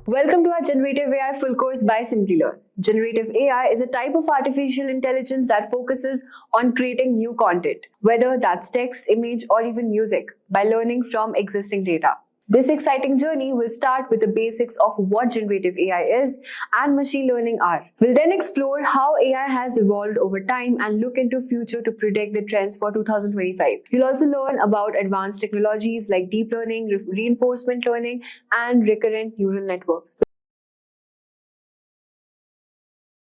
Welcome to our Generative AI full course by Simplilearn. Generative AI is a type of artificial intelligence that focuses on creating new content, whether that's text, image, or even music, by learning from existing data. This exciting journey will start with the basics of what generative AI is and machine learning are. We'll then explore how AI has evolved over time and look into future to predict the trends for 2025. You'll also learn about advanced technologies like deep learning, reinforcement learning, and recurrent neural networks.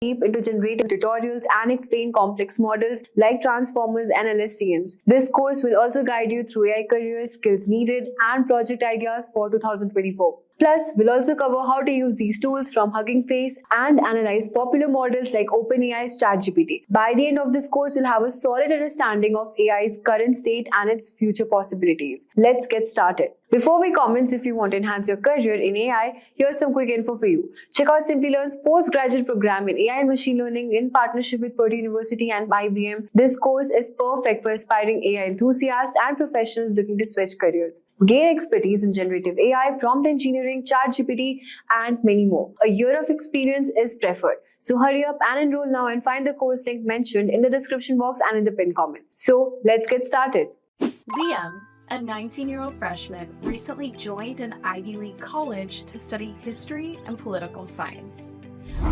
Deep into generative tutorials and explain complex models like transformers and LSTMs. This course will also guide you through AI careers, skills needed, and project ideas for 2024. Plus, we'll also cover how to use these tools from Hugging Face and analyze popular models like OpenAI's ChatGPT. By the end of this course, you'll have a solid understanding of AI's current state and its future possibilities. Let's get started. Before we commence, if you want to enhance your career in AI, here's some quick info for you. Check out Simplilearn's postgraduate program in AI and machine learning in partnership with Purdue University and IBM. This course is perfect for aspiring AI enthusiasts and professionals looking to switch careers. Gain expertise in generative AI, prompt engineering, ChatGPT, and many more. A year of experience is preferred. So hurry up and enroll now and find the course link mentioned in the description box and in the pinned comment. So let's get started. Liam, a 19-year-old freshman, recently joined an Ivy League college to study history and political science.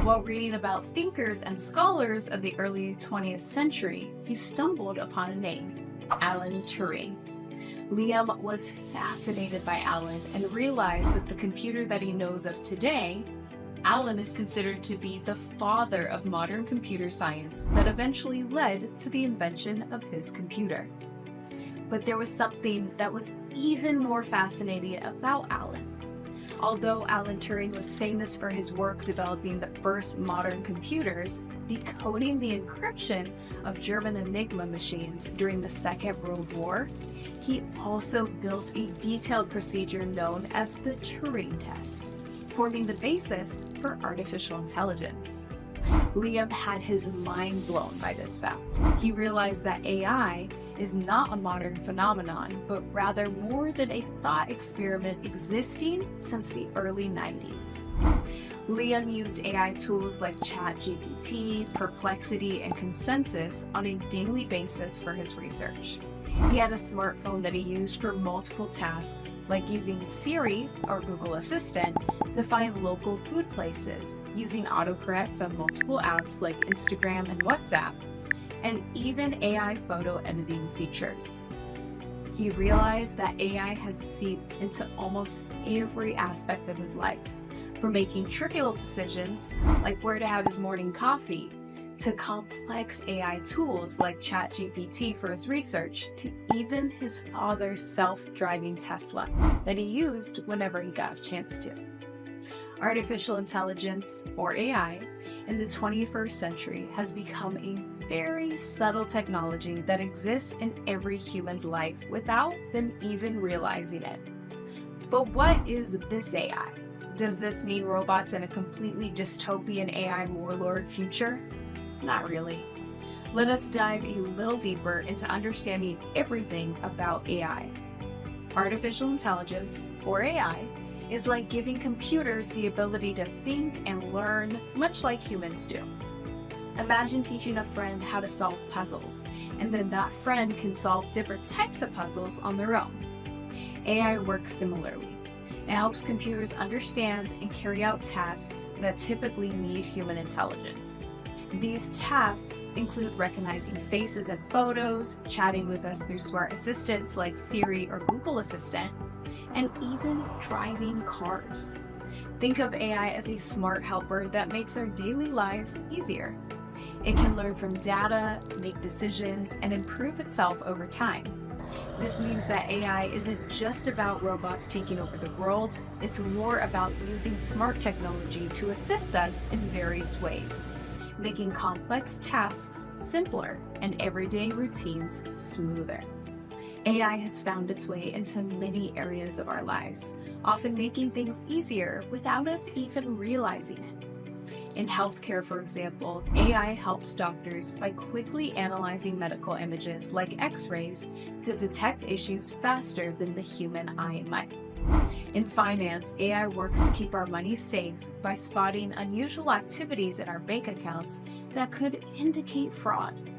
While reading about thinkers and scholars of the early 20th century, he stumbled upon a name, Alan Turing. Liam was fascinated by Alan and realized that the computer that he knows of today, Alan is considered to be the father of modern computer science that eventually led to the invention of his computer. But there was something that was even more fascinating about Alan. Although Alan Turing was famous for his work developing the first modern computers, decoding the encryption of German Enigma machines during the Second World War, he also built a detailed procedure known as the Turing test, forming the basis for artificial intelligence. Liam had his mind blown by this fact. He realized that AI is not a modern phenomenon, but rather more than a thought experiment existing since the early 90s. Liam used AI tools like ChatGPT, Perplexity, and Consensus on a daily basis for his research. He had a smartphone that he used for multiple tasks, like using Siri, or Google Assistant, to find local food places, using autocorrect on multiple apps like Instagram and WhatsApp, and even AI photo editing features. He realized that AI has seeped into almost every aspect of his life, from making trivial decisions like where to have his morning coffee, to complex AI tools like ChatGPT for his research, to even his father's self-driving Tesla that he used whenever he got a chance to. Artificial intelligence, or AI, in the 21st century has become a very subtle technology that exists in every human's life without them even realizing it. But what is this AI? Does this mean robots in a completely dystopian AI warlord future? Not really. Let us dive a little deeper into understanding everything about AI. Artificial intelligence, or AI, is like giving computers the ability to think and learn, much like humans do. Imagine teaching a friend how to solve puzzles, and then that friend can solve different types of puzzles on their own. AI works similarly. It helps computers understand and carry out tasks that typically need human intelligence. These tasks include recognizing faces and photos, chatting with us through smart assistants like Siri or Google Assistant, and even driving cars. Think of AI as a smart helper that makes our daily lives easier. It can learn from data, make decisions, and improve itself over time. This means that AI isn't just about robots taking over the world, it's more about using smart technology to assist us in various ways, making complex tasks simpler and everyday routines smoother. AI has found its way into many areas of our lives, often making things easier without us even realizing it. In healthcare, for example, AI helps doctors by quickly analyzing medical images like X-rays to detect issues faster than the human eye might. In finance, AI works to keep our money safe by spotting unusual activities in our bank accounts that could indicate fraud.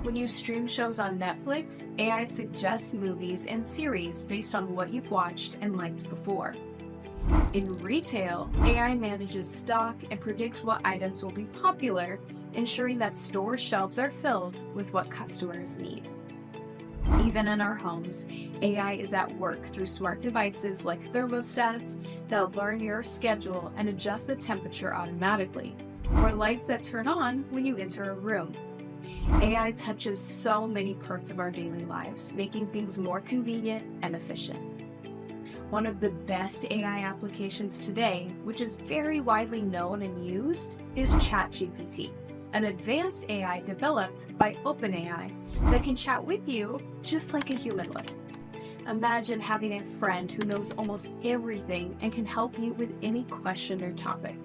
When you stream shows on Netflix, AI suggests movies and series based on what you've watched and liked before. In retail, AI manages stock and predicts what items will be popular, ensuring that store shelves are filled with what customers need. Even in our homes, AI is at work through smart devices like thermostats that learn your schedule and adjust the temperature automatically, or lights that turn on when you enter a room. AI touches so many parts of our daily lives, making things more convenient and efficient. One of the best AI applications today, which is very widely known and used, is ChatGPT, an advanced AI developed by OpenAI that can chat with you just like a human would. Imagine having a friend who knows almost everything and can help you with any question or topic.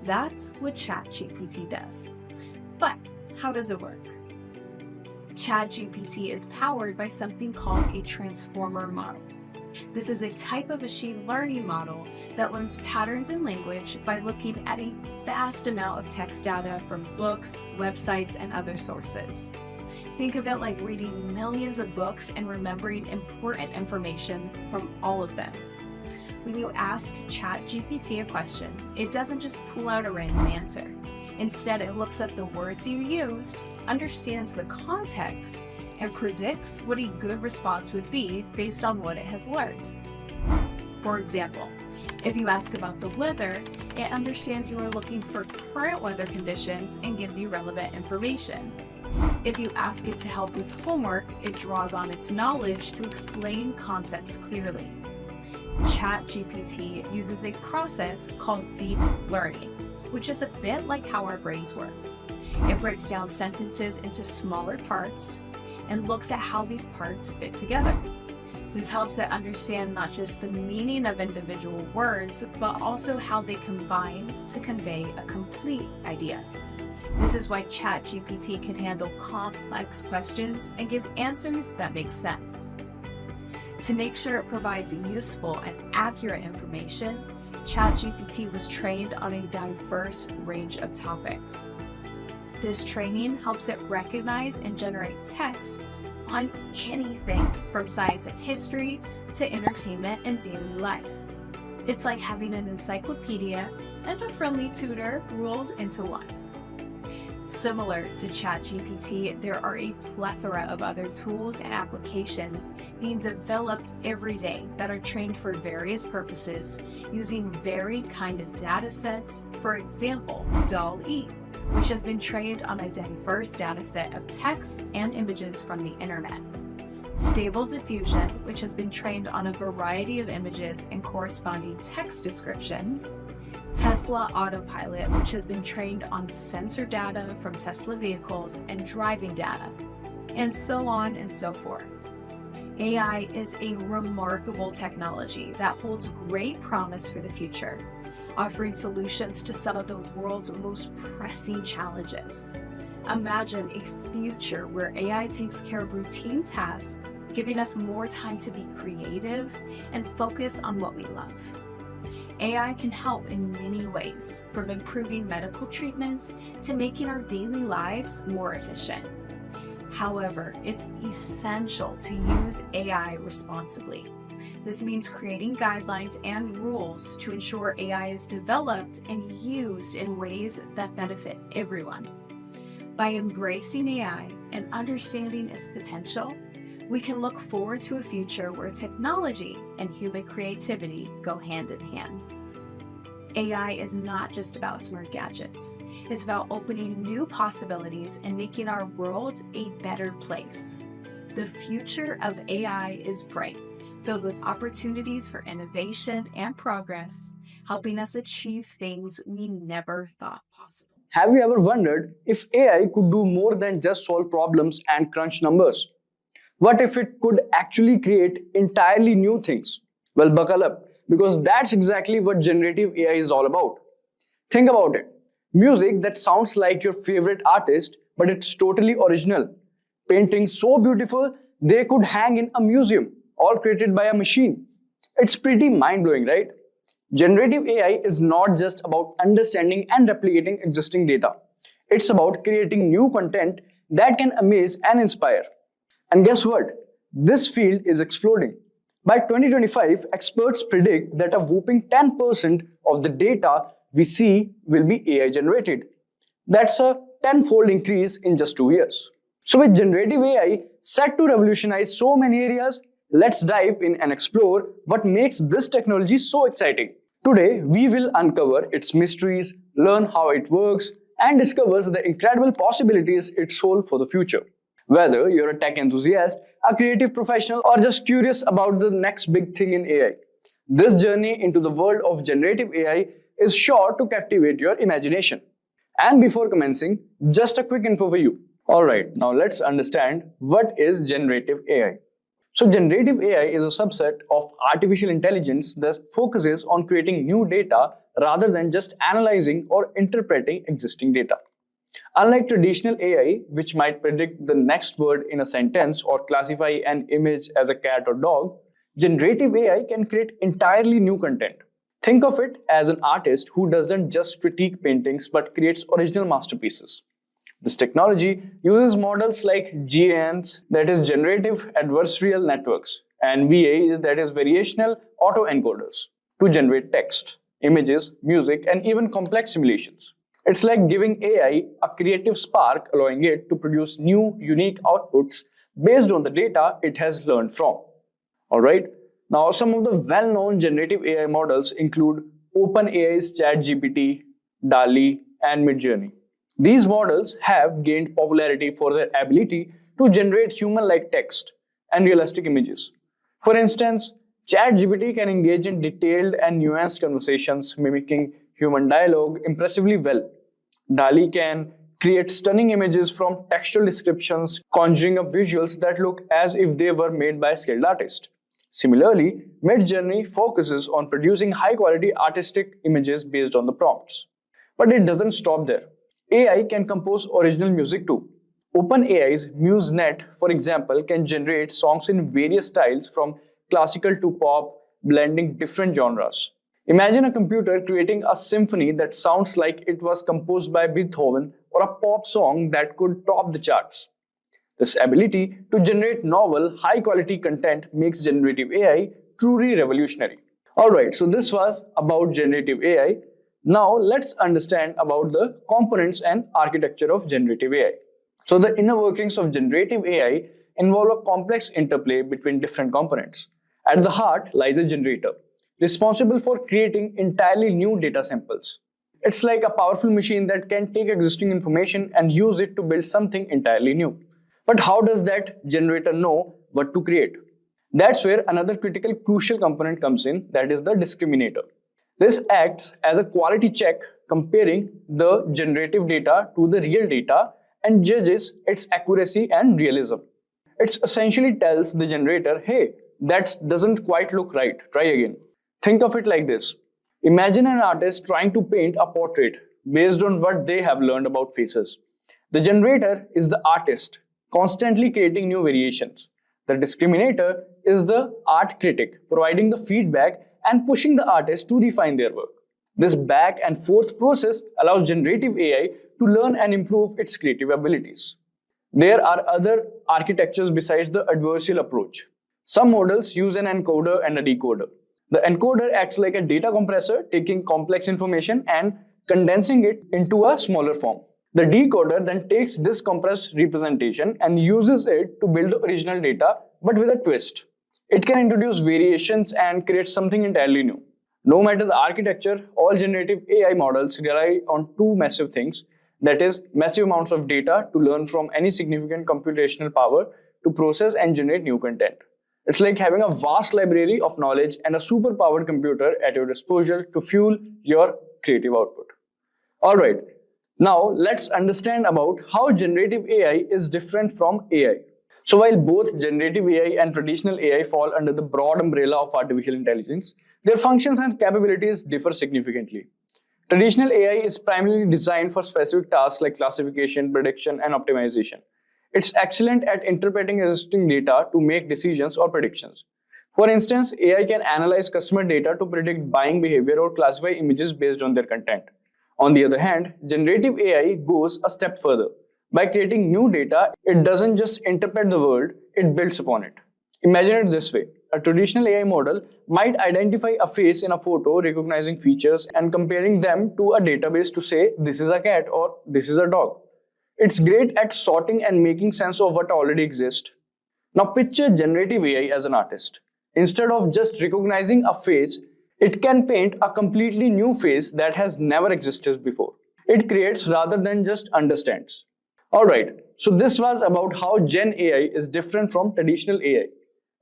That's what ChatGPT does. But how does it work? ChatGPT is powered by something called a transformer model. This is a type of machine learning model that learns patterns in language by looking at a vast amount of text data from books, websites, and other sources. Think of it like reading millions of books and remembering important information from all of them. When you ask ChatGPT a question, it doesn't just pull out a random answer. Instead, it looks at the words you used, understands the context, and predicts what a good response would be based on what it has learned. For example, if you ask about the weather, it understands you are looking for current weather conditions and gives you relevant information. If you ask it to help with homework, it draws on its knowledge to explain concepts clearly. ChatGPT uses a process called deep learning, which is a bit like how our brains work. It breaks down sentences into smaller parts and looks at how these parts fit together. This helps it understand not just the meaning of individual words, but also how they combine to convey a complete idea. This is why ChatGPT can handle complex questions and give answers that make sense. To make sure it provides useful and accurate information, ChatGPT was trained on a diverse range of topics. This training helps it recognize and generate text on anything from science and history to entertainment and daily life. It's like having an encyclopedia and a friendly tutor rolled into one. Similar to ChatGPT, there are a plethora of other tools and applications being developed every day that are trained for various purposes using varied kind of data sets. For example, DALL-E, which has been trained on a diverse data set of text and images from the internet. Stable Diffusion, which has been trained on a variety of images and corresponding text descriptions. Tesla Autopilot, which has been trained on sensor data from Tesla vehicles and driving data, and so on and so forth. AI is a remarkable technology that holds great promise for the future, offering solutions to some of the world's most pressing challenges. Imagine a future where AI takes care of routine tasks, giving us more time to be creative and focus on what we love. AI can help in many ways, from improving medical treatments to making our daily lives more efficient. However, it's essential to use AI responsibly. This means creating guidelines and rules to ensure AI is developed and used in ways that benefit everyone. By embracing AI and understanding its potential, we can look forward to a future where technology and human creativity go hand in hand. AI is not just about smart gadgets. It's about opening new possibilities and making our world a better place. The future of AI is bright, filled with opportunities for innovation and progress, helping us achieve things we never thought possible. Have you ever wondered if AI could do more than just solve problems and crunch numbers? What if it could actually create entirely new things? Well, buckle up, because that's exactly what generative AI is all about. Think about it. Music that sounds like your favorite artist, but it's totally original. Paintings so beautiful they could hang in a museum, all created by a machine. It's pretty mind-blowing, right? Generative AI is not just about understanding and replicating existing data. It's about creating new content that can amaze and inspire. And guess what? This field is exploding. By 2025, experts predict that a whopping 10% of the data we see will be AI generated. That's a tenfold increase in just 2 years. So, with generative AI set to revolutionize so many areas, let's dive in and explore what makes this technology so exciting. Today, we will uncover its mysteries, learn how it works, and discover the incredible possibilities it holds for the future. Whether you're a tech enthusiast, a creative professional, or just curious about the next big thing in AI, this journey into the world of generative AI is sure to captivate your imagination. And before commencing, just a quick info for you. Alright, now let's understand what is generative AI. So generative AI is a subset of artificial intelligence that focuses on creating new data rather than just analyzing or interpreting existing data. Unlike traditional AI, which might predict the next word in a sentence or classify an image as a cat or dog, generative AI can create entirely new content. Think of it as an artist who doesn't just critique paintings but creates original masterpieces. This technology uses models like GANs, that is Generative Adversarial Networks, and VAs, that is Variational Autoencoders, to generate text, images, music, and even complex simulations. It's like giving AI a creative spark, allowing it to produce new, unique outputs based on the data it has learned from. Alright, now some of the well-known generative AI models include OpenAI's ChatGPT, DALL-E, and Midjourney. These models have gained popularity for their ability to generate human-like text and realistic images. For instance, ChatGPT can engage in detailed and nuanced conversations, mimicking human dialogue impressively well. DALL-E can create stunning images from textual descriptions, conjuring up visuals that look as if they were made by a skilled artist. Similarly, Midjourney focuses on producing high-quality artistic images based on the prompts. But it doesn't stop there. AI can compose original music too. OpenAI's MuseNet, for example, can generate songs in various styles from classical to pop, blending different genres. Imagine a computer creating a symphony that sounds like it was composed by Beethoven or a pop song that could top the charts. This ability to generate novel, high-quality content makes generative AI truly revolutionary. Alright, so this was about generative AI. Now let's understand about the components and architecture of generative AI. So the inner workings of generative AI involve a complex interplay between different components. At the heart lies a generator, responsible for creating entirely new data samples. It's like a powerful machine that can take existing information and use it to build something entirely new. But how does that generator know what to create? That's where another critical, crucial component comes in, that is the discriminator. This acts as a quality check, comparing the generative data to the real data and judges its accuracy and realism. It essentially tells the generator, hey, that doesn't quite look right, try again. Think of it like this. Imagine an artist trying to paint a portrait based on what they have learned about faces. The generator is the artist, constantly creating new variations. The discriminator is the art critic, providing the feedback and pushing the artist to refine their work. This back and forth process allows generative AI to learn and improve its creative abilities. There are other architectures besides the adversarial approach. Some models use an encoder and a decoder. The encoder acts like a data compressor, taking complex information and condensing it into a smaller form. The decoder then takes this compressed representation and uses it to build the original data, but with a twist. It can introduce variations and create something entirely new. No matter the architecture, all generative AI models rely on two massive things, that is, massive amounts of data to learn from any significant computational power to process and generate new content. It's like having a vast library of knowledge and a super-powered computer at your disposal to fuel your creative output. Alright, now let's understand about how generative AI is different from AI. So while both generative AI and traditional AI fall under the broad umbrella of artificial intelligence, their functions and capabilities differ significantly. Traditional AI is primarily designed for specific tasks like classification, prediction, and optimization. It's excellent at interpreting existing data to make decisions or predictions. For instance, AI can analyze customer data to predict buying behavior or classify images based on their content. On the other hand, generative AI goes a step further. By creating new data, it doesn't just interpret the world, it builds upon it. Imagine it this way. A traditional AI model might identify a face in a photo, recognizing features and comparing them to a database to say this is a cat or this is a dog. It's great at sorting and making sense of what already exists. Now picture generative AI as an artist. Instead of just recognizing a face, it can paint a completely new face that has never existed before. It creates rather than just understands. Alright, so this was about how Gen AI is different from traditional AI.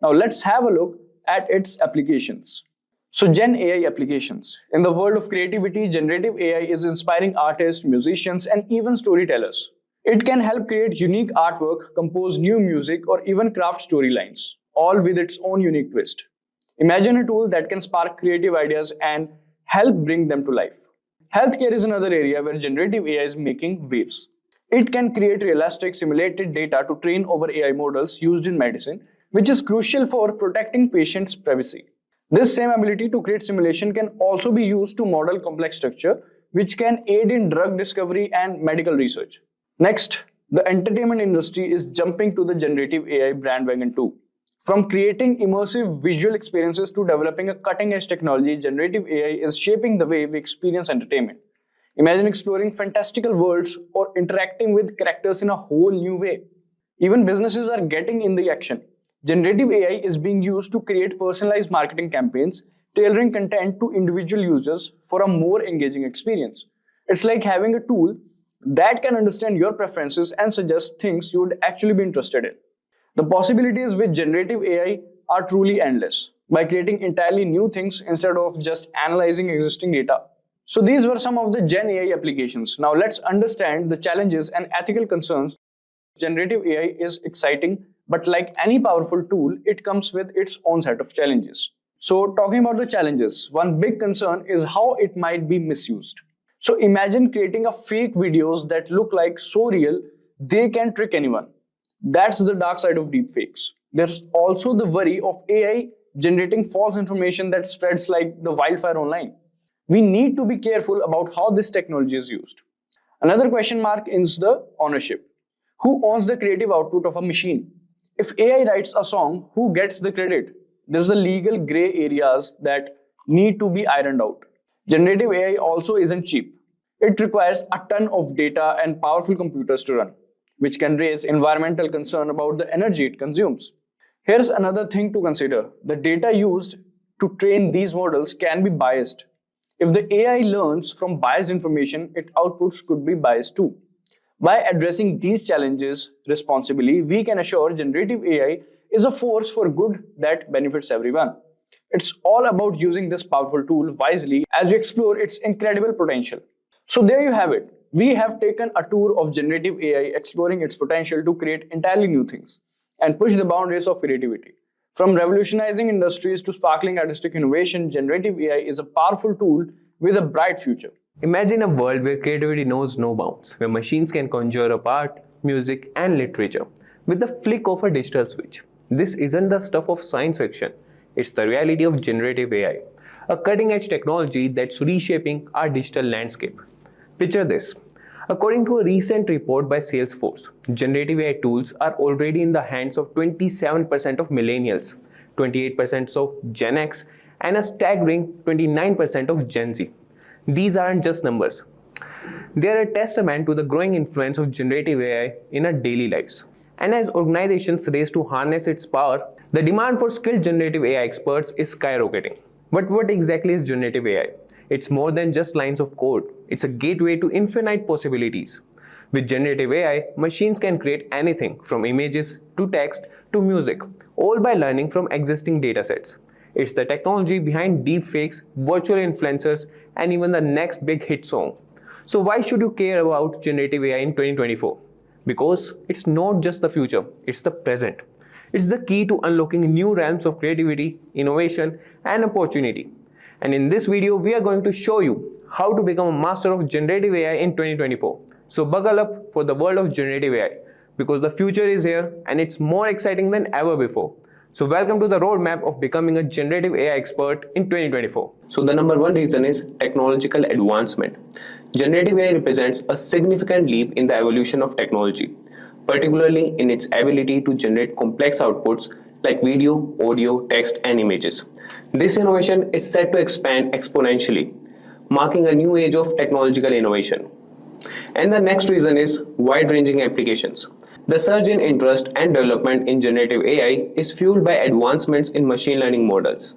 Now let's have a look at its applications. So Gen AI applications. In the world of creativity, generative AI is inspiring artists, musicians, and even storytellers. It can help create unique artwork, compose new music, or even craft storylines, all with its own unique twist. Imagine a tool that can spark creative ideas and help bring them to life. Healthcare is another area where generative AI is making waves. It can create realistic simulated data to train over AI models used in medicine, which is crucial for protecting patients' privacy. This same ability to create simulation can also be used to model complex structure, which can aid in drug discovery and medical research. Next, the entertainment industry is jumping to the generative AI bandwagon too. From creating immersive visual experiences to developing a cutting-edge technology, generative AI is shaping the way we experience entertainment. Imagine exploring fantastical worlds or interacting with characters in a whole new way. Even businesses are getting in the action. Generative AI is being used to create personalized marketing campaigns, tailoring content to individual users for a more engaging experience. It's like having a tool that can understand your preferences and suggest things you would actually be interested in. The possibilities with generative AI are truly endless by creating entirely new things instead of just analyzing existing data. So these were some of the Gen AI applications. Now let's understand the challenges and ethical concerns. Generative AI is exciting, but like any powerful tool, it comes with its own set of challenges. So talking about the challenges, one big concern is how it might be misused. So imagine creating a fake videos that look like so real, they can trick anyone. That's the dark side of deepfakes. There's also the worry of AI generating false information that spreads like the wildfire online. We need to be careful about how this technology is used. Another question mark is the ownership. Who owns the creative output of a machine? If AI writes a song, who gets the credit? There's the legal gray areas that need to be ironed out. Generative AI also isn't cheap. It requires a ton of data and powerful computers to run, which can raise environmental concern about the energy it consumes. Here's another thing to consider. The data used to train these models can be biased. If the AI learns from biased information, its outputs could be biased too. By addressing these challenges responsibly, we can assure generative AI is a force for good that benefits everyone. It's all about using this powerful tool wisely as we explore its incredible potential. So there you have it. We have taken a tour of generative AI, exploring its potential to create entirely new things and push the boundaries of creativity. From revolutionizing industries to sparkling artistic innovation, generative AI is a powerful tool with a bright future. Imagine a world where creativity knows no bounds, where machines can conjure up art, music, and literature with the flick of a digital switch. This isn't the stuff of science fiction, it's the reality of generative AI, a cutting-edge technology that's reshaping our digital landscape. Picture this. According to a recent report by Salesforce, generative AI tools are already in the hands of 27% of millennials, 28% of Gen X, and a staggering 29% of Gen Z. These aren't just numbers. They are a testament to the growing influence of generative AI in our daily lives. And as organizations race to harness its power, the demand for skilled generative AI experts is skyrocketing. But what exactly is generative AI? It's more than just lines of code. It's a gateway to infinite possibilities. With generative AI, machines can create anything from images to text to music, all by learning from existing datasets. It's the technology behind deepfakes, virtual influencers, and even the next big hit song. So why should you care about generative AI in 2024? Because it's not just the future, it's the present. It's the key to unlocking new realms of creativity, innovation, and opportunity. And in this video, we are going to show you how to become a master of generative AI in 2024. So buckle up for the world of generative AI, because the future is here and it's more exciting than ever before. So welcome to the roadmap of becoming a generative AI expert in 2024. So the number one reason is technological advancement. Generative AI represents a significant leap in the evolution of technology, particularly in its ability to generate complex outputs like video, audio, text, and images. This innovation is set to expand exponentially, marking a new age of technological innovation. And the next reason is wide-ranging applications. The surge in interest and development in generative AI is fueled by advancements in machine learning models,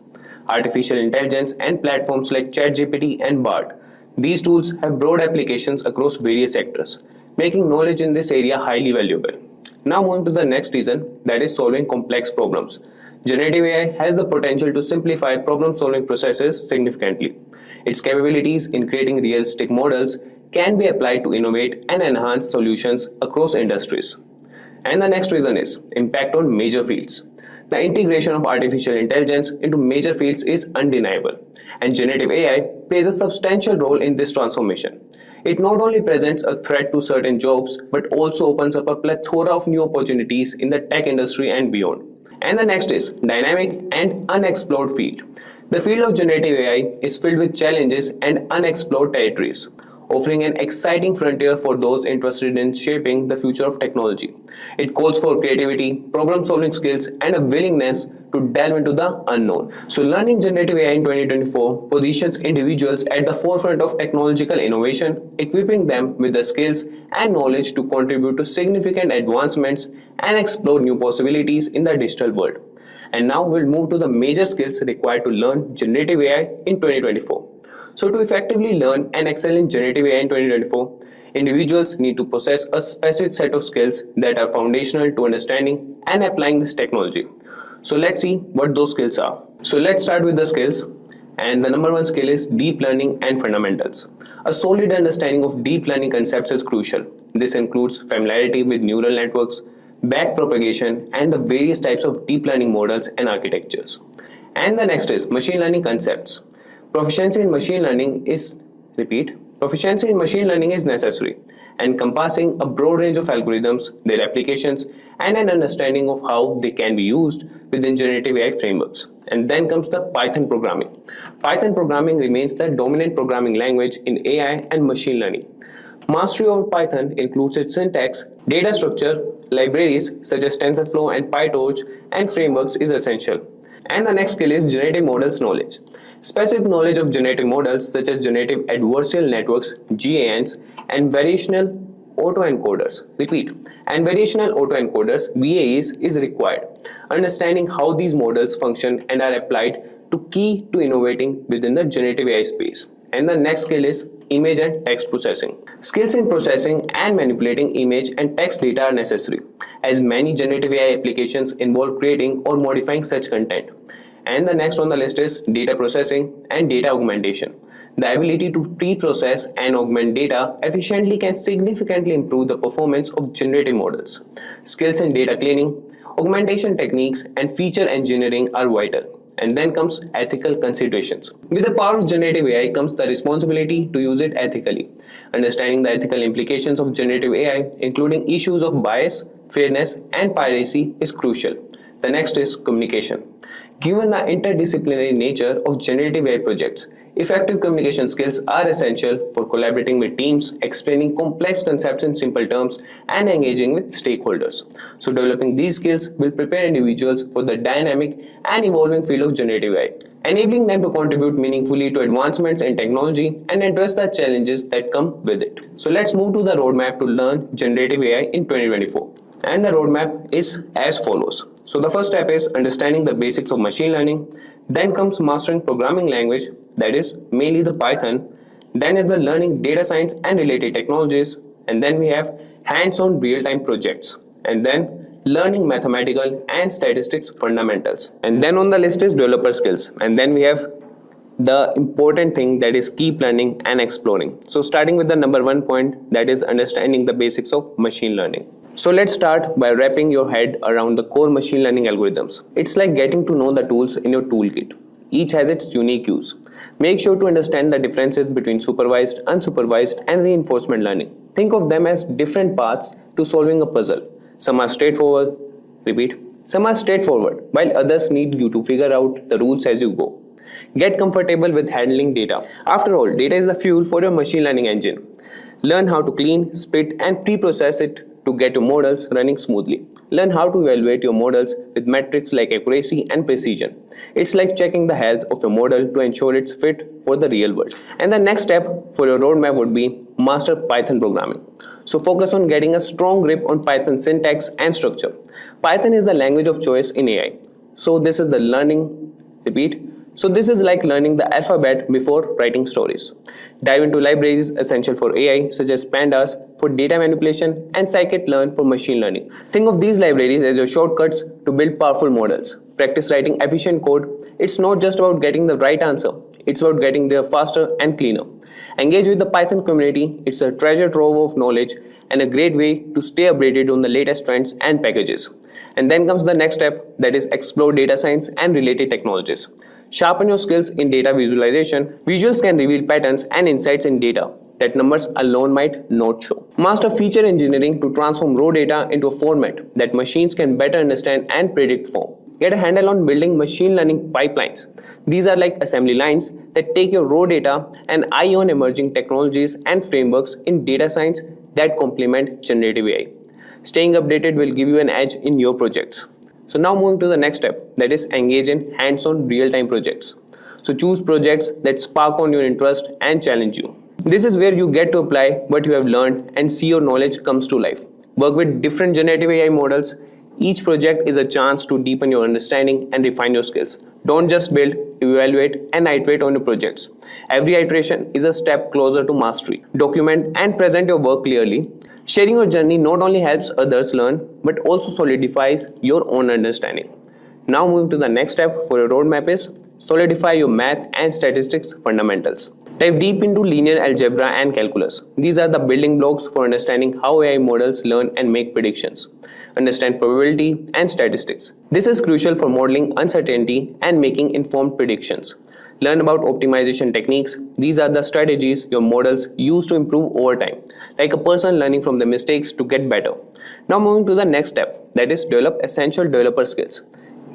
artificial intelligence, and platforms like ChatGPT and BART. These tools have broad applications across various sectors, making knowledge in this area highly valuable. Now moving to the next reason, that is solving complex problems. Generative AI has the potential to simplify problem-solving processes significantly. Its capabilities in creating realistic models can be applied to innovate and enhance solutions across industries. And the next reason is impact on major fields. The integration of artificial intelligence into major fields is undeniable, and generative AI plays a substantial role in this transformation. It not only presents a threat to certain jobs, but also opens up a plethora of new opportunities in the tech industry and beyond. And the next is dynamic and unexplored field. The field of generative AI is filled with challenges and unexplored territories, offering an exciting frontier for those interested in shaping the future of technology. It calls for creativity, problem-solving skills, and a willingness to delve into the unknown. So learning generative AI in 2024 positions individuals at the forefront of technological innovation, equipping them with the skills and knowledge to contribute to significant advancements and explore new possibilities in the digital world. And now we'll move to the major skills required to learn generative AI in 2024. So to effectively learn and excel in generative AI in 2024, individuals need to possess a specific set of skills that are foundational to understanding and applying this technology. So let's see what those skills are. So let's start with the skills. And the number one skill is deep learning and fundamentals. A solid understanding of deep learning concepts is crucial. This includes familiarity with neural networks, backpropagation, and the various types of deep learning models and architectures. And the next is machine learning concepts. Proficiency in machine learning is necessary, encompassing a broad range of algorithms, their applications, and an understanding of how they can be used within generative AI frameworks. And then comes the Python programming. Python programming remains the dominant programming language in AI and machine learning. Mastery of Python includes its syntax, data structure, libraries such as TensorFlow and PyTorch, and frameworks is essential. And the next skill is generative models knowledge. Specific knowledge of generative models such as generative adversarial networks, GANs, and variational autoencoders. And variational autoencoders, VAEs, is required. Understanding how these models function and are applied to key to innovating within the generative AI space. And the next skill is image and text processing. Skills in processing and manipulating image and text data are necessary, as many generative AI applications involve creating or modifying such content. And the next on the list is data processing and data augmentation. The ability to pre-process and augment data efficiently can significantly improve the performance of generative models. Skills in data cleaning, augmentation techniques, and feature engineering are vital. And then comes ethical considerations. With the power of generative AI comes the responsibility to use it ethically. Understanding the ethical implications of generative AI, including issues of bias, fairness, and piracy, is crucial. The next is communication. Given the interdisciplinary nature of generative AI projects, effective communication skills are essential for collaborating with teams, explaining complex concepts in simple terms, and engaging with stakeholders. So developing these skills will prepare individuals for the dynamic and evolving field of generative AI, enabling them to contribute meaningfully to advancements in technology and address the challenges that come with it. So let's move to the roadmap to learn generative AI in 2024. And the roadmap is as follows. So the first step is understanding the basics of machine learning. Then comes mastering programming language, that is mainly the Python. Then is the learning data science and related technologies. And then we have hands-on real-time projects. And then learning mathematical and statistics fundamentals. And then on the list is developer skills. And then we have the important thing, that is keep learning and exploring. So starting with the number one point, that is understanding the basics of machine learning. So let's start by wrapping your head around the core machine learning algorithms. It's like getting to know the tools in your toolkit. Each has its unique use. Make sure to understand the differences between supervised, unsupervised, and reinforcement learning. Think of them as different paths to solving a puzzle. Some are straightforward, Some are straightforward, while others need you to figure out the rules as you go. Get comfortable with handling data. After all, data is the fuel for your machine learning engine. Learn how to clean, split, and pre-process it to get your models running smoothly. Learn how to evaluate your models with metrics like accuracy and precision. It's like checking the health of your model to ensure it's fit for the real world. And the next step for your roadmap would be master Python programming. So focus on getting a strong grip on Python syntax and structure. Python is the language of choice in AI. So this is like learning the alphabet before writing stories. Dive into libraries essential for AI such as pandas for data manipulation and scikit-learn for machine learning. Think of these libraries as your shortcuts to build powerful models. Practice writing efficient code. It's not just about getting the right answer, it's about getting there faster and cleaner. Engage with the Python community. It's a treasure trove of knowledge and a great way to stay updated on the latest trends and packages. And then comes the next step, that is explore data science and related technologies. Sharpen your skills in data visualization. Visuals can reveal patterns and insights in data that numbers alone might not show. Master feature engineering to transform raw data into a format that machines can better understand and predict from. Get a handle on building machine learning pipelines. These are like assembly lines that take your raw data and eye on emerging technologies and frameworks in data science that complement generative AI. Staying updated will give you an edge in your projects. So now moving to the next step, that is engage in hands-on real-time projects. So choose projects that spark on your interest and challenge you. This is where you get to apply what you have learned and see your knowledge comes to life. Work with different generative AI models. Each project is a chance to deepen your understanding and refine your skills. Don't just build, evaluate, and iterate on your projects. Every iteration is a step closer to mastery. Document and present your work clearly. Sharing your journey not only helps others learn, but also solidifies your own understanding. Now moving to the next step for your roadmap is solidify your math and statistics fundamentals. Dive deep into linear algebra and calculus. These are the building blocks for understanding how AI models learn and make predictions. Understand probability and statistics. This is crucial for modeling uncertainty and making informed predictions. Learn about optimization techniques. These are the strategies your models use to improve over time, like a person learning from their mistakes to get better. Now moving to the next step, that is develop essential developer skills.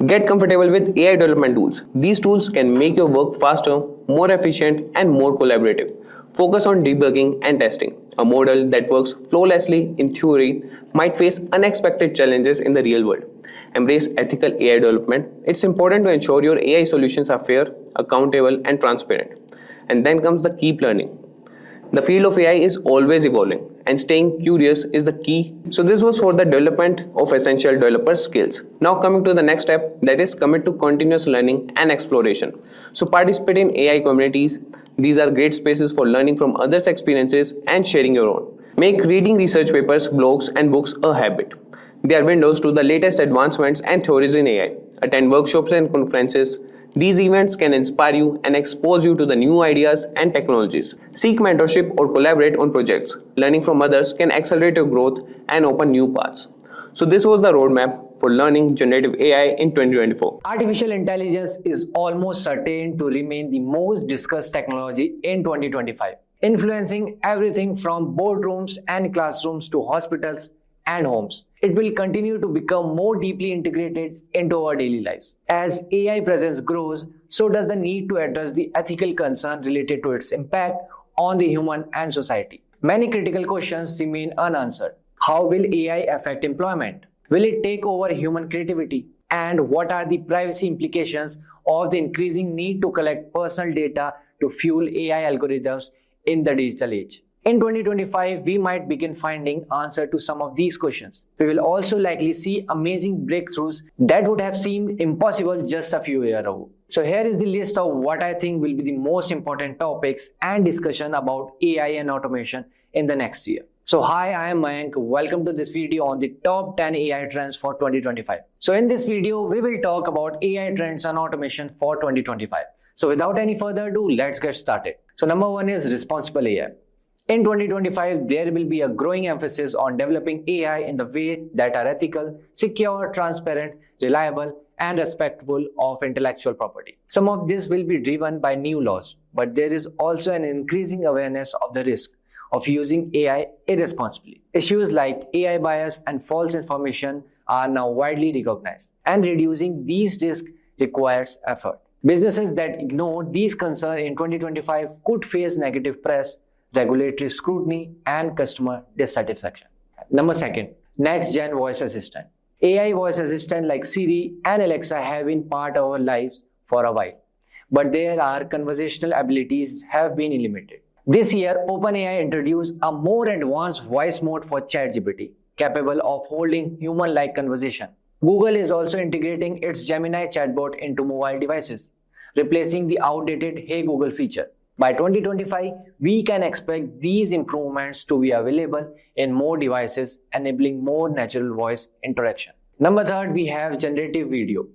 Get comfortable with AI development tools. These tools can make your work faster, more efficient, and more collaborative. Focus on debugging and testing. A model that works flawlessly in theory might face unexpected challenges in the real world. Embrace ethical AI development. It's important to ensure your AI solutions are fair, accountable, and transparent. And then comes the keep learning. The field of AI is always evolving, and staying curious is the key. So this was for the development of essential developer skills. Now coming to the next step, that is commit to continuous learning and exploration. So participate in AI communities. These are great spaces for learning from others' experiences and sharing your own. Make reading research papers, blogs, and books a habit. They are windows to the latest advancements and theories in AI. Attend workshops and conferences. These events can inspire you and expose you to the new ideas and technologies. Seek mentorship or collaborate on projects. Learning from others can accelerate your growth and open new paths. So this was the roadmap for learning generative AI in 2024. Artificial intelligence is almost certain to remain the most discussed technology in 2025, influencing everything from boardrooms and classrooms to hospitals and homes. It will continue to become more deeply integrated into our daily lives. As AI presence grows, so does the need to address the ethical concern related to its impact on the human and society. Many critical questions remain unanswered. How will AI affect employment? Will it take over human creativity? And what are the privacy implications of the increasing need to collect personal data to fuel AI algorithms in the digital age? In 2025, we might begin finding answers to some of these questions. We will also likely see amazing breakthroughs that would have seemed impossible just a few years ago. So here is the list of what I think will be the most important topics and discussion about AI and automation in the next year. So hi, I am Mayank. Welcome to this video on the top 10 AI trends for 2025. So in this video, we will talk about AI trends and automation for 2025. So without any further ado, let's get started. So number one is responsible AI. In 2025, there will be a growing emphasis on developing AI in the way that are ethical, secure, transparent, reliable, and respectful of intellectual property. Some of this will be driven by new laws, but there is also an increasing awareness of the risk of using AI irresponsibly. Issues like AI bias and false information are now widely recognized, and reducing these risks requires effort. Businesses that ignore these concerns in 2025 could face negative press, regulatory scrutiny, and customer dissatisfaction. Number second, next-gen voice assistant. AI voice assistants like Siri and Alexa have been part of our lives for a while, but their conversational abilities have been limited. This year, OpenAI introduced a more advanced voice mode for ChatGPT, capable of holding human-like conversation. Google is also integrating its Gemini chatbot into mobile devices, replacing the outdated Hey Google feature. By 2025, we can expect these improvements to be available in more devices, enabling more natural voice interaction. Number third, we have generative video.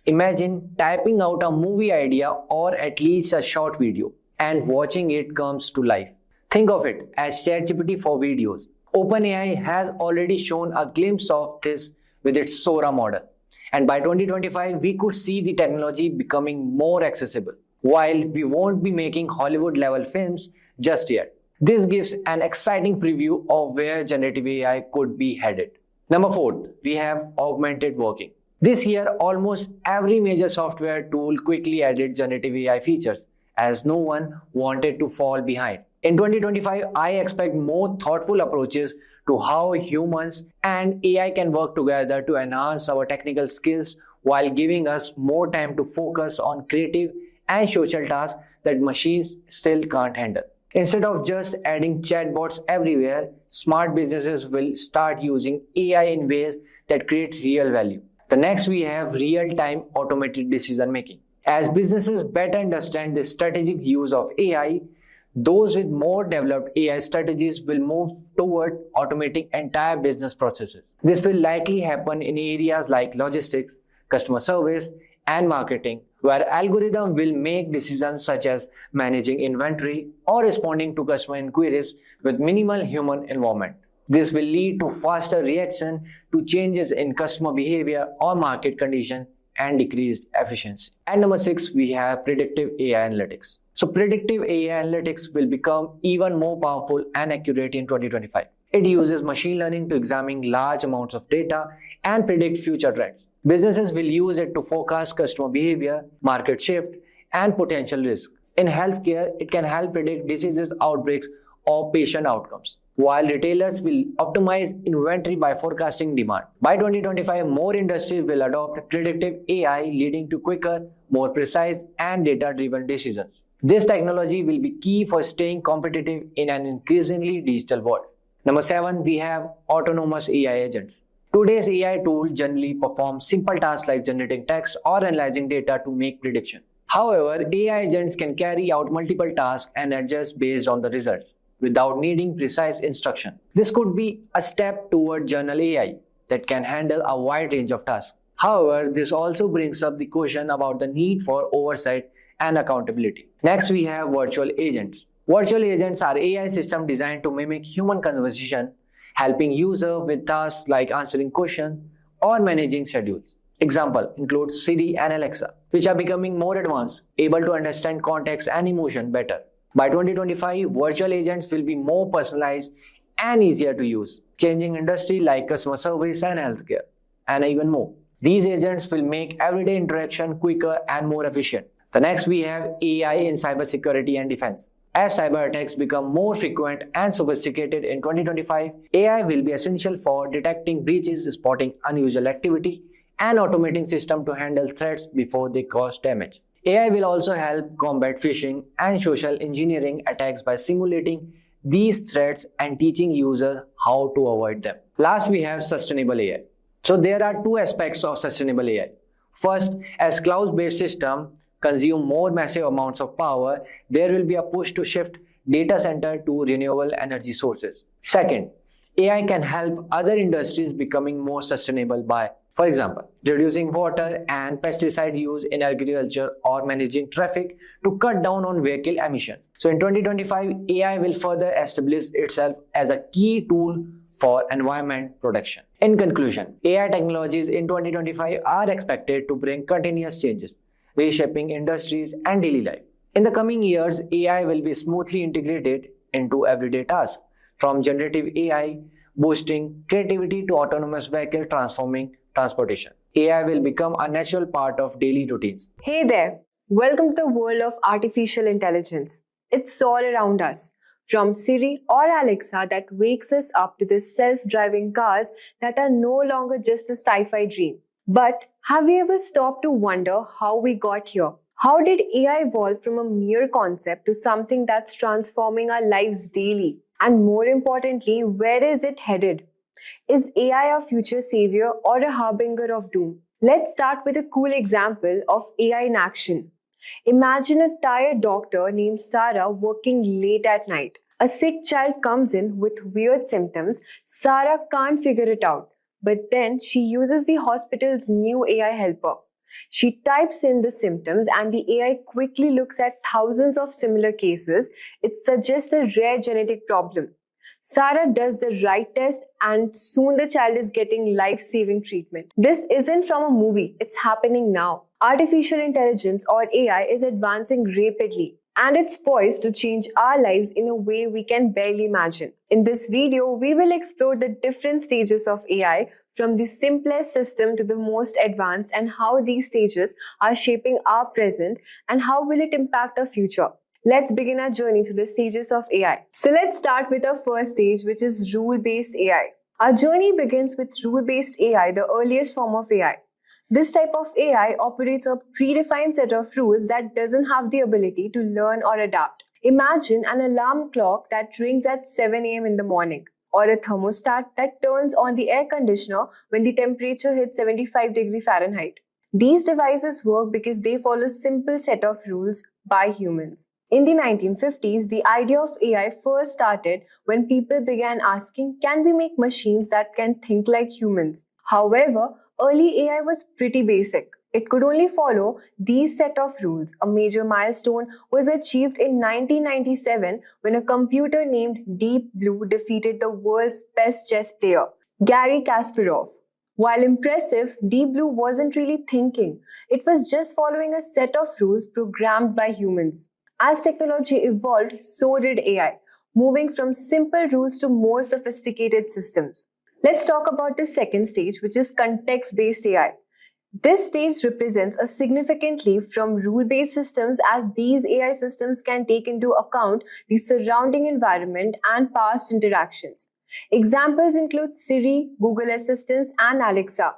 Imagine typing out a movie idea or at least a short video and watching it comes to life. Think of it as ChatGPT for videos. OpenAI has already shown a glimpse of this with its Sora model. And by 2025, we could see the technology becoming more accessible. While we won't be making Hollywood-level films just yet, this gives an exciting preview of where generative AI could be headed. Number four, we have augmented working. This year, almost every major software tool quickly added generative AI features, as no one wanted to fall behind. In 2025, I expect more thoughtful approaches to how humans and AI can work together to enhance our technical skills while giving us more time to focus on creative and social tasks that machines still can't handle. Instead of just adding chatbots everywhere, smart businesses will start using AI in ways that create real value. The next, we have real-time automated decision making. As businesses better understand the strategic use of AI, those with more developed AI strategies will move toward automating entire business processes. This will likely happen in areas like logistics, customer service, and marketing, where algorithms will make decisions such as managing inventory or responding to customer inquiries with minimal human involvement. This will lead to faster reaction to changes in customer behavior or market conditions and decreased efficiency. And number six, we have predictive AI analytics. So predictive AI analytics will become even more powerful and accurate in 2025. It uses machine learning to examine large amounts of data and predict future trends. Businesses will use it to forecast customer behavior, market shift, and potential risk. In healthcare, it can help predict diseases, outbreaks, or patient outcomes, while retailers will optimize inventory by forecasting demand. By 2025, more industries will adopt predictive AI, leading to quicker, more precise, and data-driven decisions. This technology will be key for staying competitive in an increasingly digital world. Number seven, we have autonomous AI agents. Today's AI tools generally perform simple tasks like generating text or analyzing data to make predictions. However, AI agents can carry out multiple tasks and adjust based on the results, without needing precise instruction. This could be a step toward general AI that can handle a wide range of tasks. However, this also brings up the question about the need for oversight and accountability. Next, we have virtual agents. Virtual agents are AI systems designed to mimic human conversation, helping users with tasks like answering questions or managing schedules. Example includes Siri and Alexa, which are becoming more advanced, able to understand context and emotion better. By 2025, virtual agents will be more personalized and easier to use, changing industries like customer service and healthcare, and even more. These agents will make everyday interaction quicker and more efficient. The next, we have AI in cybersecurity and defense. As cyber attacks become more frequent and sophisticated in 2025, AI will be essential for detecting breaches, spotting unusual activity, and automating systems to handle threats before they cause damage. AI will also help combat phishing and social engineering attacks by simulating these threats and teaching users how to avoid them. Last, we have sustainable AI. So there are two aspects of sustainable AI. First, as cloud-based systems consume more massive amounts of power, there will be a push to shift data center to renewable energy sources. Second, AI can help other industries becoming more sustainable by, for example, reducing water and pesticide use in agriculture or managing traffic to cut down on vehicle emissions. So in 2025, AI will further establish itself as a key tool for environment protection. In conclusion, AI technologies in 2025 are expected to bring continuous changes, reshaping industries and daily life. In the coming years, AI will be smoothly integrated into everyday tasks, from generative AI boosting creativity to autonomous vehicle transforming transportation. AI will become a natural part of daily routines. Hey there, welcome to the world of artificial intelligence. It's all around us, from Siri or Alexa that wakes us up to the self-driving cars that are no longer just a sci-fi dream. But have we ever stopped to wonder how we got here? How did AI evolve from a mere concept to something that's transforming our lives daily? And more importantly, where is it headed? Is AI a future savior or a harbinger of doom? Let's start with a cool example of AI in action. Imagine a tired doctor named Sarah working late at night. A sick child comes in with weird symptoms. Sarah can't figure it out, but then she uses the hospital's new AI helper. She types in the symptoms and the AI quickly looks at thousands of similar cases. It suggests a rare genetic problem. Sarah does the right test and soon the child is getting life-saving treatment. This isn't from a movie, it's happening now. Artificial intelligence or AI is advancing rapidly and it's poised to change our lives in a way we can barely imagine. In this video, we will explore the different stages of AI from the simplest system to the most advanced and how these stages are shaping our present and how will it impact our future. Let's begin our journey through the stages of AI. So let's start with our first stage, which is rule-based AI. Our journey begins with rule-based AI, the earliest form of AI. This type of AI operates a predefined set of rules that doesn't have the ability to learn or adapt. Imagine an alarm clock that rings at 7 a.m. in the morning, or a thermostat that turns on the air conditioner when the temperature hits 75 degrees Fahrenheit. These devices work because they follow a simple set of rules by humans. In the 1950s, the idea of AI first started when people began asking, can we make machines that can think like humans? However, early AI was pretty basic. It could only follow these set of rules. A major milestone was achieved in 1997 when a computer named Deep Blue defeated the world's best chess player, Garry Kasparov. While impressive, Deep Blue wasn't really thinking. It was just following a set of rules programmed by humans. As technology evolved, so did AI, moving from simple rules to more sophisticated systems. Let's talk about the second stage, which is context-based AI. This stage represents a significant leap from rule-based systems as these AI systems can take into account the surrounding environment and past interactions. Examples include Siri, Google Assistants, and Alexa.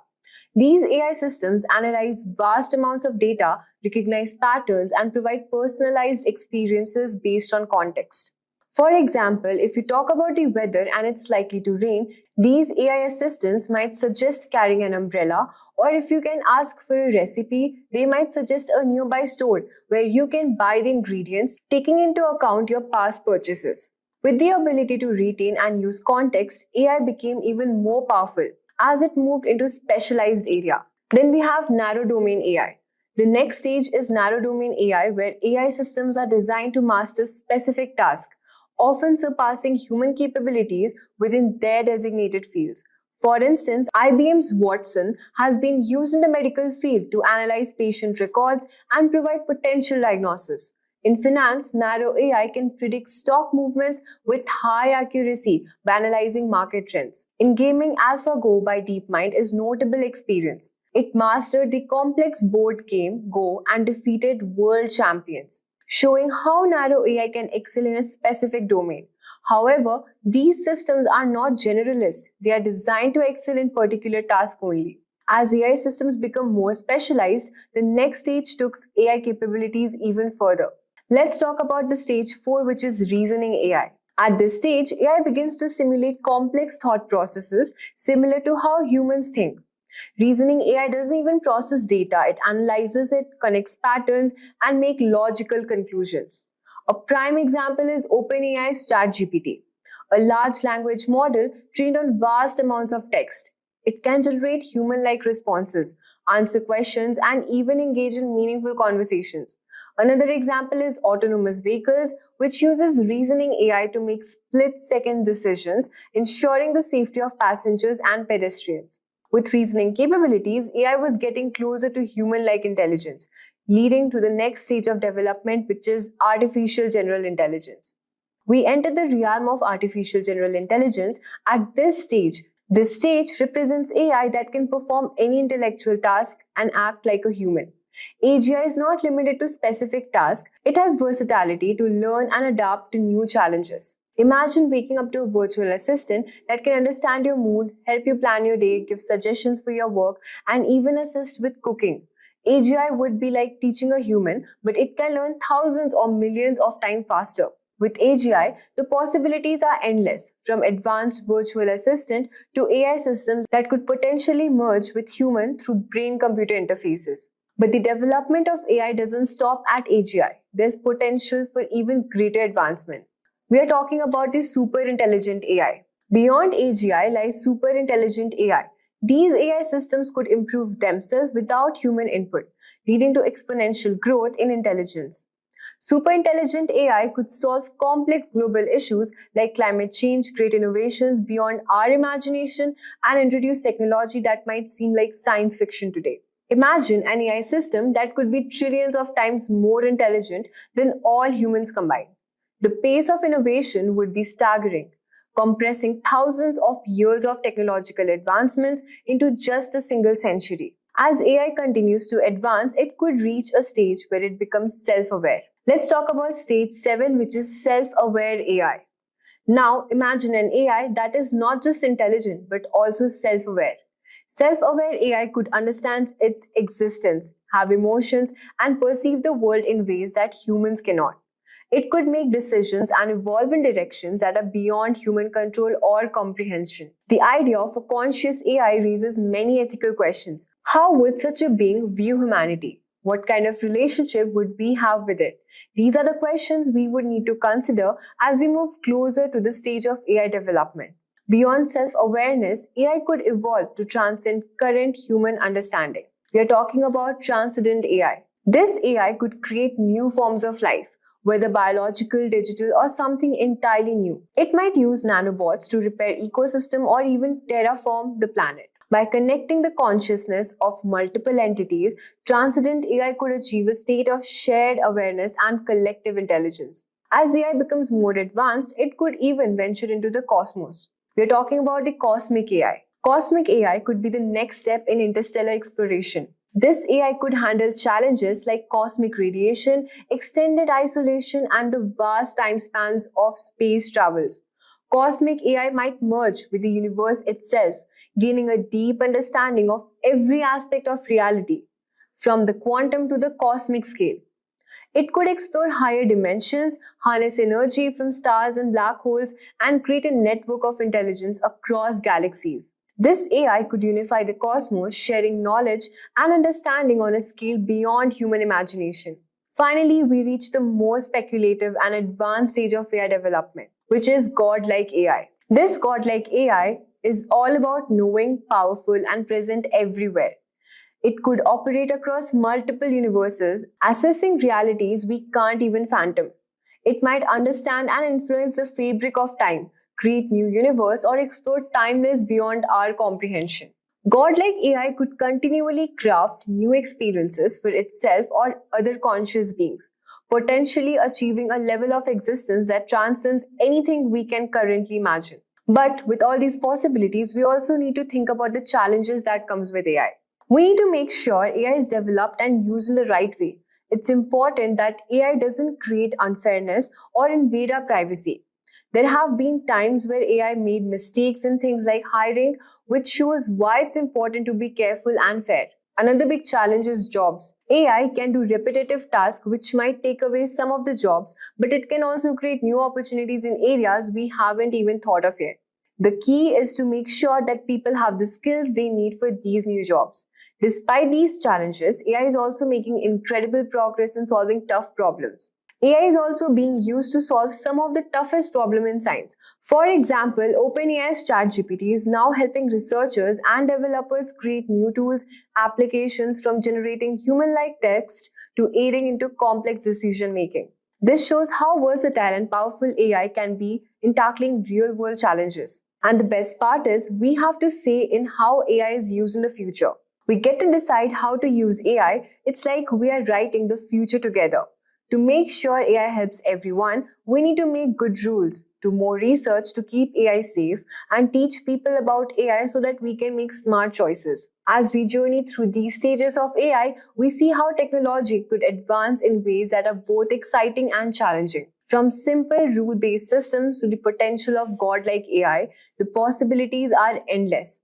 These AI systems analyze vast amounts of data, recognize patterns, and provide personalized experiences based on context. For example, if you talk about the weather and it's likely to rain, these AI assistants might suggest carrying an umbrella, or if you can ask for a recipe, they might suggest a nearby store where you can buy the ingredients, taking into account your past purchases. With the ability to retain and use context, AI became even more powerful as it moved into specialized area. Then we have narrow domain AI. The next stage is narrow domain AI, where AI systems are designed to master specific tasks, often surpassing human capabilities within their designated fields. For instance, IBM's Watson has been used in the medical field to analyze patient records and provide potential diagnosis. In finance, narrow AI can predict stock movements with high accuracy by analyzing market trends. In gaming, AlphaGo by DeepMind is notable experience. It mastered the complex board game Go and defeated world champions, showing how narrow AI can excel in a specific domain. However, these systems are not generalist. They are designed to excel in particular tasks only. As AI systems become more specialized, the next stage takes AI capabilities even further. Let's talk about the stage 4, which is reasoning AI. At this stage, AI begins to simulate complex thought processes similar to how humans think. Reasoning AI doesn't even process data, it analyzes it, connects patterns, and makes logical conclusions. A prime example is OpenAI's ChatGPT, a large language model trained on vast amounts of text. It can generate human-like responses, answer questions, and even engage in meaningful conversations. Another example is autonomous vehicles, which uses reasoning AI to make split-second decisions, ensuring the safety of passengers and pedestrians. With reasoning capabilities, AI was getting closer to human-like intelligence, leading to the next stage of development, which is artificial general intelligence. We enter the realm of artificial general intelligence at this stage. This stage represents AI that can perform any intellectual task and act like a human. AGI is not limited to specific tasks, it has versatility to learn and adapt to new challenges. Imagine waking up to a virtual assistant that can understand your mood, help you plan your day, give suggestions for your work, and even assist with cooking. AGI would be like teaching a human, but it can learn thousands or millions of times faster. With AGI, the possibilities are endless, from advanced virtual assistant to AI systems that could potentially merge with human through brain-computer interfaces. But the development of AI doesn't stop at AGI. There's potential for even greater advancement. We are talking about the super intelligent AI. Beyond AGI lies super intelligent AI. These AI systems could improve themselves without human input, leading to exponential growth in intelligence. Super intelligent AI could solve complex global issues like climate change, create innovations beyond our imagination, and introduce technology that might seem like science fiction today. Imagine an AI system that could be trillions of times more intelligent than all humans combined. The pace of innovation would be staggering, compressing thousands of years of technological advancements into just a single century. As AI continues to advance, it could reach a stage where it becomes self-aware. Let's talk about stage 7, which is self-aware AI. Now, imagine an AI that is not just intelligent but also self-aware. Self-aware AI could understand its existence, have emotions, and perceive the world in ways that humans cannot. It could make decisions and evolve in directions that are beyond human control or comprehension. The idea of a conscious AI raises many ethical questions. How would such a being view humanity? What kind of relationship would we have with it? These are the questions we would need to consider as we move closer to the stage of AI development. Beyond self-awareness, AI could evolve to transcend current human understanding. We are talking about transcendent AI. This AI could create new forms of life, whether biological, digital, or something entirely new. It might use nanobots to repair ecosystem or even terraform the planet. By connecting the consciousness of multiple entities, transcendent AI could achieve a state of shared awareness and collective intelligence. As AI becomes more advanced, it could even venture into the cosmos. We are talking about the cosmic AI. Cosmic AI could be the next step in interstellar exploration. This AI could handle challenges like cosmic radiation, extended isolation, and the vast time spans of space travels. Cosmic AI might merge with the universe itself, gaining a deep understanding of every aspect of reality, from the quantum to the cosmic scale. It could explore higher dimensions, harness energy from stars and black holes, and create a network of intelligence across galaxies. This AI could unify the cosmos, sharing knowledge and understanding on a scale beyond human imagination. Finally, we reach the most speculative and advanced stage of AI development, which is godlike AI. This godlike AI is all about knowing, powerful, and present everywhere. It could operate across multiple universes, assessing realities we can't even fathom. It might understand and influence the fabric of time, create new universe, or explore timeless beyond our comprehension. Godlike AI could continually craft new experiences for itself or other conscious beings, potentially achieving a level of existence that transcends anything we can currently imagine. But with all these possibilities, we also need to think about the challenges that comes with AI. We need to make sure AI is developed and used in the right way. It's important that AI doesn't create unfairness or invade our privacy. There have been times where AI made mistakes in things like hiring, which shows why it's important to be careful and fair. Another big challenge is jobs. AI can do repetitive tasks which might take away some of the jobs, but it can also create new opportunities in areas we haven't even thought of yet. The key is to make sure that people have the skills they need for these new jobs. Despite these challenges, AI is also making incredible progress in solving tough problems. AI is also being used to solve some of the toughest problems in science. For example, OpenAI's ChatGPT is now helping researchers and developers create new tools, applications from generating human-like text to aiding into complex decision-making. This shows how versatile and powerful AI can be in tackling real-world challenges. And the best part is, we have to say in how AI is used in the future. We get to decide how to use AI. It's like we are writing the future together. To make sure AI helps everyone, we need to make good rules, do more research to keep AI safe, and teach people about AI so that we can make smart choices. As we journey through these stages of AI, we see how technology could advance in ways that are both exciting and challenging. From simple rule based systems to the potential of godlike AI, the possibilities are endless.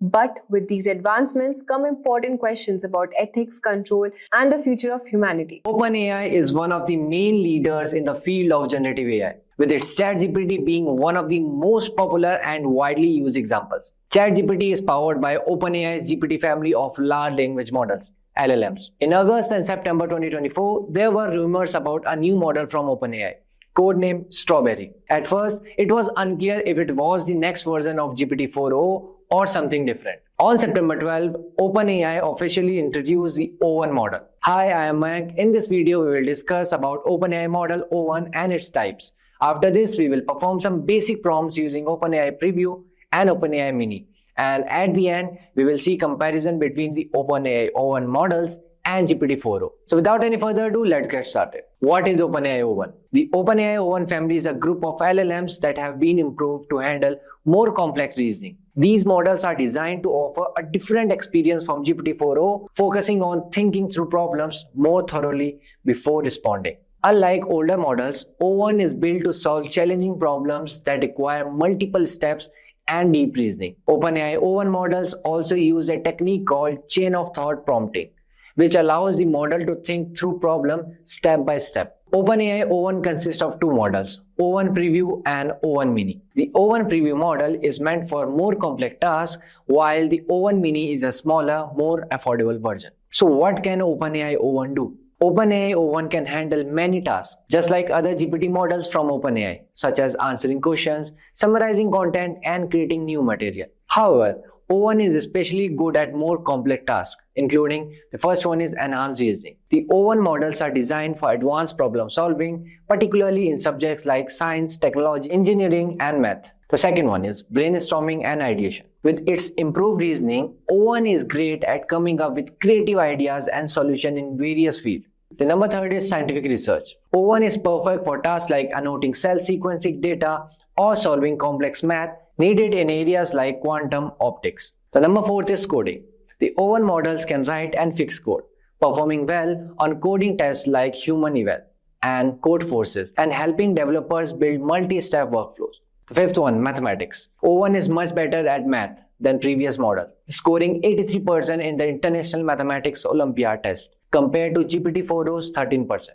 But with these advancements come important questions about ethics, control, and the future of humanity. OpenAI is one of the main leaders in the field of generative AI, with its ChatGPT being one of the most popular and widely used examples. ChatGPT is powered by OpenAI's GPT family of large language models, LLMs. In August and September 2024, there were rumors about a new model from OpenAI, codenamed Strawberry. At first, it was unclear if it was the next version of GPT-4o or something different. On September 12, OpenAI officially introduced the O1 model. Hi, I am Mayank. In this video, we will discuss about OpenAI model O1 and its types. After this, we will perform some basic prompts using OpenAI Preview and OpenAI Mini. And at the end, we will see comparison between the OpenAI O1 models and GPT-4o. So without any further ado, let's get started. What is OpenAI O1? The OpenAI O1 family is a group of LLMs that have been improved to handle more complex reasoning. These models are designed to offer a different experience from GPT-4o, focusing on thinking through problems more thoroughly before responding. Unlike older models, O1 is built to solve challenging problems that require multiple steps and deep reasoning. OpenAI O1 models also use a technique called chain of thought prompting, which allows the model to think through problem step by step. OpenAI O1 consists of two models, O1 Preview and O1 Mini. The O1 Preview model is meant for more complex tasks, while the O1 Mini is a smaller, more affordable version. So what can OpenAI O1 do? OpenAI O1 can handle many tasks, just like other GPT models from OpenAI, such as answering questions, summarizing content, and creating new material. However, O1 is especially good at more complex tasks, including the first one is enhanced reasoning. The O1 models are designed for advanced problem solving, particularly in subjects like science, technology, engineering, and math. The second one is brainstorming and ideation. With its improved reasoning, O1 is great at coming up with creative ideas and solutions in various fields. The number third is scientific research. O1 is perfect for tasks like annotating cell sequencing data or solving complex math needed in areas like quantum optics. The number fourth is coding. The O1 models can write and fix code, performing well on coding tests like human eval and code forces, and helping developers build multi-step workflows. The fifth one, mathematics. O1 is much better at math than previous model, scoring 83% in the International Mathematics Olympiad test compared to GPT-4o's 13%.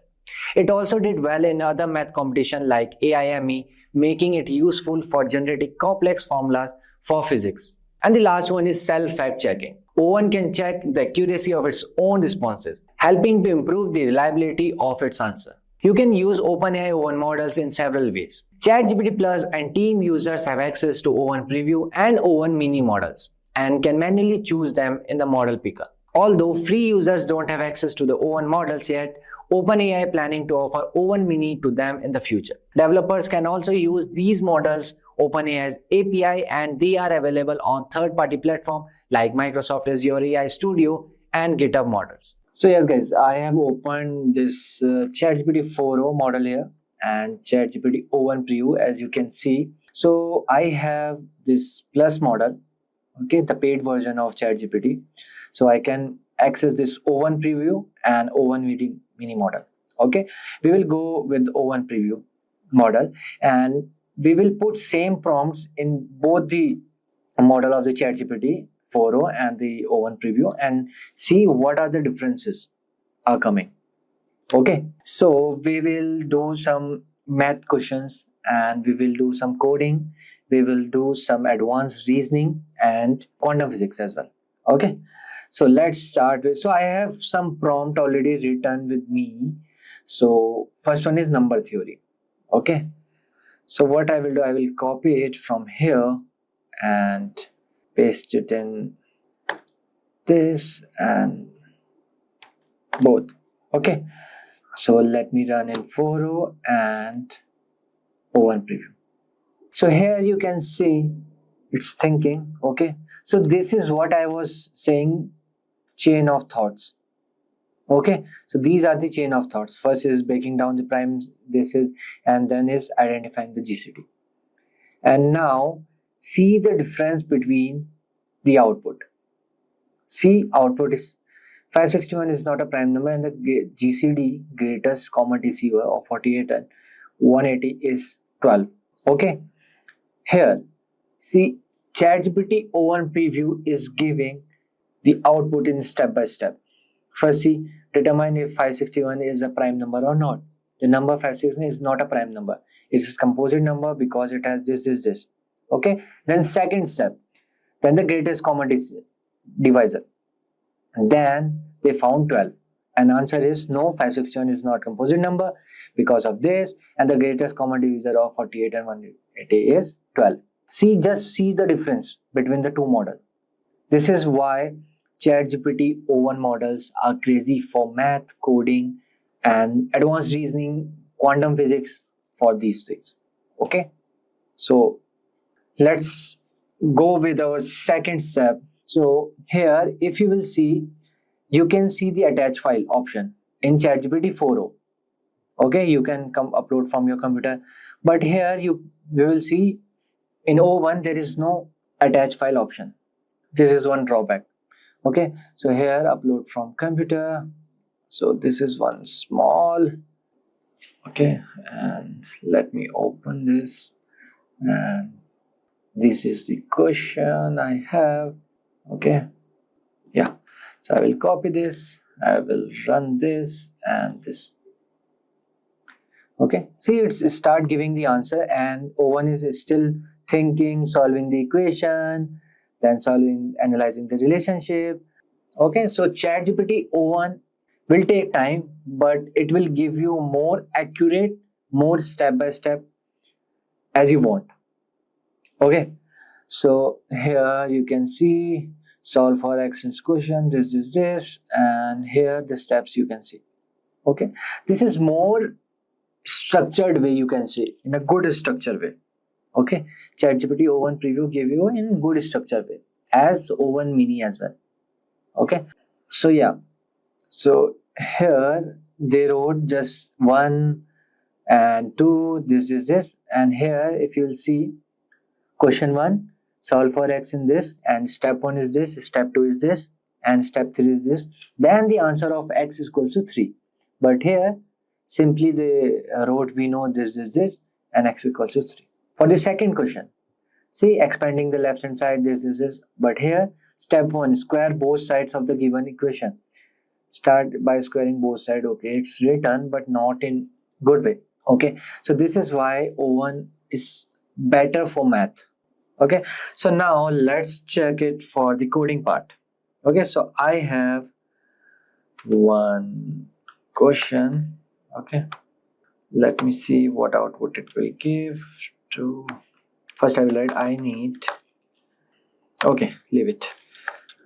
It also did well in other math competitions like AIME, making it useful for generating complex formulas for physics. And the last one is self-fact checking. O1 can check the accuracy of its own responses, helping to improve the reliability of its answer. You can use OpenAI O1 models in several ways. ChatGPT Plus and team users have access to O1 Preview and O1 Mini models and can manually choose them in the model picker. Although free users don't have access to the O1 models yet, OpenAI planning to offer O1 Mini to them in the future. Developers can also use these models, OpenAI's API, and they are available on third-party platforms like Microsoft Azure AI Studio and GitHub models. So yes guys, I have opened this ChatGPT 4o model here and ChatGPT O1 Preview, as you can see. So I have this Plus model, okay, the paid version of ChatGPT. So I can access this O1 Preview and O1 Mini model. Okay, we will go with O1 Preview model and we will put same prompts in both the model of the ChatGPT 4o and the O1 Preview and see what are the differences are coming. Okay, so we will do some math questions and we will do some coding, we will do some advanced reasoning and quantum physics as well. Okay, so let's start with, so I have some prompt already written with me. So first one is number theory. Okay, so what I will do, I will copy it from here and paste it in this and both. Okay, so let me run in 4o and O1 Preview. So here you can see it's thinking. Okay, so this is what I was saying, chain of thoughts. Okay, so these are the chain of thoughts. First is breaking down the primes, and then is identifying the GCD. And now see the difference between the output. See, output is 561 is not a prime number, and the GCD, greatest common receiver, of 48 and 180 is 12. Okay, here see, ChatGPT O1 preview is giving the output in step by step. First, see, determine if 561 is a prime number or not. The number 561 is not a prime number. It's a composite number because it has this. Okay. Then second step, then the greatest common divisor. Then they found 12. And answer is no, 561 is not composite number because of this. And the greatest common divisor of 48 and 180 is 12. Just see the difference between the two models. This is why ChatGPT O1 models are crazy for math, coding, and advanced reasoning, quantum physics for these things. Okay, so let's go with our second step. So here, if you will see, you can see the attach file option in ChatGPT 4.0. Okay, you can come upload from your computer, but here you will see in O1 there is no attach file option. This is one drawback. Okay, so here upload from computer. So this is one small. Okay, and let me open this, and this is the question I have. Okay, yeah, so I will copy this, I will run this and this. Okay, see, it's start giving the answer, and O1 is still thinking, solving the equation, then analyzing the relationship. Okay, so ChatGPT O1 will take time, but it will give you more accurate, more step by step as you want. Okay, so here you can see solve for actions question, this, and here the steps you can see. Okay, this is more structured way, you can say, in a good structured way. Okay, ChatGPT O1 preview gave you in good structured way as O1 mini as well. Okay, so yeah, so here they wrote just 1 and 2, this, and here if you'll see question 1, solve for x in this, and step 1 is this, step 2 is this, and step 3 is this, then the answer of x is equal to 3. But here simply they wrote we know this, and x equals to 3. For the second question, see, expanding the left hand side, this, but here step 1, square both sides of the given equation. Start by squaring both sides. Okay, it's written but not in good way. Okay, so this is why O1 is better for math. Okay, so now let's check it for the coding part. Okay, so I have one question. Okay, let me see what output it will give to. First I will write I need. Okay, leave it.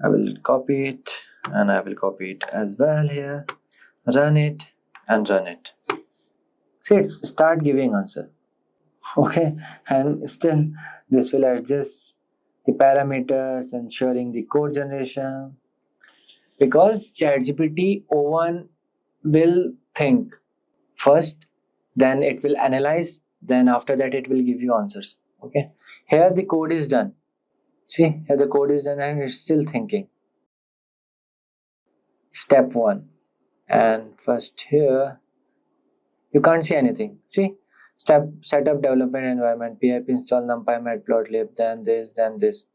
I will copy it, and I will copy it as well here, run it and run it. See, it's start giving answer. Okay, and still this will adjust the parameters, ensuring the code generation, because ChatGPT O1 will think first, then it will analyze, then after that it will give you answers. Okay, here the code is done. See, here the code is done and it's still thinking. Step 1, and first here you can't see anything. See, step setup development environment, pip install numpy matplotlib, then this,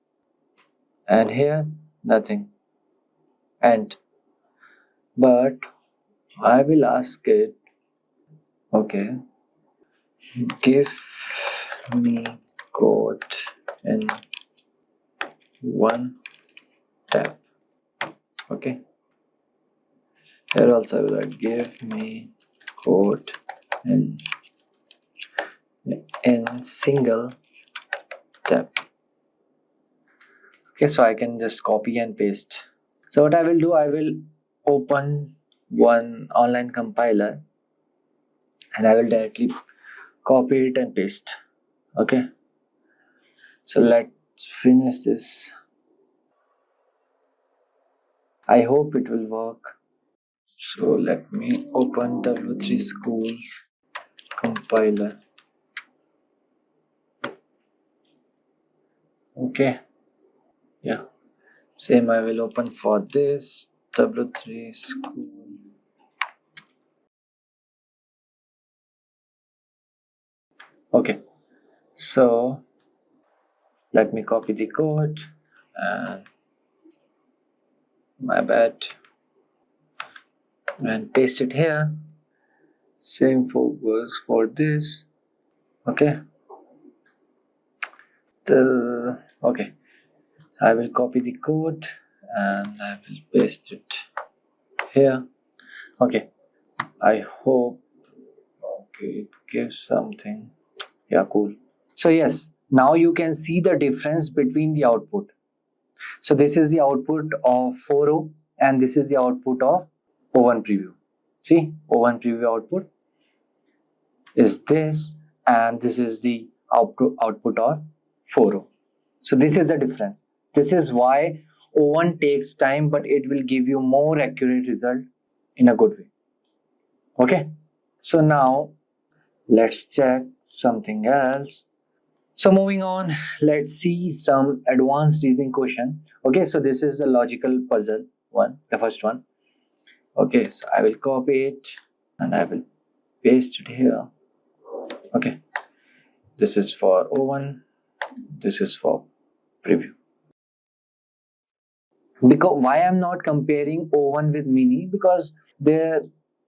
and here nothing. And but I will ask it, okay, give me code in one tab. Okay, here also I will write give me code in single tab. Okay, so I can just copy and paste. So what I will do, I will open one online compiler and I will directly copy it and paste. Okay, so let's finish this. I hope it will work. So let me open W3 Schools compiler. Okay, yeah, same I will open for this W3 School. Okay, so let me copy the code and my bad, and paste it here. Same works for this. Okay, okay, I will copy the code and I will paste it here. Okay, I hope it gives something. Yeah, cool. So yes, now you can see the difference between the output. So this is the output of 4.0 and this is the output of O1 preview. See, O1 preview output is this and this is the output of 4.0. So this is the difference. This is why O1 takes time, but it will give you more accurate result in a good way. Okay, so now let's check something else. So moving on, let's see some advanced reasoning question. Okay, so this is the logical puzzle one, the first one. Okay, so I will copy it and I will paste it here. Okay, this is for O1, this is for preview. Because why I'm not comparing O1 with mini? Because they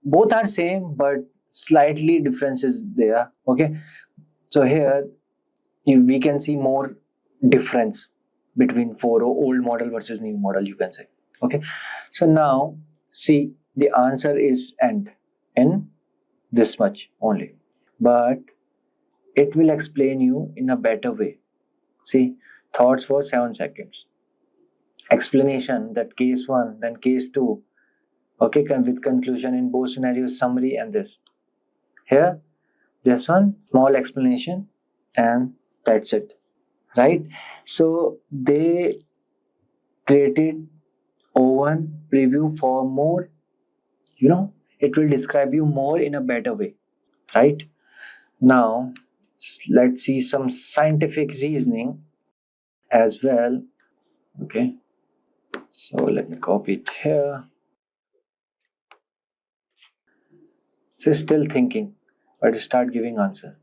both are same, but slightly differences there. Okay, so here we can see more difference between 4.0 old model versus new model, you can say. Okay, so now see, the answer is end in this much only, but it will explain you in a better way. See, thoughts for 7 seconds, explanation, that case 1 then case 2. Okay, with conclusion in both scenarios, summary, and this here, this one small explanation, and that's it, right? So they created O1 preview for more, it will describe you more in a better way, right? Now let's see some scientific reasoning as well. Okay, so let me copy it here. So still thinking, but start giving answer.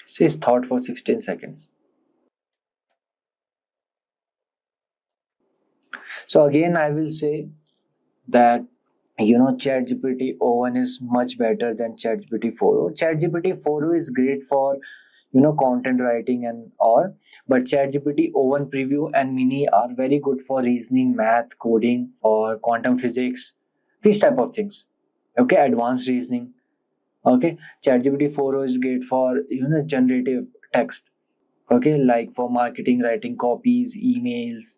Says thought for 16 seconds. So again, I will say that ChatGPT O1 is much better than ChatGPT 4.0. ChatGPT 4.0 is great for content writing and all, but ChatGPT O1 preview and mini are very good for reasoning, math, coding, or quantum physics, these type of things. Okay, advanced reasoning. Okay, ChatGPT 4.0 is great for generative text. Okay, like for marketing, writing copies, emails,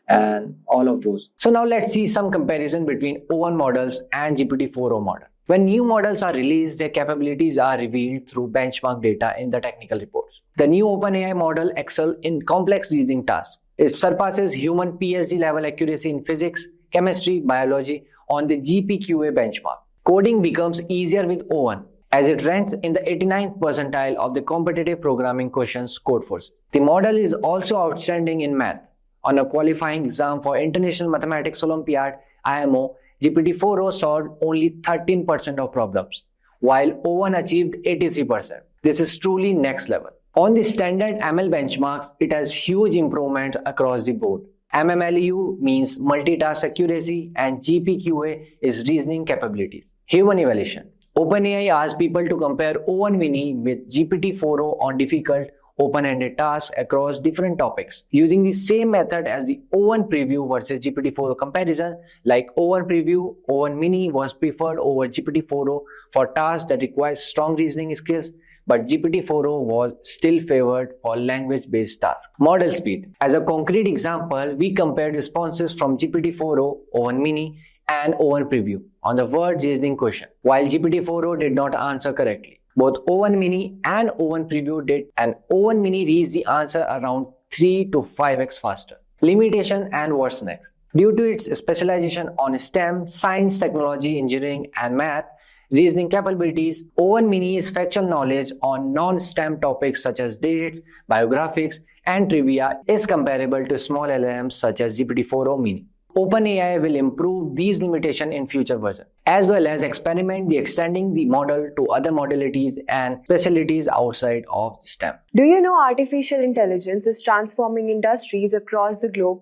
and all of those. So now let's see some comparison between O1 models and GPT 4.0 model. When new models are released, their capabilities are revealed through benchmark data in the technical reports. The new OpenAI model excels in complex reasoning tasks. It surpasses human PhD level accuracy in physics, chemistry, biology on the GPQA benchmark. Coding becomes easier with O1, as it ranks in the 89th percentile of the competitive programming questions Codeforce. The model is also outstanding in math. On a qualifying exam for International Mathematics Olympiad (IMO), GPT-4o solved only 13% of problems, while O1 achieved 83%. This is truly next level. On the standard ML benchmarks, it has huge improvement across the board. MMLU means multitask accuracy and GPQA is reasoning capabilities. Human evaluation. OpenAI asked people to compare O1 Mini with GPT-4o on difficult open-ended tasks across different topics using the same method as the O1 preview versus GPT-4o comparison. Like O1 preview, O1 Mini was preferred over GPT-4o for tasks that require strong reasoning skills, but GPT-4o was still favored for language-based tasks. Model speed. As a concrete example, we compared responses from GPT-4o, O1 Mini, and O1 preview on the word reasoning question. While GPT-4o did not answer correctly, both O1 Mini and O1 preview did, and O1 Mini reached the answer around 3 to 5x faster. Limitation and what's next. Due to its specialization on STEM, science, technology, engineering, and math, reasoning capabilities, Owen Mini's factual knowledge on non-STEM topics such as dates, biographics, and trivia is comparable to small LLMs such as GPT-4 or Mini. OpenAI will improve these limitations in future versions, as well as extending the model to other modalities and specialties outside of STEM. Do you know artificial intelligence is transforming industries across the globe,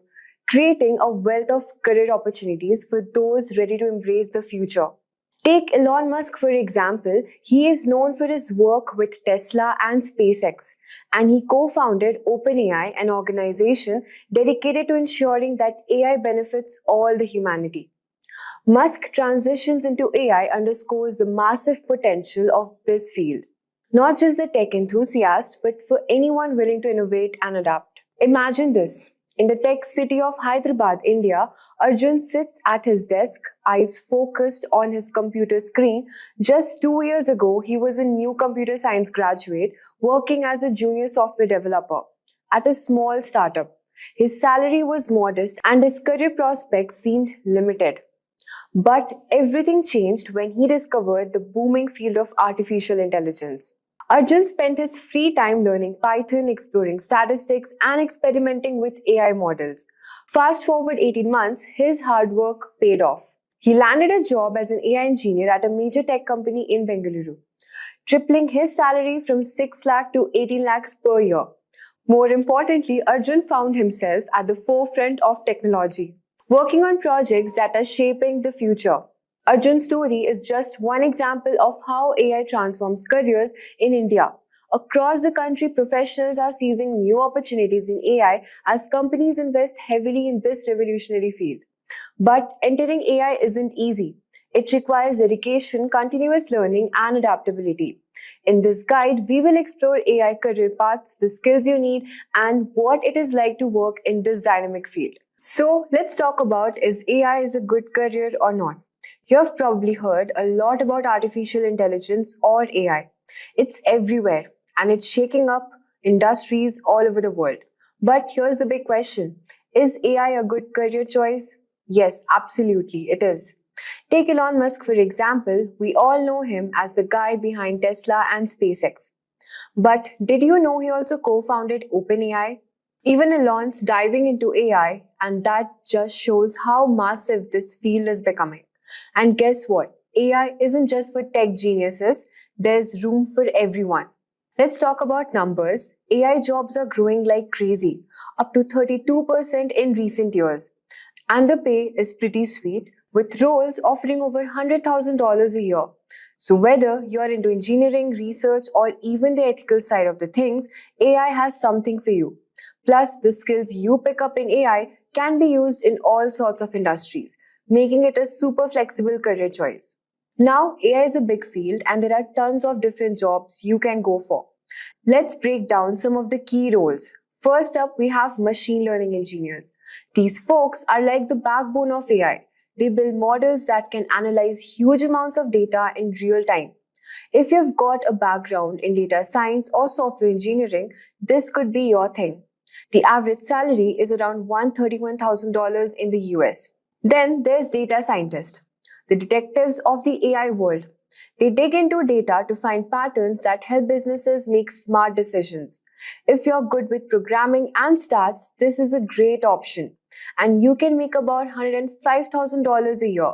creating a wealth of career opportunities for those ready to embrace the future? Take Elon Musk for example. He is known for his work with Tesla and SpaceX, and he co-founded OpenAI, an organization dedicated to ensuring that AI benefits all the humanity. Musk transitions into AI underscores the massive potential of this field, not just the tech enthusiast, but for anyone willing to innovate and adapt. Imagine this. In the tech city of Hyderabad, India, Arjun sits at his desk, eyes focused on his computer screen. Just 2 years ago, he was a new computer science graduate working as a junior software developer at a small startup. His salary was modest and his career prospects seemed limited. But everything changed when he discovered the booming field of artificial intelligence. Arjun spent his free time learning Python, exploring statistics, and experimenting with AI models. Fast forward 18 months, his hard work paid off. He landed a job as an AI engineer at a major tech company in Bengaluru, tripling his salary from 6 lakh to 18 lakhs per year. More importantly, Arjun found himself at the forefront of technology, working on projects that are shaping the future. Arjun's story is just one example of how AI transforms careers in India. Across the country, professionals are seizing new opportunities in AI as companies invest heavily in this revolutionary field. But entering AI isn't easy. It requires dedication, continuous learning, and adaptability. In this guide, we will explore AI career paths, the skills you need, and what it is like to work in this dynamic field. So, let's talk about, is AI a good career or not? You have probably heard a lot about artificial intelligence or AI. It's everywhere and it's shaking up industries all over the world. But here's the big question. Is AI a good career choice? Yes, absolutely, it is. Take Elon Musk for example. We all know him as the guy behind Tesla and SpaceX. But did you know he also co-founded OpenAI? Even Elon's diving into AI, and that just shows how massive this field is becoming. And guess what? AI isn't just for tech geniuses, there's room for everyone. Let's talk about numbers. AI jobs are growing like crazy, up to 32% in recent years. And the pay is pretty sweet, with roles offering over $100,000 a year. So whether you're into engineering, research, or even the ethical side of the things, AI has something for you. Plus, the skills you pick up in AI can be used in all sorts of industries, making it a super flexible career choice. Now, AI is a big field and there are tons of different jobs you can go for. Let's break down some of the key roles. First up, we have machine learning engineers. These folks are like the backbone of AI. They build models that can analyze huge amounts of data in real time. If you've got a background in data science or software engineering, this could be your thing. The average salary is around $131,000 in the US. Then there's data scientists, the detectives of the AI world. They dig into data to find patterns that help businesses make smart decisions. If you're good with programming and stats, this is a great option. And you can make about $105,000 a year.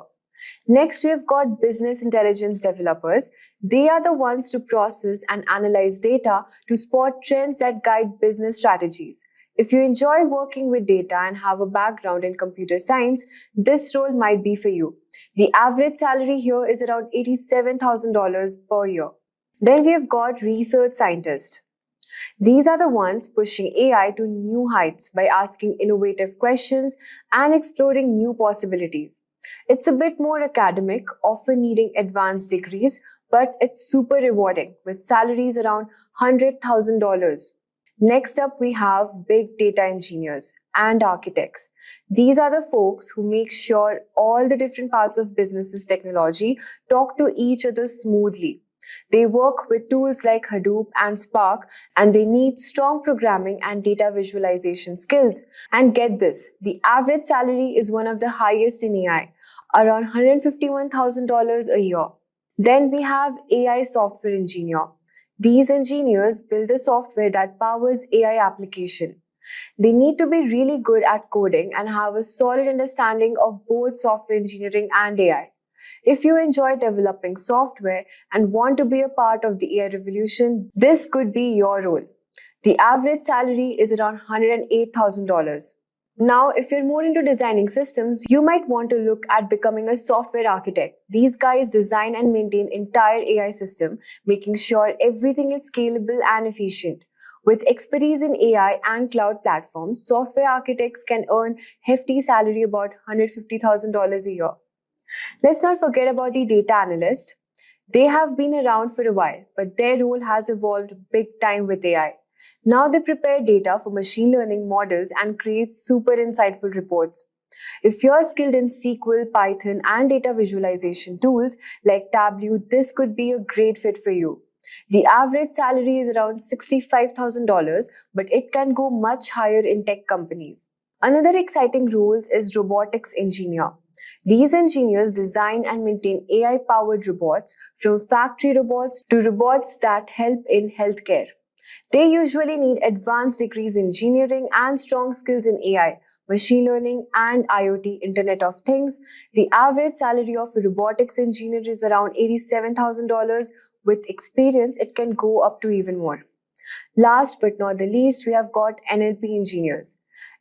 Next, we've got business intelligence developers. They are the ones to process and analyze data to spot trends that guide business strategies. If you enjoy working with data and have a background in computer science, this role might be for you. The average salary here is around $87,000 per year. Then we have got research scientists. These are the ones pushing AI to new heights by asking innovative questions and exploring new possibilities. It's a bit more academic, often needing advanced degrees, but it's super rewarding with salaries around $100,000. Next up, we have big data engineers and architects. These are the folks who make sure all the different parts of business's technology talk to each other smoothly. They work with tools like Hadoop and Spark, and they need strong programming and data visualization skills. And get this, the average salary is one of the highest in AI, around $151,000 a year. Then we have AI software engineer. These engineers build the software that powers AI application. They need to be really good at coding and have a solid understanding of both software engineering and AI. If you enjoy developing software and want to be a part of the AI revolution, this could be your role. The average salary is around $108,000. Now, if you're more into designing systems, you might want to look at becoming a software architect. These guys design and maintain entire AI system, making sure everything is scalable and efficient. With expertise in AI and cloud platforms, software architects can earn hefty salary about $150,000 a year. Let's not forget about the data analyst. They have been around for a while, but their role has evolved big time with AI. Now they prepare data for machine learning models and create super insightful reports. If you're skilled in SQL, Python, and data visualization tools like Tableau, this could be a great fit for you. The average salary is around $65,000, but it can go much higher in tech companies. Another exciting role is robotics engineer. These engineers design and maintain AI-powered robots, from factory robots to robots that help in healthcare. They usually need advanced degrees in engineering and strong skills in AI, machine learning, and IoT, Internet of Things. The average salary of a robotics engineer is around $87,000. With experience, it can go up to even more. Last but not the least, we have got NLP engineers.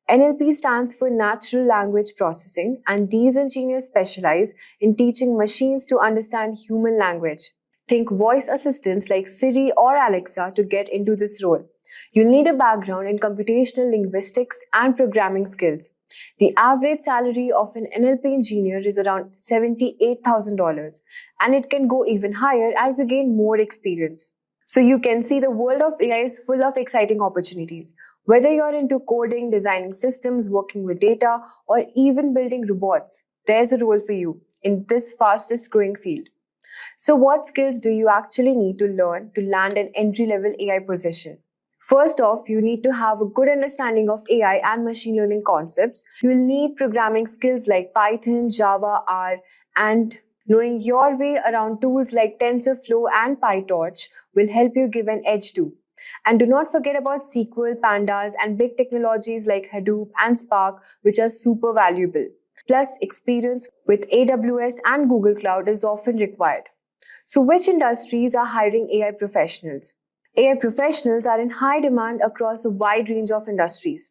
NLP stands for Natural Language Processing, and these engineers specialize in teaching machines to understand human language. Think voice assistants like Siri or Alexa to get into this role. You'll need a background in computational linguistics and programming skills. The average salary of an NLP engineer is around $78,000, and it can go even higher as you gain more experience. So you can see the world of AI is full of exciting opportunities. Whether you're into coding, designing systems, working with data, or even building robots, there's a role for you in this fastest growing field. So what skills do you actually need to learn to land an entry-level AI position? First off, you need to have a good understanding of AI and machine learning concepts. You will need programming skills like Python, Java, R, and knowing your way around tools like TensorFlow and PyTorch will help you give an edge too. And do not forget about SQL, Pandas, and big technologies like Hadoop and Spark, which are super valuable. Plus, experience with AWS and Google Cloud is often required. So, which industries are hiring AI professionals? AI professionals are in high demand across a wide range of industries.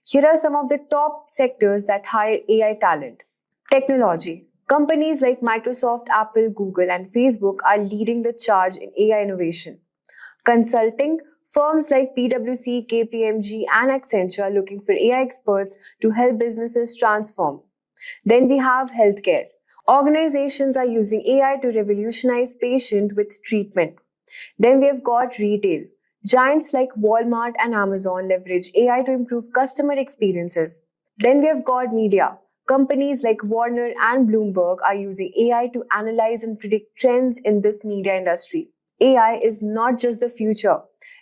Here are some of the top sectors that hire AI talent. Technology. Companies like Microsoft, Apple, Google, and Facebook are leading the charge in AI innovation. Consulting. Firms like PwC, KPMG, and Accenture are looking for AI experts to help businesses transform. Then we have healthcare. Organizations are using AI to revolutionize patient with treatment. Then we have got retail. Giants like Walmart and Amazon leverage AI to improve customer experiences. Then we have got media. Companies like Warner and Bloomberg are using AI to analyze and predict trends in this media industry. AI is not just the future,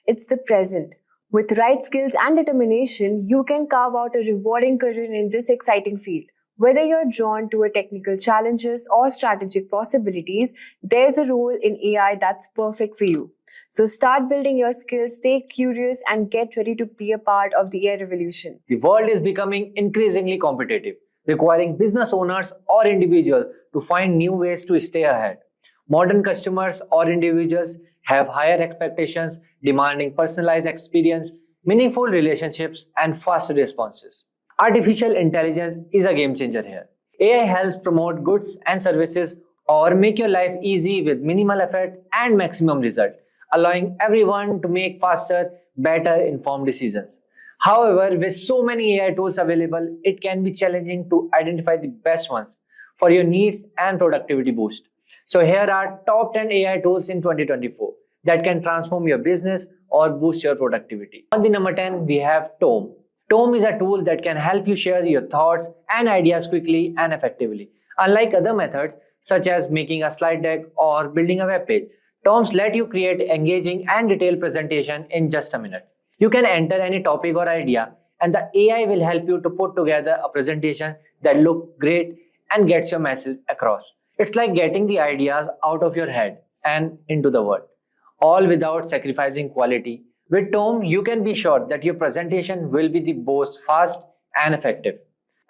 it's the present. With right skills and determination, you can carve out a rewarding career in this exciting field. Whether you're drawn to technical challenges or strategic possibilities, there's a role in AI that's perfect for you. So start building your skills, stay curious, and get ready to be a part of the AI revolution. The world is becoming increasingly competitive, requiring business owners or individuals to find new ways to stay ahead. Modern customers or individuals have higher expectations, demanding personalized experience, meaningful relationships, and faster responses. Artificial intelligence is a game changer here. AI helps promote goods and services or make your life easy with minimal effort and maximum result, allowing everyone to make faster, better informed decisions. However, with so many AI tools available, it can be challenging to identify the best ones for your needs and productivity boost. So here are top 10 AI tools in 2024 that can transform your business or boost your productivity. On the number 10, we have Tome. Tome is a tool that can help you share your thoughts and ideas quickly and effectively. Unlike other methods, such as making a slide deck or building a web page. Toms let you create engaging and detailed presentation in just a minute. You can enter any topic or idea, and the AI will help you to put together a presentation that looks great and gets your message across. It's like getting the ideas out of your head and into the world, all without sacrificing quality. With Tom, you can be sure that your presentation will be the most fast and effective.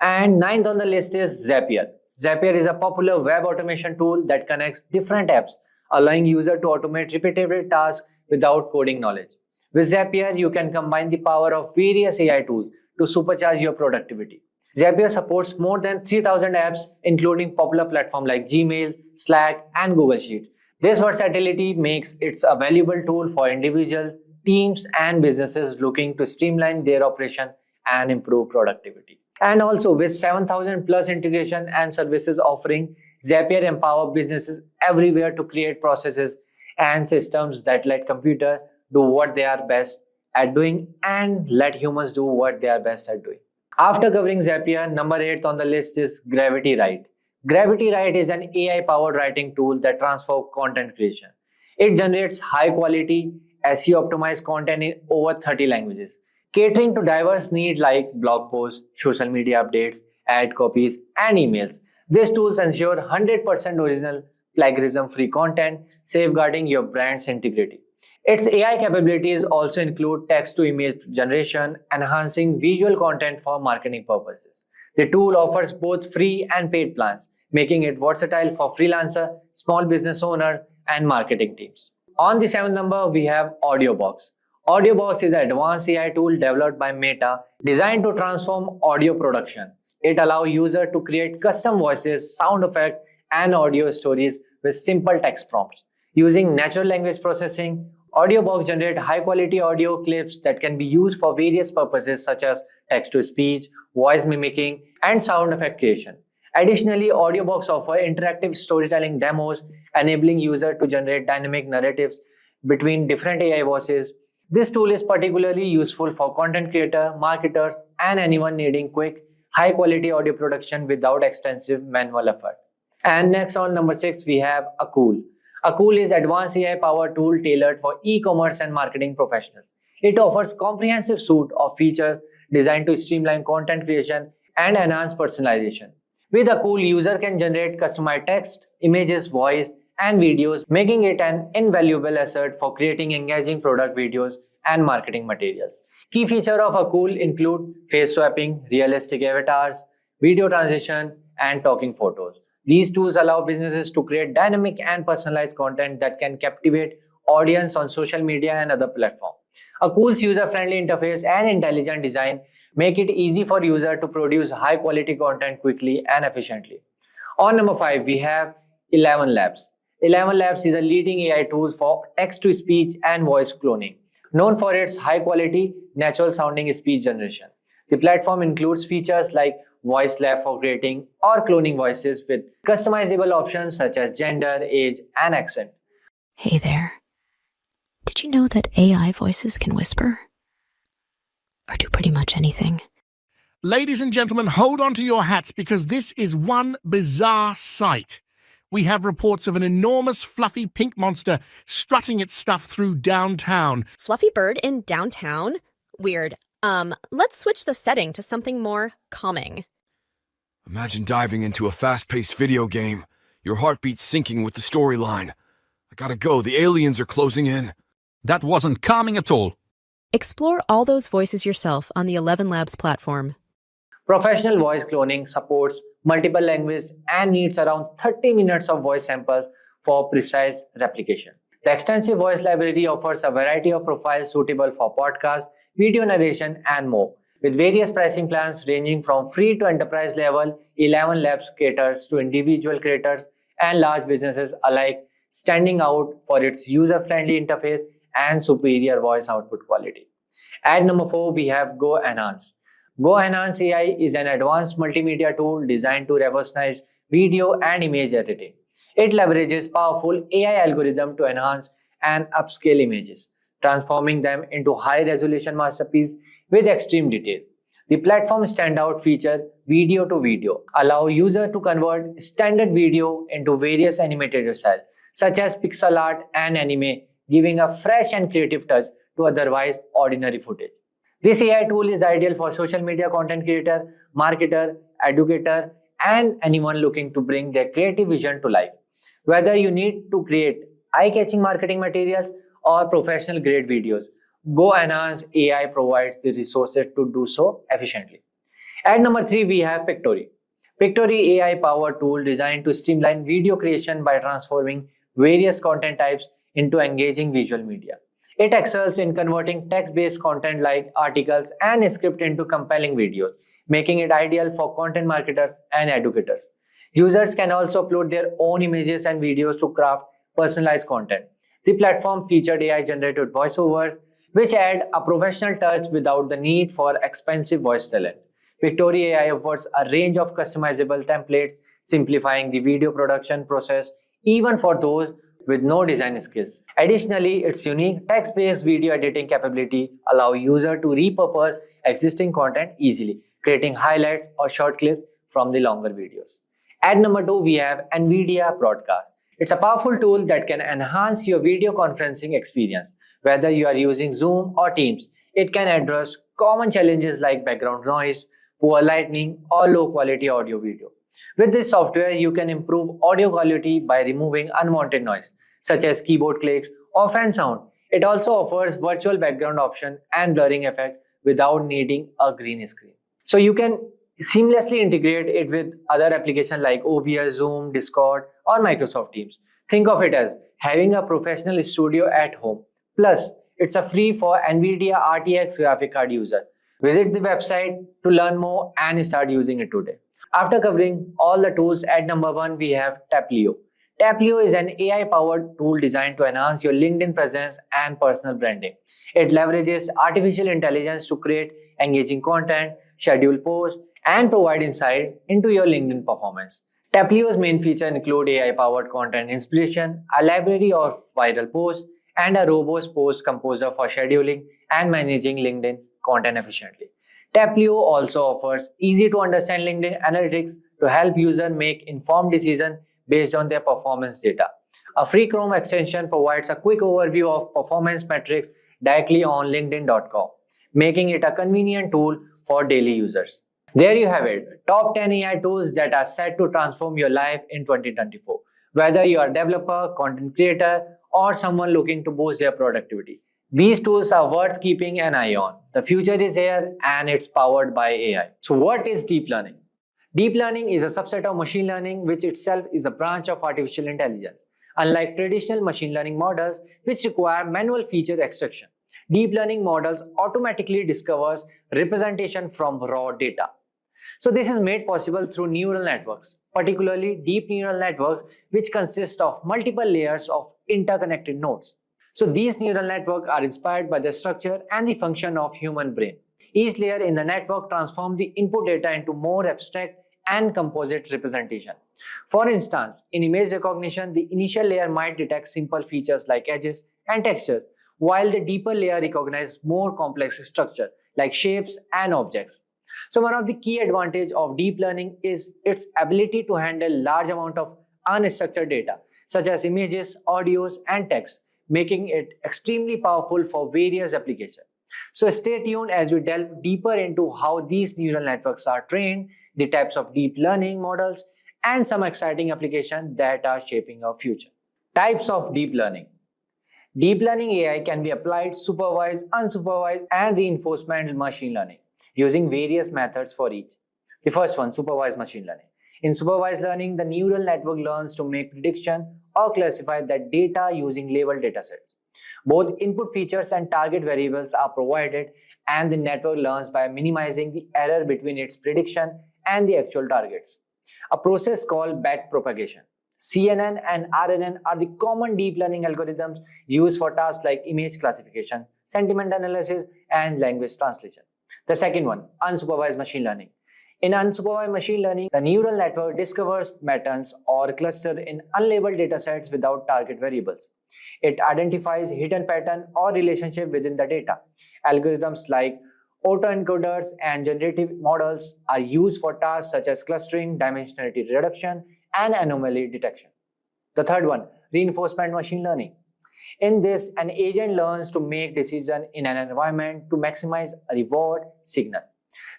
And ninth on the list is Zapier. Zapier is a popular web automation tool that connects different apps, allowing users to automate repetitive tasks without coding knowledge. With Zapier, you can combine the power of various AI tools to supercharge your productivity. Zapier supports more than 3,000 apps, including popular platforms like Gmail, Slack, and Google Sheets. This versatility makes it a valuable tool for individuals, teams, and businesses looking to streamline their operation and improve productivity. And also, with 7,000 plus integration and services offering, Zapier empowers businesses everywhere to create processes and systems that let computers do what they are best at doing and let humans do what they are best at doing. After covering Zapier, number 8 on the list is Gravity Write. Gravity Write is an AI-powered writing tool that transforms content creation. It generates high-quality, SEO-optimized content in over 30 languages, catering to diverse needs like blog posts, social media updates, ad copies, and emails. These tools ensure 100% original, plagiarism-free content, safeguarding your brand's integrity. Its AI capabilities also include text-to-image generation, enhancing visual content for marketing purposes. The tool offers both free and paid plans, making it versatile for freelancer, small business owner, and marketing teams. On the 7th number, we have AudioBox. AudioBox is an advanced AI tool developed by Meta designed to transform audio production. It allows users to create custom voices, sound effects, and audio stories with simple text prompts. Using natural language processing, AudioBox generates high-quality audio clips that can be used for various purposes such as text-to-speech, voice mimicking, and sound effect creation. Additionally, AudioBox offers interactive storytelling demos, enabling users to generate dynamic narratives between different AI voices. This tool is particularly useful for content creators, marketers, and anyone needing quick, high-quality audio production without extensive manual effort. And next on number 6, we have Akul. Akul is advanced AI powered tool tailored for e-commerce and marketing professionals. It offers comprehensive suite of features designed to streamline content creation and enhance personalization. With Akul, user can generate customized text, images, voice, and videos, making it an invaluable asset for creating engaging product videos and marketing materials. Key features of Akul include face swapping, realistic avatars, video transition, and talking photos. These tools allow businesses to create dynamic and personalized content that can captivate audience on social media and other platforms. Akul's user-friendly interface and intelligent design make it easy for users to produce high-quality content quickly and efficiently. On number 5, we have 11 Labs. 11 Labs is a leading AI tool for text-to-speech and voice cloning, known for its high-quality, natural-sounding speech generation. The platform includes features like Voice Lab for creating or cloning voices with customizable options such as gender, age, and accent. Hey there. Did you know that AI voices can whisper? Or do pretty much anything? Ladies and gentlemen, hold on to your hats because this is one bizarre sight. We have reports of an enormous fluffy pink monster strutting its stuff through downtown. Fluffy bird in downtown? Weird. Let's switch the setting to something more calming. Imagine diving into a fast-paced video game, your heartbeat syncing with the storyline. I gotta go, the aliens are closing in. That wasn't calming at all. Explore all those voices yourself on the 11 Labs platform. Professional voice cloning supports multiple languages and needs around 30 minutes of voice samples for precise replication. The extensive voice library offers a variety of profiles suitable for podcasts, video narration, and more. With various pricing plans ranging from free to enterprise level, 11 Labs caters to individual creators and large businesses alike, standing out for its user-friendly interface and superior voice output quality. At number 4, we have Go Enhance. Go Enhance AI is an advanced multimedia tool designed to revolutionize video and image editing. It leverages powerful AI algorithms to enhance and upscale images, transforming them into high-resolution masterpieces with extreme detail. The platform's standout feature, video to video, allow users to convert standard video into various animated styles, such as pixel art and anime, giving a fresh and creative touch to otherwise ordinary footage. This AI tool is ideal for social media content creator, marketer, educator, and anyone looking to bring their creative vision to life. Whether you need to create eye-catching marketing materials or professional grade videos, Go Enhance AI provides the resources to do so efficiently. At number 3, we have Pictory. Pictory AI-powered tool designed to streamline video creation by transforming various content types into engaging visual media. It excels in converting text-based content like articles and script into compelling videos, making it ideal for content marketers and educators. Users can also upload their own images and videos to craft personalized content. The platform featured AI-generated voiceovers, which add a professional touch without the need for expensive voice talent. Pictory AI offers a range of customizable templates, simplifying the video production process even for those with no design skills. Additionally, its unique text-based video editing capability allows users to repurpose existing content easily, creating highlights or short clips from the longer videos. At number 2, we have NVIDIA Broadcast. It's a powerful tool that can enhance your video conferencing experience. Whether you are using Zoom or Teams, it can address common challenges like background noise, poor lighting, or low quality audio video. With this software, you can improve audio quality by removing unwanted noise, such as keyboard clicks or fan sound. It also offers virtual background option and blurring effect without needing a green screen. So you can seamlessly integrate it with other applications like OBS, Zoom, Discord, or Microsoft Teams. Think of it as having a professional studio at home. Plus, it's a free for NVIDIA RTX graphic card user. Visit the website to learn more and start using it today. After covering all the tools, at number 1, we have Taplio. Taplio is an AI-powered tool designed to enhance your LinkedIn presence and personal branding. It leverages artificial intelligence to create engaging content, schedule posts, and provide insight into your LinkedIn performance. Taplio's main features include AI-powered content inspiration, a library of viral posts, and a robust post composer for scheduling and managing LinkedIn content efficiently. Taplio also offers easy-to-understand LinkedIn analytics to help users make informed decisions based on their performance data. A free Chrome extension provides a quick overview of performance metrics directly on LinkedIn.com, making it a convenient tool for daily users. There you have it, top 10 AI tools that are set to transform your life in 2024. Whether you are a developer, content creator, or someone looking to boost their productivity, these tools are worth keeping an eye on. The future is here and it's powered by AI. So what is deep learning? Deep learning is a subset of machine learning, which itself is a branch of artificial intelligence. Unlike traditional machine learning models, which require manual feature extraction, deep learning models automatically discovers representation from raw data. So this is made possible through neural networks, particularly deep neural networks, which consist of multiple layers of interconnected nodes. So these neural networks are inspired by the structure and the function of human brain. Each layer in the network transforms the input data into more abstract and composite representation. For instance, in image recognition, the initial layer might detect simple features like edges and textures, while the deeper layer recognizes more complex structure like shapes and objects. So one of the key advantages of deep learning is its ability to handle large amount of unstructured data, such as images, audios, and text, making it extremely powerful for various applications. So stay tuned as we delve deeper into how these neural networks are trained, the types of deep learning models, and some exciting applications that are shaping our future. Types of deep learning. Deep learning AI can be applied supervised, unsupervised, and reinforcement machine learning using various methods for each. The first one, supervised machine learning. In supervised learning, the neural network learns to make prediction or classify that data using labeled datasets. Both input features and target variables are provided, and the network learns by minimizing the error between its prediction and the actual targets. A process called backpropagation. CNN and RNN are the common deep learning algorithms used for tasks like image classification, sentiment analysis, and language translation. The second one, unsupervised machine learning. In unsupervised machine learning, the neural network discovers patterns or clusters in unlabeled datasets without target variables. It identifies hidden pattern or relationship within the data. Algorithms like Autoencoders and generative models are used for tasks such as clustering, dimensionality reduction, and anomaly detection. The third one, reinforcement machine learning. In this, an agent learns to make decisions in an environment to maximize a reward signal.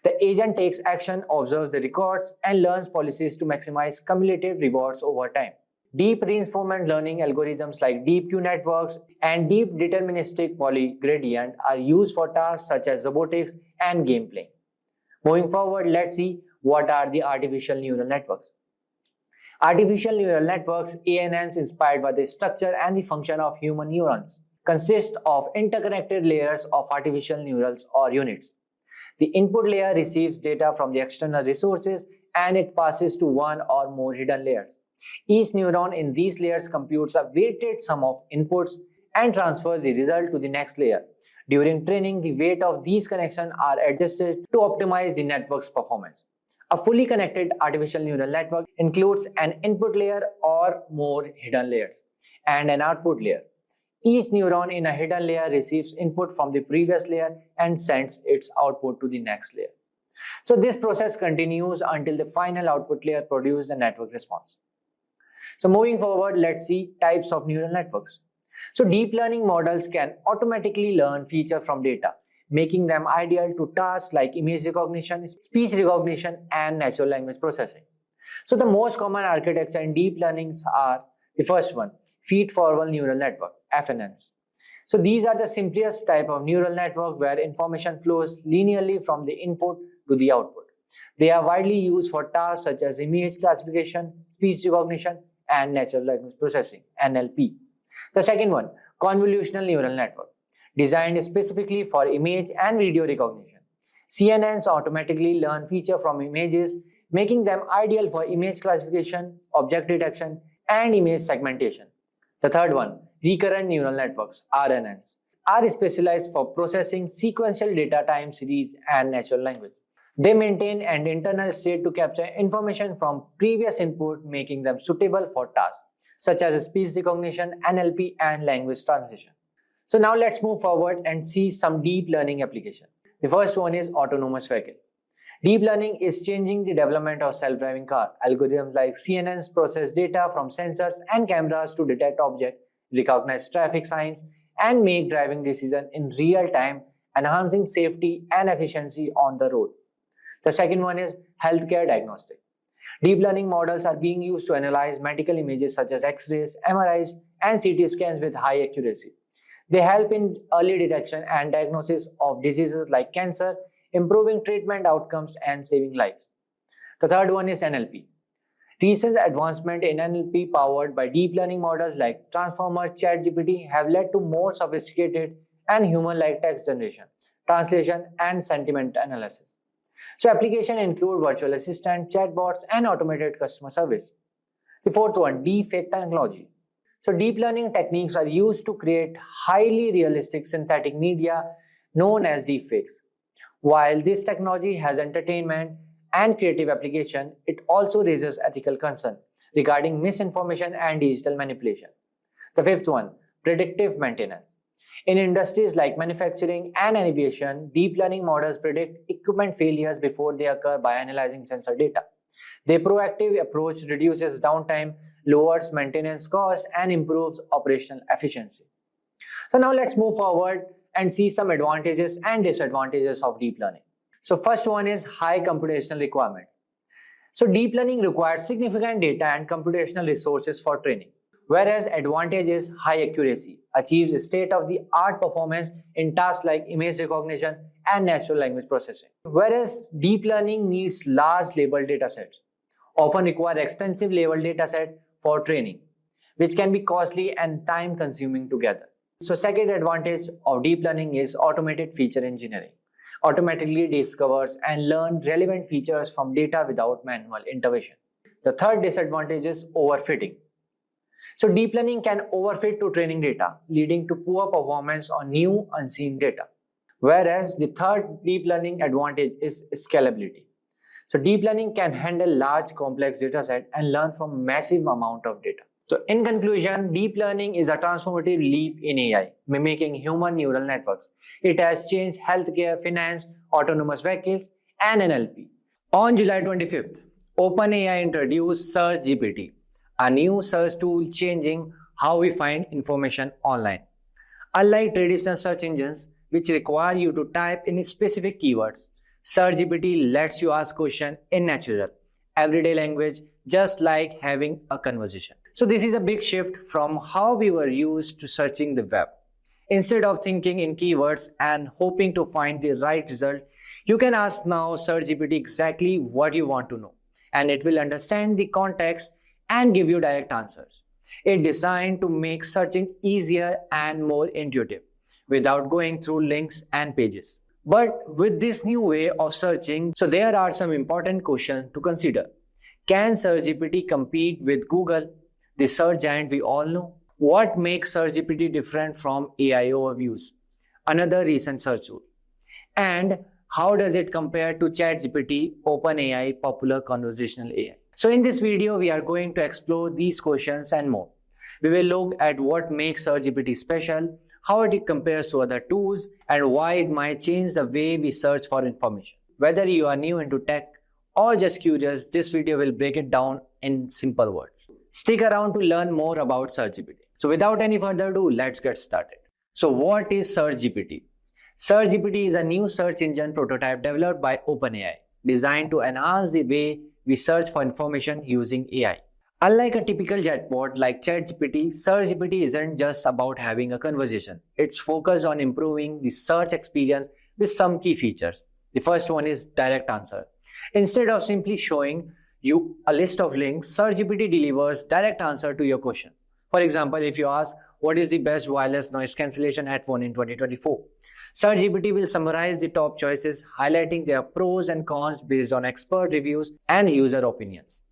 The agent takes action, observes the records, and learns policies to maximize cumulative rewards over time. Deep reinforcement learning algorithms like deep Q networks and deep deterministic polygradient are used for tasks such as robotics and gameplay. Moving forward, let's see what are the artificial neural networks. Artificial neural networks, ANNs, inspired by the structure and the function of human neurons, consist of interconnected layers of artificial neurals or units. The input layer receives data from the external resources and it passes to one or more hidden layers. Each neuron in these layers computes a weighted sum of inputs and transfers the result to the next layer. During training, the weight of these connections are adjusted to optimize the network's performance. A fully connected artificial neural network includes an input layer or more hidden layers and an output layer. Each neuron in a hidden layer receives input from the previous layer and sends its output to the next layer. So this process continues until the final output layer produces a network response. So moving forward, let's see types of neural networks. So deep learning models can automatically learn features from data, making them ideal to tasks like image recognition, speech recognition, and natural language processing. So the most common architecture in deep learnings are the first one, feed-forward neural network, FNNs. So these are the simplest type of neural network where information flows linearly from the input to the output. They are widely used for tasks such as image classification, speech recognition, and natural language processing, NLP. The second one, convolutional neural network, designed specifically for image and video recognition. CNNs automatically learn features from images, making them ideal for image classification, object detection, and image segmentation. The third one, recurrent neural networks, RNNs, are specialized for processing sequential data time series and natural language. They maintain an internal state to capture information from previous input, making them suitable for tasks such as speech recognition, NLP, and language translation. So now let's move forward and see some deep learning application. The first one is autonomous vehicle. Deep learning is changing the development of self-driving car. Algorithms like CNNs process data from sensors and cameras to detect objects, recognize traffic signs, and make driving decisions in real time, enhancing safety and efficiency on the road. The second one is healthcare diagnostic. Deep learning models are being used to analyze medical images such as X-rays, MRIs, and CT scans with high accuracy. They help in early detection and diagnosis of diseases like cancer, improving treatment outcomes and saving lives. The third one is NLP. Recent advancement in NLP powered by deep learning models like Transformer, ChatGPT have led to more sophisticated and human-like text generation, translation, and sentiment analysis. So applications include virtual assistant, chatbots, and automated customer service. The fourth one, deepfake technology. So deep learning techniques are used to create highly realistic synthetic media known as deepfakes. While this technology has entertainment and creative application, it also raises ethical concern regarding misinformation and digital manipulation. The fifth one, predictive maintenance. In industries like manufacturing and aviation, deep learning models predict equipment failures before they occur by analyzing sensor data. Their proactive approach reduces downtime, lowers maintenance costs, and improves operational efficiency. So now let's move forward and see some advantages and disadvantages of deep learning. So first one is high computational requirements. So deep learning requires significant data and computational resources for training. Whereas advantage is high accuracy, achieves state-of-the-art performance in tasks like image recognition and natural language processing. Whereas deep learning needs large labeled datasets, often require extensive labeled dataset for training, which can be costly and time-consuming together. So second advantage of deep learning is automated feature engineering. Automatically discovers and learns relevant features from data without manual intervention. The third disadvantage is overfitting. So deep learning can overfit to training data, leading to poor performance on new unseen data. Whereas the third deep learning advantage is scalability. So deep learning can handle large complex dataset and learn from massive amount of data. So in conclusion, deep learning is a transformative leap in AI, mimicking human neural networks. It has changed healthcare, finance, autonomous vehicles, and NLP. On July 25th, OpenAI introduced SearchGPT, a new search tool changing how we find information online. Unlike traditional search engines, which require you to type in specific keywords, SearchGPT lets you ask questions in natural, everyday language, just like having a conversation. So this is a big shift from how we were used to searching the web. Instead of thinking in keywords and hoping to find the right result, you can ask now SearchGPT exactly what you want to know, and it will understand the context and give you direct answers. It's designed to make searching easier and more intuitive without going through links and pages. But with this new way of searching, so there are some important questions to consider. Can SearchGPT compete with Google, the search giant we all know? What makes SearchGPT different from AI overviews, another recent search tool? And how does it compare to ChatGPT, OpenAI, popular conversational AI? So in this video, we are going to explore these questions and more. We will look at what makes SearchGPT special, how it compares to other tools, and why it might change the way we search for information. Whether you are new into tech or just curious, this video will break it down in simple words. Stick around to learn more about SearchGPT. So without any further ado, let's get started. So what is SearchGPT? SearchGPT is a new search engine prototype developed by OpenAI, designed to enhance the way we search for information using AI. Unlike a typical chatbot like ChatGPT, SearchGPT isn't just about having a conversation. It's focused on improving the search experience with some key features. The first one is direct answer. Instead of simply showing you a list of links, SearchGPT delivers direct answer to your question. For example, if you ask, what is the best wireless noise cancellation headphone in 2024? SearchGPT will summarize the top choices, highlighting their pros and cons based on expert reviews and user opinions.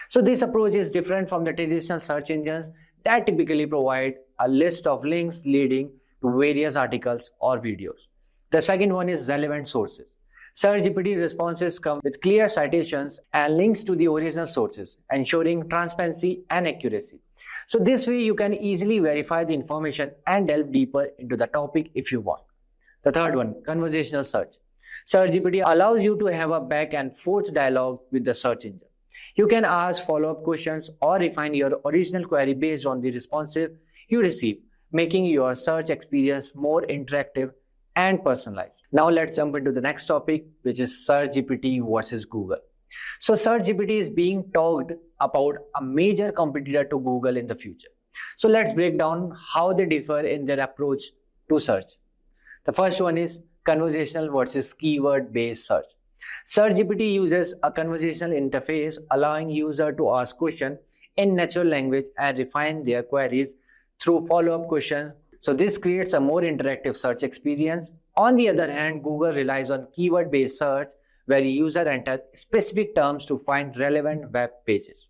So this approach is different from the traditional search engines that typically provide a list of links leading to various articles or videos. The second one is relevant sources. SearchGPT responses come with clear citations and links to the original sources, ensuring transparency and accuracy. So this way you can easily verify the information and delve deeper into the topic if you want. The third one, conversational search. SearchGPT allows you to have a back and forth dialogue with the search engine. You can ask follow-up questions or refine your original query based on the responses you receive, making your search experience more interactive and personalized. Now let's jump into the next topic, which is SearchGPT versus Google. So SearchGPT is being talked about a major competitor to Google in the future. So let's break down how they differ in their approach to search. The first one is conversational versus keyword-based search. SearchGPT uses a conversational interface, allowing users to ask questions in natural language and refine their queries through follow-up questions. So this creates a more interactive search experience. On the other hand, Google relies on keyword-based search, where users enter specific terms to find relevant web pages.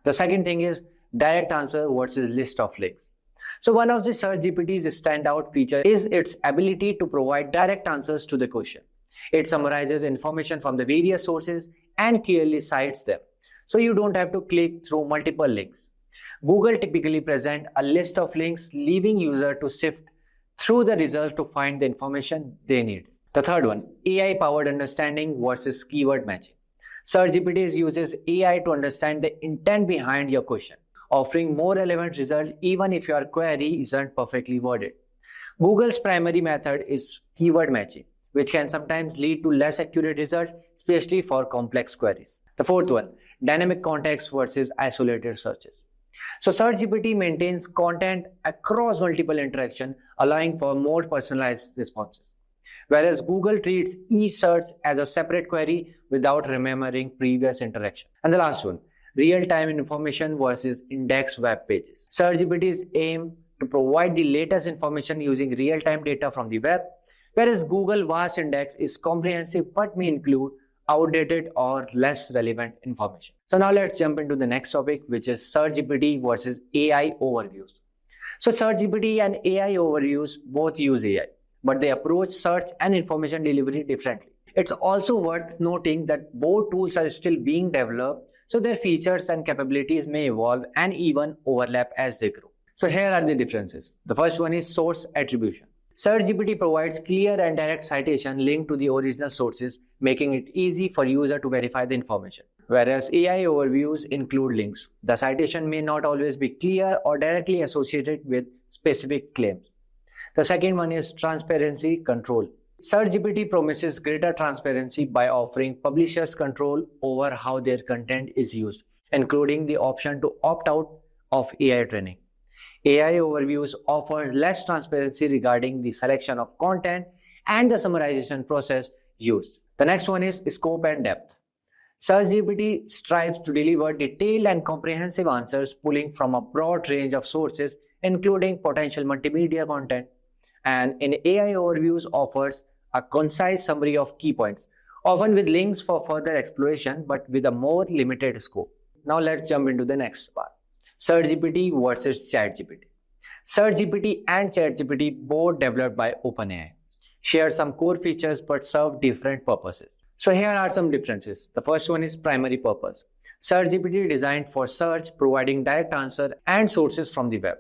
The second thing is direct answer versus list of links. So one of the SearchGPT's standout features is its ability to provide direct answers to the question. It summarizes information from the various sources and clearly cites them, so you don't have to click through multiple links. Google typically presents a list of links, leaving users to sift through the result to find the information they need. The third one, AI-powered understanding versus keyword matching. SearchGPT uses AI to understand the intent behind your question, offering more relevant results even if your query isn't perfectly worded. Google's primary method is keyword matching, which can sometimes lead to less accurate results, especially for complex queries. The fourth one, dynamic context versus isolated searches. So SearchGPT maintains content across multiple interactions, allowing for more personalized responses, whereas Google treats each search as a separate query without remembering previous interaction. And the last one, real-time information versus indexed web pages. SearchGPT's aim to provide the latest information using real-time data from the web, whereas Google Vast Index is comprehensive but may include outdated or less relevant information. So now let's jump into the next topic, which is SearchGPT versus AI overviews. So SearchGPT and AI overviews both use AI, but they approach search and information delivery differently. It's also worth noting that both tools are still being developed, so their features and capabilities may evolve and even overlap as they grow. So here are the differences. The first one is source attribution. ChatGPT provides clear and direct citation linked to the original sources, making it easy for user to verify the information. Whereas AI overviews include links, the citation may not always be clear or directly associated with specific claims. The second one is transparency control. ChatGPT promises greater transparency by offering publishers control over how their content is used, including the option to opt out of AI training. AI overviews offer less transparency regarding the selection of content and the summarization process used. The next one is scope and depth. ChatGPT strives to deliver detailed and comprehensive answers pulling from a broad range of sources, including potential multimedia content. And in AI overviews offers a concise summary of key points, often with links for further exploration, but with a more limited scope. Now let's jump into the next part. ChatGPT versus ChatGPT. ChatGPT and ChatGPT, both developed by OpenAI, share some core features but serve different purposes. So here are some differences. The first one is primary purpose. ChatGPT designed for search, providing direct answer and sources from the web,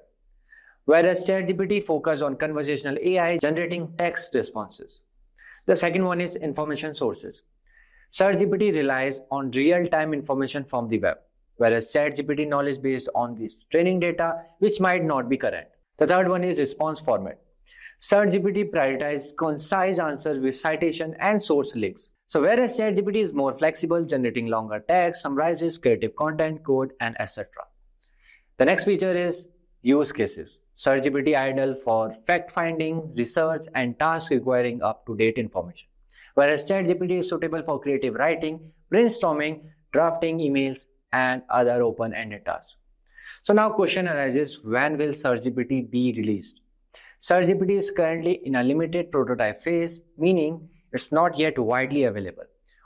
whereas ChatGPT focused on conversational AI, generating text responses. The second one is information sources. ChatGPT relies on real-time information from the web, whereas ChatGPT knowledge based on this training data, which might not be current. The third one is response format. ChatGPT prioritizes concise answers with citation and source links. So whereas ChatGPT is more flexible, generating longer text, summarizes creative content, code, and etc. The next feature is use cases. ChatGPT ideal for fact-finding, research, and tasks requiring up-to-date information, whereas ChatGPT is suitable for creative writing, brainstorming, drafting emails, and other open-ended tasks. So now question arises, when will ChatGPT be released? ChatGPT is currently in a limited prototype phase, meaning it's not yet widely available.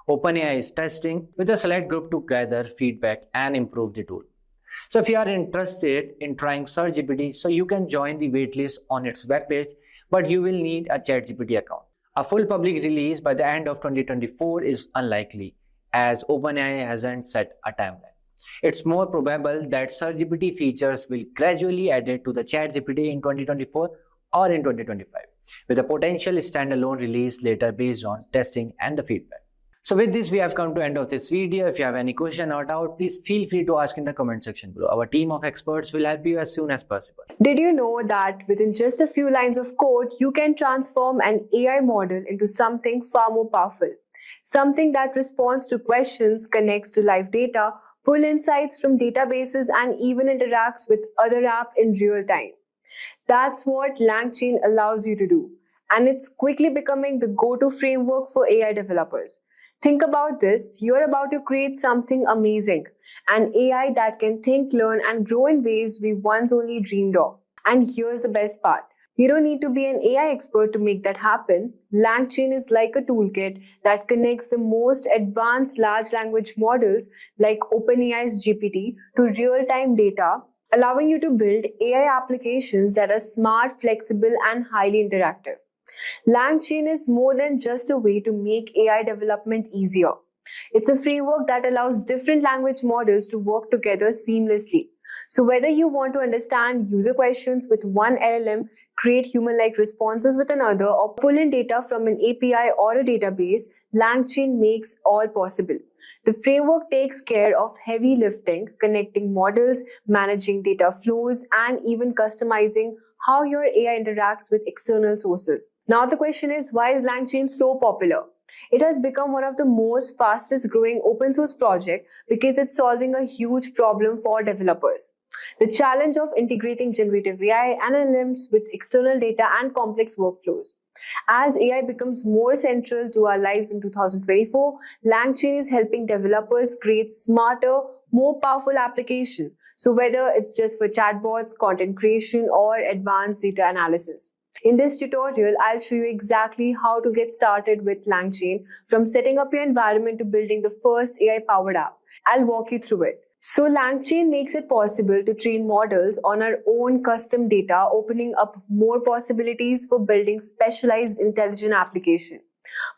OpenAI is testing with a select group to gather feedback and improve the tool. So if you are interested in trying ChatGPT, so you can join the waitlist on its webpage, but you will need a ChatGPT account. A full public release by the end of 2024 is unlikely, as OpenAI hasn't set a timeline. It's more probable that ChatGPT features will gradually added to the ChatGPT in 2024 or in 2025, with a potential standalone release later based on testing and the feedback. So with this, we have come to the end of this video. If you have any question or doubt, please feel free to ask in the comment section below. Our team of experts will help you as soon as possible. Did you know that within just a few lines of code, you can transform an AI model into something far more powerful? Something that responds to questions, connects to live data, pull insights from databases, and even interacts with other apps in real time. That's what Langchain allows you to do. And it's quickly becoming the go-to framework for AI developers. Think about this, you're about to create something amazing, an AI that can think, learn, and grow in ways we once only dreamed of. And here's the best part. You don't need to be an AI expert to make that happen. Langchain is like a toolkit that connects the most advanced large language models like OpenAI's GPT to real-time data, allowing you to build AI applications that are smart, flexible, and highly interactive. Langchain is more than just a way to make AI development easier. It's a framework that allows different language models to work together seamlessly. So whether you want to understand user questions with one LLM, create human-like responses with another, or pull in data from an API or a database, Langchain makes all possible. The framework takes care of heavy lifting, connecting models, managing data flows, and even customizing how your AI interacts with external sources. Now the question is, why is Langchain so popular? It has become one of the most fastest growing open source projects because it's solving a huge problem for developers. The challenge of integrating generative AI and LLMs with external data and complex workflows. As AI becomes more central to our lives in 2024, Langchain is helping developers create smarter, more powerful applications. So whether it's just for chatbots, content creation, or advanced data analysis. In this tutorial, I'll show you exactly how to get started with Langchain, from setting up your environment to building the first AI-powered app. I'll walk you through it. So Langchain makes it possible to train models on our own custom data, opening up more possibilities for building specialized intelligent applications.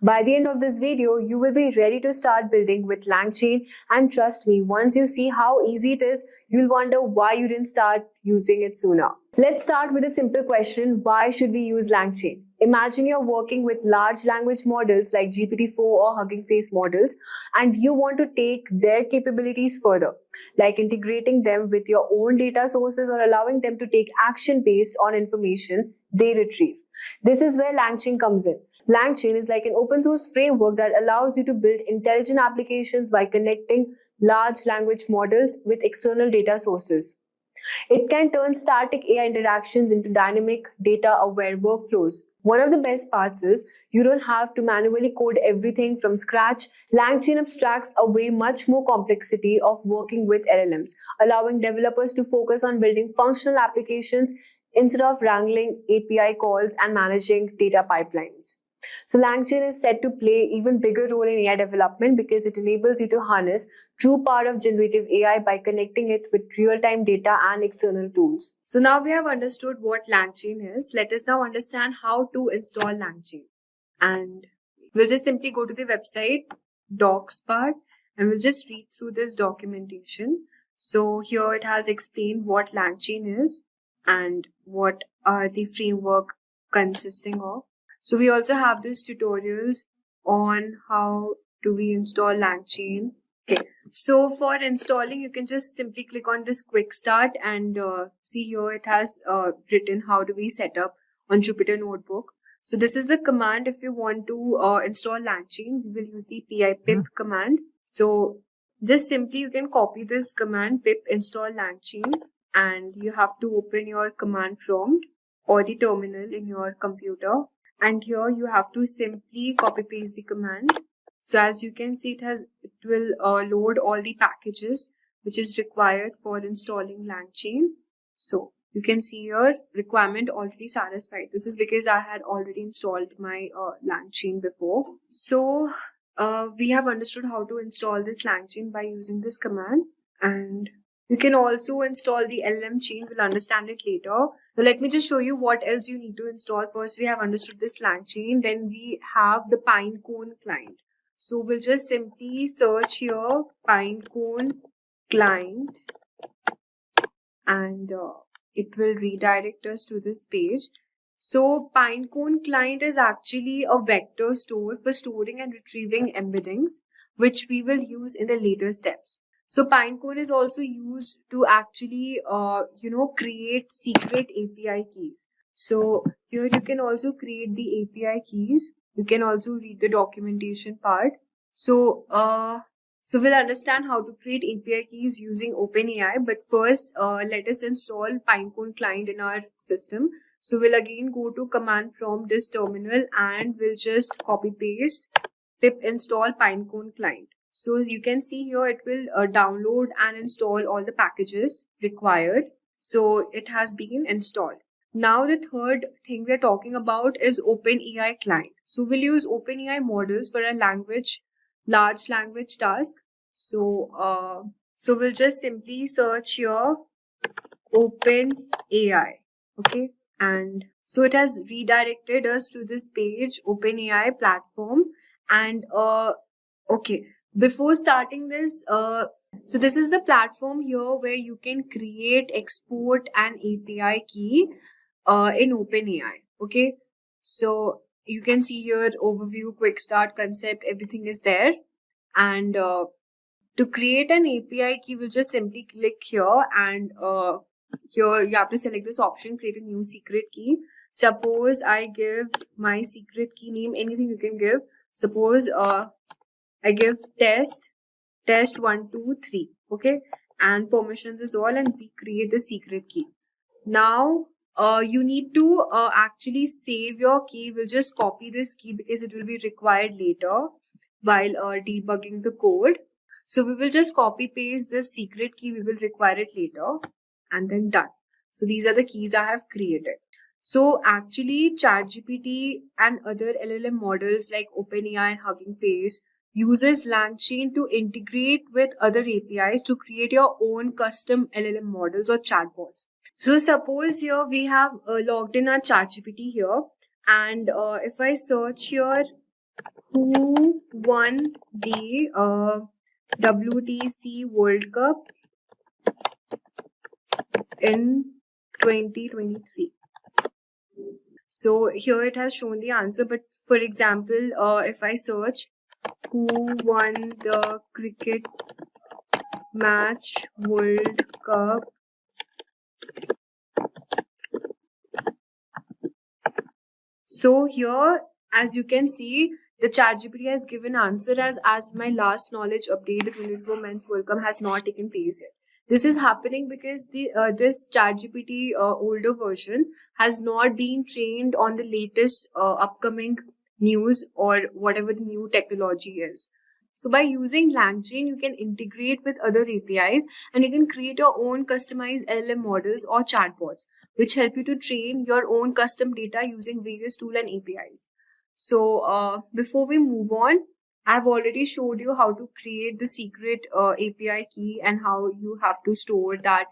By the end of this video, you will be ready to start building with Langchain, and trust me, once you see how easy it is, you'll wonder why you didn't start using it sooner. Let's start with a simple question: why should we use Langchain? Imagine you're working with large language models like GPT-4 or Hugging Face models, and you want to take their capabilities further, like integrating them with your own data sources or allowing them to take action based on information they retrieve. This is where Langchain comes in. Langchain is like an open source framework that allows you to build intelligent applications by connecting large language models with external data sources. It can turn static AI interactions into dynamic, data-aware workflows. One of the best parts is you don't have to manually code everything from scratch. Langchain abstracts away much more complexity of working with LLMs, allowing developers to focus on building functional applications instead of wrangling API calls and managing data pipelines. So Langchain is set to play even bigger role in AI development because it enables you to harness true power of generative AI by connecting it with real-time data and external tools. So now we have understood what Langchain is. Let us now understand how to install Langchain. And we'll just simply go to the website docs part and we'll just read through this documentation. So here it has explained what Langchain is and what are the framework consisting of. So we also have these tutorials on how do we install Langchain. Okay, so for installing, you can just simply click on this quick start and see here it has written how do we set up on Jupyter Notebook. So this is the command if you want to install Langchain. We will use the pip command. So just simply you can copy this command pip install Langchain and you have to open your command prompt or the terminal in your computer. And here you have to simply copy paste the command. So as you can see, it will load all the packages which is required for installing Langchain. So you can see here requirement already satisfied. This is because I had already installed my Langchain before. So we have understood how to install this Langchain by using this command, and you can also install the LLM chain. We'll understand it later. Now let me just show you what else you need to install. First, we have understood this Langchain. Then we have the Pinecone client. So we'll just simply search here Pinecone client and it will redirect us to this page. So Pinecone client is actually a vector store for storing and retrieving embeddings, which we will use in the later steps. So Pinecone is also used to actually, create secret API keys. So here you can also create the API keys. You can also read the documentation part. So we'll understand how to create API keys using OpenAI. But first, let us install Pinecone client in our system. So we'll again go to command prompt this terminal and we'll just copy paste pip install Pinecone client. So you can see here it will download and install all the packages required. So it has been installed. Now the third thing we're talking about is OpenAI client. So we'll use OpenAI models for a large language task. So we'll just simply search here OpenAI. Okay. And so it has redirected us to this page, OpenAI platform. And okay. Before starting this, so this is the platform here where you can create, export an API key in OpenAI. Okay, so you can see here overview, quick start, concept, everything is there. And to create an API key, we'll just simply click here and here you have to select this option, create a new secret key. Suppose I give my secret key name, anything you can give. Suppose I give test 1, 2, 3, okay, and permissions is all, and we create the secret key. Now you need to actually save your key. We'll just copy this key because it will be required later while debugging the code. So we will just copy paste this secret key. We will require it later and then done. So these are the keys I have created. So actually ChatGPT and other LLM models like OpenAI and Hugging Face uses Langchain to integrate with other APIs to create your own custom LLM models or chatbots. So suppose here we have logged in our ChatGPT here, and if I search here Who won the WTC World Cup in 2023? So here it has shown the answer, but for example, if I search who won the cricket match World Cup, so here, as you can see, the ChatGPT has given answer as my last knowledge update, the 24 Men's World Cup has not taken place yet. This is happening because this ChatGPT older version has not been trained on the latest upcoming news or whatever the new technology is. So by using Langchain, you can integrate with other APIs and you can create your own customized LLM models or chatbots, which help you to train your own custom data using various tools and APIs. So before we move on, I've already showed you how to create the secret API key and how you have to store that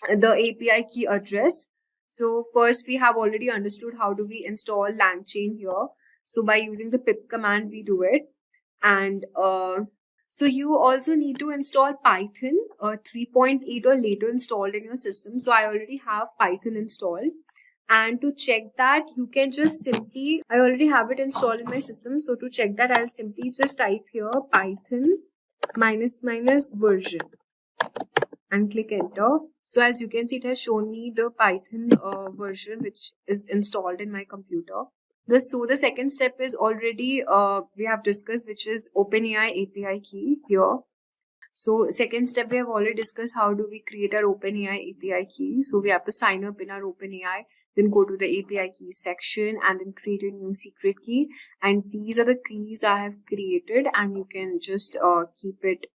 the API key address. So first we have already understood how do we install Langchain here. So by using the pip command, we do it. And so you also need to install Python 3.8 or later installed in your system. So I already have Python installed. And to check that, you can just simply, I already have it installed in my system. So to check that, I'll simply just type here Python -- version and click enter. So as you can see, it has shown me the Python version which is installed in my computer. So the second step is already we have discussed, which is OpenAI API key here. So second step, we have already discussed how do we create our OpenAI API key. So we have to sign up in our OpenAI, then go to the API key section and then create a new secret key. And these are the keys I have created and you can just keep it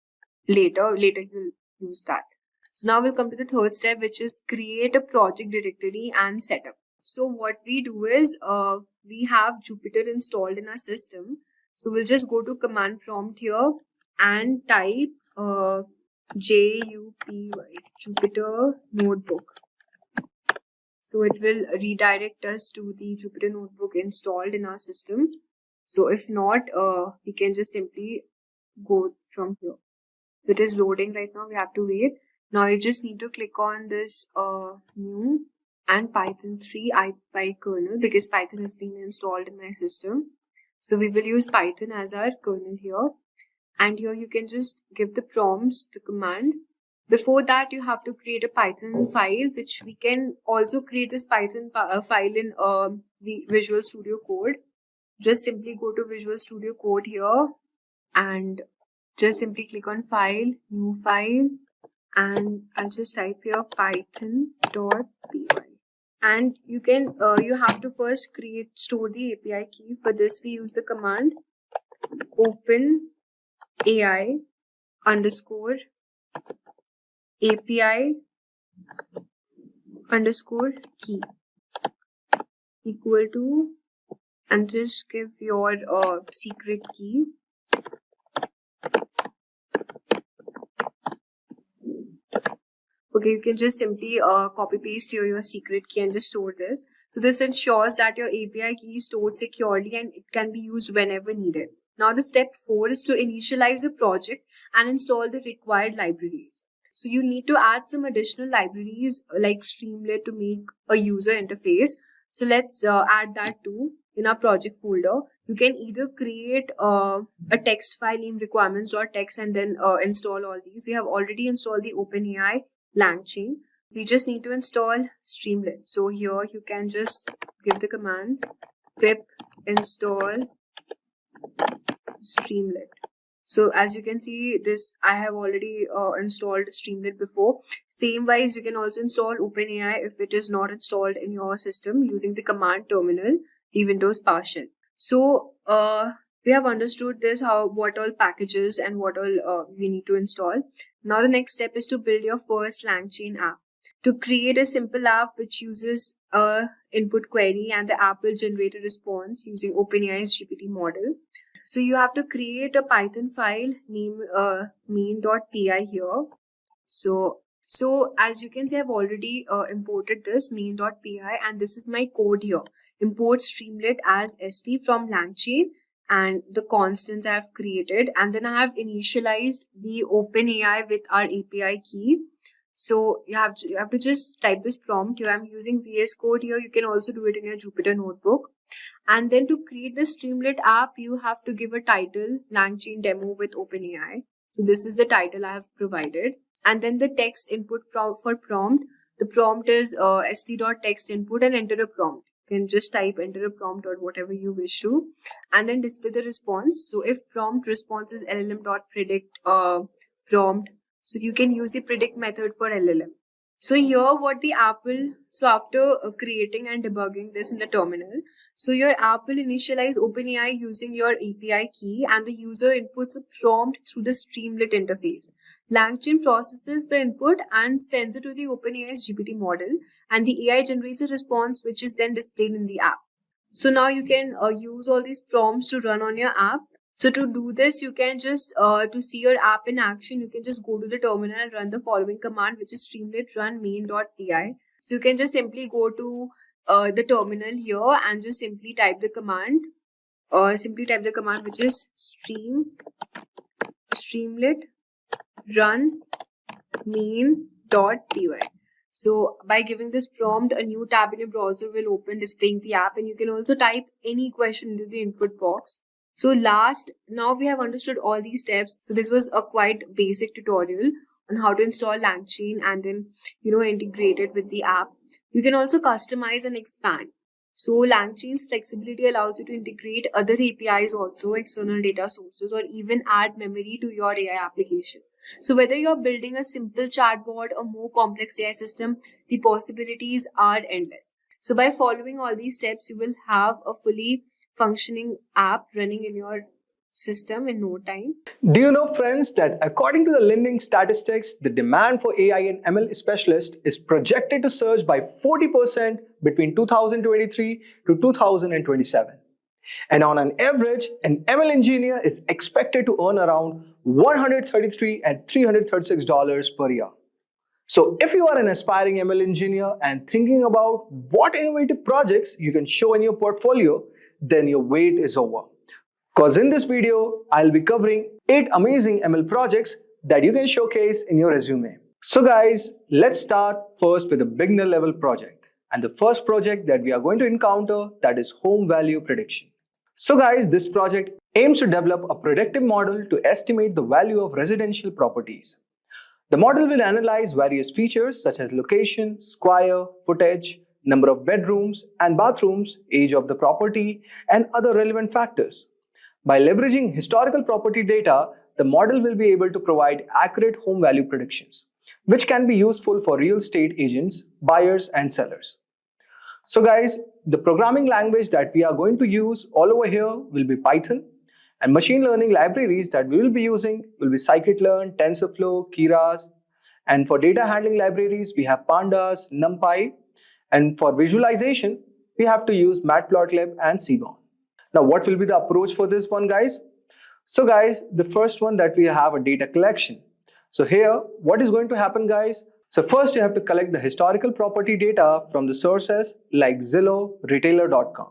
later. Later you'll use that. So now we'll come to the third step, which is create a project directory and setup. So what we do is we have Jupyter installed in our system. So we'll just go to command prompt here and type JUPY, Jupyter Notebook. So it will redirect us to the Jupyter Notebook installed in our system. So if not, we can just simply go from here. It is loading right now, we have to wait. Now you just need to click on this new and Python 3 IPy kernel because Python has been installed in my system. So we will use Python as our kernel here. And here you can just give the prompts, the command. Before that, you have to create a Python file, which we can also create this Python file in Visual Studio Code. Just simply go to Visual Studio Code here and just simply click on File, New File, and I'll just type here python.py. And you can you have to first store the API key. For this, we use the command OpenAI underscore API underscore key equal to, and just give your secret key. Okay, you can just simply copy paste your secret key and just store this. So this ensures that your API key is stored securely and it can be used whenever needed. Now the step 4 is to initialize a project and install the required libraries. So you need to add some additional libraries like Streamlit to make a user interface. So let's add that too in our project folder. You can either create a text file named requirements.txt and then install all these. We have already installed the OpenAI Langchain. We just need to install Streamlit. So here you can just give the command pip install Streamlit. So as you can see, this I have already installed Streamlit before. Same wise, you can also install OpenAI if it is not installed in your system using the command terminal, the Windows PowerShell. So we have understood this, what all packages and what all we need to install. Now the next step is to build your first Langchain app. To create a simple app which uses a input query and the app will generate a response using OpenAI's GPT model. So you have to create a Python file named main.py here. So as you can see, I've already imported this main.py and this is my code here. Import Streamlit as st from Langchain and the constants I have created, and then I have initialized the OpenAI with our API key. So you have to just type this prompt. Here I'm using VS Code. Here you can also do it in your Jupyter notebook. And then to create the Streamlit app, you have to give a title, Langchain demo with OpenAI. So this is the title I have provided. And then the text input for prompt. The prompt is st.text input and enter a prompt. You can just type enter a prompt or whatever you wish to, and then display the response. So if prompt response is LLM.predict prompt, so you can use the predict method for LLM. So here what the app will, so after creating and debugging this in the terminal, so your app will initialize OpenAI using your API key, and the user inputs a prompt through the Streamlit interface. Langchain processes the input and sends it to the OpenAI's GPT model, and the AI generates a response which is then displayed in the app. So now you can use all these prompts to run on your app. So to do this, you can just, to see your app in action, you can just go to the terminal and run the following command, which is streamlit run main.py. So you can just simply go to the terminal here and just simply type the command, which is streamlit run main.py. So by giving this prompt, a new tab in your browser will open displaying the app, and you can also type any question into the input box. So now we have understood all these steps. So this was a quite basic tutorial on how to install Langchain and then, integrate it with the app. You can also customize and expand. So Langchain's flexibility allows you to integrate other APIs also, external data sources, or even add memory to your AI application. So whether you're building a simple chatbot or more complex AI system, the possibilities are endless. So by following all these steps, you will have a fully functioning app running in your system in no time. Do you know, friends, that according to the lending statistics, the demand for AI and ML specialists is projected to surge by 40% between 2023 to 2027. And on an average, an ML engineer is expected to earn around $133 and $336 per year. So if you are an aspiring ML engineer and thinking about what innovative projects you can show in your portfolio, then your wait is over. Because in this video, I'll be covering 8 amazing ML projects that you can showcase in your resume. So guys, let's start first with a beginner level project. And the first project that we are going to encounter, that is home value prediction. So guys, this project aims to develop a predictive model to estimate the value of residential properties. The model will analyze various features such as location, square, footage, number of bedrooms and bathrooms, age of the property, and other relevant factors. By leveraging historical property data, the model will be able to provide accurate home value predictions, which can be useful for real estate agents, buyers, and sellers. So guys, the programming language that we are going to use all over here will be Python, and machine learning libraries that we will be using will be scikit-learn, TensorFlow, Keras, and for data handling libraries we have Pandas, NumPy, and for visualization we have to use Matplotlib and Seaborn. Now what will be the approach for this one, guys? So guys, the first one that we have a data collection. So here what is going to happen, guys? So first you have to collect the historical property data from the sources like Zillow, retailer.com.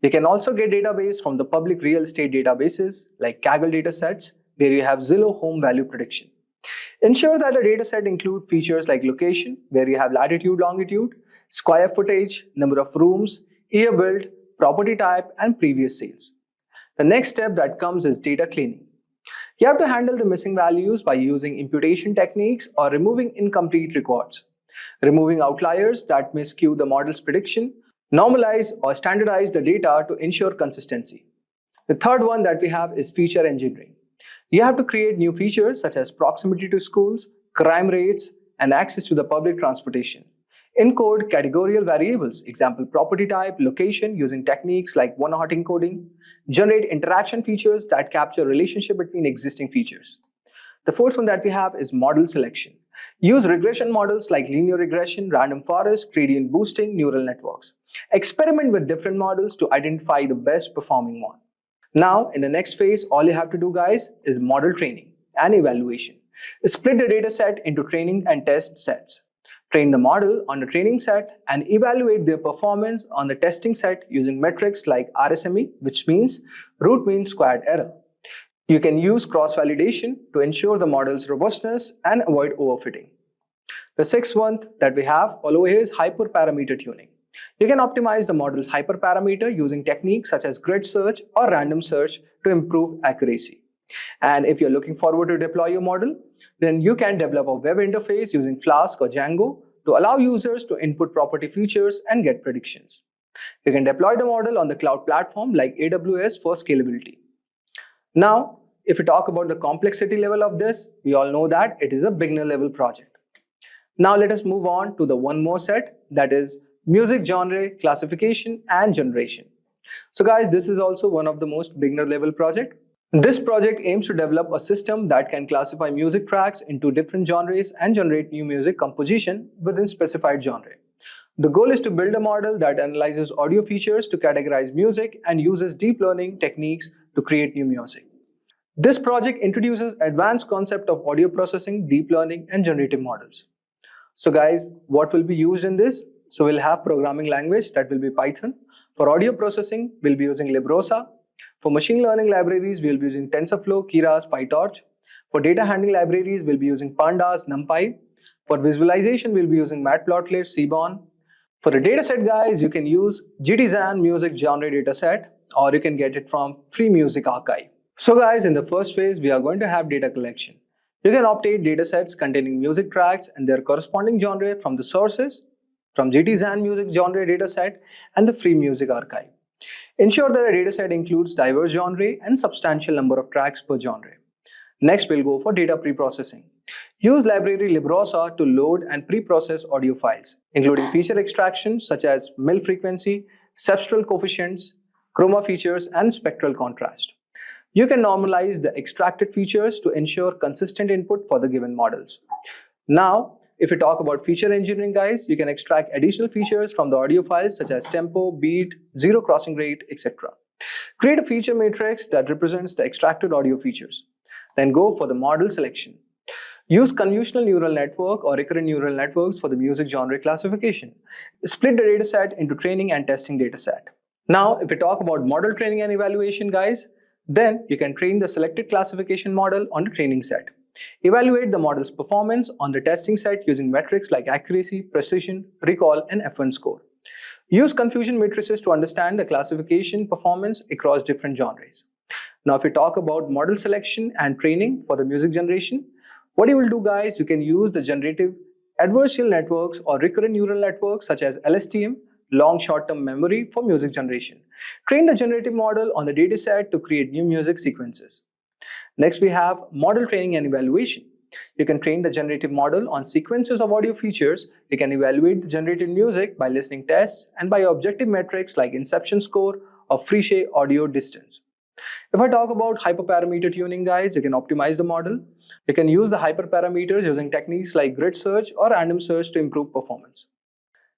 You can also get database from the public real estate databases like Kaggle datasets, where you have Zillow home value prediction. Ensure that the dataset include features like location, where you have latitude, longitude, square footage, number of rooms, year built, property type, and previous sales. The next step that comes is data cleaning. You have to handle the missing values by using imputation techniques or removing incomplete records, removing outliers that may skew the model's prediction, normalize or standardize the data to ensure consistency. The third one that we have is feature engineering. You have to create new features such as proximity to schools, crime rates, and access to the public transportation. Encode categorical variables, example property type, location, using techniques like one-hot encoding. Generate interaction features that capture relationship between existing features. The fourth one that we have is model selection. Use regression models like linear regression, random forest, gradient boosting, neural networks. Experiment with different models to identify the best performing one. Now, in the next phase, all you have to do, guys, is model training and evaluation. Split the data set into training and test sets. train the model on the training set, and evaluate their performance on the testing set using metrics like RSME, which means root mean squared error. You can use cross-validation to ensure the model's robustness and avoid overfitting. The sixth one that we have all over here is hyperparameter tuning. You can optimize the model's hyperparameter using techniques such as grid search or random search to improve accuracy. And if you're looking forward to deploy your model, then you can develop a web interface using Flask or Django to allow users to input property features and get predictions. You can deploy the model on the cloud platform like AWS for scalability. Now, if we talk about the complexity level of this, we all know that it is a beginner level project. Now let us move on to the one more set, that is music genre classification and generation. So guys, this is also one of the most beginner level project. This project aims to develop a system that can classify music tracks into different genres and generate new music composition within specified genre. The goal is to build a model that analyzes audio features to categorize music and uses deep learning techniques to create new music. This project introduces advanced concept of audio processing, deep learning, and generative models. So guys, what will be used in this? So we'll have programming language that will be Python. For audio processing, we'll be using Librosa. For machine learning libraries, we'll be using TensorFlow, Keras, PyTorch. For data handling libraries, we'll be using Pandas, NumPy. For visualization, we'll be using Matplotlib, Seaborn. For the dataset, guys, you can use GTZan music genre dataset, or you can get it from Free Music Archive. So guys, in the first phase, we are going to have data collection. You can obtain datasets containing music tracks and their corresponding genre from the sources, from GTZan music genre dataset and the Free Music Archive. Ensure that a dataset includes diverse genre and substantial number of tracks per genre. Next, we'll go for data preprocessing. Use library Librosa to load and preprocess audio files, including feature extractions such as mil frequency, cepstral coefficients, chroma features, and spectral contrast. You can normalize the extracted features to ensure consistent input for the given models. Now, if we talk about feature engineering, guys, you can extract additional features from the audio files such as tempo, beat, zero crossing rate, etc. Create a feature matrix that represents the extracted audio features. Then go for the model selection. Use convolutional neural network or recurrent neural networks for the music genre classification. Split the dataset into training and testing dataset. Now, if we talk about model training and evaluation, guys, then you can train the selected classification model on the training set. Evaluate the model's performance on the testing set using metrics like accuracy, precision, recall, and F1 score. Use confusion matrices to understand the classification performance across different genres. Now, if we talk about model selection and training for the music generation, what you will do, guys, you can use the Generative Adversarial Networks or Recurrent Neural Networks such as LSTM, long short-term memory for music generation. Train the generative model on the dataset to create new music sequences. Next, we have model training and evaluation. You can train the generative model on sequences of audio features. You can evaluate the generated music by listening tests and by objective metrics like inception score or Friese audio distance. If I talk about hyperparameter tuning, guys, you can optimize the model. You can use the hyperparameters using techniques like grid search or random search to improve performance.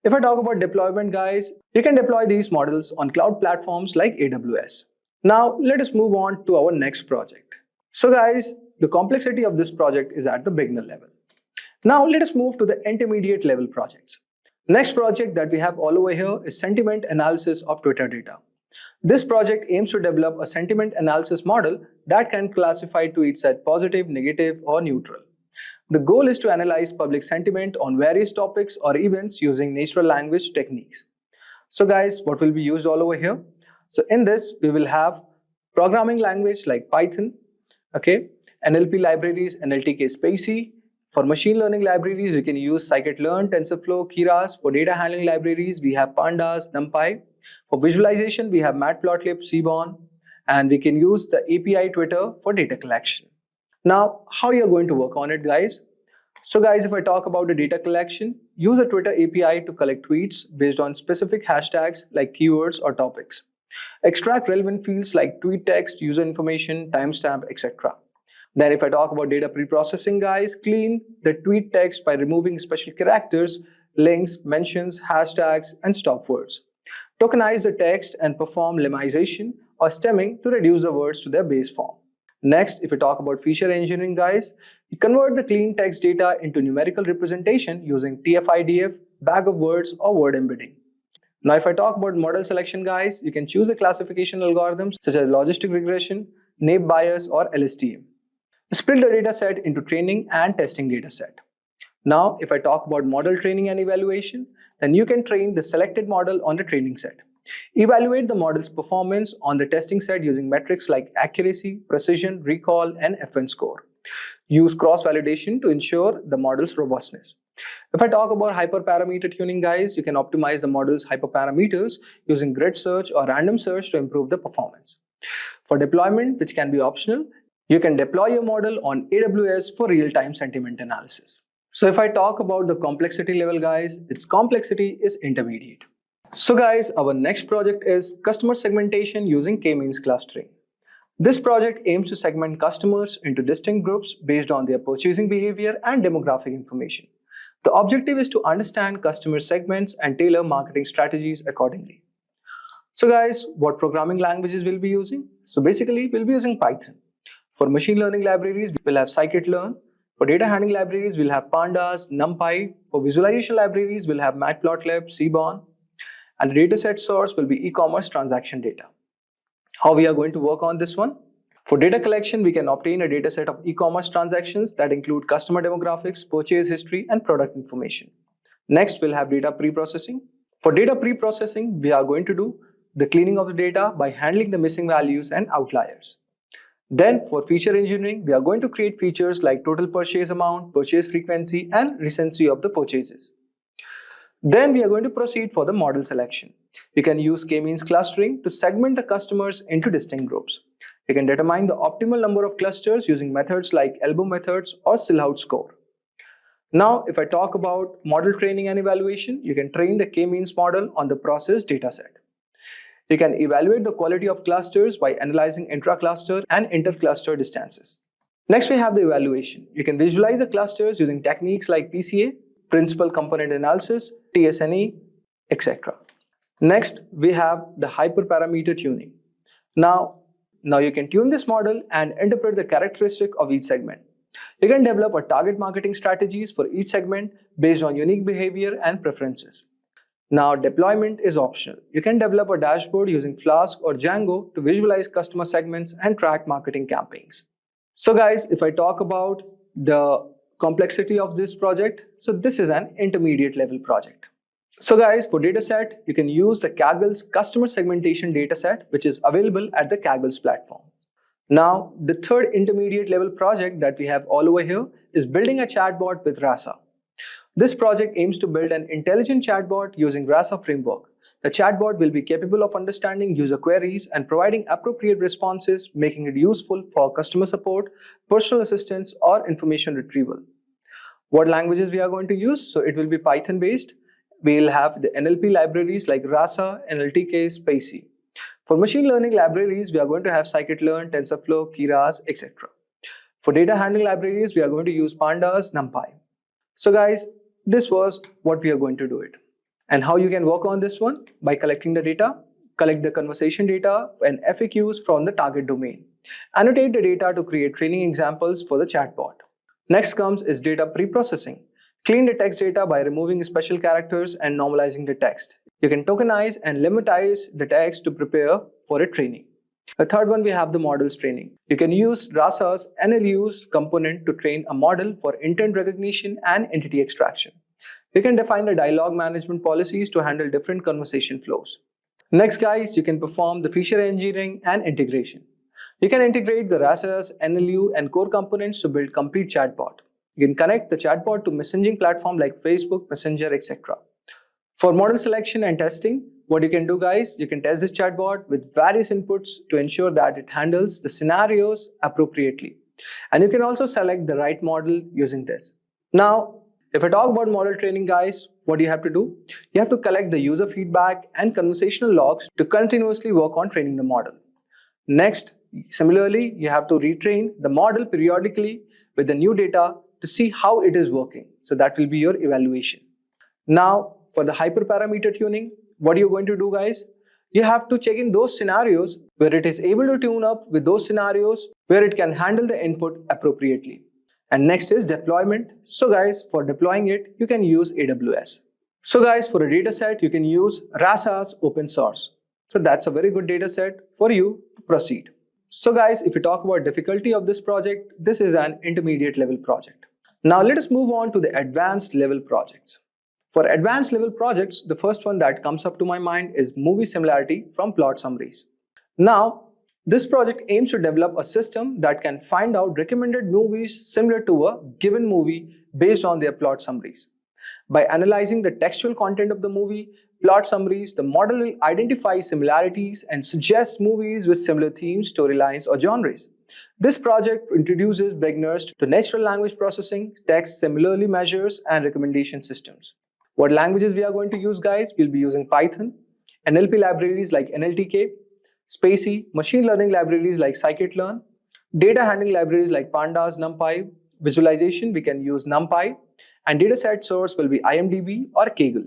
If I talk about deployment, guys, you can deploy these models on cloud platforms like AWS. Now, let us move on to our next project. So guys, the complexity of this project is at the beginner level. Now, let us move to the intermediate level projects. Next project that we have all over here is sentiment analysis of Twitter data. This project aims to develop a sentiment analysis model that can classify tweets as positive, negative, or neutral. The goal is to analyze public sentiment on various topics or events using natural language techniques. So guys, what will be used all over here? So in this, we will have programming language like Python, okay, NLP libraries, NLTK Spacey. For machine learning libraries, you can use scikit-learn, TensorFlow, Keras. For data handling libraries, we have Pandas, NumPy. For visualization, we have Matplotlib, Seaborn, and we can use the API Twitter for data collection. Now, how you're going to work on it, guys? So guys, if I talk about the data collection, use a Twitter API to collect tweets based on specific hashtags like keywords or topics. Extract relevant fields like tweet text, user information, timestamp, etc. Then if I talk about data preprocessing, guys, clean the tweet text by removing special characters, links, mentions, hashtags, and stop words. Tokenize the text and perform lemmaization or stemming to reduce the words to their base form. Next, if we talk about feature engineering, guys, You convert the clean text data into numerical representation using TF-IDF, bag of words, or word embedding. Now, if I talk about model selection, guys, you can choose the classification algorithms such as logistic regression, Naive Bayes, or LSTM. Split the data set into training and testing data set. Now, if I talk about model training and evaluation, then you can train the selected model on the training set. Evaluate the model's performance on the testing set using metrics like accuracy, precision, recall, and FN score. Use cross-validation to ensure the model's robustness. If I talk about hyperparameter tuning, guys, you can optimize the model's hyperparameters using grid search or random search to improve the performance. For deployment, which can be optional, you can deploy your model on AWS for real-time sentiment analysis. So if I talk about the complexity level, guys, its complexity is intermediate. So guys, our next project is customer segmentation using K-means clustering. This project aims to segment customers into distinct groups based on their purchasing behavior and demographic information. The objective is to understand customer segments and tailor marketing strategies accordingly. So guys, what programming languages we'll be using? So basically, we'll be using Python. For machine learning libraries, we'll have scikit-learn. For data handling libraries, we'll have pandas, numpy. For visualization libraries, we'll have matplotlib, seaborn. And the dataset source will be e-commerce transaction data. How we are going to work on this one? For data collection, we can obtain a dataset of e-commerce transactions that include customer demographics, purchase history, and product information. Next, we'll have data pre-processing. For data pre-processing, we are going to do the cleaning of the data by handling the missing values and outliers. Then, for feature engineering, we are going to create features like total purchase amount, purchase frequency, and recency of the purchases. Then we are going to proceed for the model selection. You can use K-means clustering to segment the customers into distinct groups. You can determine the optimal number of clusters using methods like elbow methods or Silhouette score. Now, if I talk about model training and evaluation, you can train the K-means model on the processed dataset. You can evaluate the quality of clusters by analyzing intra-cluster and inter-cluster distances. Next, we have the evaluation. You can visualize the clusters using techniques like PCA, principal component analysis, TSNE, etc. Next, we have the hyperparameter tuning. Now you can tune this model and interpret the characteristic of each segment. You can develop a target marketing strategies for each segment based on unique behavior and preferences. Now, deployment is optional. You can develop a dashboard using Flask or Django to visualize customer segments and track marketing campaigns. So guys, if I talk about the complexity of this project, so this is an intermediate level project. So guys, for dataset, you can use the Kaggle's customer segmentation dataset, which is available at the Kaggle's platform. Now, the third intermediate level project that we have all over here is building a chatbot with RASA. This project aims to build an intelligent chatbot using RASA framework. The chatbot will be capable of understanding user queries and providing appropriate responses, making it useful for customer support, personal assistance, or information retrieval. What languages we are going to use? So it will be Python based. We'll have the NLP libraries like RASA, NLTK, Spacy. For machine learning libraries, we are going to have scikit-learn, TensorFlow, Keras, etc. For data handling libraries, we are going to use pandas, numpy. So guys, this was what we are going to do it. And how you can work on this one? By collecting the data, collect the conversation data and FAQs from the target domain. Annotate the data to create training examples for the chatbot. Next comes is data pre-processing. Clean the text data by removing special characters and normalizing the text. You can tokenize and limitize the text to prepare for a training. The third one, we have the models training. You can use RASA's NLU's component to train a model for intent recognition and entity extraction. You can define the dialogue management policies to handle different conversation flows. Next guys, you can perform the feature engineering and integration. You can integrate the RASA's NLU and core components to build complete chatbot. You can connect the chatbot to messaging platform like Facebook, Messenger, etc. For model selection and testing, what you can do guys, you can test this chatbot with various inputs to ensure that it handles the scenarios appropriately. And you can also select the right model using this. Now, if I talk about model training guys, what do you have to do? You have to collect the user feedback and conversational logs to continuously work on training the model. Next, similarly, you have to retrain the model periodically with the new data to see how it is working. So that will be your evaluation. Now, for the hyperparameter tuning, what are you going to do guys? You have to check in those scenarios where it is able to tune up with those scenarios where it can handle the input appropriately. And next is deployment. So guys, for deploying it, you can use AWS. So guys, for a data set, you can use Rasa's open source. So that's a very good data set for you to proceed. So guys, if we talk about difficulty of this project, this is an intermediate level project. Now let us move on to the advanced level projects. For advanced level projects, the first one that comes up to my mind is movie similarity from plot summaries. Now, this project aims to develop a system that can find out recommended movies similar to a given movie based on their plot summaries. By analyzing the textual content of the movie, plot summaries, the model will identify similarities and suggest movies with similar themes, storylines, or genres. This project introduces beginners to natural language processing, text similarly measures, and recommendation systems. What languages we are going to use, guys? We'll be using Python, NLP libraries like NLTK, Spacey, machine learning libraries like scikit-learn, data handling libraries like pandas, NumPy, visualization we can use NumPy, and dataset source will be IMDb or Kaggle.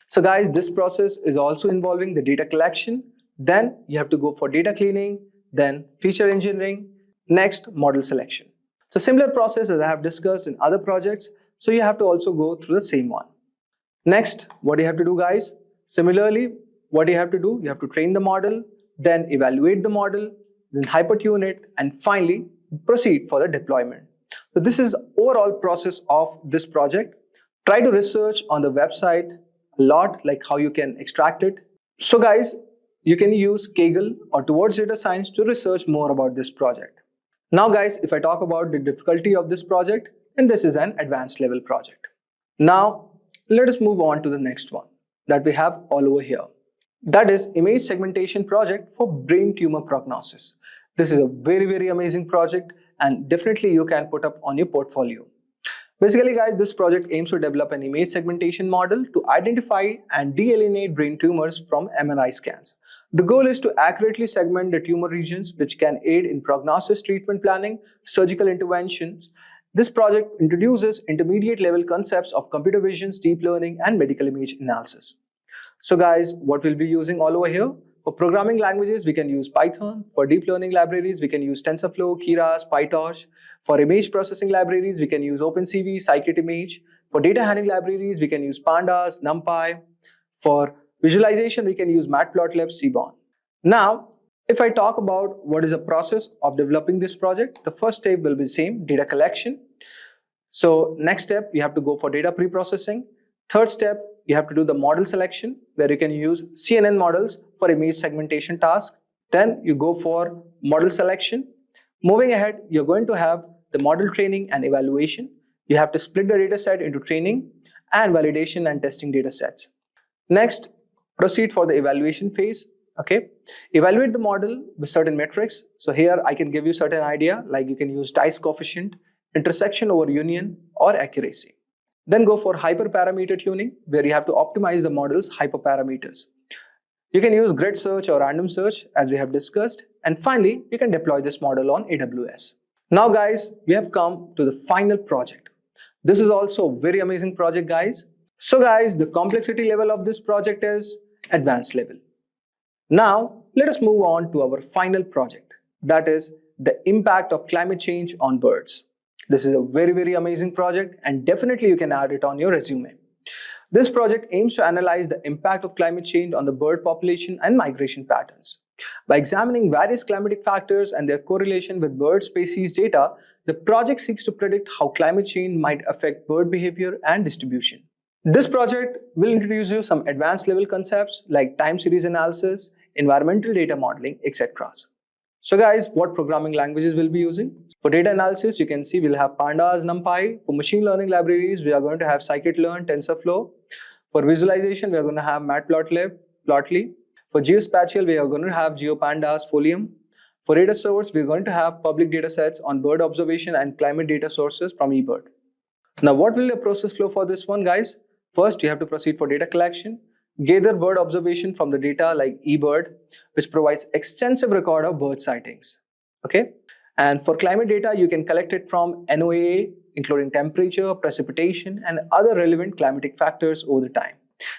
So guys, this process is also involving the data collection, then you have to go for data cleaning, then feature engineering, next model selection. So similar process as I have discussed in other projects, so you have to also go through the same one. Next, what do you have to do, guys? Similarly, what do you have to do? You have to train the model, then evaluate the model, then hypertune it, and finally proceed for the deployment. So this is overall process of this project. Try to research on the website a lot, like how you can extract it. So guys, you can use Kaggle or Towards Data Science to research more about this project. Now guys, if I talk about the difficulty of this project, and this is an advanced level project. Now, let us move on to the next one that we have all over here. That is image segmentation project for brain tumor prognosis. This is a very amazing project and definitely you can put up on your portfolio. Basically guys, this project aims to develop an image segmentation model to identify and delineate brain tumors from MRI scans. The goal is to accurately segment the tumor regions which can aid in prognosis, treatment planning, surgical interventions. This project introduces intermediate level concepts of computer vision, deep learning and medical image analysis. So guys, what we'll be using all over here? For programming languages, we can use Python. For deep learning libraries, we can use TensorFlow, Keras, PyTorch. For image processing libraries, we can use OpenCV, scikit-image. For data handling libraries, we can use Pandas, NumPy. For visualization, we can use Matplotlib, Seaborn. Now, if I talk about what is the process of developing this project, the first step will be the same, data collection. So next step, you have to go for data pre-processing. Third step, you have to do the model selection where you can use CNN models for image segmentation task. Then you go for model selection. Moving ahead, you're going to have the model training and evaluation. You have to split the data set into training and validation and testing data sets. Next, proceed for the evaluation phase. Okay, evaluate the model with certain metrics. So here I can give you certain idea like you can use dice coefficient, intersection over union or accuracy. Then go for hyperparameter tuning where you have to optimize the model's hyperparameters. You can use grid search or random search as we have discussed. And finally, you can deploy this model on AWS. Now guys, we have come to the final project. This is also a very amazing project guys. So guys, the complexity level of this project is advanced level. Now, let us move on to our final project. That is the impact of climate change on birds. This is a very amazing project and definitely you can add it on your resume. This project aims to analyze the impact of climate change on the bird population and migration patterns. By examining various climatic factors and their correlation with bird species data, the project seeks to predict how climate change might affect bird behavior and distribution. This project will introduce you some advanced level concepts like time series analysis, environmental data modeling, etc. So guys, what programming languages we'll be using? For data analysis, you can see we'll have Pandas, NumPy. For machine learning libraries, we are going to have scikit-learn, TensorFlow. For visualization, we are going to have Matplotlib, Plotly. For geospatial, we are going to have GeoPandas, Folium. For data source, we're going to have public data sets on bird observation and climate data sources from eBird. Now, what will the process flow for this one, guys? First, you have to proceed for data collection. Gather bird observation from the data like eBird, which provides extensive record of bird sightings. Okay, and for climate data, you can collect it from NOAA, including temperature, precipitation, and other relevant climatic factors over the time.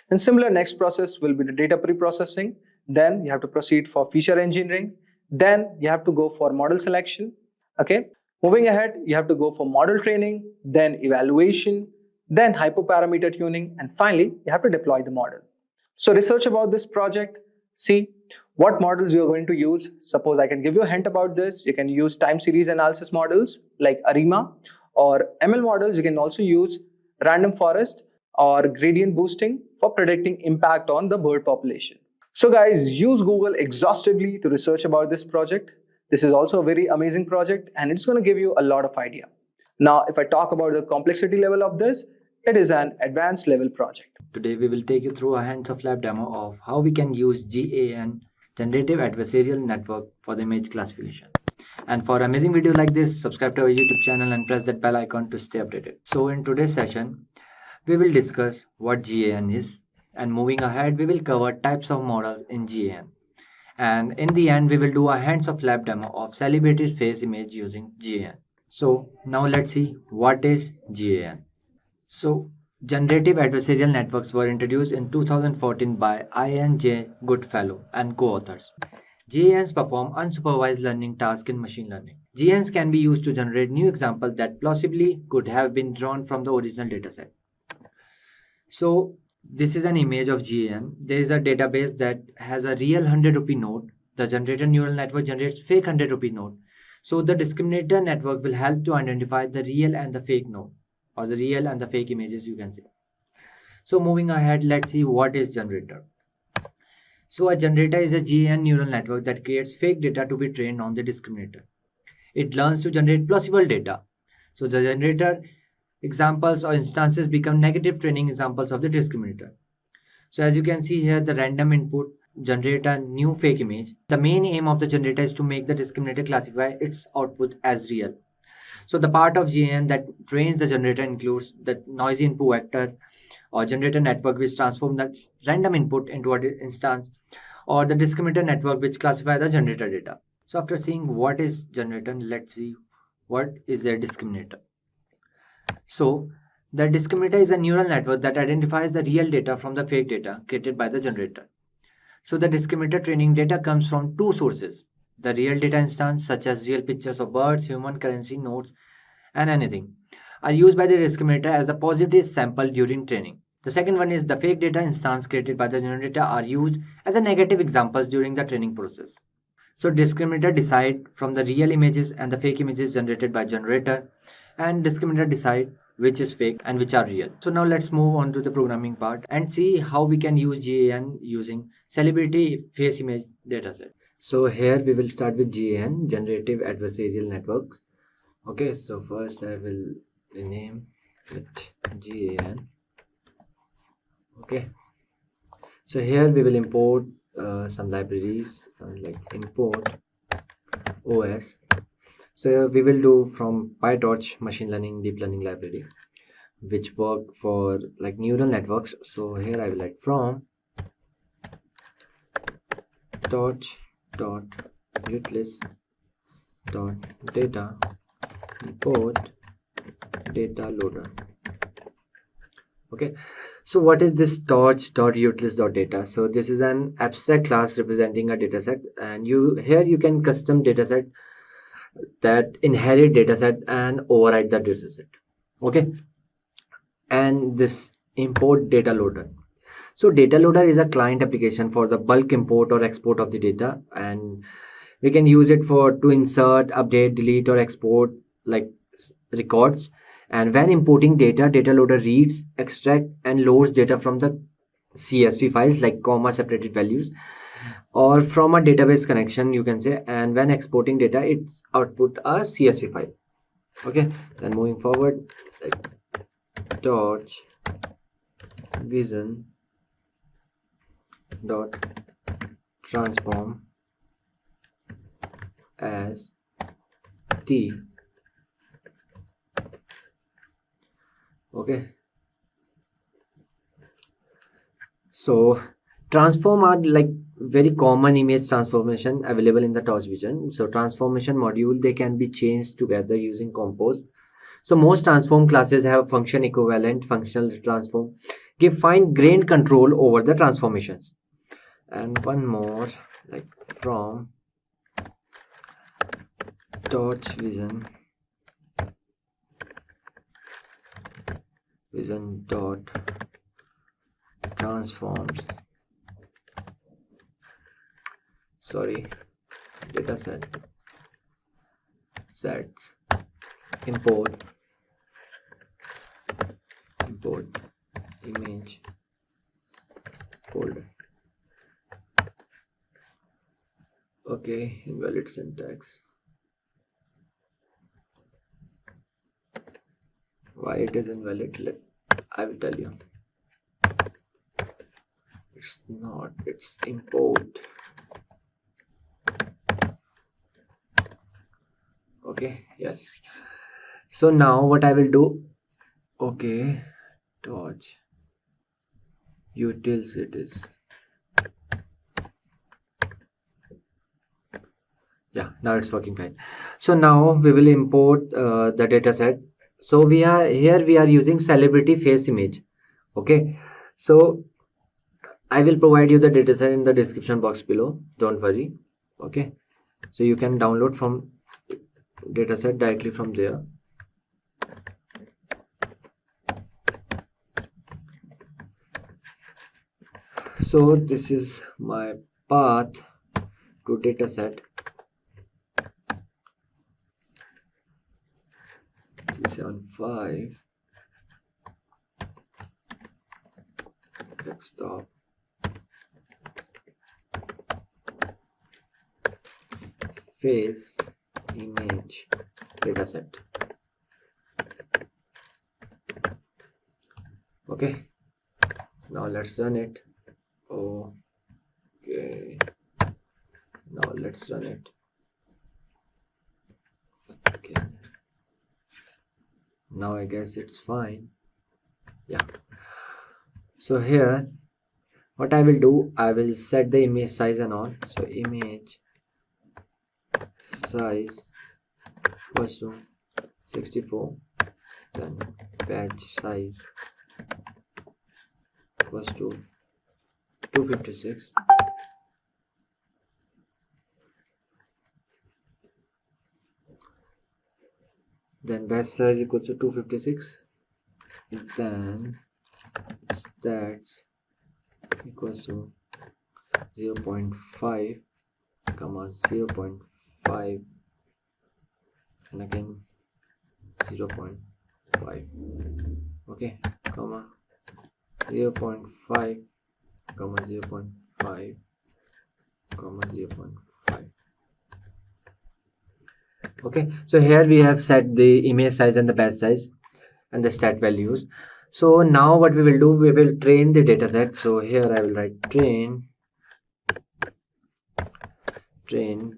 Then similar next process will be the data pre-processing. Then you have to proceed for feature engineering. Then you have to go for model selection. Okay, Moving ahead, you have to go for model training, then evaluation, then hyperparameter tuning, and finally, you have to deploy the model. So research about this project, see what models you are going to use. Suppose I can give you a hint about this. You can use time series analysis models like ARIMA, or ML models. You can also use random forest or gradient boosting for predicting impact on the bird population. So guys, use Google exhaustively to research about this project. This is also a very amazing project and it's going to give you a lot of idea. Now, if I talk about the complexity level of this, it is an advanced level project. Today we will take you through a hands-off lab demo of how we can use GAN, Generative Adversarial Network, for the image classification. And for amazing videos like this, subscribe to our YouTube channel and press that bell icon to stay updated. So in today's session, we will discuss what GAN is, and moving ahead, we will cover types of models in GAN. And in the end, we will do a hands-off lab demo of celebrated face image using GAN. So now let's see what is GAN. So Generative Adversarial Networks were introduced in 2014 by I.N.J. Goodfellow and co-authors. GANs perform unsupervised learning tasks in machine learning. GANs can be used to generate new examples that plausibly could have been drawn from the original dataset. So this is an image of GAN. There is a database that has a real 100 rupee note. The generated neural network generates fake 100 rupee note. So the discriminator network will help to identify the real and the fake note, or the real and the fake images, you can say. So moving ahead, let's see what is generator. So a generator is a GAN neural network that creates fake data to be trained on the discriminator. It learns to generate plausible data. So the generator examples or instances become negative training examples of the discriminator. So as you can see here, the random input generate a new fake image. The main aim of the generator is to make the discriminator classify its output as real. So the part of GAN that trains the generator includes the noisy input vector or generator network, which transform the random input into an instance, or the discriminator network, which classify the generator data. So after seeing what is generator, let's see what is a discriminator. So the discriminator is a neural network that identifies the real data from the fake data created by the generator. So the discriminator training data comes from two sources. The real data instance, such as real pictures of birds, human currency notes, and anything, are used by the discriminator as a positive sample during training. The second one is the fake data instance created by the generator are used as a negative examples during the training process. So discriminator decide from the real images and the fake images generated by generator, and discriminator decide which is fake and which are real. So now let's move on to the programming part and see how we can use GAN using celebrity face image dataset. So here we will start with GAN, Generative Adversarial Networks. Okay, so first I will rename it GAN. Okay, so here we will import some libraries like import OS. So we will do from PyTorch machine learning deep learning library, which work for like neural networks. So here I will like from torch dot utilist dot data import data loader. Okay, so what is this torch dot utilist dot data? So this is an abstract class representing a dataset, and here you can custom dataset that inherit dataset and override the dataset. Okay, and this import data loader. So data loader is a client application for the bulk import or export of the data, and we can use it to insert, update, delete, or export like records. And when importing data, data loader reads, extract, and loads data from the CSV files like comma separated values, or from a database connection, you can say. And when exporting data, it's output a CSV file. Okay, then moving forward, like torch vision dot transform as T. Okay, so transform are like very common image transformation available in the torch vision. So transformation module, they can be changed together using compose. So most transform classes have function equivalent functional transform, give fine-grained control over the transformations. And one more, like from torch vision vision dot transforms, dataset sets import image folder. Okay, invalid syntax. Why it is invalid? I will tell you. It's not, it's import. Okay, yes. So now what I will do, okay, dodge utilities. Yeah, now it's working fine. So now we will import the dataset. So we are using celebrity face image. Okay, so I will provide you the dataset in the description box below. Don't worry. Okay, so you can download from dataset directly from there. So this is my path to dataset. 375 desktop face image dataset. Okay, now let's run it. Okay, now let's run it. Okay, now I guess it's fine. Yeah, so here what I will do, I will set the image size and all. So image size equals to 64, then batch size equals to 256, then batch size equals to 256, then stats equals to 0.5 comma 0.5 and again 0.5, okay, comma 0.5 comma 0.5 comma 0.5. Okay, so here we have set the image size and the batch size and the stat values. So now what we will do, we will train the dataset. So here I will write train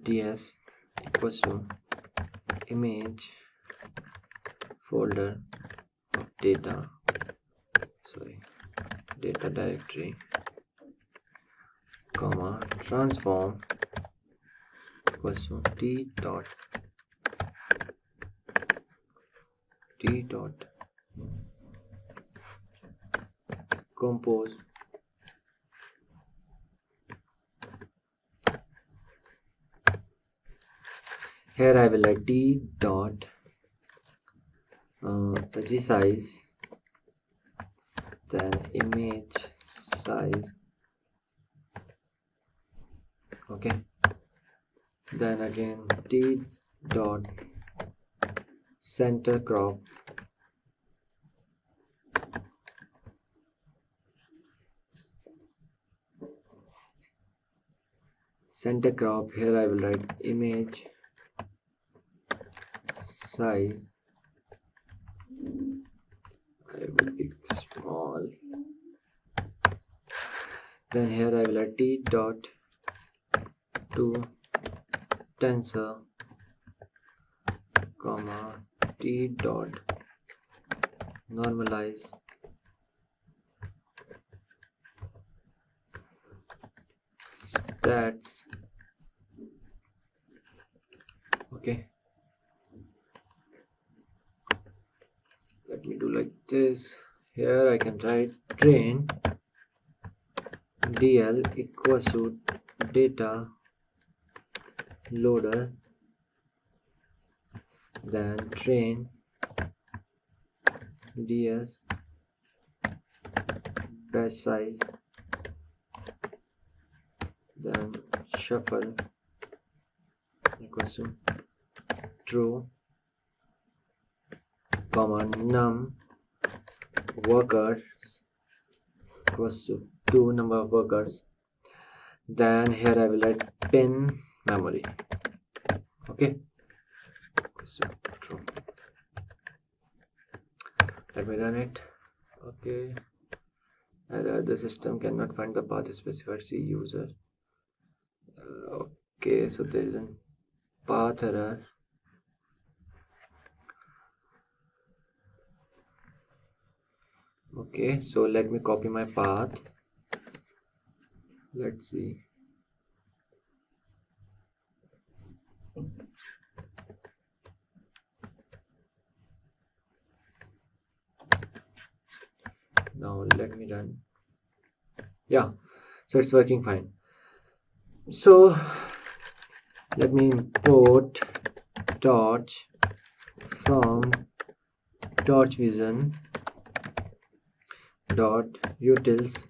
ds equals to image folder of data directory comma transform equals to t dot compose here I will write t dot resize, then image size, okay, then again t dot center crop, here I will write image size, I will pick small, then here I will write t dot to tensor comma t dot normalize stats, okay, let me do like this. Here I can write train dl equals to data loader, then train ds batch size, then shuffle equals to true, comma num workers equals to 2 number of workers. Then here I will write pin memory. Okay, so true. Let me run it. Okay, error, the system cannot find the path specified. See user. Okay, so there is a path error. Okay, so let me copy my path. Let's see. Now let me run. Yeah, so it's working fine. So let me import torch from torch vision dot utils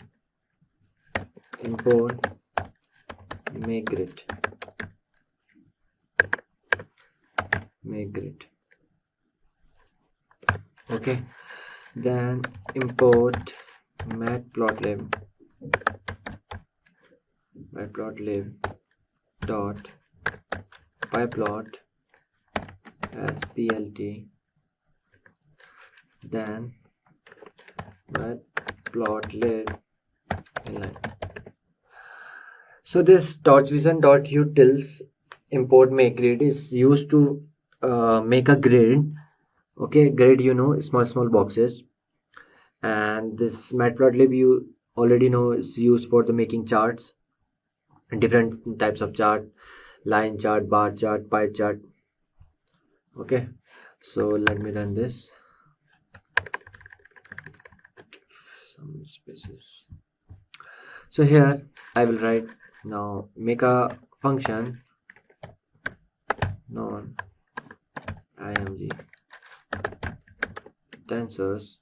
import make grid. Okay, then import matplotlib dot pyplot as plt, then matplotlib inline. So this torchvision.utils import make grid is used to make a grid. Okay, grid, you know, small boxes, and this matplotlib you already know is used for the making charts, different types of chart, line chart, bar chart, pie chart. Okay, so let me run this. Some spaces. So here I will write now make a function non img tensors,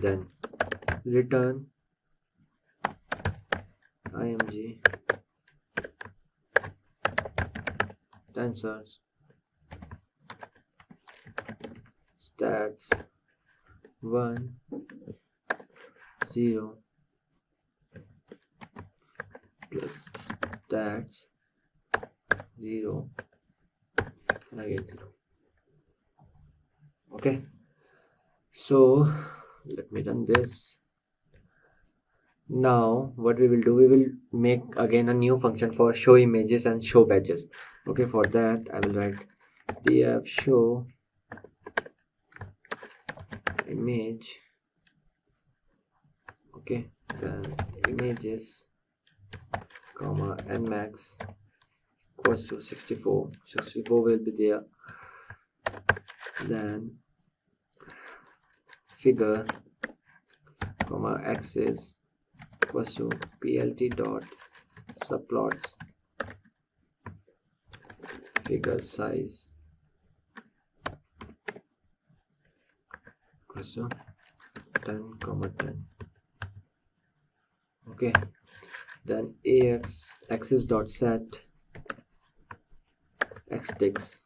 then return img tensors stats 1 0 plus stats 0 and again 0. Okay, so let me run this. Now what we will do, we will make again a new function for show images and show badges. Okay, for that I will write df show image. Okay, then images comma nmax equals to 64 will be there. Then figure comma axis equals to plt dot subplots figure size equals to 10 comma 10. Okay, then axis dot set xtix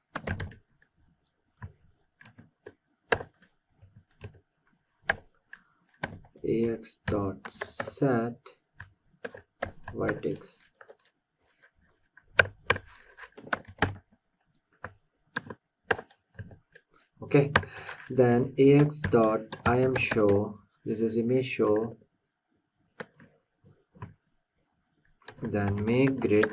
ax dot set ytix. Okay, then ax dot im show, this is image show, then make grid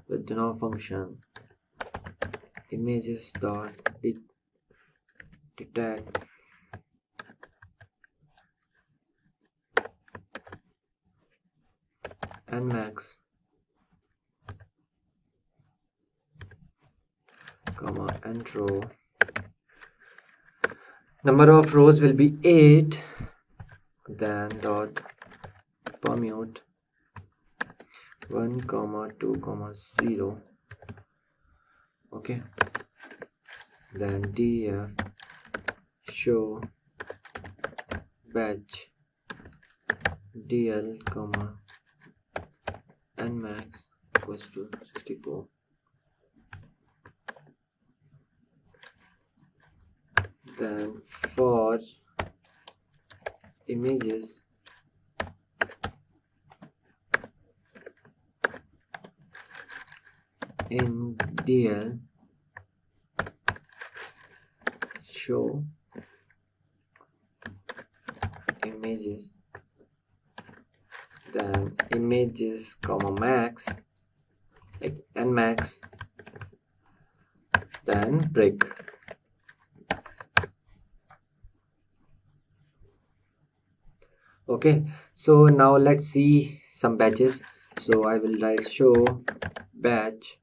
with the non function images dot detect nmax comma nrow. Number of rows will be 8, then dot permute 1 comma 2 comma 0. Okay, then df show batch dl comma nmax equals to 64. Then for images in DL show images, then images comma max, like nmax, then break. Okay, so now let's see some batches. So I will write show batch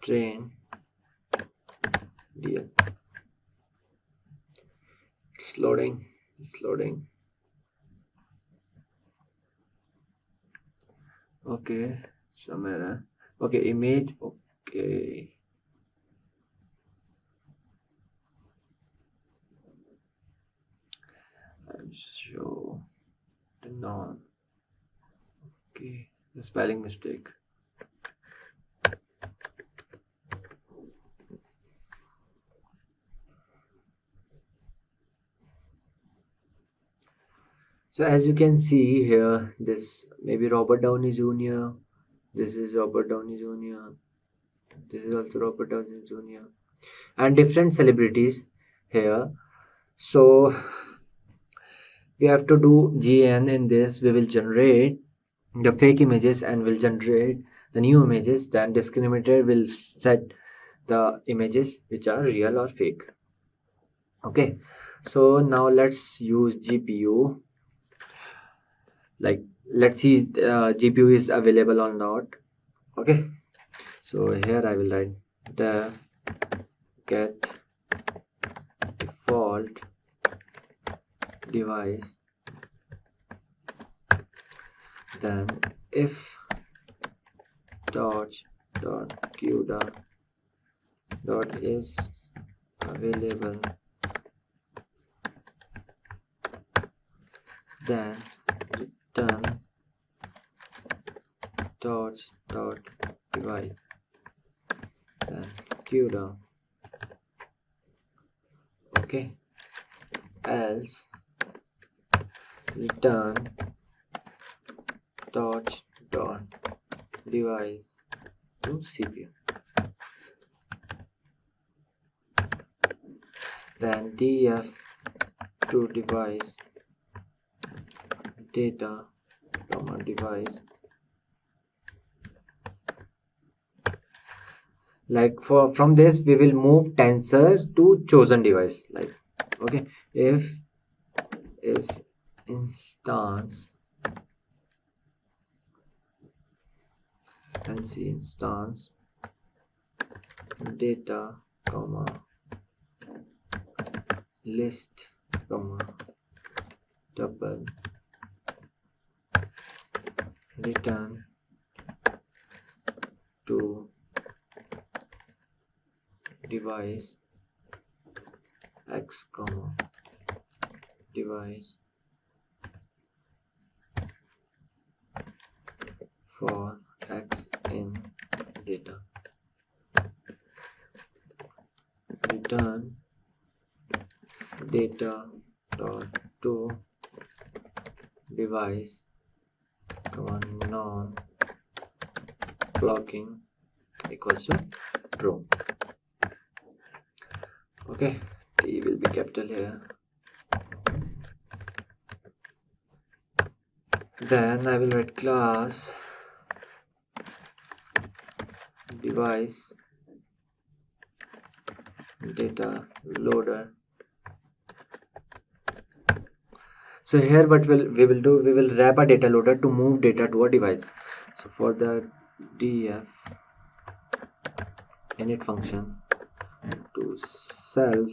train DL. It's loading. Okay, some error. Okay, image. Okay. I'm show the non. Okay, the spelling mistake. So as you can see here, this maybe Robert Downey Jr. This is Robert Downey Jr. This is also Robert Downey Jr. and different celebrities here. So we have to do GN in this. We will generate the fake images and will generate the new images. Then discriminator will set the images which are real or fake. Okay, so now let's use GPU. Like, let's see GPU is available or not. Okay, so here I will write def get default device, then if q dot is available, then return dot device, then q down. Okay, else return dot device to CPU, then df to device data comma device. Like from this we will move tensor to chosen device. Like, okay, if is instance and see instance data comma list comma double return to device x comma device for x in data, return data dot to device comma non blocking equals to true. Okay, T will be capital here. Then I will write class device data loader. So here what we will do, we will wrap a data loader to move data to a device. So for the df init function to self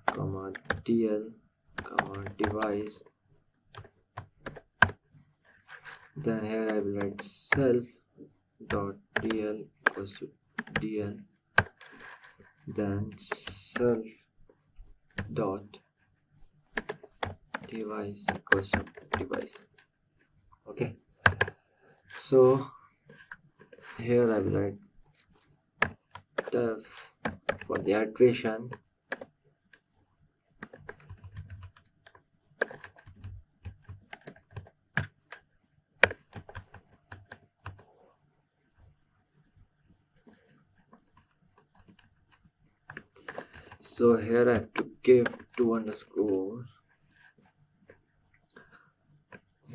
comma dl comma device, then here I will write self dot dl equals to dl, then self dot device equals to device. Okay, so here I will write def for the iteration so here I have to give 2 underscore.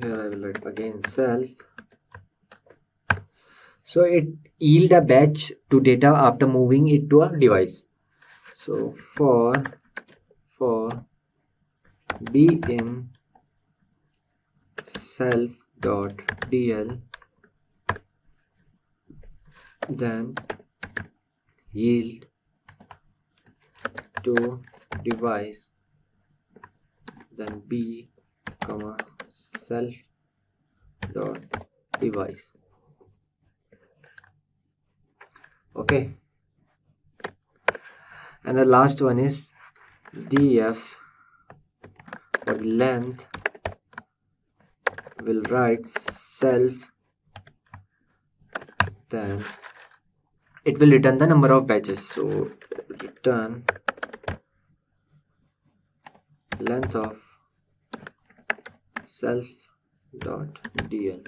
Here I will write again self. So it yield a batch to data after moving it to a device. So for be in self dot dl, then yield to device, then b comma self dot device. Okay, and the last one is df for the length will write self, then it will return the number of batches. So return length of self dot dl.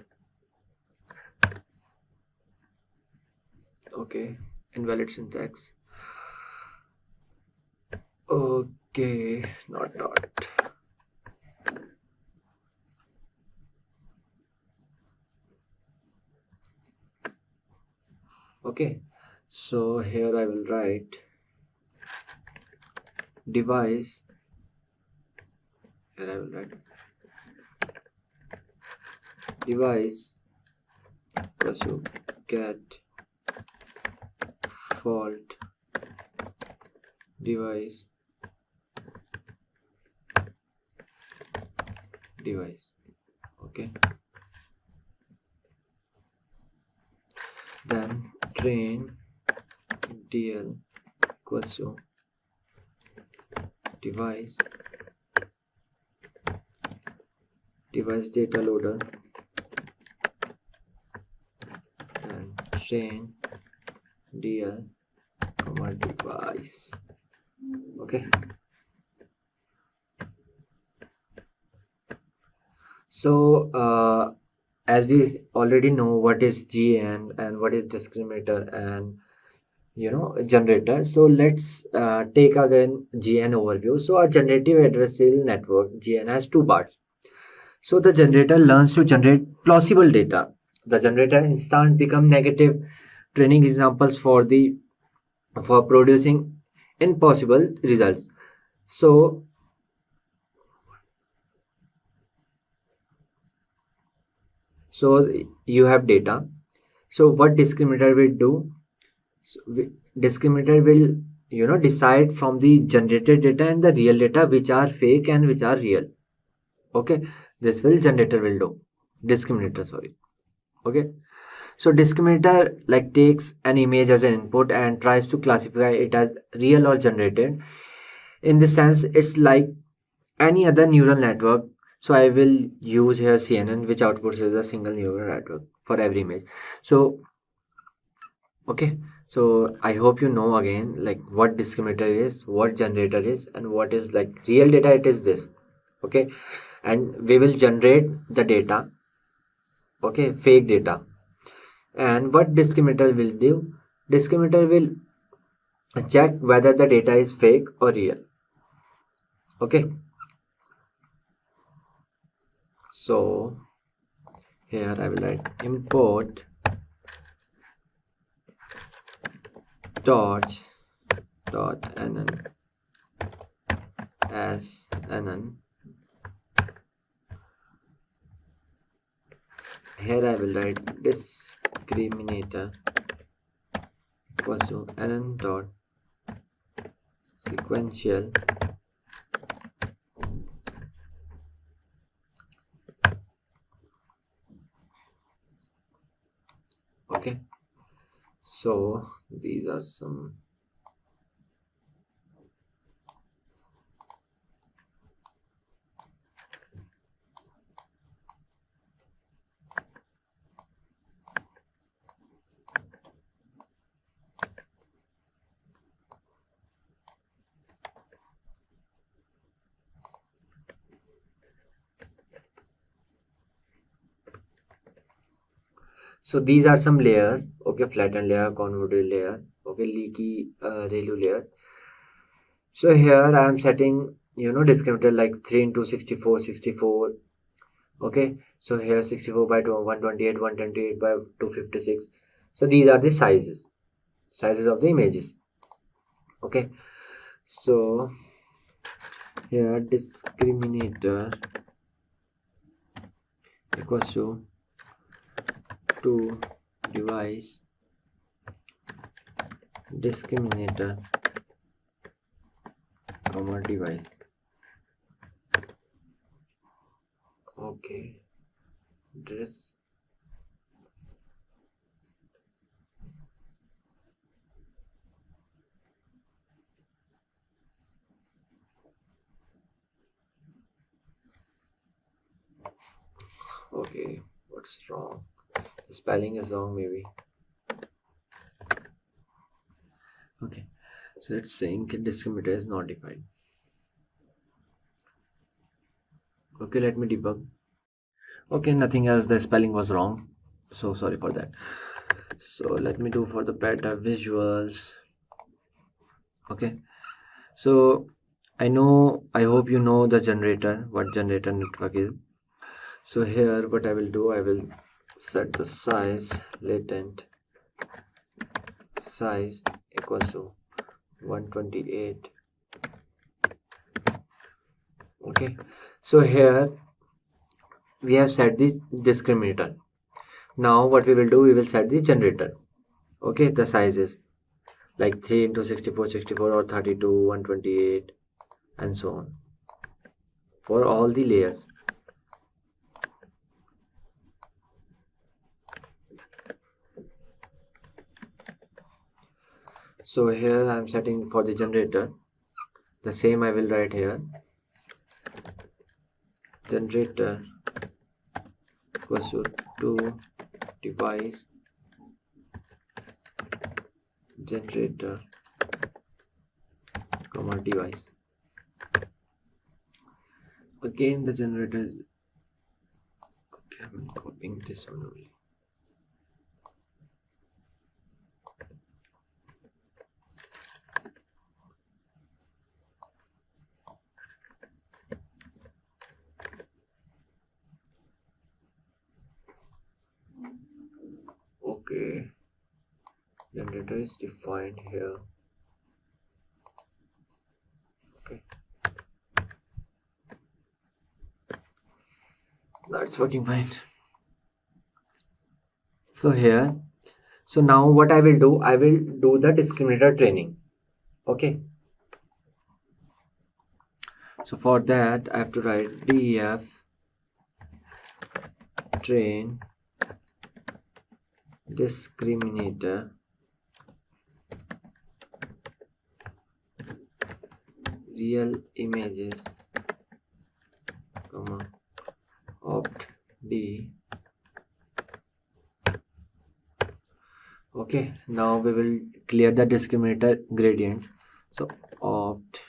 Okay, invalid syntax. Okay, not dot. Okay, so here I will write device. Here I will write device equals to get fault device device. Okay, then train dl equals to device data loader, and train dl comma device. Okay, so as we already know what is GAN and what is discriminator and generator, so let's take again GAN overview. So a generative adversarial network, GAN, has two parts. So the generator learns to generate plausible data. The generator instant become negative training examples for producing impossible results. So you have data. So what discriminator will do? So discriminator will decide from the generated data and the real data which are fake and which are real. Okay, this will generator will do. Discriminator, sorry. Okay, so discriminator like takes an image as an input and tries to classify it as real or generated. In this sense, it's like any other neural network. So I will use here CNN, which outputs is a single neural network for every image. So okay, so I hope you know again like what discriminator is, what generator is, and what is like real data. It is this. Okay, and we will generate the data. Okay, fake data. And what discriminator will do? Discriminator will check whether the data is fake or real. Okay, so here I will write import torch dot nn as nn. Here I will write discriminator equals to nn dot sequential okay. So these are some So these are some layer, okay, flattened layer, convoluted layer, okay, leaky ReLU layer. So here I am setting, discriminator like 3 into 64, 64. Okay, so here 64 by 128, 128 by 256. So these are the sizes of the images. Okay, so here discriminator equals to device discriminator comma device. Okay, this okay, what's wrong? The spelling is wrong maybe. Okay, so it's saying discriminator is not defined. Okay, let me debug. Okay, nothing else, the spelling was wrong, so sorry for that. So let me do for the better visuals. Okay, so I hope you know the generator, what generator network is. So here what I will do, I will set the size latent size equals to 128. Okay, so here we have set the discriminator. Now what we will do, we will set the generator. Okay, the sizes like 3 into 64, 64 or 32, 128 and so on for all the layers. So here I am setting for the generator. The same I will write here. Generator equals to device generator comma device. Again the generator is okay. I'm copying this one only. Okay, generator is defined here. Okay, that's working fine. So here, so now what I will do, I will do the discriminator training. Okay, so for that I have to write def train discriminator real images comma opt d. Okay, now we will clear the discriminator gradients. So opt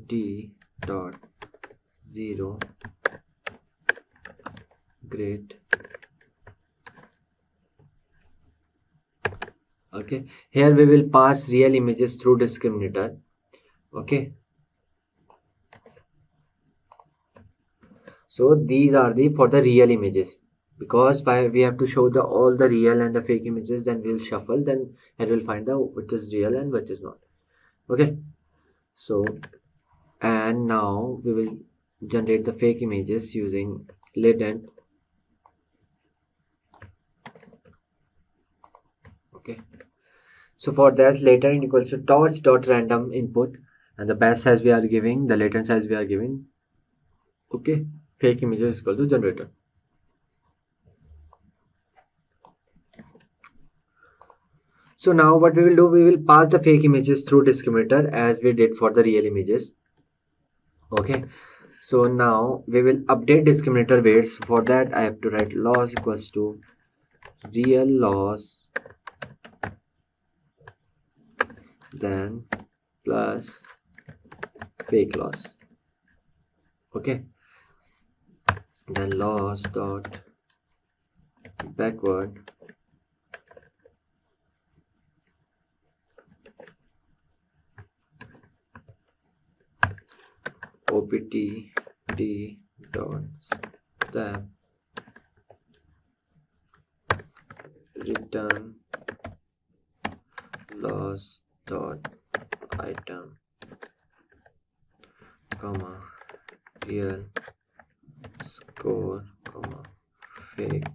d dot 0 grade. Okay, here we will pass real images through discriminator. Okay, so these are the for the real images, because we have to show the all the real and the fake images, then we'll shuffle, then it will find out which is real and which is not. Okay, so and now we will generate the fake images using latent. Okay, so for this latent equals to torch dot random input, and the batch size we are giving, the latent size we are giving. Okay, fake images is equal to generator. So now what we will do, we will pass the fake images through discriminator as we did for the real images. Okay, so now we will update discriminator weights. For that I have to write loss equals to real loss then plus fake loss. Okay, then loss dot backward opt d dot step return loss dot item comma real score comma fake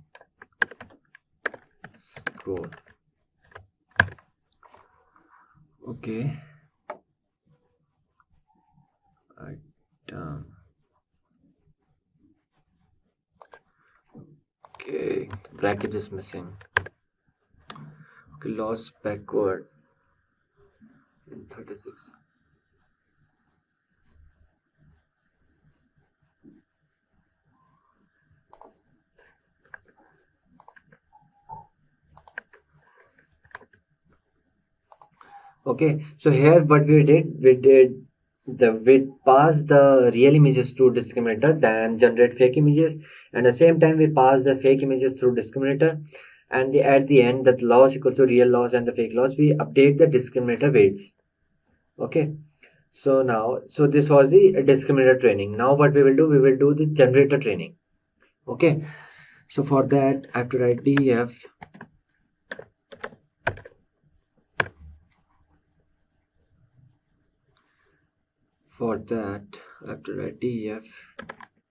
score. Okay, item. Okay, bracket is missing. Okay, loss backward in 36. Okay, so here what we pass the real images to discriminator, then generate fake images, and at the same time we pass the fake images through discriminator, and at the end that loss equals to real loss and the fake loss, we update the discriminator weights. Okay, so now this was the discriminator training. Now what we will do the generator training. Okay, so for that I have to write def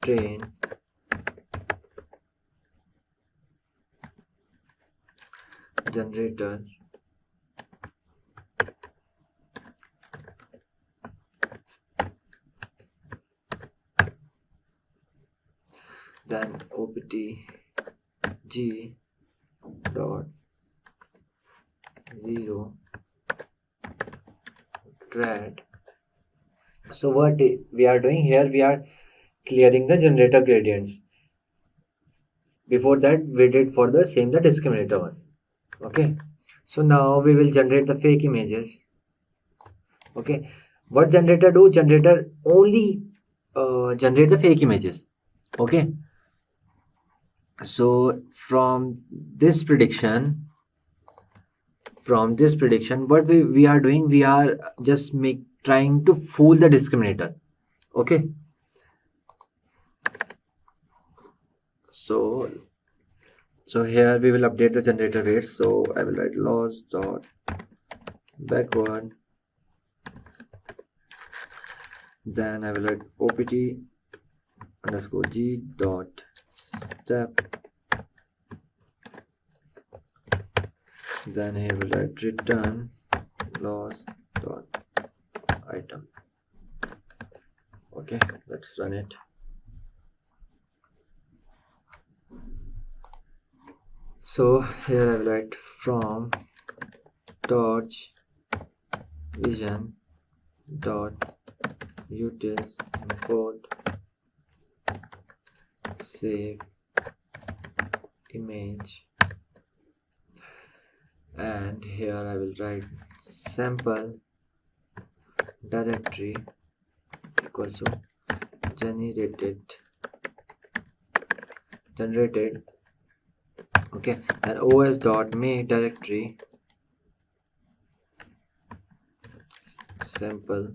train generator then opt g dot 0 grad. So what we are doing here, we are clearing the generator gradients. Before that we did for the discriminator one. Okay, so now we will generate the fake images. Okay, what generator do? Generator only generate the fake images. Okay, so from this prediction what we are doing, we are just trying to fool the discriminator. Okay, so here we will update the generator weights. So I will write loss dot backward, then I will write opt underscore g dot step, then I will write return loss dot item. Okay, let's run it. So here I will write from torch vision dot utils import save image, and here I will write sample directory equals to generated. Okay, and os dot make directory sample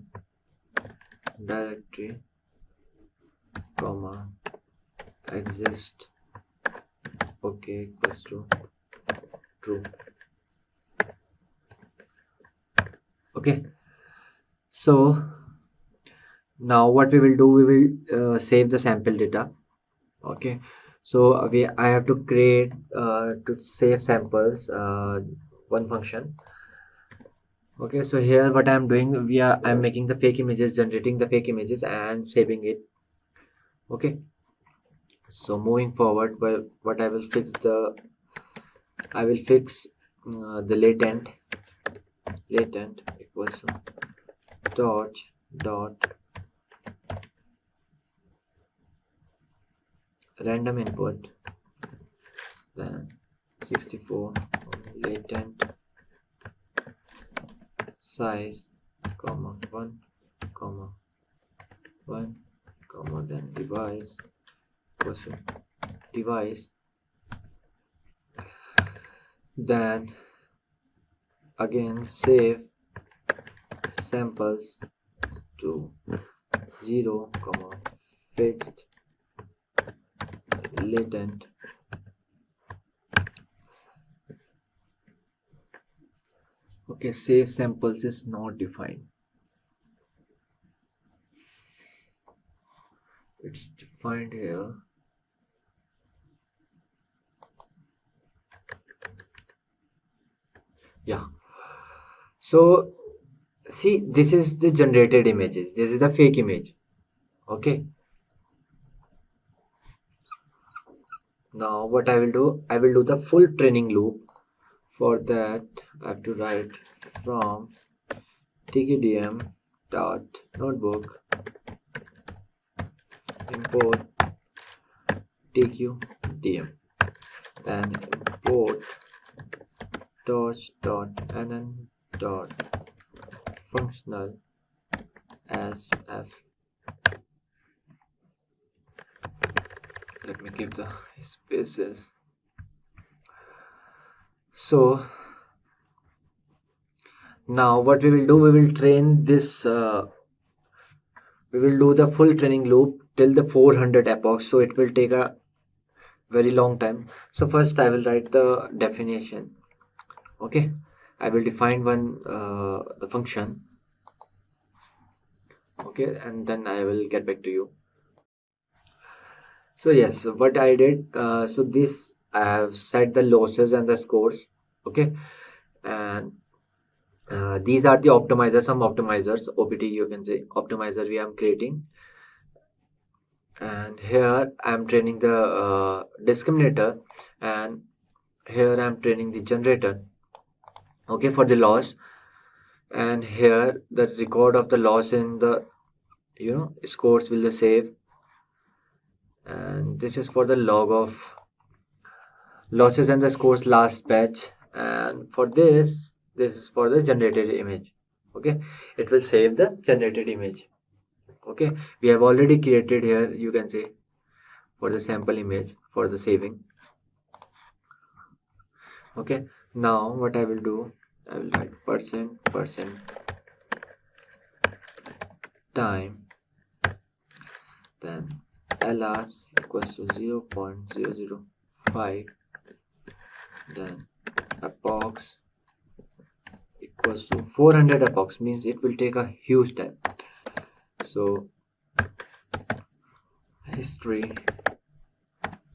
directory comma exist okay equals to true. Okay, so now what we will do, we will save the sample data. Okay, so I have to create to save samples one function. Okay, so here what I'm doing, I'm making the fake images, generating the fake images and saving it. Okay, so moving forward, well, what I will fix the latent equals to torch dot random input, then 64 latent size comma 1 comma 1 comma then device equals to device Then again save samples to 0, fixed latent. Okay, save samples is not defined. It's defined here. Yeah. So see, this is the generated images. This is the fake image. Okay. Now what I will do the full training loop. For that, I have to write from tqdm dot notebook import tqdm, then import torch dot nn dot functional sf. Let me give the spaces. So now what we will train this, we will do the full training loop till the 400 epochs, so it will take a very long time. So first I will write the definition. Okay, I will define the function. Okay, and then I will get back to you. So yes, what I did, so this I have set the losses and the scores. Okay, and these are the optimizers, some optimizers, opt you can say optimizer we am creating. And here I am training the discriminator, and here I am training the generator. Okay, for the loss, and here the record of the loss in the scores will the save, and this is for the log of losses and the scores last batch, and for this is for the generated image. Okay, it will save the generated image. Okay, we have already created here, you can say, for the sample image for the saving. Okay, now what I will do, I will write percent time, then lr equals to 0.005, then epochs equals to 400 epochs, means it will take a huge time. So history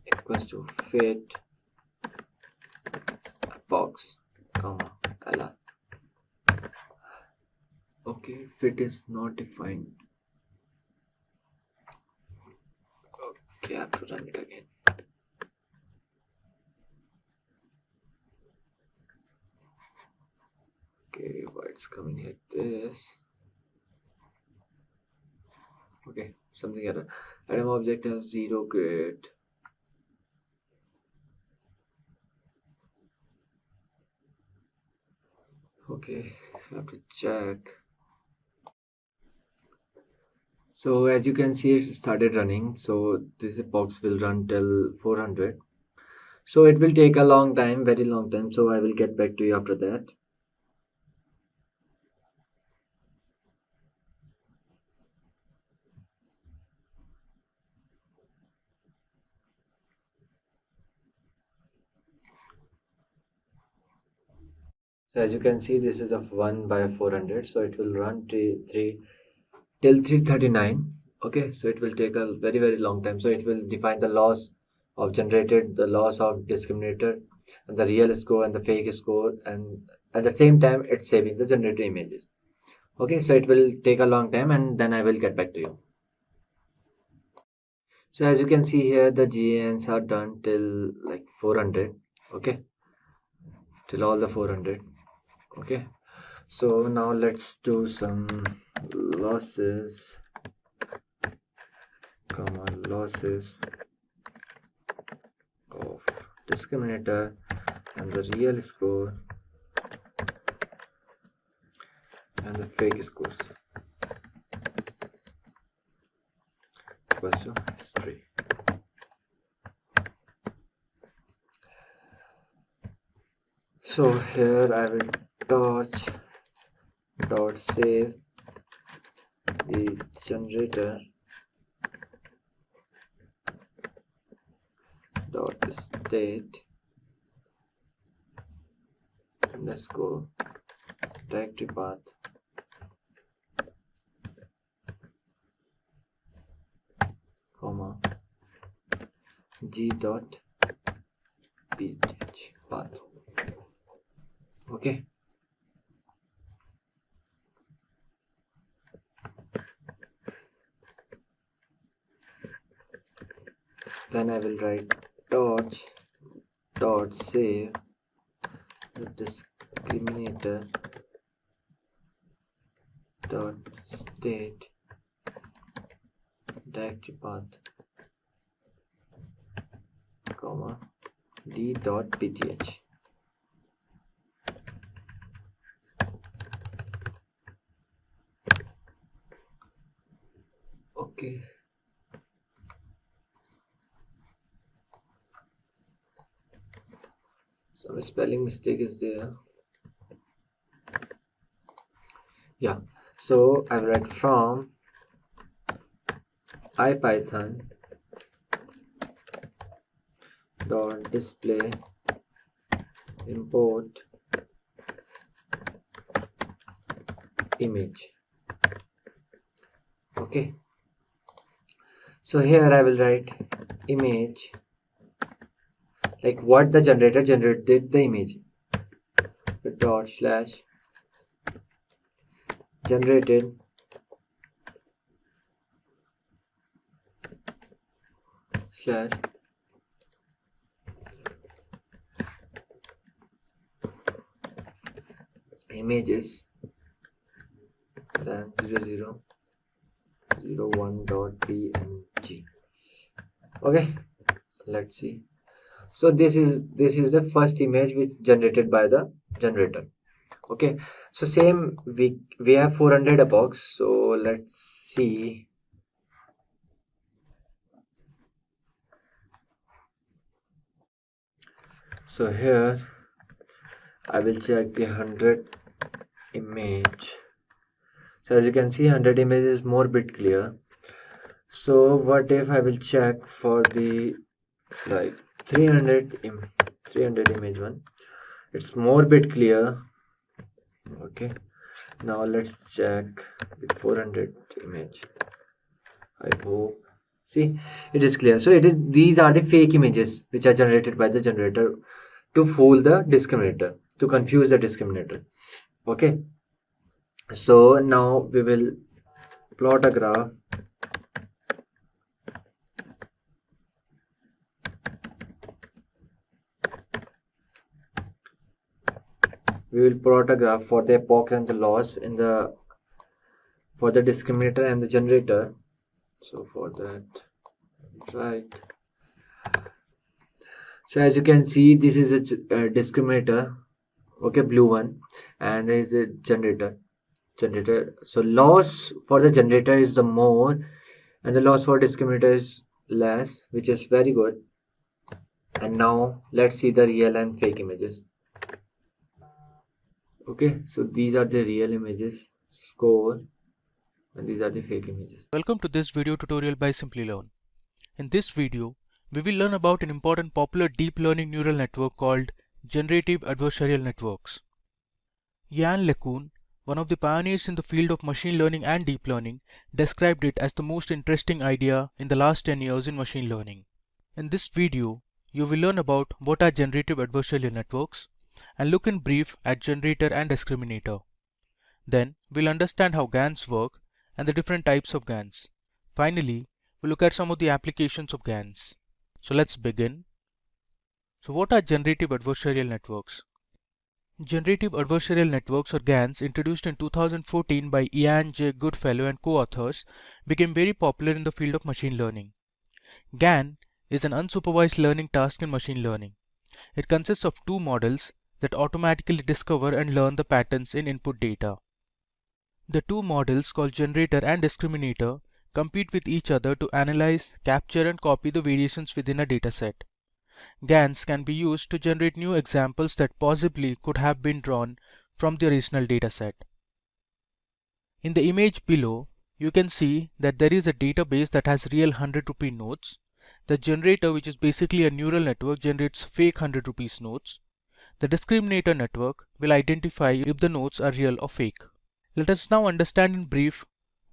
equals to fit epochs, comma lr. Okay, fit is not defined. Okay, I have to run it again. Okay, why it's coming like this? Okay, something error. Item object has 0 grade. Okay, I have to check. So as you can see, it started running. So this box will run till 400. So it will take a long time, very long time. So I will get back to you after that. So as you can see, this is of 1 by 400. So it will run till 339. Okay, so it will take a very, very long time. So it will define the loss of generated, the loss of discriminator, and the real score and the fake score, and at the same time it's saving the generated images. Okay, so it will take a long time, and then I will get back to you. So as you can see here, the GANs are done till like 400. Okay, till all the 400. Okay, so now let's do some losses, losses of discriminator and the real score and the fake scores equals to history. So here I will torch dot save the generator dot state underscore directory path comma g dot pth path. Okay. Then I will write torch dot save the discriminator dot state directory path comma d dot pth. Okay. Some spelling mistake is there. Yeah, so I will write from ipython dot display import image. Okay, so here I will write image, like what the generator generated the image, dot slash generated slash images, then 0001 dot png. Okay, let's see. So this is the first image which generated by the generator. Okay, so same we have 400 epochs, so let's see. So here I will check the 100 image. So as you can see, 100 image is more bit clear. So what if I will check for the like 300 image one? It's more bit clear. Okay, now let's check the 400 image. I hope, see, it is clear. So these are the fake images which are generated by the generator to fool the discriminator, to confuse the discriminator. Okay, so now we will plot a graph. We will plot a graph for the epoch and the loss in the for the discriminator and the generator. So for that, right. So as you can see, this is a discriminator, okay, blue one, and there is a generator. So loss for the generator is the more, and the loss for discriminator is less, which is very good. And now let's see the real and fake images. Okay, so these are the real images, score, and these are the fake images. Welcome to this video tutorial by Simplilearn. In this video, we will learn about an important popular deep learning neural network called Generative Adversarial Networks. Yann LeCun, one of the pioneers in the field of machine learning and deep learning, described it as the most interesting idea in the last 10 years in machine learning. In this video, you will learn about what are generative adversarial networks and look in brief at generator and discriminator. Then, we'll understand how GANs work and the different types of GANs. Finally, we'll look at some of the applications of GANs. So let's begin. So what are generative adversarial networks? Generative Adversarial Networks, or GANs, introduced in 2014 by Ian J. Goodfellow and co-authors, became very popular in the field of machine learning. GAN is an unsupervised learning task in machine learning. It consists of two models that automatically discover and learn the patterns in input data. The two models, called generator and discriminator, compete with each other to analyze, capture and copy the variations within a dataset. GANs can be used to generate new examples that possibly could have been drawn from the original dataset. In the image below, you can see that there is a database that has real 100 rupee notes. The generator, which is basically a neural network, generates fake 100 rupees notes. The discriminator network will identify if the notes are real or fake. Let us now understand in brief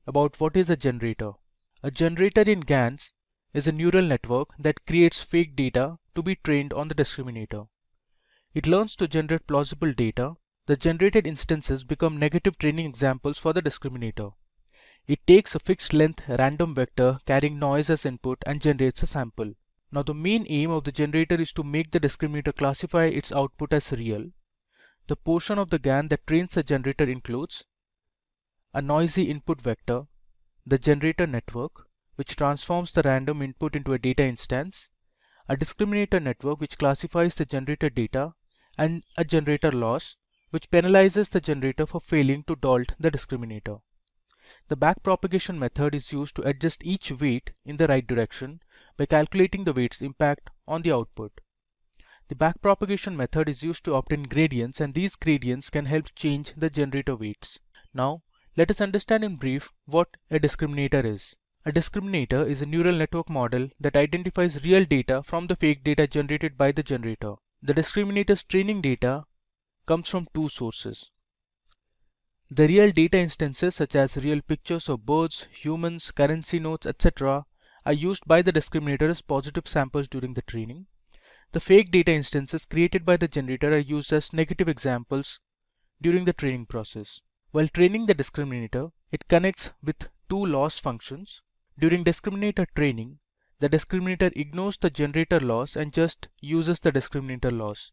about what is a generator. A generator in GANs is a neural network that creates fake data to be trained on the discriminator. It learns to generate plausible data. The generated instances become negative training examples for the discriminator. It takes a fixed length random vector carrying noise as input and generates a sample. Now the main aim of the generator is to make the discriminator classify its output as real. The portion of the GAN that trains the generator includes a noisy input vector, the generator network, which transforms the random input into a data instance, a discriminator network which classifies the generated data, and a generator loss, which penalizes the generator for failing to halt the discriminator. The backpropagation method is used to adjust each weight in the right direction by calculating the weight's impact on the output. The backpropagation method is used to obtain gradients, and these gradients can help change the generator weights. Now, let us understand in brief what a discriminator is. A discriminator is a neural network model that identifies real data from the fake data generated by the generator. The discriminator's training data comes from two sources. The real data instances such as real pictures of birds, humans, currency notes, etc. are used by the discriminator as positive samples during the training. The fake data instances created by the generator are used as negative examples during the training process. While training the discriminator, it connects with two loss functions. During discriminator training, the discriminator ignores the generator loss and just uses the discriminator loss.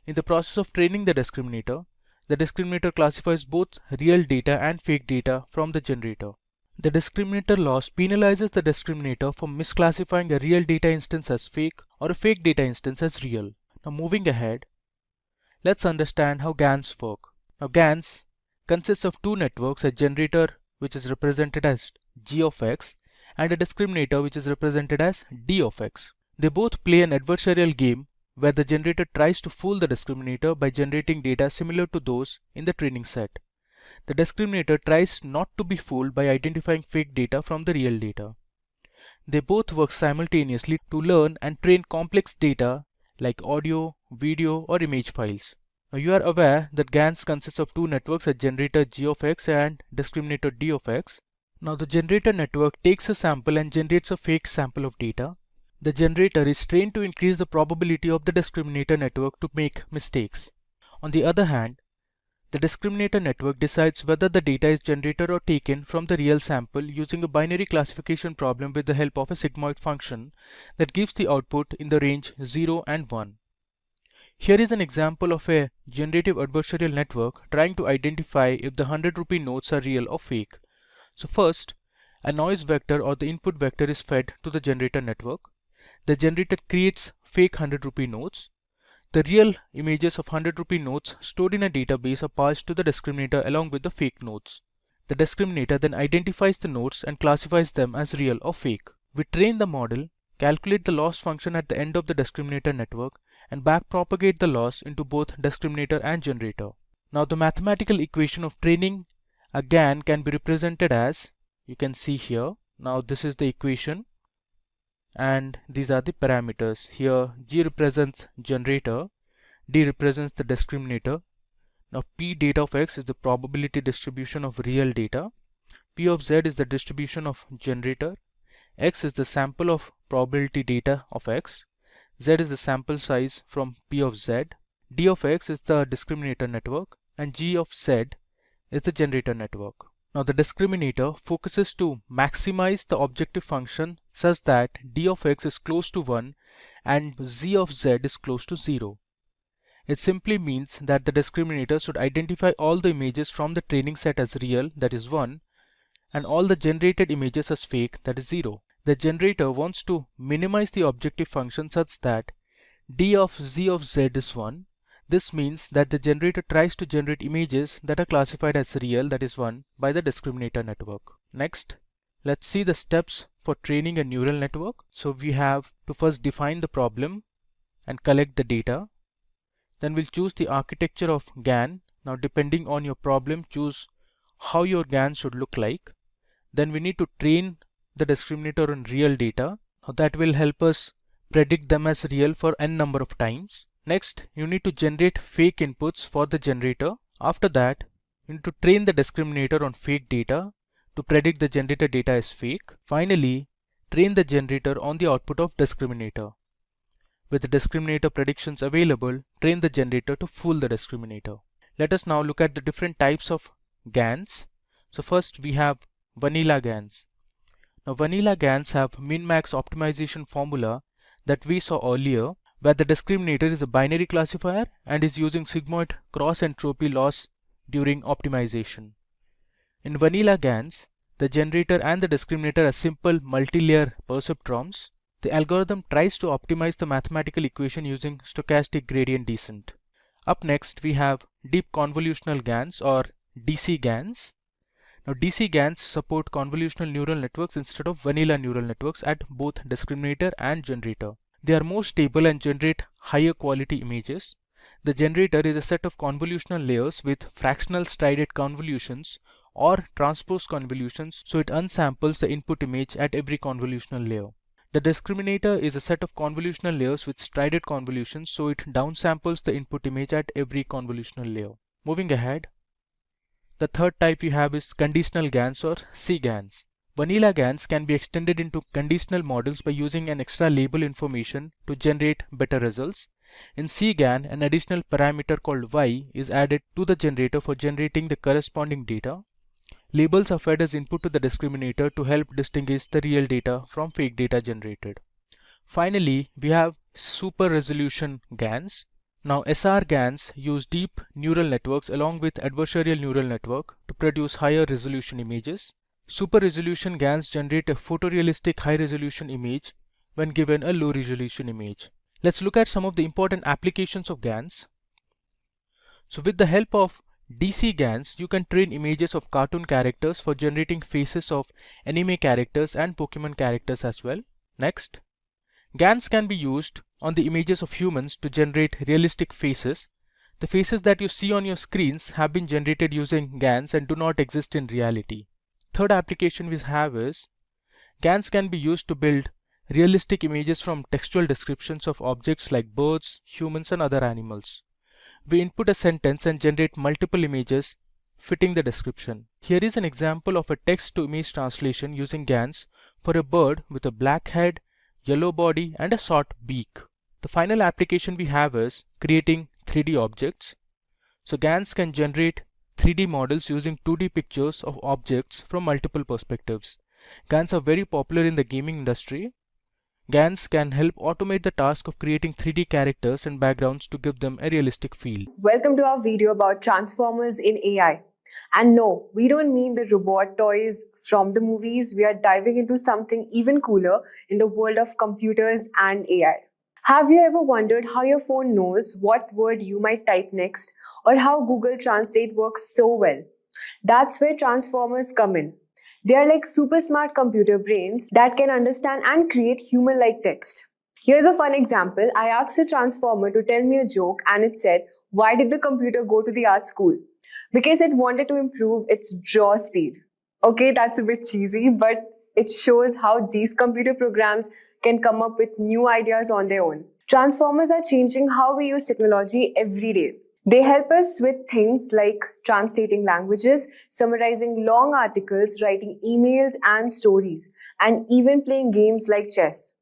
In the process of training the discriminator classifies both real data and fake data from the generator. The discriminator loss penalizes the discriminator for misclassifying a real data instance as fake or a fake data instance as real. Now moving ahead, let's understand how GANs work. Now GANs consists of two networks, a generator which is represented as G of X and a discriminator which is represented as D of X. They both play an adversarial game where the generator tries to fool the discriminator by generating data similar to those in the training set. The discriminator tries not to be fooled by identifying fake data from the real data. They both work simultaneously to learn and train complex data like audio, video, or image files. Now you are aware that GANs consists of two networks, a generator G of X and discriminator D of X. Now the generator network takes a sample and generates a fake sample of data. The generator is trained to increase the probability of the discriminator network to make mistakes. On the other hand, the discriminator network decides whether the data is generated or taken from the real sample using a binary classification problem with the help of a sigmoid function that gives the output in the range 0 and 1. Here is an example of a generative adversarial network trying to identify if the 100 rupee notes are real or fake. So first, a noise vector or the input vector is fed to the generator network. The generator creates fake 100 rupee notes. The real images of 100 rupee notes stored in a database are passed to the discriminator along with the fake notes. The discriminator then identifies the notes and classifies them as real or fake. We train the model, calculate the loss function at the end of the discriminator network, and backpropagate the loss into both discriminator and generator. Now the mathematical equation of training a GAN can be represented as, you can see here. Now this is the equation and these are the parameters. Here G represents generator, D represents the discriminator. Now P data of X is the probability distribution of real data, P of Z is the distribution of generator, X is the sample of probability data of X, Z is the sample size from P of Z, D of X is the discriminator network, and G of Z is the generator network. Now the discriminator focuses to maximize the objective function such that D of X is close to 1 and Z of Z is close to 0. It simply means that the discriminator should identify all the images from the training set as real, that is 1, and all the generated images as fake, that is 0. The generator wants to minimize the objective function such that D of Z of Z is 1. This means that the generator tries to generate images that are classified as real, that is 1, by the discriminator network. Next, let's see the steps for training a neural network. So we have to first define the problem and collect the data. Then we'll choose the architecture of GAN. Now depending on your problem, choose how your GAN should look like. Then we need to train the discriminator on real data. Now that will help us predict them as real for n number of times. Next, you need to generate fake inputs for the generator. After that, you need to train the discriminator on fake data to predict the generated data is fake. Finally, train the generator on the output of discriminator. With the discriminator predictions available, train the generator to fool the discriminator. Let us now look at the different types of GANs. So first we have vanilla GANs. Now vanilla GANs have min-max optimization formula that we saw earlier, where the discriminator is a binary classifier and is using sigmoid cross entropy loss during optimization. In vanilla GANs, the generator and the discriminator are simple multi-layer perceptrons. The algorithm tries to optimize the mathematical equation using stochastic gradient descent. Up next, we have deep convolutional GANs or DC GANs. Now DC GANs support convolutional neural networks instead of vanilla neural networks at both discriminator and generator. They are more stable and generate higher quality images. The generator is a set of convolutional layers with fractional strided convolutions or transpose convolutions, so it unsamples the input image at every convolutional layer. The discriminator is a set of convolutional layers with strided convolutions, so it downsamples the input image at every convolutional layer. Moving ahead, the third type we have is conditional GANs or CGANs. Vanilla GANs can be extended into conditional models by using an extra label information to generate better results. In CGAN, an additional parameter called y is added to the generator for generating the corresponding data. Labels are fed as input to the discriminator to help distinguish the real data from fake data generated. Finally, we have super resolution GANs. Now SR GANs use deep neural networks along with adversarial neural network to produce higher resolution images. Super resolution GANs generate a photorealistic high resolution image when given a low resolution image. Let's look at some of the important applications of GANs. So with the help of DC GANs, you can train images of cartoon characters for generating faces of anime characters and Pokemon characters as well. Next, GANs can be used on the images of humans to generate realistic faces. The faces that you see on your screens have been generated using GANs and do not exist in reality. Third application we have is GANs can be used to build realistic images from textual descriptions of objects like birds, humans, and other animals. We input a sentence and generate multiple images fitting the description. Here is an example of a text-to-image translation using GANs for a bird with a black head, yellow body, and a short beak. The final application we have is creating 3D objects. So GANs can generate 3D models using 2D pictures of objects from multiple perspectives. GANs are very popular in the gaming industry. GANs can help automate the task of creating 3D characters and backgrounds to give them a realistic feel. Welcome to our video about transformers in AI. And no, we don't mean the robot toys from the movies. We are diving into something even cooler in the world of computers and AI. Have you ever wondered how your phone knows what word you might type next, or how Google Translate works so well? That's where transformers come in. They are like super smart computer brains that can understand and create human-like text. Here's a fun example. I asked a transformer to tell me a joke and it said, "Why did the computer go to the art school?" Because it wanted to improve its draw speed. Okay, that's a bit cheesy, but it shows how these computer programs can come up with new ideas on their own. Transformers are changing how we use technology every day. They help us with things like translating languages, summarizing long articles, writing emails and stories, and even playing games like chess.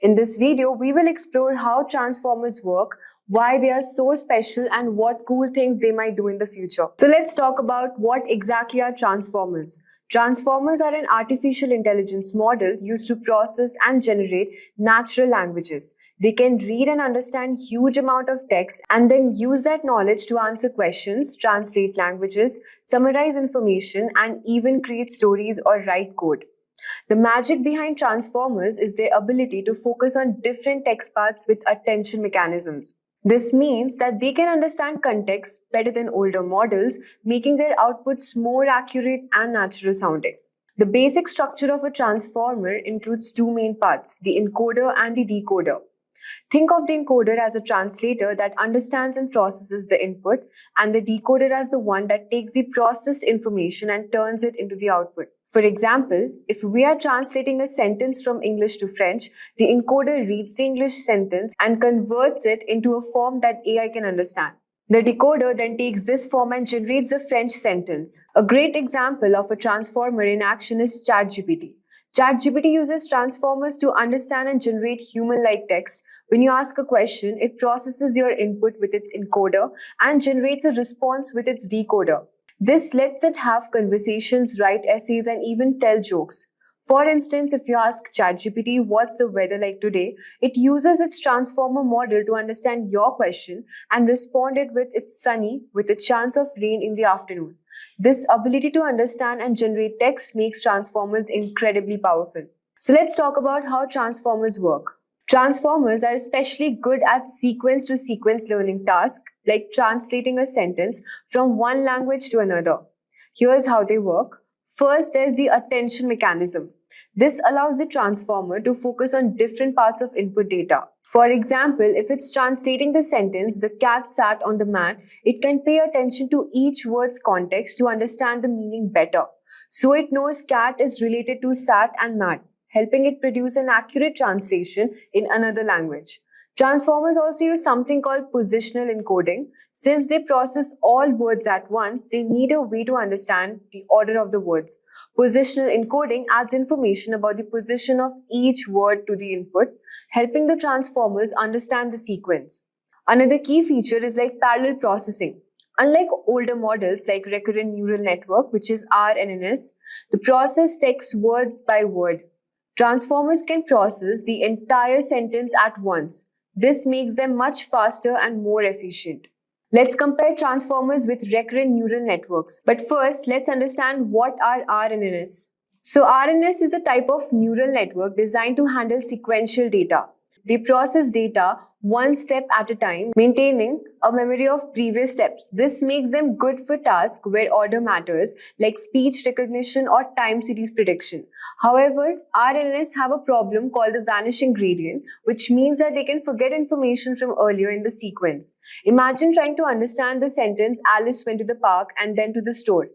In this video, we will explore how transformers work, why they are so special, and what cool things they might do in the future. So let's talk about what exactly are transformers. Transformers are an artificial intelligence model used to process and generate natural languages. They can read and understand huge amount of text and then use that knowledge to answer questions, translate languages, summarize information, and even create stories or write code. The magic behind transformers is their ability to focus on different text paths with attention mechanisms. This means that they can understand context better than older models, making their outputs more accurate and natural sounding. The basic structure of a transformer includes two main parts, the encoder and the decoder. Think of the encoder as a translator that understands and processes the input, and the decoder as the one that takes the processed information and turns it into the output. For example, if we are translating a sentence from English to French, the encoder reads the English sentence and converts it into a form that AI can understand. The decoder then takes this form and generates the French sentence. A great example of a transformer in action is ChatGPT. ChatGPT uses transformers to understand and generate human-like text. When you ask a question, it processes your input with its encoder and generates a response with its decoder. This lets it have conversations, write essays, and even tell jokes. For instance, if you ask ChatGPT what's the weather like today, it uses its transformer model to understand your question and respond it with it's sunny with a chance of rain in the afternoon. This ability to understand and generate text makes transformers incredibly powerful. So let's talk about how transformers work. Transformers are especially good at sequence-to-sequence learning tasks like translating a sentence from one language to another. Here's how they work. First, there's the attention mechanism. This allows the transformer to focus on different parts of input data. For example, if it's translating the sentence, the cat sat on the mat, it can pay attention to each word's context to understand the meaning better. So it knows cat is related to sat and mat, helping it produce an accurate translation in another language. Transformers also use something called positional encoding. Since they process all words at once, they need a way to understand the order of the words. Positional encoding adds information about the position of each word to the input, helping the transformers understand the sequence. Another key feature is like parallel processing. Unlike older models like Recurrent Neural Network, which is RNNs, the process text words by word. Transformers can process the entire sentence at once. This makes them much faster and more efficient. Let's compare transformers with recurrent neural networks. But first, let's understand what are RNNs. So RNNs is a type of neural network designed to handle sequential data. They process data one step at a time, maintaining a memory of previous steps. This makes them good for tasks where order matters, like speech recognition or time series prediction. However, RNNs have a problem called the vanishing gradient, which means that they can forget information from earlier in the sequence. Imagine trying to understand the sentence, Alice went to the park and then to the store.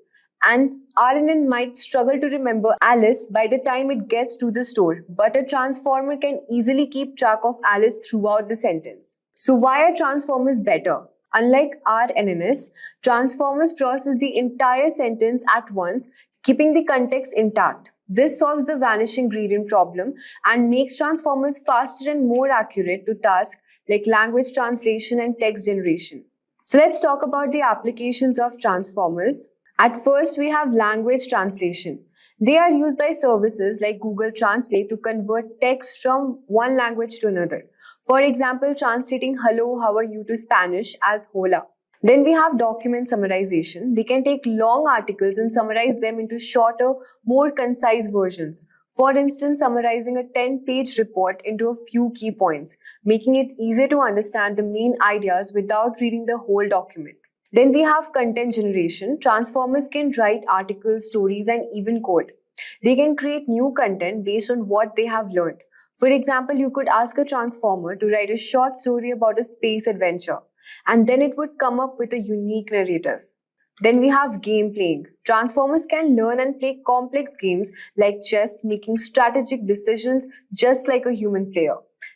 And RNN might struggle to remember Alice by the time it gets to the store, but a transformer can easily keep track of Alice throughout the sentence. So why are transformers better? Unlike RNNs, transformers process the entire sentence at once, keeping the context intact. This solves the vanishing gradient problem and makes transformers faster and more accurate to tasks like language translation and text generation. So let's talk about the applications of transformers. At first, we have language translation. They are used by services like Google Translate to convert text from one language to another. For example, translating hello, how are you to Spanish as hola. Then we have document summarization. They can take long articles and summarize them into shorter, more concise versions. For instance, summarizing a 10-page report into a few key points, making it easier to understand the main ideas without reading the whole document. Then we have content generation. Transformers can write articles, stories, and even code. They can create new content based on what they have learned. For example, you could ask a transformer to write a short story about a space adventure, and then it would come up with a unique narrative. Then we have game playing. Transformers can learn and play complex games like chess, making strategic decisions just like a human player.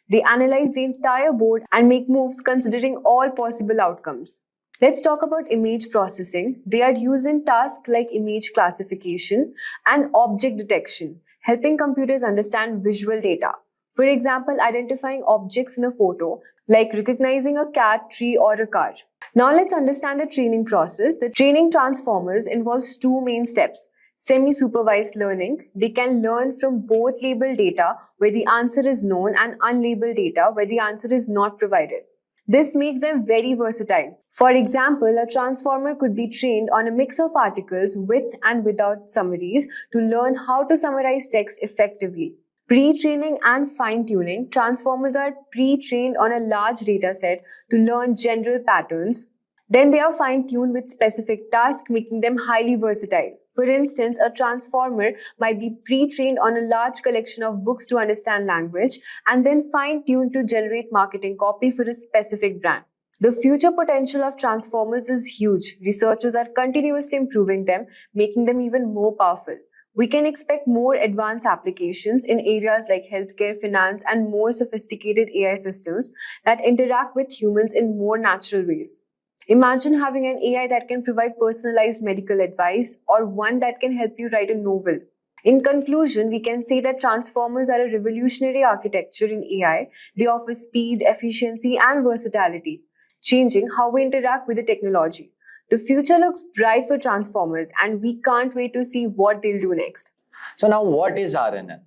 They analyze the entire board and make moves considering all possible outcomes. Let's talk about image processing. They are used in tasks like image classification and object detection, helping computers understand visual data. For example, identifying objects in a photo, like recognizing a cat, tree, or a car. Now let's understand the training process. The training transformers involves two main steps. Semi-supervised learning. They can learn from both labeled data where the answer is known and unlabeled data where the answer is not provided. This makes them very versatile. For example, a transformer could be trained on a mix of articles with and without summaries to learn how to summarize text effectively. Pre-training and fine-tuning. Transformers are pre-trained on a large dataset to learn general patterns. Then they are fine-tuned with specific tasks, making them highly versatile. For instance, a transformer might be pre-trained on a large collection of books to understand language and then fine-tuned to generate marketing copy for a specific brand. The future potential of transformers is huge. Researchers are continuously improving them, making them even more powerful. We can expect more advanced applications in areas like healthcare, finance, and more sophisticated AI systems that interact with humans in more natural ways. Imagine having an AI that can provide personalized medical advice or one that can help you write a novel. In conclusion, we can say that transformers are a revolutionary architecture in AI. They offer speed, efficiency, and versatility, changing how we interact with the technology. The future looks bright for transformers, and we can't wait to see what they'll do next. So now what is RNN?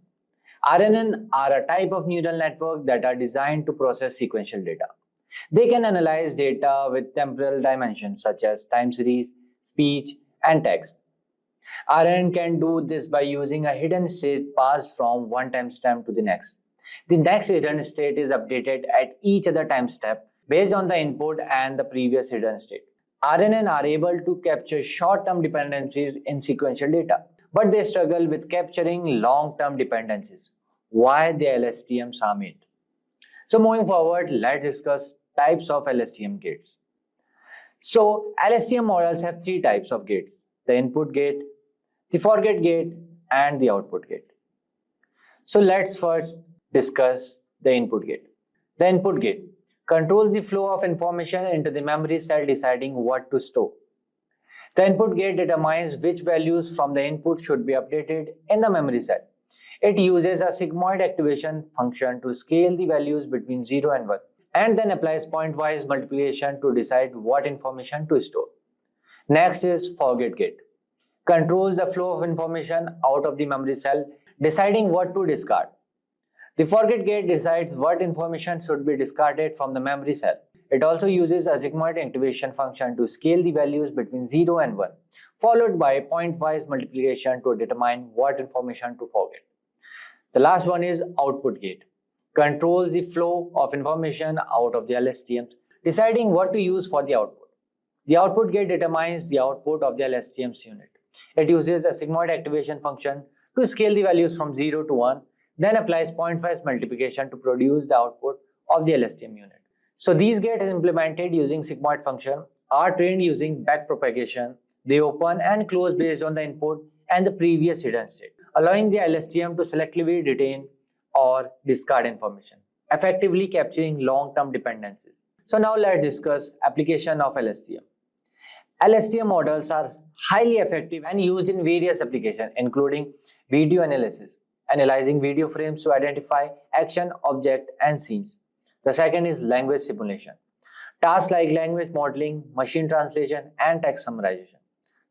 RNN are a type of neural network that are designed to process sequential data. They can analyze data with temporal dimensions such as time series, speech, and text. RNN can do this by using a hidden state passed from one timestamp to the next. The next hidden state is updated at each other timestamp based on the input and the previous hidden state. RNN are able to capture short-term dependencies in sequential data, but they struggle with capturing long-term dependencies. Why the LSTMs are made? So moving forward, let's discuss types of LSTM gates. So LSTM models have three types of gates: the input gate, the forget gate, and the output gate. So let's first discuss the input gate. The input gate controls the flow of information into the memory cell, deciding what to store. The input gate determines which values from the input should be updated in the memory cell. It uses a sigmoid activation function to scale the values between 0 and 1, and then applies pointwise multiplication to decide what information to store. Next is forget gate. Controls the flow of information out of the memory cell, deciding what to discard. The forget gate decides what information should be discarded from the memory cell. It also uses a sigmoid activation function to scale the values between 0 and 1, followed by pointwise multiplication to determine what information to forget. The last one is output gate. Controls the flow of information out of the LSTMs, deciding what to use for the output. The output gate determines the output of the LSTMs unit. It uses a sigmoid activation function to scale the values from 0 to 1, then applies pointwise multiplication to produce the output of the LSTM unit. So these gates implemented using sigmoid function are trained using backpropagation. They open and close based on the input and the previous hidden state, allowing the LSTM to selectively retain or discard information, effectively capturing long-term dependencies. So now let's discuss application of LSTM. LSTM models are highly effective and used in various applications, including video analysis, analyzing video frames to identify action, object, and scenes. The second is language simulation, tasks like language modeling, machine translation, and text summarization.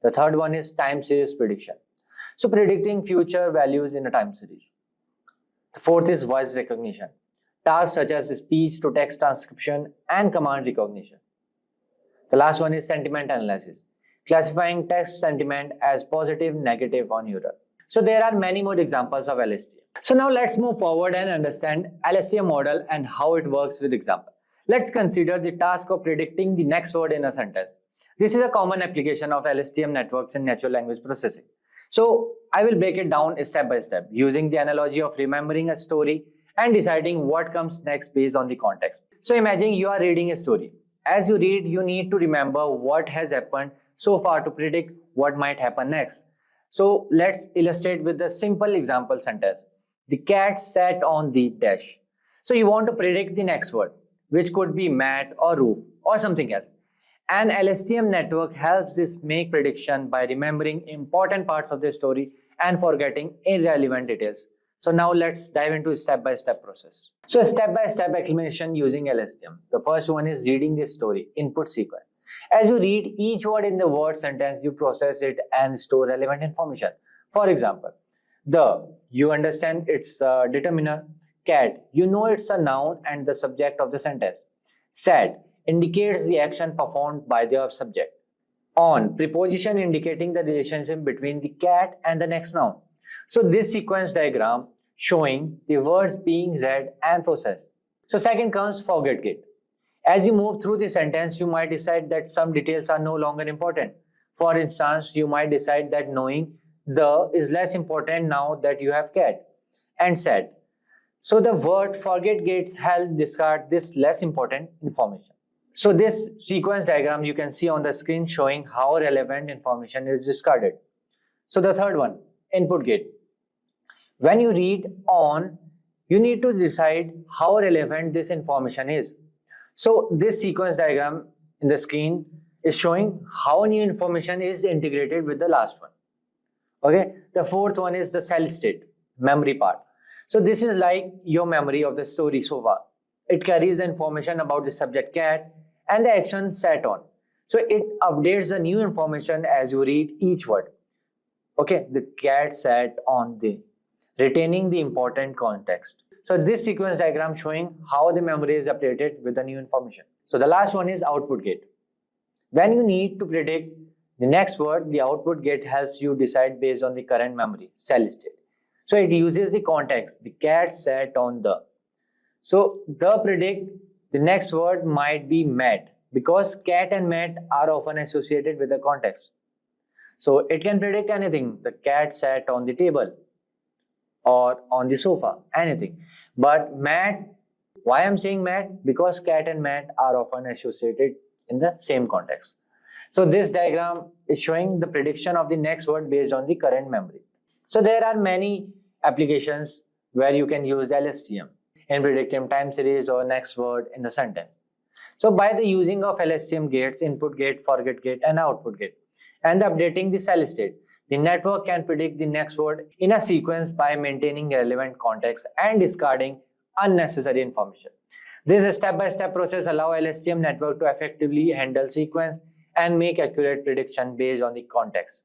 The third one is time series prediction, so predicting future values in a time series. The fourth is voice recognition, tasks such as speech to text transcription and command recognition. The last one is sentiment analysis, classifying text sentiment as positive, negative, or neutral. So there are many more examples of LSTM. So now let's move forward and understand LSTM model and how it works with example. Let's consider the task of predicting the next word in a sentence. This is a common application of LSTM networks in natural language processing. So I will break it down step by step using the analogy of remembering a story and deciding what comes next based on the context. So imagine you are reading a story. As you read, you need to remember what has happened so far to predict what might happen next. So let's illustrate with a simple example sentence. The cat sat on the dash. So you want to predict the next word, which could be mat or roof or something else. An LSTM network helps this make prediction by remembering important parts of the story and forgetting irrelevant details. So now let's dive into a step-by-step process. So step-by-step explanation using LSTM. The first one is reading the story, input sequence. As you read each word in the word sentence, you process it and store relevant information. For example, you understand it's a determiner. Cat, you know it's a noun and the subject of the sentence. Sat indicates the action performed by the subject. On, preposition indicating the relationship between the cat and the next noun. So this sequence diagram showing the words being read and processed. So second comes forget gate. As you move through the sentence, you might decide that some details are no longer important. For instance, you might decide that knowing the is less important now that you have cat and said. So the word forget gets help discard this less important information. So this sequence diagram you can see on the screen showing how relevant information is discarded. So the third one, input gate. When you read on, you need to decide how relevant this information is. So this sequence diagram in the screen is showing how new information is integrated with the last one. Okay, the fourth one is the cell state, memory part. So this is like your memory of the story so far. It carries information about the subject cat and the action sat on. So it updates the new information as you read each word. Okay, the cat sat on the, retaining the important context. So this sequence diagram showing how the memory is updated with the new information. So the last one is output gate. When you need to predict the next word, the output gate helps you decide based on the current memory, cell state. So it uses the context, the cat sat on the. So the predict the next word might be mat, because cat and mat are often associated with the context. So it can predict anything. The cat sat on the table or on the sofa, anything. But mat, why I'm saying mat? Because cat and mat are often associated in the same context. So this diagram is showing the prediction of the next word based on the current memory. So there are many applications where you can use LSTM in predicting time series or next word in the sentence. So by the using of LSTM gates, input gate, forget gate and output gate, and updating the cell state, the network can predict the next word in a sequence by maintaining relevant context and discarding unnecessary information. This step-by-step process allows LSTM network to effectively handle sequence and make accurate prediction based on the context.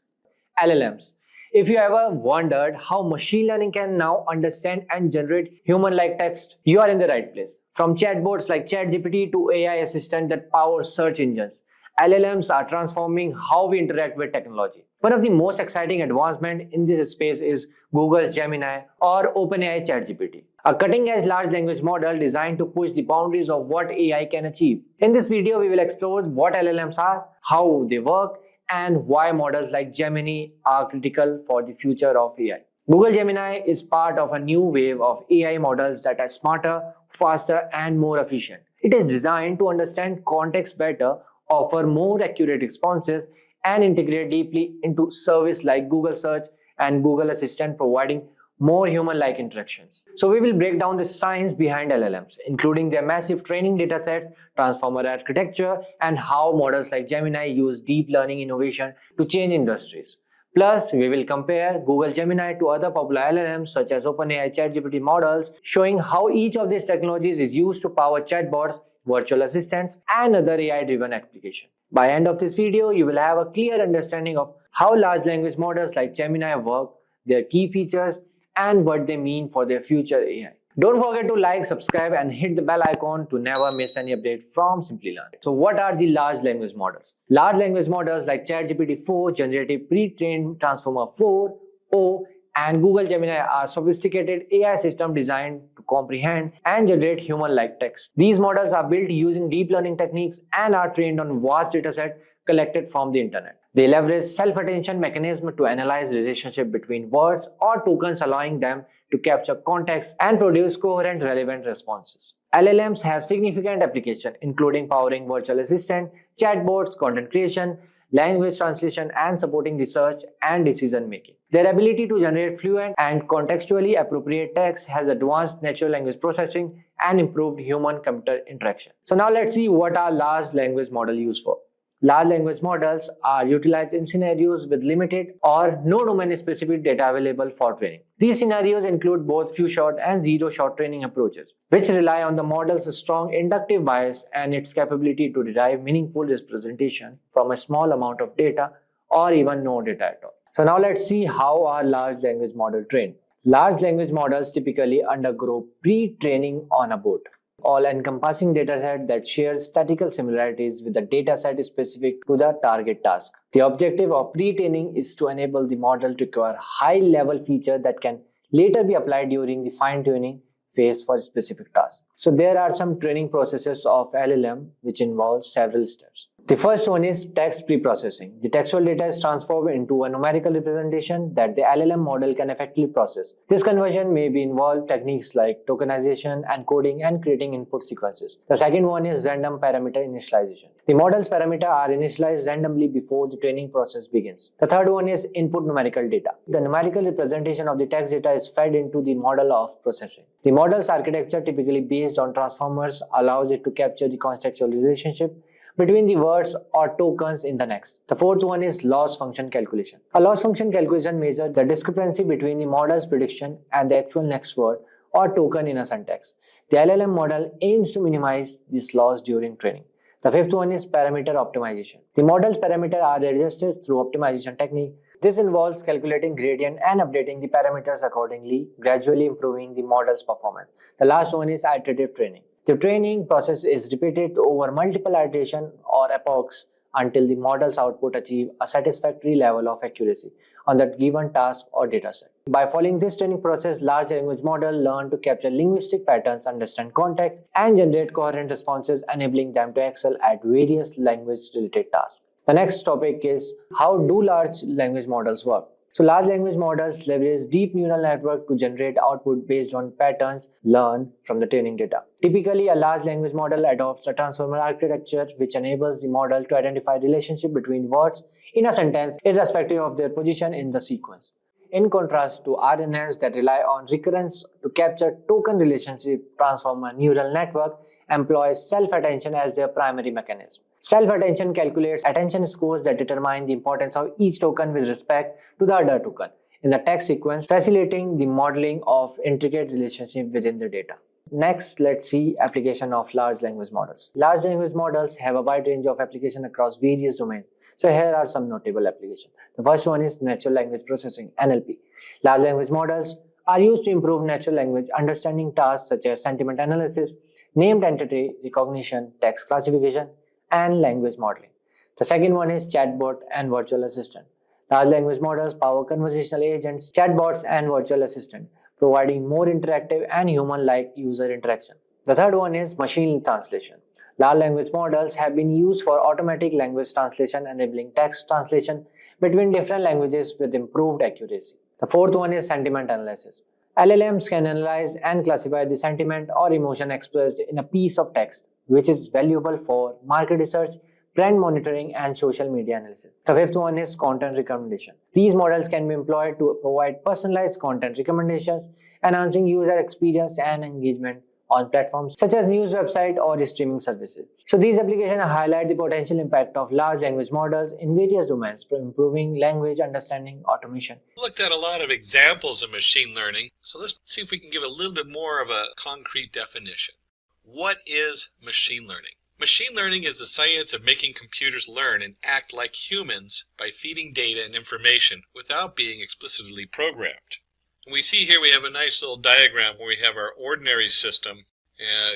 LLMs. If you ever wondered how machine learning can now understand and generate human-like text, you are in the right place. From chatbots like ChatGPT to AI assistant that power search engines, LLMs are transforming how we interact with technology. One of the most exciting advancements in this space is Google's Gemini or OpenAI ChatGPT, a cutting-edge large language model designed to push the boundaries of what AI can achieve. In this video, we will explore what LLMs are, how they work, and why models like Gemini are critical for the future of AI. Google Gemini is part of a new wave of AI models that are smarter, faster, and more efficient. It is designed to understand context better, offer more accurate responses, and integrate deeply into services like Google Search and Google Assistant, providing more human-like interactions. So we will break down the science behind LLMs, including their massive training datasets, transformer architecture, and how models like Gemini use deep learning innovation to change industries. Plus, we will compare Google Gemini to other popular LLMs such as OpenAI ChatGPT models, showing how each of these technologies is used to power chatbots, virtual assistants, and other AI-driven applications. By the end of this video, you will have a clear understanding of how large language models like Gemini work, their key features, and what they mean for their future AI. Don't forget to like, subscribe, and hit the bell icon to never miss any update from Simplilearn. So what are the large language models? Large language models like ChatGPT 4, Generative Pre-trained Transformer 4, O, and Google Gemini are sophisticated AI systems designed to comprehend and generate human-like text. These models are built using deep learning techniques and are trained on vast datasets collected from the internet. They leverage self-attention mechanism to analyze relationship between words or tokens, allowing them to capture context and produce coherent, relevant responses. LLMs have significant applications, including powering virtual assistant, chatbots, content creation, language translation, and supporting research and decision making. Their ability to generate fluent and contextually appropriate text has advanced natural language processing and improved human-computer interaction. So now let's see what are large language models used for. Large language models are utilized in scenarios with limited or no domain-specific data available for training. These scenarios include both few-shot and zero-shot training approaches, which rely on the model's strong inductive bias and its capability to derive meaningful representation from a small amount of data or even no data at all. So now let's see how are large language models trained. Large language models typically undergo pre-training on a board, all-encompassing dataset that shares statistical similarities with the dataset specific to the target task. The objective of pre-training is to enable the model to acquire high-level features that can later be applied during the fine-tuning phase for specific tasks. So there are some training processes of LLM which involve several steps. The first one is text pre-processing. The textual data is transformed into a numerical representation that the LLM model can effectively process. This conversion may involve techniques like tokenization, encoding, and creating input sequences. The second one is random parameter initialization. The model's parameters are initialized randomly before the training process begins. The third one is input numerical data. The numerical representation of the text data is fed into the model of processing. The model's architecture, typically based on transformers, allows it to capture the contextual relationship between the words or tokens in the text. The fourth one is loss function calculation. A loss function calculation measures the discrepancy between the model's prediction and the actual next word or token in a sentence. The LLM model aims to minimize this loss during training. The fifth one is parameter optimization. The model's parameters are adjusted through optimization technique. This involves calculating gradient and updating the parameters accordingly, gradually improving the model's performance. The last one is iterative training. The training process is repeated over multiple iterations or epochs until the model's output achieve a satisfactory level of accuracy on that given task or dataset. By following this training process, large language models learn to capture linguistic patterns, understand context, and generate coherent responses, enabling them to excel at various language-related tasks. The next topic is how do large language models work? So large language models leverage deep neural network to generate output based on patterns learned from the training data. Typically, a large language model adopts a transformer architecture which enables the model to identify relationship between words in a sentence irrespective of their position in the sequence. In contrast to RNNs that rely on recurrence to capture token relationship, transformer neural network employs self-attention as their primary mechanism. Self-attention calculates attention scores that determine the importance of each token with respect to the other token in the text sequence, facilitating the modeling of intricate relationships within the data. Next, let's see application of large language models. Large language models have a wide range of applications across various domains. So here are some notable applications. The first one is natural language processing, NLP. Large language models are used to improve natural language understanding tasks such as sentiment analysis, named entity recognition, text classification, and language modeling. The second one is chatbot and virtual assistant. Large language models power conversational agents, chatbots, and virtual assistant, providing more interactive and human-like user interaction. The third one is machine translation. Large language models have been used for automatic language translation, enabling text translation between different languages with improved accuracy. The fourth one is sentiment analysis. LLMs can analyze and classify the sentiment or emotion expressed in a piece of text, which is valuable for market research, brand monitoring, and social media analysis. The fifth one is content recommendation. These models can be employed to provide personalized content recommendations, enhancing user experience and engagement on platforms such as news websites or streaming services. So these applications highlight the potential impact of large language models in various domains for improving language understanding automation. We looked at a lot of examples of machine learning, so let's see if we can give a little bit more of a concrete definition. What is machine learning? Machine learning is the science of making computers learn and act like humans by feeding data and information without being explicitly programmed. And we see here we have a nice little diagram where we have our ordinary system.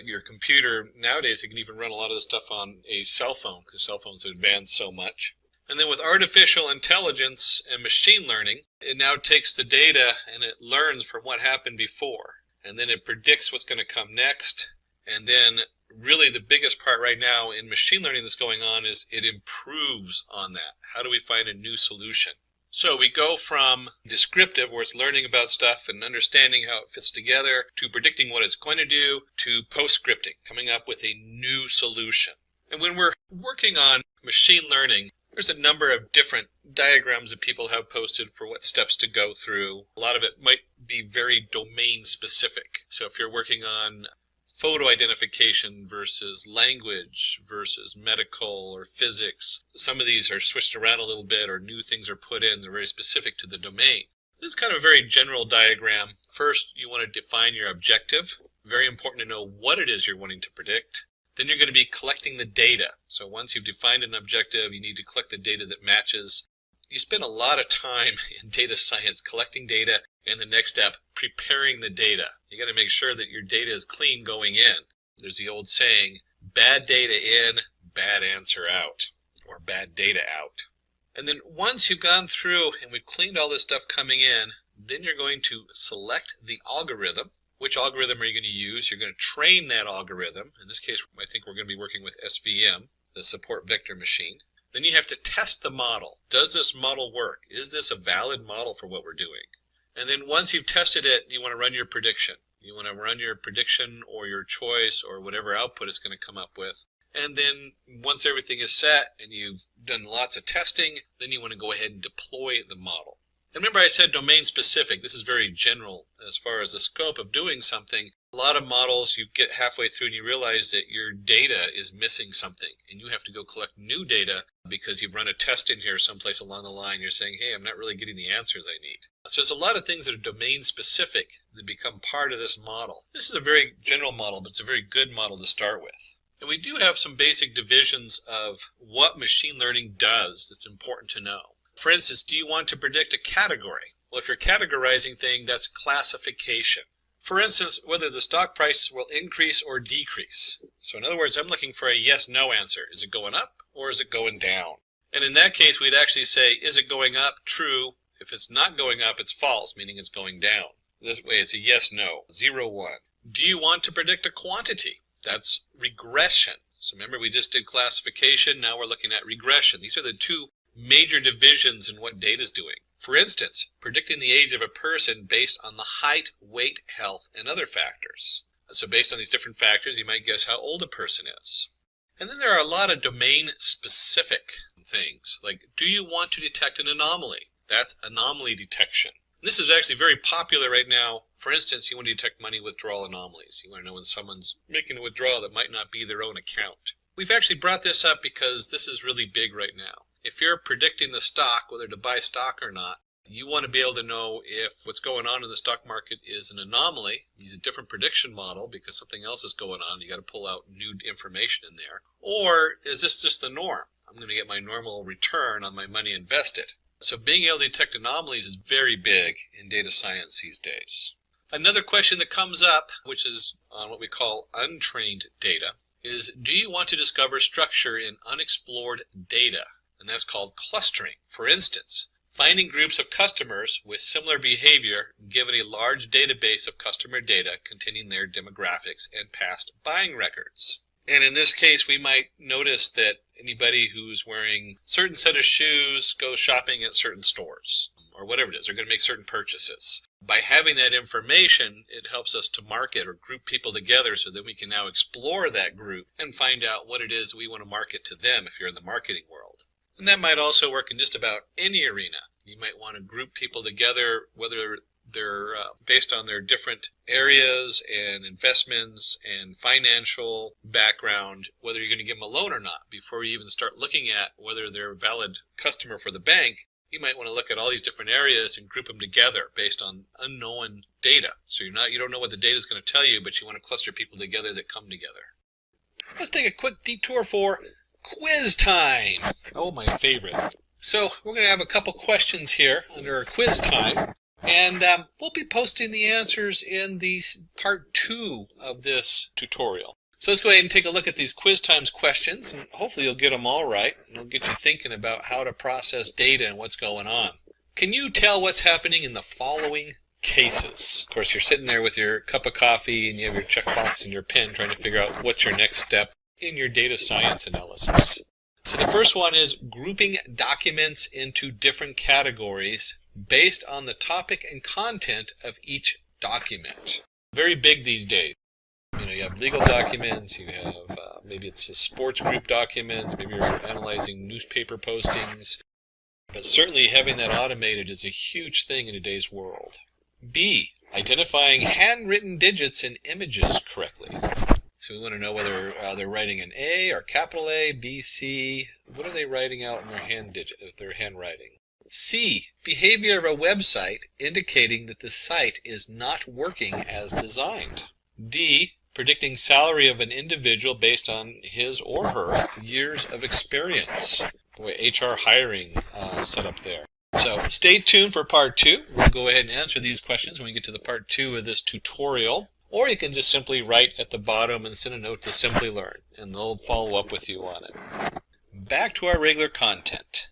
Your computer, nowadays you can even run a lot of this stuff on a cell phone because cell phones have advanced so much. And then with artificial intelligence and machine learning, it now takes the data and it learns from what happened before. And then it predicts what's going to come next. And then really the biggest part right now in machine learning that's going on is it improves on that. How do we find a new solution? So we go from descriptive, where it's learning about stuff and understanding how it fits together, to predicting what it's going to do, to post-scripting, coming up with a new solution. And when we're working on machine learning, there's a number of different diagrams that people have posted for what steps to go through. A lot of it might be very domain specific. So if you're working on photo identification versus language versus medical or physics. Some of these are switched around a little bit or new things are put in. They're very specific to the domain. This is kind of a very general diagram. First, you want to define your objective. Very important to know what it is you're wanting to predict. Then you're going to be collecting the data. So once you've defined an objective, you need to collect the data that matches. You spend a lot of time in data science collecting data, and the next step, preparing the data. You got to make sure that your data is clean going in. There's the old saying, bad data in, bad answer out, or bad data out. And then once you've gone through and we've cleaned all this stuff coming in, then you're going to select the algorithm. Which algorithm are you going to use? You're going to train that algorithm. In this case, I think we're going to be working with SVM. the support vector machine. Then you have to test the model. Does this model work? Is this a valid model for what we're doing? And then once you've tested it, you want to run your prediction. You want to run your prediction or your choice or whatever output it's going to come up with. And then once everything is set and you've done lots of testing, then you want to go ahead and deploy the model. And remember I said domain specific. This is very general as far as the scope of doing something. A lot of models, you get halfway through and you realize that your data is missing something and you have to go collect new data because you've run a test in here someplace along the line. You're saying, hey, I'm not really getting the answers I need. So there's a lot of things that are domain specific that become part of this model. This is a very general model, but it's a very good model to start with. And we do have some basic divisions of what machine learning does that's important to know. For instance, do you want to predict a category? Well, if you're categorizing things, that's classification. For instance, whether the stock price will increase or decrease. So in other words, I'm looking for a yes-no answer. Is it going up or is it going down? And in that case, we'd actually say, is it going up? True. If it's not going up, it's false, meaning it's going down. This way, it's a yes-no, 0, 1. Do you want to predict a quantity? That's regression. So remember, we just did classification. Now we're looking at regression. These are the two major divisions in what data is doing. For instance, predicting the age of a person based on the height, weight, health, and other factors. So based on these different factors, you might guess how old a person is. And then there are a lot of domain-specific things, like do you want to detect an anomaly? That's anomaly detection. And this is actually very popular right now. For instance, you want to detect money withdrawal anomalies. You want to know when someone's making a withdrawal that might not be their own account. We've actually brought this up because this is really big right now. If you're predicting the stock, whether to buy stock or not, you want to be able to know if what's going on in the stock market is an anomaly. Use a different prediction model because something else is going on. You got to pull out new information in there. Or is this just the norm? I'm going to get my normal return on my money invested. So being able to detect anomalies is very big in data science these days. Another question that comes up, which is on what we call untrained data, is do you want to discover structure in unexplored data? And that's called clustering. For instance, finding groups of customers with similar behavior given a large database of customer data containing their demographics and past buying records. And in this case, we might notice that anybody who's wearing a certain set of shoes goes shopping at certain stores, or whatever it is, they're going to make certain purchases. By having that information, it helps us to market or group people together so that we can now explore that group and find out what it is we want to market to them if you're in the marketing world. And that might also work in just about any arena. You might want to group people together, whether they're based on their different areas and investments and financial background, whether you're going to give them a loan or not. Before you even start looking at whether they're a valid customer for the bank, you might want to look at all these different areas and group them together based on unknown data. So you don't know what the data is going to tell you, but you want to cluster people together that come together. Let's take a quick detour for quiz time. Oh, my favorite. So we're going to have a couple questions here under quiz time, and we'll be posting the answers in the part 2 of this tutorial. So let's go ahead and take a look at these quiz times questions, and hopefully you'll get them all right, and it'll get you thinking about how to process data and what's going on. Can you tell what's happening in the following cases? Of course, you're sitting there with your cup of coffee and you have your checkbox and your pen trying to figure out what's your next step in your data science analysis. So the first one is grouping documents into different categories based on the topic and content of each document. Very big these days. You have legal documents, you have maybe it's a sports group documents, maybe you're analyzing newspaper postings, but certainly having that automated is a huge thing in today's world. B, identifying handwritten digits in images correctly. So we want to know whether they're writing an A or capital A, B, C. What are they writing out in their handwriting? C, behavior of a website indicating that the site is not working as designed. D, predicting salary of an individual based on his or her years of experience. Boy, HR hiring set up there. So stay tuned for part 2. We'll go ahead and answer these questions when we get to the part 2 of this tutorial. Or you can just simply write at the bottom and send a note to Simplilearn, and they'll follow up with you on it. Back to our regular content.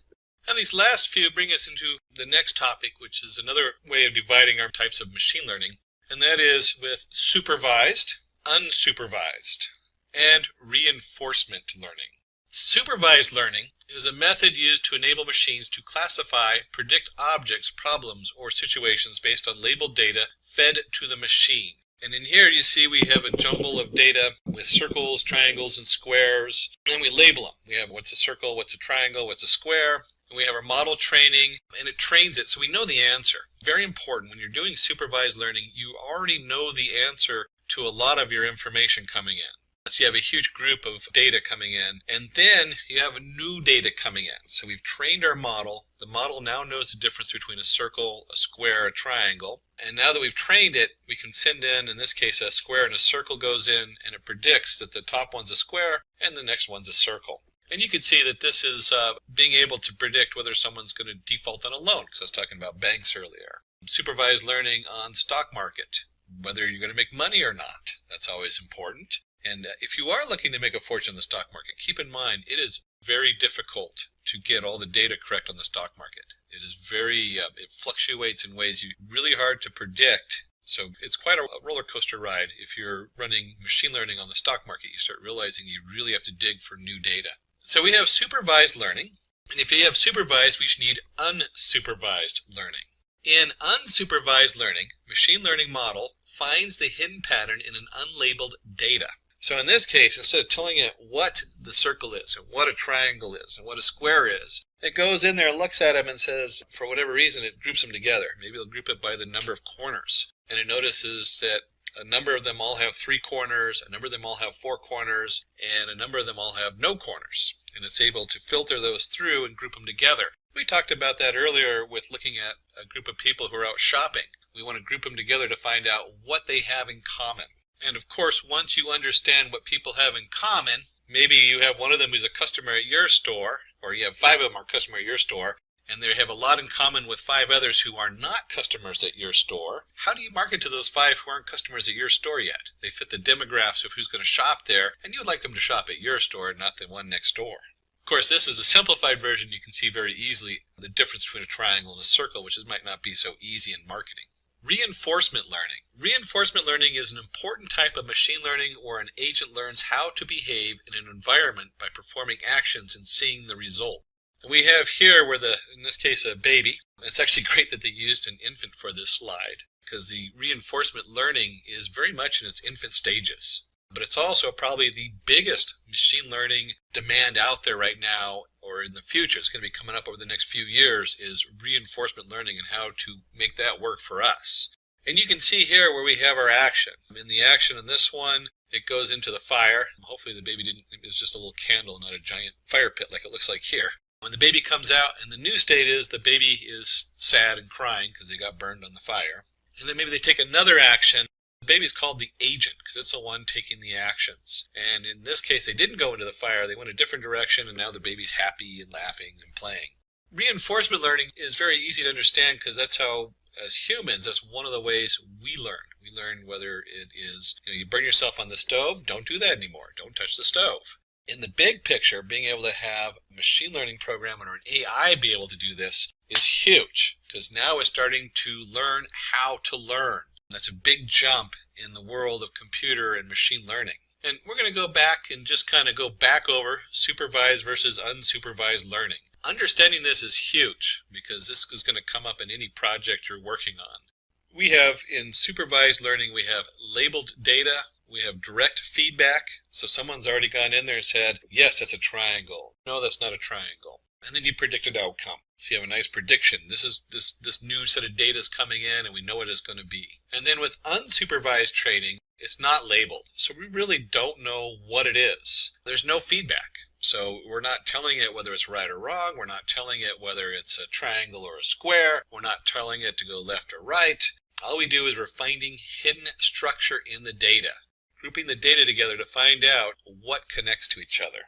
And these last few bring us into the next topic, which is another way of dividing our types of machine learning, and that is with supervised, unsupervised, and reinforcement learning. Supervised learning is a method used to enable machines to classify, predict objects, problems, or situations based on labeled data fed to the machine. And in here you see we have a jumble of data with circles, triangles, and squares, and we label them. We have what's a circle, what's a triangle, what's a square, and we have our model training, and it trains it so we know the answer. Very important, when you're doing supervised learning, you already know the answer to a lot of your information coming in. So you have a huge group of data coming in, and then you have new data coming in. So we've trained our model. The model now knows the difference between a circle, a square, a triangle. And now that we've trained it, we can send in this case, a square and a circle goes in, and it predicts that the top one's a square and the next one's a circle. And you can see that this is being able to predict whether someone's going to default on a loan, because I was talking about banks earlier. Supervised learning on stock market, whether you're going to make money or not. That's always important. And if you are looking to make a fortune in the stock market, keep in mind it is very difficult to get all the data correct on the stock market. It is it fluctuates in ways really hard to predict. So it's quite a roller coaster ride. If you're running machine learning on the stock market, you start realizing you really have to dig for new data. So we have supervised learning, and if you have supervised, we should need unsupervised learning. In unsupervised learning, machine learning model finds the hidden pattern in an unlabeled data. So in this case, instead of telling it what the circle is, and what a triangle is, and what a square is, it goes in there and looks at them and says, for whatever reason, it groups them together. Maybe it'll group it by the number of corners. And it notices that a number of them all have 3 corners, a number of them all have 4 corners, and a number of them all have no corners. And it's able to filter those through and group them together. We talked about that earlier with looking at a group of people who are out shopping. We want to group them together to find out what they have in common. And of course, once you understand what people have in common, maybe you have one of them who's a customer at your store, or you have 5 of them are customer at your store, and they have a lot in common with 5 others who are not customers at your store. How do you market to those 5 who aren't customers at your store yet? They fit the demographics of who's going to shop there, and you'd like them to shop at your store, not the one next door. Of course, this is a simplified version. You can see very easily the difference between a triangle and a circle, which might not be so easy in marketing. Reinforcement learning. Reinforcement learning is an important type of machine learning where an agent learns how to behave in an environment by performing actions and seeing the result. And we have here where in this case, a baby. It's actually great that they used an infant for this slide, because the reinforcement learning is very much in its infant stages. But it's also probably the biggest machine learning demand out there right now, or in the future, it's going to be coming up over the next few years, is reinforcement learning and how to make that work for us. And you can see here where we have our action. In the action in this one, it goes into the fire. Hopefully the baby it was just a little candle, not a giant fire pit like it looks like here. When the baby comes out, and the new state is the baby is sad and crying because they got burned on the fire. And then maybe they take another action. The baby's called the agent because it's the one taking the actions. And in this case, they didn't go into the fire. They went a different direction, and now the baby's happy and laughing and playing. Reinforcement learning is very easy to understand because that's how, as humans, that's one of the ways we learn. We learn whether it is, you burn yourself on the stove, don't do that anymore. Don't touch the stove. In the big picture, being able to have a machine learning program or an AI be able to do this is huge, because now it's starting to learn how to learn. That's a big jump in the world of computer and machine learning. And we're going to go back and just kind of go back over supervised versus unsupervised learning. Understanding this is huge, because this is going to come up in any project you're working on. We have, in supervised learning, we have labeled data. We have direct feedback. So someone's already gone in there and said, yes, that's a triangle. No, that's not a triangle. And then you predict an outcome. So you have a nice prediction. This new set of data is coming in, and we know what it's going to be. And then with unsupervised training, it's not labeled. So we really don't know what it is. There's no feedback. So we're not telling it whether it's right or wrong. We're not telling it whether it's a triangle or a square. We're not telling it to go left or right. All we do is we're finding hidden structure in the data, grouping the data together to find out what connects to each other.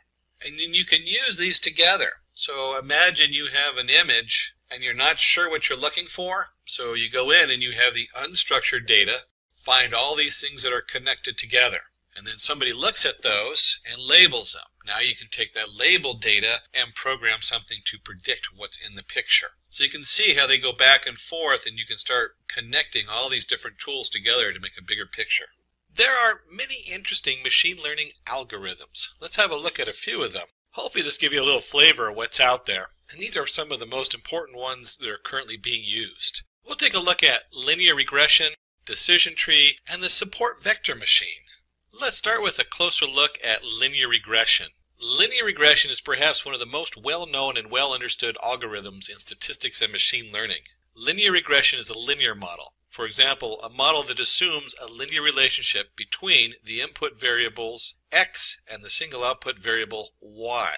And then you can use these together. So imagine you have an image and you're not sure what you're looking for. So you go in and you have the unstructured data, find all these things that are connected together. And then somebody looks at those and labels them. Now you can take that labeled data and program something to predict what's in the picture. So you can see how they go back and forth, and you can start connecting all these different tools together to make a bigger picture. There are many interesting machine learning algorithms. Let's have a look at a few of them. Hopefully this gives you a little flavor of what's out there. And these are some of the most important ones that are currently being used. We'll take a look at linear regression, decision tree, and the support vector machine. Let's start with a closer look at linear regression. Linear regression is perhaps one of the most well-known and well-understood algorithms in statistics and machine learning. Linear regression is a linear model. For example, a model that assumes a linear relationship between the input variables x and the single output variable y.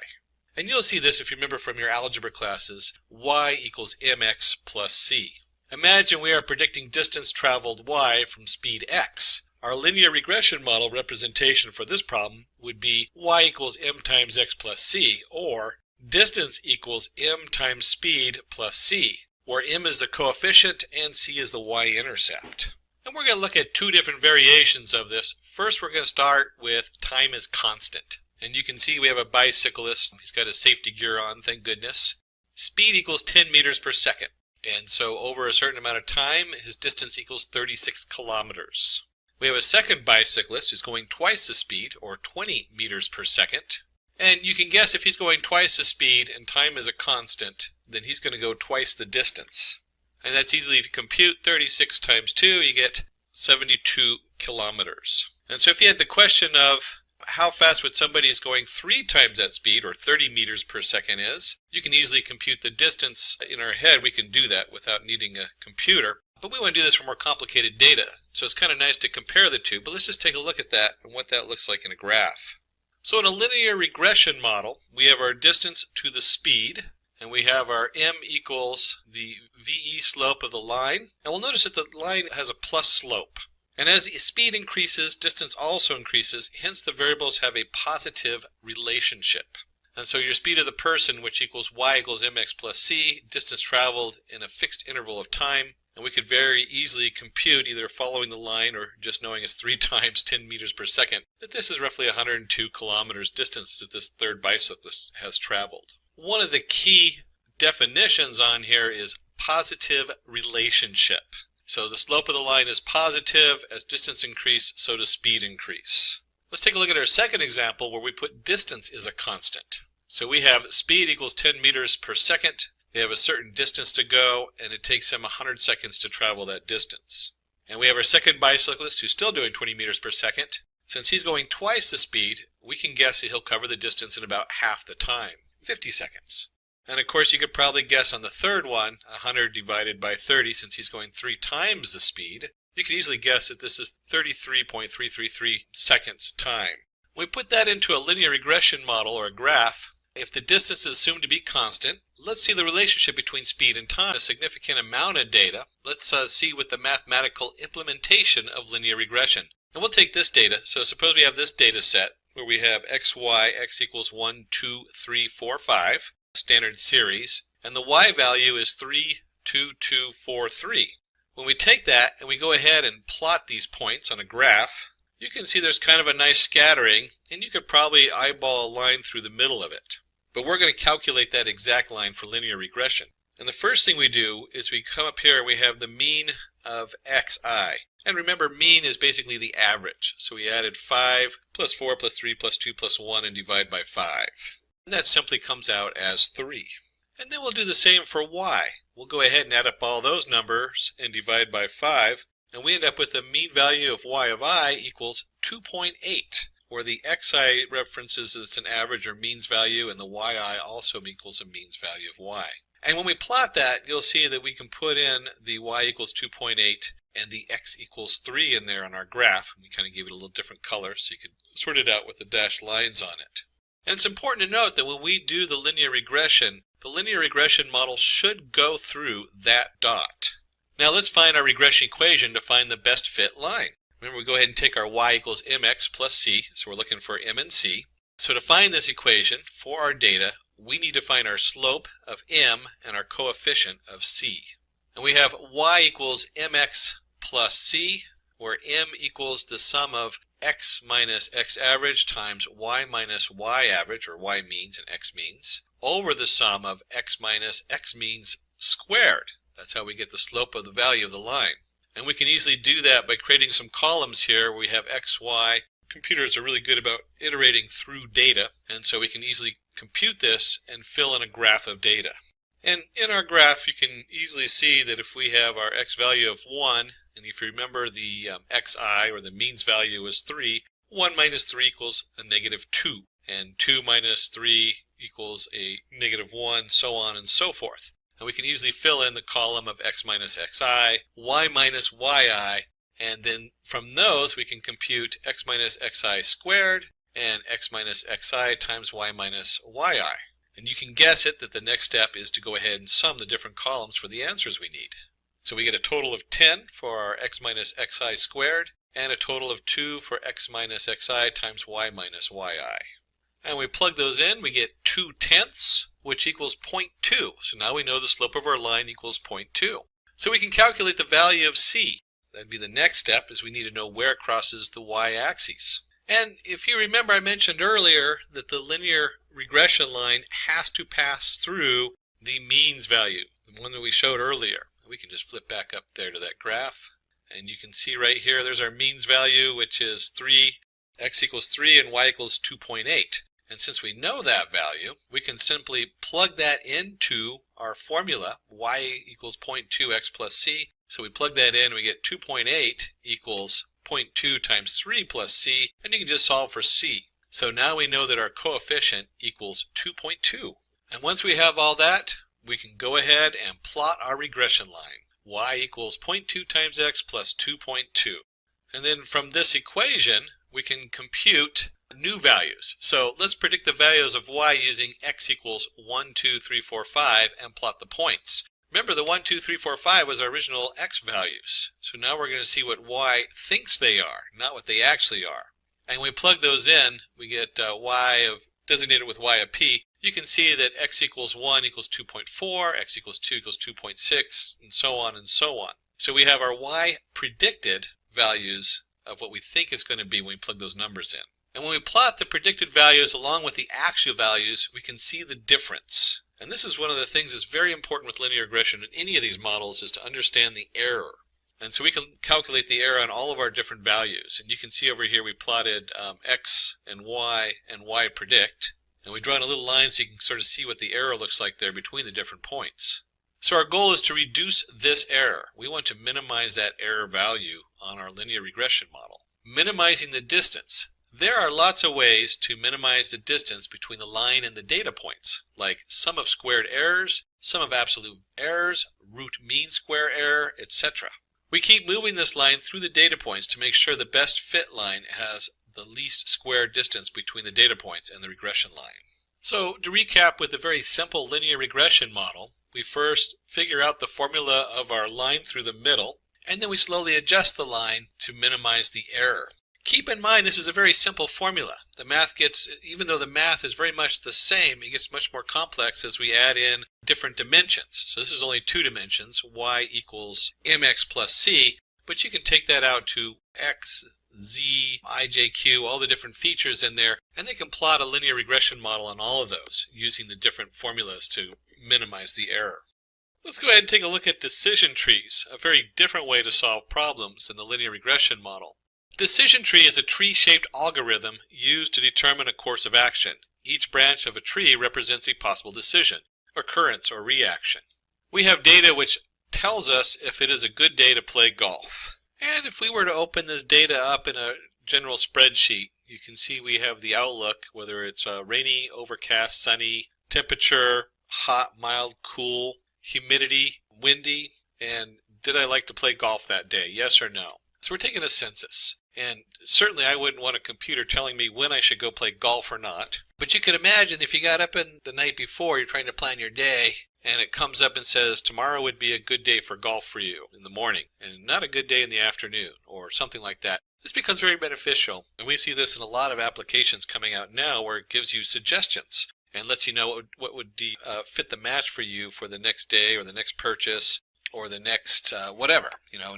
And you'll see this if you remember from your algebra classes, y equals mx plus c. Imagine we are predicting distance traveled y from speed x. Our linear regression model representation for this problem would be y equals m times x plus c, or distance equals m times speed plus c, where m is the coefficient and c is the y-intercept. And we're going to look at two different variations of this. First, we're going to start with time is constant. And you can see we have a bicyclist. He's got his safety gear on, thank goodness. Speed equals 10 meters per second. And so over a certain amount of time, his distance equals 36 kilometers. We have a second bicyclist who's going twice the speed, or 20 meters per second. And you can guess if he's going twice the speed and time is a constant, then he's going to go twice the distance. And that's easily to compute. 36 times 2, you get 72 kilometers. And so if you had the question of how fast would somebody who's going 3 times that speed, or 30 meters per second is, you can easily compute the distance. In our head, we can do that without needing a computer. But we want to do this for more complicated data. So it's kind of nice to compare the two, but let's just take a look at that and what that looks like in a graph. So in a linear regression model, we have our distance to the speed, and we have our m equals the VE slope of the line. And we'll notice that the line has a plus slope. And as the speed increases, distance also increases, hence the variables have a positive relationship. And so your speed of the person, which equals y equals mx plus c, distance traveled in a fixed interval of time, and we could very easily compute, either following the line or just knowing it's 3 times 10 meters per second, that this is roughly 102 kilometers distance that this third bicyclist has traveled. One of the key definitions on here is positive relationship. So the slope of the line is positive. As distance increase, so does speed increase. Let's take a look at our second example where we put distance is a constant. So we have speed equals 10 meters per second. They have a certain distance to go, and it takes them 100 seconds to travel that distance. And we have our second bicyclist who's still doing 20 meters per second. Since he's going twice the speed, we can guess that he'll cover the distance in about half the time, 50 seconds. And of course, you could probably guess on the third one, 100 divided by 30, since he's going 3 times the speed, you could easily guess that this is 33.333 seconds time. When we put that into a linear regression model or a graph, if the distance is assumed to be constant, let's see the relationship between speed and time. A significant amount of data. Let's see with the mathematical implementation of linear regression. And we'll take this data. So suppose we have this data set where we have x, y, x equals 1, 2, 3, 4, 5. Standard series, and the y value is 3, 2, 2, 4, 3. When we take that and we go ahead and plot these points on a graph, you can see there's kind of a nice scattering, and you could probably eyeball a line through the middle of it. But we're going to calculate that exact line for linear regression. And the first thing we do is we come up here and we have the mean of xi. And remember, mean is basically the average. So we added 5 plus 4 plus 3 plus 2 plus 1 and divide by 5. And that simply comes out as 3. And then we'll do the same for y. We'll go ahead and add up all those numbers and divide by 5, and we end up with the mean value of y of I equals 2.8, where the xi references it's an average or means value, and the yi also equals a means value of y. And when we plot that, you'll see that we can put in the y equals 2.8 and the x equals 3 in there on our graph. We kind of gave it a little different color so you could sort it out with the dashed lines on it. And it's important to note that when we do the linear regression model should go through that dot. Now let's find our regression equation to find the best fit line. Remember, we go ahead and take our y equals mx plus c, so we're looking for m and c. So to find this equation for our data, we need to find our slope of m and our coefficient of c. And we have y equals mx plus c, where m equals the sum of x minus x average times y minus y average, or y means and x means, over the sum of x minus x means squared. That's how we get the slope of the value of the line. And we can easily do that by creating some columns here where we have x, y. Computers are really good about iterating through data, and so we can easily compute this and fill in a graph of data. And in our graph, you can easily see that if we have our x value of 1, and if you remember the xi, or the means value, is 3, 1 minus 3 equals a negative 2, and 2 minus 3 equals a negative 1, so on and so forth. And we can easily fill in the column of x minus xi, y minus yi, and then from those we can compute x minus xi squared and x minus xi times y minus yi. And you can guess it that the next step is to go ahead and sum the different columns for the answers we need. So we get a total of 10 for our x minus xi squared, and a total of 2 for x minus xi times y minus yi. And we plug those in, we get 2/10, which equals 0.2. So now we know the slope of our line equals 0.2. So we can calculate the value of c. That'd be the next step, is we need to know where it crosses the y-axis. And if you remember, I mentioned earlier that the linear regression line has to pass through the means value, the one that we showed earlier. We can just flip back up there to that graph, and you can see right here, there's our means value, which is 3, x equals 3 and y equals 2.8. And since we know that value, we can simply plug that into our formula, y equals 0.2x plus c. So we plug that in, we get 2.8 equals 0.2 times 3 plus c, and you can just solve for c. So now we know that our coefficient equals 2.2. And once we have all that, we can go ahead and plot our regression line. Y equals 0.2 times x plus 2.2. And then from this equation, we can compute new values. So let's predict the values of y using x equals 1, 2, 3, 4, 5 and plot the points. Remember, the 1, 2, 3, 4, 5 was our original x values. So now we're going to see what y thinks they are, not what they actually are. And when we plug those in, we get y of, designated with y of p. You can see that x equals 1 equals 2.4, x equals 2 equals 2.6, and so on and so on. So we have our y predicted values of what we think it's going to be when we plug those numbers in. And when we plot the predicted values along with the actual values, we can see the difference. And this is one of the things that's very important with linear regression in any of these models, is to understand the error. And so we can calculate the error on all of our different values. And you can see over here we plotted x and y predict. And we draw in a little line so you can sort of see what the error looks like there between the different points. So our goal is to reduce this error. We want to minimize that error value on our linear regression model. Minimizing the distance. There are lots of ways to minimize the distance between the line and the data points, like sum of squared errors, sum of absolute errors, root mean square error, etc. We keep moving this line through the data points to make sure the best fit line has the least square distance between the data points and the regression line. So to recap with a very simple linear regression model, we first figure out the formula of our line through the middle, and then we slowly adjust the line to minimize the error. Keep in mind, this is a very simple formula. The math gets, even though the math is very much the same, it gets much more complex as we add in different dimensions. So this is only 2 dimensions, y equals mx plus c, but you can take that out to x, z, I, j, q, all the different features in there, and they can plot a linear regression model on all of those using the different formulas to minimize the error. Let's go ahead and take a look at decision trees, a very different way to solve problems in the linear regression model. Decision tree is a tree-shaped algorithm used to determine a course of action. Each branch of a tree represents a possible decision, occurrence, or reaction. We have data which tells us if it is a good day to play golf. And if we were to open this data up in a general spreadsheet, you can see we have the outlook, whether it's rainy, overcast, sunny, temperature, hot, mild, cool, humidity, windy, and did I like to play golf that day, yes or no? So we're taking a census. And certainly I wouldn't want a computer telling me when I should go play golf or not. But you could imagine if you got up in the night before, you're trying to plan your day, and it comes up and says tomorrow would be a good day for golf for you in the morning, and not a good day in the afternoon, or something like that. This becomes very beneficial, and we see this in a lot of applications coming out now where it gives you suggestions and lets you know what would fit the match for you for the next day or the next purchase or the next whatever,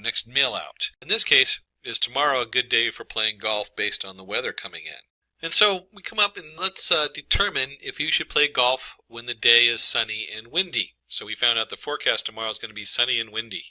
next meal out. In this case, is tomorrow a good day for playing golf based on the weather coming in? And so we come up and let's determine if you should play golf when the day is sunny and windy. So we found out the forecast tomorrow is going to be sunny and windy.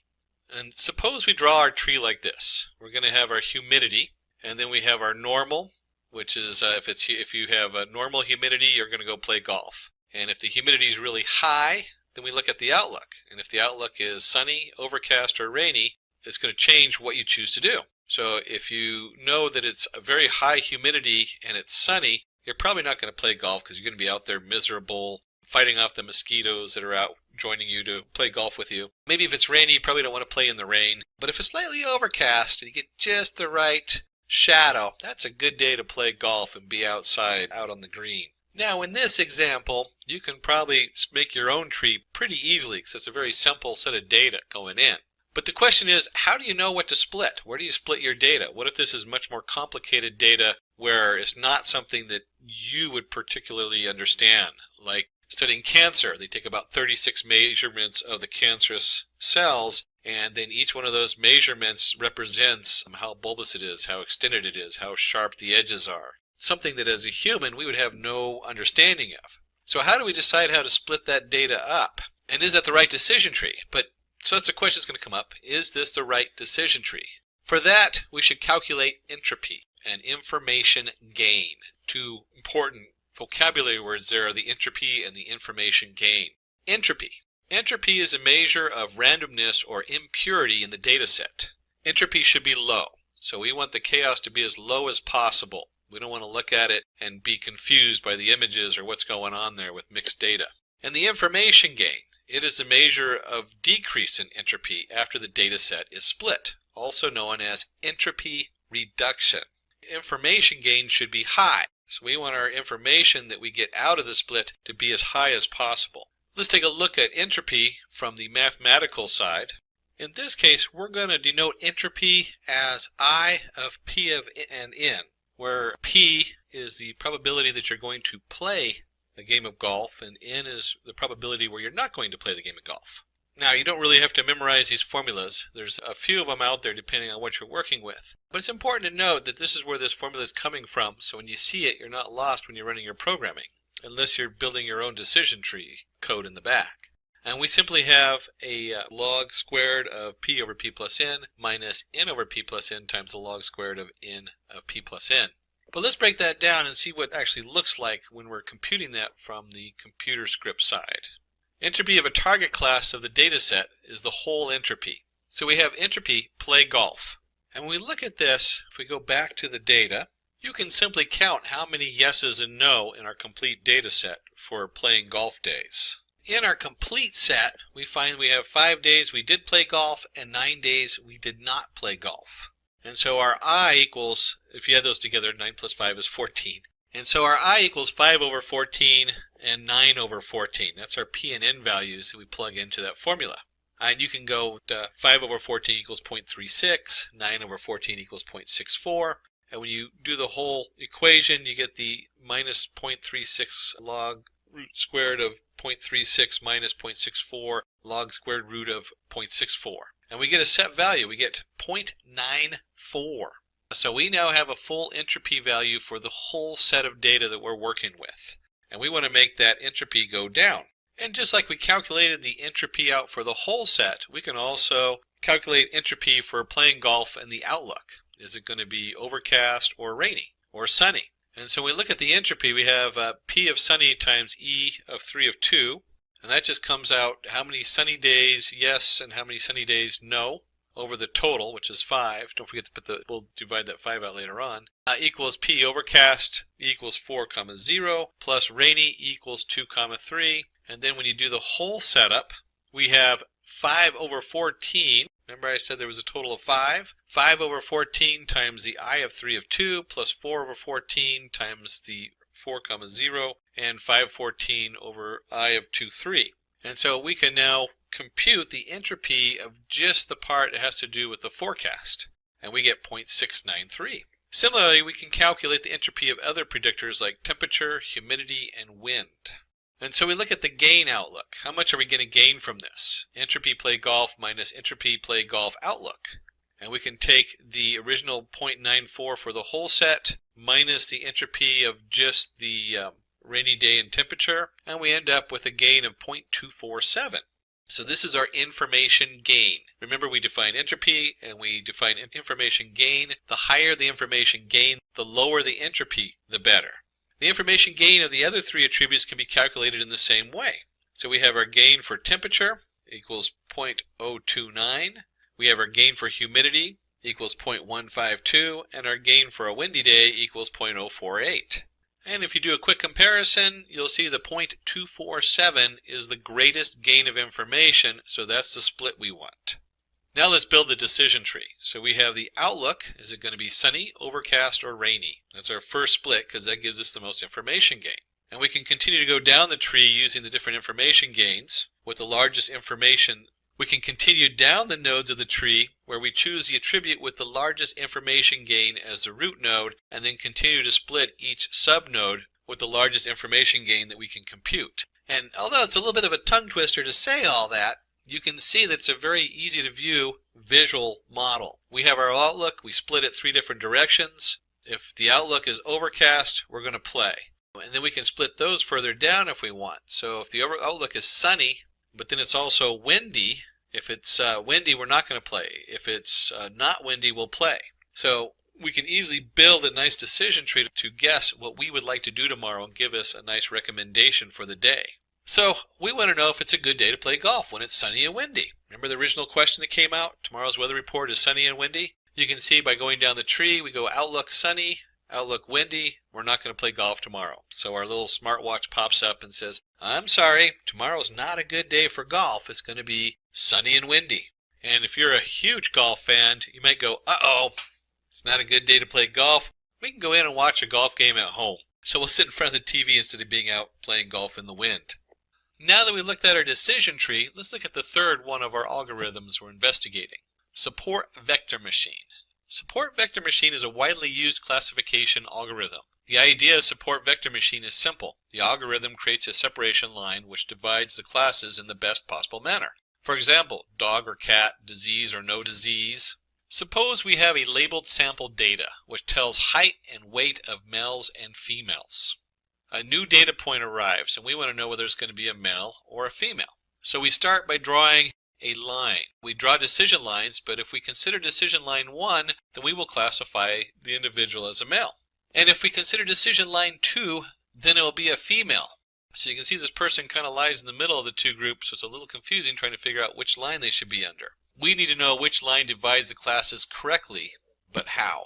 And suppose we draw our tree like this. We're going to have our humidity, and then we have our normal, which is if you have a normal humidity, you're going to go play golf. And if the humidity is really high, then we look at the outlook. And if the outlook is sunny, overcast, or rainy, it's going to change what you choose to do. So if you know that it's a very high humidity and it's sunny, you're probably not going to play golf because you're going to be out there miserable, fighting off the mosquitoes that are out joining you to play golf with you. Maybe if it's rainy, you probably don't want to play in the rain. But if it's slightly overcast and you get just the right shadow, that's a good day to play golf and be outside, out on the green. Now in this example, you can probably make your own tree pretty easily because it's a very simple set of data going in. But the question is, how do you know what to split? Where do you split your data? What if this is much more complicated data where it's not something that you would particularly understand? Like studying cancer, they take about 36 measurements of the cancerous cells, and then each one of those measurements represents how bulbous it is, how extended it is, how sharp the edges are. Something that as a human we would have no understanding of. So how do we decide how to split that data up? And is that the right decision tree? So that's a question that's going to come up. Is this the right decision tree? For that, we should calculate entropy and information gain. Two important vocabulary words there are the entropy and the information gain. Entropy. Entropy is a measure of randomness or impurity in the data set. Entropy should be low. So we want the chaos to be as low as possible. We don't want to look at it and be confused by the images or what's going on there with mixed data. And the information gain. It is a measure of decrease in entropy after the data set is split, also known as entropy reduction. Information gain should be high, so we want our information that we get out of the split to be as high as possible. Let's take a look at entropy from the mathematical side. In this case, we're going to denote entropy as I of P of and N, where P is the probability that you're going to play a game of golf, and N is the probability where you're not going to play the game of golf. Now, you don't really have to memorize these formulas. There's a few of them out there depending on what you're working with. But it's important to note that this is where this formula is coming from, so when you see it, you're not lost when you're running your programming, unless you're building your own decision tree code in the back. And we simply have a log squared of P over P plus N minus N over P plus N times the log squared of N of P plus N. But let's break that down and see what it actually looks like when we're computing that from the computer script side. Entropy of a target class of the data set is the whole entropy. So we have entropy play golf. And when we look at this, if we go back to the data, you can simply count how many yeses and no in our complete data set for playing golf days. In our complete set, we find we have 5 days we did play golf and 9 days we did not play golf. And so our I equals, if you add those together, 9 plus 5 is 14. And so our I equals 5 over 14 and 9 over 14. That's our P and N values that we plug into that formula. And you can go to 5 over 14 equals 0.36, 9 over 14 equals 0.64. And when you do the whole equation, you get the minus 0.36 log root squared of 0.36 minus 0.64 log squared root of 0.64. And we get a set value. We get 0.94. So we now have a full entropy value for the whole set of data that we're working with. And we want to make that entropy go down. And just like we calculated the entropy out for the whole set, we can also calculate entropy for playing golf and the outlook. Is it going to be overcast or rainy or sunny? And so we look at the entropy, we have P of sunny times E of 3 of 2. And that just comes out how many sunny days yes and how many sunny days no over the total, which is 5. Don't forget to put we'll divide that 5 out later on. Equals P overcast equals 4 comma 0 plus rainy equals 2 comma 3. And then when you do the whole setup, we have 5 over 14. Remember I said there was a total of 5? 5 over 14 times the I of 3 of 2 plus 4 over 14 times the 4 comma 0 and 514 over I of 2 3. And so we can now compute the entropy of just the part that has to do with the forecast, and we get 0.693. Similarly, we can calculate the entropy of other predictors like temperature, humidity, and wind. And so we look at the gain outlook. How much are we going to gain from this? Entropy play golf minus entropy play golf outlook. And we can take the original 0.94 for the whole set minus the entropy of just the rainy day and temperature, and we end up with a gain of 0.247. So this is our information gain. Remember, we define entropy and we define information gain. The higher the information gain, the lower the entropy, the better. The information gain of the other three attributes can be calculated in the same way. So we have our gain for temperature equals 0.029. We have our gain for humidity equals 0.152, and our gain for a windy day equals 0.048. And if you do a quick comparison, you'll see the 0.247 is the greatest gain of information, so that's the split we want. Now let's build the decision tree. So we have the outlook. Is it going to be sunny, overcast, or rainy? That's our first split because that gives us the most information gain. And we can continue to go down the tree using the different information gains with the largest information. We can continue down the nodes of the tree where we choose the attribute with the largest information gain as the root node, and then continue to split each subnode with the largest information gain that we can compute. And although it's a little bit of a tongue twister to say all that, you can see that it's a very easy to view visual model. We have our outlook. We split it three different directions. If the outlook is overcast, we're going to play. And then we can split those further down if we want. So if the outlook is sunny, but then it's also windy, if it's windy, we're not going to play. If it's not windy, we'll play. So we can easily build a nice decision tree to guess what we would like to do tomorrow and give us a nice recommendation for the day. So we want to know if it's a good day to play golf when it's sunny and windy. Remember the original question that came out? Tomorrow's weather report is sunny and windy. You can see by going down the tree, we go outlook sunny, outlook windy. We're not going to play golf tomorrow. So our little smartwatch pops up and says, I'm sorry, tomorrow's not a good day for golf. It's going to be sunny and windy. And if you're a huge golf fan, you might go, uh-oh, it's not a good day to play golf. We can go in and watch a golf game at home. So we'll sit in front of the TV instead of being out playing golf in the wind. Now that we looked at our decision tree, let's look at the third one of our algorithms we're investigating. Support vector machine. Support vector machine is a widely used classification algorithm. The idea of support vector machine is simple. The algorithm creates a separation line which divides the classes in the best possible manner. For example, dog or cat, disease or no disease. Suppose we have a labeled sample data which tells height and weight of males and females. A new data point arrives and we want to know whether it's going to be a male or a female. So we start by drawing a line. We draw decision lines, but if we consider decision line 1, then we will classify the individual as a male. And if we consider decision line 2, then it will be a female. So you can see this person kind of lies in the middle of the two groups, so it's a little confusing trying to figure out which line they should be under. We need to know which line divides the classes correctly, but how?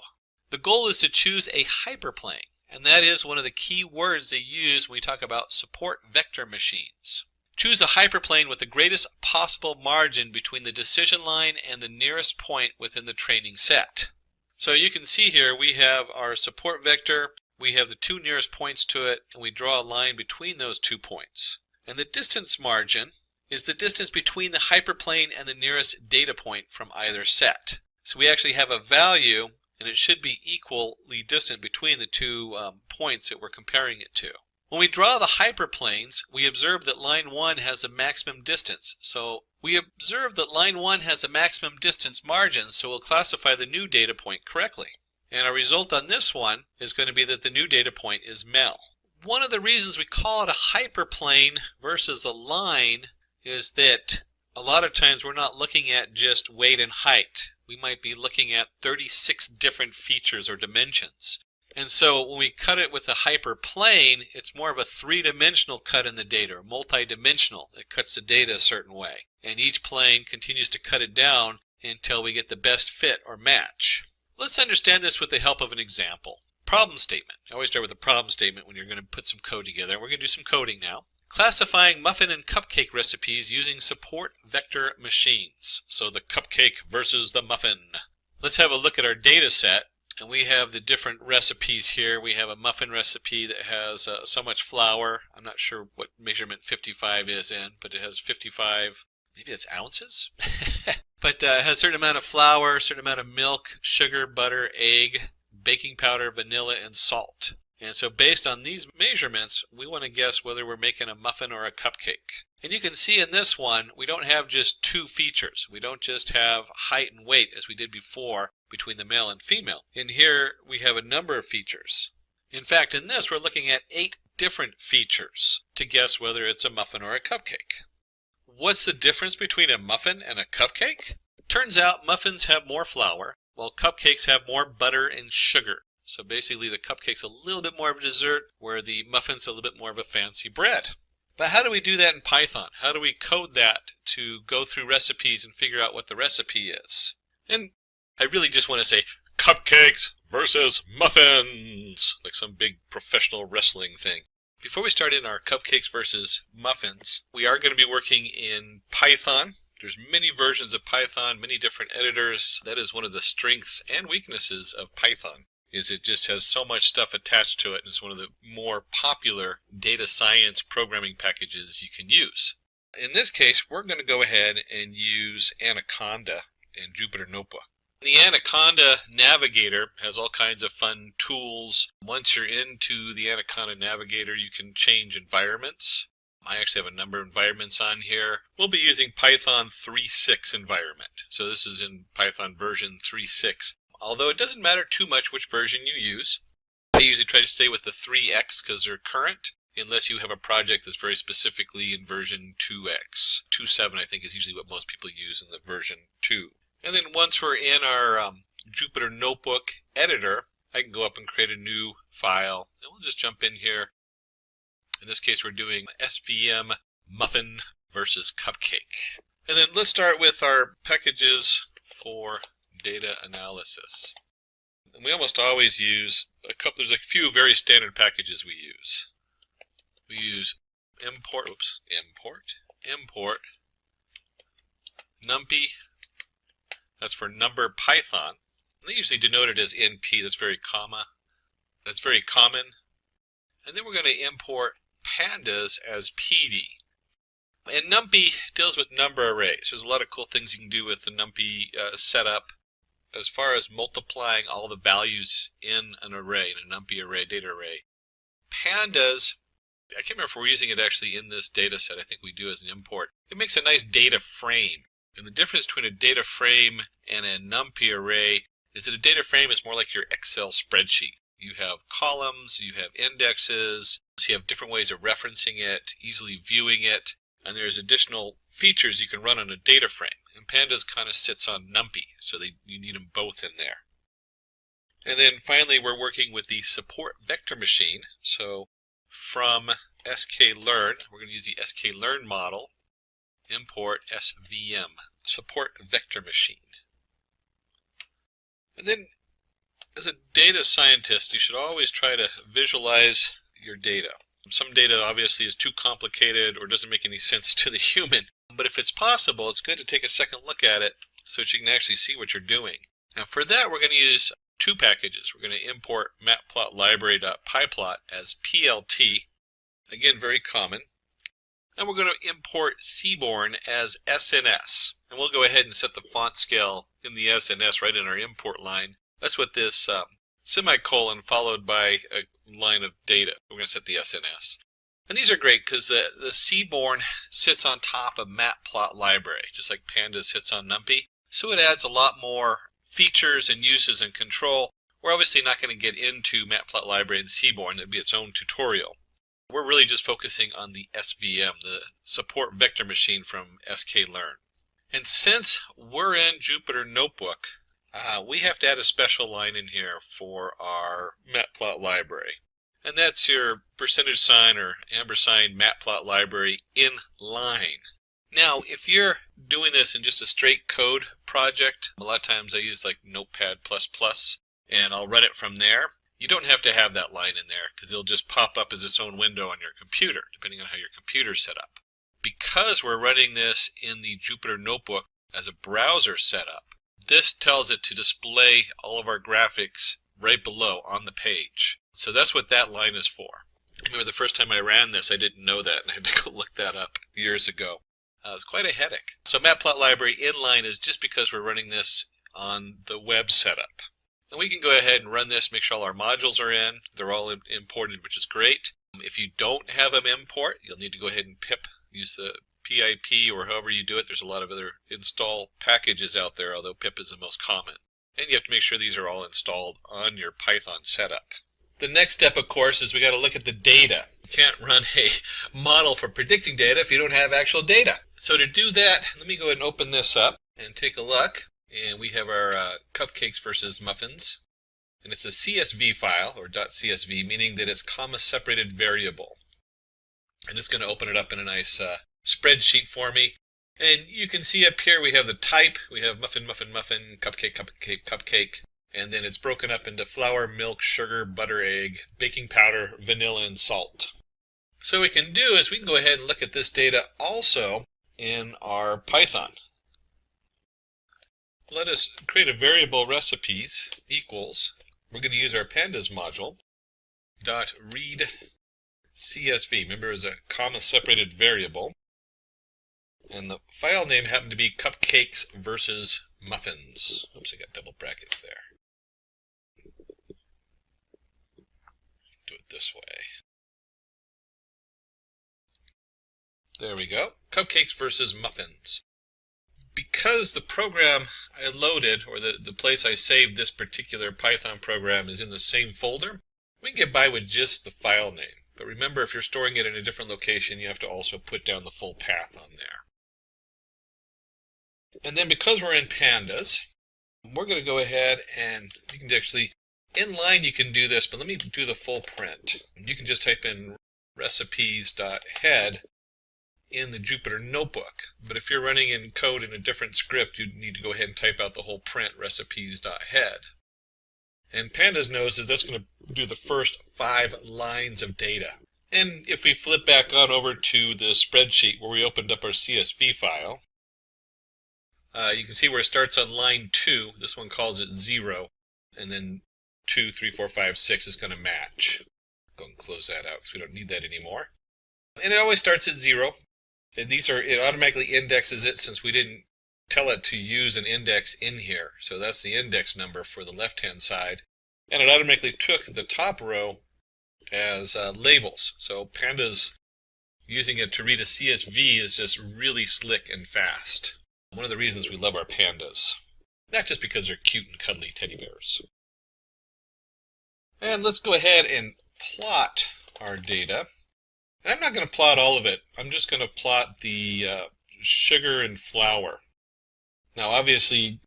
The goal is to choose a hyperplane, and that is one of the key words they use when we talk about support vector machines. Choose a hyperplane with the greatest possible margin between the decision line and the nearest point within the training set. So you can see here we have our support vector, we have the two nearest points to it, and we draw a line between those 2 points. And the distance margin is the distance between the hyperplane and the nearest data point from either set. So we actually have a value, and it should be equally distant between the 2 points that we're comparing it to. When we draw the hyperplanes, we observe that line 1 has a maximum distance. So we observe that line 1 has a maximum distance margin, so we'll classify the new data point correctly. And our result on this one is going to be that the new data point is male. One of the reasons we call it a hyperplane versus a line is that a lot of times we're not looking at just weight and height. We might be looking at 36 different features or dimensions. And so when we cut it with a hyperplane, it's more of a three-dimensional cut in the data, or multi-dimensional. It cuts the data a certain way. And each plane continues to cut it down until we get the best fit or match. Let's understand this with the help of an example. Problem statement. I always start with a problem statement when you're going to put some code together. We're going to do some coding now. Classifying muffin and cupcake recipes using support vector machines. So the cupcake versus the muffin. Let's have a look at our data set. And we have the different recipes here. We have a muffin recipe that has so much flour. I'm not sure what measurement 55 is in, but it has 55, maybe it's ounces? But it has a certain amount of flour, a certain amount of milk, sugar, butter, egg, baking powder, vanilla, and salt. And so based on these measurements, we want to guess whether we're making a muffin or a cupcake. And you can see in this one, we don't have just 2 features. We don't just have height and weight as we did before between the male and female. In here, we have a number of features. In fact, in this, we're looking at 8 different features to guess whether it's a muffin or a cupcake. What's the difference between a muffin and a cupcake? Turns out muffins have more flour, while cupcakes have more butter and sugar. So basically the cupcake's a little bit more of a dessert, where the muffin's a little bit more of a fancy bread. But how do we do that in Python? How do we code that to go through recipes and figure out what the recipe is? And I really just want to say cupcakes versus muffins, like some big professional wrestling thing. Before we start in our cupcakes versus muffins, we are going to be working in Python. There's many versions of Python, many different editors. That is one of the strengths and weaknesses of Python, is it just has so much stuff attached to it, and it's one of the more popular data science programming packages you can use. In this case, we're going to go ahead and use Anaconda and Jupyter Notebook. The Anaconda Navigator has all kinds of fun tools. Once you're into the Anaconda Navigator, you can change environments. I actually have a number of environments on here. We'll be using Python 3.6 environment. So this is in Python version 3.6. Although it doesn't matter too much which version you use. I usually try to stay with the 3x because they're current, unless you have a project that's very specifically in version 2x. 2.7 I think is usually what most people use in the version 2. And then once we're in our Jupyter Notebook editor, I can go up and create a new file. And we'll just jump in here. In this case, we're doing SVM muffin versus cupcake. And then let's start with our packages for data analysis. And we almost always use there's a few very standard packages we use. We use import numpy. That's for number Python. And they usually denote it as NP. That's very common. And then we're going to import pandas as PD. And numpy deals with number arrays. There's a lot of cool things you can do with the numpy setup as far as multiplying all the values in an array, in a numpy array, data array. Pandas, I can't remember if we're using it actually in this data set. I think we do as an import. It makes a nice data frame. And the difference between a data frame and a numpy array is that a data frame is more like your Excel spreadsheet. You have columns, you have indexes, so you have different ways of referencing it, easily viewing it, and there's additional features you can run on a data frame. And Pandas kind of sits on numpy, so you need them both in there. And then finally, we're working with the support vector machine. So from sklearn, we're going to use the sklearn model. Import SVM, support vector machine. And then as a data scientist, you should always try to visualize your data. Some data obviously is too complicated or doesn't make any sense to the human. But if it's possible, it's good to take a second look at it so that you can actually see what you're doing. Now for that, we're going to use two packages. We're going to import matplotlibary.pyplot as PLT. Again, very common. And we're going to import Seaborn as SNS. And we'll go ahead and set the font scale in the SNS right in our import line. That's what this semicolon followed by a line of data. We're going to set the SNS. And these are great because the Seaborn sits on top of matplotlibary, just like Pandas sits on NumPy. So it adds a lot more features and uses and control. We're obviously not going to get into matplotlibary and Seaborn. That'd be its own tutorial. We're really just focusing on the SVM, the support vector machine from sklearn. And since we're in Jupyter Notebook, we have to add a special line in here for our matplotlibary. And that's your percentage sign or ampersand matplotlibary in line. Now, if you're doing this in just a straight code project, a lot of times I use like Notepad++, and I'll run it from there. You don't have to have that line in there because it'll just pop up as its own window on your computer, depending on how your computer's set up. Because we're running this in the Jupyter Notebook as a browser setup, this tells it to display all of our graphics right below on the page. So that's what that line is for. I remember the first time I ran this, I didn't know that, and I had to go look that up years ago. It was quite a headache. So matplotlibary inline is just because we're running this on the web setup. And we can go ahead and run this, make sure all our modules are in. They're all imported, which is great. If you don't have them import, you'll need to go ahead and pip, use the PIP or however you do it. There's a lot of other install packages out there, although pip is the most common. And you have to make sure these are all installed on your Python setup. The next step, of course, is we got to look at the data. You can't run a model for predicting data if you don't have actual data. So to do that, let me go ahead and open this up and take a look. And we have our cupcakes versus muffins. And it's a CSV file, or .csv, meaning that it's comma-separated variable. And it's going to open it up in a nice spreadsheet for me. And you can see up here we have the type. We have muffin, muffin, muffin, cupcake, cupcake, cupcake. And then it's broken up into flour, milk, sugar, butter, egg, baking powder, vanilla, and salt. So what we can do is we can go ahead and look at this data also in our Python. Let us create a variable recipes equals, we're going to use our pandas module, .read CSV. Remember, it was a comma-separated variable. And the file name happened to be cupcakes versus muffins. Oops, I got double brackets there. Do it this way. There we go. Cupcakes versus muffins. Because the program I loaded, or the place I saved this particular Python program is in the same folder, we can get by with just the file name. But remember, if you're storing it in a different location, you have to also put down the full path on there. And then because we're in pandas, we're going to go ahead and you can actually, inline you can do this, but let me do the full print. You can just type in recipes.head in the Jupyter Notebook. But if you're running in code in a different script, you need to go ahead and type out the whole print recipes.head. And pandas knows that that's going to do the first 5 lines of data. And if we flip back on over to the spreadsheet where we opened up our CSV file, you can see where it starts on line 2. This one calls it 0, and then 2, 3, 4, 5, 6 is going to match. Go and close that out because we don't need that anymore. And it always starts at 0. And it automatically indexes it since we didn't tell it to use an index in here. So that's the index number for the left-hand side. And it automatically took the top row as labels. So pandas using it to read a CSV is just really slick and fast. One of the reasons we love our pandas. Not just because they're cute and cuddly teddy bears. And let's go ahead and plot our data. And I'm not going to plot all of it. I'm just going to plot the sugar and flour. Now, obviously,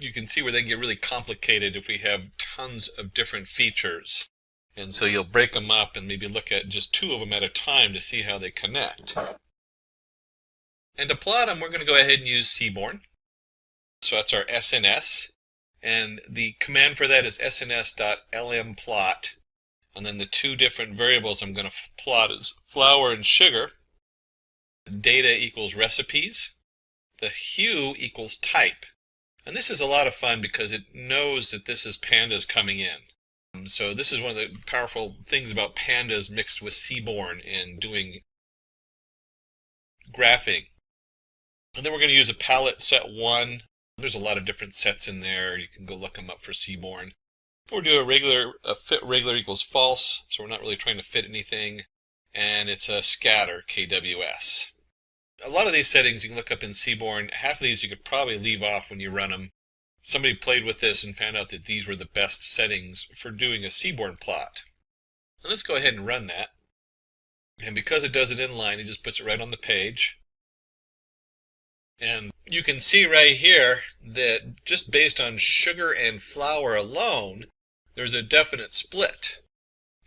you can see where they get really complicated if we have tons of different features. And so you'll break them up and maybe look at just 2 of them at a time to see how they connect. And to plot them, we're going to go ahead and use Seaborn. So that's our SNS. And the command for that is sns.lmplot. And then the 2 different variables I'm going to plot is flour and sugar. Data equals recipes. The hue equals type. And this is a lot of fun because it knows that this is pandas coming in. So this is one of the powerful things about pandas mixed with Seaborn in doing graphing. And then we're going to use a palette set 1. There's a lot of different sets in there. You can go look them up for Seaborn. We'll do a fit regular equals false, so we're not really trying to fit anything. And it's a scatter, KWS. A lot of these settings you can look up in Seaborn. Half of these you could probably leave off when you run them. Somebody played with this and found out that these were the best settings for doing a Seaborn plot. And let's go ahead and run that. And because it does it inline, it just puts it right on the page. And you can see right here that just based on sugar and flour alone, there's a definite split.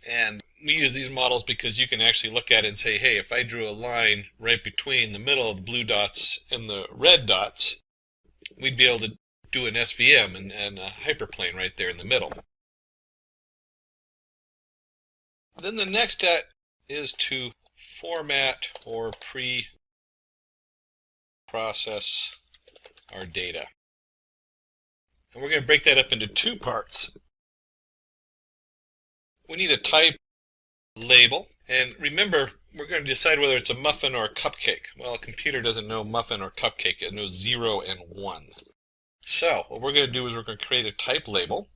And we use these models because you can actually look at it and say, hey, if I drew a line right between the middle of the blue dots and the red dots, we'd be able to do an SVM and a hyperplane right there in the middle. Then the next step is to format or pre-process our data. And we're going to break that up into 2 parts. We need a type label, and remember, we're going to decide whether it's a muffin or a cupcake. Well, a computer doesn't know muffin or cupcake, it knows 0 and 1. So, what we're going to do is we're going to create a type label,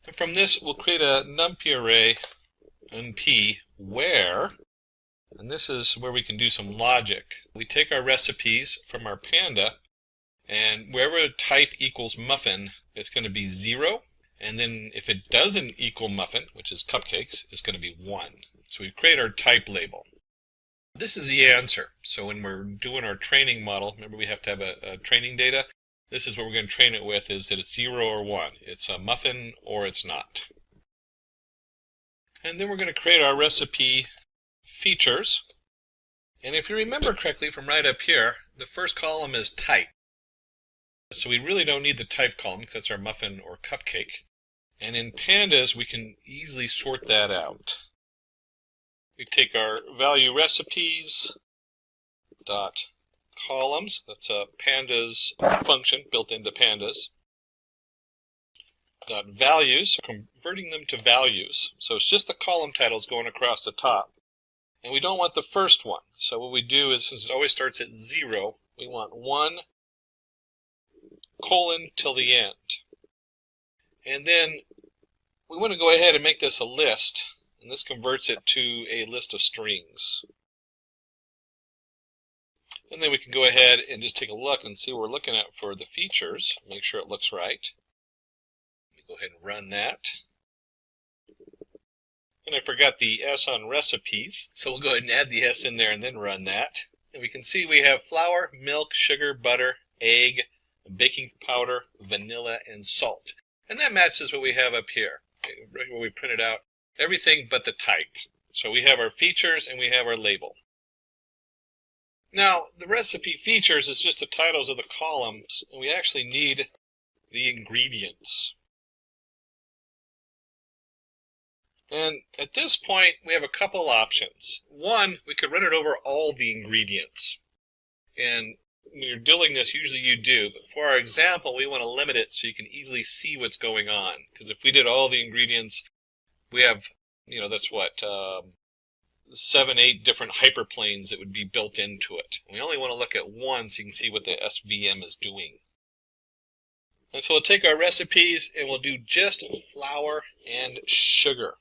and from this we'll create a numpy array, np, where, and this is where we can do some logic. We take our recipes from our panda, and wherever type equals muffin, it's going to be 0. And then if it doesn't equal muffin, which is cupcakes, it's going to be 1. So we create our type label. This is the answer. So when we're doing our training model, remember we have to have a training data. This is what we're going to train it with, is that it's 0 or 1. It's a muffin or it's not. And then we're going to create our recipe features. And if you remember correctly from right up here, the first column is type. So we really don't need the type column because that's our muffin or cupcake. And in pandas, we can easily sort that out. We take our value recipes dot columns. That's a pandas function built into pandas. Dot values, converting them to values. So it's just the column titles going across the top. And we don't want the first one. So what we do is, since it always starts at 0, we want 1 colon till the end. And then we want to go ahead and make this a list. And this converts it to a list of strings. And then we can go ahead and just take a look and see what we're looking at for the features. Make sure it looks right. Let me go ahead and run that. And I forgot the S on recipes, so we'll go ahead and add the S in there and then run that. And we can see we have flour, milk, sugar, butter, egg, baking powder, vanilla, and salt. And that matches what we have up here, right where we printed out everything but the type. So we have our features and we have our label. Now, the recipe features is just the titles of the columns, and we actually need the ingredients. And at this point, we have a couple options. One, we could run it over all the ingredients. And when you're doing this, usually you do. But for our example, we want to limit it so you can easily see what's going on. Because if we did all the ingredients, we have, that's what, 7, 8 different hyperplanes that would be built into it. We only want to look at one so you can see what the SVM is doing. And so we'll take our recipes and we'll do just flour and sugar.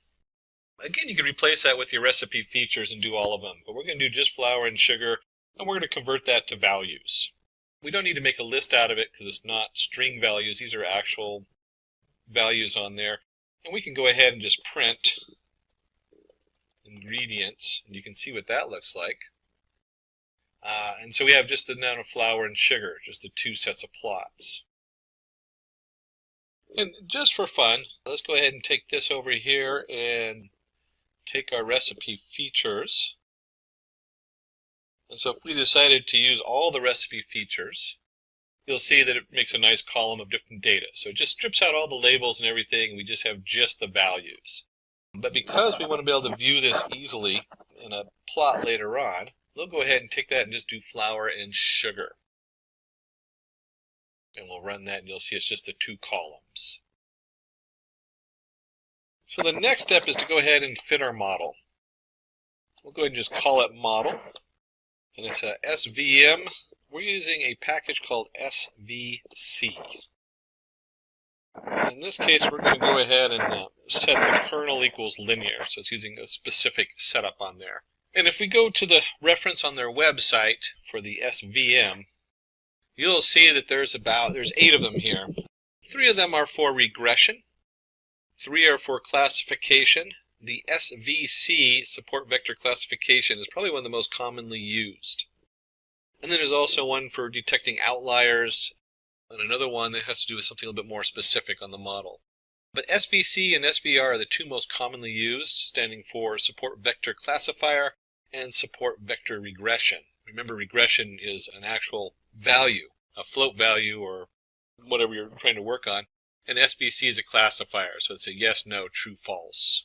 Again, you can replace that with your recipe features and do all of them, but we're going to do just flour and sugar, and we're going to convert that to values. We don't need to make a list out of it because it's not string values. These are actual values on there. And we can go ahead and just print ingredients, and you can see what that looks like. And so we have just the amount of flour and sugar, just the 2 sets of plots. And just for fun, let's go ahead and take this over here and take our recipe features. And so if we decided to use all the recipe features, you'll see that it makes a nice column of different data. So it just strips out all the labels and everything, and we just have just the values. But because we want to be able to view this easily in a plot later on, we'll go ahead and take that and just do flour and sugar. And we'll run that, and you'll see it's just the 2 columns. So the next step is to go ahead and fit our model. We'll go ahead and just call it model. And it's a SVM. We're using a package called SVC. In this case, we're going to go ahead and set the kernel equals linear. So it's using a specific setup on there. And if we go to the reference on their website for the SVM, you'll see that there's 8 of them here. 3 of them are for regression. 3 are for classification. The SVC, support vector classification, is probably one of the most commonly used. And then there's also one for detecting outliers, and another one that has to do with something a little bit more specific on the model. But SVC and SVR are the 2 most commonly used, standing for support vector classifier and support vector regression. Remember, regression is an actual value, a float value or whatever you're trying to work on. And SVC is a classifier, so it's a yes, no, true, false.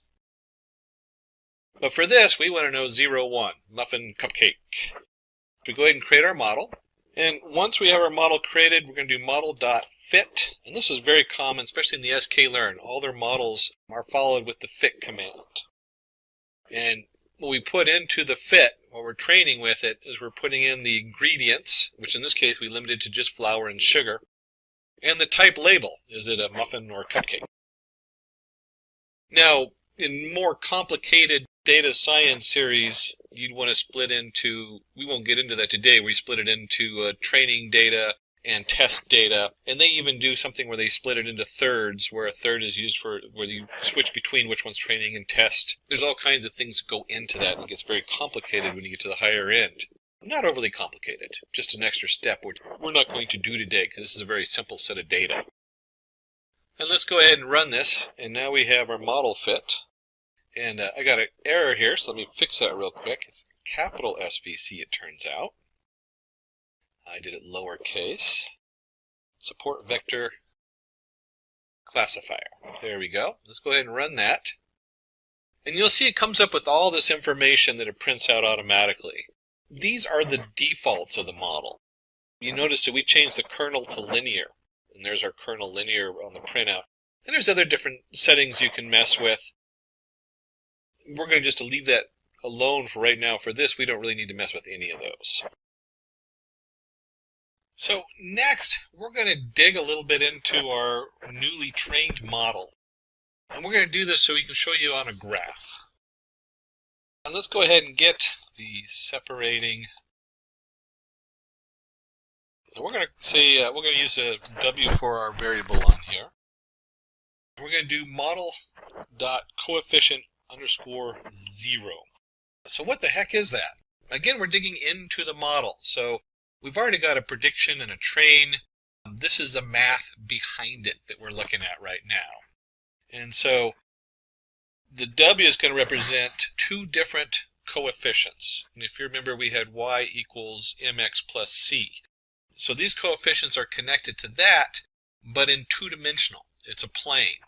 But for this, we want to know 0, 1, muffin, cupcake. We go ahead and create our model. And once we have our model created, we're going to do model.fit. And this is very common, especially in the sklearn. All their models are followed with the fit command. And what we put into the fit, what we're training with it, is we're putting in the ingredients, which in this case we limited to just flour and sugar. And the type label, is it a muffin or a cupcake? Now, in more complicated data science series, you'd want to split into, we won't get into that today, we split it into training data and test data. And they even do something where they split it into thirds, where a third is used for where you switch between which one's training and test. There's all kinds of things that go into that, and it gets very complicated when you get to the higher end. Not overly complicated, just an extra step which we're not going to do today because this is a very simple set of data. And let's go ahead and run this, and now we have our model fit. And I got an error here, so let me fix that real quick. It's capital SVC, it turns out. I did it lowercase. Support vector classifier. There we go. Let's go ahead and run that. And you'll see it comes up with all this information that it prints out automatically. These are the defaults of the model. You notice that we changed the kernel to linear. And there's our kernel linear on the printout. And there's other different settings you can mess with. We're going to just leave that alone for right now. For this, we don't really need to mess with any of those. So next, we're going to dig a little bit into our newly trained model. And we're going to do this so we can show you on a graph. And let's go ahead and get the separating. And we're going to say we're going to use a W for our variable on here. We're going to do model.coefficient_0. So what the heck is that? Again, we're digging into the model. So we've already got a prediction and a train. This is the math behind it that we're looking at right now. And so the W is going to represent two different coefficients. And if you remember, we had y equals mx plus c. So these coefficients are connected to that, but in two-dimensional. It's a plane.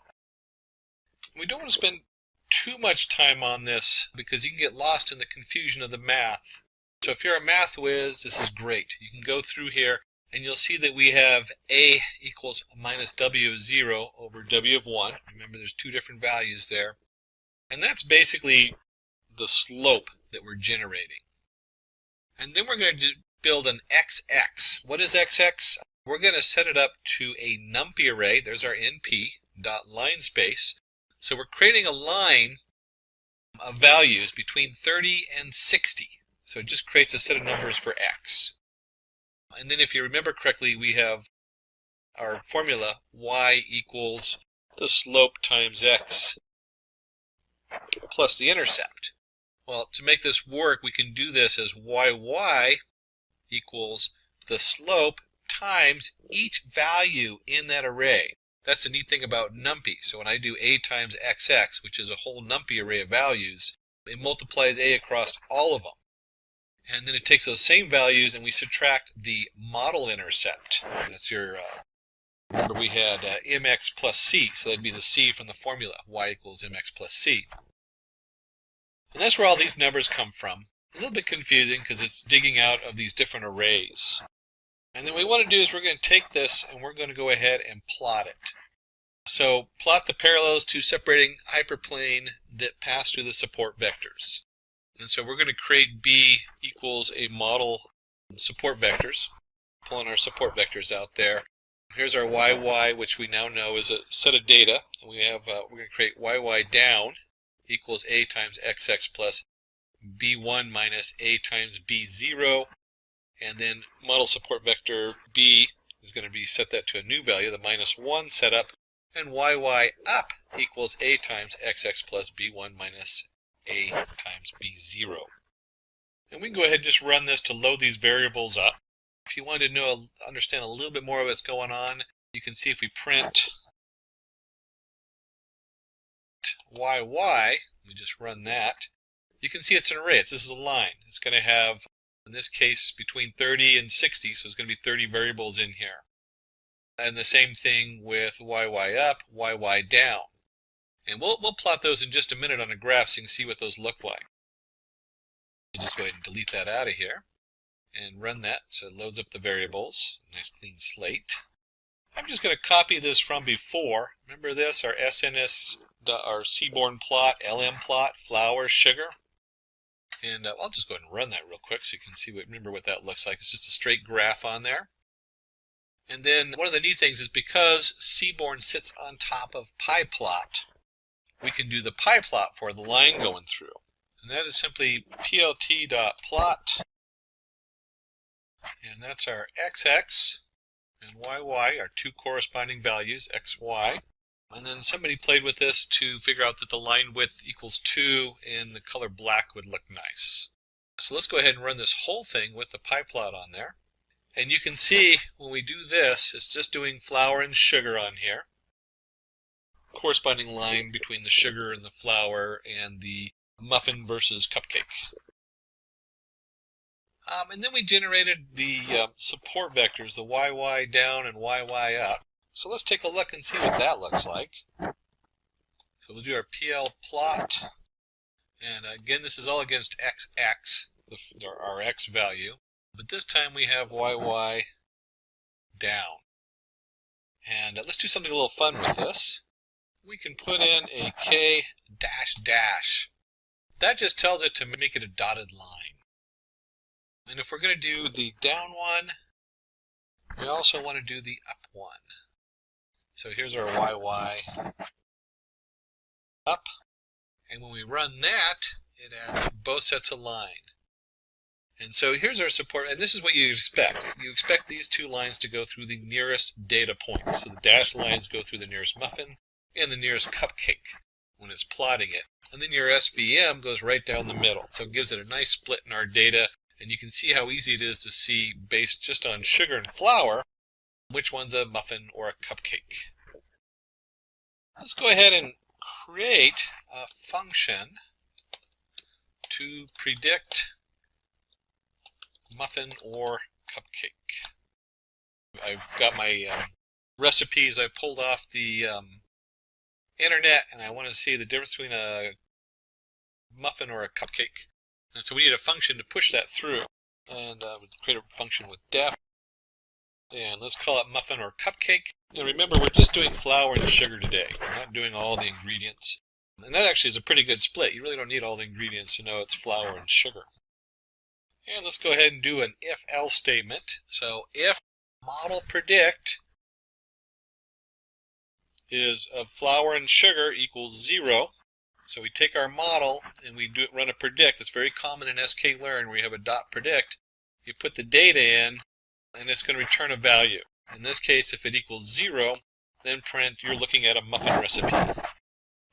We don't want to spend too much time on this because you can get lost in the confusion of the math. So if you're a math whiz, this is great. You can go through here and you'll see that we have a equals minus w of 0 over w of 1. Remember, there's two different values there. And that's basically the slope that we're generating. And then we're going to build an XX. What is XX? We're going to set it up to a numpy array. There's our np dot line space. So we're creating a line of values between 30 and 60. So it just creates a set of numbers for x. And then if you remember correctly, we have our formula y equals the slope times x plus the intercept. Well, to make this work, we can do this as yy equals the slope times each value in that array. That's the neat thing about numpy. So when I do a times xx, which is a whole numpy array of values, it multiplies a across all of them. And then it takes those same values and we subtract the model intercept. That's your, remember we had mx plus c, so that'd be the c from the formula, y equals mx plus c. And that's where all these numbers come from. A little bit confusing because it's digging out of these different arrays. And then what we want to do is we're going to take this and we're going to go ahead and plot it. So plot the parallels to separating hyperplane that pass through the support vectors. And so we're going to create B equals a model support vectors, pulling our support vectors out there. Here's our YY, which we now know is a set of data. And we have we're going to create YY down equals A times XX plus B1 minus A times B0. And then model support vector B is going to be set that to a new value, the -1 setup. And YY up equals A times XX plus B1 minus A times B0. And we can go ahead and just run this to load these variables up. If you want to understand a little bit more of what's going on, you can see if we print YY, we just run that, you can see it's an array. This is a line. It's going to have, in this case, between 30 and 60, so it's going to be 30 variables in here. And the same thing with YY up, YY down. And we'll plot those in just a minute on a graph so you can see what those look like. You just go ahead and delete that out of here and run that so it loads up the variables. Nice clean slate. I'm just going to copy this from before. Remember this, our SNS, our seaborn plot, LM plot, flour, sugar. And I'll just go ahead and run that real quick so you can see remember what that looks like. It's just a straight graph on there. And then one of the neat things is because seaborn sits on top of pyplot, we can do the pyplot for the line going through. And that is simply plt.plot. And that's our XX. and YY are two corresponding values, XY. And then somebody played with this to figure out that the line width equals 2 and the color black would look nice. So let's go ahead and run this whole thing with the pie plot on there. And you can see when we do this, it's just doing flour and sugar on here. Corresponding line between the sugar and the flour and the muffin versus cupcake. And then we generated the support vectors, the YY down and YY up. So let's take a look and see what that looks like. So we'll do our PL plot. And again, this is all against XX, our X value. But this time we have YY down. And let's do something a little fun with this. We can put in a K dash dash. That just tells it to make it a dotted line. And if we're going to do the down one, we also want to do the up one. So here's our YY up. And when we run that, it adds both sets of line. And so here's our support, and this is what you expect. You expect these two lines to go through the nearest data point. So the dashed lines go through the nearest muffin and the nearest cupcake when it's plotting it. And then your SVM goes right down the middle. So it gives it a nice split in our data. And you can see how easy it is to see, based just on sugar and flour, which one's a muffin or a cupcake. Let's go ahead and create a function to predict muffin or cupcake. I've got my recipes I pulled off the internet, and I want to see the difference between a muffin or a cupcake. And so we need a function to push that through. And we'll create a function with def. And let's call it muffin or cupcake. And remember, we're just doing flour and sugar today. We're not doing all the ingredients. And that actually is a pretty good split. You really don't need all the ingredients to know it's flour and sugar. And let's go ahead and do an if-else statement. So if model predict is of flour and sugar equals 0. So we take our model and we run a predict. It's very common in sklearn where you have a dot predict. You put the data in, and it's going to return a value. In this case, if it equals 0, then print you're looking at a muffin recipe.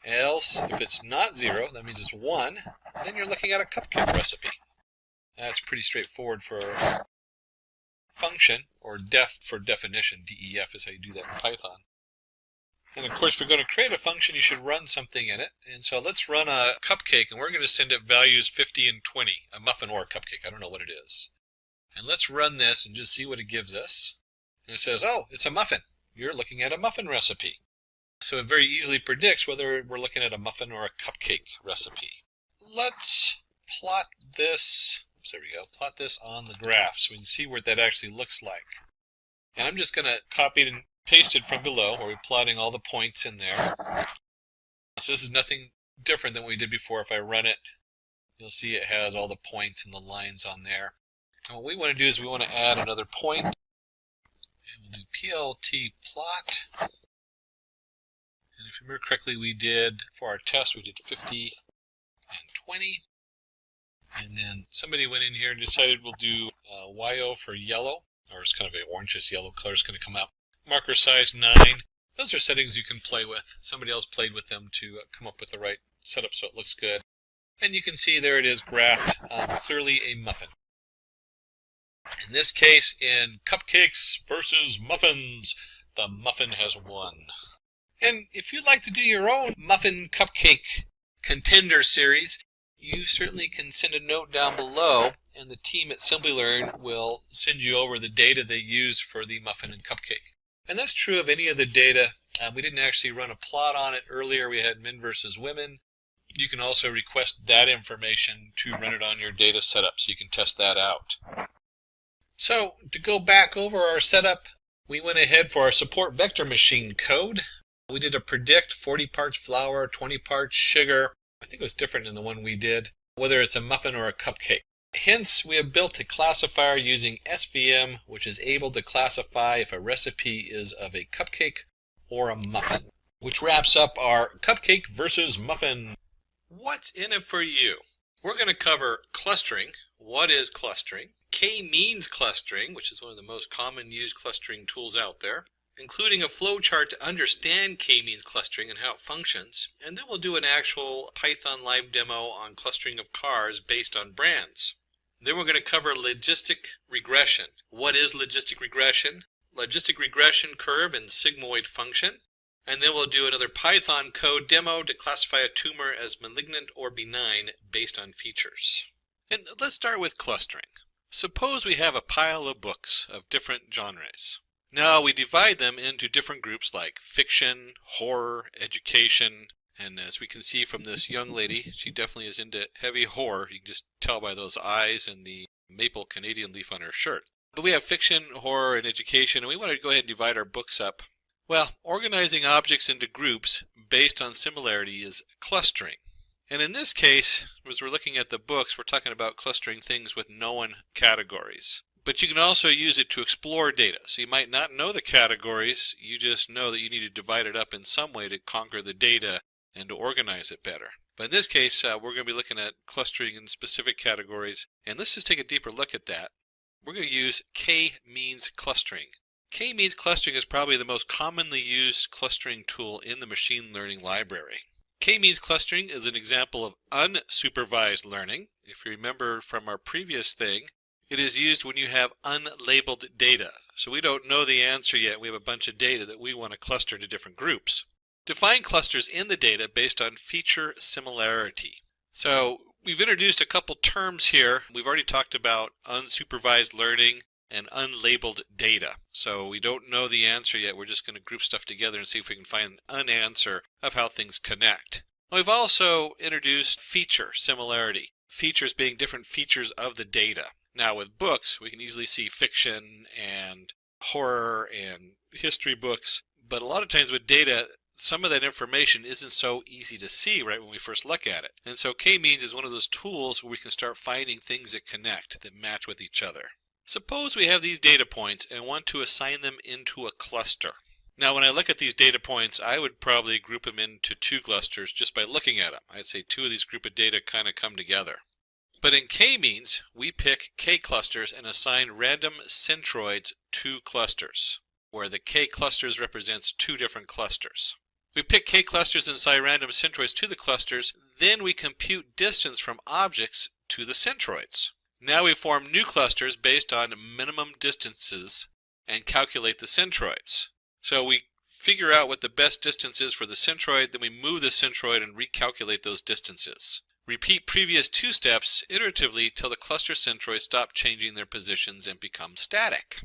Else, if it's not 0, that means it's 1, then you're looking at a cupcake recipe. That's pretty straightforward for a function, or def for definition. DEF is how you do that in Python. And of course, if you're going to create a function, you should run something in it. And so let's run a cupcake, and we're going to send it values 50 and 20, a muffin or a cupcake. I don't know what it is. And let's run this and just see what it gives us. And it says, oh, it's a muffin. You're looking at a muffin recipe. So it very easily predicts whether we're looking at a muffin or a cupcake recipe. Let's plot this. There we go. Plot this on the graph so we can see what that actually looks like. And I'm just going to copy it and paste it from below, where we're plotting all the points in there. So this is nothing different than what we did before. If I run it, you'll see it has all the points and the lines on there. And what we want to do is we want to add another point. And we'll do PLT plot. And if you remember correctly, we did, for our test, we did 50 and 20. And then somebody went in here and decided we'll do YO for yellow, or it's kind of an orangish yellow color is going to come out. Marker size 9. Those are settings you can play with. Somebody else played with them to come up with the right setup so it looks good. And you can see there it is graphed, clearly a muffin. In this case, in cupcakes versus muffins, the muffin has won. And if you'd like to do your own muffin cupcake contender series, you certainly can send a note down below, and the team at Simplilearn will send you over the data they use for the muffin and cupcake. And that's true of any of the data. We didn't actually run a plot on it earlier. We had men versus women. You can also request that information to run it on your data setup so you can test that out. So to go back over our setup, we went ahead for our support vector machine code. We did a predict 40 parts flour, 20 parts sugar. I think it was different than the one we did, whether it's a muffin or a cupcake. Hence, we have built a classifier using SVM, which is able to classify if a recipe is of a cupcake or a muffin, which wraps up our cupcake versus muffin. What's in it for you? We're going to cover clustering. What is clustering? K-means clustering, which is one of the most common used clustering tools out there, including a flowchart to understand K-means clustering and how it functions. And then we'll do an actual Python live demo on clustering of cars based on brands. Then we're going to cover logistic regression. What is logistic regression? Logistic regression curve and sigmoid function. And then we'll do another Python code demo to classify a tumor as malignant or benign based on features. And let's start with clustering. Suppose we have a pile of books of different genres. Now we divide them into different groups like fiction, horror, education, and as we can see from this young lady, she definitely is into heavy horror. You can just tell by those eyes and the maple Canadian leaf on her shirt. But we have fiction, horror, and education, and we want to go ahead and divide our books up. Well, organizing objects into groups based on similarity is clustering. And in this case, as we're looking at the books, we're talking about clustering things with known categories. But you can also use it to explore data. So you might not know the categories, you just know that you need to divide it up in some way to conquer the data and to organize it better. But in this case, we're going to be looking at clustering in specific categories. And let's just take a deeper look at that. We're going to use K-means clustering. K-means clustering is probably the most commonly used clustering tool in the machine learning library. K-means clustering is an example of unsupervised learning. If you remember from our previous thing, it is used when you have unlabeled data. So we don't know the answer yet. We have a bunch of data that we want to cluster into different groups. Define clusters in the data based on feature similarity. So we've introduced a couple terms here. We've already talked about unsupervised learning and unlabeled data. So we don't know the answer yet. We're just going to group stuff together and see if we can find an answer of how things connect. We've also introduced feature similarity, features being different features of the data. Now with books, we can easily see fiction and horror and history books, but a lot of times with data, some of that information isn't so easy to see right when we first look at it. And so K-means is one of those tools where we can start finding things that connect, that match with each other. Suppose we have these data points and want to assign them into a cluster. Now when I look at these data points, I would probably group them into two clusters just by looking at them. I'd say two of these group of data kind of come together. But in K-means, we pick K clusters and assign random centroids to clusters, where the K clusters represents two different clusters. We pick K clusters and assign random centroids to the clusters, then we compute distance from objects to the centroids. Now we form new clusters based on minimum distances and calculate the centroids. So we figure out what the best distance is for the centroid, then we move the centroid and recalculate those distances. Repeat previous two steps iteratively till the cluster centroids stop changing their positions and become static.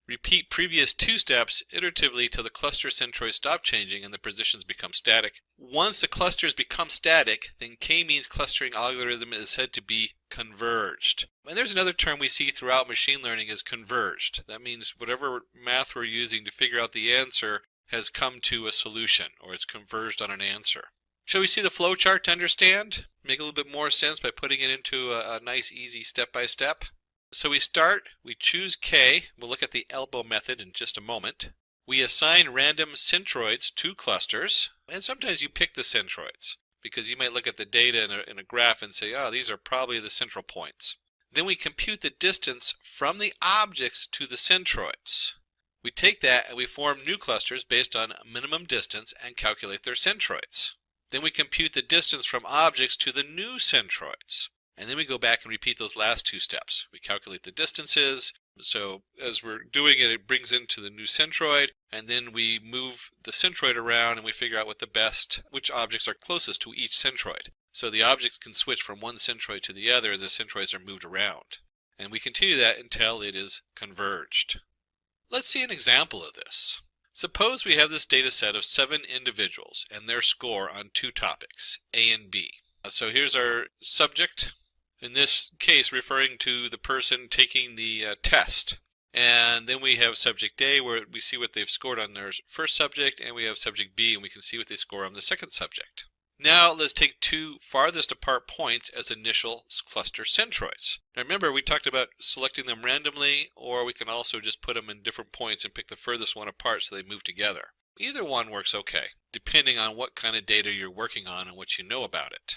Repeat previous two steps iteratively till the cluster centroids stop changing and the positions become static. Once the clusters become static, then K-means clustering algorithm is said to be converged. And there's another term we see throughout machine learning is converged. That means whatever math we're using to figure out the answer has come to a solution, or it's converged on an answer. Shall we see the flow chart to understand? Make a little bit more sense by putting it into a nice, easy step-by-step. So we start, we choose K. We'll look at the elbow method in just a moment. We assign random centroids to clusters, and sometimes you pick the centroids because you might look at the data in a graph and say, oh, these are probably the central points. Then we compute the distance from the objects to the centroids. We take that and we form new clusters based on minimum distance and calculate their centroids. Then we compute the distance from objects to the new centroids. And then we go back and repeat those last two steps. We calculate the distances. So as we're doing it, it brings into the new centroid, and then we move the centroid around and we figure out which objects are closest to each centroid. So the objects can switch from one centroid to the other as the centroids are moved around. And we continue that until it is converged. Let's see an example of this. Suppose we have this data set of 7 individuals and their score on 2 topics, A and B. So here's our subject, in this case referring to the person taking the test. And then we have subject A where we see what they've scored on their first subject, and we have subject B and we can see what they score on the second subject. Now let's take 2 farthest apart points as initial cluster centroids. Now remember, we talked about selecting them randomly, or we can also just put them in different points and pick the furthest one apart so they move together. Either one works okay, depending on what kind of data you're working on and what you know about it.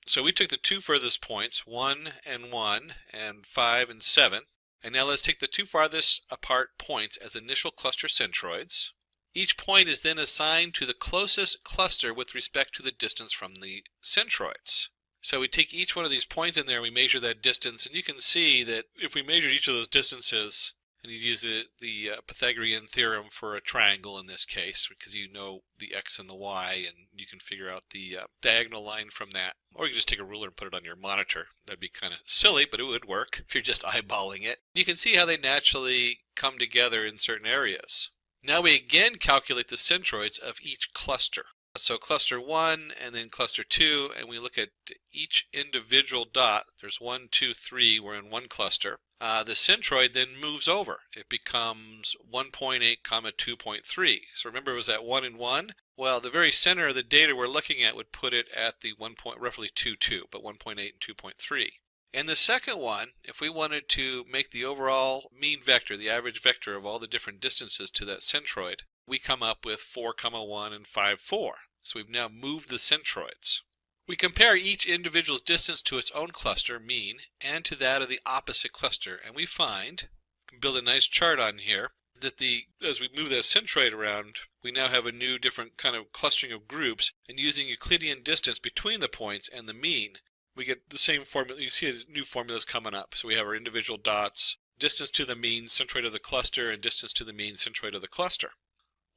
So we took the two furthest points, 1 and 1, and 5 and 7. And now let's take the two farthest apart points as initial cluster centroids. Each point is then assigned to the closest cluster with respect to the distance from the centroids. So we take each one of these points in there and we measure that distance, and you can see that if we measured each of those distances, and you use the Pythagorean theorem for a triangle in this case, because you know the x and the y, and you can figure out the diagonal line from that. Or you can just take a ruler and put it on your monitor. That'd be kind of silly, but it would work if you're just eyeballing it. You can see how they naturally come together in certain areas. Now we again calculate the centroids of each cluster. So cluster 1 and then cluster 2, and we look at each individual dot. There's 1, 2, 3, we're in one cluster. The centroid then moves over. It becomes 1.8, 2.3. So remember, it was at 1 and 1? Well, the very center of the data we're looking at would put it at the roughly 2, 2, but 1.8 and 2.3. And the second one, if we wanted to make the overall mean vector, the average vector of all the different distances to that centroid, we come up with 4, 1 and 5, 4. So we've now moved the centroids. We compare each individual's distance to its own cluster, mean, and to that of the opposite cluster, and we find, we can build a nice chart on here, that as we move that centroid around, we now have a new different kind of clustering of groups, and using Euclidean distance between the points and the mean, we get the same formula. You see new formulas coming up. So we have our individual dots, distance to the mean centroid of the cluster, and distance to the mean centroid of the cluster.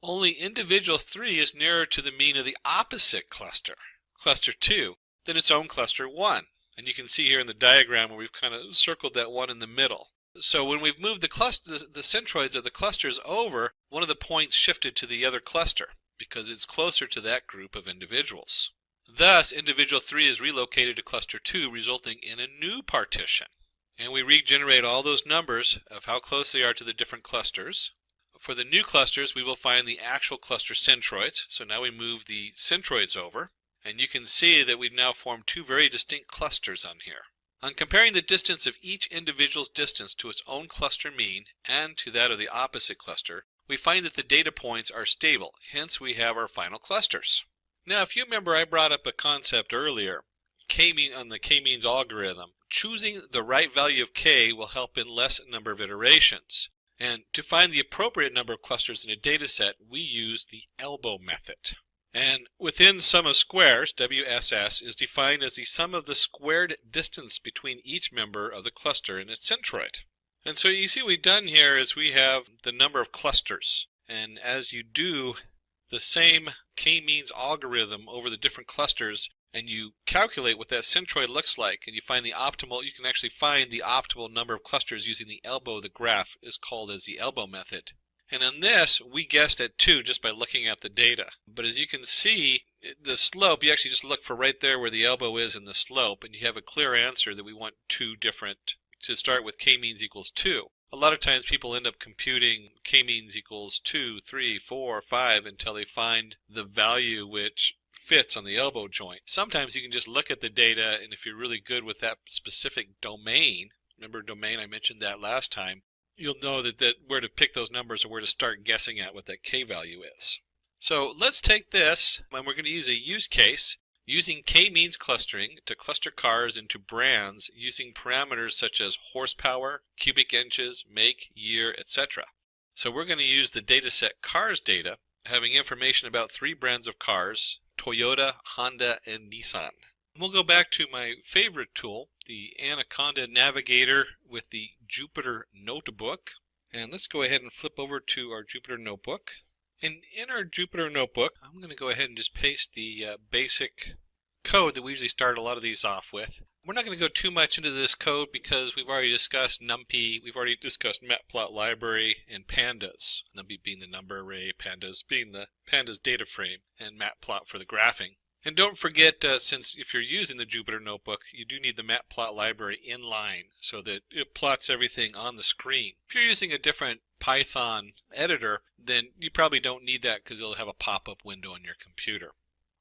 Only individual 3 is nearer to the mean of the opposite cluster, cluster 2, than its own cluster 1. And you can see here in the diagram where we've kind of circled that 1 in the middle. So when we've moved the centroids of the clusters over, one of the points shifted to the other cluster because it's closer to that group of individuals. Thus, individual 3 is relocated to cluster 2, resulting in a new partition. And we regenerate all those numbers of how close they are to the different clusters. For the new clusters, we will find the actual cluster centroids. So now we move the centroids over. And you can see that we've now formed two very distinct clusters on here. On comparing the distance of each individual's distance to its own cluster mean and to that of the opposite cluster, we find that the data points are stable. Hence, we have our final clusters. Now, if you remember, I brought up a concept earlier, k-mean on the k-means algorithm. Choosing the right value of k will help in less number of iterations. And to find the appropriate number of clusters in a data set, we use the elbow method. And within sum of squares, WSS, is defined as the sum of the squared distance between each member of the cluster and its centroid. And so you see what we've done here is we have the number of clusters. And as you do the same k-means algorithm over the different clusters, and you calculate what that centroid looks like, and you find the optimal, you can actually find the optimal number of clusters using the elbow of the graph, is called as the elbow method. And on this, we guessed at 2 just by looking at the data. But as you can see, the slope, you actually just look for right there where the elbow is in the slope, and you have a clear answer that we want 2 different, to start with k-means equals 2. A lot of times people end up computing k-means equals 2, 3, 4, 5 until they find the value which fits on the elbow joint. Sometimes you can just look at the data, and if you're really good with that specific domain, remember domain, I mentioned that last time, you'll know that where to pick those numbers or where to start guessing at what that k value is. So let's take this, and we're going to use a use case using k-means clustering to cluster cars into brands using parameters such as horsepower, cubic inches, make, year, etc. So we're going to use the dataset cars data, having information about 3 brands of cars, Toyota, Honda, and Nissan. We'll go back to my favorite tool, the Anaconda Navigator with the Jupyter Notebook. And let's go ahead and flip over to our Jupyter Notebook. And in our Jupyter Notebook, I'm going to go ahead and just paste the basic code that we usually start a lot of these off with. We're not going to go too much into this code because we've already discussed NumPy, we've already discussed Matplot library, and pandas. NumPy being the number array, pandas being the pandas data frame, and Matplot for the graphing. And don't forget, since if you're using the Jupyter Notebook, you do need the Matplot library inline so that it plots everything on the screen. If you're using a different Python editor, then you probably don't need that because it'll have a pop-up window on your computer.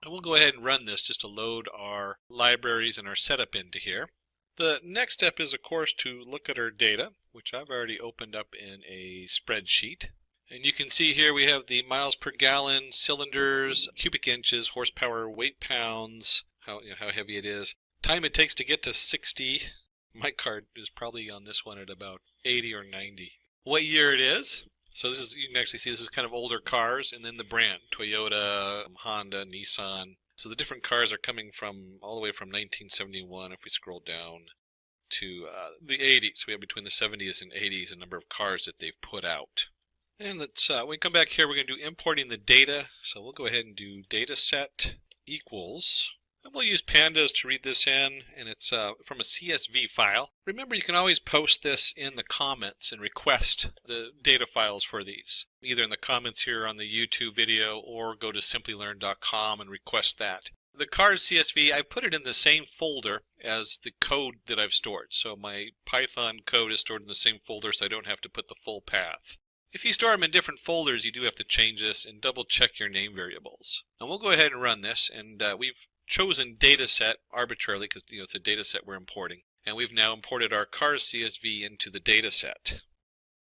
And we'll go ahead and run this just to load our libraries and our setup into here. The next step is, of course, to look at our data, which I've already opened up in a spreadsheet. And you can see here we have the miles per gallon, cylinders, cubic inches, horsepower, weight pounds, how heavy it is, time it takes to get to 60. My card is probably on this one at about 80 or 90. What year it is. So this is, you can actually see this is kind of older cars, and then the brand, Toyota, Honda, Nissan. So the different cars are coming from all the way from 1971, if we scroll down, to the 80s. We have between the 70s and 80s a number of cars that they've put out. And let's, when we come back here, we're going to do importing the data. So we'll go ahead and do dataset equals. And we'll use pandas to read this in, and it's from a CSV file. Remember, you can always post this in the comments and request the data files for these, either in the comments here on the YouTube video or go to simplilearn.com and request that. The cars CSV, I put it in the same folder as the code that I've stored. So my Python code is stored in the same folder, so I don't have to put the full path. If you store them in different folders, you do have to change this and double check your name variables. And we'll go ahead and run this, and we've chosen dataset arbitrarily because it's a dataset we're importing, and we've now imported our cars CSV into the dataset.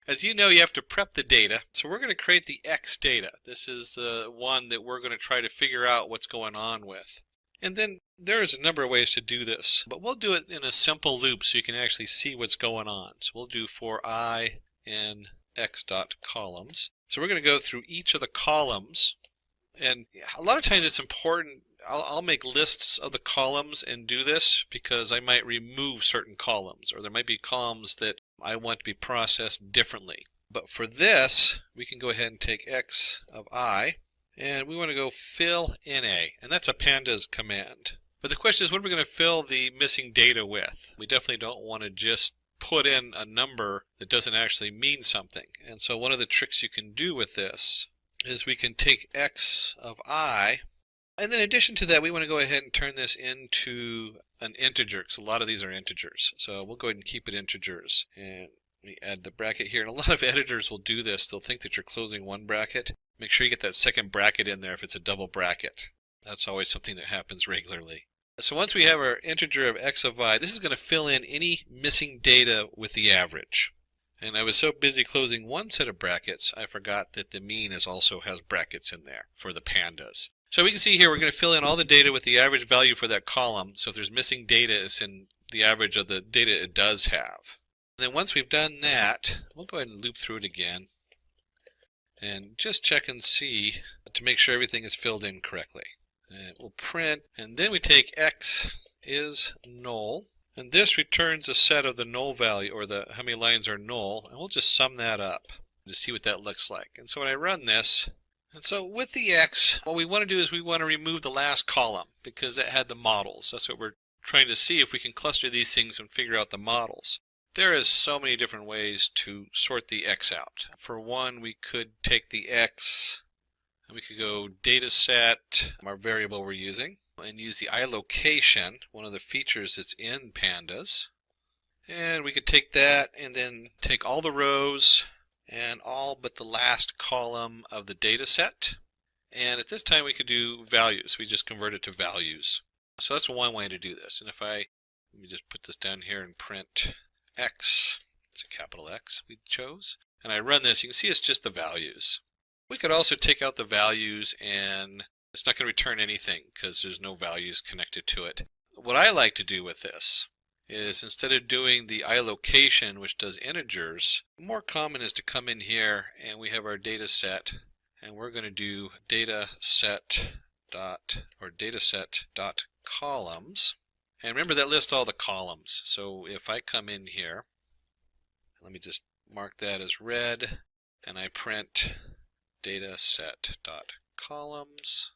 As you know, you have to prep the data, so we're going to create the X data. This is the one that we're going to try to figure out what's going on with. And then there's a number of ways to do this, but we'll do it in a simple loop so you can actually see what's going on. So we'll do for I in X dot columns. So we're going to go through each of the columns, and a lot of times it's important. I'll make lists of the columns and do this because I might remove certain columns, or there might be columns that I want to be processed differently. But for this, we can go ahead and take X of I, and we want to go fill NA, and that's a pandas command. But the question is, what are we going to fill the missing data with? We definitely don't want to just put in a number that doesn't actually mean something. And so one of the tricks you can do with this is we can take X of I, and then in addition to that, we want to go ahead and turn this into an integer, because a lot of these are integers. So we'll go ahead and keep it integers. And we add the bracket here. And a lot of editors will do this. They'll think that you're closing one bracket. Make sure you get that second bracket in there if it's a double bracket. That's always something that happens regularly. So once we have our integer of X of I, this is going to fill in any missing data with the average. And I was so busy closing one set of brackets, I forgot that the mean also has brackets in there for the pandas. So we can see here we're going to fill in all the data with the average value for that column. So if there's missing data, it's in the average of the data it does have. And then once we've done that, we'll go ahead and loop through it again and just check and see to make sure everything is filled in correctly. And we'll print, and then we take X is null, and this returns a set of the null value, or the how many lines are null, and we'll just sum that up to see what that looks like. And so when I run this, and so with the X, what we want to do is we want to remove the last column because that had the models. That's what we're trying to see, if we can cluster these things and figure out the models. There is so many different ways to sort the X out. For one, we could take the X and we could go dataset, our variable we're using, and use the iLocation, one of the features that's in pandas. And we could take that and then take all the rows and all but the last column of the data set. And at this time we could do values. We just convert it to values. So that's one way to do this. And if let me just put this down here and print X, it's a capital X we chose, and I run this, you can see it's just the values. We could also take out the values and it's not going to return anything because there's no values connected to it. What I like to do with this is, instead of doing the iLocation, which does integers, more common is to come in here and we have our data set, and we're going to do dataset dot columns. And remember, that lists all the columns. So if I come in here, let me just mark that as red, and I print dataset dot columns.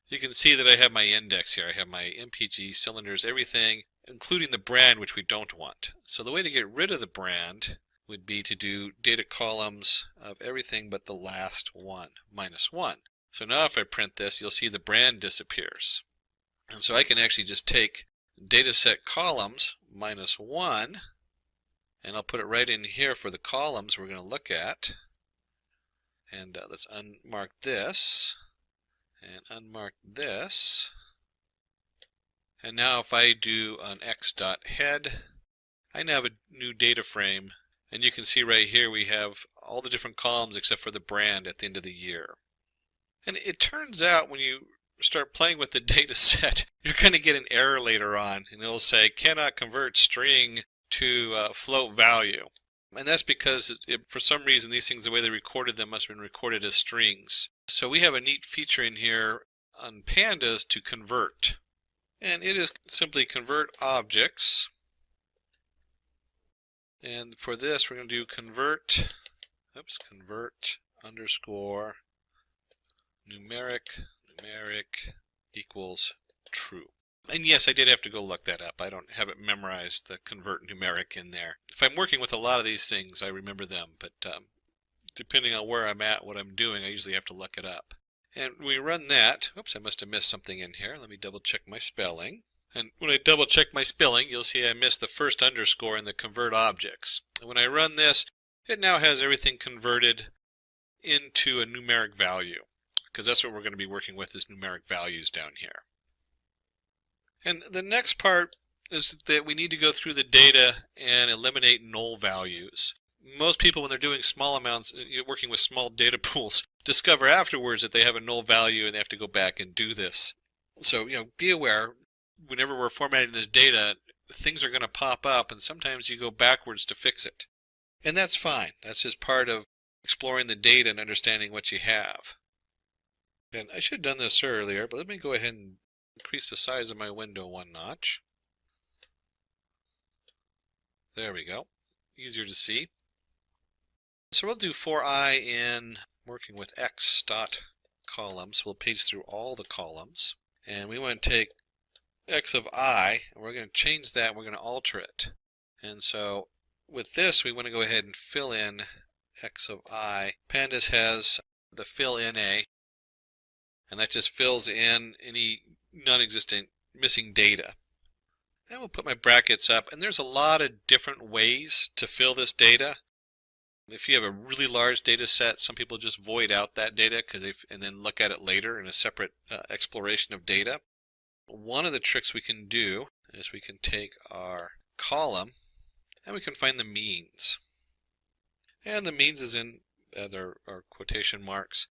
You can see that I have my index here. I have my MPG, cylinders, everything, including the brand, which we don't want. So the way to get rid of the brand would be to do data columns of everything but the last one, -1. So now if I print this, you'll see the brand disappears. And so I can actually just take dataset columns -1, and I'll put it right in here for the columns we're going to look at. And let's unmark this. And unmark this. And now if I do an x.head, I now have a new data frame, and you can see right here we have all the different columns except for the brand at the end of the year. And it turns out when you start playing with the data set, you're going to get an error later on, and it'll say cannot convert string to float value. And that's because for some reason these things, the way they recorded them, must have been recorded as strings. So we have a neat feature in here on pandas to convert. And it is simply convert objects. And for this we're going to do convert underscore numeric equals true. And yes, I did have to go look that up. I don't have it memorized, the convert numeric in there. If I'm working with a lot of these things, I remember them, but depending on where I'm at, what I'm doing, I usually have to look it up. And when we run that, oops, I must have missed something in here. Let me double check my spelling. And when I double check my spelling, you'll see I missed the first underscore in the convert objects. And when I run this, it now has everything converted into a numeric value, because that's what we're going to be working with, is numeric values down here. And the next part is that we need to go through the data and eliminate null values. Most people, when they're doing small amounts, working with small data pools, discover afterwards that they have a null value and they have to go back and do this. So, be aware, whenever we're formatting this data, things are going to pop up, and sometimes you go backwards to fix it. And that's fine. That's just part of exploring the data and understanding what you have. And I should have done this earlier, but let me go ahead and increase the size of my window one notch. There we go. Easier to see. So we'll do for I in working with x dot columns. We'll page through all the columns. And we want to take x of I, and we're going to change that, and we're going to alter it. And so with this, we want to go ahead and fill in x of I. Pandas has the fill in a, and that just fills in any non-existent missing data. And we'll put my brackets up, and there's a lot of different ways to fill this data. If you have a really large data set, some people just void out that data and then look at it later in a separate exploration of data. One of the tricks we can do is we can take our column and we can find the means. And the means is in our quotation marks.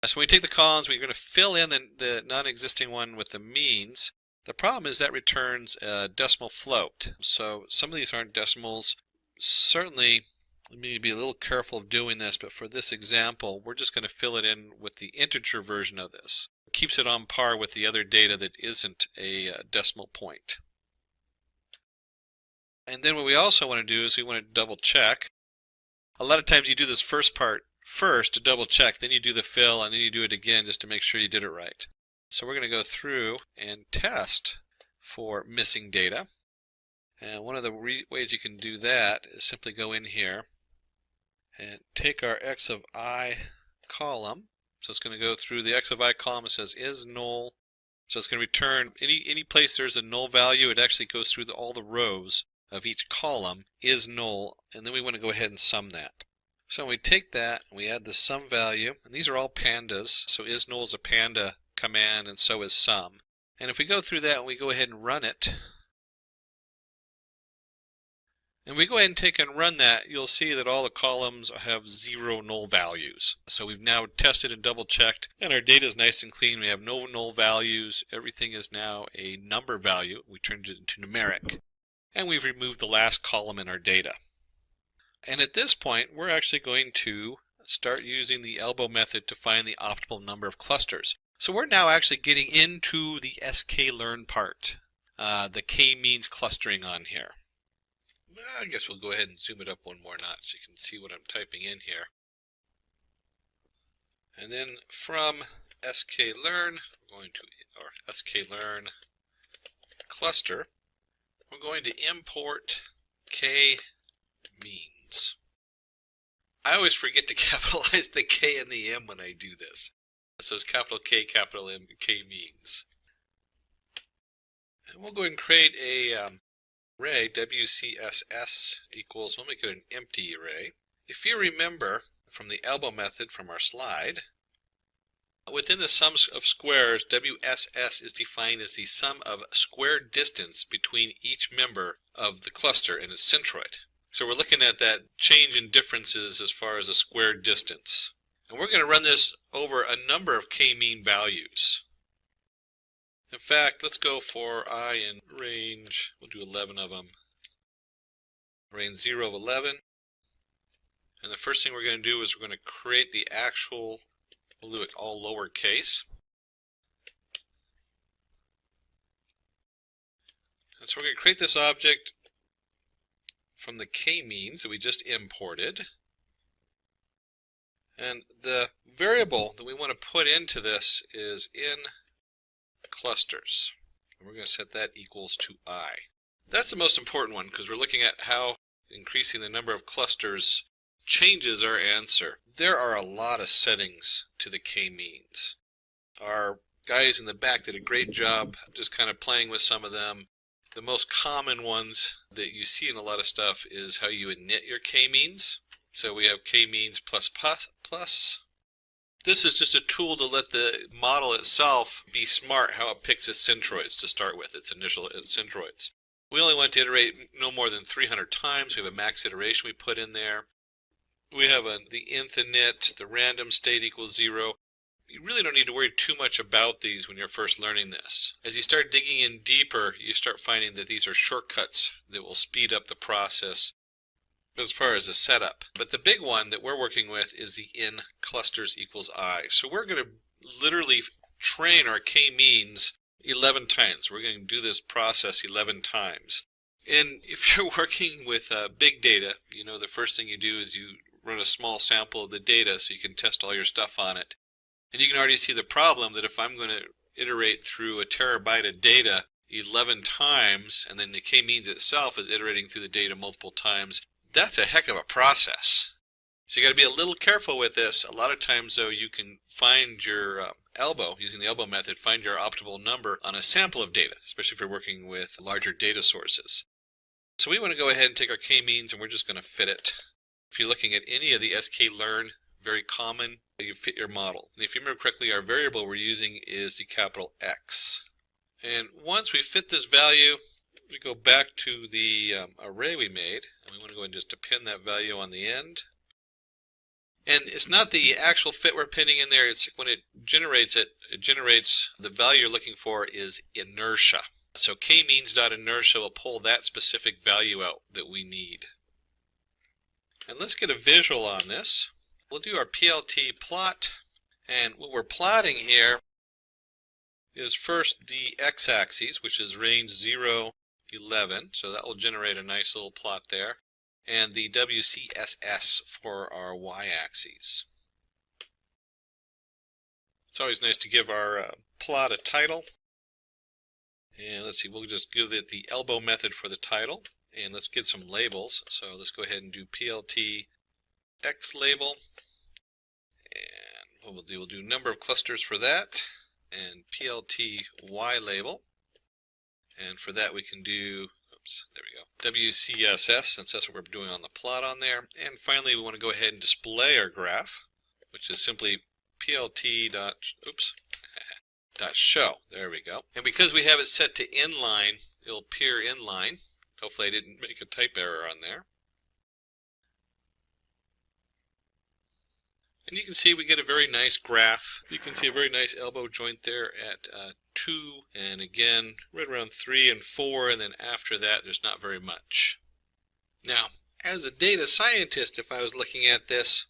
So when we take the columns, we're going to fill in the non-existing one with the means. The problem is that returns a decimal float. So some of these aren't decimals. Certainly, we need to be a little careful of doing this, but for this example, we're just going to fill it in with the integer version of this. It keeps it on par with the other data that isn't a decimal point. And then what we also want to do is we want to double check. A lot of times you do this first part first to double check, then you do the fill, and then you do it again just to make sure you did it right. So we're going to go through and test for missing data. And one of the ways you can do that is simply go in here and take our x of I column. So it's going to go through the x of I column. It says is null. So it's going to return any place there's a null value. It actually goes through all the rows of each column is null, and then we want to go ahead and sum that. So we take that and we add the sum value, and these are all pandas. So is null is a panda command, and so is sum. And if we go through that and we go ahead and run it, and we go ahead and take and run that, you'll see that all the columns have 0 null values. So we've now tested and double checked, and our data is nice and clean. We have no null values. Everything is now a number value. We turned it into numeric. And we've removed the last column in our data. And at this point, we're actually going to start using the elbow method to find the optimal number of clusters. So we're now actually getting into the sklearn part, the k-means clustering on here. I guess we'll go ahead and zoom it up one more notch so you can see what I'm typing in here. And then from sklearn, we're going to, or sklearn cluster, we're going to import k-means. I always forget to capitalize the K and the M when I do this. So it's capital K, capital M, k-means. And we'll go ahead and create a array, WCSS equals, we'll make it an empty array. If you remember from the elbow method from our slide, within the sum of squares, WSS is defined as the sum of square distance between each member of the cluster and its centroid. So we're looking at that change in differences as far as a square distance. And we're going to run this over a number of k-mean values. In fact, let's go for I in range, we'll do 11 of them. Range 0 of 11. And the first thing we're going to do is we're going to create the actual, we'll do it all lowercase. And so we're going to create this object from the k-means that we just imported. And the variable that we want to put into this is in clusters. And we're going to set that equals to I. That's the most important one because we're looking at how increasing the number of clusters changes our answer. There are a lot of settings to the k-means. Our guys in the back did a great job just kind of playing with some of them. The most common ones that you see in a lot of stuff is how you init your k-means. So we have k-means plus plus. This is just a tool to let the model itself be smart how it picks its centroids to start with, its initial centroids. We only want to iterate no more than 300 times. We have a max iteration we put in there. We have the nth init, the random state equals 0. You really don't need to worry too much about these when you're first learning this. As you start digging in deeper, you start finding that these are shortcuts that will speed up the process as far as the setup. But the big one that we're working with is the in clusters equals I. So we're going to literally train our k-means 11 times. We're going to do this process 11 times. And if you're working with big data, you know, the first thing you do is you run a small sample of the data so you can test all your stuff on it. And you can already see the problem that if I'm going to iterate through a terabyte of data 11 times, and then the k-means itself is iterating through the data multiple times, that's a heck of a process. So you got to be a little careful with this. A lot of times, though, you can find your elbow, using the elbow method, find your optimal number on a sample of data, especially if you're working with larger data sources. So we want to go ahead and take our k-means, and we're just going to fit it. If you're looking at any of the sklearn, very common, you fit your model. And if you remember correctly, our variable we're using is the capital X. And once we fit this value, we go back to the array we made, and we want to go ahead and just append that value on the end. And it's not the actual fit we're appending in there, it's when it generates the value you're looking for is inertia. So k-means.inertia will pull that specific value out that we need. And let's get a visual on this. We'll do our PLT plot, and what we're plotting here is first the x-axis, which is range 0, 11, so that will generate a nice little plot there, and the WCSS for our y-axis. It's always nice to give our plot a title, and let's see, we'll just give it the elbow method for the title, and let's get some labels. So let's go ahead and do PLT X label, and what we'll do number of clusters for that, and PLT Y label, and for that we can do, oops, there we go, WCSS, since that's what we're doing on the plot on there. And finally we want to go ahead and display our graph, which is simply PLT dot show. There we go. And because we have it set to inline, it'll appear inline. Hopefully I didn't make a type error on there. And you can see we get a very nice graph. You can see a very nice elbow joint there at 2, and again right around 3 and 4, and then after that there's not very much. Now, as a data scientist, if I was looking at this,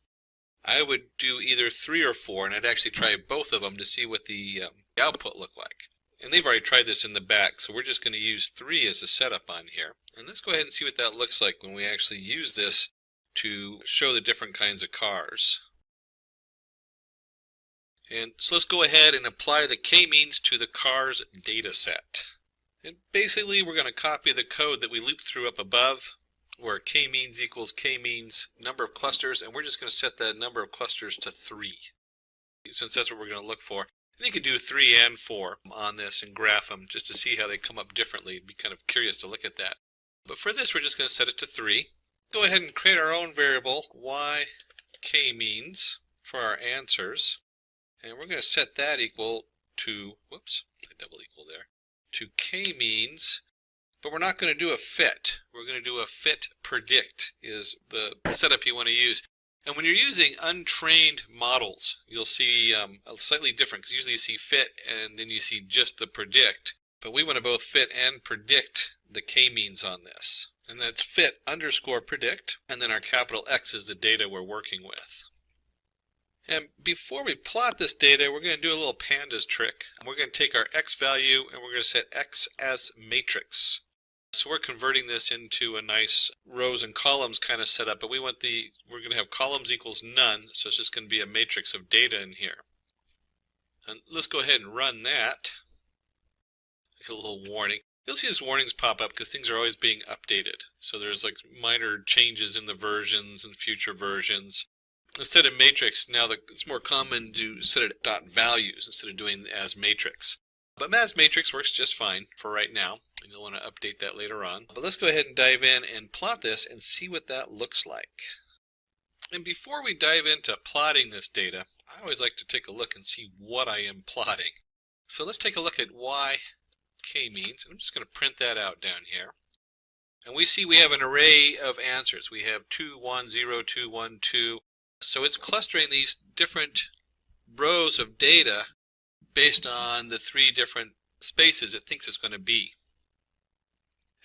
I would do either 3 or 4, and I'd actually try both of them to see what the output looked like. And they've already tried this in the back, so we're just going to use 3 as a setup on here. And let's go ahead and see what that looks like when we actually use this to show the different kinds of cars. And so let's go ahead and apply the k-means to the cars data set. And basically we're going to copy the code that we looped through up above, where k-means equals k-means number of clusters, and we're just going to set the number of clusters to 3, since that's what we're going to look for. And you could do 3 and 4 on this and graph them just to see how they come up differently. It'd be kind of curious to look at that. But for this, we're just going to set it to 3. Go ahead and create our own variable, y k-means, for our answers. And we're going to set that equal to, whoops, a double equal there, to k-means. But we're not going to do a fit. We're going to do a fit predict is the setup you want to use. And when you're using untrained models, you'll see slightly different, because usually you see fit and then you see just the predict. But we want to both fit and predict the k-means on this. And that's fit underscore predict, and then our capital X is the data we're working with. And before we plot this data, we're going to do a little pandas trick. We're going to take our X value and we're going to set X as matrix. So we're converting this into a nice rows and columns kind of setup, but we're going to have columns equals none, so it's just going to be a matrix of data in here. And let's go ahead and run that. A little warning. You'll see these warnings pop up because things are always being updated. So there's like minor changes in the versions and future versions. Instead of matrix, now it's more common to set it dot values instead of doing as matrix. But as matrix works just fine for right now. And you'll want to update that later on. But let's go ahead and dive in and plot this and see what that looks like. And before we dive into plotting this data, I always like to take a look and see what I am plotting. So let's take a look at why k-means. I'm just going to print that out down here. And we see we have an array of answers. We have 2, 1, 0, 2, 1, 2. So it's clustering these different rows of data based on the 3 different spaces it thinks it's going to be.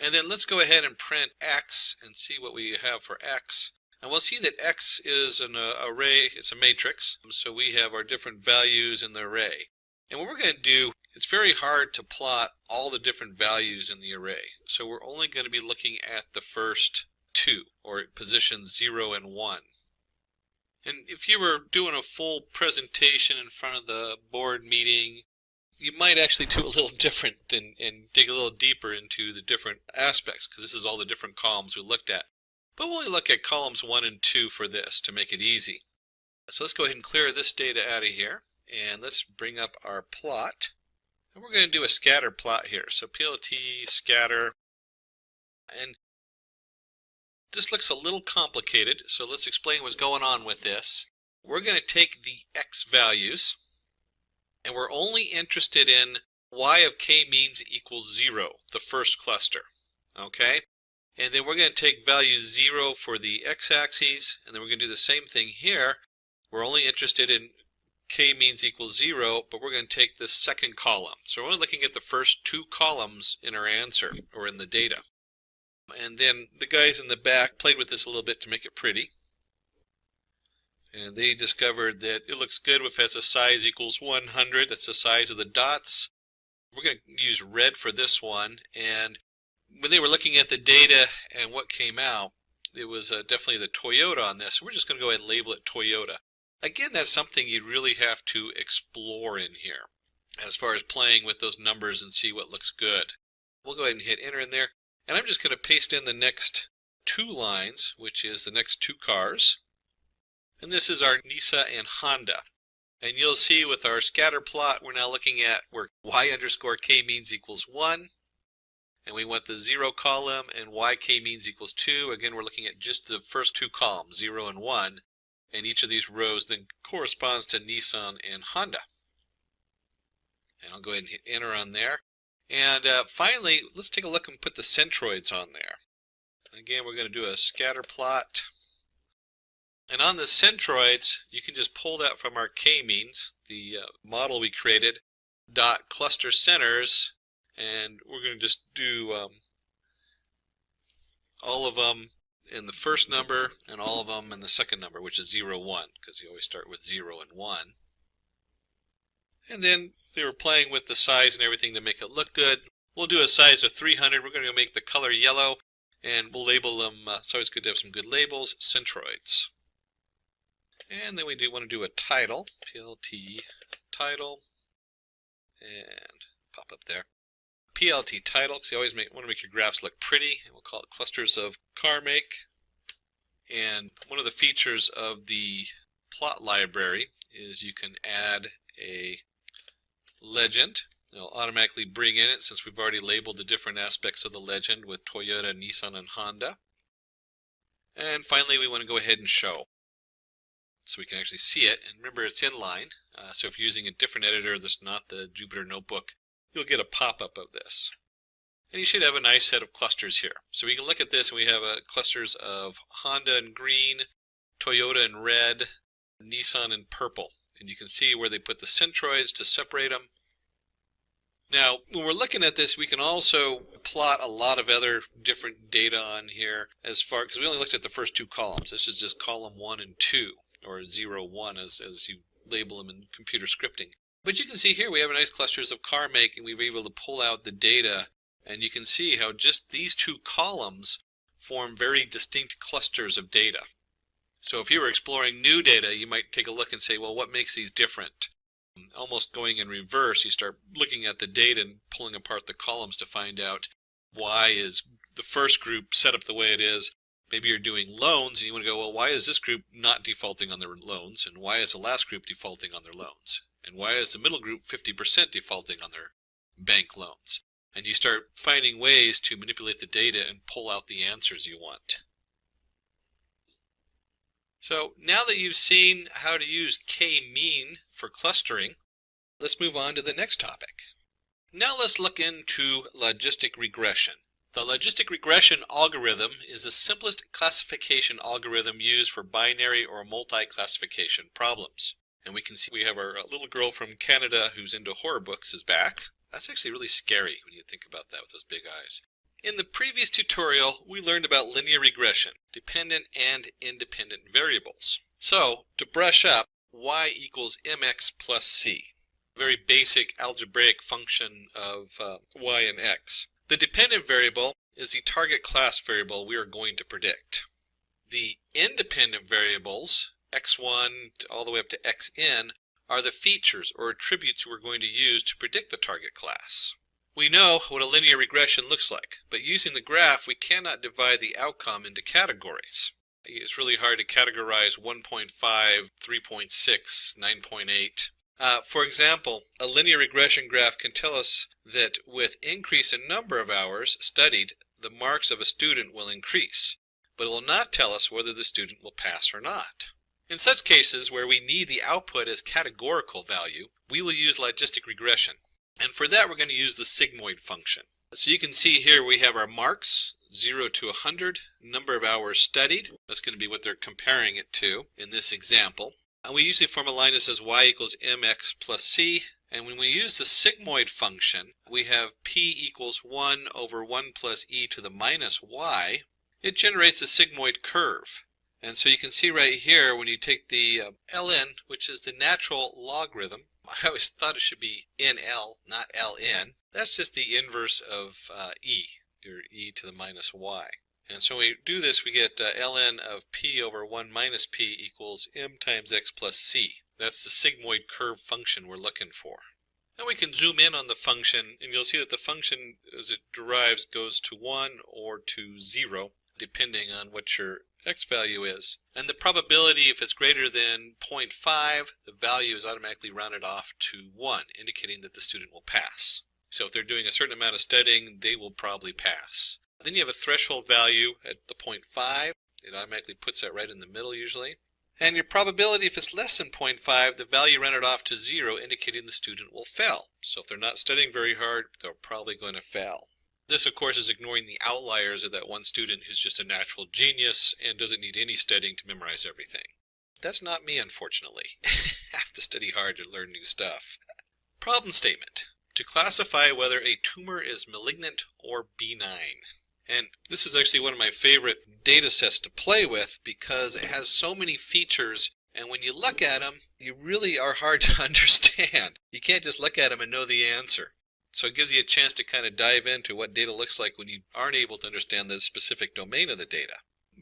And then let's go ahead and print X and see what we have for X. And we'll see that X is an array, it's a matrix, so we have our different values in the array. And what we're going to do, it's very hard to plot all the different values in the array. So we're only going to be looking at the first 2, or positions 0 and 1. And if you were doing a full presentation in front of the board meeting, you might actually do a little different and dig a little deeper into the different aspects, because this is all the different columns we looked at. But we'll only look at columns 1 and 2 for this to make it easy. So let's go ahead and clear this data out of here, and let's bring up our plot. And we're going to do a scatter plot here. So PLT scatter, and this looks a little complicated, so let's explain what's going on with this. We're going to take the X values, and we're only interested in y of k-means equals 0, the first cluster. Okay? And then we're going to take value 0 for the x-axis, and then we're going to do the same thing here. We're only interested in k-means equals 0, but we're going to take the second column. So we're only looking at the first 2 columns in our answer, or in the data. And then the guys in the back played with this a little bit to make it pretty. And they discovered that it looks good if it has a size equals 100. That's the size of the dots. We're going to use red for this one. And when they were looking at the data and what came out, it was definitely the Toyota on this. We're just going to go ahead and label it Toyota. Again, that's something you really have to explore in here as far as playing with those numbers and see what looks good. We'll go ahead and hit enter in there. And I'm just going to paste in the next 2 lines, which is the next 2 cars. And this is our Nissan and Honda. And you'll see with our scatter plot, we're now looking at where y underscore k means equals 1. And we want the 0 column, and y k means equals 2. Again, we're looking at just the first 2 columns, 0 and 1. And each of these rows then corresponds to Nissan and Honda. And I'll go ahead and hit enter on there. And finally, let's take a look and put the centroids on there. Again, we're going to do a scatter plot. And on the centroids, you can just pull that from our k-means, the model we created, dot cluster centers, and we're going to just do all of them in the first number and all of them in the second number, which is 0, 1, because you always start with 0 and 1. And then they were playing with the size and everything to make it look good. We'll do a size of 300. We're going to make the color yellow, and we'll label them. It's always good to have some good labels, centroids. And then we do want to do a title, PLT title, and pop up there. PLT title, because you always want to make your graphs look pretty, and we'll call it clusters of car make. And one of the features of the plot library is you can add a legend. It'll automatically bring in it since we've already labeled the different aspects of the legend with Toyota, Nissan, and Honda. And finally, we want to go ahead and show, so we can actually see it. And remember, it's inline, so if you're using a different editor that's not the Jupyter Notebook, you'll get a pop-up of this. And you should have a nice set of clusters here. So we can look at this, and we have clusters of Honda in green, Toyota in red, Nissan in purple. And you can see where they put the centroids to separate them. Now, when we're looking at this, we can also plot a lot of other different data on here because we only looked at the first two columns. This is just column 1 and 2, or 0, 1 as you label them in computer scripting. But you can see here we have nice clusters of car make, and we were able to pull out the data, and you can see how just these two columns form very distinct clusters of data. So if you were exploring new data, you might take a look and say, well, what makes these different? Almost going in reverse, you start looking at the data and pulling apart the columns to find out why is the first group set up the way it is. Maybe you're doing loans and you want to go, well, why is this group not defaulting on their loans? And why is the last group defaulting on their loans? And why is the middle group 50% defaulting on their bank loans? And you start finding ways to manipulate the data and pull out the answers you want. So now that you've seen how to use k-mean for clustering, let's move on to the next topic. Now let's look into logistic regression. The logistic regression algorithm is the simplest classification algorithm used for binary or multi-classification problems. And we can see we have our little girl from Canada who's into horror books is back. That's actually really scary when you think about that with those big eyes. In the previous tutorial, we learned about linear regression, dependent and independent variables. So, to brush up, y equals mx plus c. Very basic algebraic function of y and x. The dependent variable is the target class variable we are going to predict. The independent variables, x1 all the way up to xn, are the features or attributes we're going to use to predict the target class. We know what a linear regression looks like, but using the graph we cannot divide the outcome into categories. It's really hard to categorize 1.5, 3.6, 9.8. For example, a linear regression graph can tell us that with increase in number of hours studied, the marks of a student will increase, but it will not tell us whether the student will pass or not. In such cases where we need the output as categorical value, we will use logistic regression. And for that, we're going to use the sigmoid function. So you can see here we have our marks, 0 to 100, number of hours studied. That's going to be what they're comparing it to in this example. And we usually form a line that says y equals mx plus c. And when we use the sigmoid function, we have p equals 1 over 1 plus e to the minus y. It generates a sigmoid curve. And so you can see right here when you take the ln, which is the natural logarithm. I always thought it should be NL, not LN. That's just the inverse of e, or e to the minus y. And so when we do this, we get ln of p over 1 minus p equals m times x plus c. That's the sigmoid curve function we're looking for. Now we can zoom in on the function, and you'll see that the function, as it derives, goes to 1 or to 0, depending on what your x value is. And the probability, if it's greater than 0.5, the value is automatically rounded off to 1, indicating that the student will pass. So if they're doing a certain amount of studying, they will probably pass. Then you have a threshold value at the 0.5. It automatically puts that right in the middle usually. And your probability, if it's less than 0.5, the value rounded off to 0, indicating the student will fail. So if they're not studying very hard, they're probably going to fail. This, of course, is ignoring the outliers of that one student who's just a natural genius and doesn't need any studying to memorize everything. That's not me, unfortunately. I have to study hard to learn new stuff. Problem statement. To classify whether a tumor is malignant or benign. And this is actually one of my favorite data sets to play with because it has so many features, and when you look at them, you really are hard to understand. You can't just look at them and know the answer. So it gives you a chance to kind of dive into what data looks like when you aren't able to understand the specific domain of the data.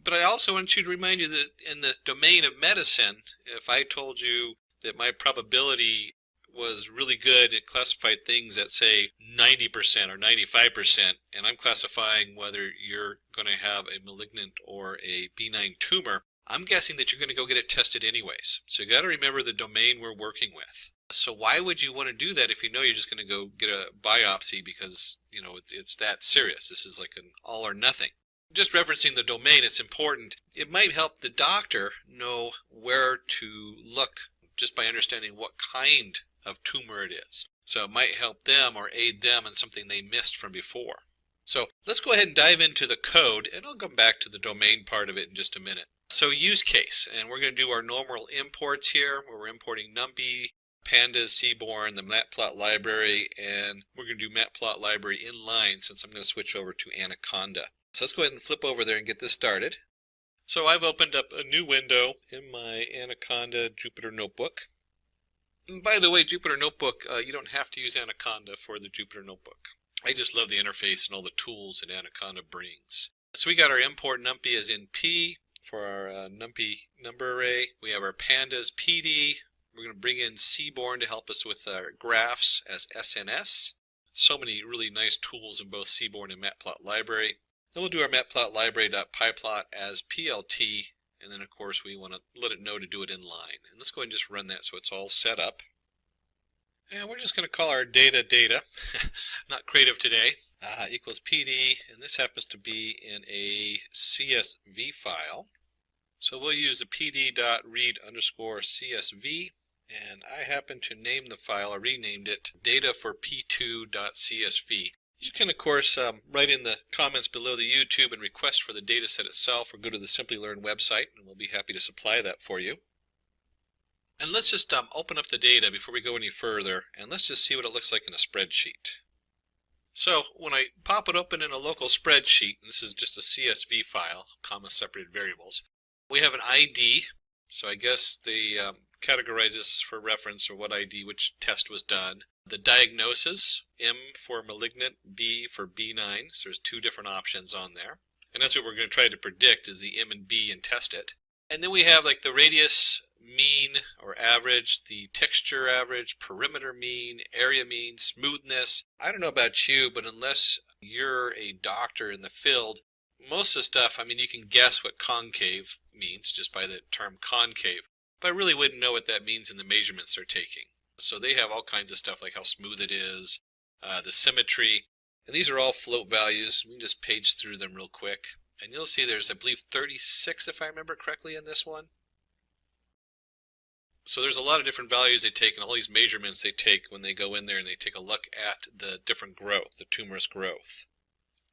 But I also want you to remind you that in the domain of medicine, if I told you that my probability was really good at classified things at, say, 90% or 95%, and I'm classifying whether you're going to have a malignant or a benign tumor, I'm guessing that you're going to go get it tested anyways. So you got to remember the domain we're working with. So why would you want to do that if you know you're just going to go get a biopsy because, you know, it's that serious? This is like an all or nothing. Just referencing the domain, it's important. It might help the doctor know where to look just by understanding what kind of tumor it is. So it might help them or aid them in something they missed from before. So let's go ahead and dive into the code, and I'll come back to the domain part of it in just a minute. So use case, and we're going to do our normal imports here, where we're importing NumPy, Pandas, Seaborn, the Matplot library, and we're going to do Matplot library inline since I'm going to switch over to Anaconda. So let's go ahead and flip over there and get this started. So I've opened up a new window in my Anaconda Jupyter Notebook. And by the way, Jupyter Notebook, you don't have to use Anaconda for the Jupyter Notebook. I just love the interface and all the tools that Anaconda brings. So we got our import NumPy as in P for our NumPy number array. We have our Pandas PD. We're going to bring in Seaborn to help us with our graphs as SNS. So many really nice tools in both Seaborn and Matplot library. Then we'll do our Matplot library.pyplot as PLT, and then of course we want to let it know to do it in line. And let's go ahead and just run that so it's all set up. And we're just going to call our data, not creative today, equals PD, and this happens to be in a CSV file. So we'll use the pd.read_CSV, and I happen to name the file, I renamed it, data for p2.csv. You can, of course, write in the comments below the YouTube and request for the dataset itself, or go to the Simplilearn website, and we'll be happy to supply that for you. And let's just open up the data before we go any further, and let's just see what it looks like in a spreadsheet. So when I pop it open in a local spreadsheet, and this is just a CSV file, comma separated variables, we have an ID, so I guess they categorize this for reference, or what ID, which test was done. The diagnosis, M for malignant, B for B9, so there's two different options on there. And that's what we're going to try to predict, is the M and B, and test it. And then we have like the radius mean or average, the texture average, perimeter mean, area mean, smoothness. I don't know about you, but unless you're a doctor in the field, most of the stuff, I mean, you can guess what concave means just by the term concave, but I really wouldn't know what that means in the measurements they're taking. So they have all kinds of stuff like how smooth it is, the symmetry, and these are all float values. We can just page through them real quick, and you'll see there's, I believe, 36 if I remember correctly in this one. So there's a lot of different values they take, and all these measurements they take when they go in there and they take a look at the different growth, the tumorous growth.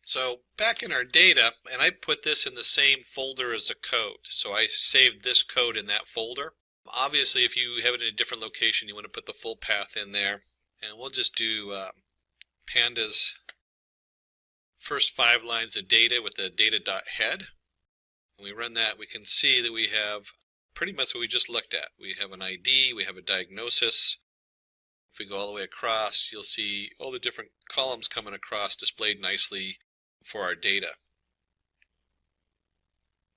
So back in our data, and I put this in the same folder as the code, so I saved this code in that folder. Obviously, if you have it in a different location, you want to put the full path in there, and we'll just do pandas first 5 lines of data with the data.head. When we run that, we can see that we have pretty much what we just looked at. We have an ID, we have a diagnosis. If we go all the way across, you'll see all the different columns coming across displayed nicely for our data.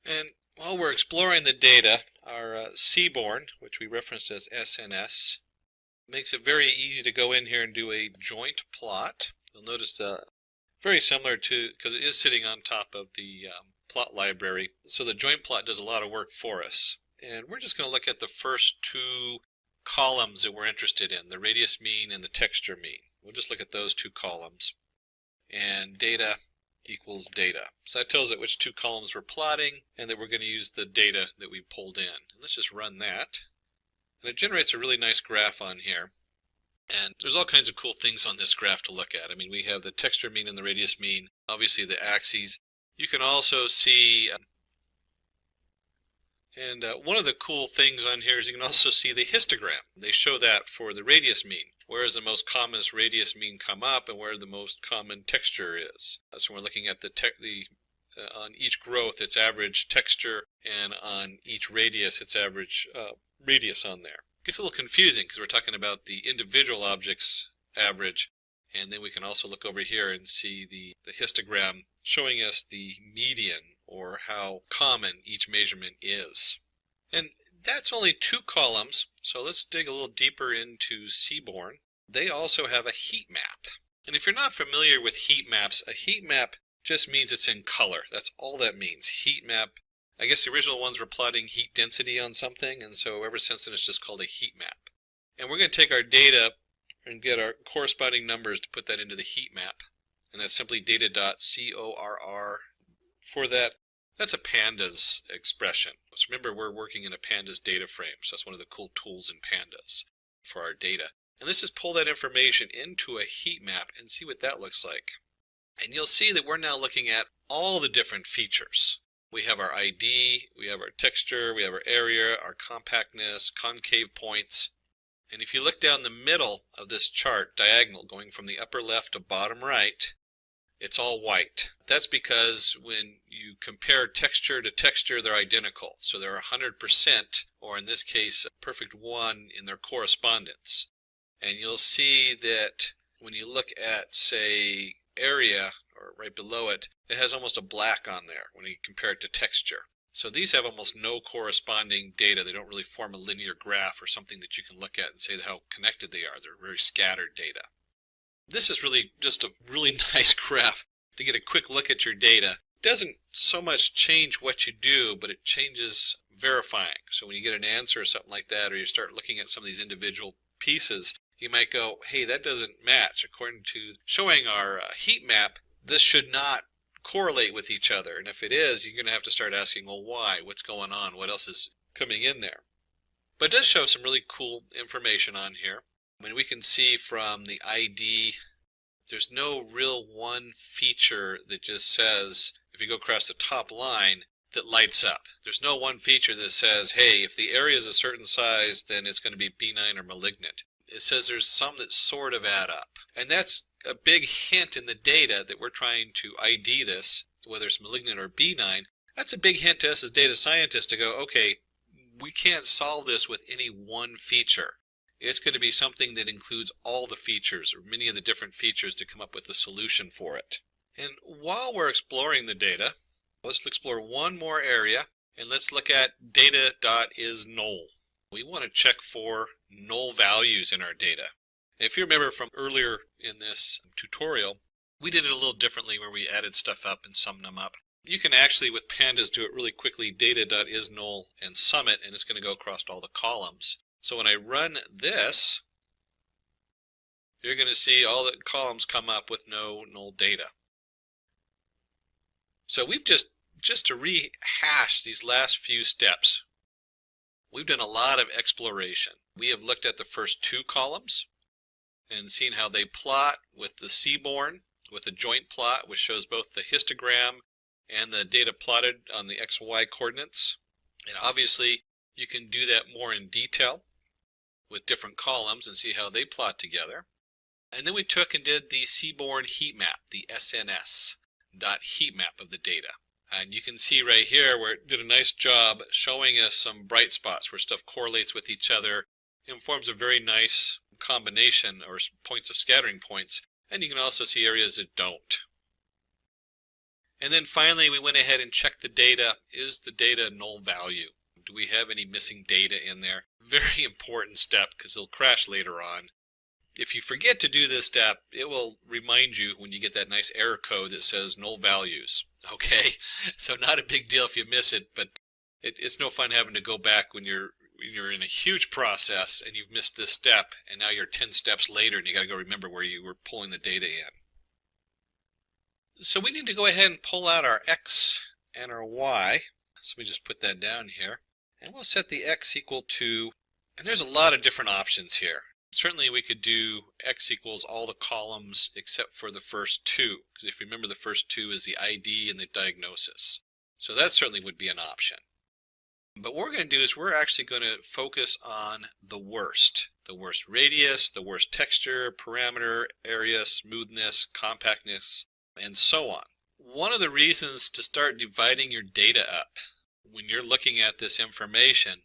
And while we're exploring the data, our Seaborn, which we referenced as SNS, makes it very easy to go in here and do a joint plot. You'll notice very similar to, because it is sitting on top of the plot library, so the joint plot does a lot of work for us. And we're just going to look at the first 2 columns that we're interested in, the radius mean and the texture mean. We'll just look at those 2 columns. And data equals data. So that tells it which 2 columns we're plotting, and that we're going to use the data that we pulled in. And let's just run that. And it generates a really nice graph on here. And there's all kinds of cool things on this graph to look at. I mean, we have the texture mean and the radius mean, obviously the axes. You can also see, and one of the cool things on here is you can also see the histogram. They show that for the radius mean. Where is the most common radius mean come up, and where the most common texture is. So we're looking at on each growth its average texture, and on each radius its average radius on there. It gets a little confusing because we're talking about the individual objects average, and then we can also look over here and see the histogram showing us the median, or how common each measurement is. And that's only 2 columns, so let's dig a little deeper into Seaborn. They also have a heat map. And if you're not familiar with heat maps, a heat map just means it's in color. That's all that means, heat map. I guess the original ones were plotting heat density on something, and so ever since then it's just called a heat map. And we're going to take our data and get our corresponding numbers to put that into the heat map. And that's simply data.corr for that. That's a pandas expression. So remember, we're working in a pandas data frame, so that's one of the cool tools in pandas for our data. And let's just pull that information into a heat map and see what that looks like. And you'll see that we're now looking at all the different features. We have our ID, we have our texture, we have our area, our compactness, concave points. And if you look down the middle of this chart, diagonal, going from the upper left to bottom right, it's all white. That's because when you compare texture to texture, they're identical. So they're 100%, or in this case, a perfect 1 in their correspondence. And you'll see that when you look at, say, area, or right below it, it has almost a black on there when you compare it to texture. So these have almost no corresponding data. They don't really form a linear graph or something that you can look at and say how connected they are. They're very scattered data. This is really just a really nice graph to get a quick look at your data. It doesn't so much change what you do, but it changes verifying. So when you get an answer or something like that, or you start looking at some of these individual pieces, you might go, hey, that doesn't match. According to showing our heat map, this should not correlate with each other. And if it is, you're going to have to start asking, well, why? What's going on? What else is coming in there? But it does show some really cool information on here. I mean, we can see from the ID, there's no real one feature that just says, if you go across the top line, that lights up. There's no one feature that says, hey, if the area is a certain size, then it's going to be benign or malignant. It says there's some that sort of add up. And that's a big hint in the data that we're trying to ID this, whether it's malignant or benign. That's a big hint to us as data scientists to go, okay, we can't solve this with any one feature. It's going to be something that includes all the features, or many of the different features, to come up with a solution for it. And while we're exploring the data, let's explore one more area, and let's look at data.isNull. We want to check for null values in our data. And if you remember from earlier in this tutorial, we did it a little differently where we added stuff up and summed them up. You can actually, with pandas, do it really quickly, data.isNull, and sum it, and it's going to go across all the columns. So when I run this, you're going to see all the columns come up with no null data. So we've just to rehash these last few steps, we've done a lot of exploration. We have looked at the first two columns and seen how they plot with the seaborn, with a joint plot, which shows both the histogram and the data plotted on the XY coordinates. And obviously, you can do that more in detail with different columns and see how they plot together. And then we took and did the seaborn heat map, the SNS heat map of the data. And you can see right here where it did a nice job showing us some bright spots where stuff correlates with each other and forms a very nice combination or points of scattering points. And you can also see areas that don't. And then finally, we went ahead and checked the data. Is the data null value? Do we have any missing data in there? Very important step because it'll crash later on. If you forget to do this step, it will remind you when you get that nice error code that says null values. Okay, so not a big deal if you miss it, but it's no fun having to go back when you're in a huge process and you've missed this step, and now you're 10 steps later and you got to go remember where you were pulling the data in. So we need to go ahead and pull out our x and our y. So we just put that down here. And we'll set the x equal to, and there's a lot of different options here. Certainly we could do x equals all the columns except for the first two, because if you remember the first two is the ID and the diagnosis. So that certainly would be an option. But what we're going to do is we're actually going to focus on the worst radius, the worst texture, parameter, area, smoothness, compactness, and so on. One of the reasons to start dividing your data up when you're looking at this information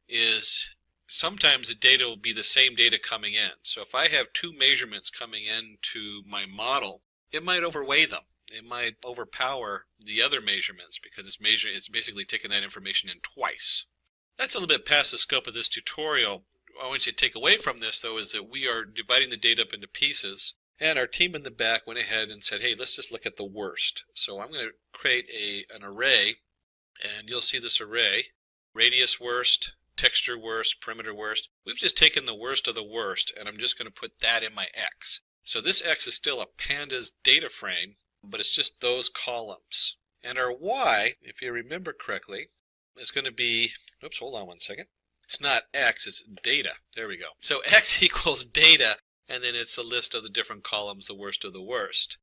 is sometimes the data will be the same data coming in. So if I have two measurements coming into my model, it might overweigh them. It might overpower the other measurements because it's basically taking that information in twice. That's a little bit past the scope of this tutorial. What I want you to take away from this, though, is that we are dividing the data up into pieces. And our team in the back went ahead and said, hey, let's just look at the worst. So I'm going to create an array, and you'll see this array, radius worst, texture worst, perimeter worst. We've just taken the worst of the worst, and I'm just going to put that in my x. So this x is still a pandas data frame, but it's just those columns. And our y, if you remember correctly, is going to be, oops, hold on one second. It's not x, it's data. There we go. So x equals data. And then it's a list of the different columns, the worst of the worst.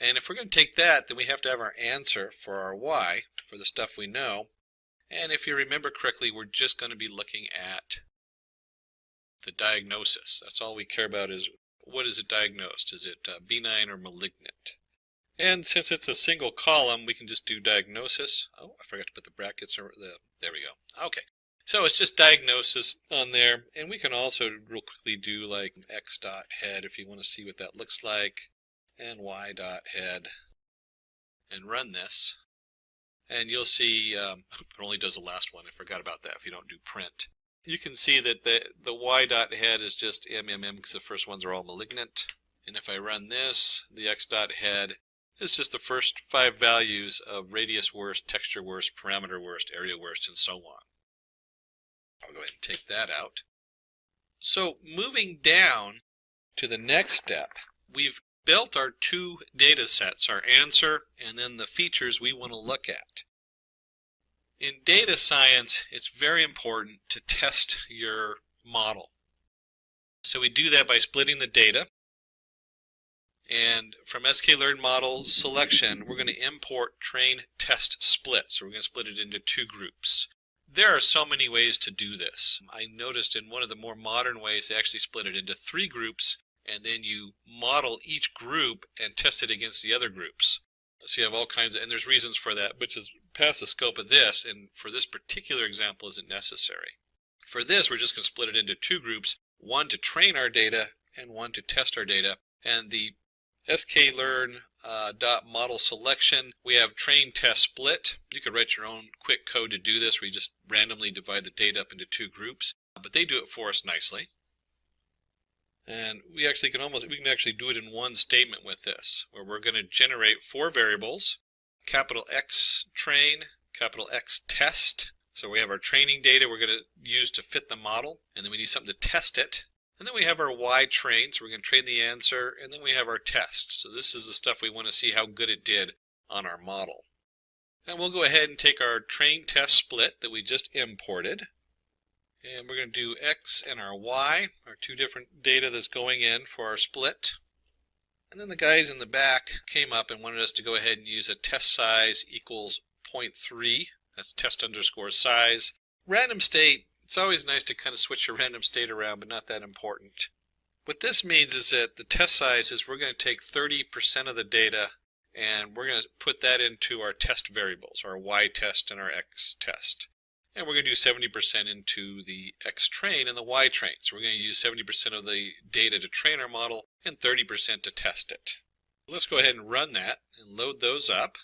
And if we're going to take that, then we have to have our answer for our y, for the stuff we know. And if you remember correctly, we're just going to be looking at the diagnosis. That's all we care about is what is it diagnosed? Is it benign or malignant? And since it's a single column, we can just do diagnosis. Oh, I forgot to put the brackets. There we go. Okay. So it's just diagnosis on there. And we can also real quickly do like x dot head if you want to see what that looks like. And y dot head. And run this. And you'll see it only does the last one. I forgot about that if you don't do print. You can see that the y dot head is just MMM because the first ones are all malignant. And if I run this, the x dot head is just the first 5 values of radius worst, texture worst, parameter worst, area worst, and so on. I'll go ahead and take that out. So moving down to the next step, we've built our 2 data sets, our answer and then the features we want to look at. In data science, it's very important to test your model. So we do that by splitting the data. And from sklearn model selection, we're going to import train test split. So we're going to split it into 2 groups. There are so many ways to do this. I noticed in one of the more modern ways, they actually split it into 3 groups, and then you model each group and test it against the other groups. So you have all kinds of, and there's reasons for that, which is past the scope of this, and for this particular example isn't necessary. For this, we're just going to split it into 2 groups, one to train our data and one to test our data. And the sklearn model selection, we have train test split. You could write your own quick code to do this where you just randomly divide the data up into 2 groups, but they do it for us nicely. And we can actually do it in one statement with this, where we're going to generate 4 variables, capital X train, capital X test. So we have our training data we're going to use to fit the model, and then we need something to test it. And then we have our Y train, so we're going to train the answer, and then we have our test. So this is the stuff we want to see how good it did on our model. And we'll go ahead and take our train test split that we just imported, and we're going to do X and our Y, our 2 different data that's going in for our split. And then the guys in the back came up and wanted us to go ahead and use a test size equals 0.3. That's test underscore size. Random state, it's always nice to kind of switch your random state around, but not that important. What this means is that the test size is we're going to take 30% of the data and we're going to put that into our test variables, our Y test and our X test. And we're going to do 70% into the X train and the Y train. So we're going to use 70% of the data to train our model and 30% to test it. Let's go ahead and run that and load those up.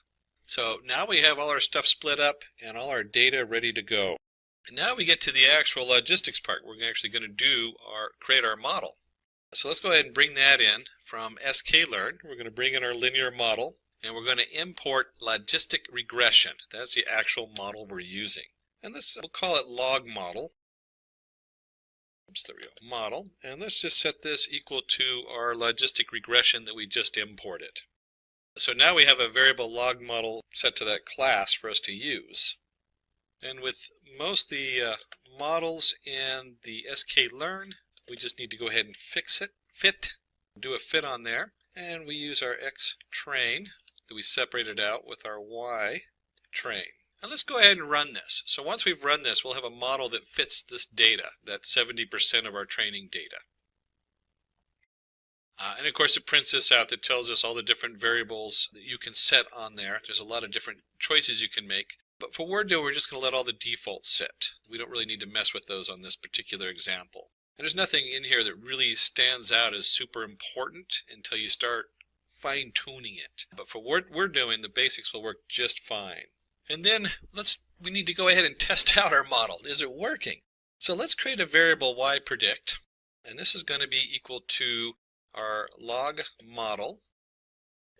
So now we have all our stuff split up and all our data ready to go. And now we get to the actual logistics part. We're actually going to create our model. So let's go ahead and bring that in from sklearn. We're going to bring in our linear model and we're going to import logistic regression. That's the actual model we're using. And this, we'll call it log model. Oops, there we go, model. And let's just set this equal to our logistic regression that we just imported. So now we have a variable log model set to that class for us to use. And with most of the models in the sklearn, we just need to go ahead and do a fit on there. And we use our X train that we separated out with our Y train. Now let's go ahead and run this. So once we've run this, we'll have a model that fits this data, that 70% of our training data. And of course it prints this out that tells us all the different variables that you can set on there. There's a lot of different choices you can make. But for what we're doing, we're just going to let all the defaults sit. We don't really need to mess with those on this particular example. And there's nothing in here that really stands out as super important until you start fine-tuning it. But for what we're doing, the basics will work just fine. And then we need to go ahead and test out our model. Is it working? So let's create a variable yPredict. And this is going to be equal to our log model.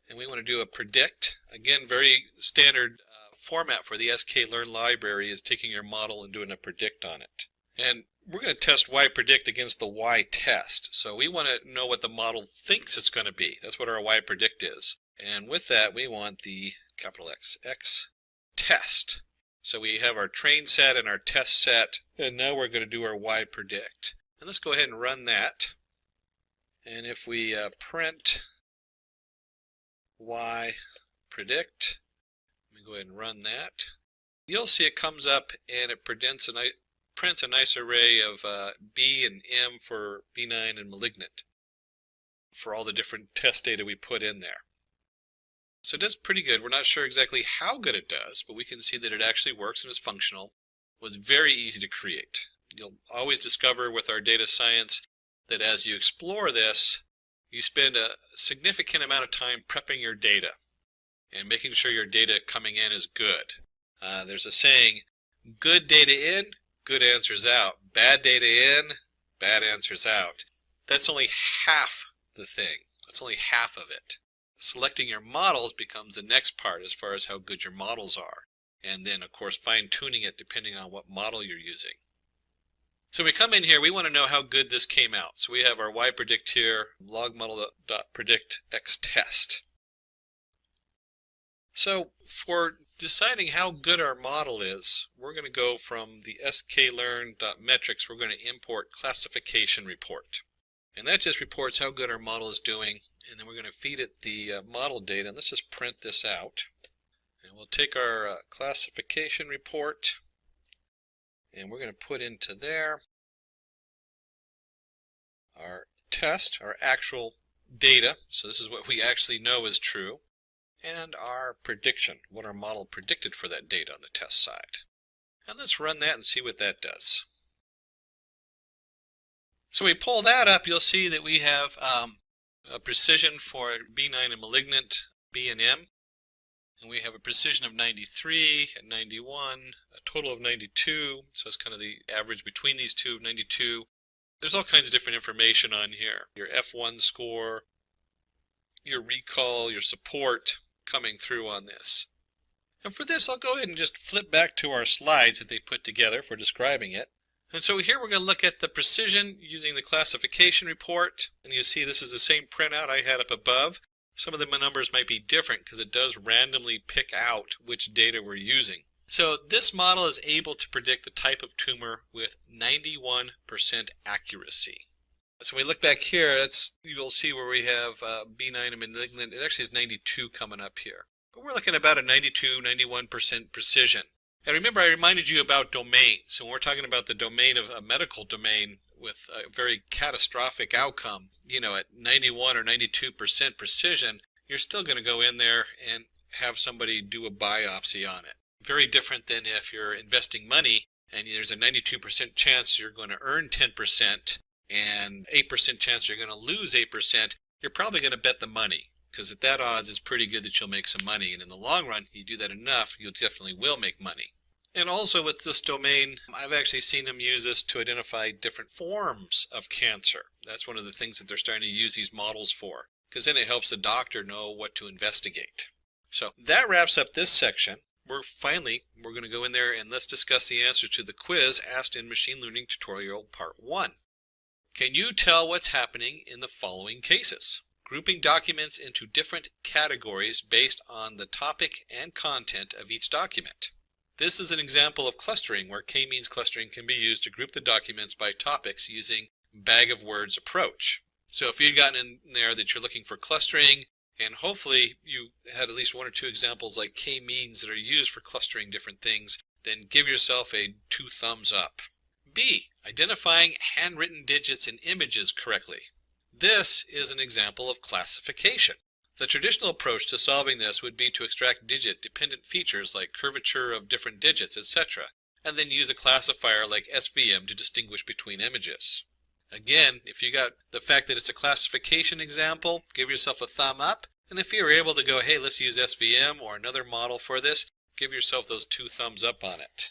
And we want to do a predict. Again, very standard format for the sklearn library is taking your model and doing a predict on it. And we're going to test yPredict against the Y test. So we want to know what the model thinks it's going to be. That's what our yPredict is. And with that, we want the capital X test. So we have our train set and our test set, and now we're going to do our yPredict. And let's go ahead and run that. And if we print y predict. Let me go ahead and run that. You'll see it comes up and it prints a nice array of B and M for benign and malignant for all the different test data we put in there. So it does pretty good. We're not sure exactly how good it does, but we can see that it actually works and is functional. It was very easy to create. You'll always discover with our data science that as you explore this, you spend a significant amount of time prepping your data and making sure your data coming in is good. There's a saying, good data in, good answers out. Bad data in, bad answers out. That's only half the thing. That's only half of it. Selecting your models becomes the next part as far as how good your models are. And then, of course, fine-tuning it depending on what model you're using. So we come in here, we want to know how good this came out. So we have our yPredict here, logModel.predictXtest. So for deciding how good our model is, we're going to go from the sklearn.metrics, we're going to import classification report. And that just reports how good our model is doing, and then we're going to feed it the model data. And let's just print this out. And we'll take our classification report, and we're going to put into there our test, our actual data. So this is what we actually know is true. And our prediction, what our model predicted for that data on the test side. And let's run that and see what that does. So we pull that up, you'll see that we have a precision for benign and malignant, B and M. And we have a precision of 93 and 91, a total of 92. So it's kind of the average between these two, 92. There's all kinds of different information on here. Your F1 score, your recall, your support coming through on this. And for this, I'll go ahead and just flip back to our slides that they put together for describing it. And so here we're going to look at the precision using the classification report. And you see this is the same printout I had up above. Some of the numbers might be different because it does randomly pick out which data we're using. So this model is able to predict the type of tumor with 91% accuracy. So we look back here, you'll see where we have benign and malignant. It actually is 92 coming up here. But we're looking at about a 92, 91% precision. And remember, I reminded you about domain. So when we're talking about the domain of a medical domain with a very catastrophic outcome, at 91 or 92% precision, you're still going to go in there and have somebody do a biopsy on it. Very different than if you're investing money and there's a 92% chance you're going to earn 10% and 8% chance you're going to lose 8%, you're probably going to bet the money. Because at that odds, it's pretty good that you'll make some money. And in the long run, you do that enough, you definitely will make money. And also with this domain, I've actually seen them use this to identify different forms of cancer. That's one of the things that they're starting to use these models for. Because then it helps the doctor know what to investigate. So that wraps up this section. We're going to go in there and let's discuss the answer to the quiz asked in Machine Learning Tutorial Part 1. Can you tell what's happening in the following cases? Grouping documents into different categories based on the topic and content of each document. This is an example of clustering where k-means clustering can be used to group the documents by topics using bag of words approach. So if you've gotten in there that you're looking for clustering, and hopefully you had at least one or two examples like k-means that are used for clustering different things, then give yourself a 2 thumbs up. B. Identifying handwritten digits in images correctly. This is an example of classification. The traditional approach to solving this would be to extract digit-dependent features like curvature of different digits, etc., and then use a classifier like SVM to distinguish between images. Again, if you got the fact that it's a classification example, give yourself a thumb up, and if you're able to go, hey, let's use SVM or another model for this, give yourself those 2 thumbs up on it.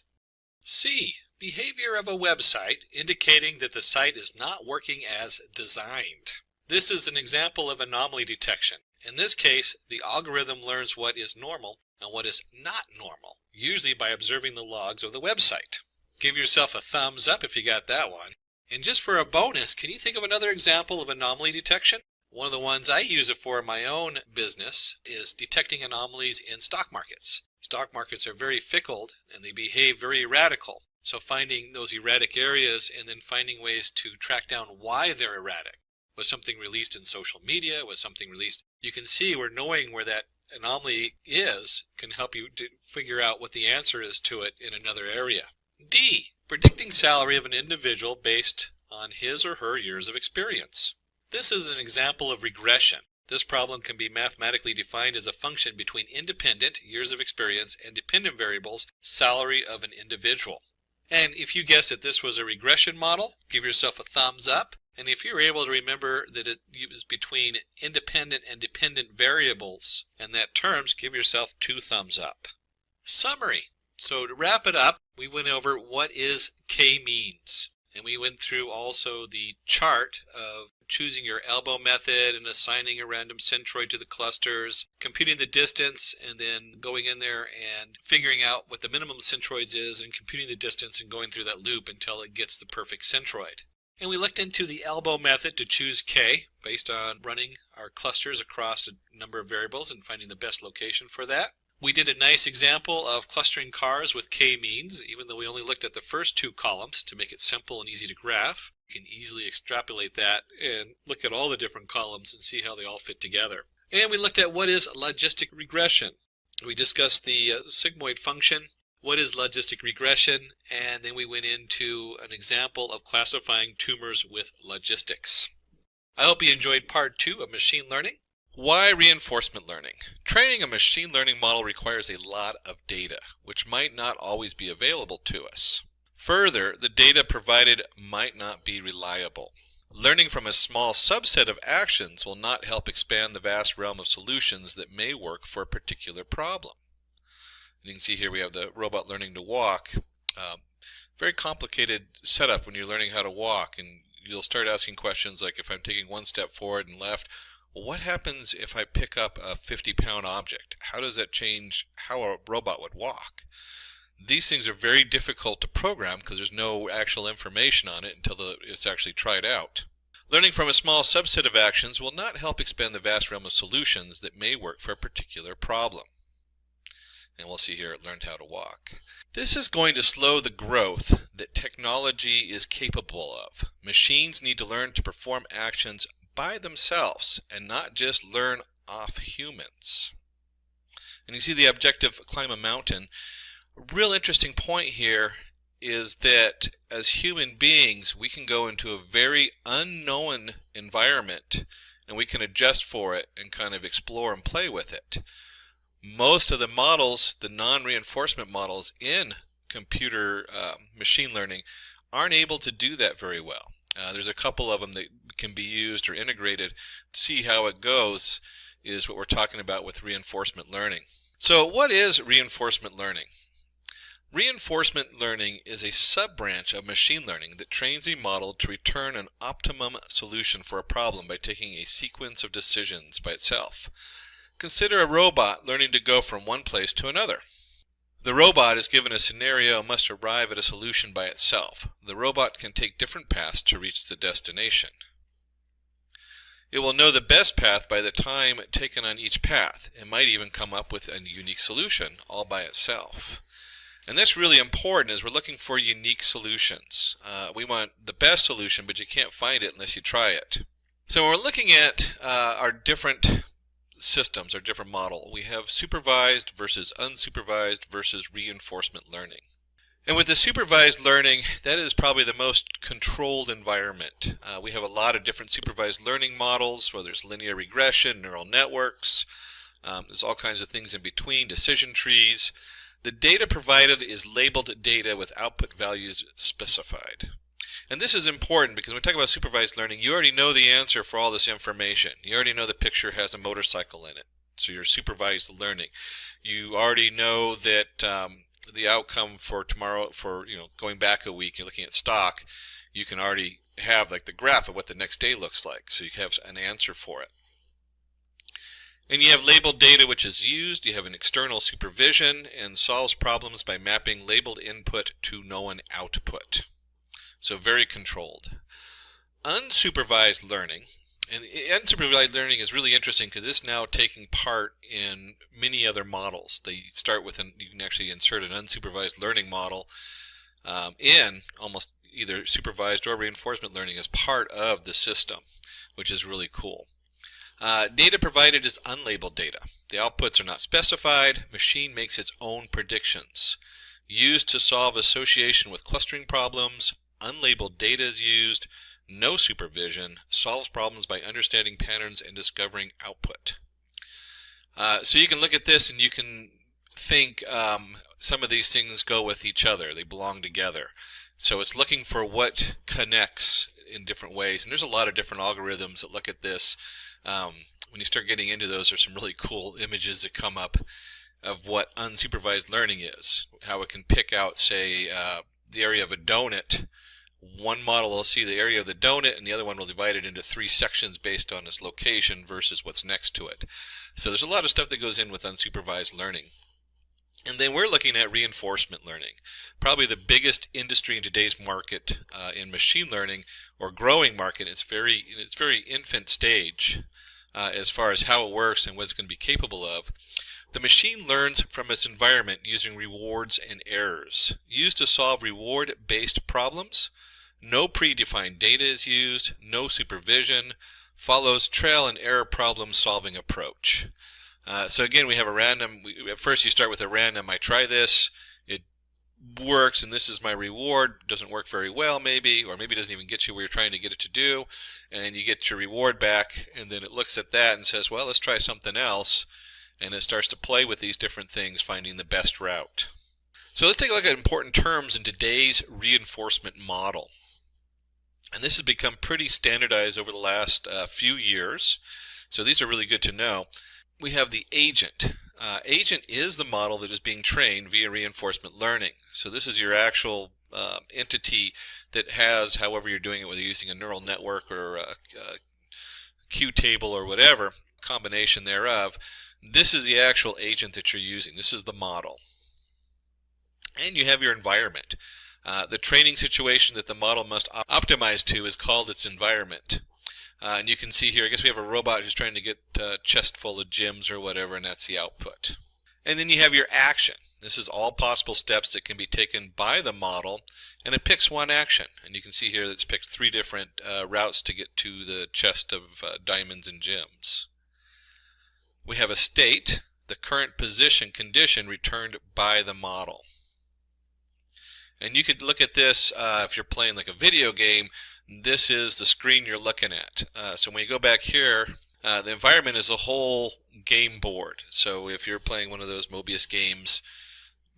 C. Behavior of a website indicating that the site is not working as designed. This is an example of anomaly detection. In this case, the algorithm learns what is normal and what is not normal, usually by observing the logs of the website. Give yourself a thumbs up if you got that one. And just for a bonus, can you think of another example of anomaly detection? One of the ones I use it for in my own business is detecting anomalies in stock markets. Stock markets are very fickle and they behave very erratic. So finding those erratic areas and then finding ways to track down why they're erratic. Was something released in social media? Was something released? You can see where knowing where that anomaly is can help you to figure out what the answer is to it in another area. D, predicting salary of an individual based on his or her years of experience. This is an example of regression. This problem can be mathematically defined as a function between independent, years of experience, and dependent variables, salary of an individual. And if you guessed that this was a regression model, give yourself a thumbs up. And if you're able to remember that it was between independent and dependent variables and that terms, give yourself 2 thumbs up. Summary. So to wrap it up, we went over what is k-means. And we went through also the chart of choosing your elbow method and assigning a random centroid to the clusters, computing the distance, and then going in there and figuring out what the minimum centroids is and computing the distance and going through that loop until it gets the perfect centroid. And we looked into the elbow method to choose k based on running our clusters across a number of variables and finding the best location for that. We did a nice example of clustering cars with k-means, even though we only looked at the first 2 columns to make it simple and easy to graph. You can easily extrapolate that and look at all the different columns and see how they all fit together. And we looked at what is logistic regression. We discussed the sigmoid function, what is logistic regression, and then we went into an example of classifying tumors with logistics. I hope you enjoyed part 2 of machine learning. Why reinforcement learning? Training a machine learning model requires a lot of data, which might not always be available to us. Further, the data provided might not be reliable. Learning from a small subset of actions will not help expand the vast realm of solutions that may work for a particular problem. You can see here we have the robot learning to walk. Very complicated setup when you're learning how to walk, and you'll start asking questions like, if I'm taking 1 step forward and left, well, what happens if I pick up a 50-pound object? How does that change how a robot would walk? These things are very difficult to program because there's no actual information on it until it's actually tried out. Learning from a small subset of actions will not help expand the vast realm of solutions that may work for a particular problem. And we'll see here it learned how to walk. This is going to slow the growth that technology is capable of. Machines need to learn to perform actions by themselves and not just learn off humans. And you see the objective climb a mountain. A real interesting point here is that as human beings we can go into a very unknown environment and we can adjust for it and kind of explore and play with it. Most of the models, the non-reinforcement models in computer machine learning, aren't able to do that very well. There's a couple of them that can be used or integrated. To see how it goes is what we're talking about with reinforcement learning. So what is reinforcement learning? Reinforcement learning is a sub-branch of machine learning that trains a model to return an optimum solution for a problem by taking a sequence of decisions by itself. Consider a robot learning to go from one place to another. The robot is given a scenario and must arrive at a solution by itself. The robot can take different paths to reach the destination. It will know the best path by the time taken on each path. It might even come up with a unique solution all by itself. And that's really important as we're looking for unique solutions. We want the best solution, but you can't find it unless you try it. So when we're looking at our different systems, our different model, we have supervised versus unsupervised versus reinforcement learning. And with the supervised learning, that is probably the most controlled environment. We have a lot of different supervised learning models, whether it's linear regression, neural networks, there's all kinds of things in between, decision trees. The data provided is labeled data with output values specified. And this is important because when we talk about supervised learning, you already know the answer for all this information. You already know the picture has a motorcycle in it, so you're supervised learning. You already know that the outcome for tomorrow, for going back a week, you're looking at stock, you can already have like the graph of what the next day looks like, so you have an answer for it. And you have labeled data which is used, you have an external supervision, and solves problems by mapping labeled input to known output. So very controlled. Unsupervised learning, and unsupervised learning is really interesting because it's now taking part in many other models. They start with you can actually insert an unsupervised learning model in almost either supervised or reinforcement learning as part of the system, which is really cool. Data provided is unlabeled data. The outputs are not specified. Machine makes its own predictions. Used to solve association with clustering problems. Unlabeled data is used. No supervision. Solves problems by understanding patterns and discovering output. So you can look at this and you can think some of these things go with each other. They belong together. So it's looking for what connects in different ways. And there's a lot of different algorithms that look at this. When you start getting into those, there's some really cool images that come up of what unsupervised learning is. How it can pick out, say, the area of a donut. One model will see the area of the donut, and the other one will divide it into 3 sections based on its location versus what's next to it. So there's a lot of stuff that goes in with unsupervised learning. And then we're looking at reinforcement learning. Probably the biggest industry in today's market in machine learning, or growing market. It's very infant stage as far as how it works and what it's going to be capable of. The machine learns from its environment using rewards and errors. Used to solve reward-based problems. No predefined data is used. No supervision. Follows trial and error problem solving approach. So again, we have a random, at first you start with a random, I try this, it works and this is my reward, doesn't work very well maybe, or maybe doesn't even get you where you're trying to get it to do, and you get your reward back, and then it looks at that and says, well, let's try something else, and it starts to play with these different things, finding the best route. So let's take a look at important terms in today's reinforcement model. And this has become pretty standardized over the last few years, so these are really good to know. We have the agent. Agent is the model that is being trained via reinforcement learning. So this is your actual entity that has, however you're doing it, whether you're using a neural network or a Q table or whatever, combination thereof. This is the actual agent that you're using. This is the model. And you have your environment. The training situation that the model must optimize to is called its environment. And you can see here, I guess we have a robot who's trying to get a chest full of gems or whatever, and that's the output. And then you have your action. This is all possible steps that can be taken by the model, and it picks one action. And you can see here that it's picked 3 different routes to get to the chest of diamonds and gems. We have a state, the current position condition returned by the model. And you could look at this if you're playing like a video game. This is the screen you're looking at. So when you go back here, the environment is a whole game board. So if you're playing one of those Mobius games,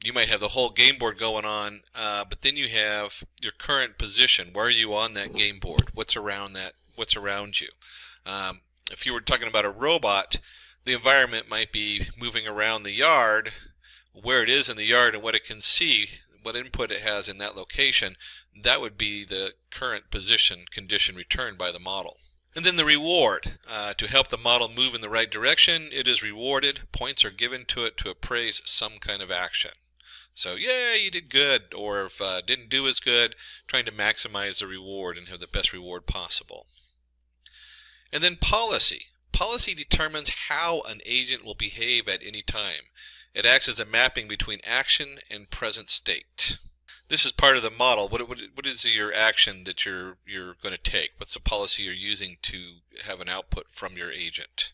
you might have the whole game board going on, but then you have your current position. Where are you on that game board? What's around that? What's around you? If you were talking about a robot, the environment might be moving around the yard, where it is in the yard and what it can see, what input it has in that location. That would be the current position condition returned by the model. And then the reward. To help the model move in the right direction, it is rewarded. Points are given to it to appraise some kind of action. So, yeah, you did good, or if didn't do as good, trying to maximize the reward and have the best reward possible. And then policy. Policy determines how an agent will behave at any time. It acts as a mapping between action and present state. This is part of the model. What is your action that you're going to take? What's the policy you're using to have an output from your agent?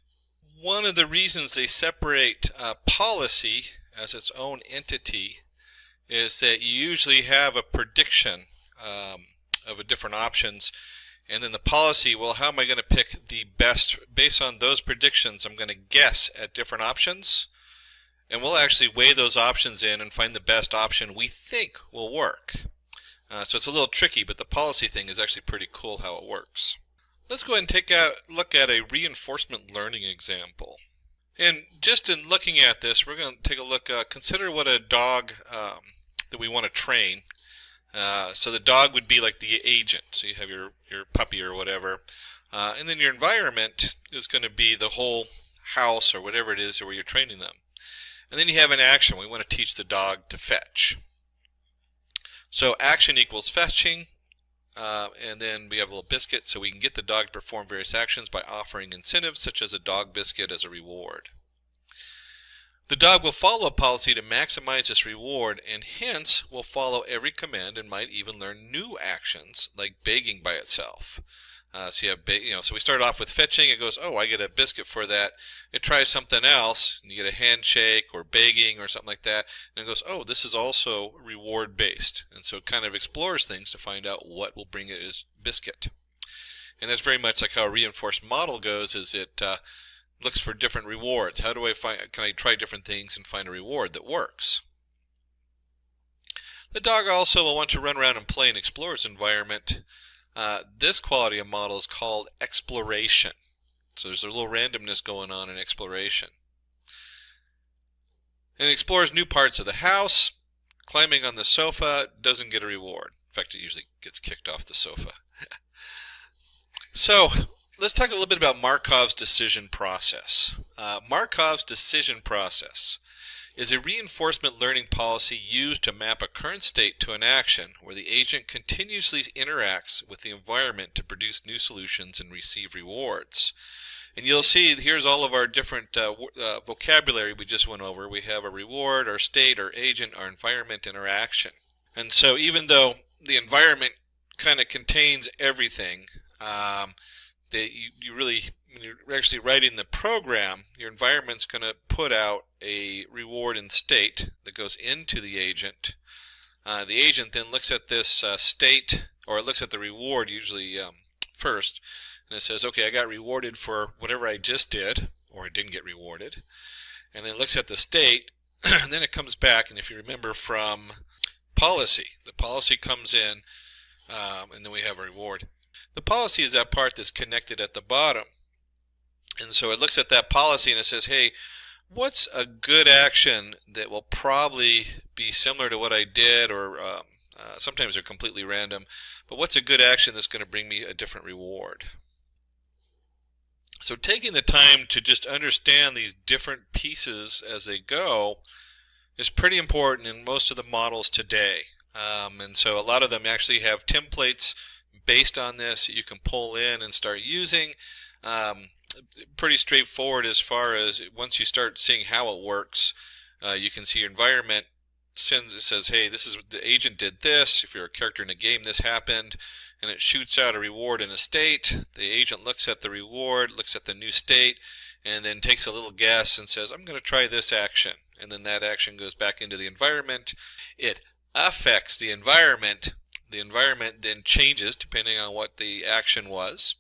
One of the reasons they separate policy as its own entity is that you usually have a prediction of different options, and then the policy, well, how am I going to pick the best? Based on those predictions, I'm going to guess at different options. And we'll actually weigh those options in and find the best option we think will work. So it's a little tricky, but the policy thing is actually pretty cool how it works. Let's go ahead and take a look at a reinforcement learning example. And just in looking at this, we're going to take a look, consider what a dog that we want to train. So the dog would be like the agent. So you have your puppy or whatever. And then your environment is going to be the whole house or whatever it is where you're training them. And then you have an action. We want to teach the dog to fetch. So action equals fetching, and then we have a little biscuit, so we can get the dog to perform various actions by offering incentives such as a dog biscuit as a reward. The dog will follow a policy to maximize its reward, and hence will follow every command and might even learn new actions like begging by itself. So we start off with fetching. It goes, oh, I get a biscuit for that. It tries something else, and you get a handshake or begging or something like that, and it goes, oh, this is also reward based, and so it kind of explores things to find out what will bring it its biscuit. And that's very much like how a reinforced model goes. Is it looks for different rewards. How do I find? Can I try different things and find a reward that works? The dog also will want to run around and play and explore its environment. This quality of model is called exploration. So there's a little randomness going on in exploration. And it explores new parts of the house. Climbing on the sofa doesn't get a reward. In fact, it usually gets kicked off the sofa. So let's talk a little bit about Markov's decision process. Markov's decision process is a reinforcement learning policy used to map a current state to an action where the agent continuously interacts with the environment to produce new solutions and receive rewards. And you'll see here's all of our different vocabulary we just went over. We have a reward, our state, our agent, our environment, and our action. And so even though the environment kind of contains everything, you really, when you're actually writing the program, your environment's going to put out a reward and state that goes into the agent. The agent then looks at this state, or it looks at the reward usually first, and it says, okay, I got rewarded for whatever I just did, or I didn't get rewarded. And then it looks at the state, and then it comes back, and if you remember from policy, the policy comes in, and then we have a reward. The policy is that part that's connected at the bottom. And so it looks at that policy and it says, hey, what's a good action that will probably be similar to what I did, or sometimes they're completely random, but what's a good action that's going to bring me a different reward? So taking the time to just understand these different pieces as they go is pretty important in most of the models today. And so a lot of them actually have templates based on this you can pull in and start using. Pretty straightforward as far as once you start seeing how it works, you can see your environment says, hey, this is the agent did this. If you're a character in a game, this happened, and it shoots out a reward in a state. The agent looks at the reward, looks at the new state, and then takes a little guess and says, I'm going to try this action, and then that action goes back into the environment. It affects the environment. The environment then changes depending on what the action was,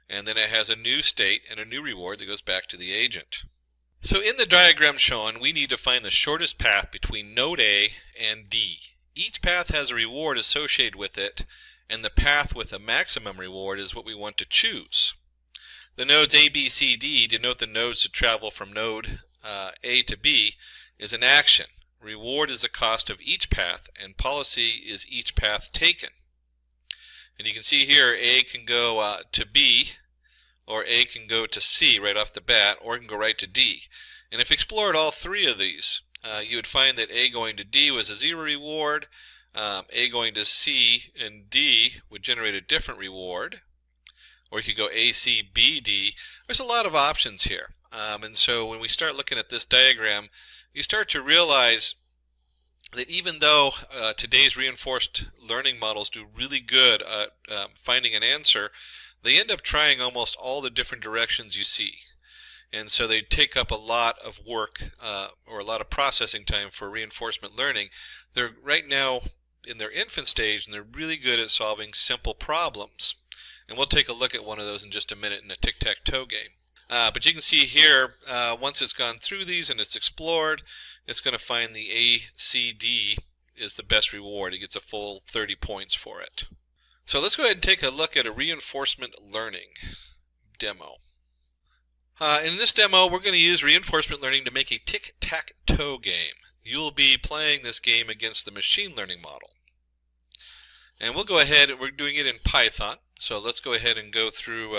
and then it has a new state and a new reward that goes back to the agent. So in the diagram shown, we need to find the shortest path between node A and D. Each path has a reward associated with it, and the path with a maximum reward is what we want to choose. The nodes A, B, C, D denote the nodes to travel from node A to B is an action. Reward is the cost of each path, and policy is each path taken. And you can see here A can go to B, or A can go to C right off the bat, or it can go right to D. And if you explored all three of these, you would find that A going to D was a 0 reward, A going to C and D would generate a different reward, or you could go A, C, B, D. There's a lot of options here. And so when we start looking at this diagram, you start to realize that even though today's reinforced learning models do really good at finding an answer, they end up trying almost all the different directions you see. And so they take up a lot of work or a lot of processing time for reinforcement learning. They're right now in their infant stage, and they're really good at solving simple problems. And we'll take a look at one of those in just a minute in a tic-tac-toe game. But you can see here, once it's gone through these and it's explored, it's going to find the ACD is the best reward. It gets a full 30 points for it. So let's go ahead and take a look at a reinforcement learning demo. In this demo, we're going to use reinforcement learning to make a tic-tac-toe game. You'll be playing this game against the machine learning model. And we'll go ahead, and we're doing it in Python. So let's go ahead and go through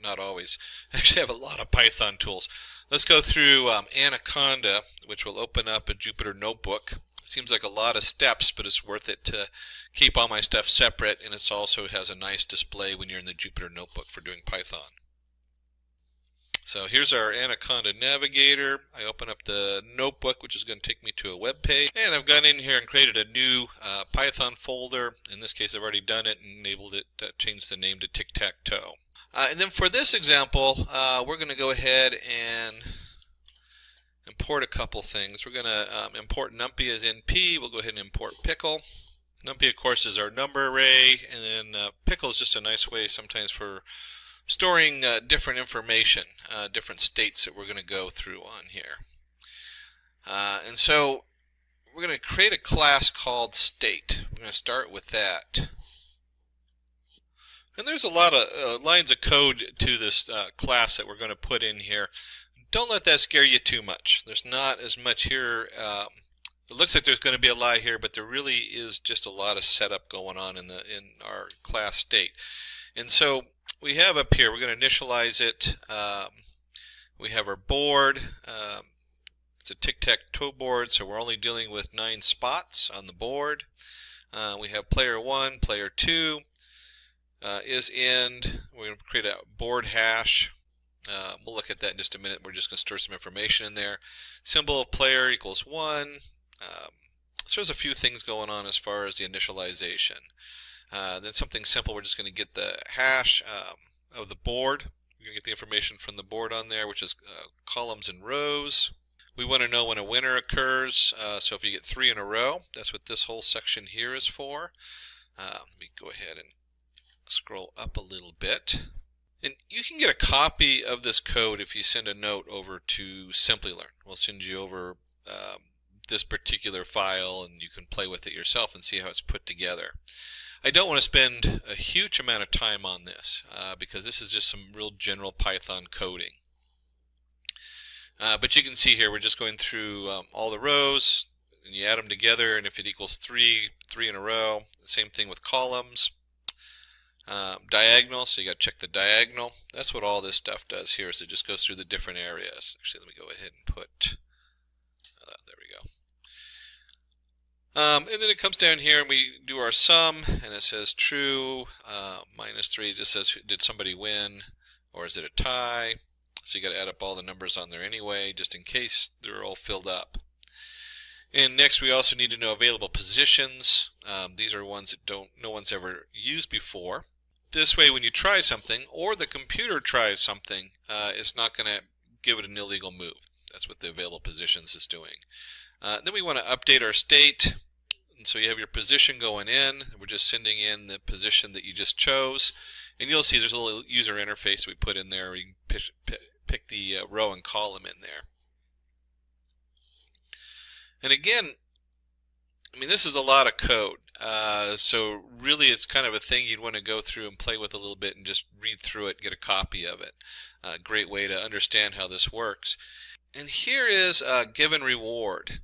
not always, I actually have a lot of Python tools. Let's go through Anaconda, which will open up a Jupyter notebook. Seems like a lot of steps, but it's worth it to keep all my stuff separate, and it also has a nice display when you're in the Jupyter notebook for doing Python. So here's our Anaconda Navigator. I open up the notebook, which is going to take me to a web page, and I've gone in here and created a new Python folder. In this case, I've already done it and enabled it to change the name to tic-tac-toe. And then for this example, we're going to go ahead and import a couple things. We're going to import numpy as np. We'll go ahead and import pickle. Numpy, of course, is our number array, and then pickle is just a nice way sometimes for storing different information, different states that we're going to go through on here. And so we're going to create a class called state. We're going to start with that. And there's a lot of lines of code to this class that we're going to put in here. Don't let that scare you too much. There's not as much here. It looks like there's going to be a lot here, but there really is just a lot of setup going on in our class state. And so we have up here, we're going to initialize it. We have our board. It's a tic-tac-toe board, so we're only dealing with 9 spots on the board. We have player 1, player 2 is end. We're going to create a board hash. We'll look at that in just a minute. We're just going to store some information in there. Symbol of player equals 1. So there's a few things going on as far as the initialization. Then something simple, we're just going to get the hash of the board. We're going to get the information from the board on there, which is columns and rows. We want to know when a winner occurs. So if you get 3 in a row, that's what this whole section here is for. Let me go ahead and scroll up a little bit. And you can get a copy of this code if you send a note over to Simplilearn. We'll send you over this particular file, and you can play with it yourself and see how it's put together. I don't want to spend a huge amount of time on this because this is just some real general Python coding. But you can see here we're just going through all the rows, and you add them together, and if it equals 3 in a row. Same thing with columns. Diagonal, so you got to check the diagonal. That's what all this stuff does here, is it just goes through the different areas. Actually, let me go ahead and put, there we go. And then it comes down here and we do our sum, and it says true, -3 just says did somebody win, or is it a tie? So you got to add up all the numbers on there anyway, just in case they're all filled up. And next we also need to know available positions. These are ones that no one's ever used before. This way when you try something, or the computer tries something, it's not going to give it an illegal move. That's what the available positions is doing. Then we want to update our state. And so you have your position going in. We're just sending in the position that you just chose. And you'll see there's a little user interface we put in there. You can pick the row and column in there. And again, I mean, this is a lot of code. So really it's kind of a thing you'd want to go through and play with a little bit and just read through it, get a copy of it. A great way to understand how this works. And here is a given reward.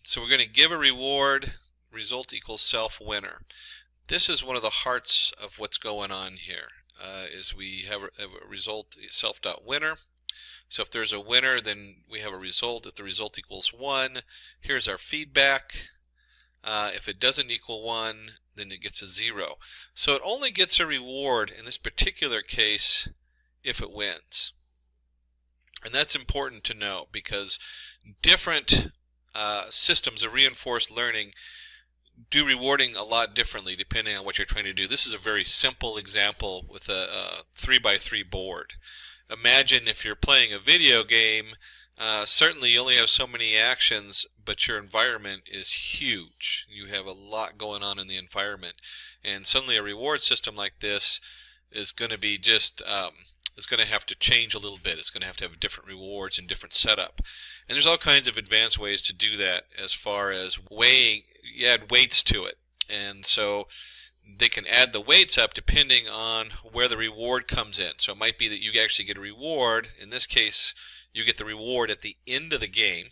So we're going to give a reward, result equals self winner. This is one of the hearts of what's going on here, is we have a result self.winner. So if there's a winner, then we have a result. If the result equals 1, here's our feedback. If it doesn't equal 1, then it gets a 0. So it only gets a reward in this particular case if it wins. And that's important to know because different systems of reinforced learning do rewarding a lot differently depending on what you're trying to do. This is a very simple example with a 3x3 board. Imagine if you're playing a video game, certainly you only have so many actions, but your environment is huge. You have a lot going on in the environment. And suddenly a reward system like this is going to be just, it's going to have to change a little bit. It's going to have different rewards and different setup. And there's all kinds of advanced ways to do that as far as weighing, you add weights to it. And so they can add the weights up depending on where the reward comes in. So it might be that you actually get a reward. In this case, you get the reward at the end of the game.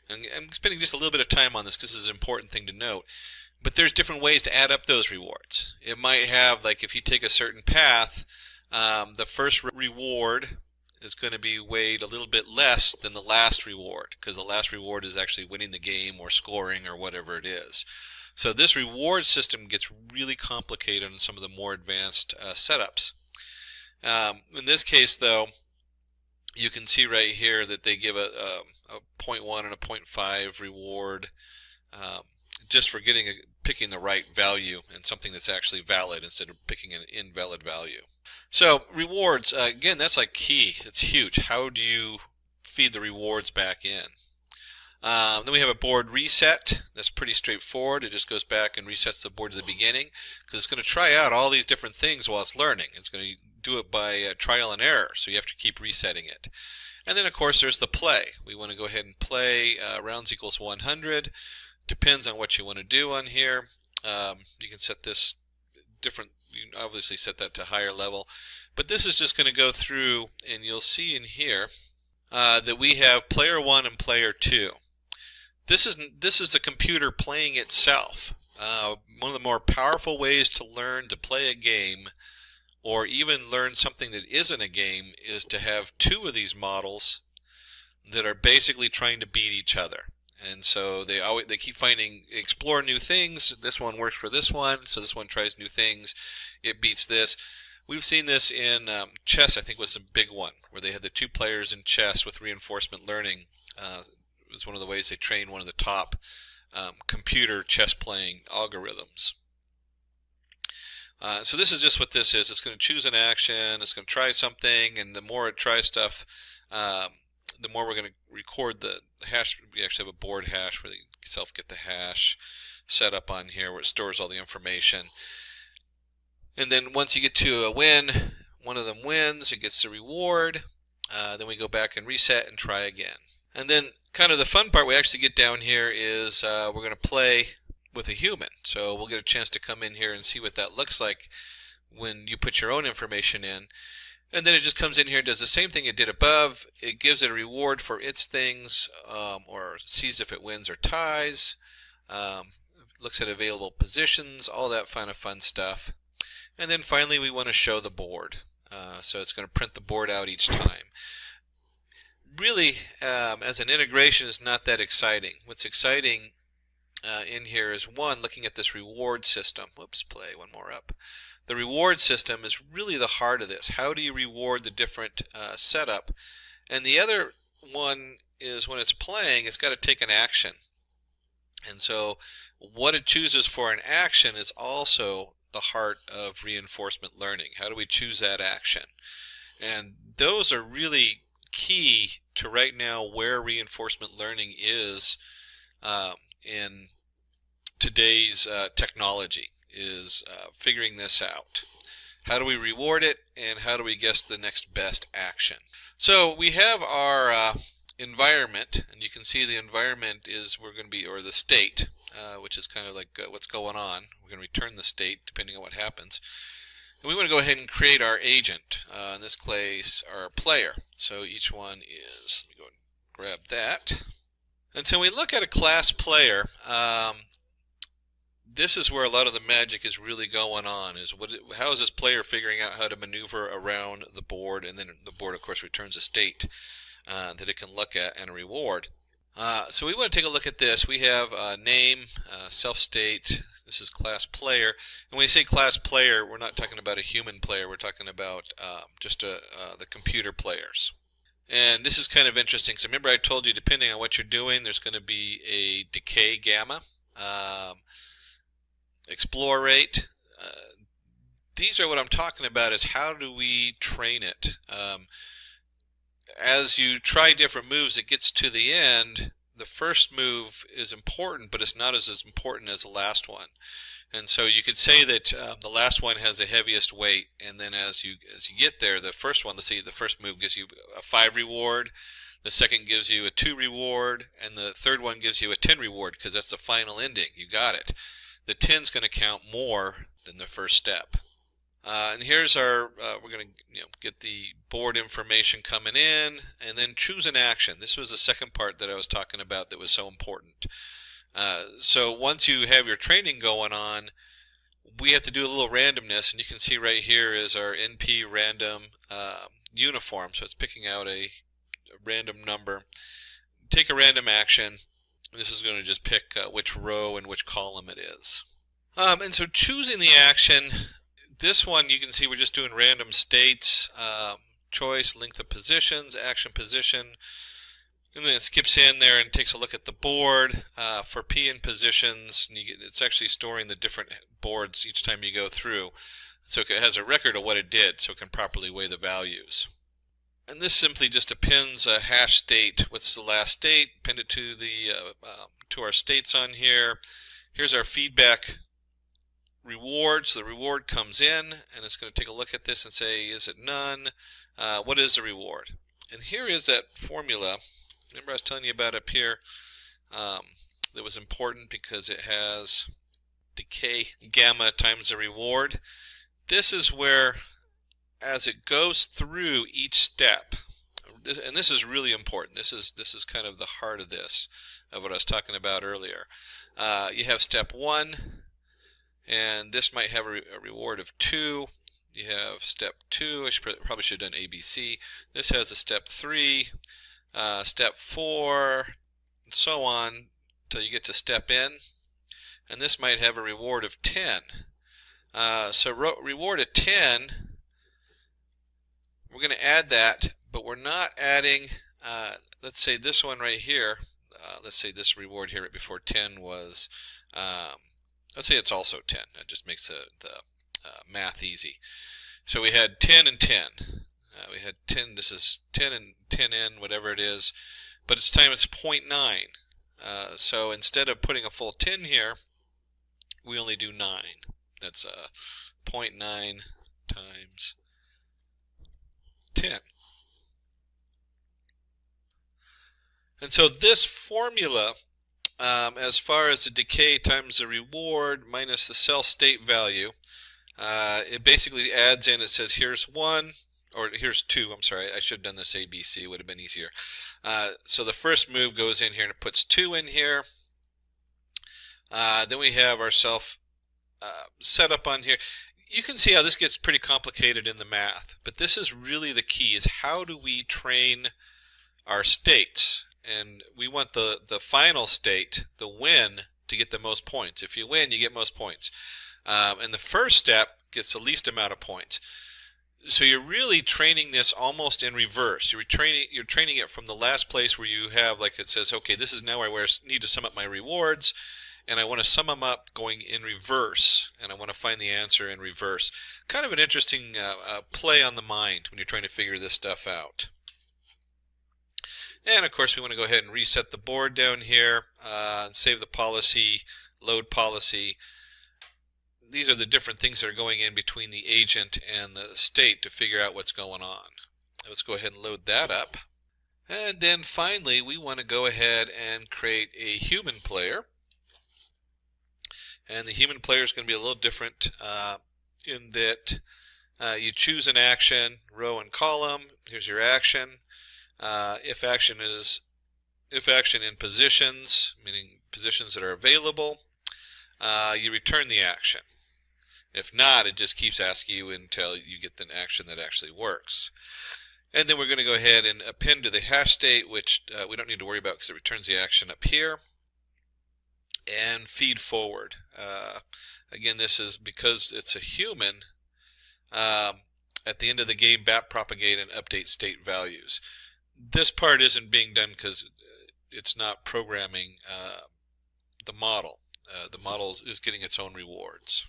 And I'm spending just a little bit of time on this because this is an important thing to note. But there's different ways to add up those rewards. It might have, like if you take a certain path, the first reward is going to be weighed a little bit less than the last reward because the last reward is actually winning the game or scoring or whatever it is. So this reward system gets really complicated in some of the more advanced setups. In this case, though, you can see right here that they give a 0.1 and a 0.5 reward just for picking the right value and something that's actually valid instead of picking an invalid value. So rewards, again, that's like key. It's huge. How do you feed the rewards back in? Then we have a board reset. That's pretty straightforward. It just goes back and resets the board to the beginning because it's going to try out all these different things while it's learning. It's going to do it by trial and error, so you have to keep resetting it. And then, of course, there's the play. We want to go ahead and play rounds equals 100. Depends on what you want to do on here. You can set this different. You can obviously set that to higher level. But this is just going to go through, and you'll see in here that we have player 1 and player 2. This is the computer playing itself. One of the more powerful ways to learn to play a game, or even learn something that isn't a game, is to have two of these models that are basically trying to beat each other. And so they keep explore new things. This one works for this one, so this one tries new things. It beats this. We've seen this in chess. I think was a big one where they had the two players in chess with reinforcement learning. It was one of the ways they trained one of the top computer chess playing algorithms. So this is just what this is. It's going to choose an action. It's going to try something, and the more it tries stuff, the more we're going to record the hash. We actually have a board hash where you self get the hash set up on here where it stores all the information. And then once you get to a win, one of them wins, it gets the reward. Then we go back and reset and try again. And then kind of the fun part we actually get down here is we're going to play with a human. So we'll get a chance to come in here and see what that looks like when you put your own information in. And then it just comes in here and does the same thing it did above. It gives it a reward for its things, or sees if it wins or ties, looks at available positions, all that kind of fun stuff. And then finally we want to show the board. So it's going to print the board out each time. Really, as an integration, is not that exciting. What's exciting in here is, one, looking at this reward system. Whoops, play one more up. The reward system is really the heart of this. How do you reward the different setup? And the other one is when it's playing, it's got to take an action. And so what it chooses for an action is also the heart of reinforcement learning. How do we choose that action? And those are really key to right now where reinforcement learning is in today's technology, is figuring this out. How do we reward it, and how do we guess the next best action? So we have our environment, and you can see the environment is or the state, which is kind of like what's going on. We're going to return the state depending on what happens. And we want to go ahead and create our agent, in this case our player. So each one is, let me go and grab that. And so we look at a class player. This is where a lot of the magic is really going on, is how is this player figuring out how to maneuver around the board, and then the board of course returns a state that it can look at and a reward. So we want to take a look at this. We have name, self-state. This is class player. And when we say class player, we're not talking about a human player. We're talking about just the computer players. And this is kind of interesting. So remember I told you, depending on what you're doing, there's going to be a decay gamma, explore rate. These are what I'm talking about, is how do we train it? As you try different moves, it gets to the end. The first move is important, but it's not as important as the last one. And so you could say that the last one has the heaviest weight, and then as you get there, the first one, let's see, the first move gives you a 5 reward, the second gives you a 2 reward, and the third one gives you a 10 reward, because that's the final ending. You got it. The 10's going to count more than the first step. And here's our, we're going to get the board information coming in, and then choose an action. This was the second part that I was talking about that was so important. So once you have your training going on, we have to do a little randomness, and you can see right here is our NP random uniform. So it's picking out a random number. Take a random action. This is going to just pick which row and which column it is. And so choosing the action, this one you can see we're just doing random states. choice, length of positions, action position, and then it skips in there and takes a look at the board for P in positions. And it's actually storing the different boards each time you go through, so it has a record of what it did, so it can properly weigh the values. And this simply just appends a hash state. What's the last state? Append it to the to our states on here. Here's our feedback reward. So the reward comes in, and it's going to take a look at this and say, is it none? What is the reward? And here is that formula. Remember I was telling you about up here that was important because it has decay gamma times the reward. This is where, as it goes through each step, and this is really important. This is kind of the heart of this, of what I was talking about earlier. You have step 1, and this might have a reward of 2. You have step 2. I probably should have done ABC. This has a step 3, step 4, and so on until you get to step N. And this might have a reward of 10. So reward of 10, we're going to add that, but we're not adding, let's say this one right here, let's say this reward here right before 10 was, let's say it's also 10. That just makes the math easy. So we had 10 and 10. We had 10, this is 10 and 10n, whatever it is, but it's time it's 0.9. So instead of putting a full 10 here, we only do 9. That's 0.9 times 10. And so this formula, as far as the decay times the reward minus the cell state value, it basically adds in, it says here's 1, or here's 2, I'm sorry, I should have done this ABC, it would have been easier. So the first move goes in here and it puts 2 in here. Then we have ourselves set up on here. You can see how this gets pretty complicated in the math, but this is really the key, is how do we train our states? And we want the final state, the win, to get the most points. If you win, you get most points. And the first step gets the least amount of points. So you're really training this almost in reverse. You're training it from the last place where you have, like it says, okay, this is now where I need to sum up my rewards, and I want to sum them up going in reverse, and I want to find the answer in reverse. Kind of an interesting play on the mind when you're trying to figure this stuff out. And of course we want to go ahead and reset the board down here and save the policy, load policy. These are the different things that are going in between the agent and the state to figure out what's going on. Let's go ahead and load that up. And then finally we want to go ahead and create a human player. And the human player is going to be a little different in that you choose an action, row and column. Here's your action. If action in positions, meaning positions that are available, you return the action. If not, it just keeps asking you until you get an action that actually works. And then we're going to go ahead and append to the hash state, which we don't need to worry about because it returns the action up here, and feed forward. Again, this is because it's a human. At the end of the game, backpropagate and update state values. This part isn't being done because it's not programming the model. The model is getting its own rewards.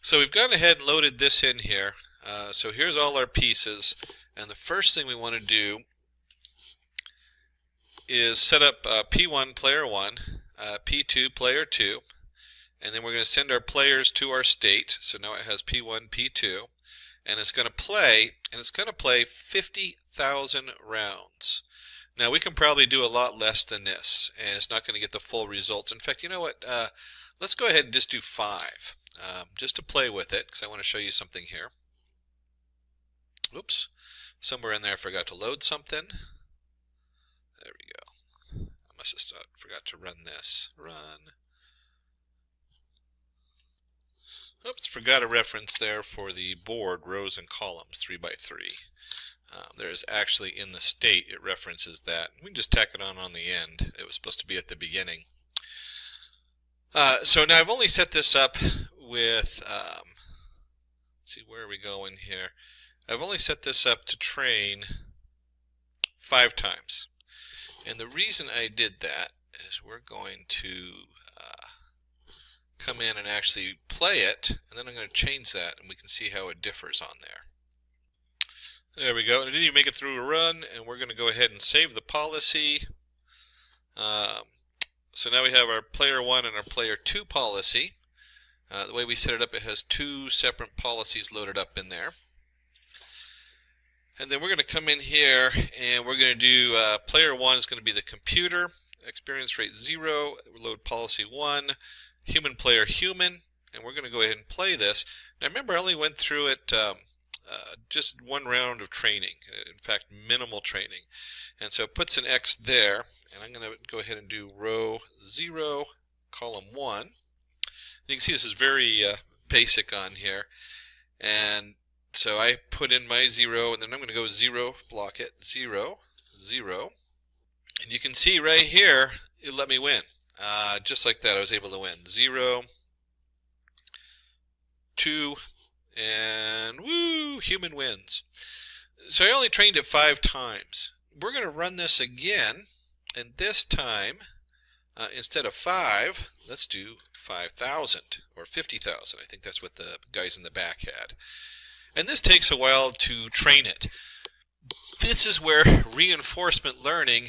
So we've gone ahead and loaded this in here. So here's all our pieces, and the first thing we want to do is set up P1 player 1, P2 player 2, and then we're going to send our players to our state. So now it has P1, P2, and it's going to play, 50,000 rounds. Now we can probably do a lot less than this, and it's not going to get the full results. In fact, you know what? Let's go ahead and just do 5, just to play with it, because I want to show you something here. Oops, somewhere in there I forgot to load something. There we go. I must have forgot to run this. Run. Oops, forgot a reference there for the board, rows and columns, 3 by 3. There is actually in the state, it references that. We can just tack it on the end. It was supposed to be at the beginning. So now I've only set this up with, let's see, where are we going here? I've only set this up to train 5 times. And the reason I did that is we're going to come in and actually play it, and then I'm going to change that, and we can see how it differs on there. There we go. And it didn't even make it through a run, and we're going to go ahead and save the policy. So now we have our player 1 and our player 2 policy. The way we set it up, it has 2 separate policies loaded up in there. And then we're going to come in here and we're going to do player 1 is going to be the computer, experience rate 0, load policy 1, human player human, and we're going to go ahead and play this. Now remember, I only went through it just 1 round of training, in fact minimal training. And so it puts an X there, and I'm going to go ahead and do row 0, column 1. And you can see this is very basic on here. And so I put in my 0, and then I'm going to go 0, block it, 0, 0. And you can see right here, it let me win. Just like that, I was able to win. 0, 2, and woo, human wins. So I only trained it 5 times. We're going to run this again, and this time, instead of 5, let's do 5,000 or 50,000. I think that's what the guys in the back had. And this takes a while to train it. This is where reinforcement learning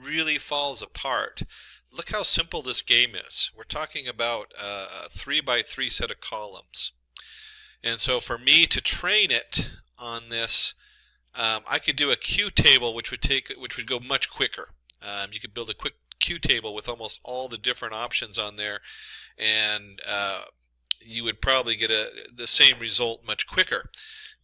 really falls apart. Look how simple this game is. We're talking about a 3x3 set of columns. And so for me to train it on this, I could do a Q table which would go much quicker. You could build a quick Q table with almost all the different options on there, and you would probably get the same result much quicker.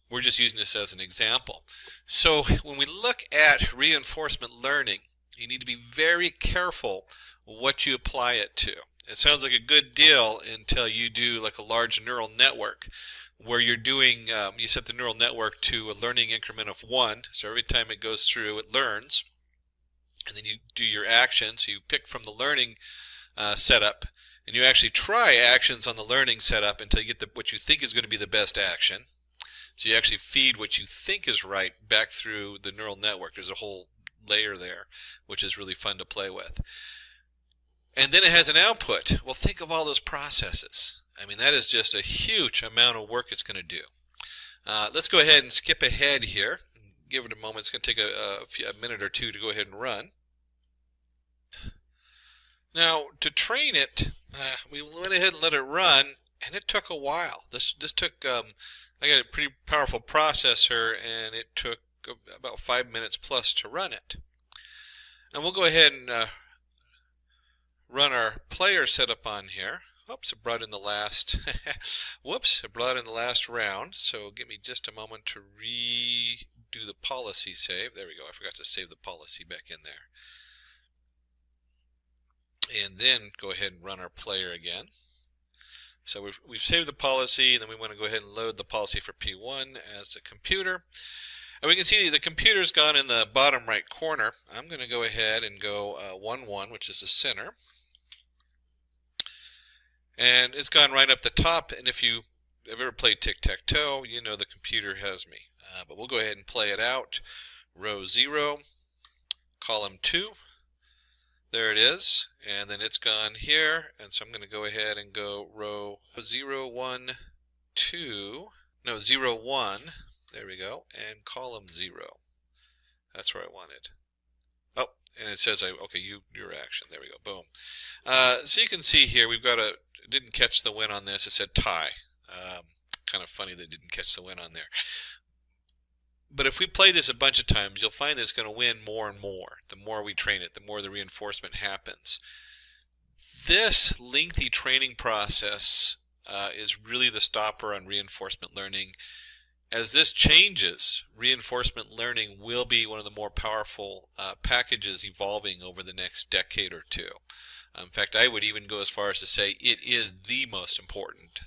We're just using this as an example. So when we look at reinforcement learning, you need to be very careful what you apply it to. It sounds like a good deal until you do like a large neural network where you're doing, you set the neural network to a learning increment of 1. So every time it goes through, it learns. And then you do your actions. So you pick from the learning setup, and you actually try actions on the learning setup until you get what you think is going to be the best action. So you actually feed what you think is right back through the neural network. There's a whole layer there, which is really fun to play with. And then it has an output. Well, think of all those processes. I mean, that is just a huge amount of work it's going to do. Let's go ahead and skip ahead here. Give it a moment. It's going to take a minute or two to go ahead and run. Now, to train it, we went ahead and let it run, and it took a while. This took, I got a pretty powerful processor, and it took about 5 minutes plus to run it. And we'll go ahead and run our player setup on here. Oops, it brought in the last, whoops, it brought in the last round. So give me just a moment to redo the policy save. There we go. I forgot to save the policy back in there. And then go ahead and run our player again. So we've saved the policy, and then we want to go ahead and load the policy for P1 as a computer. And we can see the computer's gone in the bottom right corner. I'm going to go ahead and go 1, 1, which is the center. And it's gone right up the top, and if you have ever played tic-tac-toe, you know the computer has me. But we'll go ahead and play it out. Row 0, column 2. There it is, and then it's gone here, and so I'm going to go ahead and go row 0, 1, 2, no, 0, 1, there we go, and column 0. That's where I wanted. Oh, and it says, okay, your action, there we go, boom. So you can see here, we've got it didn't catch the win on this, it said tie. Kind of funny that it didn't catch the win on there. But if we play this a bunch of times, you'll find that it's going to win more and more. The more we train it, the more the reinforcement happens. This lengthy training process is really the stopper on reinforcement learning. As this changes, reinforcement learning will be one of the more powerful packages evolving over the next decade or two. In fact, I would even go as far as to say it is the most important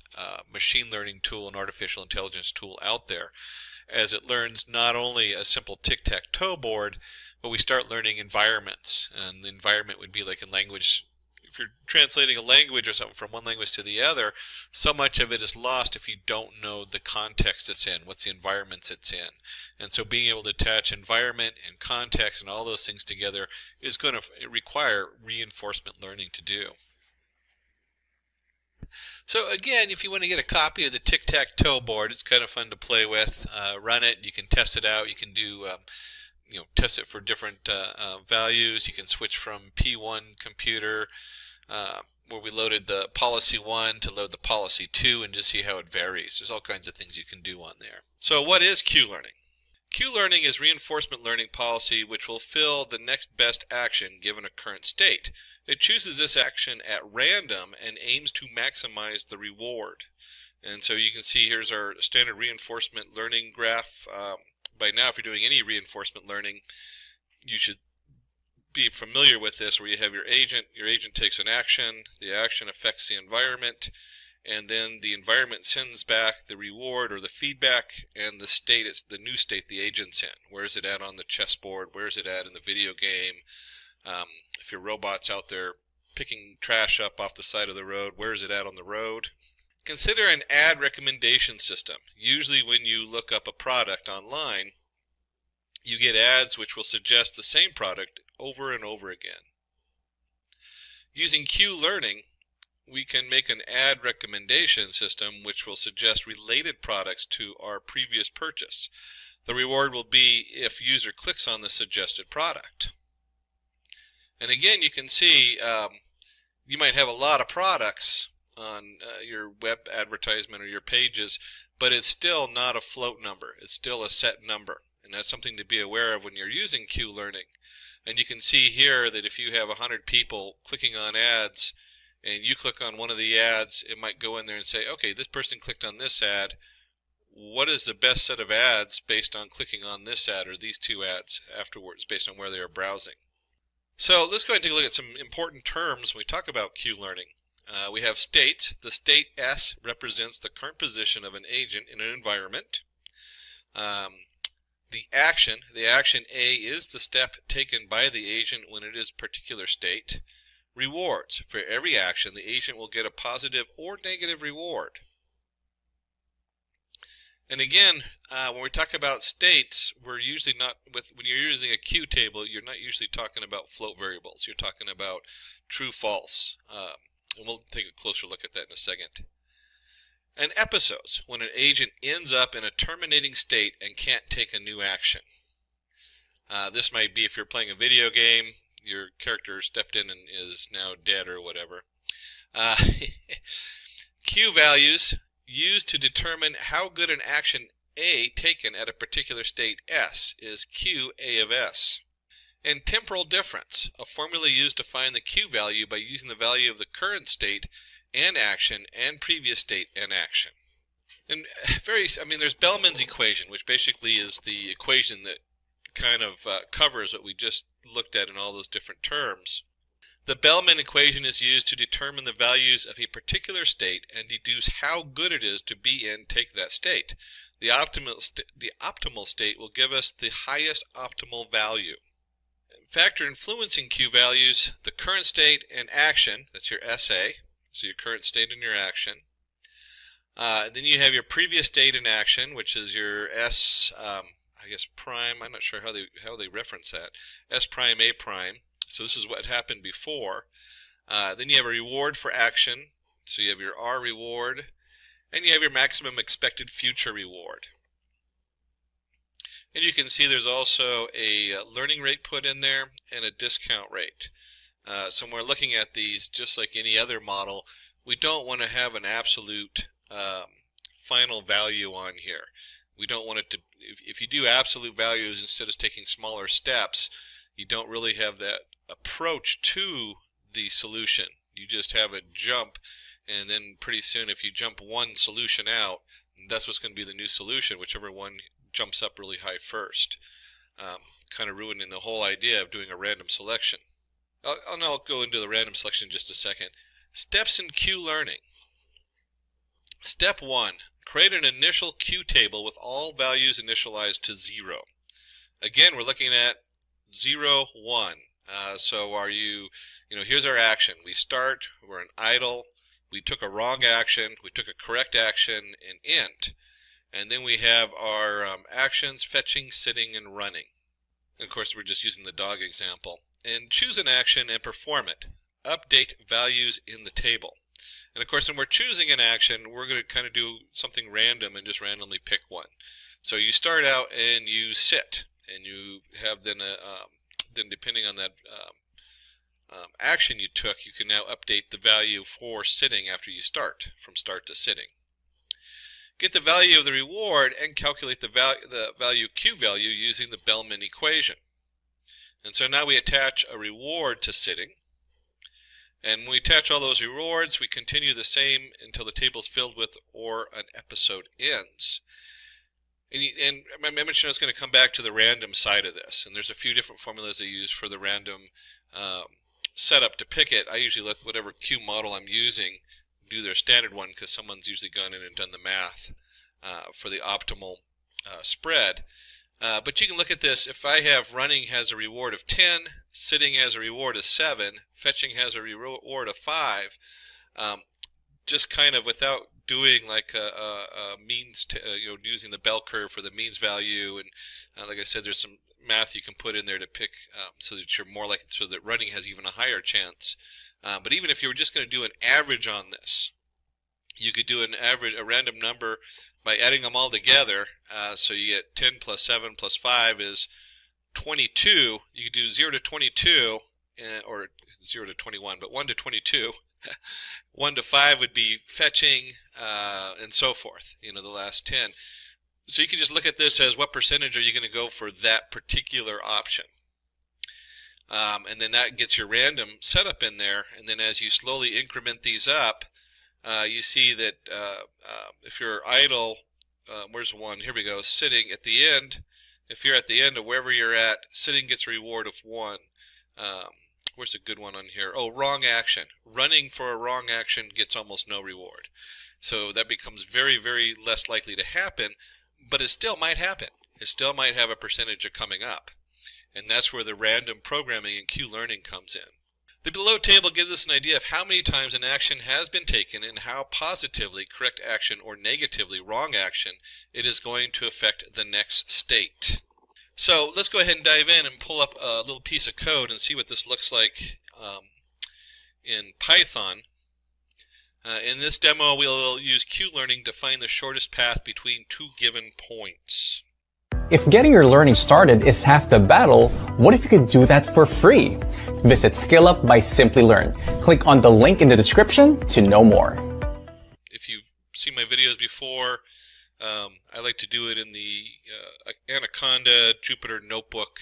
machine learning tool and artificial intelligence tool out there, as it learns not only a simple tic-tac-toe board, but we start learning environments. And the environment would be like in language, if you're translating a language or something from one language to the other, so much of it is lost if you don't know the context it's in, what's the environments it's in. And so being able to attach environment and context and all those things together is going to require reinforcement learning to do. So again, if you want to get a copy of the tic-tac-toe board, it's kind of fun to play with. Run it, you can test it out, you can do test it for different values. You can switch from P1 computer where we loaded the policy 1 to load the policy 2 and just see how it varies. There's all kinds of things you can do on there. So what is Q-learning? Q-learning is reinforcement learning policy which will fill the next best action given a current state. It chooses this action at random and aims to maximize the reward. And so you can see here's our standard reinforcement learning graph. By now, if you're doing any reinforcement learning, you should be familiar with this, where you have your agent takes an action, the action affects the environment, and then the environment sends back the reward or the feedback, and the state, it's the new state the agent's in. Where is it at on the chessboard? Where is it at in the video game? If your robot's out there picking trash up off the side of the road, where is it at on the road? Consider an ad recommendation system. Usually when you look up a product online, you get ads which will suggest the same product over and over again. Using Q-learning, we can make an ad recommendation system which will suggest related products to our previous purchase. The reward will be if user clicks on the suggested product. And again, you can see you might have a lot of products on your web advertisement or your pages, but it's still not a float number. It's still a set number, and that's something to be aware of when you're using Q-learning. And you can see here that if you have 100 people clicking on ads and you click on one of the ads, it might go in there and say, okay, this person clicked on this ad. What is the best set of ads based on clicking on this ad or these two ads afterwards based on where they are browsing? So let's go ahead and take a look at some important terms when we talk about Q-learning. We have states. The state S represents the current position of an agent in an environment. The action A is the step taken by the agent when it is a particular state. Rewards. For every action, the agent will get a positive or negative reward. And again, when we talk about states, we're usually not, when you're using a Q table, you're not usually talking about float variables. You're talking about true, false. And we'll take a closer look at that in a second. And episodes, when an agent ends up in a terminating state and can't take a new action. This might be if you're playing a video game, your character stepped in and is now dead or whatever. Q values used to determine how good an action A taken at a particular state S is Q A of S. And temporal difference, a formula used to find the Q value by using the value of the current state and action and previous state and action. And there's Bellman's equation, which basically is the equation that kind of covers what we just looked at in all those different terms. The Bellman equation is used to determine the values of a particular state and deduce how good it is to be in take that state. The optimal state will give us the highest optimal value. Factor influencing Q values, the current state and action, that's your SA, so your current state and your action. Then you have your previous state and action, which is your S, I guess prime, I'm not sure how they reference that, S prime, A prime. So this is what happened before. Then you have a reward for action, so you have your R reward, and you have your maximum expected future reward. And you can see there's also a learning rate put in there and a discount rate. So when we're looking at these, just like any other model, we don't want to have an absolute final value on here. We don't want it to, if you do absolute values instead of taking smaller steps, you don't really have that approach to the solution. You just have a jump, and then pretty soon if you jump one solution out, that's what's going to be the new solution, whichever one jumps up really high first, kind of ruining the whole idea of doing a random selection. I'll go into the random selection in just a second. Steps in Q learning. Step 1. Create an initial Q table with all values initialized to 0. Again, we're looking at 0, 1. So are you, here's our action. We start, we're in idle, we took a wrong action, we took a correct action in int, and then we have our actions, fetching, sitting, and running. And of course, we're just using the dog example. And choose an action and perform it. Update values in the table. And of course, when we're choosing an action, we're going to kind of do something random and just randomly pick one. So you start out and you sit, and you have then depending on that action you took, you can now update the value for sitting after you start, from start to sitting. Get the value of the reward and calculate the value Q value using the Bellman equation. And so now we attach a reward to sitting. And when we attach all those rewards, we continue the same until the table is filled with or an episode ends. And I mentioned I was going to come back to the random side of this. And there's a few different formulas I use for the random setup to pick it. I usually let whatever Q model I'm using do their standard one, because someone's usually gone in and done the math for the optimal spread. But you can look at this. If I have running has a reward of 10, sitting has a reward of 7, fetching has a reward of 5, just kind of without doing like a means, using the bell curve for the means value, and like I said, there's some math you can put in there to pick so that you're more like, so that running has even a higher chance. But even if you were just going to do an average on this, you could do an average, a random number by adding them all together. So you get 10 plus 7 plus 5 is 22. You could do 0 to 22, or 0 to 21, but 1 to 22. 1 to 5 would be fetching, and so forth, the last 10. So you can just look at this as what percentage are you going to go for that particular option. And then that gets your random setup in there, and then as you slowly increment these up, you see that if you're idle, where's one? Here we go. Sitting at the end. If you're at the end of wherever you're at, sitting gets a reward of 1. Where's a good one on here? Oh, wrong action. Running for a wrong action gets almost no reward. So that becomes very, very less likely to happen, but it still might happen. It still might have a percentage of coming up. And that's where the random programming and Q-learning comes in. The below table gives us an idea of how many times an action has been taken and how positively correct action or negatively wrong action it is going to affect the next state. So let's go ahead and dive in and pull up a little piece of code and see what this looks like in Python. In this demo, we'll use Q-learning to find the shortest path between two given points. If getting your learning started is half the battle, what if you could do that for free? Visit SkillUp by Simplilearn. Click on the link in the description to know more. If you've seen my videos before, I like to do it in the Anaconda Jupyter Notebook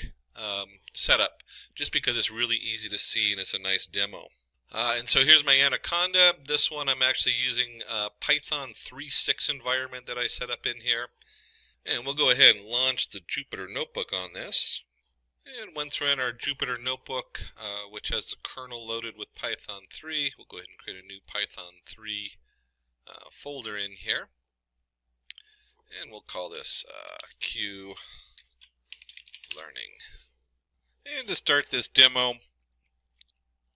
setup, just because it's really easy to see and it's a nice demo. And so here's my Anaconda. This one I'm actually using a Python 3.6 environment that I set up in here. And we'll go ahead and launch the Jupyter Notebook on this. And once we're in our Jupyter Notebook, which has the kernel loaded with Python 3, we'll go ahead and create a new Python 3 folder in here. And we'll call this Q Learning. And to start this demo,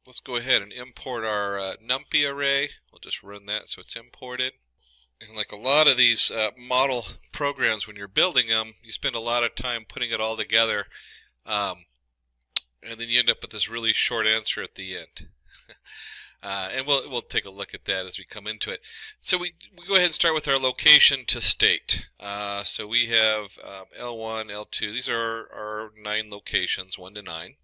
let's go ahead and import our NumPy array. We'll just run that so it's imported. And like a lot of these model programs, when you're building them, you spend a lot of time putting it all together, and then you end up with this really short answer at the end. And we'll take a look at that as we come into it. So we go ahead and start with our location to state. So we have L1, L2. These are our 9 locations, 1 to 9.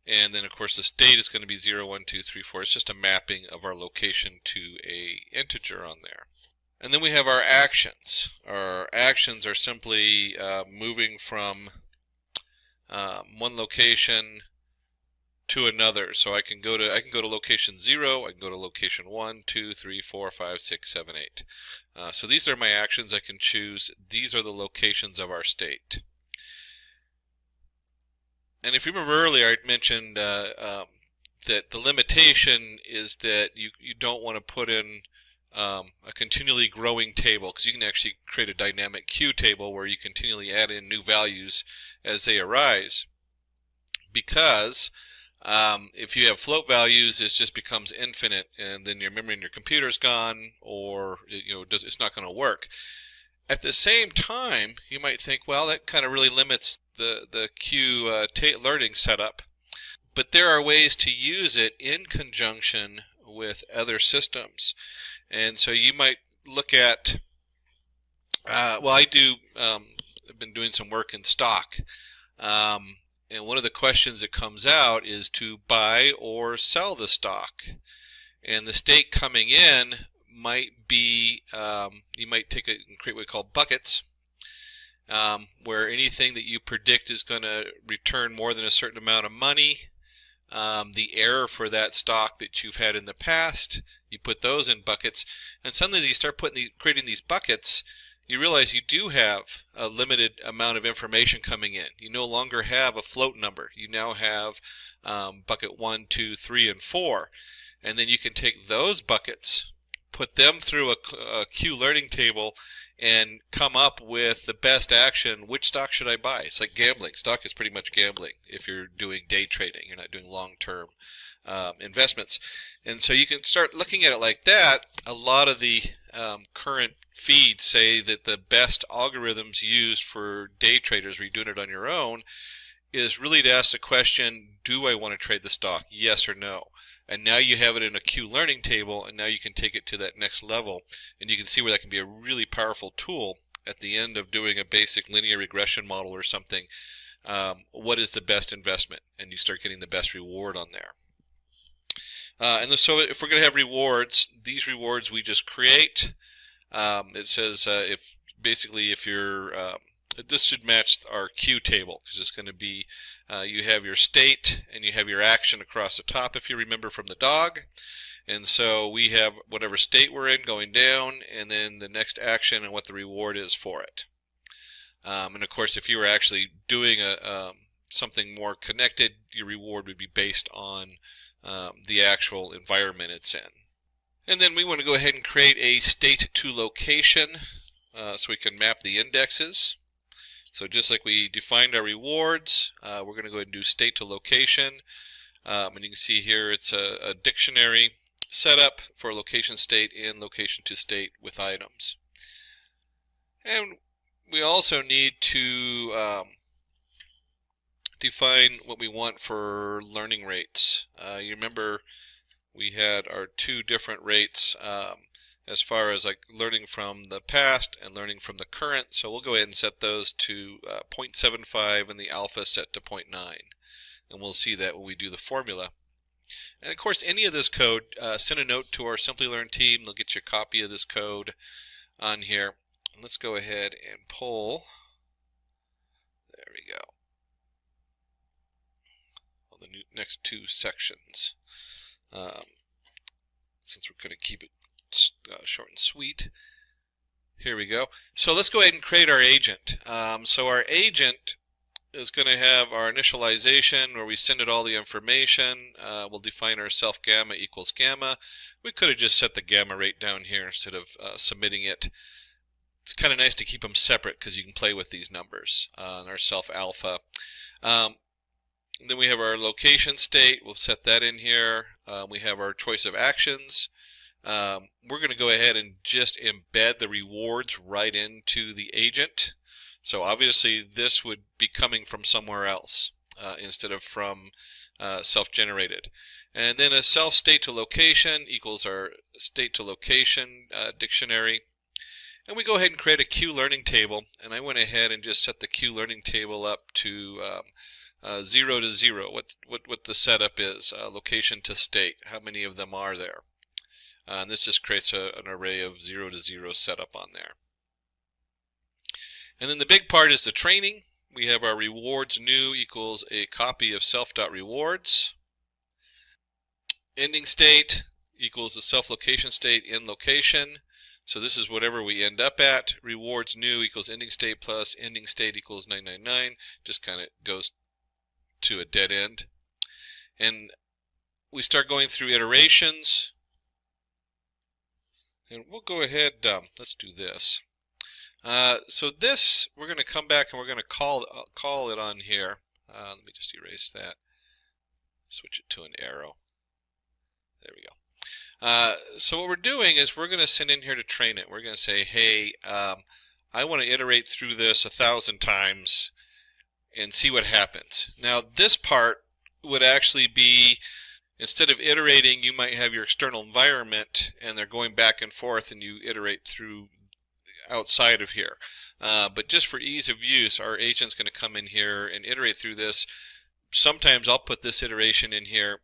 And then, of course, the state is going to be 0, 1, 2, 3, 4. It's just a mapping of our location to a integer on there. And then we have our actions. Our actions are simply moving from one location to another. So I can go to location 0, I can go to location 1, 2, 3, 4, 5, 6, 7, 8. So these are my actions I can choose. These are the locations of our state. And if you remember earlier, I mentioned that the limitation is that you don't want to put in a continually growing table, because you can actually create a dynamic queue table where you continually add in new values as they arise, because If you have float values, it just becomes infinite, and then your memory in your computer's gone, or it's not going to work. At the same time, you might think, well, that kind of really limits the Q learning setup. But there are ways to use it in conjunction with other systems. And so you might look at, well, I've been doing some work in stock. And one of the questions that comes out is to buy or sell the stock. And the state coming in might be, you might take it and create what we call buckets, where anything that you predict is going to return more than a certain amount of money, the error for that stock that you've had in the past, you put those in buckets, and suddenly you start creating these buckets, you realize you do have a limited amount of information coming in. You no longer have a float number. You now have bucket 1, 2, 3, and 4. And then you can take those buckets, put them through a Q learning table, and come up with the best action. Which stock should I buy? It's like gambling. Stock is pretty much gambling if you're doing day trading. You're not doing long-term investments. And so you can start looking at it like that. A lot of the current feeds say that the best algorithms used for day traders, where you're doing it on your own, is really to ask the question, do I want to trade the stock? Yes or no? And now you have it in a Q learning table, and now you can take it to that next level, and you can see where that can be a really powerful tool at the end of doing a basic linear regression model or something. What is the best investment? And you start getting the best reward on there. And so if we're going to have rewards, these rewards we just create. It says if you're this should match our Q table, because it's going to be you have your state and you have your action across the top, if you remember from the dog. And so we have whatever state we're in going down, and then the next action and what the reward is for it. And of course, if you were actually doing something more connected, your reward would be based on the actual environment it's in. And then we want to go ahead and create a state to location so we can map the indexes. So just like we defined our rewards, we're going to go ahead and do state to location. And you can see here it's a dictionary setup for location state and location to state with items. And we also need to define what we want for learning rates. You remember we had our two different rates as far as like learning from the past and learning from the current. So we'll go ahead and set those to 0.75 and the alpha set to 0.9. And we'll see that when we do the formula. And of course, any of this code, send a note to our Simplilearn team. They'll get you a copy of this code on here. And let's go ahead and pull. There we go. Well, the next two sections. Since we're going to keep it short and sweet. Here we go. So let's go ahead and create our agent. So our agent is going to have our initialization where we send it all the information. We'll define our self gamma equals gamma. We could have just set the gamma rate down here instead of submitting it. It's kind of nice to keep them separate because you can play with these numbers. Our self alpha. Then we have our location state. We'll set that in here. We have our choice of actions. We're going to go ahead and just embed the rewards right into the agent. So obviously this would be coming from somewhere else instead of from self-generated. And then a self state to location equals our state to location dictionary. And we go ahead and create a Q learning table. And I went ahead and just set the Q learning table up to 0 to 0, what the setup is, location to state, how many of them are there. And this just creates an array of 0 to 0 setup on there. And then the big part is the training. We have our rewards new equals a copy of self.rewards. Ending state equals the self location state in location. So this is whatever we end up at. Rewards new equals ending state plus ending state equals 999. Just kind of goes to a dead end. And we start going through iterations. And we'll go ahead, let's do this. So this, we're going to come back and we're going to call it on here. Let me just erase that. Switch it to an arrow. There we go. So what we're doing is we're going to send in here to train it. We're going to say, hey, I want to iterate through this 1,000 times and see what happens. Now this part would actually be, instead of iterating, you might have your external environment and they're going back and forth and you iterate through outside of here. But just for ease of use, our agent's going to come in here and iterate through this. Sometimes I'll put this iteration in here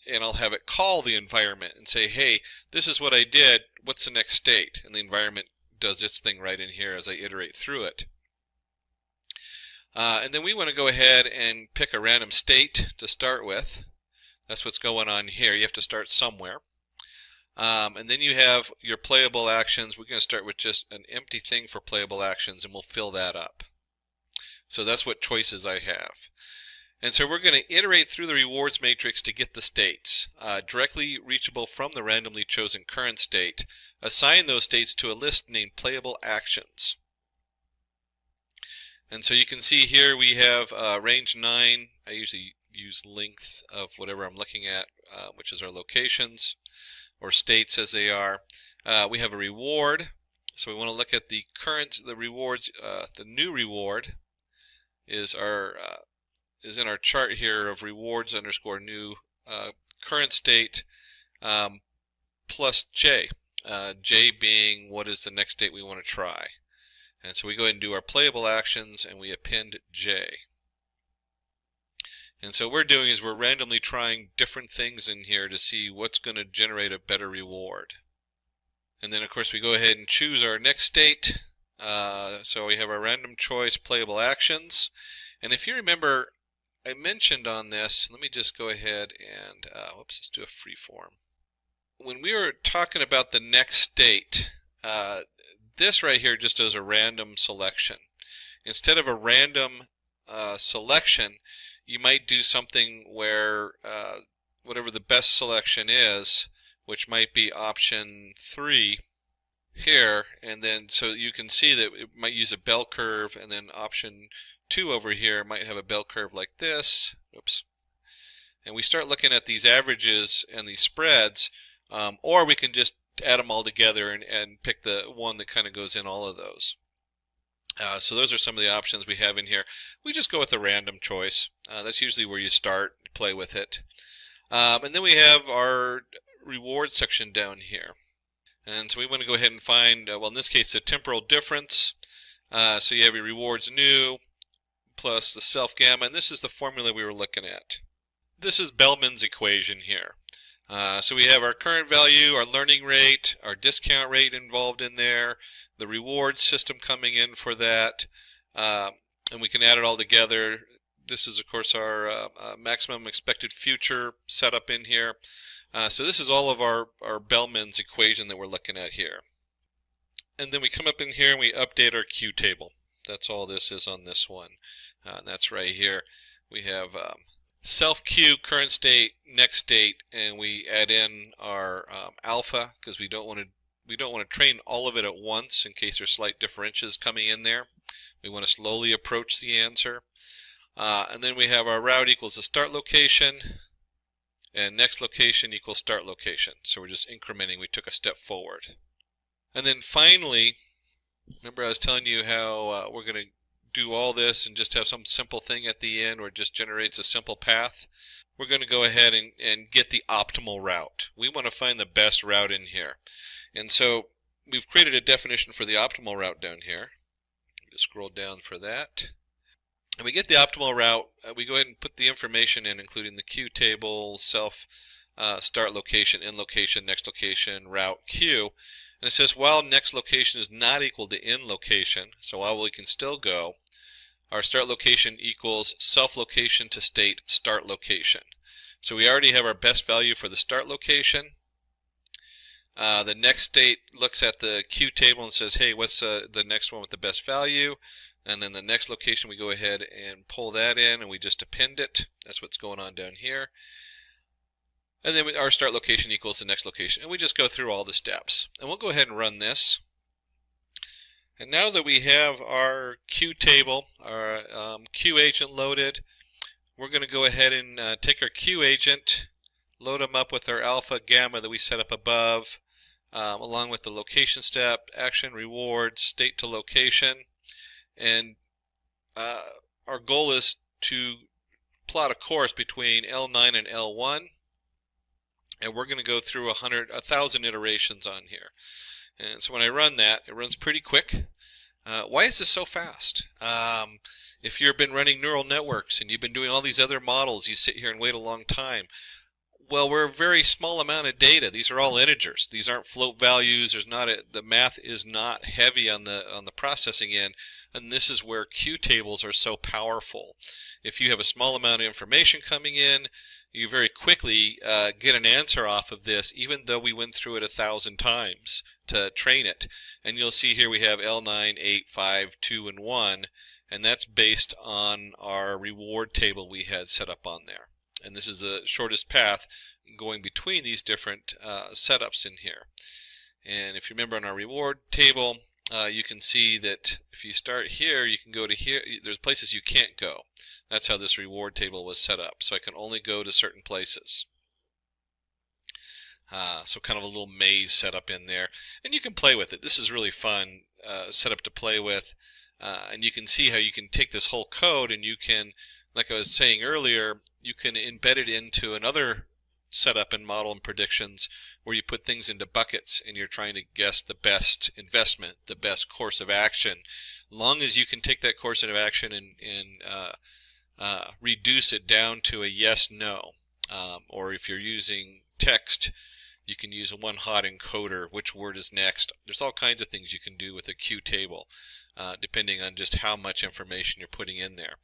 and I'll have it call the environment and say, hey, this is what I did, what's the next state? And the environment does its thing right in here as I iterate through it. And then we want to go ahead and pick a random state to start with. That's what's going on here. You have to start somewhere. And then you have your playable actions. We're going to start with just an empty thing for playable actions, and we'll fill that up. So that's what choices I have. And so we're going to iterate through the rewards matrix to get the states, directly reachable from the randomly chosen current state. Assign those states to a list named playable actions. And so you can see here we have range 9. I usually use length of whatever I'm looking at, which is our locations or states as they are. We have a reward, so we want to look at the rewards. The new reward is our is in our chart here of rewards underscore new current state plus J. J being what is the next state we want to try. And so we go ahead and do our playable actions and we append J. And so what we're doing is we're randomly trying different things in here to see what's going to generate a better reward. And then of course we go ahead and choose our next state. So we have our random choice playable actions. And if you remember, I mentioned on this, let me just go ahead and, whoops, let's do a free form. When we were talking about the next state, this right here just does a random selection. Instead of a random selection, you might do something where whatever the best selection is, which might be option 3 here, and then so you can see that it might use a bell curve, and then option 2 over here might have a bell curve like this. Oops. And we start looking at these averages and these spreads, or we can just add them all together and pick the one that kind of goes in all of those. So those are some of the options we have in here. We just go with a random choice. That's usually where you start, play with it. And then we have our reward section down here. And so we want to go ahead and find, well, in this case, the temporal difference. So you have your rewards new plus the self gamma, and this is the formula we were looking at. This is Bellman's equation here. So we have our current value, our learning rate, our discount rate involved in there, the reward system coming in for that, and we can add it all together. This is, of course, our maximum expected future setup in here. So this is all of our Bellman's equation that we're looking at here. And then we come up in here and we update our Q table. That's all this is on this one. And that's right here. We have self Q, current state, next state, and we add in our alpha because we don't want to train all of it at once in case there's slight differences coming in there. We want to slowly approach the answer. And then we have our route equals the start location, and next location equals start location. So we're just incrementing. We took a step forward. And then finally, remember I was telling you how we're going to do all this and just have some simple thing at the end where it just generates a simple path. We're going to go ahead and get the optimal route. We want to find the best route in here. And so we've created a definition for the optimal route down here. Just scroll down for that. And we get the optimal route. We go ahead and put the information in, including the Q table, self, start location, end location, next location, route, Q. And it says while next location is not equal to end location, so while we can still go, our start location equals self location to state start location. So we already have our best value for the start location. The next state looks at the Q table and says, hey, what's the next one with the best value? And then the next location, we go ahead and pull that in and we just append it. That's what's going on down here. And then our start location equals the next location. And we just go through all the steps. And we'll go ahead and run this. And now that we have our Q table, our Q agent loaded, we're going to go ahead and take our Q agent, load them up with our alpha gamma that we set up above, along with the location step, action, reward, state to location. And our goal is to plot a course between L9 and L1. And we're going to go through 1,000 iterations on here. And so when I run that, it runs pretty quick. Why is this so fast? If you've been running neural networks and you've been doing all these other models, you sit here and wait a long time. Well, we're a very small amount of data. These are all integers. These aren't float values. The math is not heavy on the processing end, and this is where Q tables are so powerful. If you have a small amount of information coming in, you very quickly get an answer off of this, even though we went through it 1,000 times to train it. And you'll see here we have L9, 8, 5, 2, and 1, and that's based on our reward table we had set up on there. And this is the shortest path going between these different setups in here. And if you remember on our reward table, you can see that if you start here, you can go to here. There's places you can't go. That's how this reward table was set up. So I can only go to certain places. So kind of a little maze set up in there. And you can play with it. This is really fun setup to play with. And you can see how you can take this whole code and you can, like I was saying earlier, you can embed it into another setup and model and predictions where you put things into buckets and you're trying to guess the best investment, the best course of action. Long as you can take that course of action and reduce it down to a yes, no. Or if you're using text, you can use a one-hot encoder, which word is next. There's all kinds of things you can do with a Q table, depending on just how much information you're putting in there.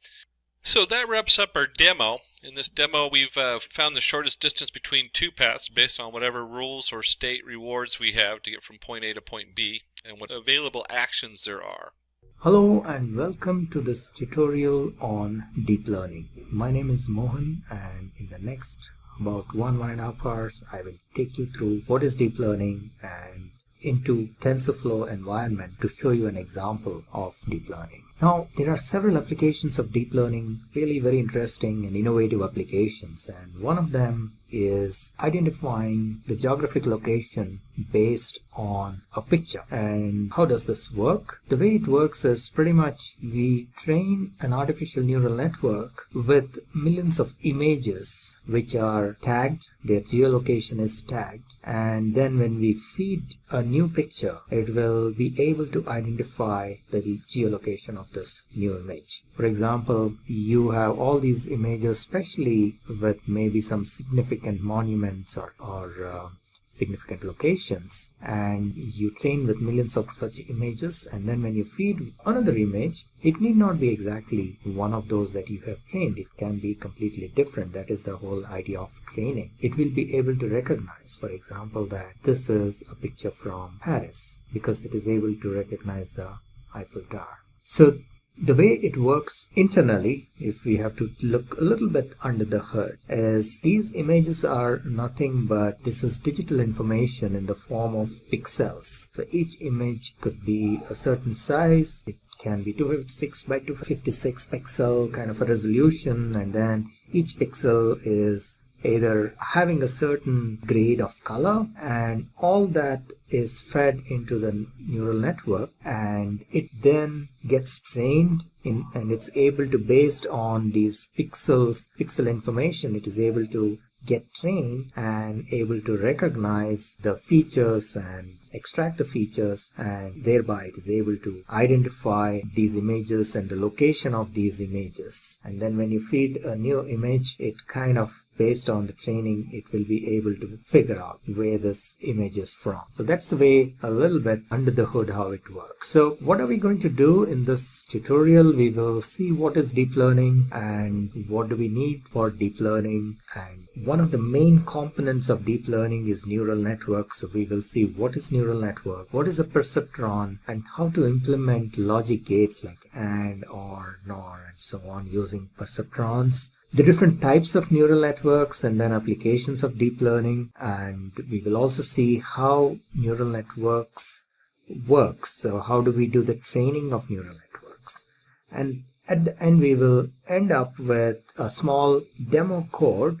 So that wraps up our demo. In this demo, we've found the shortest distance between two paths based on whatever rules or state rewards we have to get from point A to point B and what available actions there are. Hello and welcome to this tutorial on deep learning. My name is Mohan, and in the next about 1.5 hours I will take you through what is deep learning and into TensorFlow environment to show you an example of deep learning. Now, there are several applications of deep learning, really very interesting and innovative applications, and one of them is identifying the geographic location based on a picture. And how does this work? The way it works is pretty much we train an artificial neural network with millions of images which are tagged, their geolocation is tagged, and then when we feed a new picture, it will be able to identify the geolocation of this new image. For example, you have all these images, especially with maybe some significant monuments or significant locations, and you train with millions of such images, and then when you feed another image, it need not be exactly one of those that you have trained. It can be completely different. That is the whole idea of training. It will be able to recognize, for example, that this is a picture from Paris because it is able to recognize the Eiffel Tower. So the way it works internally, if we have to look a little bit under the hood, is these images are nothing but this is digital information in the form of pixels. So each image could be a certain size. It can be 256 by 256 pixel kind of a resolution, and then each pixel is either having a certain grade of color, and all that is fed into the neural network, and it then gets trained in, and it's able to, based on these pixel information, it is able to get trained and able to recognize the features and extract the features, and thereby it is able to identify these images and the location of these images. And then when you feed a new image, it kind of, based on the training, it will be able to figure out where this image is from. So that's the way, a little bit under the hood, how it works. So what are we going to do in this tutorial? We will see what is deep learning and what do we need for deep learning. And one of the main components of deep learning is neural networks. So we will see what is neural network, what is a perceptron, and how to implement logic gates like AND, OR, NOR, and so on using perceptrons. The different types of neural networks, and then applications of deep learning, and we will also see how neural networks works. So how do we do the training of neural networks? And at the end we will end up with a small demo code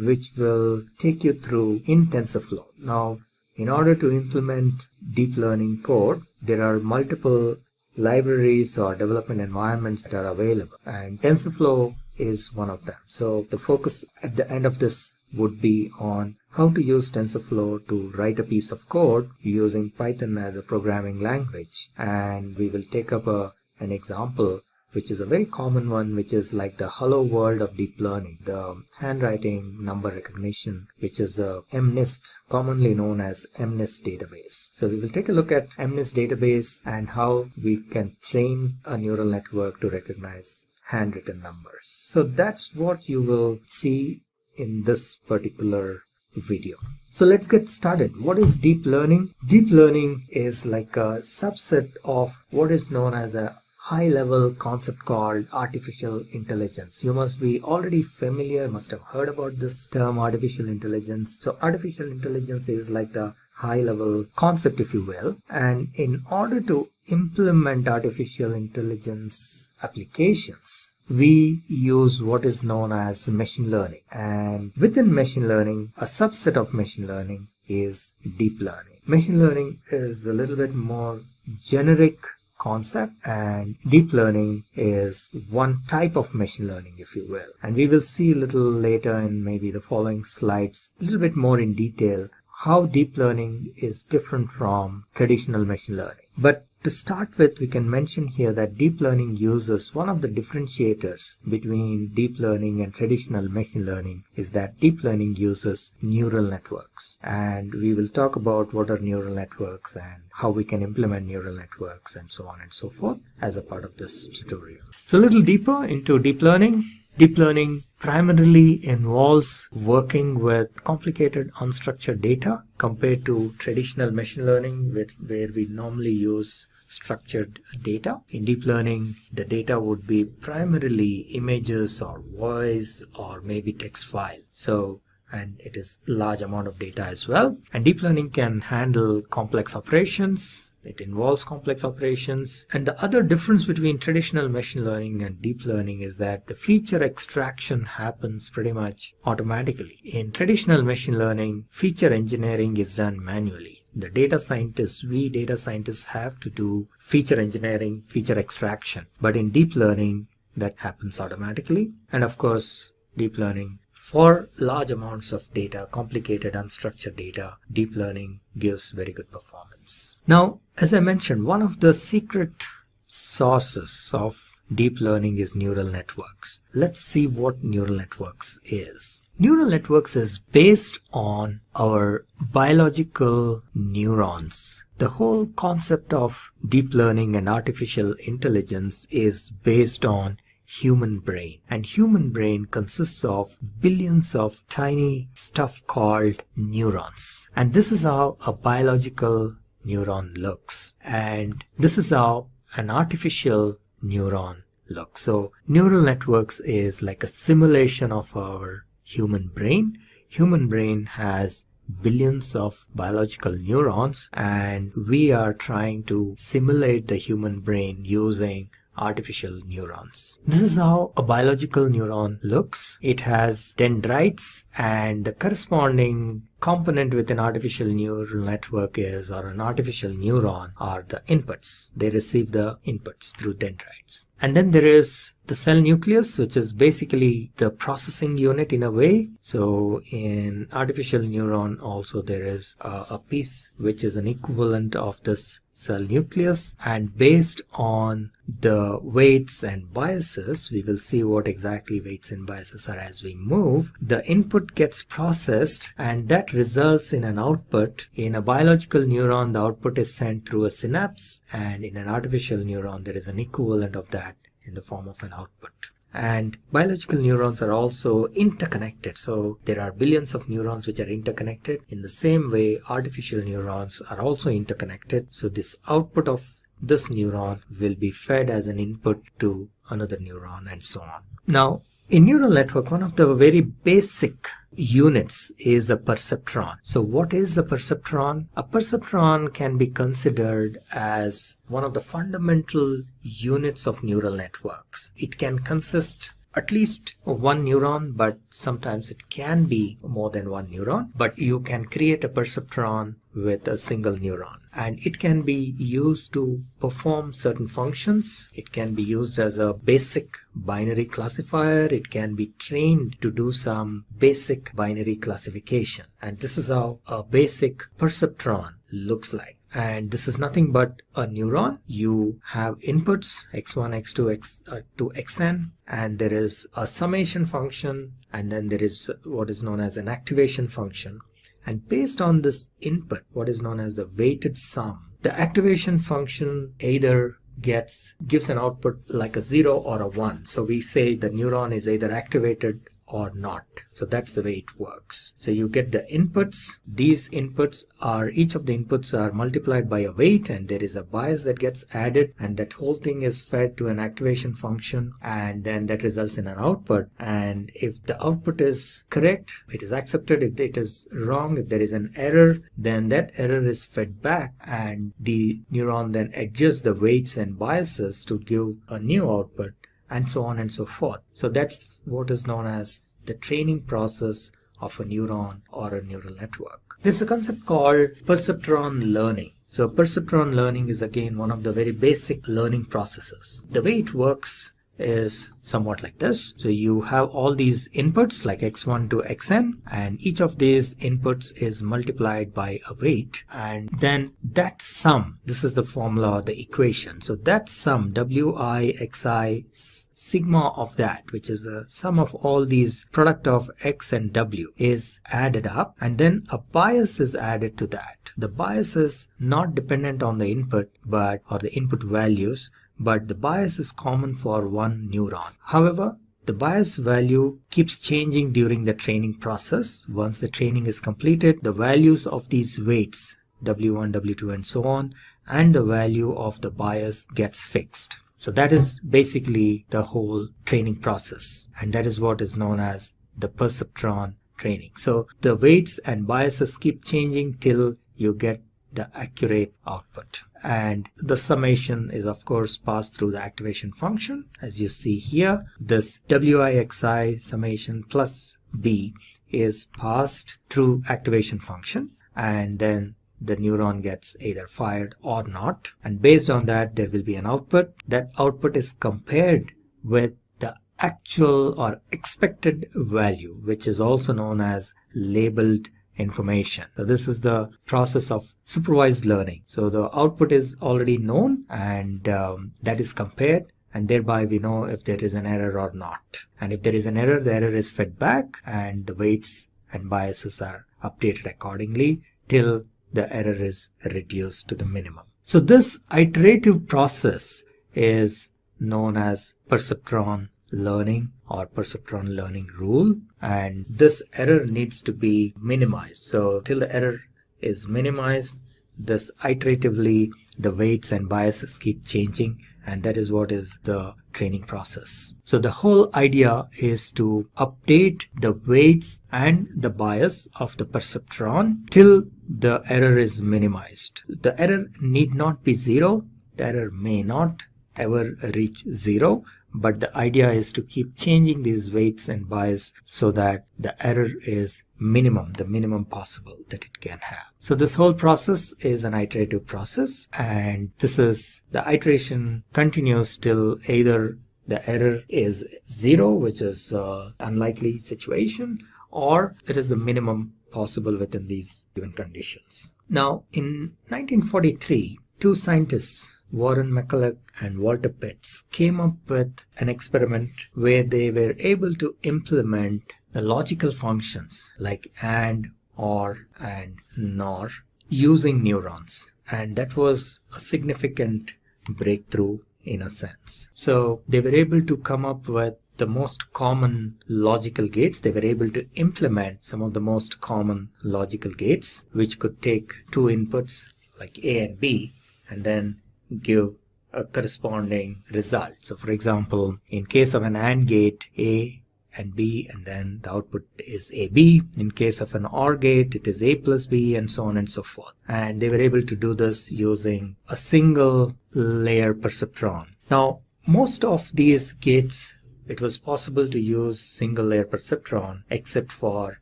which will take you through in TensorFlow. Now, in order to implement deep learning code, there are multiple libraries or development environments that are available, and TensorFlow is one of them. So the focus at the end of this would be on how to use TensorFlow to write a piece of code using Python as a programming language. And we will take up an example which is a very common one, which is like the hello world of deep learning, the handwriting number recognition, which is a MNIST, commonly known as MNIST database. So we will take a look at MNIST database and how we can train a neural network to recognize handwritten numbers. So that's what you will see in this particular video. So let's get started. What is deep learning? Deep learning is like a subset of what is known as a high-level concept called artificial intelligence. You must be already familiar, must have heard about this term artificial intelligence. So artificial intelligence is like the high-level concept, if you will. And in order to implement artificial intelligence applications, we use what is known as machine learning. And within machine learning, a subset of machine learning is deep learning. Machine learning is a little bit more generic concept, and deep learning is one type of machine learning, if you will. And we will see a little later in maybe the following slides a little bit more in detail how deep learning is different from traditional machine learning. But to start with, we can mention here that deep learning uses one of the differentiators between deep learning and traditional machine learning is that deep learning uses neural networks. And we will talk about what are neural networks and how we can implement neural networks and so on and so forth as a part of this tutorial. So a little deeper into deep learning. Deep learning primarily involves working with complicated unstructured data compared to traditional machine learning where we normally use structured data. In deep learning, the data would be primarily images or voice or maybe text file. And it is large amount of data as well. And deep learning can handle complex operations. It involves complex operations. And the other difference between traditional machine learning and deep learning is that the feature extraction happens pretty much automatically. In traditional machine learning, feature engineering is done manually. The data scientists, we data scientists have to do feature engineering, feature extraction. But in deep learning, that happens automatically. And of course, deep learning, for large amounts of data, complicated unstructured data, deep learning gives very good performance. Now, as I mentioned, one of the secret sources of deep learning is neural networks. Let's see what neural networks is. Neural networks is based on our biological neurons. The whole concept of deep learning and artificial intelligence is based on human brain, and human brain consists of billions of tiny stuff called neurons, and this is how a biological neuron looks, and this is how an artificial neuron looks. So neural networks is like a simulation of our human brain. Human brain has billions of biological neurons, and we are trying to simulate the human brain using artificial neurons. This is how a biological neuron looks. It has dendrites, and the corresponding component with an artificial neural network is, or an artificial neuron, are the inputs. They receive the inputs through dendrites. And then there is the cell nucleus, which is basically the processing unit in a way. So in artificial neuron also there is a piece which is an equivalent of this cell nucleus, and based on the weights and biases, we will see what exactly weights and biases are as we move. The input gets processed, and that results in an output. In a biological neuron, the output is sent through a synapse, and in an artificial neuron there is an equivalent of that in the form of an output. And biological neurons are also interconnected. So there are billions of neurons which are interconnected. In the same way, artificial neurons are also interconnected. So this output of this neuron will be fed as an input to another neuron and so on. Now, In neural network, one of the very basic units is a perceptron. So what is a perceptron? A perceptron can be considered as one of the fundamental units of neural networks. It can consist at least of one neuron, but sometimes it can be more than one neuron. But you can create a perceptron with a single neuron, and it can be used to perform certain functions. It can be used as a basic binary classifier. It can be trained to do some basic binary classification, and this is how a basic perceptron looks like. And this is nothing but a neuron. You have inputs x1, x2, to xn, and there is a summation function, and then there is what is known as an activation function. And based on this input, what is known as the weighted sum, the activation function either gives an output like a 0 or a 1. So we say the neuron is either activated or not. So that's the way it works. So you get the inputs. These inputs are, each of the inputs are multiplied by a weight, and there is a bias that gets added, and that whole thing is fed to an activation function, and then that results in an output. And if the output is correct, it is accepted. If it is wrong, if there is an error, then that error is fed back, and the neuron then adjusts the weights and biases to give a new output, and so on and so forth. So that's what is known as the training process of a neuron or a neural network. There's a concept called perceptron learning. So perceptron learning is again one of the very basic learning processes. The way it works is somewhat like this. So you have all these inputs like x1 to xn, and each of these inputs is multiplied by a weight, and then that sum, this is the formula, the equation. So that sum, wi xi sigma of that, which is the sum of all these product of x and w, is added up, and then a bias is added to that. The bias is not dependent on the input or the input values, but the bias is common for one neuron. However, the bias value keeps changing during the training process. Once the training is completed, the values of these weights, W1, W2, and so on, and the value of the bias gets fixed. So that is basically the whole training process, and that is what is known as the perceptron training. So the weights and biases keep changing till you get the accurate output, and the summation is of course passed through the activation function. As you see here, this wixi summation plus b is passed through activation function, and then the neuron gets either fired or not, and based on that there will be an output. That output is compared with the actual or expected value, which is also known as labeled information. So this is the process of supervised learning. So the output is already known, and that is compared, and thereby we know if there is an error or not. And if there is an error, the error is fed back, and the weights and biases are updated accordingly till the error is reduced to the minimum. So this iterative process is known as perceptron learning or perceptron learning rule, and this error needs to be minimized. So till the error is minimized, this iteratively the weights and biases keep changing, and that is what is the training process. So the whole idea is to update the weights and the bias of the perceptron till the error is minimized. The error need not be 0. The error may not ever reach 0, but the idea is to keep changing these weights and bias so that the error is minimum, the minimum possible that it can have. So this whole process is an iterative process, and the iteration continues till either the error is 0, which is unlikely situation, or it is the minimum possible within these given conditions. Now, in 1943, two scientists, Warren McCulloch and Walter Pitts, came up with an experiment where they were able to implement the logical functions like AND, OR, and NOR using neurons. And that was a significant breakthrough in a sense. So they were able to come up with the most common logical gates. They were able to implement some of the most common logical gates, which could take two inputs like A and B and then give a corresponding result. So for example, in case of an AND gate, A and B, and then the output is AB. In case of an OR gate, it is A plus B, and so on and so forth. And they were able to do this using a single layer perceptron. Now, most of these gates, it was possible to use single layer perceptron except for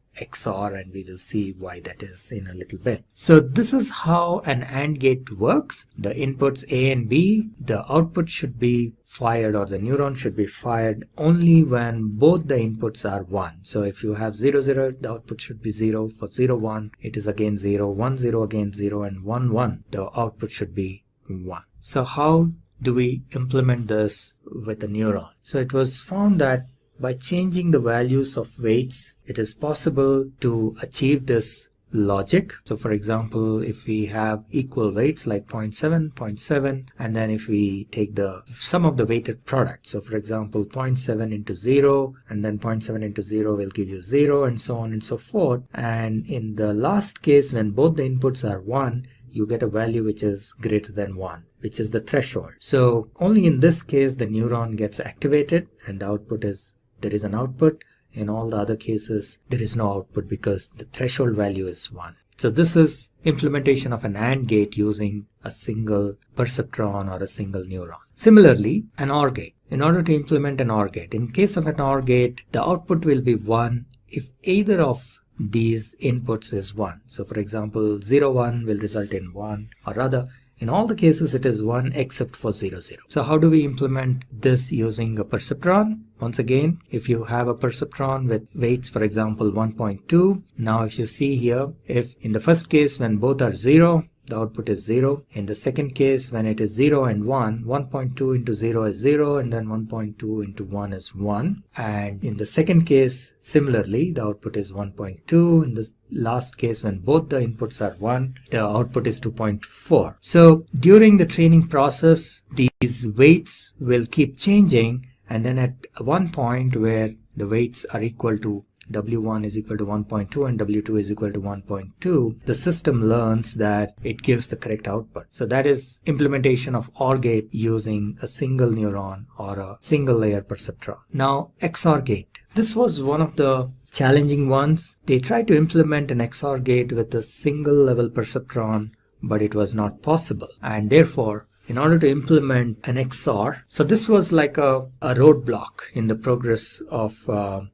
XOR, and we will see why that is in a little bit. So this is how an AND gate works. The inputs A and B, the output should be fired, or the neuron should be fired only when both the inputs are 1. So if you have 0, 0, the output should be 0. For 0, 1, it is again 0, 1, 0 again 0, and 1, 1, the output should be 1. So how do we implement this with a neuron? So it was found that by changing the values of weights, it is possible to achieve this logic. So for example, if we have equal weights like 0.7, 0.7, and then if we take the sum of the weighted product, so for example 0.7 into 0, and then 0.7 into 0 will give you 0, and so on and so forth. And in the last case, when both the inputs are 1, you get a value which is greater than 1, which is the threshold. So only in this case the neuron gets activated and the output is, there is an output. In all the other cases, there is no output because the threshold value is 1. So this is implementation of an AND gate using a single perceptron or a single neuron. Similarly, an OR gate. In order to implement an OR gate, in case of an OR gate, the output will be 1 if either of these inputs is 1. So for example, 0, 1 will result in 1, or rather, in all the cases it is 1 except for 0, 0. So how do we implement this using a perceptron? Once again, if you have a perceptron with weights, for example 1.2, now if you see here, if in the first case when both are 0, the output is 0. In the second case, when it is 0 and 1, 1.2 into 0 is 0, and then 1.2 into 1 is 1. And in the second case, similarly, the output is 1.2. In the last case, when both the inputs are 1, the output is 2.4. So during the training process, these weights will keep changing, and then at one point where the weights are equal to W1 is equal to 1.2 and W2 is equal to 1.2, the system learns that it gives the correct output. So that is implementation of OR gate using a single neuron or a single layer perceptron. Now, XOR gate. This was one of the challenging ones. They tried to implement an XOR gate with a single level perceptron, but it was not possible. And therefore, in order to implement an XOR, so this was like a roadblock in the progress of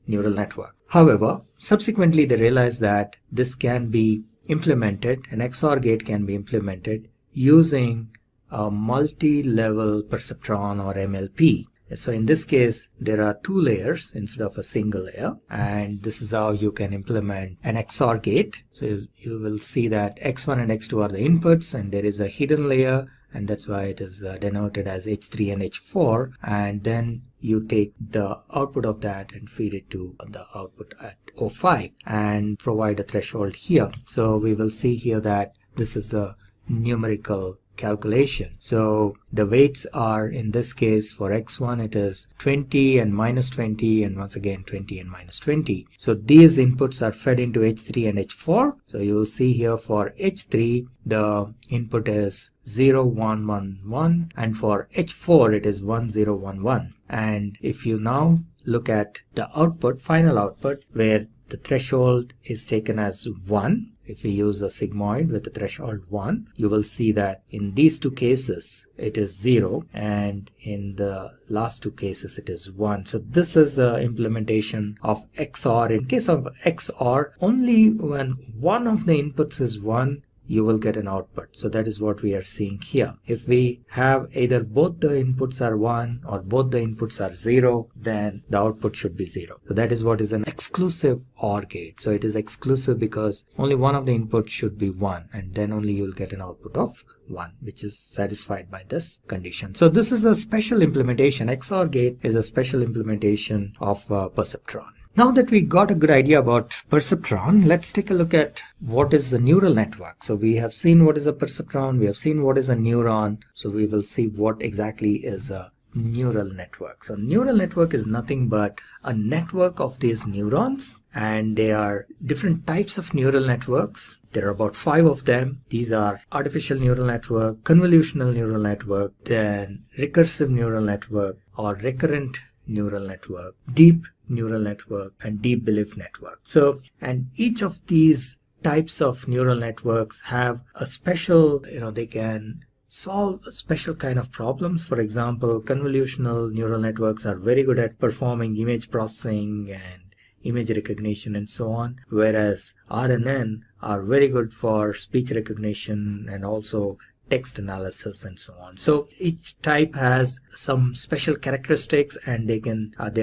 neural network. However, subsequently they realized that this can be implemented, an XOR gate can be implemented using a multi-level perceptron or MLP. So in this case, there are 2 layers instead of a single layer, and this is how you can implement an XOR gate. So you will see that X1 and X2 are the inputs, and there is a hidden layer, and that's why it is denoted as H3 and H4, and then you take the output of that and feed it to the output at O5 and provide a threshold here. So we will see here that this is the numerical calculation. So the weights are, in this case for X1 it is 20 and minus 20, and once again 20 and minus 20. So these inputs are fed into H3 and H4. So you will see here for H3 the input is 0, 1, 1, 1, and for H4 it is 1, 0, 1, 1. And if you now look at the output, final output, where the threshold is taken as 1, if we use a sigmoid with the threshold 1, you will see that in these 2 cases it is 0, and in the last 2 cases it is 1. So this is the implementation of XOR. In case of XOR, only when one of the inputs is 1, you will get an output. So that is what we are seeing here. If we have either both the inputs are 1 or both the inputs are 0, then the output should be 0. So that is what is an exclusive OR gate. So it is exclusive because only one of the inputs should be 1, and then only you will get an output of 1, which is satisfied by this condition. So this is a special implementation. XOR gate is a special implementation of perceptron. Now that we got a good idea about perceptron, let's take a look at what is a neural network. So we have seen what is a perceptron, we have seen what is a neuron, so we will see what exactly is a neural network. So neural network is nothing but a network of these neurons, and they are different types of neural networks. There are about 5 of them. These are artificial neural network, convolutional neural network, then recursive neural network or recurrent neural network, deep neural network, and deep belief network. So, and each of these types of neural networks have a special, they can solve a special kind of problems. For example, convolutional neural networks are very good at performing image processing and image recognition and so on, whereas RNN are very good for speech recognition and also text analysis and so on. So each type has some special characteristics, and they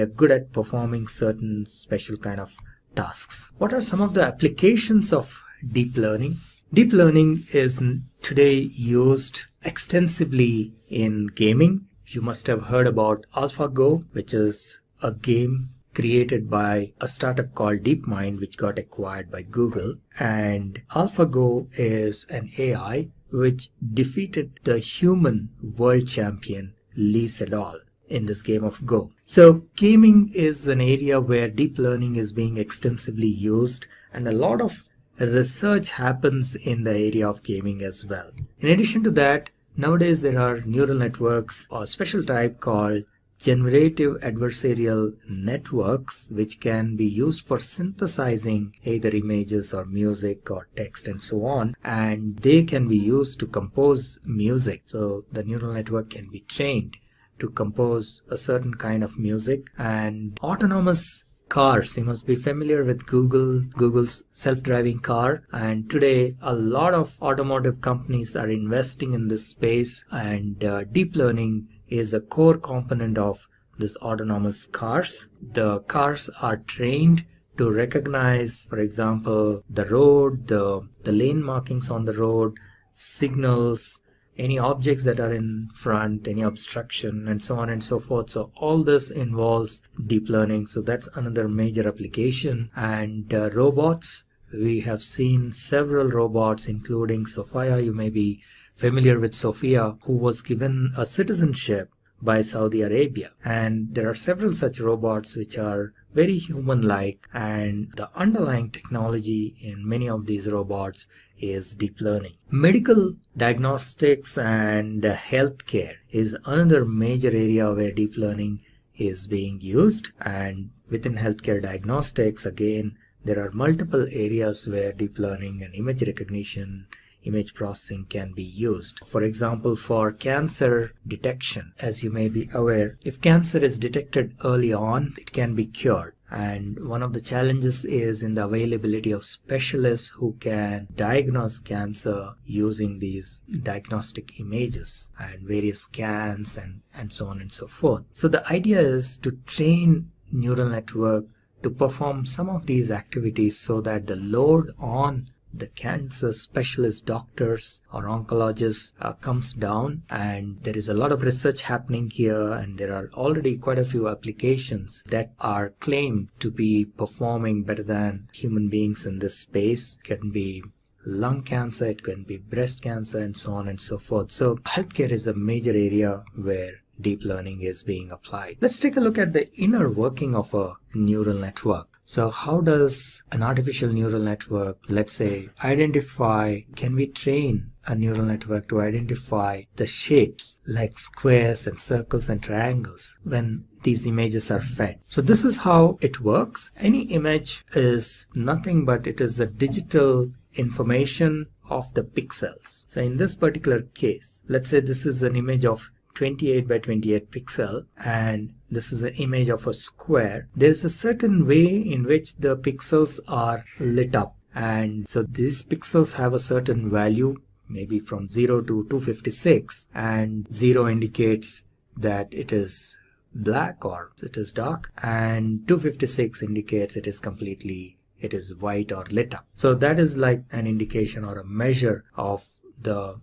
are good at performing certain special kind of tasks. What are some of the applications of deep learning? Deep learning is today used extensively in gaming. You must have heard about AlphaGo, which is a game created by a startup called DeepMind, which got acquired by Google. And AlphaGo is an AI which defeated the human world champion Lee Sedol in this game of Go. So gaming is an area where deep learning is being extensively used, and a lot of research happens in the area of gaming as well. In addition to that, nowadays there are neural networks or special type called Generative Adversarial Networks, which can be used for synthesizing either images or music or text and so on, and they can be used to compose music. So the neural network can be trained to compose a certain kind of music. And autonomous cars, you must be familiar with Google's self-driving car, and today a lot of automotive companies are investing in this space, and deep learning is a core component of this autonomous cars. The cars are trained to recognize, for example, the road, the lane markings on the road, signals, any objects that are in front, any obstruction, and so on and so forth. So all this involves deep learning. So that's another major application. And robots, we have seen several robots, including Sophia. You may be familiar with Sophia, who was given a citizenship by Saudi Arabia. And there are several such robots which are very human-like, and the underlying technology in many of these robots is deep learning. Medical diagnostics and healthcare is another major area where deep learning is being used. And within healthcare diagnostics, again, there are multiple areas where deep learning and image recognition, image processing can be used. For example, for cancer detection, as you may be aware, if cancer is detected early on, it can be cured. And one of the challenges is in the availability of specialists who can diagnose cancer using these diagnostic images and various GANs and so on and so forth. So the idea is to train neural network to perform some of these activities so that the load on the cancer specialist doctors or oncologists comes down. And there is a lot of research happening here, and there are already quite a few applications that are claimed to be performing better than human beings in this space. It can be lung cancer, it can be breast cancer, and so on and so forth. So healthcare is a major area where deep learning is being applied. Let's take a look at the inner working of a neural network. So how does an artificial neural network, let's say, can we train a neural network to identify the shapes like squares and circles and triangles when these images are fed? So this is how it works. Any image is nothing but it is a digital information of the pixels. So in this particular case, let's say this is an image of 28 by 28 pixel, and this is an image of a square. There is a certain way in which the pixels are lit up, and so these pixels have a certain value, maybe from 0 to 256, and 0 indicates that it is black or it is dark, and 256 indicates it is white or lit up. So that is like an indication or a measure of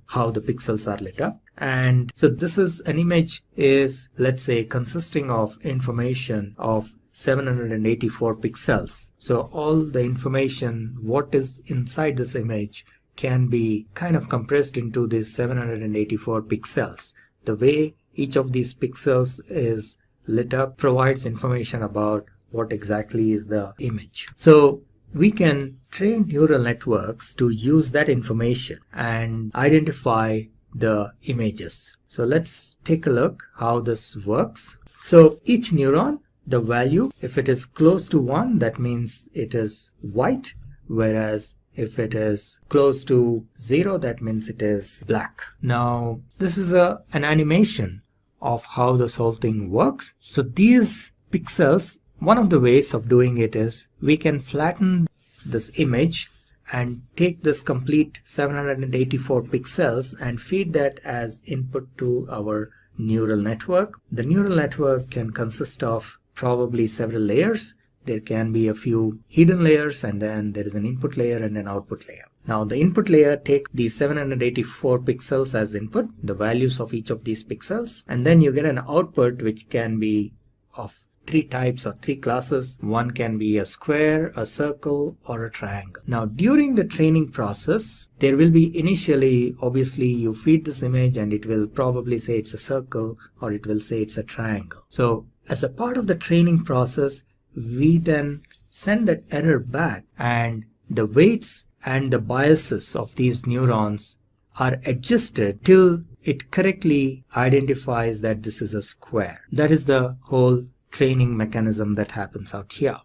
how the pixels are lit up. And so this is an image is, let's say, consisting of information of 784 pixels. So all the information, what is inside this image, can be kind of compressed into these 784 pixels. The way each of these pixels is lit up provides information about what exactly is the image. So we can train neural networks to use that information and identify the images. So let's take a look how this works. So each neuron, the value, if it is close to 1, that means it is white, whereas if it is close to 0, that means it is black. Now, this is an animation of how this whole thing works. So these pixels, one of the ways of doing it is we can flatten this image and take this complete 784 pixels and feed that as input to our neural network. The neural network can consist of probably several layers. There can be a few hidden layers, and then there is an input layer and an output layer. Now the input layer takes these 784 pixels as input, the values of each of these pixels, and then you get an output which can be of 3 types or 3 classes. One can be a square, a circle, or a triangle. Now during the training process, there will be initially, obviously you feed this image and it will probably say it's a circle or it will say it's a triangle. So as a part of the training process, we then send that error back, and the weights and the biases of these neurons are adjusted till it correctly identifies that this is a square. That is the whole training mechanism that happens out here.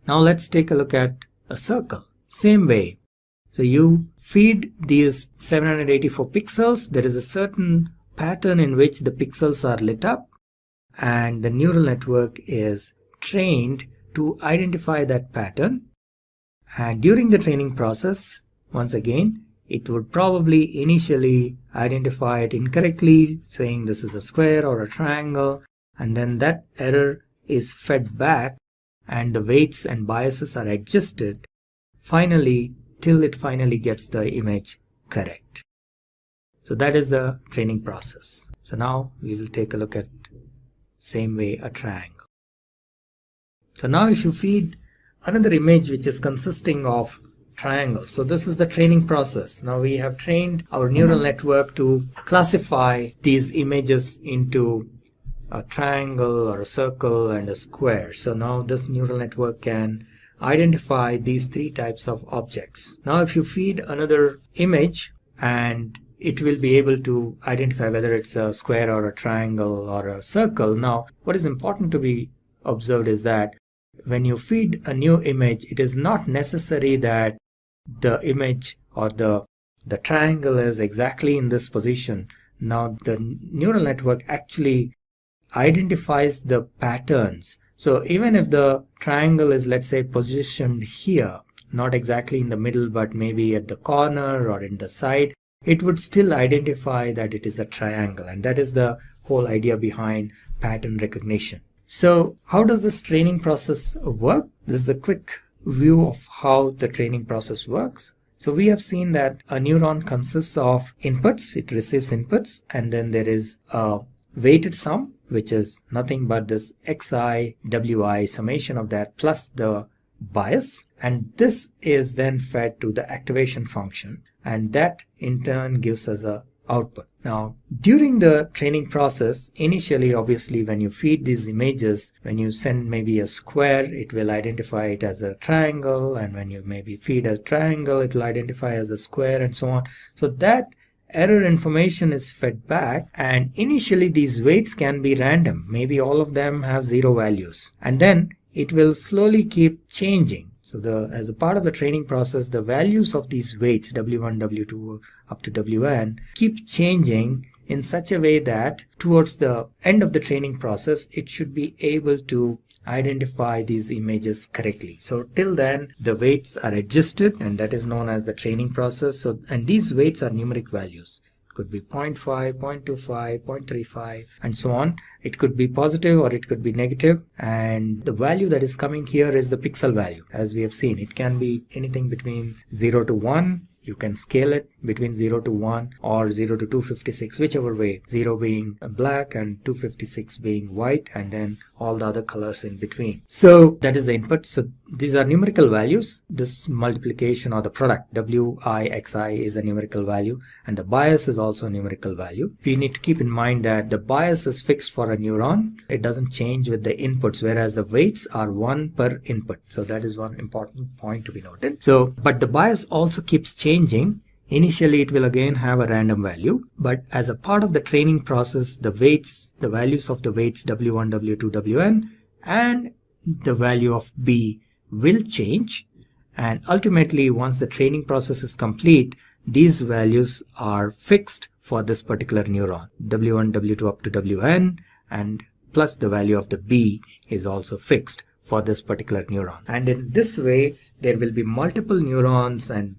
Now let's take a look at a circle. Same way. So you feed these 784 pixels. There is a certain pattern in which the pixels are lit up, and the neural network is trained to identify that pattern. And during the training process, once again, it would probably initially identify it incorrectly, saying this is a square or a triangle, and then that error is fed back and the weights and biases are adjusted finally till it finally gets the image correct. So that is the training process. So now we will take a look at same way a triangle. So now if you feed another image which is consisting of triangles. So this is the training process. Now we have trained our neural network to classify these images into a triangle or a circle and a square. So now this neural network can identify these 3 types of objects. Now if you feed another image, and it will be able to identify whether it's a square or a triangle or a circle. Now what is important to be observed is that when you feed a new image, it is not necessary that the image or the triangle is exactly in this position. Now the neural network actually identifies the patterns. So even if the triangle is, let's say, positioned here, not exactly in the middle but maybe at the corner or in the side, it would still identify that it is a triangle. And that is the whole idea behind pattern recognition. So how does this training process work? This is a quick view of how the training process works. So we have seen that a neuron consists of inputs. It receives inputs, and then there is a weighted sum, which is nothing but this xi, wi, summation of that plus the bias. And this is then fed to the activation function, and that in turn gives us a output. Now during the training process, initially obviously when you feed these images, when you send maybe a square, it will identify it as a triangle, and when you maybe feed a triangle, it will identify as a square, and so on. So that error information is fed back, and initially these weights can be random. Maybe all of them have 0 values, and then it will slowly keep changing. So as a part of the training process, the values of these weights, W1, W2 up to Wn, keep changing in such a way that towards the end of the training process, it should be able to identify these images correctly. So till then, the weights are adjusted, and that is known as the training process. So, and these weights are numeric values. It could be 0.5, 0.25, 0.35, and so on. It could be positive or it could be negative, and the value that is coming here is the pixel value. As we have seen, it can be anything between 0 to 1. You can scale it between 0 to 1 or 0 to 256, whichever way, 0 being black and 256 being white, and then all the other colors in between. So that is the input. So these are numerical values. This multiplication or the product WI/XI is a numerical value, and the bias is also a numerical value. We need to keep in mind that the bias is fixed for a neuron. It doesn't change with the inputs, whereas the weights are 1 per input. So that is one important point to be noted. So, but the bias also keeps changing Initially, it will again have a random value, but as a part of the training process, the weights, the values of the weights W1, W2, Wn and the value of B will change. And ultimately, once the training process is complete, these values are fixed for this particular neuron. W1, W2 up to Wn, and plus the value of the B is also fixed for this particular neuron. And in this way, there will be multiple neurons, and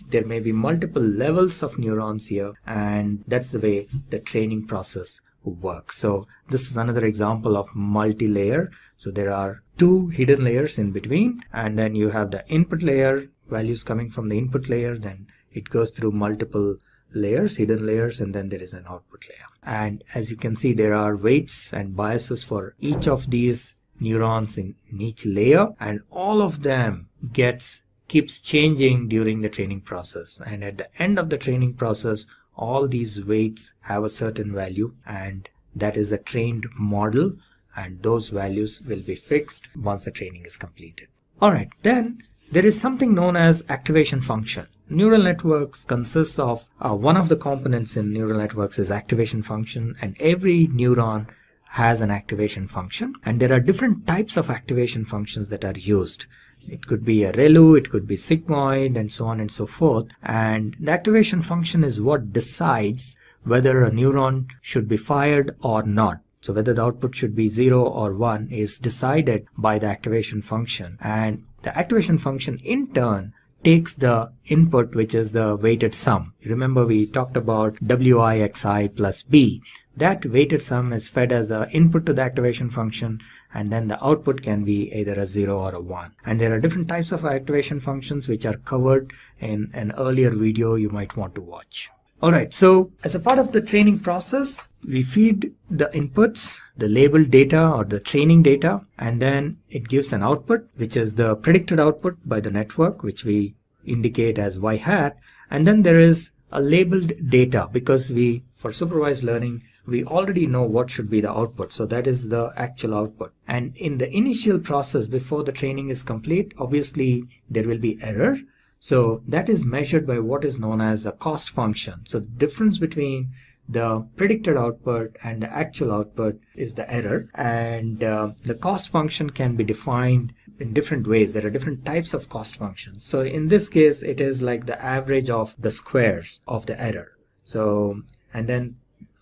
there may be multiple levels of neurons here, and that's the way the training process works. So this is another example of multi-layer. So there are two hidden layers in between, and then you have the input layer, values coming from the input layer, then it goes through multiple layers, hidden layers, and then there is an output layer. And as you can see, there are weights and biases for each of these neurons in each layer, and all of them keeps changing during the training process. And at the end of the training process, all these weights have a certain value, and that is a trained model, and those values will be fixed once the training is completed. Alright, then there is something known as activation function. Neural networks consists of one of the components in neural networks is activation function, and every neuron has an activation function, and there are different types of activation functions that are used. It could be a ReLU, it could be sigmoid, and so on and so forth. And the activation function is what decides whether a neuron should be fired or not. So whether the output should be 0 or 1 is decided by the activation function. And the activation function in turn takes the input, which is the weighted sum. Remember, we talked about Wi xi plus b. That weighted sum is fed as an input to the activation function, and then the output can be either a 0 or a 1. And there are different types of activation functions which are covered in an earlier video you might want to watch. Alright, so as a part of the training process, we feed the inputs, the labeled data or the training data, and then it gives an output, which is the predicted output by the network, which we indicate as y hat. And then there is a labeled data, because for supervised learning, we already know what should be the output. So that is the actual output. And in the initial process, before the training is complete, obviously there will be error. So that is measured by what is known as a cost function. So the difference between the predicted output and the actual output is the error. And the cost function can be defined in different ways. There are different types of cost functions. So in this case, it is like the average of the squares of the error. So, and then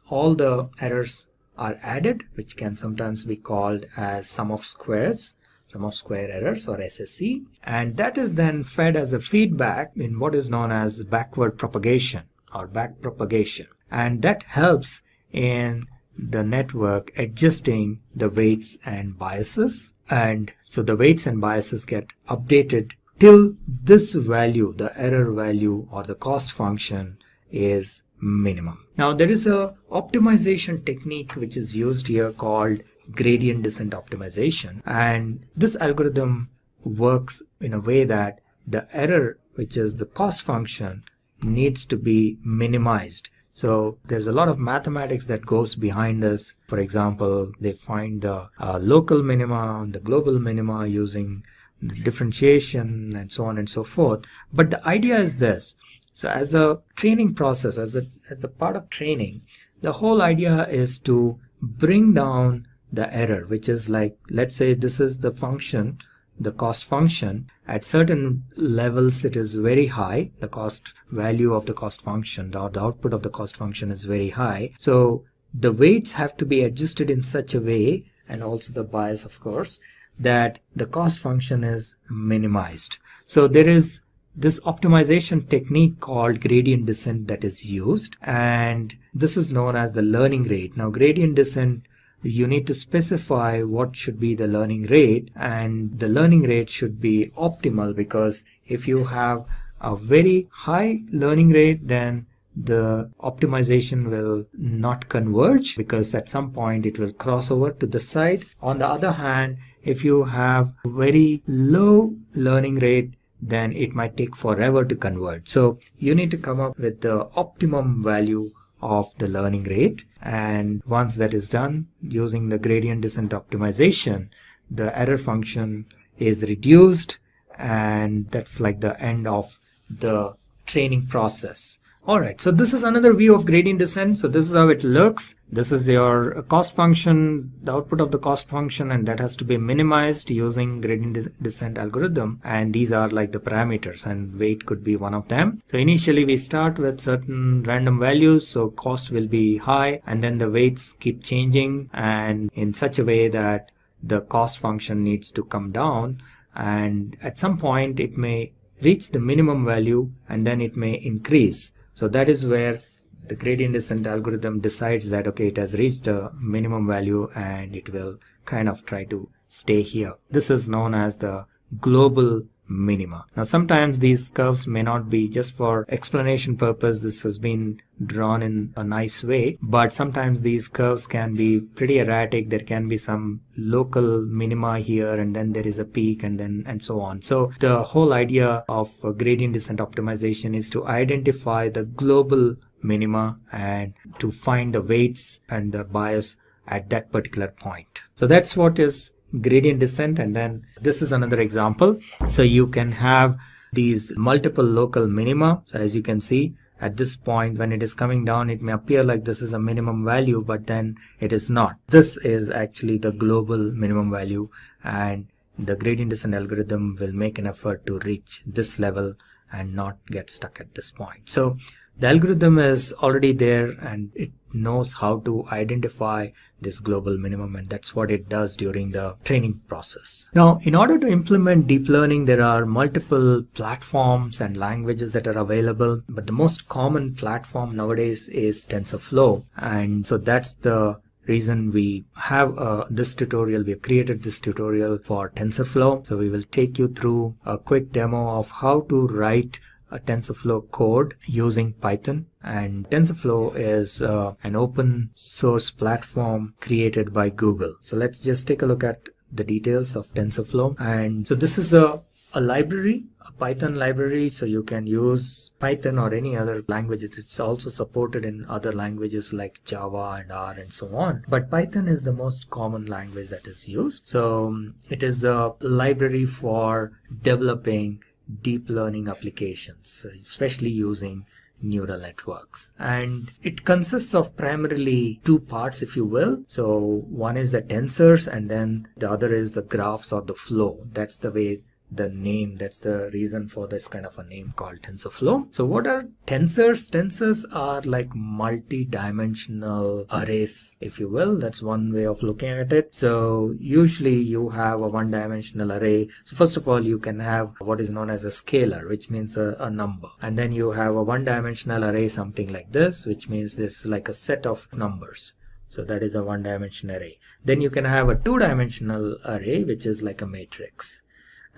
all the errors are added, which can sometimes be called as sum of squares, sum of square errors, or SSE. And that is then fed as a feedback in what is known as backward propagation or back propagation. And that helps in the network adjusting the weights and biases. And so the weights and biases get updated till this value, the error value or the cost function, is minimum. Now there is a optimization technique which is used here called gradient descent optimization, and this algorithm works in a way that the error, which is the cost function, needs to be minimized. So there's a lot of mathematics that goes behind this. For example, they find the local minima and the global minima using the differentiation and so on and so forth. But the idea is this. So as a training process, as the part of training, the whole idea is to bring down the error, which is like, let's say this is the function, the cost function. At certain levels it is very high, the cost value of the cost function, or the output of the cost function is very high. So the weights have to be adjusted in such a way, and also the bias of course, that the cost function is minimized. So there is this optimization technique called gradient descent that is used, and this is known as the learning rate. Now gradient descent, you need to specify what should be the learning rate, and the learning rate should be optimal, because if you have a very high learning rate, then the optimization will not converge, because at some point it will cross over to the side. On the other hand, if you have very low learning rate, then it might take forever to convert. So you need to come up with the optimum value of the learning rate, and once that is done using the gradient descent optimization, the error function is reduced, and that's like the end of the training process. Alright, so this is another view of gradient descent. So this is how it looks. This is your cost function, the output of the cost function, and that has to be minimized using gradient descent algorithm. And these are like the parameters, and weight could be one of them. So initially we start with certain random values, so cost will be high, and then the weights keep changing, and in such a way that the cost function needs to come down, and at some point it may reach the minimum value and then it may increase. So that is where the gradient descent algorithm decides that, okay, it has reached a minimum value and it will kind of try to stay here. This is known as the global minima. Now sometimes these curves may not be, just for explanation purpose, this has been drawn in a nice way, but sometimes these curves can be pretty erratic. There can be some local minima here, and then there is a peak, and so on. So the whole idea of gradient descent optimization is to identify the global minima and to find the weights and the bias at that particular point. So that's what is gradient descent. And then this is another example. So you can have these multiple local minima. So as you can see, at this point when it is coming down, it may appear like this is a minimum value, but then it is not. This is actually the global minimum value, and the gradient descent algorithm will make an effort to reach this level and not get stuck at this point. So the algorithm is already there and it knows how to identify this global minimum, and that's what it does during the training process. Now, in order to implement deep learning, there are multiple platforms and languages that are available, but the most common platform nowadays is TensorFlow. And so that's the reason we have this tutorial. We have created this tutorial for TensorFlow. So we will take you through a quick demo of how to write a TensorFlow code using Python. And TensorFlow is an open source platform created by Google. So let's just take a look at the details of TensorFlow. And so this is a library, a Python library. So you can use Python or any other languages. It's also supported in other languages like Java and R and so on. But Python is the most common language that is used. So it is a library for developing deep learning applications, especially using neural networks. And it consists of primarily two parts, if you will. So one is the tensors, and then the other is the graphs or the flow. That's the way the name, that's the reason for this kind of a name called TensorFlow. So what are tensors? Tensors are like multi-dimensional arrays, if you will. That's one way of looking at it. So usually you have a one-dimensional array. So first of all, you can have what is known as a scalar, which means a number. And then you have a one-dimensional array, something like this, which means this is like a set of numbers. So that is a one-dimensional array. Then you can have a two-dimensional array, which is like a matrix.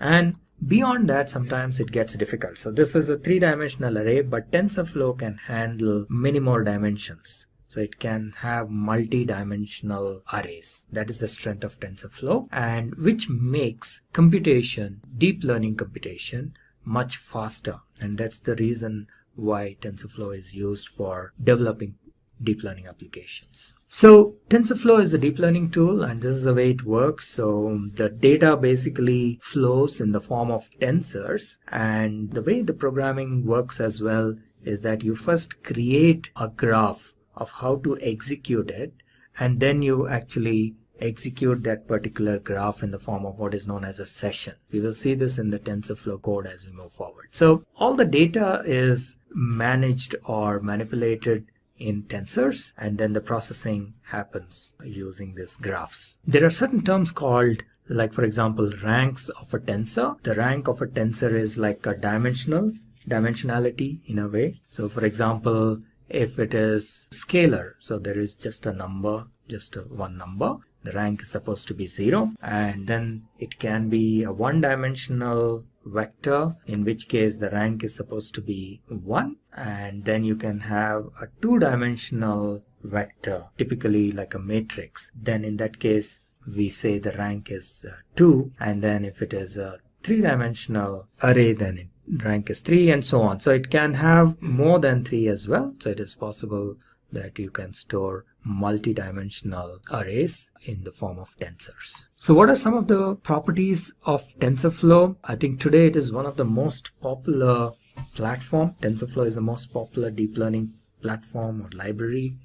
And beyond that, sometimes it gets difficult. So this is a three-dimensional array, but TensorFlow can handle many more dimensions. So it can have multi-dimensional arrays. That is the strength of TensorFlow, and which makes computation, deep learning computation, much faster. And that's the reason why TensorFlow is used for developing deep learning applications. So TensorFlow is a deep learning tool, and this is the way it works. So the data basically flows in the form of tensors, and the way the programming works as well is that you first create a graph of how to execute it, and then you actually execute that particular graph in the form of what is known as a session. We will see this in the TensorFlow code as we move forward. So all the data is managed or manipulated in tensors, and then the processing happens using these graphs. There are certain terms called, like for example, ranks of a tensor. The rank of a tensor is like a dimensionality in a way. So for example, if it is scalar, so there is just a number, just one number, the rank is supposed to be 0. And then it can be a one-dimensional vector, in which case the rank is supposed to be 1. And then you can have a two-dimensional vector, typically like a matrix. Then in that case, we say the rank is 2. And then if it is a three-dimensional array, then rank is 3, and so on. So it can have more than 3 as well. So it is possible that you can store multi-dimensional arrays in the form of tensors. So what are some of the properties of TensorFlow? I think today it is one of the most popular platform. TensorFlow is the most popular deep learning platform or library.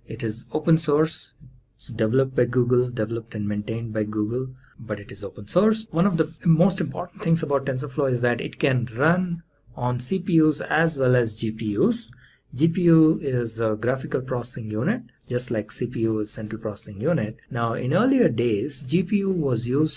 It is open source. It's developed by Google, developed and maintained by Google, but it is open source. One of the most important things about TensorFlow is that it can run on CPUs as well as GPUs. GPU is a graphical processing unit, just like CPU is central processing unit. Now, in earlier days, GPU was used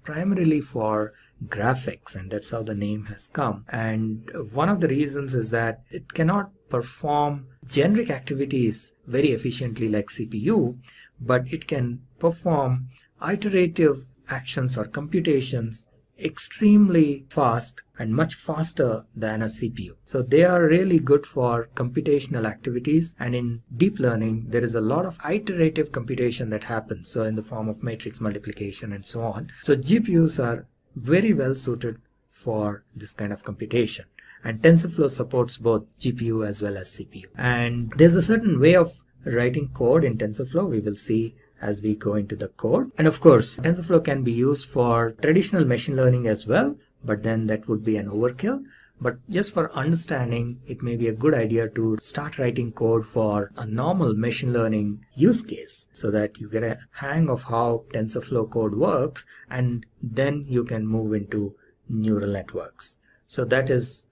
primarily for graphics, and that's how the name has come. And one of the reasons is that it cannot perform generic activities very efficiently like CPU, but it can perform iterative actions or computations extremely fast and much faster than a CPU. So they are really good for computational activities, and in deep learning there is a lot of iterative computation that happens, so in the form of matrix multiplication and so on. So GPUs are very well suited for this kind of computation, and TensorFlow supports both GPU as well as CPU. And there's a certain way of writing code in TensorFlow. We will see as we go into the code. And of course, TensorFlow can be used for traditional machine learning as well, but then that would be an overkill. But just for understanding, it may be a good idea to start writing code for a normal machine learning use case so that you get a hang of how TensorFlow code works, and then you can move into neural networks. So that is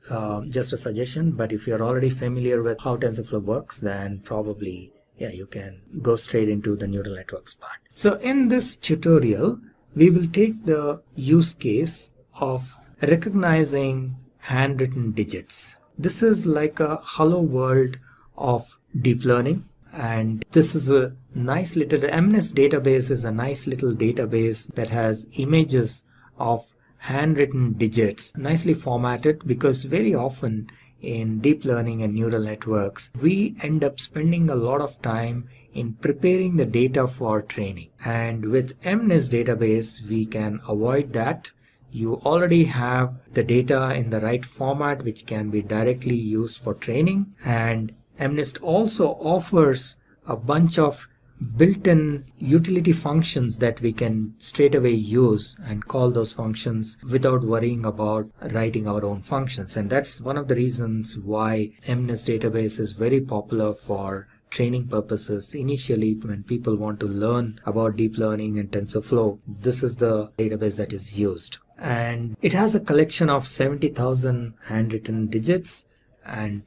just a suggestion, but if you're already familiar with how TensorFlow works, then probably you can go straight into the neural networks part. So in this tutorial, we will take the use case of recognizing handwritten digits. This is like a hello world of deep learning, and this is a nice little MNIST database is a nice little database that has images of handwritten digits nicely formatted, because very often in deep learning and neural networks, we end up spending a lot of time in preparing the data for training. And with MNIST database, we can avoid that. You already have the data in the right format, which can be directly used for training. And MNIST also offers a bunch of built-in utility functions that we can straight away use and call those functions without worrying about writing our own functions. And that's one of the reasons why MNIST database is very popular for training purposes. Initially, when people want to learn about deep learning and TensorFlow, this is the database that is used. And it has a collection of 70,000 handwritten digits, and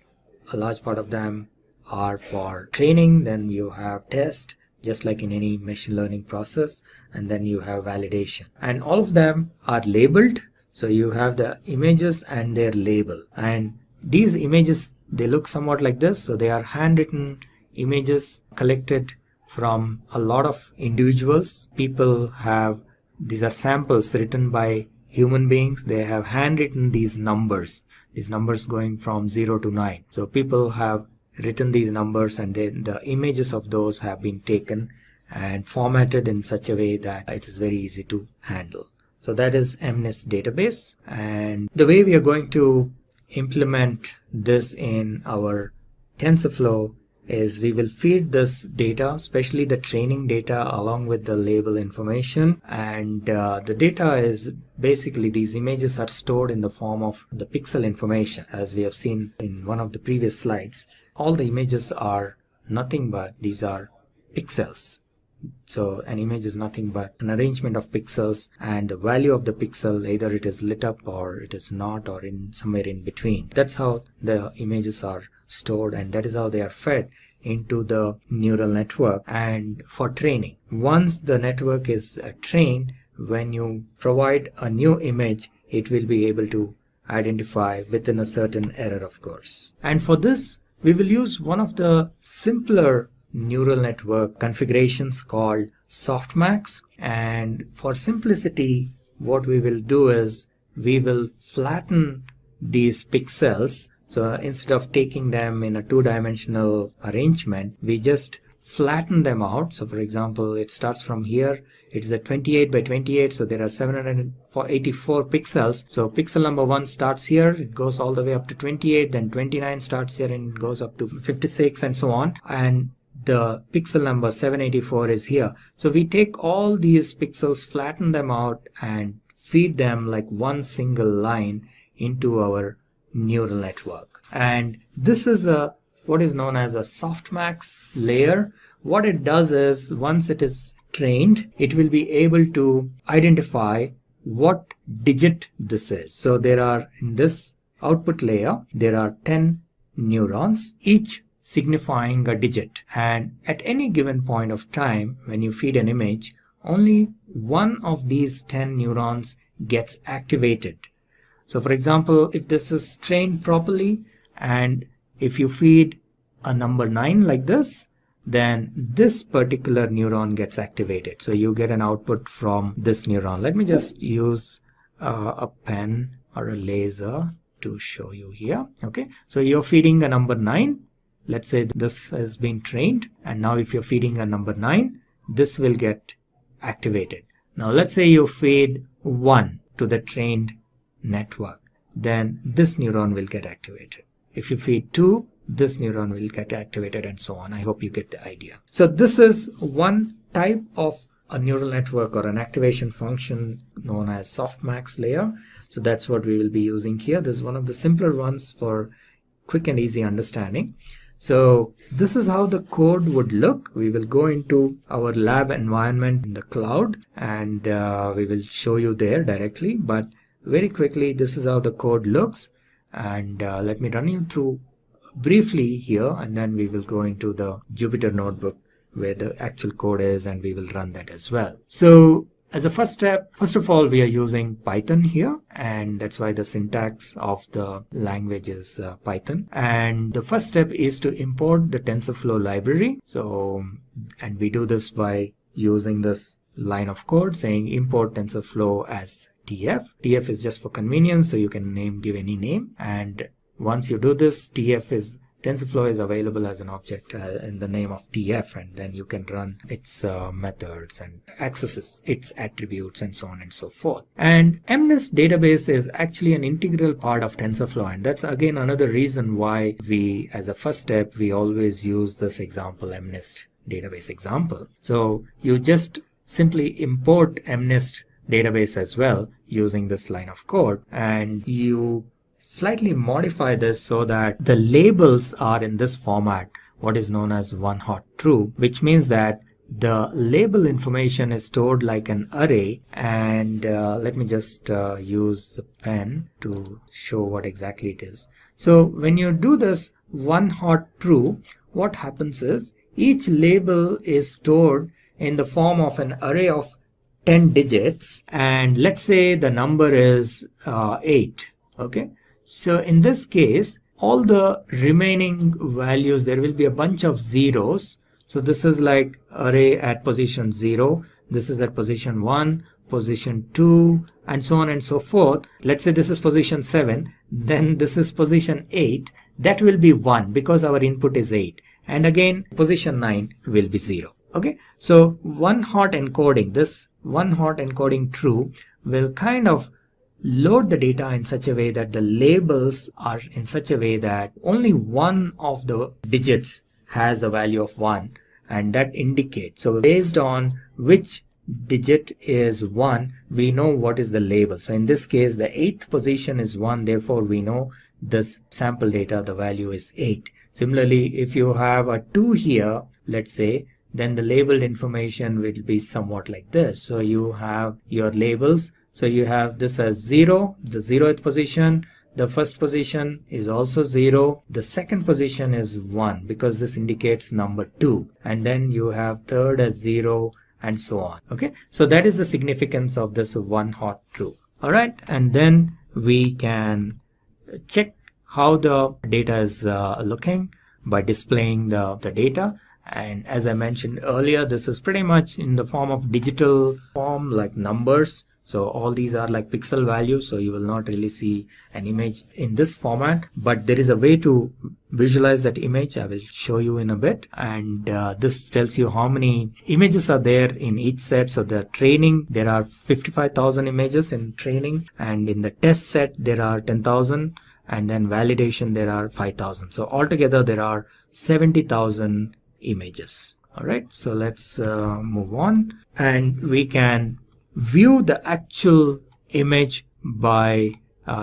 a large part of them are for training. Then you have test, just like in any machine learning process, and then you have validation, and all of them are labeled. So you have the images and their label, and these images, they look somewhat like this. So they are handwritten images collected from a lot of individuals. People have, these are samples written by human beings. They have handwritten these numbers going from 0 to 9. So people have written these numbers, and then the images of those have been taken and formatted in such a way that it is very easy to handle. So that is MNIST database. And the way we are going to implement this in our TensorFlow is we will feed this data, especially the training data, along with the label information. And the data is basically, these images are stored in the form of the pixel information, as we have seen in one of the previous slides. All the images are nothing but, these are pixels. So an image is nothing but an arrangement of pixels, and the value of the pixel, either it is lit up or it is not, or in somewhere in between. That's how the images are stored, and that is how they are fed into the neural network and for training. Once the network is trained, when you provide a new image, it will be able to identify within a certain error, of course. And for this, we will use one of the simpler neural network configurations called softmax. And for simplicity, what we will do is we will flatten these pixels. So instead of taking them in a two-dimensional arrangement, we just flatten them out. So for example, it starts from here. It is a 28 by 28, so there are 784 pixels. So pixel number 1 starts here, it goes all the way up to 28, then 29 starts here and goes up to 56 and so on. And the pixel number 784 is here. So we take all these pixels, flatten them out, and feed them like one single line into our neural network. And this is what is known as a softmax layer. What it does is, once it is trained, it will be able to identify what digit this is. So there are, in this output layer, there are 10 neurons, each signifying a digit. And at any given point of time, when you feed an image, only one of these 10 neurons gets activated. So for example, if this is trained properly, and if you feed a number 9 like this, then this particular neuron gets activated. So you get an output from this neuron. Let me just use a pen or a laser to show you here. Okay, so you're feeding a number 9. Let's say this has been trained, and now if you're feeding a number 9, this will get activated. Now let's say you feed 1 to the trained network, then this neuron will get activated. If you feed 2, this neuron will get activated, and so on. I hope you get the idea. So this is one type of a neural network or an activation function known as softmax layer. So that's what we will be using here. This is one of the simpler ones for quick and easy understanding. So this is how the code would look. We will go into our lab environment in the cloud, and we will show you there directly. But very quickly, this is how the code looks. And let me run you through briefly here, and then we will go into the Jupyter notebook where the actual code is, and we will run that as well. So as a first step, first of all, we are using Python here, and that's why the syntax of the language is Python. And the first step is to import the TensorFlow library. So, and we do this by using this line of code saying import TensorFlow as TF. TF is just for convenience, so you can give any name. And once you do this, TensorFlow is available as an object in the name of TF, and then you can run its methods and accesses its attributes and so on and so forth. And MNIST database is actually an integral part of TensorFlow, and that's again another reason why we, as a first step, we always use this example, MNIST database example. So you just simply import MNIST database as well using this line of code, and you slightly modify this so that the labels are in this format, what is known as one hot true, which means that the label information is stored like an array. And let me just use a pen to show what exactly it is. So when you do this one hot true, what happens is each label is stored in the form of an array of 10 digits, and let's say the number is 8. Okay, so in this case, all the remaining values, there will be a bunch of zeros. So this is like array at position 0, this is at position 1, position 2, and so on and so forth. Let's say this is position 7, then this is position 8. That will be 1 because our input is 8. And again, position 9 will be 0. Okay, so one hot encoding, this one hot encoding true will kind of load the data in such a way that the labels are in such a way that only one of the digits has a value of 1, and that indicates. So based on which digit is 1, we know what is the label. So in this case, the 8th position is 1, therefore we know this sample data, the value is 8. Similarly, if you have a 2 here, let's say, then the labeled information will be somewhat like this. So you have your labels. So you have this as 0, the 0th position. The first position is also 0. The second position is 1 because this indicates number 2. And then you have third as 0 and so on. Okay, so that is the significance of this one hot true. All right, and then we can check how the data is looking by displaying the data. And as I mentioned earlier, this is pretty much in the form of digital form, like numbers. So all these are like pixel values, so you will not really see an image in this format, but there is a way to visualize that image. I will show you in a bit. And this tells you how many images are there in each set. So the training, there are 55,000 images in training, and in the test set there are 10,000, and then validation there are 5,000. So altogether there are 70,000 images. All right, so let's move on, and we can view the actual image by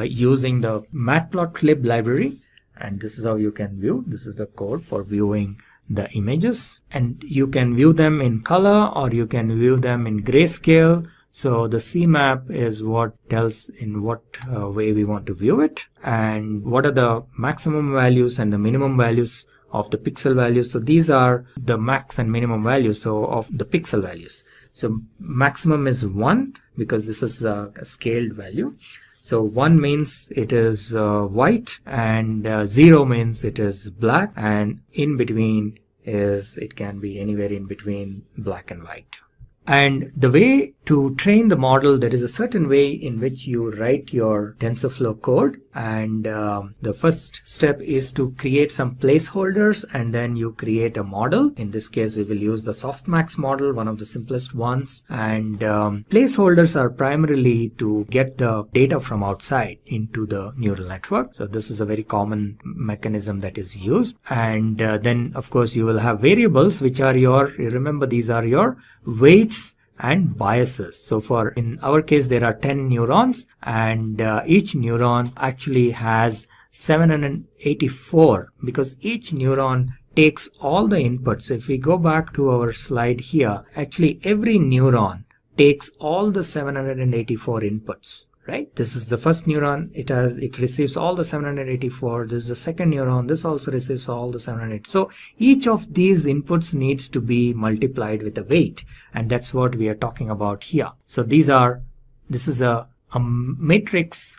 using the matplotlib library, and this is how you can view. This is the code for viewing the images, and you can view them in color or you can view them in grayscale. So the CMap is what tells in what way we want to view it, and what are the maximum values and the minimum values of the pixel values. So these are the max and minimum values, so of the pixel values. So maximum is 1 because this is a scaled value. So 1 means it is white, and 0 means it is black, and in between is it can be anywhere in between black and white. And the way to train the model, there is a certain way in which you write your TensorFlow code, and the first step is to create some placeholders and then you create a model. In this case we will use the softmax model, one of the simplest ones, and placeholders are primarily to get the data from outside into the neural network. So this is a very common mechanism that is used, and then of course you will have variables which are your, remember these are your weights and biases. So in our case there are 10 neurons, and each neuron actually has 784 because each neuron takes all the inputs. If we go back to our slide here, actually every neuron takes all the 784 inputs. Right? This is the first neuron. It receives all the 784. This is the second neuron. This also receives all the 780. So each of these inputs needs to be multiplied with a weight, and that's what we are talking about here. So this is a matrix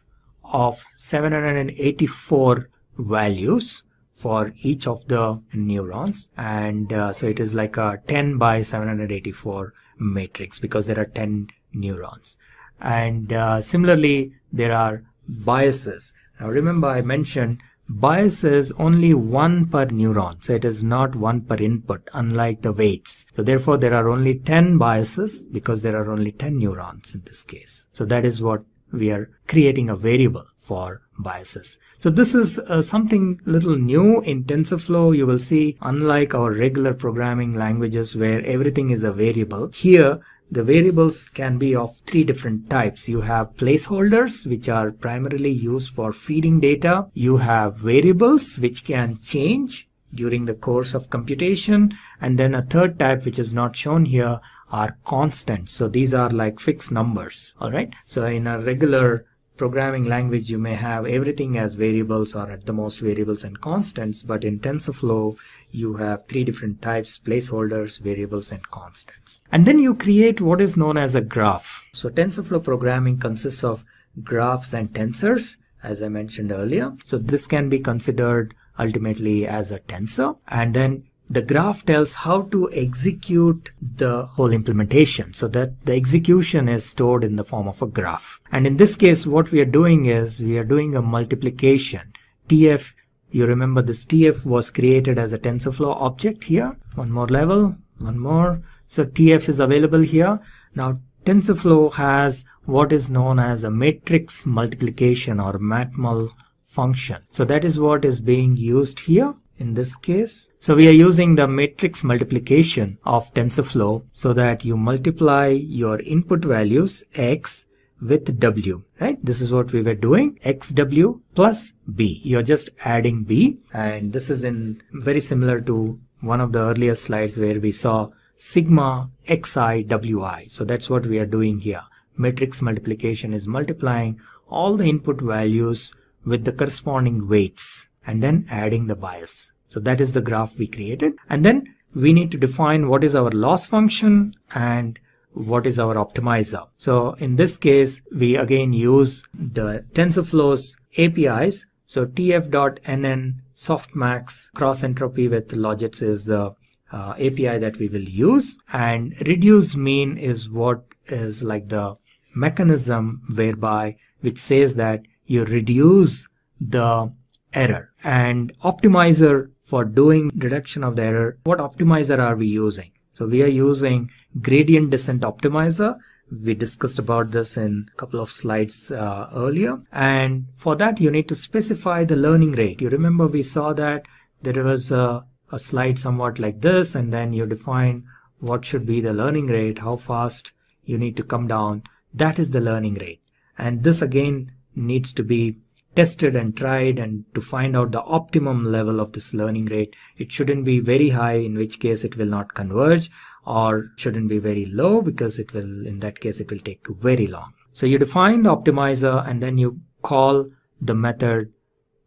of 784 values for each of the neurons, and so it is like a 10 by 784 matrix because there are 10 neurons. And similarly there are biases. Now remember I mentioned biases only 1 per neuron, so it is not 1 per input unlike the weights. So therefore there are only 10 biases because there are only 10 neurons in this case. So that is what we are creating a variable for biases. So this is something little new in TensorFlow. You will see, unlike our regular programming languages where everything is a variable, here the variables can be of 3 different types. You have placeholders, which are primarily used for feeding data. You have variables, which can change during the course of computation. And then a third type, which is not shown here, are constants. So these are like fixed numbers. All right. So in a regular programming language, you may have everything as variables or at the most variables and constants. But in TensorFlow, you have 3 different types: placeholders, variables, and constants. And then you create what is known as a graph. So TensorFlow programming consists of graphs and tensors, as I mentioned earlier. So this can be considered ultimately as a tensor. And then the graph tells how to execute the whole implementation, so that the execution is stored in the form of a graph. And in this case, what we are doing is we are doing a multiplication. TF, you remember this TF was created as a TensorFlow object here. One more level, one more. So TF is available here. Now TensorFlow has what is known as a matrix multiplication or matmul function. So that is what is being used here in this case. So we are using the matrix multiplication of TensorFlow so that you multiply your input values x with w, right? This is what we were doing, xw plus b. You're just adding b, and this is very similar to one of the earlier slides where we saw sigma xi wi. So that's what we are doing here. Matrix multiplication is multiplying all the input values with the corresponding weights and then adding the bias. So that is the graph we created. And then we need to define what is our loss function and what is our optimizer. So in this case, we again use the TensorFlow's APIs. So tf.nn softmax cross entropy with logits is the API that we will use, and reduce mean is what is like the mechanism whereby which says that you reduce the error. And optimizer for doing reduction of the error, what optimizer are we using? So we are using gradient descent optimizer. We discussed about this in a couple of slides earlier. And for that, you need to specify the learning rate. You remember we saw that there was a slide somewhat like this, and then you define what should be the learning rate, how fast you need to come down. That is the learning rate. And this again needs to be tested and tried, and to find out the optimum level of this learning rate. It shouldn't be very high, in which case it will not converge, or shouldn't be very low, because it will, in that case, it will take very long. So you define the optimizer, and then you call the method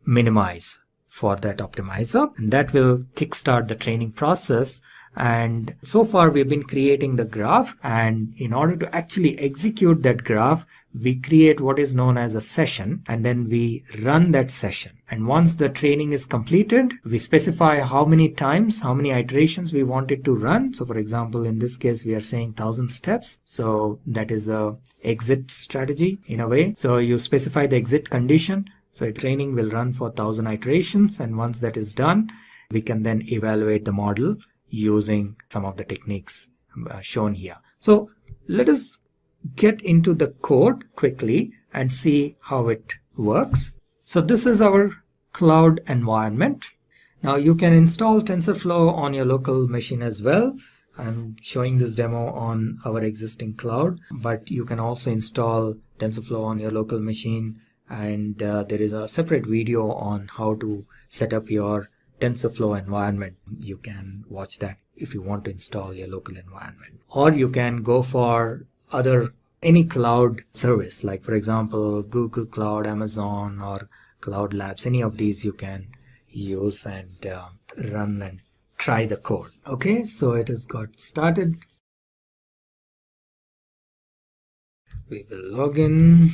minimize for that optimizer, and that will kickstart the training process. And so far we've been creating the graph, and in order to actually execute that graph, we create what is known as a session, and then we run that session. And once the training is completed, we specify how many times, how many iterations we want it to run. So for example, in this case, we are saying 1000 steps. So that is a exit strategy in a way. So you specify the exit condition. So a training will run for 1000 iterations. And once that is done, we can then evaluate the model using some of the techniques shown here. So let us get into the code quickly and see how it works. So this is our cloud environment. Now you can install TensorFlow on your local machine as well. I'm showing this demo on our existing cloud, but you can also install TensorFlow on your local machine, and there is a separate video on how to set up your TensorFlow environment. You can watch that if you want to install your local environment. Or you can go for any cloud service, like for example Google Cloud, Amazon, or Cloud Labs. Any of these you can use and run and try the code. Okay, so it has got started. We will log in.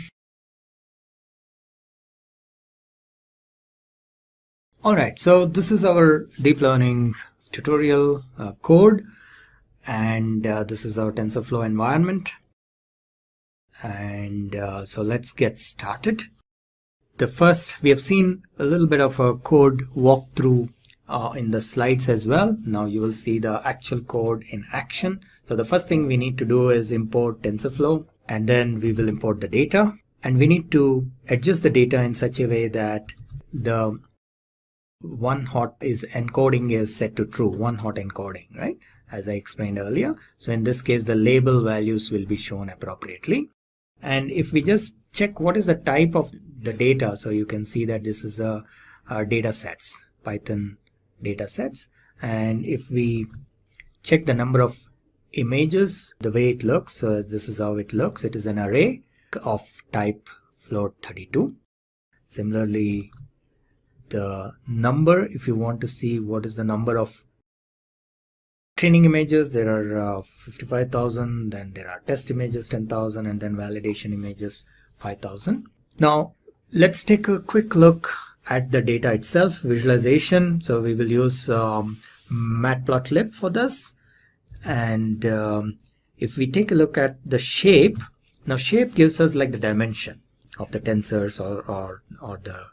Alright, so this is our deep learning tutorial code, and this is our TensorFlow environment. And so let's get started. We have seen a little bit of a code walkthrough in the slides as well. Now you will see the actual code in action. So the first thing we need to do is import TensorFlow, and then we will import the data, and we need to adjust the data in such a way that the one hot encoding is set to true, one hot encoding, right? As I explained earlier. So in this case, the label values will be shown appropriately. And if we just check what is the type of the data, so you can see that this is a data sets, Python data sets. And if we check the number of images, the way it looks, so this is how it looks. It is an array of type float 32. Similarly, the number, if you want to see what is the number of training images, there are 55,000, then there are test images 10,000, and then validation images 5,000. Now let's take a quick look at the data itself, visualization. So we will use matplotlib for this. And if we take a look at the shape, now shape gives us like the dimension of the tensors or the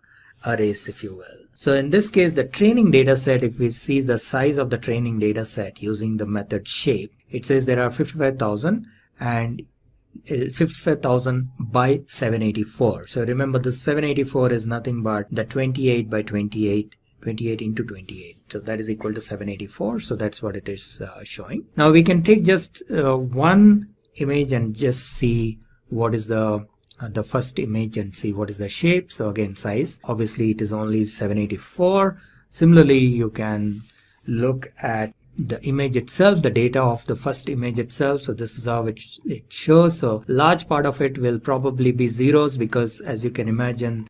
arrays, if you will. So in this case, the training data set, if we see the size of the training data set using the method shape, it says there are 55,000 and 55,000 by 784. So remember, the 784 is nothing but the 28 by 28, 28 into 28. So that is equal to 784. So that's what it is showing. Now we can take just one image and just see what is the first image and see what is the shape. So again, size, obviously it is only 784. Similarly, you can look at the image itself, the data of the first image itself. So this is how it shows. So large part of it will probably be zeros, because as you can imagine,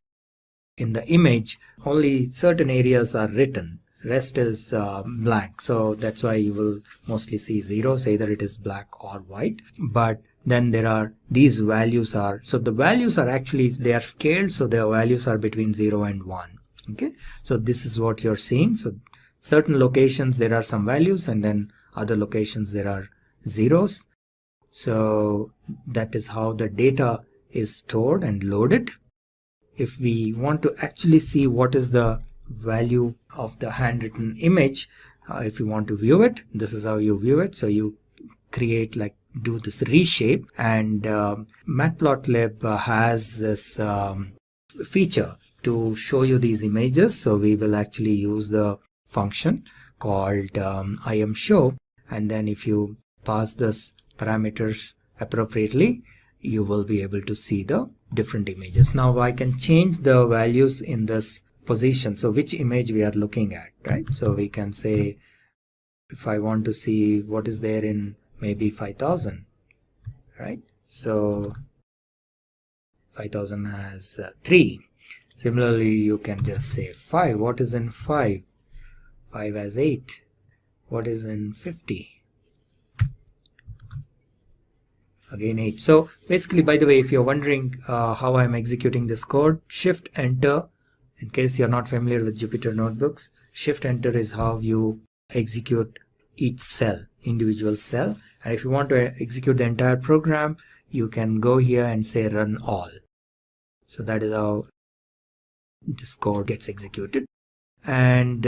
in the image only certain areas are written, rest is blank. So that's why you will mostly see zeros, either it is black or white. But then there are these values are, so the values are actually, they are scaled, so their values are between 0 and 1. Okay, so this is what you're seeing. So certain locations there are some values, and then other locations there are zeros. So that is how the data is stored and loaded. If we want to actually see what is the value of the handwritten image, if you want to view it, this is how you view it. So you create, like, do this reshape, and matplotlib has this feature to show you these images. So we will actually use the function called imshow, and then if you pass this parameters appropriately, you will be able to see the different images. Now I can change the values in this position, so which image we are looking at, right? So we can say, if I want to see what is there in maybe 5000, right? So 5000 has 3. Similarly, you can just say 5. What is in 5? 5 has 8. What is in 50? Again 8. So basically, by the way, if you're wondering how I'm executing this code, Shift Enter, in case you're not familiar with Jupyter Notebooks, Shift Enter is how you execute each cell, individual cell. And if you want to execute the entire program, you can go here and say run all. So that is how this code gets executed. And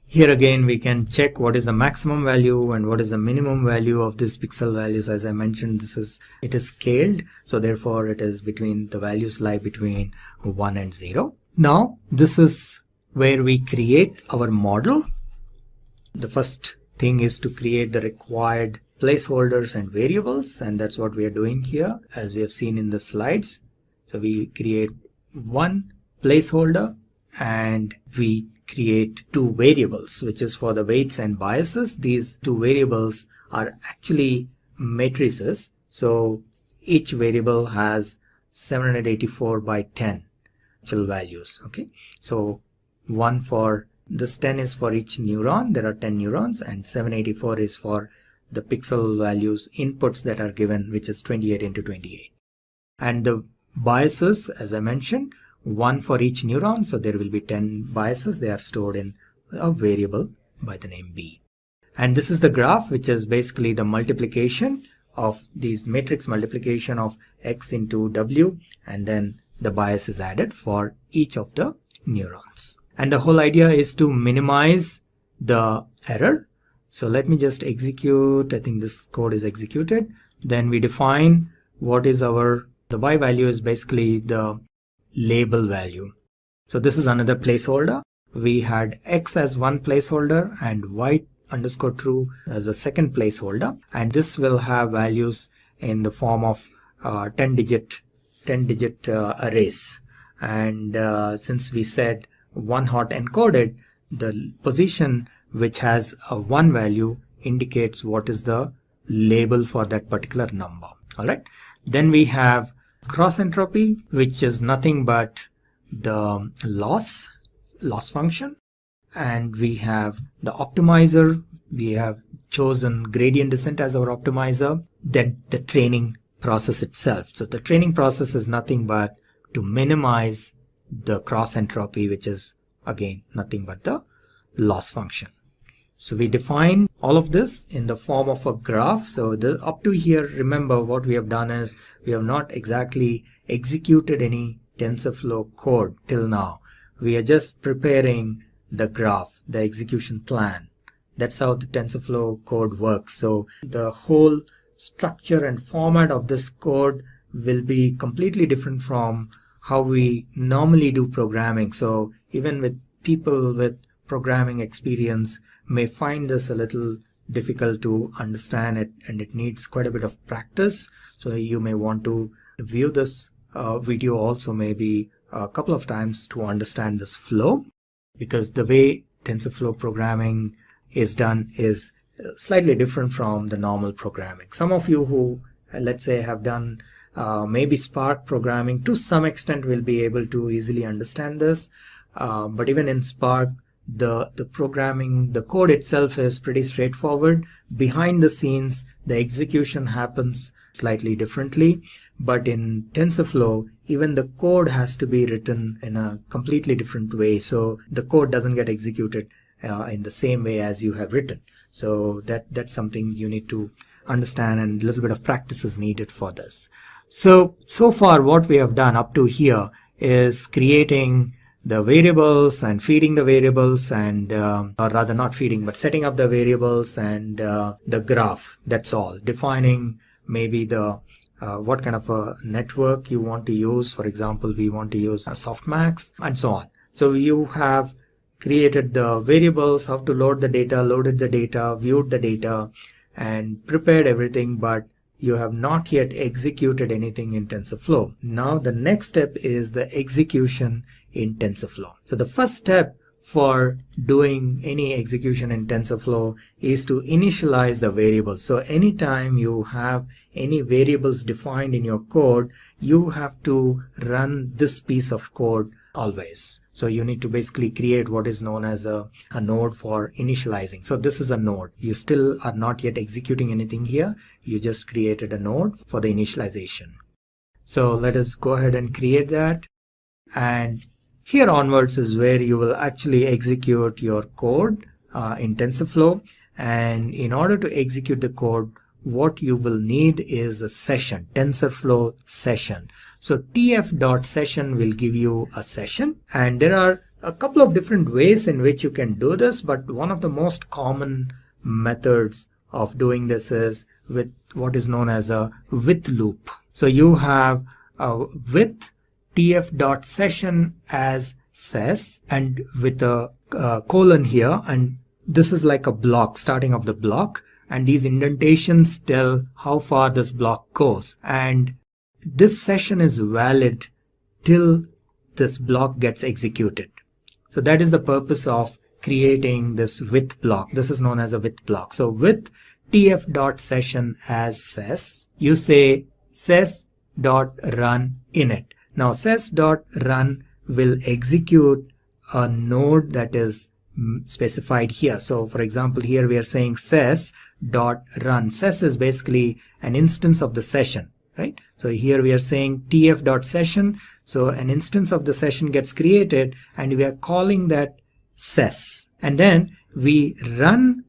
here again we can check what is the maximum value and what is the minimum value of these pixel values. As I mentioned, it is scaled, so therefore it is between, the values lie between 1 and 0. Now this is where we create our model. The first thing is to create the required placeholders and variables, and that's what we are doing here as we have seen in the slides. So we create one placeholder and we create 2 variables, which is for the weights and biases. These 2 variables are actually matrices, so each variable has 784 by 10 actual values. Okay, so one for this 10 is for each neuron. There are 10 neurons, and 784 is for the pixel values inputs that are given, which is 28 into 28. And the biases, as I mentioned, one for each neuron, so there will be 10 biases. They are stored in a variable by the name B. And this is the graph, which is basically the multiplication of these matrix multiplication of X into W, and then the bias is added for each of the neurons. And the whole idea is to minimize the error. So let me just execute. I think this code is executed. Then we define what is the Y value is basically the label value. So this is another placeholder. We had X as one placeholder and Y underscore true as a second placeholder, and this will have values in the form of 10 digit arrays. And since we said one hot encoded, the position which has a 1 value indicates what is the label for that particular number. All right, then we have cross entropy, which is nothing but the loss function, and we have the optimizer. We have chosen gradient descent as our optimizer. Then the training process itself. So the training process is nothing but to minimize the cross entropy, which is again nothing but the loss function. So we define all of this in the form of a graph. So up to here, remember what we have done is we have not exactly executed any TensorFlow code till now. We are just preparing the graph, the execution plan. That's how the TensorFlow code works. So the whole structure and format of this code will be completely different from how we normally do programming. So even with people with programming experience may find this a little difficult to understand it, and it needs quite a bit of practice. So you may want to view this video also maybe a couple of times to understand this flow, because the way TensorFlow programming is done is slightly different from the normal programming. Some of you who, let's say, have done maybe Spark programming to some extent will be able to easily understand this, but even in Spark, the programming, the code itself is pretty straightforward. Behind the scenes, the execution happens slightly differently. But in TensorFlow, even the code has to be written in a completely different way. So the code doesn't get executed in the same way as you have written. So that's something you need to understand, and a little bit of practice is needed for this. So far what we have done up to here is creating the variables and feeding the variables, and or rather not feeding but setting up the variables and the graph. That's all. Defining maybe the what kind of a network you want to use. For example, we want to use softmax and so on. So you have created the variables, how to load the data, loaded the data, viewed the data, and prepared everything, but you have not yet executed anything in TensorFlow. Now the next step is the execution in TensorFlow. So the first step for doing any execution in TensorFlow is to initialize the variables. So anytime you have any variables defined in your code, you have to run this piece of code always. So you need to basically create what is known as a node for initializing. So this is a node. You still are not yet executing anything here. You just created a node for the initialization. So let us go ahead and create that. And here onwards is where you will actually execute your code in TensorFlow. And in order to execute the code, what you will need is a session, TensorFlow session. So tf.session will give you a session, and there are a couple of different ways in which you can do this, but one of the most common methods of doing this is with what is known as a with loop. So you have a with tf.session as ses and with a colon here, and this is like a block, starting of the block, and these indentations tell how far this block goes, and this session is valid till this block gets executed. So that is the purpose of creating this with block. This is known as a with block. So with tf.session as ses, you say ses.run init. Now ses.run will execute a node that is specified here. So for example, here we are saying ses.run. Ses is basically an instance of the session, right? So here we are saying tf.session. So an instance of the session gets created and we are calling that ses. And then we run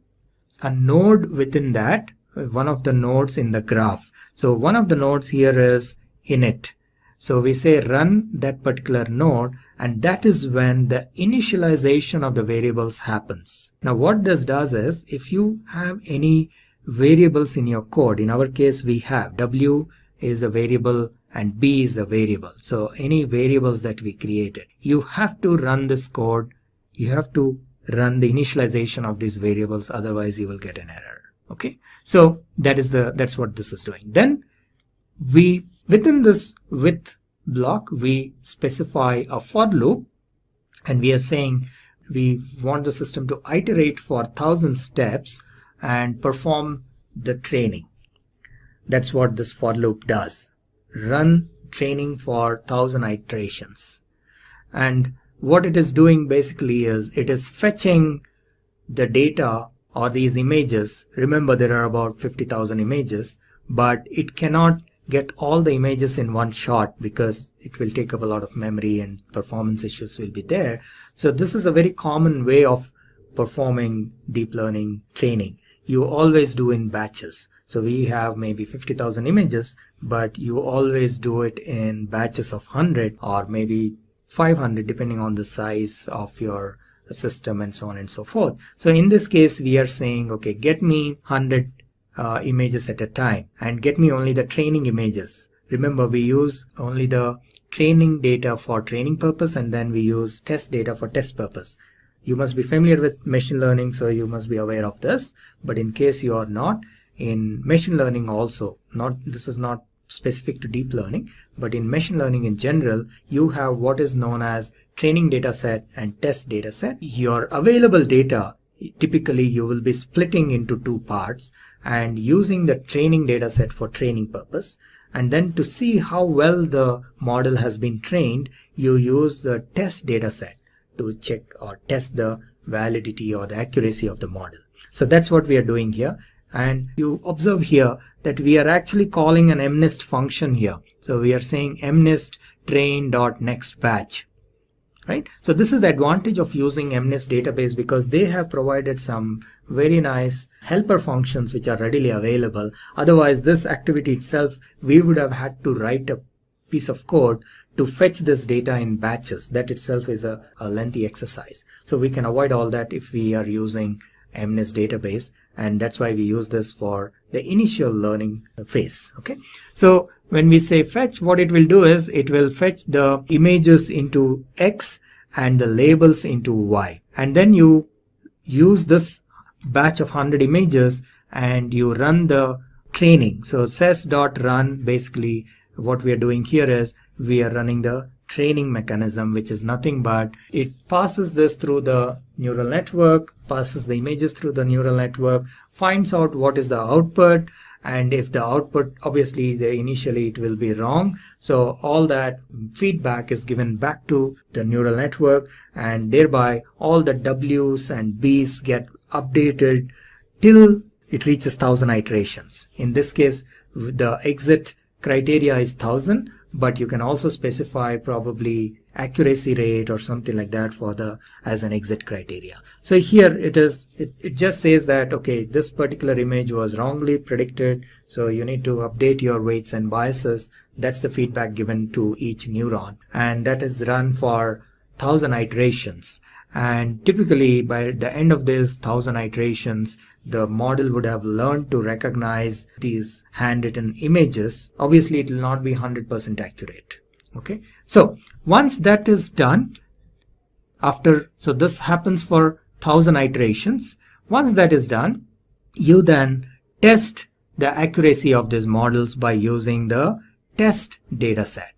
a node within that, one of the nodes in the graph. So one of the nodes here is init. So we say run that particular node, and that is when the initialization of the variables happens. Now what this does is, if you have any variables in your code, in our case we have w is a variable and b is a variable. So any variables that we created, you have to run this code, you have to run the initialization of these variables, otherwise you will get an error. Okay, so that's what this is doing. Then we, within this with block, we specify a for loop, and we are saying we want the system to iterate for 1000 steps and perform the training. That's what this for loop does. Run training for 1000 iterations. And what it is doing basically is it is fetching the data or these images. Remember, there are about 50,000 images, but it cannot get all the images in one shot because it will take up a lot of memory and performance issues will be there. So this is a very common way of performing deep learning training. You always do in batches. So we have maybe 50,000 images, but you always do it in batches of 100 or maybe 500 depending on the size of your system and so on and so forth. So in this case we are saying, okay, get me 100 images at a time and get me only the training images. Remember, we use only the training data for training purpose, and then we use test data for test purpose. You must be familiar with machine learning, so you must be aware of this, but in case you are not, in machine learning also, this is not specific to deep learning, but in machine learning in general, you have what is known as training data set and test data set. Your available data, typically you will be splitting into two parts and using the training data set for training purpose, and then to see how well the model has been trained, you use the test data set to check or test the validity or the accuracy of the model. So that's what we are doing here. And you observe here that we are actually calling an mnest function here. So we are saying mnest train.next batch. Right? So this is the advantage of using MNIST database, because they have provided some very nice helper functions which are readily available. Otherwise, this activity itself, we would have had to write a piece of code to fetch this data in batches. That itself is a lengthy exercise. So we can avoid all that if we are using MNIST database, and that's why we use this for the initial learning phase. Okay, so when we say fetch, what it will do is it will fetch the images into X and the labels into Y, and then you use this batch of 100 images and you run the training. So ses.run, basically what we are doing here is we are running the training mechanism, which is nothing but it passes this through the neural network, passes the images through the neural network, finds out what is the output, and if the output, obviously initially it will be wrong, so all that feedback is given back to the neural network, and thereby all the W's and B's get updated till it reaches 1000 iterations. In this case, the exit criteria is 1000, but you can also specify probably accuracy rate or something like that for the as an exit criteria. So here it just says that, okay, this particular image was wrongly predicted, so you need to update your weights and biases. That's the feedback given to each neuron, and that is run for 1000 iterations. And typically by the end of this 1000 iterations, the model would have learned to recognize these handwritten images. Obviously it will not be 100% accurate. Okay, so once that is done, so this happens for 1000 iterations. Once that is done, you then test the accuracy of these models by using the test data set.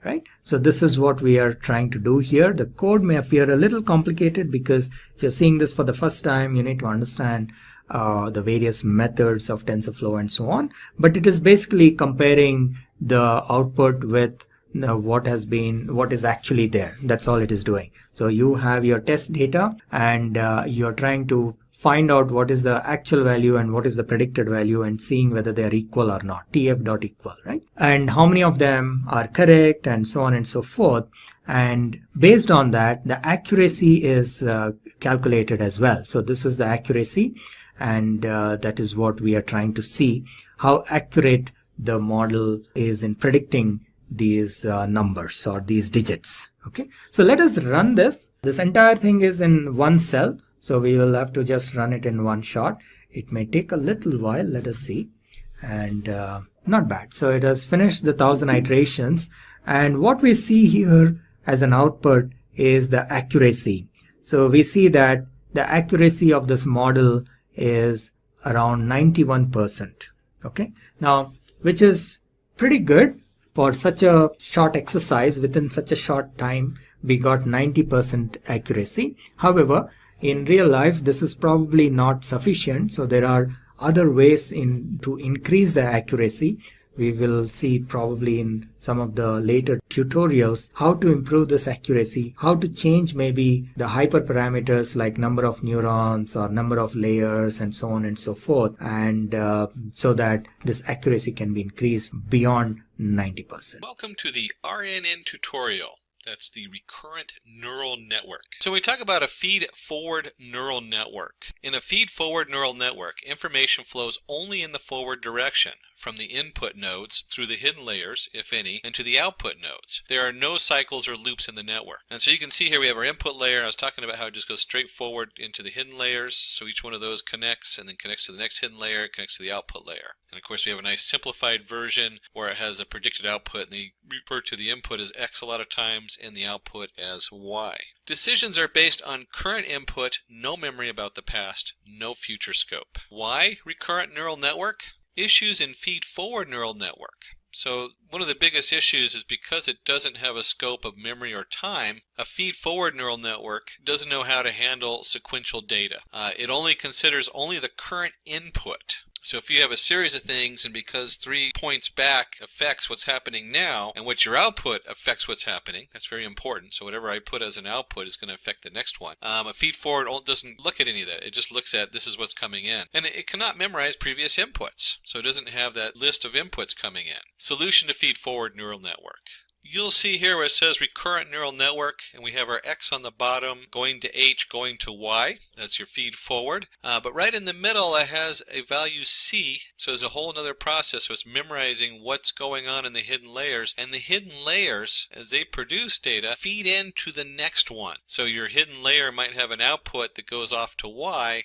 Right? So this is what we are trying to do here. The code may appear a little complicated because if you're seeing this for the first time, you need to understand the various methods of TensorFlow and so on. But it is basically comparing the output with what is actually there. That's all it is doing. So you have your test data, and you're trying to find out what is the actual value and what is the predicted value, and seeing whether they are equal or not, tf.equal, right? And how many of them are correct, and so on and so forth. And based on that, the accuracy is calculated as well. So this is the accuracy, and that is what we are trying to see, how accurate the model is in predicting these numbers or these digits. Okay, so let us run this. This entire thing is in one cell, so we will have to just run it in one shot. It may take a little while. Let us see. And not bad. So it has finished the 1000 iterations, and what we see here as an output is the accuracy. So we see that the accuracy of this model is around 91%. Okay, now which is pretty good for such a short exercise. Within such a short time we got 90% accuracy. However, in real life this is probably not sufficient, so there are other ways to increase the accuracy. We will see probably in some of the later tutorials how to improve this accuracy, how to change maybe the hyperparameters like number of neurons or number of layers and so on and so forth, and so that this accuracy can be increased beyond 90%. Welcome to the RNN tutorial. That's the Recurrent Neural Network. So we talk about a feed-forward neural network. In a feed-forward neural network, information flows only in the forward direction, from the input nodes through the hidden layers, if any, and to the output nodes. There are no cycles or loops in the network. And so you can see here we have our input layer. I was talking about how it just goes straight forward into the hidden layers. So each one of those connects and then connects to the next hidden layer, connects to the output layer. And of course we have a nice simplified version where it has a predicted output, and they refer to the input as X a lot of times and the output as Y. Decisions are based on current input, no memory about the past, no future scope. Why recurrent neural network? Issues in feed-forward neural network. So one of the biggest issues is because it doesn't have a scope of memory or time, a feed-forward neural network doesn't know how to handle sequential data. It only considers only the current input. So if you have a series of things, and because 3 points back affects what's happening now, and what your output affects what's happening, that's very important. So whatever I put as an output is going to affect the next one. A feed forward doesn't look at any of that. It just looks at this is what's coming in. And it cannot memorize previous inputs. So it doesn't have that list of inputs coming in. Solution to feed forward neural network. You'll see here where it says recurrent neural network, and we have our X on the bottom going to H, going to Y. That's your feed forward. But right in the middle it has a value C, so there's a whole other process. So it's memorizing what's going on in the hidden layers, and the hidden layers, as they produce data, feed into the next one. So your hidden layer might have an output that goes off to Y,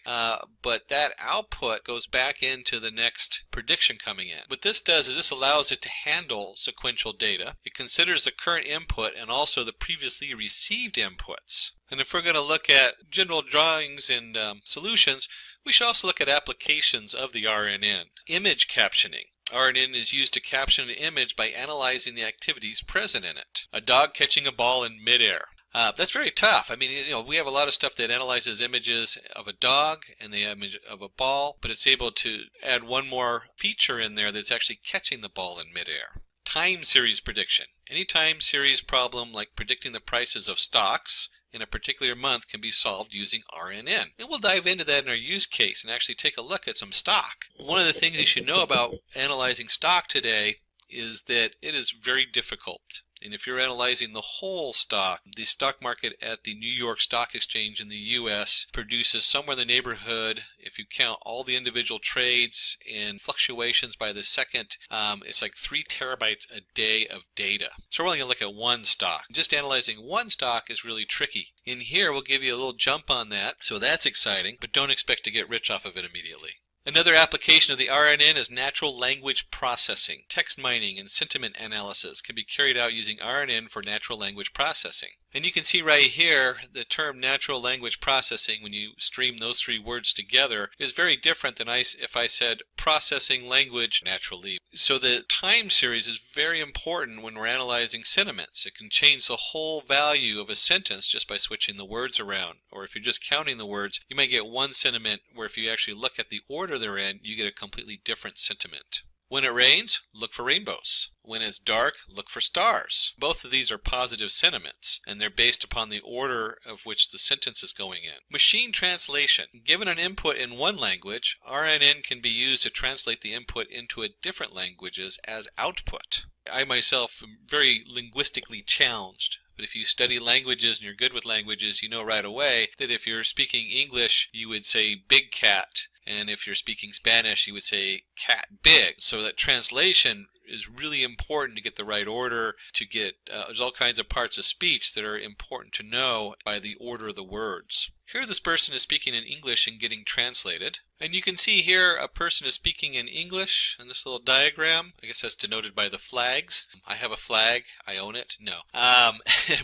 but that output goes back into the next prediction coming in. What this does is this allows it to handle sequential data. It considers the current input and also the previously received inputs. And if we're going to look at general drawings and solutions, We should also look at applications of the RNN. Image captioning. RNN is used to caption an image by analyzing the activities present in it. A dog catching a ball in midair. That's very tough. I mean, we have a lot of stuff that analyzes images of a dog and the image of a ball, but it's able to add one more feature in there that's actually catching the ball in midair. Time series prediction. Any time series problem like predicting the prices of stocks in a particular month can be solved using RNN. And we'll dive into that in our use case and actually take a look at some stock. One of the things you should know about analyzing stock today is that it is very difficult. And if you're analyzing the whole stock, the stock market at the New York Stock Exchange in the U.S. produces somewhere in the neighborhood, if you count all the individual trades and fluctuations by the second, it's like 3 terabytes a day of data. So we're only going to look at one stock. Just analyzing one stock is really tricky. In here, we'll give you a little jump on that, so that's exciting, but don't expect to get rich off of it immediately. Another application of the RNN is natural language processing. Text mining and sentiment analysis can be carried out using RNN for natural language processing. And you can see right here the term natural language processing, when you stream those 3 words together, is very different than if I said processing language naturally. So the time series is very important when we're analyzing sentiments. It can change the whole value of a sentence just by switching the words around. Or if you're just counting the words, you might get one sentiment where if you actually look at the order they're in, you get a completely different sentiment. When it rains, look for rainbows. When it's dark, look for stars. Both of these are positive sentiments, and they're based upon the order of which the sentence is going in. Machine translation. Given an input in one language, RNN can be used to translate the input into a different languages as output. I myself am very linguistically challenged. But if you study languages and you're good with languages, you know right away that if you're speaking English, you would say big cat. And if you're speaking Spanish, you would say cat big. So that translation is really important to get the right order, to get, there's all kinds of parts of speech that are important to know by the order of the words. Here this person is speaking in English and getting translated. And you can see here a person is speaking in English in this little diagram. I guess that's denoted by the flags. I have a flag. I own it. No.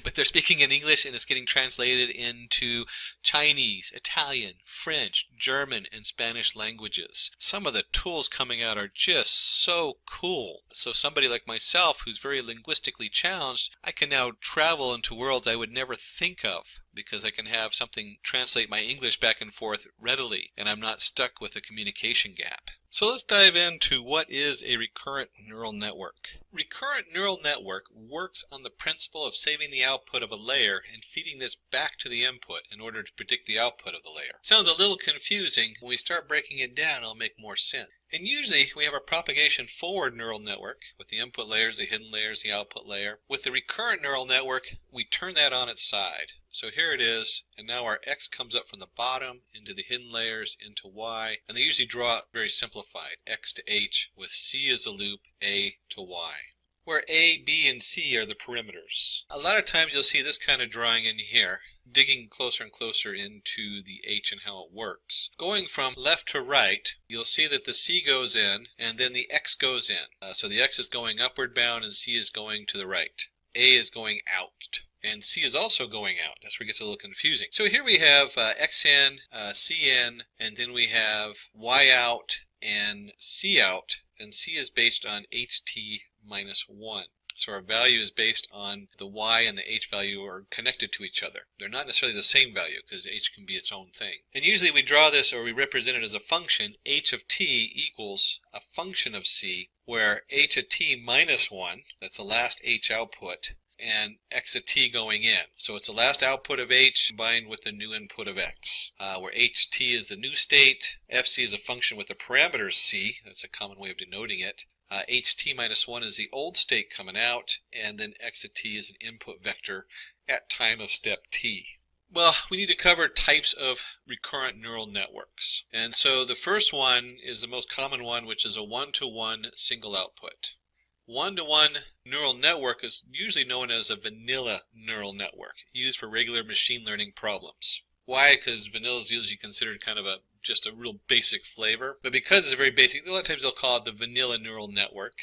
But they're speaking in English and it's getting translated into Chinese, Italian, French, German, and Spanish languages. Some of the tools coming out are just so cool. So somebody like myself who's very linguistically challenged, I can now travel into worlds I would never think of, because I can have something translate my English back and forth readily, and I'm not stuck with a communication gap. So let's dive into what is a recurrent neural network. Recurrent neural network works on the principle of saving the output of a layer and feeding this back to the input in order to predict the output of the layer. Sounds a little confusing. When we start breaking it down, it'll make more sense. And usually we have a propagation forward neural network with the input layers, the hidden layers, the output layer. With the recurrent neural network, we turn that on its side. So here it is, and now our X comes up from the bottom into the hidden layers into Y, and they usually draw it very simplified, X to H with C as a loop, A to Y, where A, B, and C are the perimeters. A lot of times you'll see this kind of drawing in here, digging closer and closer into the H and how it works. Going from left to right, you'll see that the C goes in, and then the X goes in. So the X is going upward bound, and C is going to the right. A is going out. And C is also going out. That's where it gets a little confusing. So here we have X in, C in, and then we have Y out and C out. And C is based on HT minus 1. So our value is based on the Y and the H value are connected to each other. They're not necessarily the same value because H can be its own thing. And usually we draw this, or we represent it as a function. H of T equals a function of C, where H of T minus 1, that's the last H output, and X of T going in. So it's the last output of H combined with the new input of X, where HT is the new state, FC is a function with the parameters C, that's a common way of denoting it, HT minus 1 is the old state coming out, and then X of T is an input vector at time of step T. Well, we need to cover types of recurrent neural networks. And so the first one is the most common one, which is a one-to-one single output. One-to-one neural network is usually known as a vanilla neural network, used for regular machine learning problems. Why? Because vanilla is usually considered kind of just a real basic flavor. But because it's very basic, a lot of times they'll call it the vanilla neural network,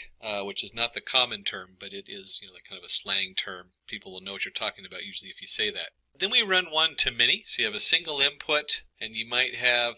which is not the common term, but it is, like kind of a slang term. People will know what you're talking about usually if you say that. Then we run one to many, so you have a single input and you might have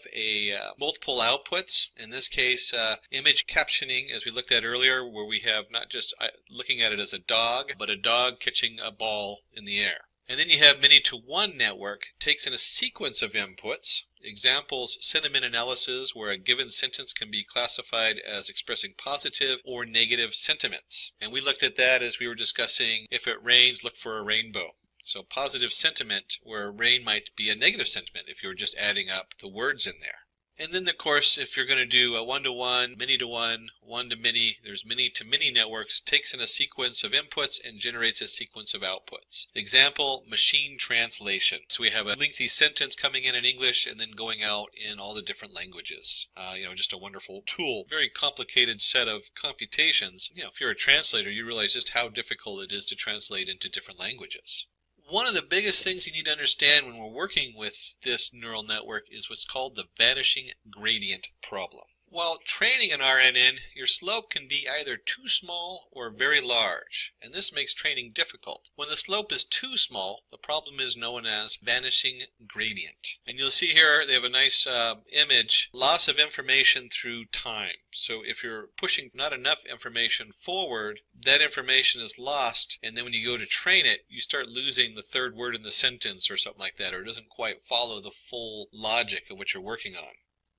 multiple outputs. In this case, image captioning, as we looked at earlier, where we have not just looking at it as a dog, but a dog catching a ball in the air. And then you have many-to-one network, takes in a sequence of inputs. Examples, sentiment analysis, where a given sentence can be classified as expressing positive or negative sentiments. And we looked at that as we were discussing if it rains, look for a rainbow. So positive sentiment, where rain might be a negative sentiment if you were just adding up the words in there. And then, of course, if you're going to do a one-to-one, many-to-one, one-to-many, there's many-to-many networks, takes in a sequence of inputs and generates a sequence of outputs. Example, machine translation. So we have a lengthy sentence coming in English and then going out in all the different languages. Just a wonderful tool. Very complicated set of computations. If you're a translator, you realize just how difficult it is to translate into different languages. One of the biggest things you need to understand when we're working with this neural network is what's called the vanishing gradient problem. While training an RNN, your slope can be either too small or very large, and this makes training difficult. When the slope is too small, the problem is known as vanishing gradient. And you'll see here they have a nice image, loss of information through time. So if you're pushing not enough information forward, that information is lost, and then when you go to train it, you start losing the third word in the sentence or something like that, or it doesn't quite follow the full logic of what you're working on.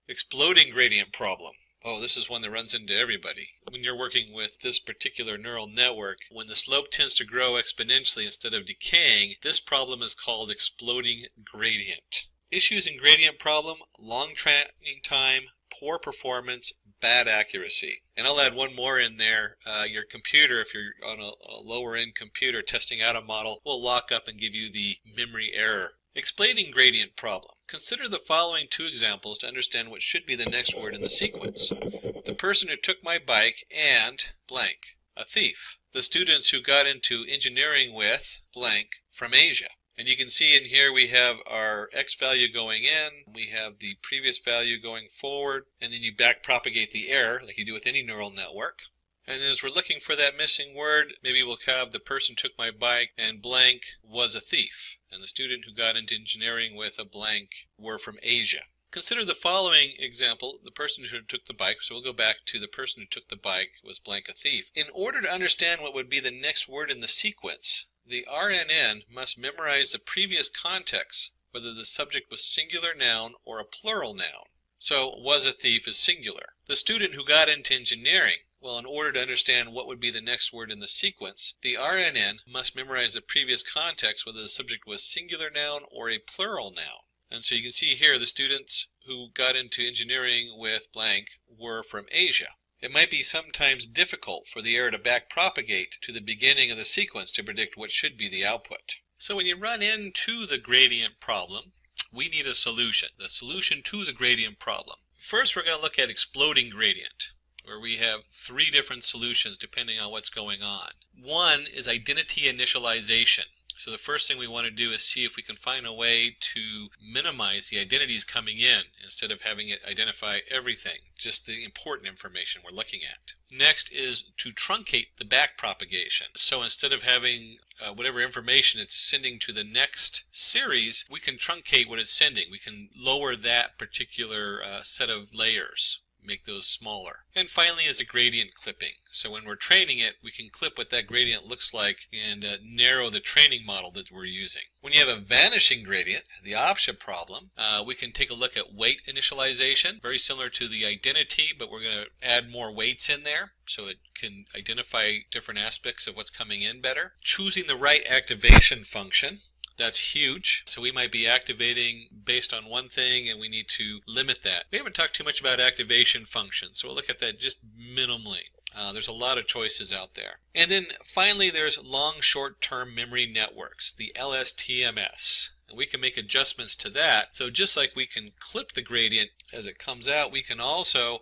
Exploding gradient problem. Oh, this is one that runs into everybody. When you're working with this particular neural network, when the slope tends to grow exponentially instead of decaying, this problem is called exploding gradient. Issues in gradient problem: long training time, poor performance, bad accuracy. And I'll add one more in there. Your computer, if you're on a lower end computer testing out a model, will lock up and give you the memory error. Explaining gradient problem. Consider the following two examples to understand what should be the next word in the sequence. The person who took my bike and blank, a thief. The students who got into engineering with blank from Asia. And you can see in here we have our x value going in, we have the previous value going forward, and then you back propagate the error like you do with any neural network. And as we're looking for that missing word, maybe we'll have the person took my bike and blank was a thief. And the student who got into engineering with a blank were from Asia. Consider the following example, the person who took the bike. So we'll go back to the person who took the bike was blank a thief. In order to understand what would be the next word in the sequence, the RNN must memorize the previous context, whether the subject was singular noun or a plural noun. So was a thief is singular. The student who got into engineering, well, in order to understand what would be the next word in the sequence, the RNN must memorize the previous context, whether the subject was singular noun or a plural noun. And so you can see here the students who got into engineering with blank were from Asia. It might be sometimes difficult for the error to back propagate to the beginning of the sequence to predict what should be the output. So when you run into the gradient problem, we need a solution, the solution to the gradient problem. First, we're going to look at exploding gradient, where we have three different solutions depending on what's going on. One is identity initialization. So the first thing we want to do is see if we can find a way to minimize the identities coming in instead of having it identify everything, just the important information we're looking at. Next is to truncate the back propagation. So instead of having whatever information it's sending to the next series, we can truncate what it's sending. We can lower that particular set of layers, make those smaller. And finally is a gradient clipping. So when we're training it, we can clip what that gradient looks like and narrow the training model that we're using. When you have a vanishing gradient, the option problem, we can take a look at weight initialization, very similar to the identity, but we're going to add more weights in there so it can identify different aspects of what's coming in better. Choosing the right activation function. That's huge. So we might be activating based on one thing and we need to limit that. We haven't talked too much about activation functions, so we'll look at that just minimally. There's a lot of choices out there. And then finally there's long short-term memory networks, the LSTMs. And we can make adjustments to that. So just like we can clip the gradient as it comes out, we can also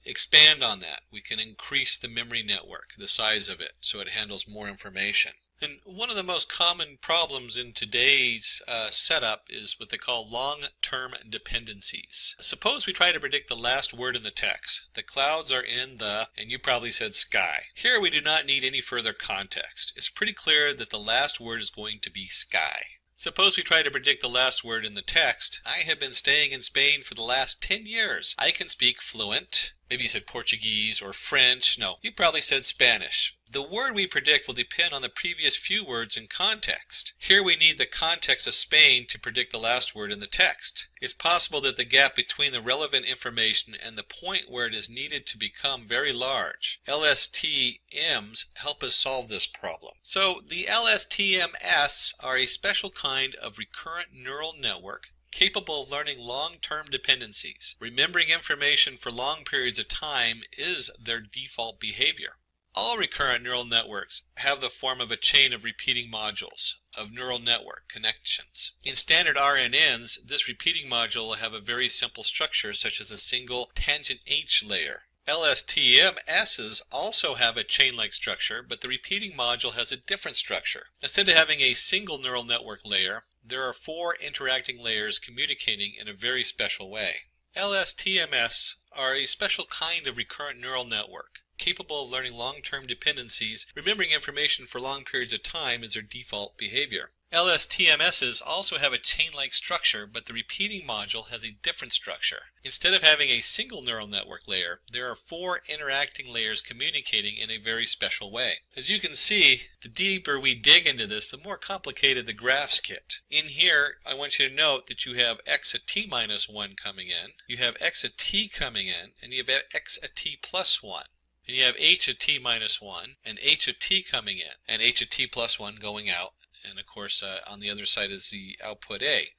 expand on that. We can increase the memory network, the size of it, so it handles more information. And one of the most common problems in today's setup is what they call long-term dependencies. Suppose we try to predict the last word in the text. The clouds are in the, and you probably said sky. Here we do not need any further context. It's pretty clear that the last word is going to be sky. Suppose we try to predict the last word in the text. I have been staying in Spain for the last 10 years. I can speak fluent. Maybe you said Portuguese or French. No, you probably said Spanish. The word we predict will depend on the previous few words in context. Here we need the context of Spain to predict the last word in the text. It's possible that the gap between the relevant information and the point where it is needed to become very large. LSTMs help us solve this problem. So the LSTMs are a special kind of recurrent neural network capable of learning long-term dependencies. Remembering information for long periods of time is their default behavior. All recurrent neural networks have the form of a chain of repeating modules of neural network connections. In standard RNNs, this repeating module will have a very simple structure such as a single tangent H layer. LSTMs also have a chain-like structure, but the repeating module has a different structure. Instead of having a single neural network layer, there are 4 interacting layers communicating in a very special way. LSTMs are a special kind of recurrent neural network, capable of learning long-term dependencies. Remembering information for long periods of time is their default behavior. LSTMs also have a chain-like structure, but the repeating module has a different structure. Instead of having a single neural network layer, there are 4 interacting layers communicating in a very special way. As you can see, the deeper we dig into this, the more complicated the graphs get. In here, I want you to note that you have x at t minus 1 coming in, you have x at t coming in, and you have x at t plus 1. And you have h at t minus 1, and h at t coming in, and h at t plus 1 going out. And of course, on the other side is the output A.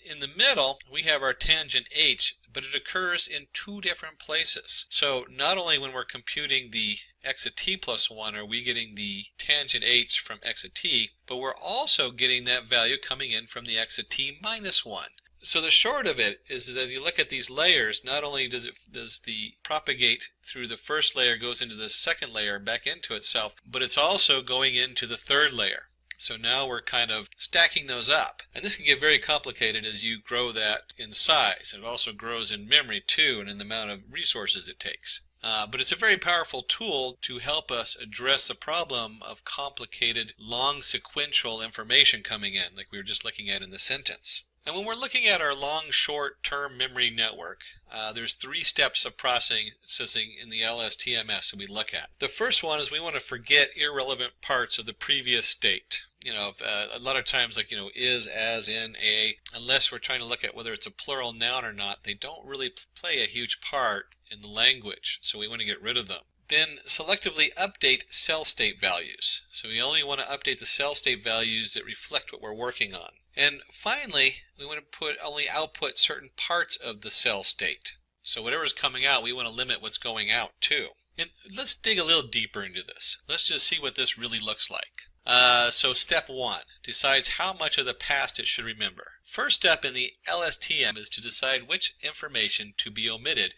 In the middle, we have our tangent H, but it occurs in 2 different places. So not only when we're computing the x at t plus 1 are we getting the tangent H from x at t, but we're also getting that value coming in from the x at t minus 1. So the short of it is as you look at these layers, not only does the propagate through the first layer, goes into the second layer, back into itself, but it's also going into the third layer. So now we're kind of stacking those up. And this can get very complicated as you grow that in size. It also grows in memory too, and in the amount of resources it takes. But it's a very powerful tool to help us address the problem of complicated, long sequential information coming in, like we were just looking at in the sentence. And when we're looking at our long short-term memory network, there's 3 steps of processing in the LSTMs that we look at. The first one is we want to forget irrelevant parts of the previous state. A lot of times, like, is, as, in, a, unless we're trying to look at whether it's a plural noun or not, they don't really play a huge part in the language, so we want to get rid of them. Then selectively update cell state values. So we only want to update the cell state values that reflect what we're working on. And finally, we want to only output certain parts of the cell state. So whatever's coming out, we want to limit what's going out too. And let's dig a little deeper into this. Let's just see what this really looks like. So step 1 decides how much of the past it should remember. First step in the LSTM is to decide which information to be omitted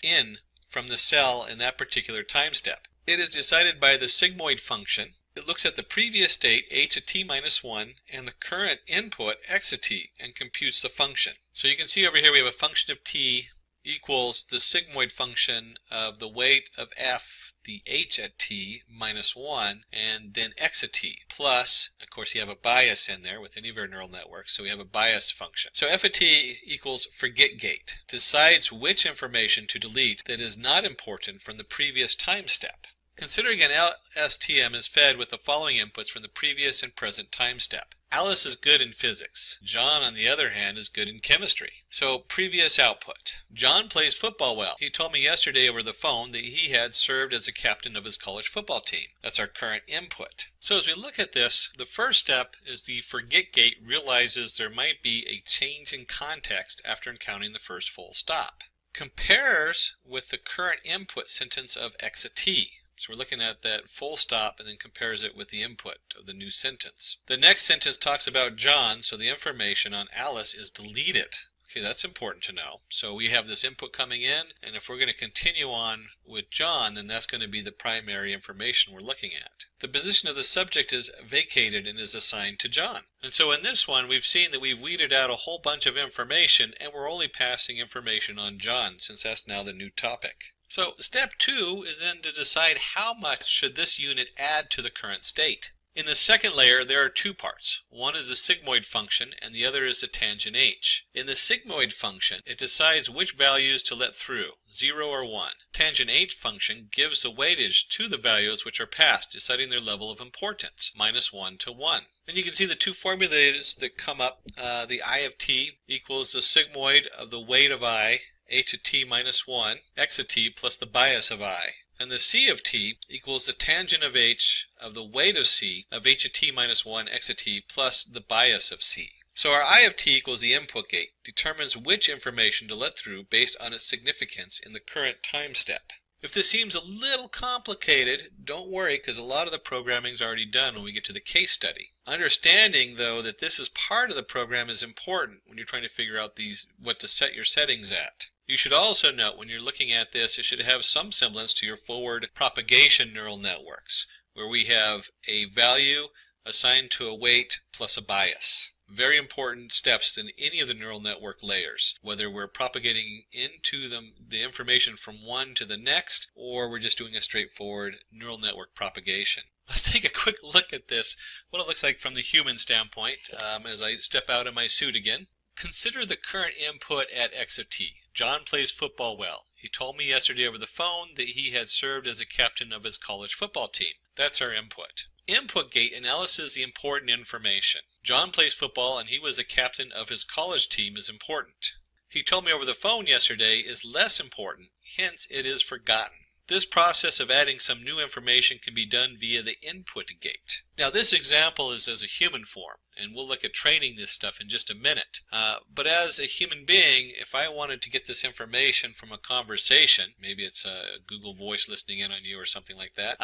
from the cell in that particular time step. It is decided by the sigmoid function. It looks at the previous state, h at t minus 1, and the current input, x at t, and computes the function. So you can see over here we have a function of t equals the sigmoid function of the weight of f, the h at t minus 1, and then x at t, plus, of course you have a bias in there with any of your neural networks, so we have a bias function. So f at t equals forget gate, decides which information to delete that is not important from the previous time step. Considering an LSTM is fed with the following inputs from the previous and present time step. Alice is good in physics. John, on the other hand, is good in chemistry. So, previous output. John plays football well. He told me yesterday over the phone that he had served as a captain of his college football team. That's our current input. So as we look at this, the first step is the forget gate realizes there might be a change in context after encountering the first full stop. Compares with the current input sentence of x at t. So we're looking at that full stop and then compares it with the input of the new sentence. The next sentence talks about John, so the information on Alice is deleted. Okay, that's important to know. So we have this input coming in, and if we're going to continue on with John, then that's going to be the primary information we're looking at. The position of the subject is vacated and is assigned to John. And so in this one, we've seen that we've weeded out a whole bunch of information, and we're only passing information on John, since that's now the new topic. So step 2 is then to decide how much should this unit add to the current state. In the second layer, there are two parts. One is the sigmoid function, and the other is the tangent h. In the sigmoid function, it decides which values to let through, 0 or 1. Tangent h function gives the weightage to the values which are passed, deciding their level of importance, -1 to 1. And you can see the two formulas that come up. The I of t equals the sigmoid of the weight of I, h of t minus 1, x of t plus the bias of I. And the c of t equals the tangent of h of the weight of c of h of t minus 1 x of t plus the bias of c. So our I of t equals the input gate, determines which information to let through based on its significance in the current time step. If this seems a little complicated, don't worry, because a lot of the programming is already done when we get to the case study. Understanding, though, that this is part of the program is important when you're trying to figure out what to set your settings at. You should also note when you're looking at this, it should have some semblance to your forward propagation neural networks, where we have a value assigned to a weight plus a bias. Very important steps in any of the neural network layers, whether we're propagating into the information from one to the next, or we're just doing a straightforward neural network propagation. Let's take a quick look at this, what it looks like from the human standpoint, as I step out of my suit again. Consider the current input at x of t. John plays football well. He told me yesterday over the phone that he had served as a captain of his college football team. That's our input. Input gate analyzes the important information. John plays football and he was a captain of his college team is important. He told me over the phone yesterday is less important, hence it is forgotten. This process of adding some new information can be done via the input gate. Now this example is as a human form, and we'll look at training this stuff in just a minute. But as a human being, if I wanted to get this information from a conversation, maybe it's a Google Voice listening in on you or something like that,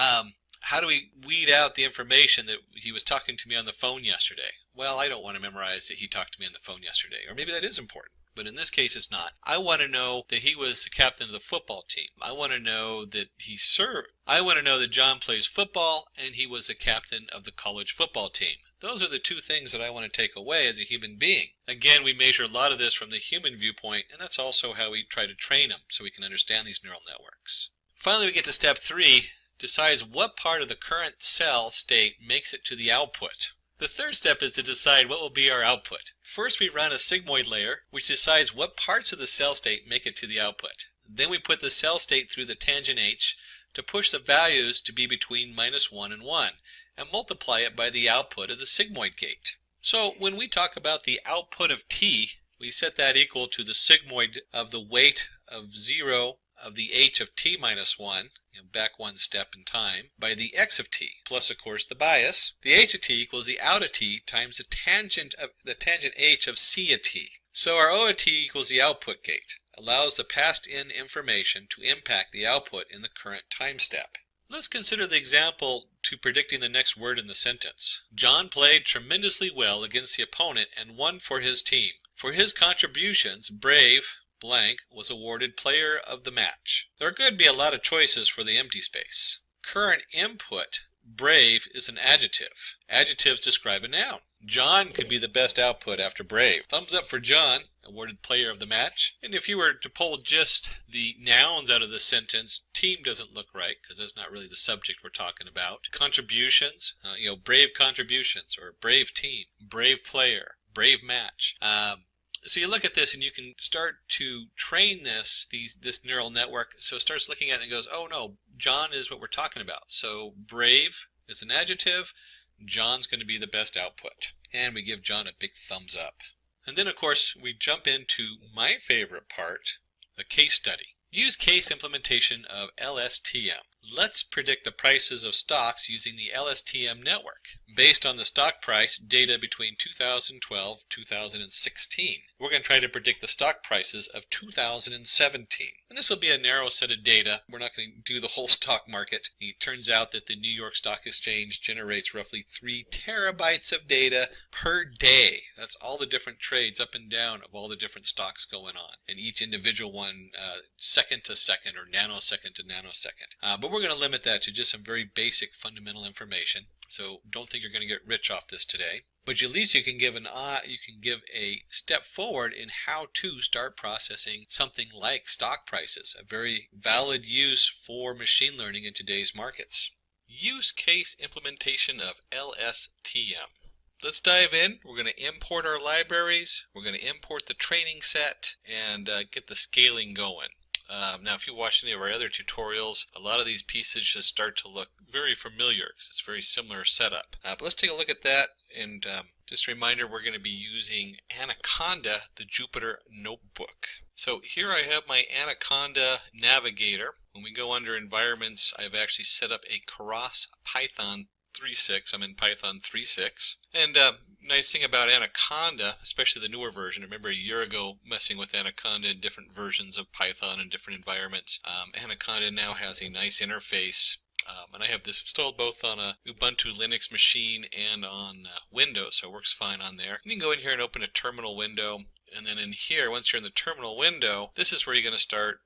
how do we weed out the information that he was talking to me on the phone yesterday? Well, I don't want to memorize that he talked to me on the phone yesterday, or maybe that is important. But in this case, it's not. I want to know that he was the captain of the football team. I want to know that he served. I want to know that John plays football and he was the captain of the college football team. Those are the two things that I want to take away as a human being. Again, we measure a lot of this from the human viewpoint, and that's also how we try to train them so we can understand these neural networks. Finally, we get to step 3, decides what part of the current cell state makes it to the output. The third step is to decide what will be our output. First, we run a sigmoid layer, which decides what parts of the cell state make it to the output. Then we put the cell state through the tangent h to push the values to be between -1 and 1, and multiply it by the output of the sigmoid gate. So when we talk about the output of t, we set that equal to the sigmoid of the weight of 0 of the h of t minus 1, back one step in time, by the x of t, plus of course the bias. The h of t equals the out of t times the tangent h of c of t. So our O of t equals the output gate, allows the passed in information to impact the output in the current time step. Let's consider the example to predicting the next word in the sentence. John played tremendously well against the opponent and won for his team. For his contributions, Brave blank was awarded player of the match. There could be a lot of choices for the empty space. Current input, Brave, is an adjective. Adjectives describe a noun. John could be the best output after Brave. Thumbs up for John, awarded player of the match. And if you were to pull just the nouns out of the sentence, team doesn't look right because that's not really the subject we're talking about. Contributions, brave contributions, or brave team, brave player, brave match. So you look at this and you can start to train this neural network. So it starts looking at it and goes, oh no, John is what we're talking about. So brave is an adjective. John's going to be the best output. And we give John a big thumbs up. And then of course we jump into my favorite part, the case study. Use case implementation of LSTM. Let's predict the prices of stocks using the LSTM network based on the stock price data between 2012 and 2016. We're going to try to predict the stock prices of 2017. And this will be a narrow set of data. We're not going to do the whole stock market. It turns out that the New York Stock Exchange generates roughly 3 terabytes of data per day. That's all the different trades up and down of all the different stocks going on. And each individual one second to second or nanosecond to nanosecond. But we're going to limit that to just some very basic fundamental information. So don't think you're going to get rich off this today. But at least you can give a step forward in how to start processing something like stock prices, a very valid use for machine learning in today's markets. use case implementation of LSTM. Let's dive in. We're going to import our libraries, we're going to import the training set, and get the scaling going. Now, if you watch any of our other tutorials, a lot of these pieces just start to look very familiar because it's a very similar setup. But let's take a look at that, and just a reminder, we're going to be using Anaconda, the Jupyter Notebook. So here I have my Anaconda navigator. When we go under environments, I've actually set up a Keras Python 3.6. I'm in Python 3.6. And nice thing about Anaconda, especially the newer version, I remember a year ago messing with Anaconda in different versions of Python in different environments. Anaconda now has a nice interface. And I have this installed both on a Ubuntu Linux machine and on Windows, so it works fine on there. You can go in here and open a terminal window, and then in here, once you're in the terminal window, this is where you're going to start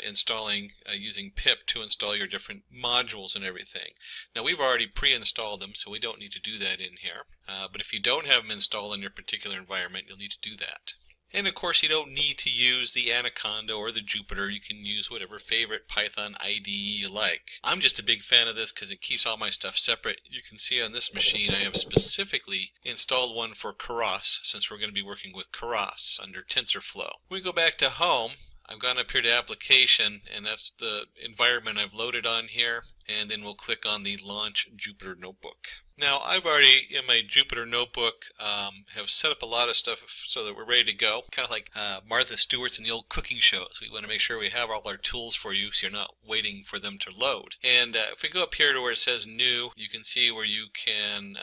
installing using pip to install your different modules and everything. Now, we've already pre-installed them, so we don't need to do that in here. But if you don't have them installed in your particular environment, you'll need to do that. And of course, you don't need to use the Anaconda or the Jupyter. You can use whatever favorite Python IDE you like. I'm just a big fan of this because it keeps all my stuff separate. You can see on this machine I have specifically installed one for Keras, since we're going to be working with Keras under TensorFlow. When we go back to home, I've gone up here to application, and that's the environment I've loaded on here, and then we'll click on the Launch Jupyter Notebook. Now, I've already, in my Jupyter Notebook, have set up a lot of stuff so that we're ready to go. Kind of like Martha Stewart's in the old cooking shows. We want to make sure we have all our tools for you so you're not waiting for them to load. And if we go up here to where it says New, you can see where you can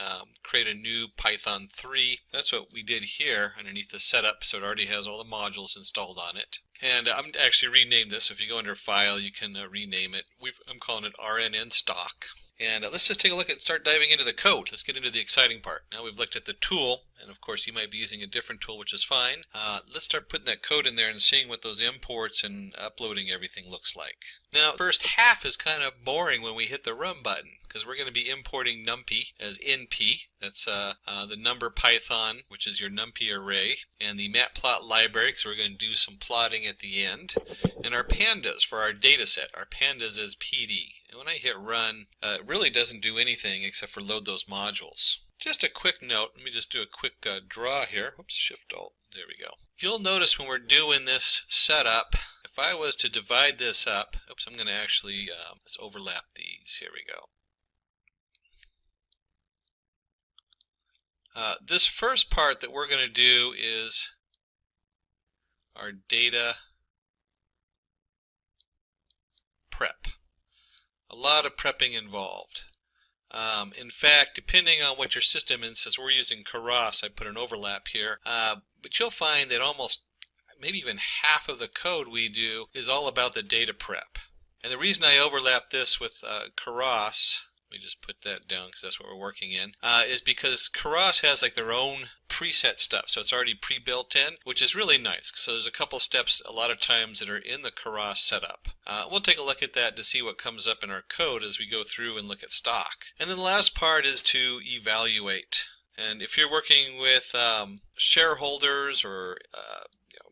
create a new Python 3. That's what we did here underneath the setup, so it already has all the modules installed on it. And I'm actually renamed this. If you go under File, you can rename it. I'm calling it RNN Stock. And let's just take a look at start diving into the code. Let's get into the exciting part. Now we've looked at the tool, and of course you might be using a different tool, which is fine. Let's start putting that code in there and seeing what those imports and uploading everything looks like. Now, the first half is kind of boring when we hit the Run button, because we're going to be importing NumPy as NP. That's the number Python, which is your NumPy array, and the matplot library, because we're going to do some plotting at the end, and our pandas for our data set. Our pandas as PD. And when I hit Run, it really doesn't do anything except for load those modules. Just a quick note, let me just do a quick draw here. Oops, Shift-Alt, there we go. You'll notice when we're doing this setup, if I was to divide this up, oops, I'm going to actually, let's overlap these, here we go. This first part that we're going to do is our data prep. A lot of prepping involved. In fact, depending on what your system is, since we're using Keras, I put an overlap here, but you'll find that almost maybe even half of the code we do is all about the data prep. And the reason I overlap this with Keras, let me just put that down because that's what we're working in, is because Keras has like their own preset stuff, so it's already pre-built in, which is really nice. So there's a couple steps a lot of times that are in the Keras setup. We'll take a look at that to see what comes up in our code as we go through and look at stock. And then the last part is to evaluate. And if you're working with shareholders or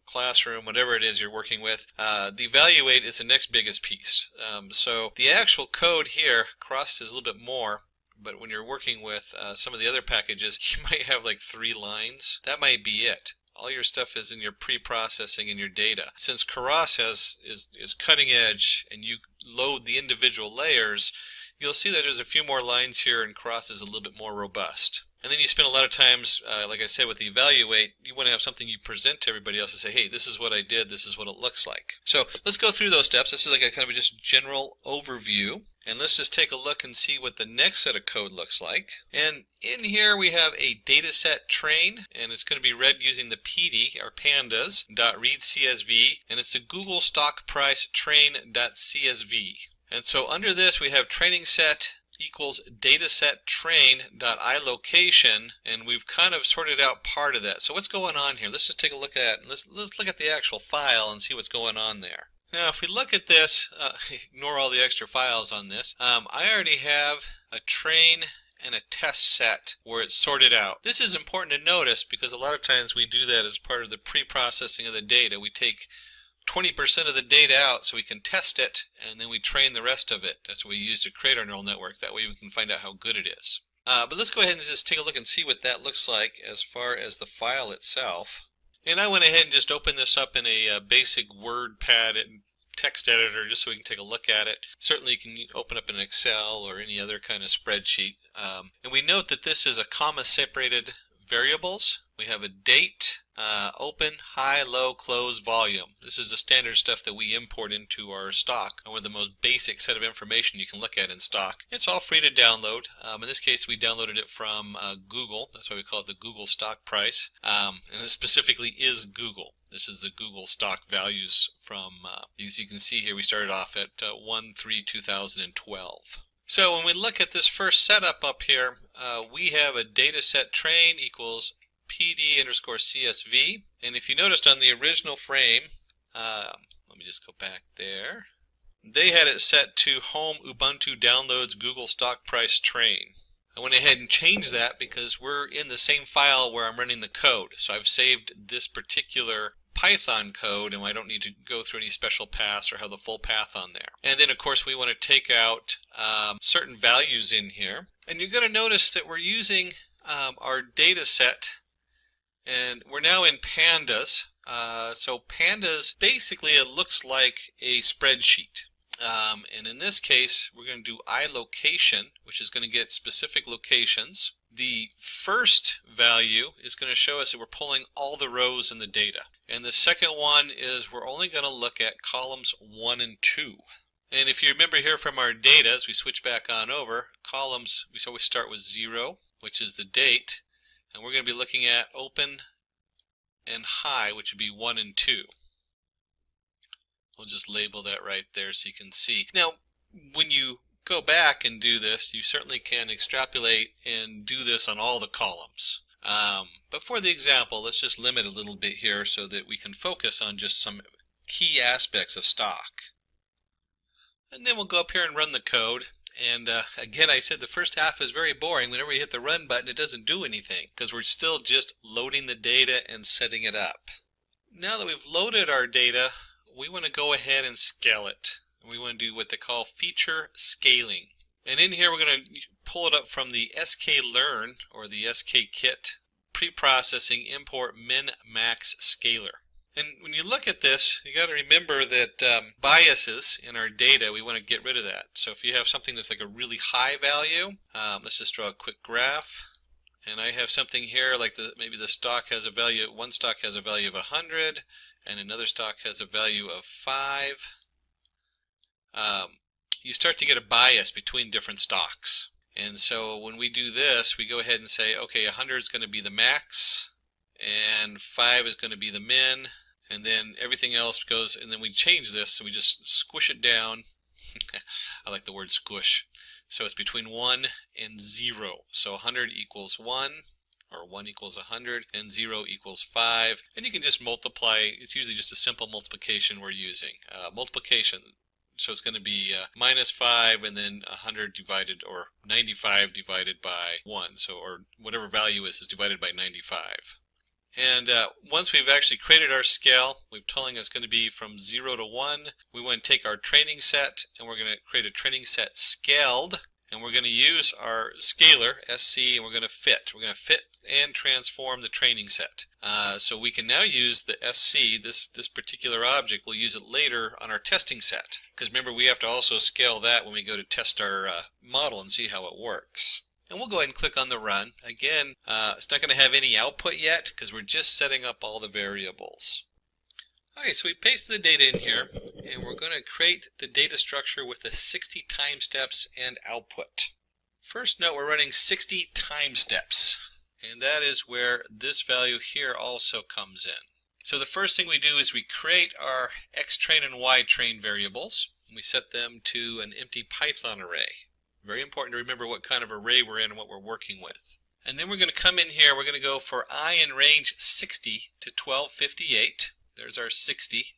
classroom, whatever it is you're working with, the evaluate is the next biggest piece. So the actual code here, Keras is a little bit more, but when you're working with some of the other packages, you might have like 3 lines. That might be it. All your stuff is in your pre-processing and your data. Since Keras is cutting edge and you load the individual layers, you'll see that there's a few more lines here and Keras is a little bit more robust. And then you spend a lot of times, like I said, with the evaluate, you want to have something you present to everybody else and say, hey, this is what I did, this is what it looks like. So let's go through those steps. This is like a kind of just general overview. And let's just take a look and see what the next set of code looks like. And in here we have a dataset train, and it's going to be read using the PD, or pandas.readCSV, and it's the Google stock price train.csv. And so under this we have training set equals dataset train.ilocation, and we've kind of sorted out part of that. So what's going on here? Let's just take a look at, let's look at the actual file and see what's going on there. Now if we look at this, ignore all the extra files on this, I already have a train and a test set where it's sorted out. This is important to notice because a lot of times we do that as part of the pre-processing of the data. We take 20% of the data out so we can test it, and then we train the rest of it. That's what we use to create our neural network. That way we can find out how good it is. But let's go ahead and just take a look and see what that looks like as far as the file itself. And I went ahead and just opened this up in a basic WordPad and text editor just so we can take a look at it. Certainly you can open up in Excel or any other kind of spreadsheet. And we note that this is a comma-separated variables. We have a date, open, high, low, close, volume. This is the standard stuff that we import into our stock, or the most basic set of information you can look at in stock. It's all free to download. In this case, we downloaded it from Google. That's why we call it the Google stock price. And it specifically is Google. This is the Google stock values from, as you can see here, we started off at 1/3/2012. So when we look at this first setup up here, we have a data set train equals PD_CSV. And if you noticed on the original frame, let me just go back there, they had it set to home Ubuntu downloads Google stock price train. I went ahead and changed that because we're in the same file where I'm running the code. So I've saved this particular Python code, and I don't need to go through any special paths or have the full path on there. And then of course we want to take out certain values in here, and you're going to notice that we're using our data set, and we're now in pandas. So pandas, basically it looks like a spreadsheet. And in this case we're going to do iLocation, which is going to get specific locations. The first value is going to show us that we're pulling all the rows in the data. And the second one is we're only going to look at columns 1 and 2. And if you remember here from our data, as we switch back on over, columns, we always start with 0, which is the date. And we're going to be looking at open and high, which would be 1 and 2. We'll just label that right there so you can see. Now, when you go back and do this, you certainly can extrapolate and do this on all the columns. But for the example, let's just limit a little bit here so that we can focus on just some key aspects of stock. And then we'll go up here and run the code. And again, I said the first half is very boring. Whenever you hit the run button, it doesn't do anything because we're still just loading the data and setting it up. Now that we've loaded our data, we want to go ahead and scale it. We want to do what they call feature scaling. And in here we're going to pull it up from the sklearn or the skKit preprocessing import min max scaler. And when you look at this, you got to remember that biases in our data, we want to get rid of that. So if you have something that's like a really high value, let's just draw a quick graph. And I have something here like maybe the stock has a value, one stock has a value of 100 and another stock has a value of 5. You start to get a bias between different stocks. And so when we do this, we go ahead and say, okay, 100 is going to be the max, and 5 is going to be the min, and then everything else goes, and then we change this, so we just squish it down. I like the word squish. So it's between 1 and 0. So 100 equals 1, or 1 equals 100, and 0 equals 5. And you can just multiply. It's usually just a simple multiplication we're using. Multiplication. So it's going to be minus 5 and then 100 divided, or 95 divided by 1. So, or whatever value is divided by 95. And once we've actually created our scale, we've telling us going to be from 0 to 1. We want to take our training set and we're going to create a training set scaled. And we're going to use our scaler, SC, and we're going to fit. We're going to fit and transform the training set. So we can now use the SC, this particular object, we'll use it later on our testing set. Because remember, we have to also scale that when we go to test our model and see how it works. And we'll go ahead and click on the run. Again, it's not going to have any output yet because we're just setting up all the variables. Okay, so we paste the data in here, and we're going to create the data structure with the 60 time steps and output. First note, we're running 60 time steps, and that is where this value here also comes in. So the first thing we do is we create our xtrain and ytrain variables, and we set them to an empty Python array. Very important to remember what kind of array we're in and what we're working with. And then we're going to come in here, we're going to go for I in range 60 to 1258. There's our 60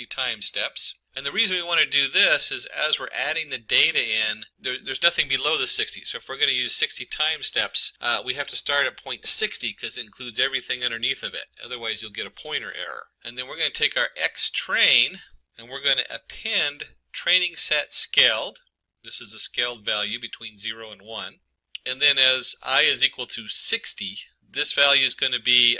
time steps. And the reason we want to do this is as we're adding the data in, there's nothing below the 60. So if we're going to use 60 time steps, we have to start at point 60 because it includes everything underneath of it. Otherwise, you'll get a pointer error. And then we're going to take our xtrain and we're going to append training set scaled. This is the scaled value between 0 and 1. And then as I is equal to 60, this value is going to be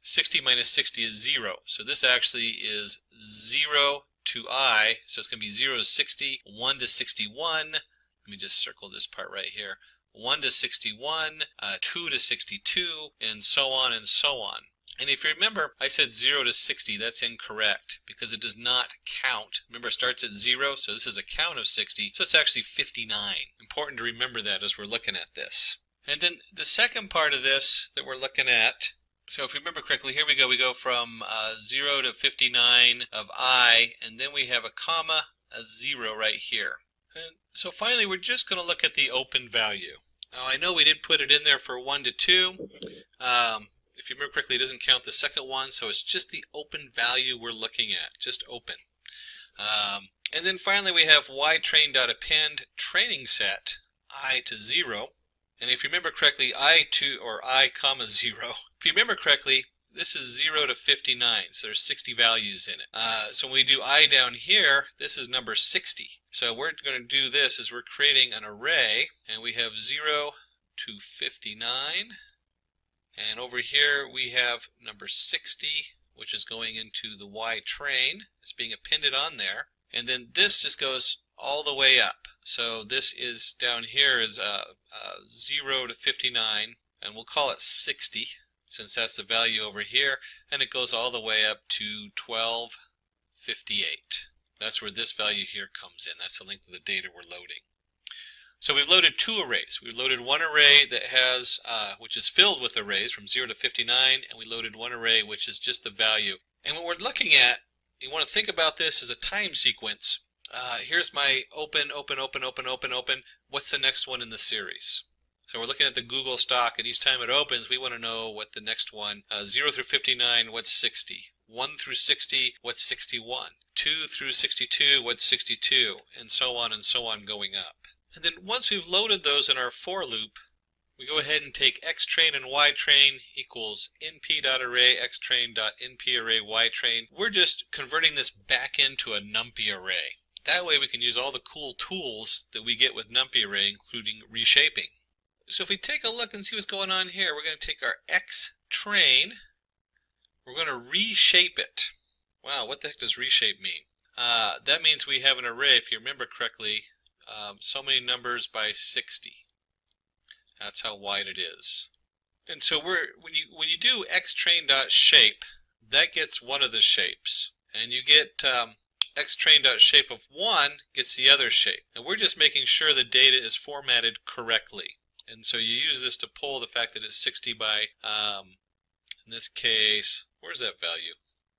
60 minus 60 is 0. So this actually is 0 to I, so it's going to be 0 to 60, 1 to 61, let me just circle this part right here, 1 to 61, 2 to 62, and so on and so on. And if you remember, I said 0 to 60, that's incorrect, because it does not count. Remember, it starts at 0, so this is a count of 60, so it's actually 59. Important to remember that as we're looking at this. And then the second part of this that we're looking at, so if you remember correctly, here we go from 0 to 59 of I, and then we have a comma, a 0 right here. And so finally, we're just going to look at the open value. Now, I know we did put it in there for 1 to 2. If you remember correctly, it doesn't count the second one, so it's just the open value we're looking at, just open. And then finally, we have ytrain.append training set I to 0. And if you remember correctly, I comma 0. If you remember correctly, this is 0 to 59, so there's 60 values in it. So when we do I down here, this is number 60. So we're going to do this is we're creating an array, and we have 0 to 59. And over here we have number 60, which is going into the Y train. It's being appended on there. And then this just goes all the way up. So this is down here is 0 to 59, and we'll call it 60 since that's the value over here, and it goes all the way up to 1258. That's where this value here comes in. That's the length of the data we're loading. So we've loaded two arrays. We've loaded one array that has, which is filled with arrays from 0 to 59, and we loaded one array which is just the value. And what we're looking at, you want to think about this as a time sequence. Here's my open. What's the next one in the series? So we're looking at the Google stock, and each time it opens, we want to know what the next one, 0 through 59, what's 60? 1 through 60, what's 61? 2 through 62, what's 62? And so on going up. And then once we've loaded those in our for loop, we go ahead and take xtrain and ytrain equals np.array xtrain.nparray ytrain. We're just converting this back into a numpy array. That way we can use all the cool tools that we get with numpy array, including reshaping. So if we take a look and see what's going on here, we're going to take our xtrain, we're going to reshape it. Wow, what the heck does reshape mean? That means we have an array, if you remember correctly, so many numbers by 60. That's how wide it is. And so when you do xtrain.shape, that gets one of the shapes. And you get xtrain.shape of 1 gets the other shape. And we're just making sure the data is formatted correctly. And so you use this to pull the fact that it's 60 by, in this case, where's that value?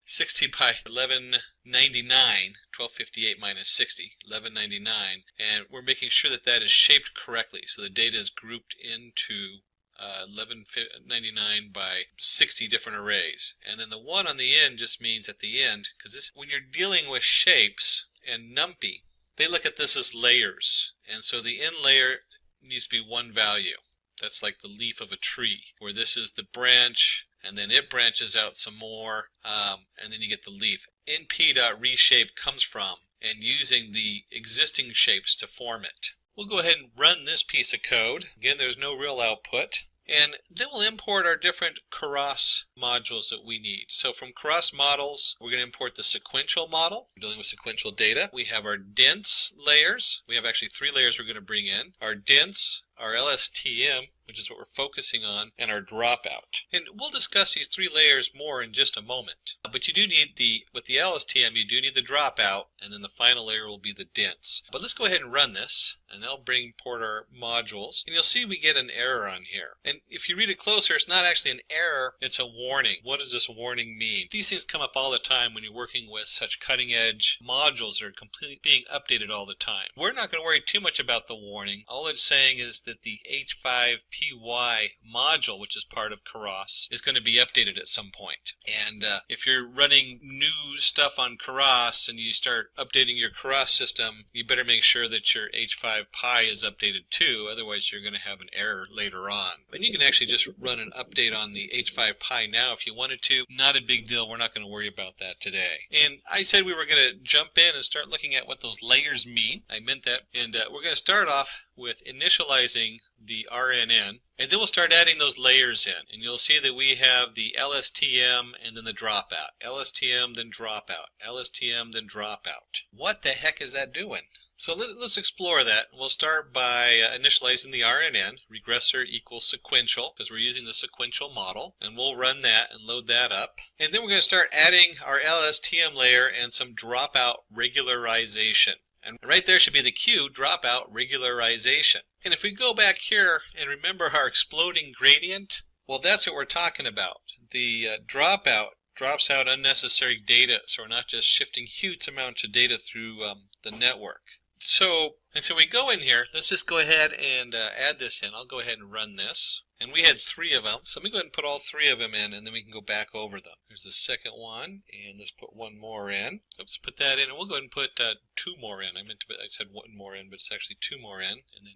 60 by 1199, 1258 minus 60, 1199, and we're making sure that that is shaped correctly. So the data is grouped into 1199 by 60 different arrays. And then the 1 on the end just means at the end, because when you're dealing with shapes and NumPy, they look at this as layers. And so the end layer needs to be one value. That's like the leaf of a tree, where this is the branch, and then it branches out some more, and then you get the leaf. np.reshape comes from and using the existing shapes to form it. We'll go ahead and run this piece of code. Again, there's no real output. And then we'll import our different Keras modules that we need. So from Keras models, we're going to import the sequential model. We're dealing with sequential data. We have our dense layers. We have actually 3 layers we're going to bring in. Our dense, our LSTM, which is what we're focusing on, and our dropout. And we'll discuss these 3 layers more in just a moment. But you do need with the LSTM, you do need the dropout, and then the final layer will be the dense. But let's go ahead and run this. and they'll bring port our modules, and you'll see we get an error on here. And if you read it closer, it's not actually an error, it's a warning. What does this warning mean? These things come up all the time when you're working with such cutting edge modules that are completely being updated all the time. We're not going to worry too much about the warning. All it's saying is that the H5PY module, which is part of Keras, is going to be updated at some point. And if you're running new stuff on Keras and you start updating your Keras system, you better make sure that your H5Pi is updated too, otherwise you're going to have an error later on. And you can actually just run an update on the H5Pi now if you wanted to. Not a big deal, we're not going to worry about that today. And I said we were going to jump in and start looking at what those layers mean. I meant that. And we're going to start off with initializing the RNN, and then we'll start adding those layers in. And you'll see that we have the LSTM and then the dropout. LSTM, then dropout. LSTM, then dropout. What the heck is that doing? So let's explore that. We'll start by initializing the RNN, regressor equals sequential, because we're using the sequential model, and we'll run that and load that up. And then we're going to start adding our LSTM layer and some dropout regularization. And right there should be the cue, dropout regularization. And if we go back here and remember our exploding gradient, well, that's what we're talking about. The dropout drops out unnecessary data, so we're not just shifting huge amounts of data through the network. So we go in here, let's just go ahead and add this in. I'll go ahead and run this. And we had 3 of them, so let me go ahead and put all 3 of them in, and then we can go back over them. There's the second one, and let's put 1 more in. Let's put that in, and we'll go ahead and put 2 more in. I said 1 more in, but it's actually 2 more in. And then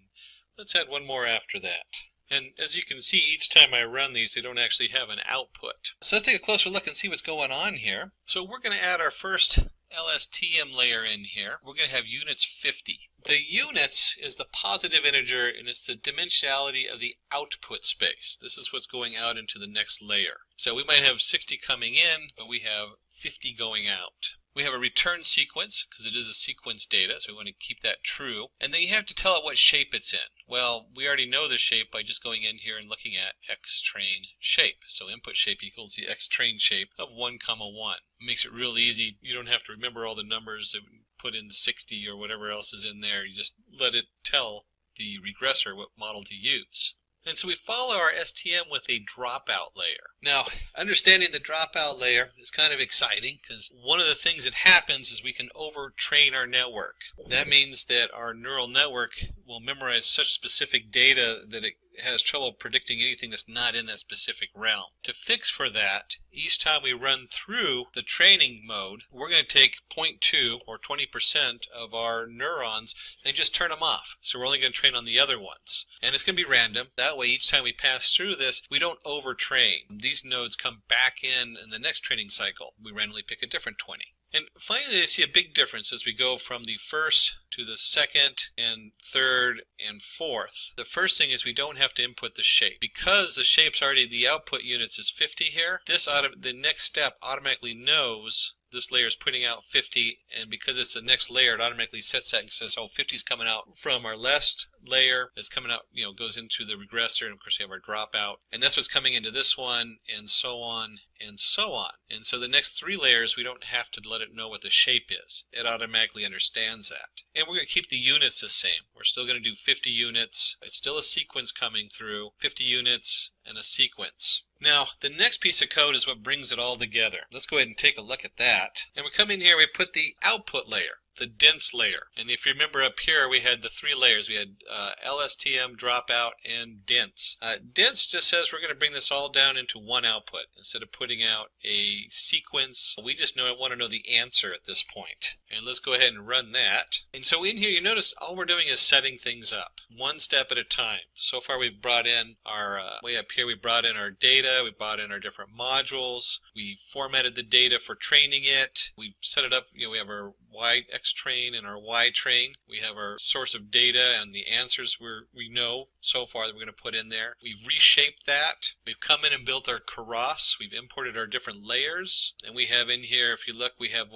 let's add 1 more after that. And as you can see, each time I run these, they don't actually have an output. So let's take a closer look and see what's going on here. So we're going to add our first LSTM layer in here. We're going to have units 50. The units is the positive integer, and it's the dimensionality of the output space. This is what's going out into the next layer. So we might have 60 coming in, but we have 50 going out. We have a return sequence, because it is a sequence data, so we want to keep that true. And then you have to tell it what shape it's in. Well, we already know the shape by just going in here and looking at xtrain shape. So input shape equals the xtrain shape of 1, 1. It makes it real easy. You don't have to remember all the numbers that put in 60 or whatever else is in there. You just let it tell the regressor what model to use. And so we follow our STM with a dropout layer. Now, understanding the dropout layer is kind of exciting because one of the things that happens is we can overtrain our network. That means that our neural network will memorize such specific data that it has trouble predicting anything that's not in that specific realm. To fix for that, each time we run through the training mode, we're going to take 0.2 or 20% of our neurons and just turn them off. So we're only going to train on the other ones. And it's going to be random. That way, each time we pass through this, we don't overtrain. These nodes come back in the next training cycle. We randomly pick a different 20. And finally, I see a big difference as we go from the first to the second and third and fourth. The first thing is we don't have to input the shape. Because the shape's already, the output units is 50 here, the next step automatically knows this layer is putting out 50, and because it's the next layer, it automatically sets that and says, oh, 50 is coming out from our last layer. It's coming out, goes into the regressor, and of course we have our dropout. And that's what's coming into this one, and so on, and so on. And so the next 3 layers, we don't have to let it know what the shape is. It automatically understands that. And we're going to keep the units the same. We're still going to do 50 units. It's still a sequence coming through, 50 units and a sequence. Now, the next piece of code is what brings it all together. Let's go ahead and take a look at that. And we come in here, we put the output layer, the dense layer. And if you remember up here, we had the 3 layers. We had LSTM, dropout, and dense. Dense just says we're going to bring this all down into one output. Instead of putting out a sequence, we just want to know the answer at this point. And let's go ahead and run that. And so in here, you notice all we're doing is setting things up, one step at a time. So far, we've brought in our, way up here, we brought in our data, we brought in our different modules, we formatted the data for training it, we set it up, we have our X train and our Y train. We have our source of data and the answers we know so far that we're going to put in there. We've reshaped that. We've come in and built our Keras. We've imported our different layers. And we have in here, if you look, we have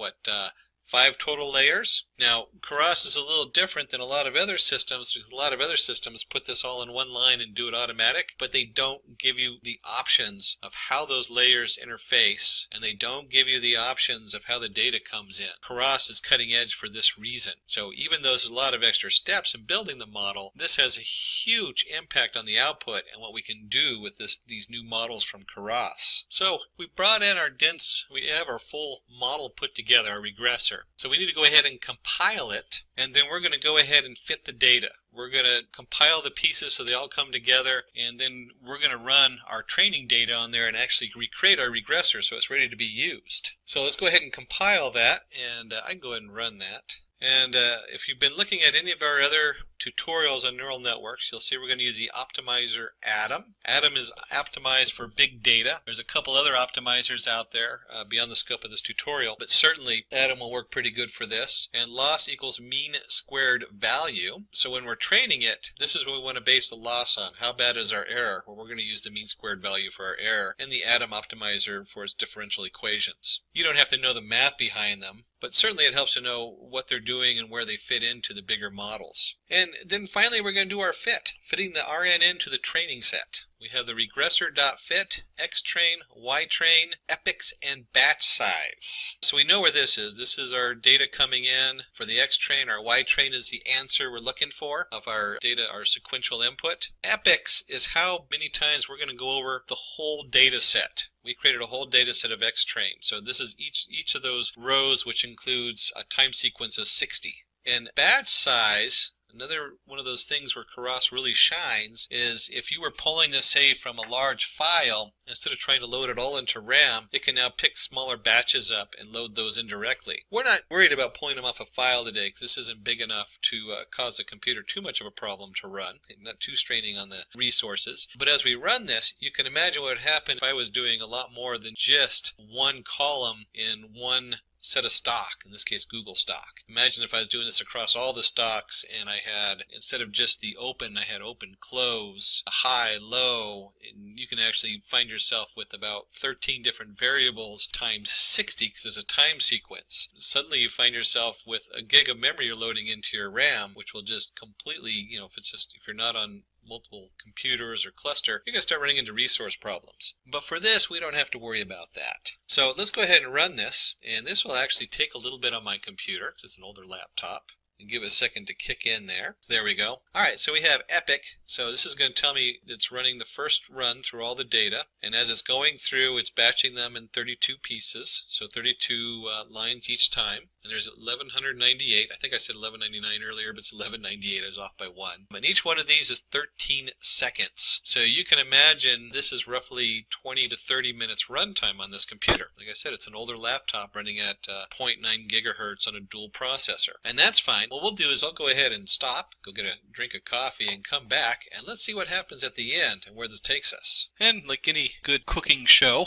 5 total layers. Now, Keras is a little different than a lot of other systems, because a lot of other systems put this all in one line and do it automatic, but they don't give you the options of how those layers interface, and they don't give you the options of how the data comes in. Keras is cutting edge for this reason. So even though there's a lot of extra steps in building the model, this has a huge impact on the output and what we can do with these new models from Keras. So we brought in our dense, we have our full model put together, our regressor. So we need to go ahead and compile it, and then we're going to go ahead and fit the data. We're going to compile the pieces so they all come together, and then we're going to run our training data on there and actually recreate our regressor so it's ready to be used. So let's go ahead and compile that, and I can go ahead and run that. And if you've been looking at any of our other tutorials on neural networks, you'll see we're going to use the optimizer Atom. Atom is optimized for big data. There's a couple other optimizers out there beyond the scope of this tutorial, but certainly Atom will work pretty good for this. And loss equals mean squared value. So when we're training it, this is what we want to base the loss on. How bad is our error? Well, we're going to use the mean squared value for our error and the Atom optimizer for its differential equations. You don't have to know the math behind them, but certainly it helps to know what they're doing and where they fit into the bigger models. And then finally we're going to do our fit, fitting the RN into the training set. We have the regressor.fit, xtrain, ytrain, epochs, and batch size. So we know where this is. This is our data coming in. For the xtrain, our ytrain is the answer we're looking for of our data, our sequential input. Epochs is how many times we're going to go over the whole data set. We created a whole data set of xtrain. So this is each of those rows, which includes a time sequence of 60. And batch size, another one of those things where Keras really shines, is if you were pulling this, say, from a large file, instead of trying to load it all into RAM, it can now pick smaller batches up and load those indirectly. We're not worried about pulling them off a file today, because this isn't big enough to cause the computer too much of a problem to run, not too straining on the resources. But as we run this, you can imagine what would happen if I was doing a lot more than just one column in one set of stock, in this case Google stock. Imagine if I was doing this across all the stocks and I had, instead of just the open, I had open, close, high, low, and you can actually find yourself with about 13 different variables times 60 because there's a time sequence. Suddenly you find yourself with a gig of memory you're loading into your RAM, which will just completely, if you're not on multiple computers or cluster, you're going to start running into resource problems. But for this, we don't have to worry about that. So let's go ahead and run this, and this will actually take a little bit on my computer because it's an older laptop. And give it a second to kick in there. There we go. Alright, so we have epoch. So this is going to tell me it's running the first run through all the data, and as it's going through, it's batching them in 32 pieces, so 32 lines each time. And there's 1198. I think I said 1199 earlier, but it's 1198. I was off by 1. And each one of these is 13 seconds. So you can imagine this is roughly 20 to 30 minutes runtime on this computer. Like I said, it's an older laptop running at 0.9 gigahertz on a dual processor. And that's fine. What we'll do is I'll go ahead and stop, go get a drink of coffee, and come back, and let's see what happens at the end and where this takes us. And like any good cooking show,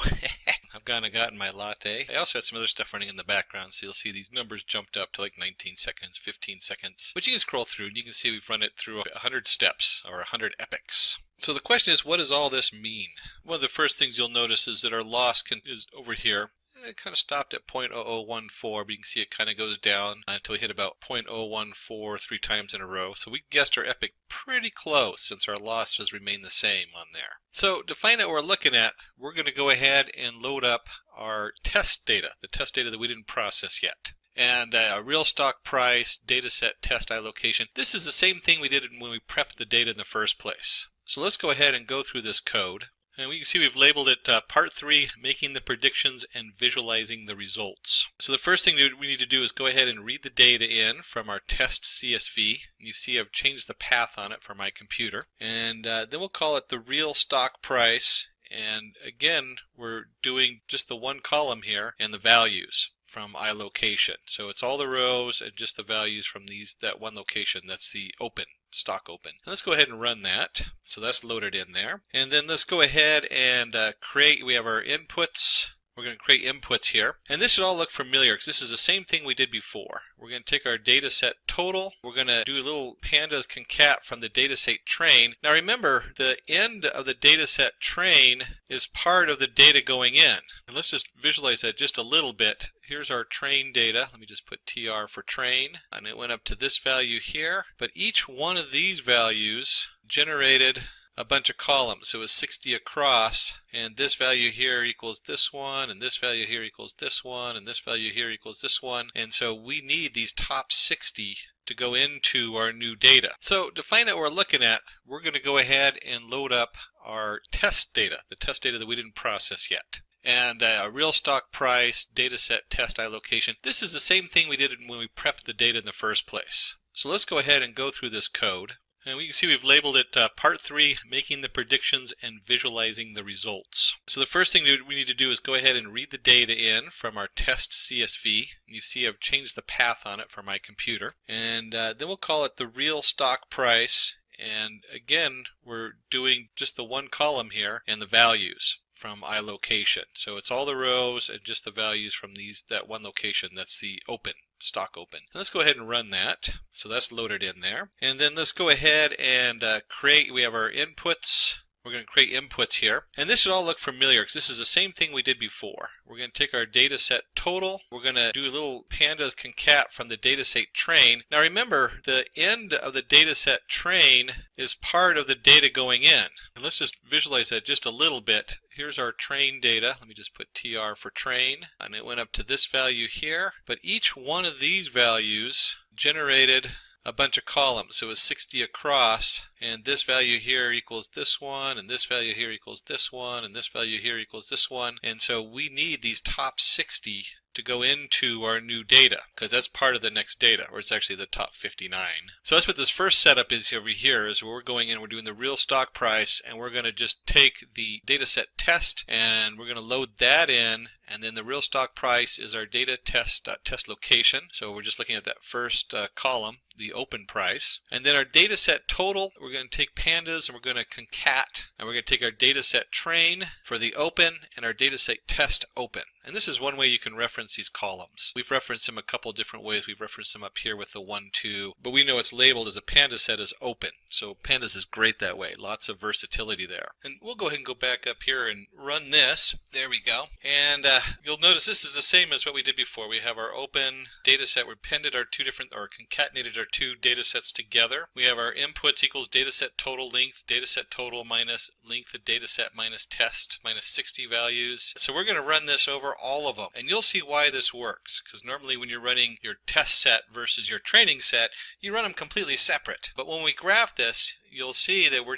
I've gotten my latte. I also had some other stuff running in the background, so you'll see these numbers jumped up to like 19 seconds, 15 seconds. But you can scroll through and you can see we've run it through 100 steps, or 100 epochs. So the question is, what does all this mean? One of the first things you'll notice is that our loss is over here. It kind of stopped at 0.0014, but you can see it kind of goes down until we hit about 0.014 3 times in a row. So we guessed our epoch pretty close since our loss has remained the same on there. So to find out what we're looking at, we're going to go ahead and load up our test data, the test data that we didn't process yet. And a real stock price, dataset test allocation. This is the same thing we did when we prepped the data in the first place. So let's go ahead and go through this code. And we can see we've labeled it Part 3, Making the Predictions and Visualizing the Results. So the first thing we need to do is go ahead and read the data in from our test CSV. You see I've changed the path on it for my computer. And then we'll call it the real stock price. And again, we're doing just the one column here and the values from iLocation. So it's all the rows and just the values from that one location. That's the open, stock open. And let's go ahead and run that. So that's loaded in there. And then let's go ahead and we have our inputs, We're going to create inputs here. And this should all look familiar because this is the same thing we did before. We're going to take our data set total. We're going to do a little pandas concat from the data set train. Now remember, the end of the data set train is part of the data going in. And let's just visualize that just a little bit. Here's our train data. Let me just put TR for train. And it went up to this value here. But each one of these values generated a bunch of columns. So it was 60 across, and this value here equals this one, and this value here equals this one, and this value here equals this one. And so we need these top 60 to go into our new data. So to find out what we're looking at, we're going to go ahead and load up our test data, the test data that we didn't process yet. And a real stock price, data set, test allocation. This is the same thing we did when we prepped the data in the first place. So let's go ahead and go through this code. And we can see we've labeled it Part 3, Making the Predictions and Visualizing the Results. So the first thing we need to do is go ahead and read the data in from our test CSV. You see I've changed the path on it for my computer. And then we'll call it the real stock price. And again, we're doing just the one column here and the values from iLocation. So it's all the rows and just the values from that one location. That's the open, stock open. And let's go ahead and run that. So that's loaded in there. And then let's go ahead and we have our inputs. We're going to create inputs here. And this should all look familiar because this is the same thing we did before. We're going to take our data set total. We're going to do a little pandas concat from the data set train. Now remember, the end of the data set train is part of the data going in. And let's just visualize that just a little bit. Here's our train data. Let me just put TR for train. And it went up to this value here. But each one of these values generated a bunch of columns. So it was 60 across, and this value here equals this one, and this value here equals this one, and this value here equals this one. And so we need these top 60 to go into our new data because that's part of the next data, or it's actually the top 59. So that's what this first setup is over here, is where we're going in, we're doing the real stock price, and we're going to just take the data set test and we're going to load that in, and then the real stock price is our data test location. So we're just looking at that first column, the open price. And then our data set total, we're going to take pandas and we're going to concat, and we're going to take our data set train for the open and our data set test open. And this is one way you can reference these columns. We've referenced them a couple different ways. We've referenced them up here with the 1, 2, but we know it's labeled as a panda set as open. So pandas is great that way. Lots of versatility there. And we'll go ahead and go back up here and run this. There we go. And you'll notice this is the same as what we did before. We have our open data set. We appended our concatenated our two data sets together. We have our inputs equals data set total length, data set total minus length of data set minus test minus 60 values. So we're going to run this over all of them. And you'll see why this works. Because normally when you're running your test set versus your training set, you run them completely separate. But when we graph this, you'll see that we'll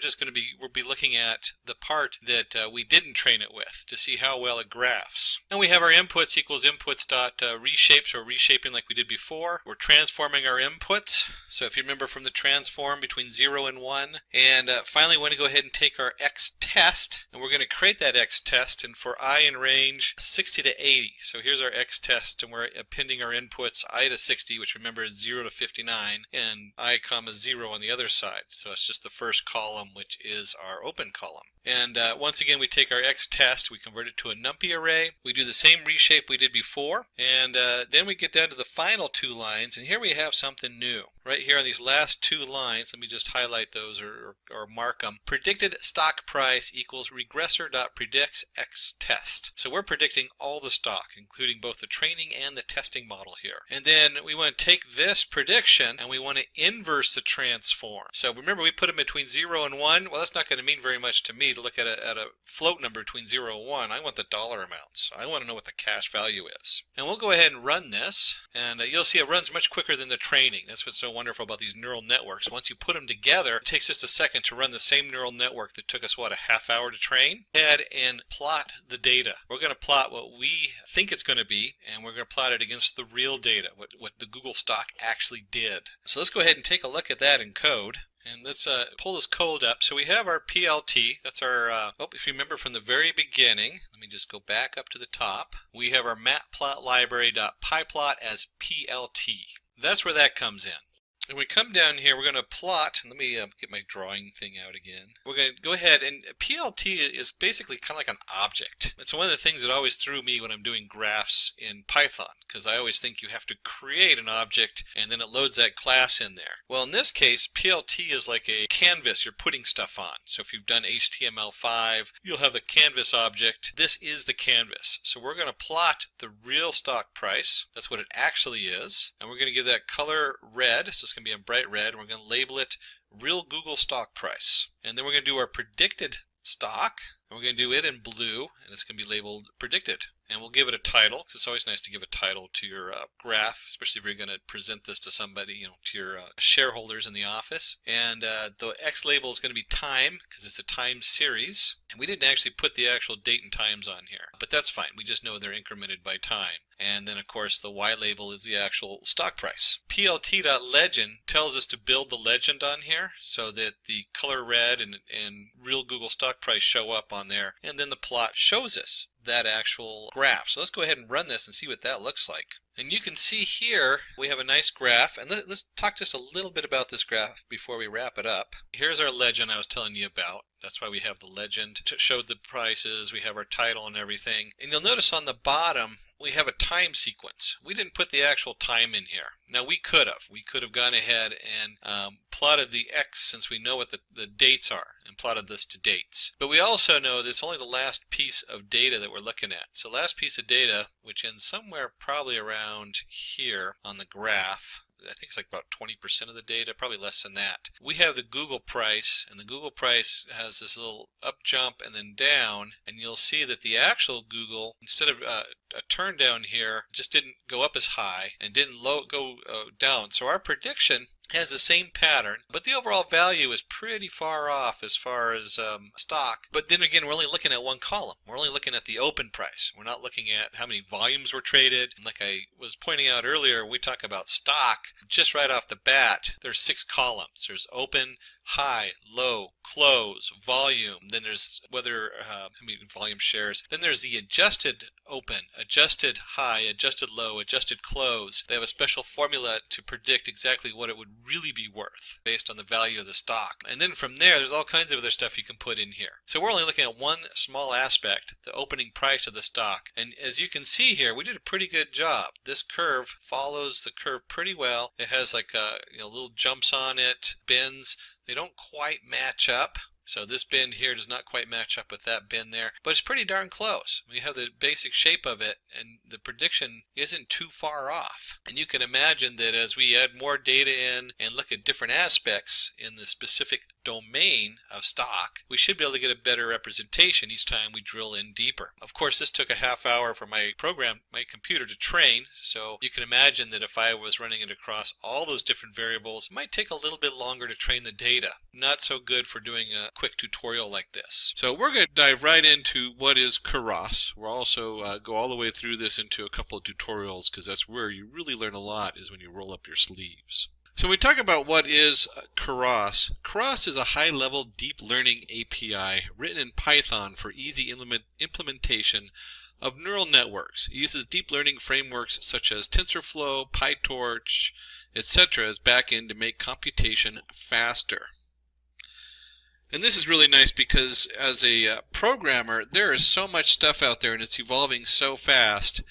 be looking at the part that we didn't train it with to see how well it graphs. And we have our inputs equals inputs dot reshapes, or reshaping like we did before. We're transforming our inputs. So if you remember from the transform between 0 and 1. And finally, we want to go ahead and take our X test, and we're going to create that X test, and for I in range 60 to 80. So here's our X test, and we're appending our inputs I to 60, which remember is 0 to 59, and I comma 0 on the other side. So it's just the first column, which is our open column. And once again, we take our X test, we convert it to a numpy array. We do the same reshape we did before, and then we get down to the final two lines, and here we have something new. Right here on these last two lines, let me just highlight those or mark them. Predicted stock price equals regressor.predicts X test. So we're predicting all the stock, including both the training and the testing model here. And then we want to take this prediction and we want to inverse the transform. So remember, we put them between 0 and 1. Well, that's not going to mean very much to me to look at a float number between 0 and 1. I want the dollar amounts. I want to know what the cash value is. And we'll go ahead and run this, and you'll see it runs much quicker than the training. That's what's so wonderful about these neural networks. Once you put them together, it takes just a second to run the same neural network that took us, what, a half hour to train? Head and plot the data. We're going to plot what we think it's going to be, and we're going to plot it against the real data, what the Google stock actually did. So let's go ahead and take a look at that in code. And let's pull this code up. So we have our PLT. That's our, if you remember from the very beginning, let me just go back up to the top. We have our matplot library.pyplot as PLT. That's where that comes in. And we come down here, we're going to plot, and let me get my drawing thing out again. We're going to go ahead, and PLT is basically kind of like an object. It's one of the things that always threw me when I'm doing graphs in Python, because I always think you have to create an object, and then it loads that class in there. Well, in this case, PLT is like a canvas you're putting stuff on. So if you've done HTML5, you'll have the canvas object. This is the canvas. So we're going to plot the real stock price. That's what it actually is. And we're going to give that color red, so it's going to be a bright red. We're going to label it real Google stock price. And then we're going to do our predicted stock, and we're going to do it in blue, and it's going to be labeled predicted. And we'll give it a title, because it's always nice to give a title to your graph, especially if you're going to present this to somebody, to your shareholders in the office. And the X label is going to be time, because it's a time series. And we didn't actually put the actual date and times on here, but that's fine. We just know they're incremented by time. And then, of course, the Y label is the actual stock price. PLT.legend tells us to build the legend on here so that the color red and real Google stock price show up on there. And then the plot shows us that actual graph. So let's go ahead and run this and see what that looks like. And you can see here we have a nice graph, and let's talk just a little bit about this graph before we wrap it up. Here's our legend I was telling you about. That's why we have the legend to show the prices. We have our title and everything. And you'll notice on the bottom we have a time sequence. We didn't put the actual time in here. Now we could have. We could have gone ahead and plotted the X, since we know what the dates are, and plotted this to dates. But we also know that it's only the last piece of data that we're looking at. So last piece of data, which ends somewhere probably around here on the graph, I think it's like about 20% of the data, probably less than that. We have the Google price, and the Google price has this little up jump and then down, and you'll see that the actual Google, instead of a turn down here, just didn't go up as high and didn't go down. So our prediction has the same pattern, but the overall value is pretty far off as far as stock. But then again, we're only looking at one column. We're only looking at the open price. We're not looking at how many volumes were traded. And like I was pointing out earlier, when we talk about stock, just right off the bat, there's 6 columns. There's open, high, low, close, volume. Then there's whether how many volume shares. Then there's the adjusted open, adjusted high, adjusted low, adjusted close. They have a special formula to predict exactly what it would really be worth based on the value of the stock. And then from there, there's all kinds of other stuff you can put in here. So we're only looking at one small aspect, the opening price of the stock. And as you can see here, we did a pretty good job. This curve follows the curve pretty well. It has like little jumps on it, bends. They don't quite match up. So this bend here does not quite match up with that bend there, but it's pretty darn close. We have the basic shape of it, and the prediction isn't too far off. And you can imagine that as we add more data in and look at different aspects in the specific domain of stock, we should be able to get a better representation each time we drill in deeper. Of course, this took a half hour for my computer to train, so you can imagine that if I was running it across all those different variables, it might take a little bit longer to train the data. Not so good for doing a quick tutorial like this. So we're going to dive right into what is Keras. We'll also go all the way through this into a couple of tutorials, because that's where you really learn a lot, is when you roll up your sleeves. So we talk about what is Keras. Keras is a high-level deep learning API written in Python for easy implementation of neural networks. It uses deep learning frameworks such as TensorFlow, PyTorch, etc. as backend to make computation faster. And this is really nice because as a programmer, there is so much stuff out there and it's evolving so fast,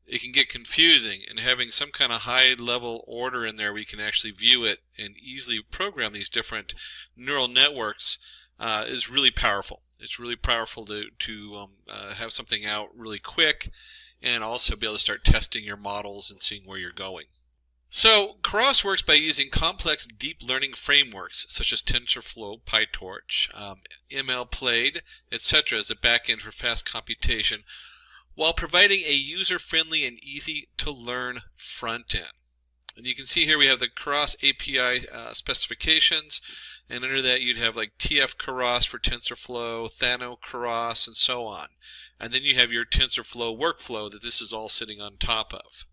it can get confusing. And having some kind of high-level order in there, we can actually view it and easily program these different neural networks is really powerful. It's really powerful to have something out really quick and also be able to start testing your models and seeing where you're going. So Keras works by using complex deep learning frameworks such as TensorFlow, PyTorch, MLPlaid, etc. as a backend for fast computation, while providing a user-friendly and easy-to-learn front-end. And you can see here we have the Keras API specifications, and under that you'd have like TF Keras for TensorFlow, Thano Keras, and so on. And then you have your TensorFlow workflow that this is all sitting on top of.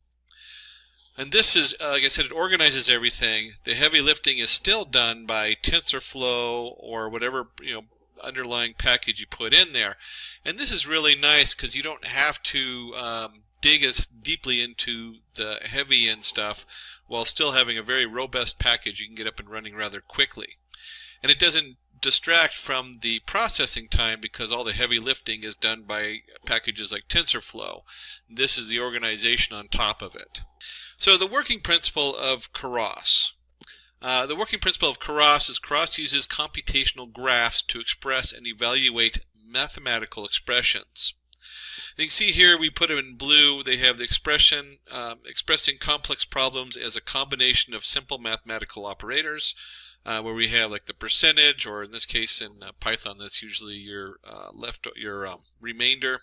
And this is, like I said, it organizes everything. The heavy lifting is still done by TensorFlow or whatever underlying package you put in there. And this is really nice because you don't have to dig as deeply into the heavy end stuff while still having a very robust package you can get up and running rather quickly. And it doesn't distract from the processing time because all the heavy lifting is done by packages like TensorFlow. This is the organization on top of it. So the working principle of Keras. The working principle of Keras is Keras uses computational graphs to express and evaluate mathematical expressions. You can see here we put them in blue. They have the expression expressing complex problems as a combination of simple mathematical operators, where we have like the percentage, or in this case in Python that's usually your remainder,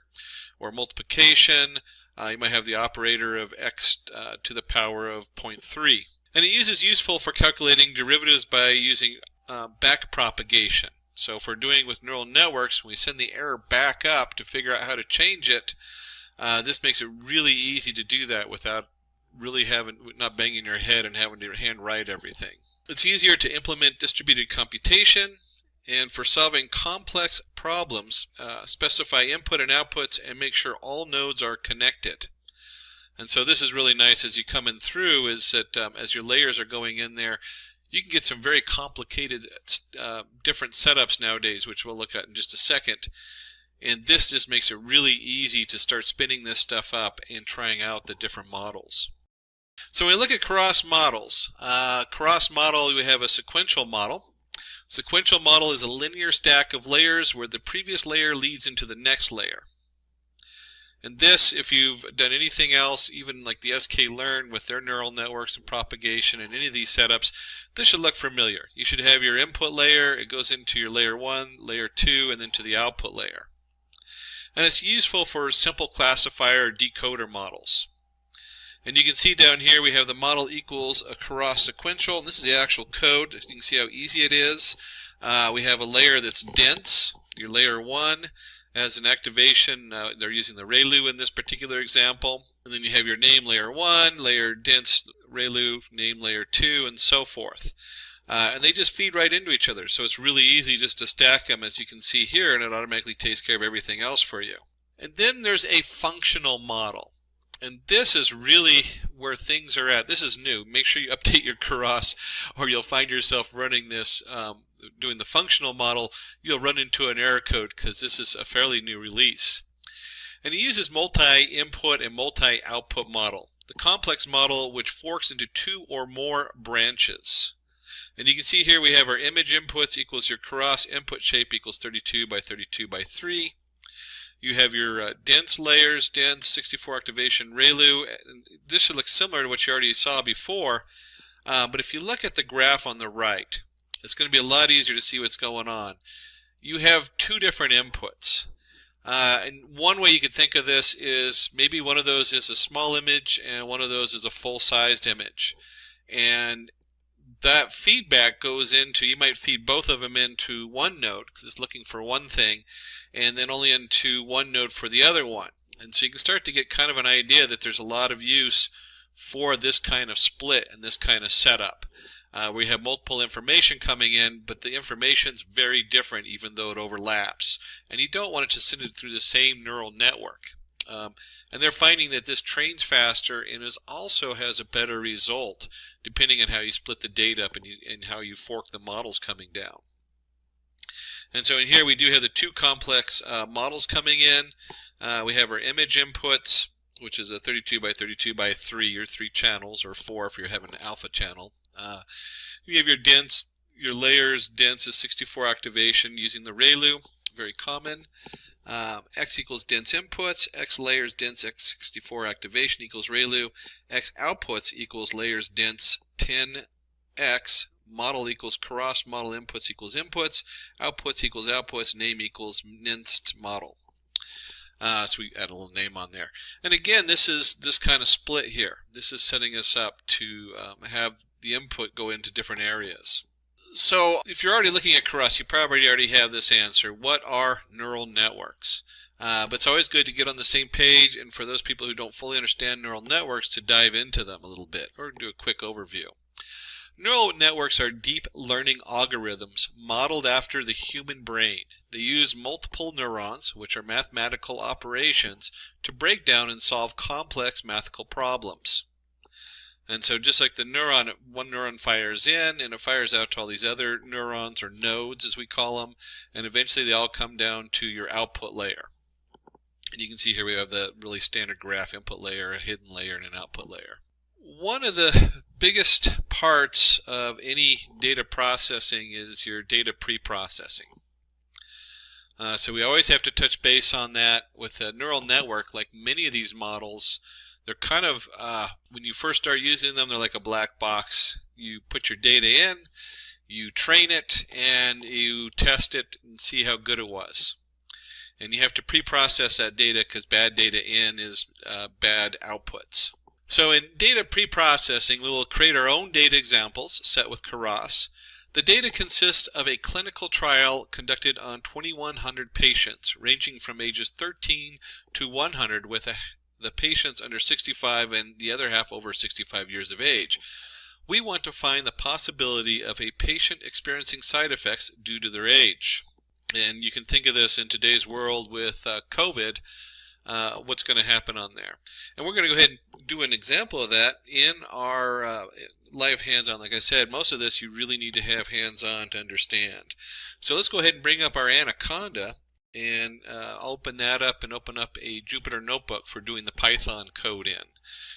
or multiplication. You might have the operator of x to the power of 0.3. And it is useful for calculating derivatives by using backpropagation. So if we're doing with neural networks, when we send the error back up to figure out how to change it, this makes it really easy to do that without really not banging your head and having to hand write everything. It's easier to implement distributed computation, and for solving complex problems, specify input and outputs and make sure all nodes are connected. And so this is really nice as you come in through, is that as your layers are going in there, you can get some very complicated different setups nowadays, which we'll look at in just a second. And this just makes it really easy to start spinning this stuff up and trying out the different models. So when we look at Keras models, Keras model, we have a sequential model. Sequential model is a linear stack of layers where the previous layer leads into the next layer. And this, if you've done anything else, even like the sklearn with their neural networks and propagation and any of these setups, this should look familiar. You should have your input layer, it goes into your layer 1, layer 2, and then to the output layer. And it's useful for simple classifier or decoder models. And you can see down here we have the model equals a Keras sequential. And this is the actual code. You can see how easy it is. We have a layer that's dense, your layer 1. As an activation, they're using the ReLU in this particular example. And then you have your name layer 1, layer dense ReLU, name layer 2, and so forth. And they just feed right into each other. So it's really easy just to stack them, as you can see here, and it automatically takes care of everything else for you. And then there's a functional model. And this is really where things are at. This is new. Make sure you update your Keras, or you'll find yourself running this, doing the functional model. You'll run into an error code because this is a fairly new release. And it uses multi-input and multi-output model. The complex model which forks into 2 or more branches. And you can see here we have our image inputs equals your Keras input shape equals 32 by 32 by 3. You have your dense layers, dense 64 activation ReLU. This should look similar to what you already saw before, but if you look at the graph on the right, it's going to be a lot easier to see what's going on. You have 2 different inputs. And one way you could think of this is maybe one of those is a small image and one of those is a full-sized image. And that feedback goes into, you might feed both of them into one node because it's looking for one thing, and then only into one node for the other one. And so you can start to get kind of an idea that there's a lot of use for this kind of split and this kind of setup. We have multiple information coming in, but the information's very different even though it overlaps. And you don't want it to send it through the same neural network. And they're finding that this trains faster and also has a better result depending on how you split the data up and how you fork the models coming down. And so in here we do have the 2 complex models coming in. We have our image inputs, which is a 32 by 32 by 3, or 3 channels, or 4 if you're having an alpha channel. You have your dense, your layers, dense is 64 activation using the ReLU, very common. X equals dense inputs, X layers dense X64 activation equals ReLU, X outputs equals layers dense 10X, model equals Keras, model inputs equals inputs, outputs equals outputs, name equals minced model. So we add a little name on there. And again, this is this kind of split here. This is setting us up to have the input go into different areas. So if you're already looking at Keras, you probably already have this answer. What are neural networks? But it's always good to get on the same page, and for those people who don't fully understand neural networks, to dive into them a little bit or do a quick overview. Neural networks are deep learning algorithms modeled after the human brain. They use multiple neurons, which are mathematical operations, to break down and solve complex mathematical problems. And so just like the neuron, one neuron fires in and it fires out to all these other neurons, or nodes as we call them, and eventually they all come down to your output layer. And you can see here we have the really standard graph input layer, a hidden layer, and an output layer. One of the biggest parts of any data processing is your data pre-processing. So we always have to touch base on that. With a neural network, like many of these models, they're kind of, when you first start using them, they're like a black box. You put your data in, you train it, and you test it and see how good it was. And you have to pre-process that data, because bad data in is bad outputs. So in data pre-processing, we will create our own data examples set with Keras. The data consists of a clinical trial conducted on 2,100 patients, ranging from ages 13 to 100, with the patients under 65 and the other half over 65 years of age. We want to find the possibility of a patient experiencing side effects due to their age. And you can think of this in today's world with COVID, what's going to happen on there. And we're going to go ahead and do an example of that in our live hands-on. Like I said, most of this you really need to have hands-on to understand. So let's go ahead and bring up our Anaconda and open that up and open up a Jupyter Notebook for doing the Python code in.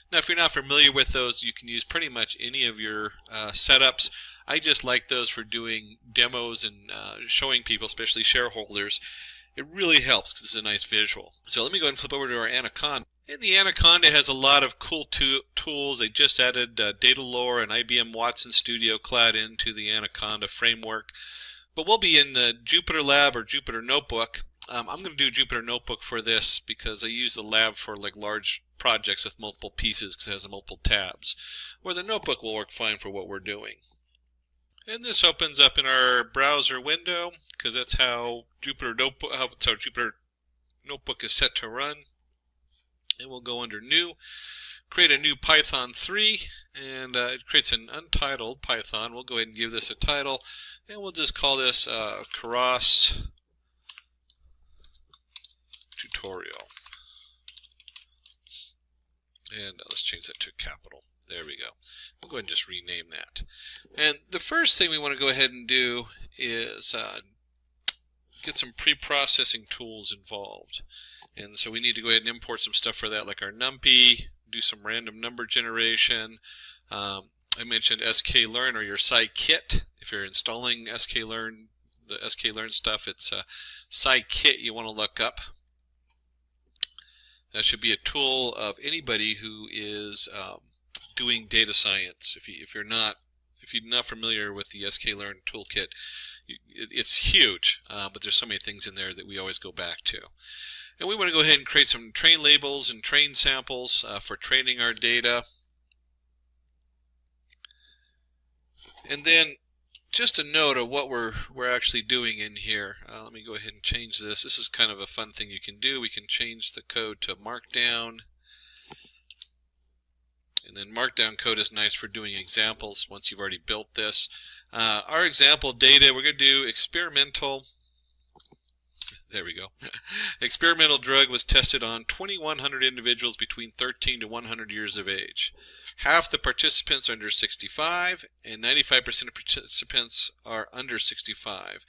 Now, if you're not familiar with those, you can use pretty much any of your setups. I just like those for doing demos and showing people, especially shareholders. It really helps because it's a nice visual. So let me go ahead and flip over to our Anaconda. And the Anaconda has a lot of cool tools. They just added Data Lore and IBM Watson Studio Cloud into the Anaconda framework. But we'll be in the Jupyter Lab or Jupyter Notebook. I'm going to do Jupyter Notebook for this because I use the lab for like large projects with multiple pieces because it has multiple tabs, where the notebook will work fine for what we're doing. And this opens up in our browser window because that's how Jupyter Notebook is set to run. And we'll go under New, create a new Python 3, and it creates an untitled Python. We'll go ahead and give this a title, and we'll just call this Keras Tutorial. And let's change that to a capital. There we go. We'll go ahead and just rename that. And the first thing we want to go ahead and do is get some pre-processing tools involved. And so we need to go ahead and import some stuff for that, like our NumPy, do some random number generation. I mentioned sklearn or your scikit. If you're installing sklearn, the sklearn stuff, it's scikit you want to look up. That should be a tool of anybody who is doing data science. If you're not familiar with the sklearn toolkit, it's huge, but there's so many things in there that we always go back to. And we want to go ahead and create some train labels and train samples for training our data. And then just a note of what we're actually doing in here. Let me go ahead and change this. This is kind of a fun thing you can do. We can change the code to Markdown. And then Markdown code is nice for doing examples once you've already built this. Our example data, we're going to do experimental. There we go. Experimental drug was tested on 2,100 individuals between 13 to 100 years of age. Half the participants are under 65, and 95% of participants are under 65.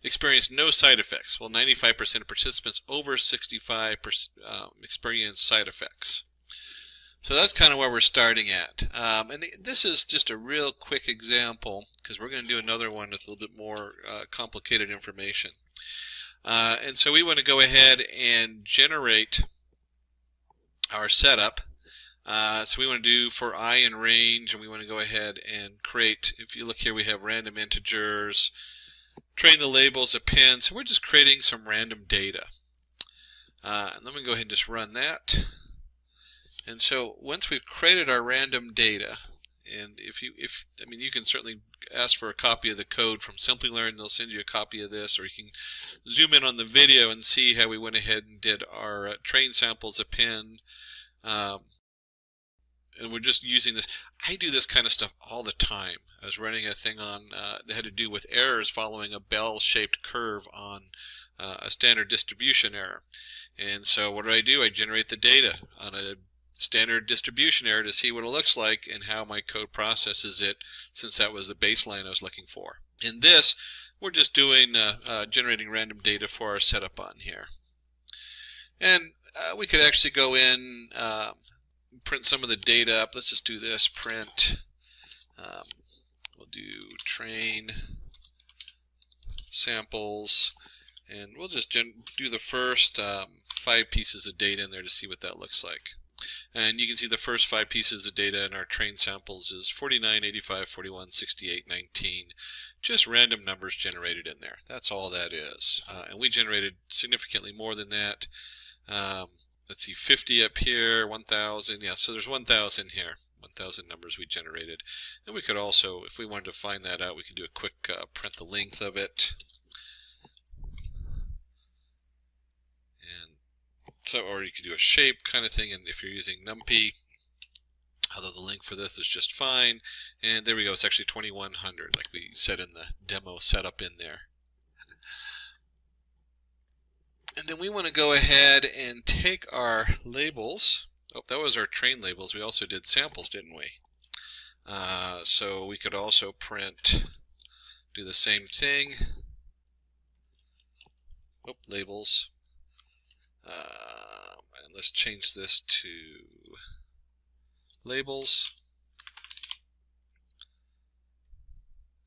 Experienced no side effects, while 95% of participants over 65 experienced side effects. So that's kind of where we're starting at. And this is just a real quick example, because we're going to do another one with a little bit more complicated information. And so we want to go ahead and generate our setup. So we want to do for I in range, and we want to go ahead and create, if you look here, we have random integers, train the labels, append. So we're just creating some random data. And let me go ahead and just run that. And so once we've created our random data, and you can certainly ask for a copy of the code from Simplilearn. They'll send you a copy of this, or you can zoom in on the video and see how we went ahead and did our train samples, append, and and we're just using this. I do this kind of stuff all the time. I was running a thing on that had to do with errors following a bell-shaped curve on a standard distribution error. And so what do? I generate the data on a standard distribution error to see what it looks like and how my code processes it, since that was the baseline I was looking for. In this, we're just doing generating random data for our setup on here. And we could actually go in, print some of the data up. Let's just do this, print. We'll do train samples, and we'll just do the first 5 pieces of data in there to see what that looks like. And you can see the first 5 pieces of data in our train samples is 49, 85, 41, 68, 19. Just random numbers generated in there. That's all that is. And we generated significantly more than that. Let's see, 50 up here, 1,000. Yeah, so there's 1,000 here. 1,000 numbers we generated. And we could also, if we wanted to find that out, we can do a quick print the length of it. And so, or you could do a shape kind of thing, and if you're using NumPy, although the link for this is just fine. And there we go, it's actually 2100, like we said in the demo setup in there. And then we want to go ahead and take our labels. Oh, that was our train labels. We also did samples, didn't we? So we could also print, do the same thing. Oh, labels. And let's change this to labels.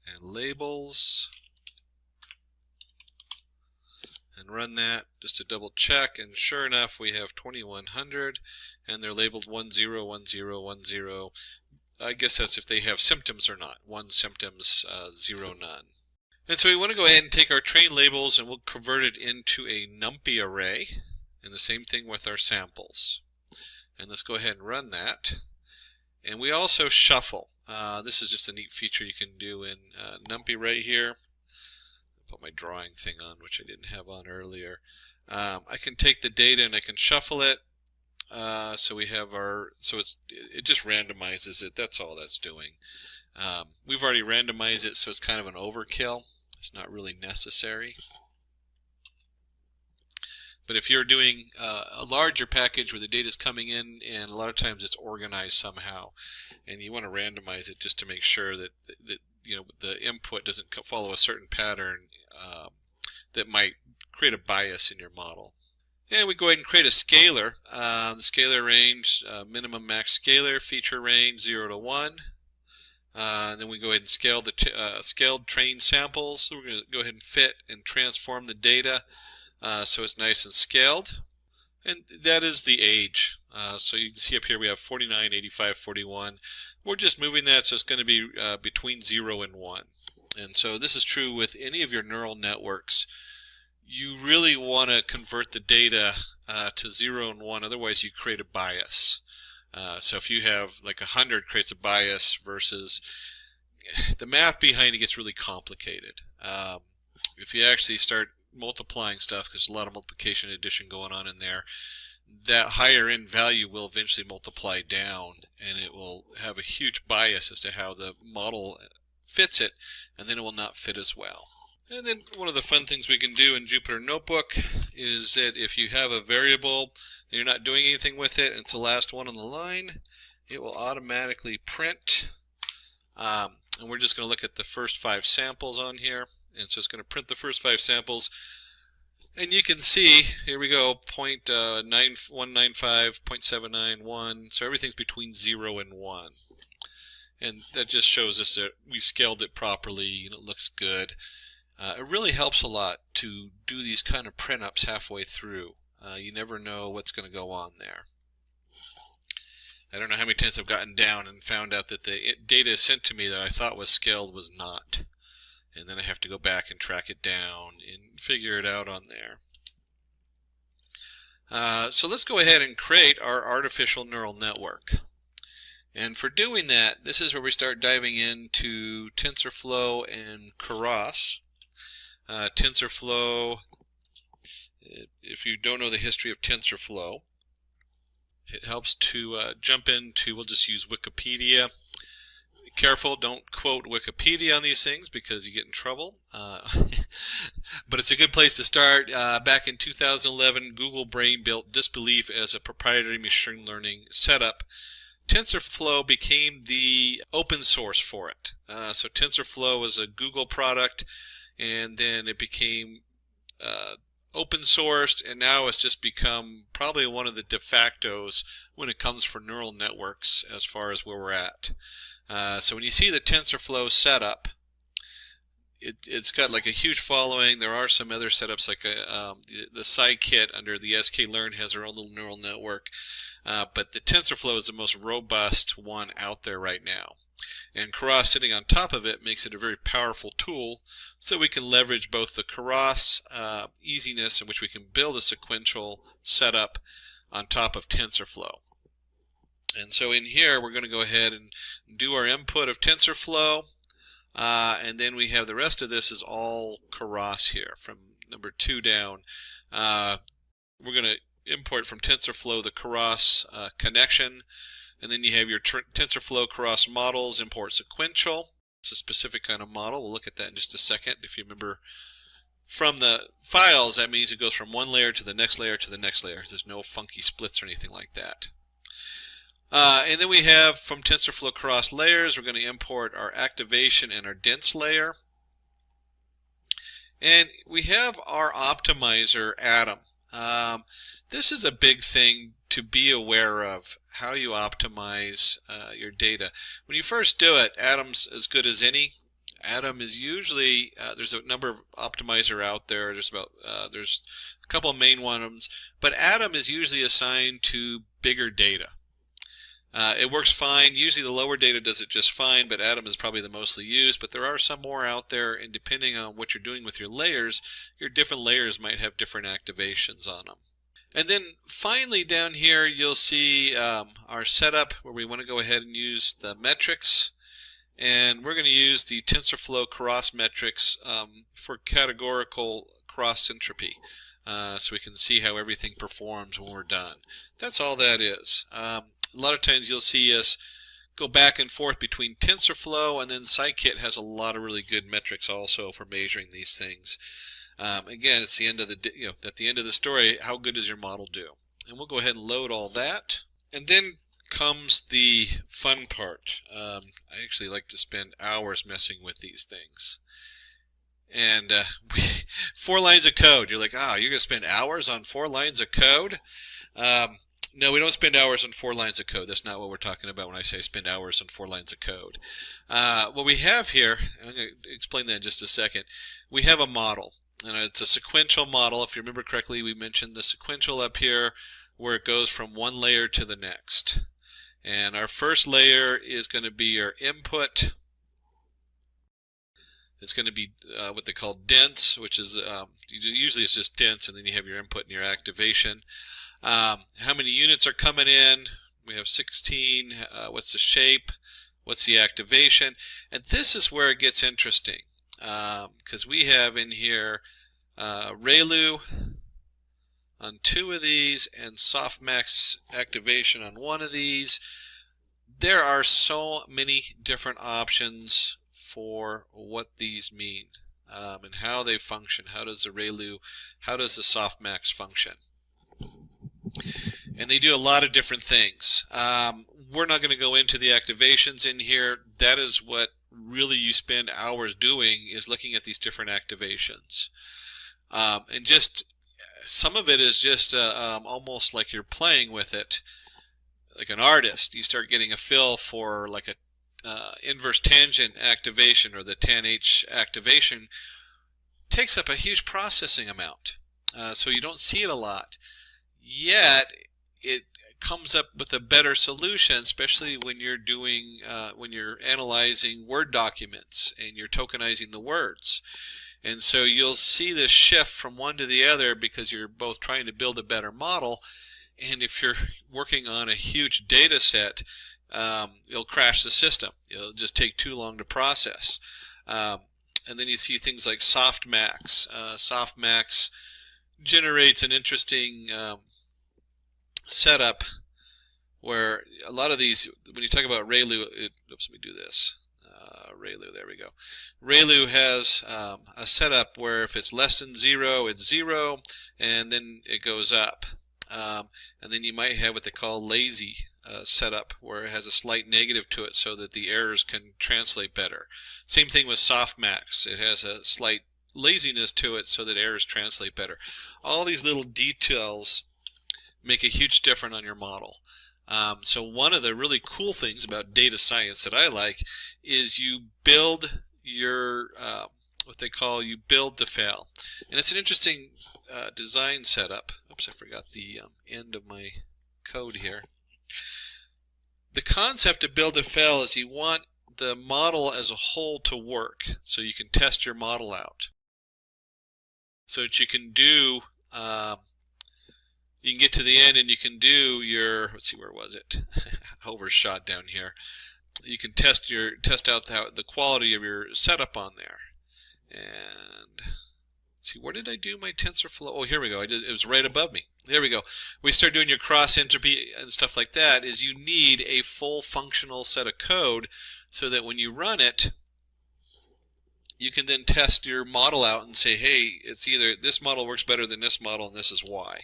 And labels. And run that just to double check, and sure enough we have 2100, and they're labeled 10, 10, 10. I guess that's if they have symptoms or not. 1 symptoms, 0 none. And so we want to go ahead and take our train labels and we'll convert it into a NumPy array, and the same thing with our samples. And let's go ahead and run that. And we also shuffle. This is just a neat feature you can do in NumPy right here. Put my drawing thing on, which I didn't have on earlier. I can take the data and I can shuffle it. So we have our, so it just randomizes it. That's all that's doing. We've already randomized it, so it's kind of an overkill. It's not really necessary. But if you're doing a larger package where the data is coming in, and a lot of times it's organized somehow, and you want to randomize it just to make sure that you know, the input doesn't follow a certain pattern that might create a bias in your model. And we go ahead and create a scalar. The scalar range, minimum max scalar, feature range 0 to 1. And then we go ahead and scale the scaled train samples. So we're going to go ahead and fit and transform the data so it's nice and scaled. And that is the age. So you can see up here we have 49, 85, 41. We're just moving that so it's going to be between 0 and 1. And so this is true with any of your neural networks. You really want to convert the data to 0 and 1, otherwise you create a bias. So if you have like 100 creates a bias versus the math behind it gets really complicated. If you actually start multiplying stuff, because there's a lot of multiplication and addition going on in there, that higher end value will eventually multiply down, and it will have a huge bias as to how the model fits it, and then it will not fit as well. And then one of the fun things we can do in Jupyter Notebook is that if you have a variable and you're not doing anything with it, and it's the last one on the line, it will automatically print. And we're just going to look at the first 5 samples on here, and so it's going to print the first 5 samples. And you can see, here we go, 0.9195, 0.791, so everything's between 0 and 1. And that just shows us that we scaled it properly and it looks good. It really helps a lot to do these kind of print-ups halfway through. You never know what's going to go on there. I don't know how many times I've gotten down and found out that the data sent to me that I thought was scaled was not. And then I have to go back and track it down and figure it out on there. So let's go ahead and create our artificial neural network. And for doing that, this is where we start diving into TensorFlow and Keras. TensorFlow, if you don't know the history of TensorFlow, It helps to jump into, we'll just use Wikipedia. Careful, don't quote Wikipedia on these things because you get in trouble. But it's a good place to start. Back in 2011, Google Brain built Disbelief as a proprietary machine learning setup. TensorFlow became the open source for it. So TensorFlow was a Google product, and then it became open sourced, and now it's just become probably one of the de factos when it comes for neural networks as far as where we're at. So when you see the TensorFlow setup, it's got like a huge following. There are some other setups like the Scikit under the sklearn has their own little neural network, but the TensorFlow is the most robust one out there right now. And Keras sitting on top of it makes it a very powerful tool, so we can leverage both the Keras easiness in which we can build a sequential setup on top of TensorFlow. And so in here we're going to go ahead and do our input of TensorFlow, and then we have the rest of this is all Keras here from number 2 down. We're going to import from TensorFlow the Keras connection, and then you have your TensorFlow Keras models, import sequential. It's a specific kind of model. We'll look at that in just a second. If you remember from the files, that means it goes from one layer to the next layer to the next layer. There's no funky splits or anything like that. And then we have from TensorFlow Keras layers, we're going to import our activation and our dense layer. And we have our optimizer, Atom. This is a big thing to be aware of, how you optimize your data. When you first do it, Atom's as good as any. Atom is usually, there's a number of optimizer out there. There's a couple of main ones, but Atom is usually assigned to bigger data. It works fine. Usually the lower data does it just fine, but Atom is probably the mostly used. But there are some more out there, and depending on what you're doing with your layers, your different layers might have different activations on them. And then finally down here you'll see our setup where we want to go ahead and use the metrics. And we're going to use the TensorFlow Keras metrics for categorical cross entropy. So we can see how everything performs when we're done. That's all that is. A lot of times you'll see us go back and forth between TensorFlow, and then Scikit has a lot of really good metrics also for measuring these things. Again, it's the end of the at the end of the story. How good does your model do? And we'll go ahead and load all that, and then comes the fun part. I actually like to spend hours messing with these things. And 4 lines of code. You're like, you're going to spend hours on 4 lines of code? No, we don't spend hours on 4 lines of code. That's not what we're talking about when I say spend hours on 4 lines of code. What we have here, and I'm going to explain that in just a second, we have a model. And it's a sequential model. If you remember correctly, we mentioned the sequential up here where it goes from one layer to the next. And our first layer is going to be your input. It's going to be what they call dense, which is usually it's just dense, and then you have your input and your activation. How many units are coming in? We have 16. What's the shape? What's the activation? And this is where it gets interesting, because we have in here ReLU on 2 of these and softmax activation on 1 of these. There are so many different options for what these mean and how they function. How does the ReLU, how does the softmax function? And they do a lot of different things. We're not going to go into the activations in here. That is what really you spend hours doing, is looking at these different activations. And just some of it is just almost like you're playing with it like an artist. You start getting a feel for like a inverse tangent activation, or the tan-H activation. Takes up a huge processing amount, so you don't see it a lot. Yet it comes up with a better solution, especially when you're doing when you're analyzing Word documents and you're tokenizing the words. And so you'll see this shift from one to the other because you're both trying to build a better model. And if you're working on a huge data set, it'll crash the system. It'll just take too long to process. And then you see things like softmax. Softmax generates an interesting setup where a lot of these, when you talk about ReLU, oops, let me do this. ReLU, there we go. ReLU has a setup where if it's less than 0, it's 0, and then it goes up. And then you might have what they call lazy setup, where it has a slight negative to it so that the errors can translate better. Same thing with softmax. It has a slight laziness to it so that errors translate better. All these little details make a huge difference on your model. So one of the really cool things about data science that I like is you build your what they call you build to fail, and it's an interesting design setup. Oops, I forgot the end of my code here. The concept of build to fail is you want the model as a whole to work, so you can test your model out, so that you can do you can get to the end and you can do your, let's see, where was it? Overshot down here. You can test out the quality of your setup on there. And see, where did I do my TensorFlow? Oh, here we go. It was right above me. There we go. We start doing your cross entropy and stuff like that. Is you need a full functional set of code so that when you run it, you can then test your model out and say, hey, it's either this model works better than this model and this is why.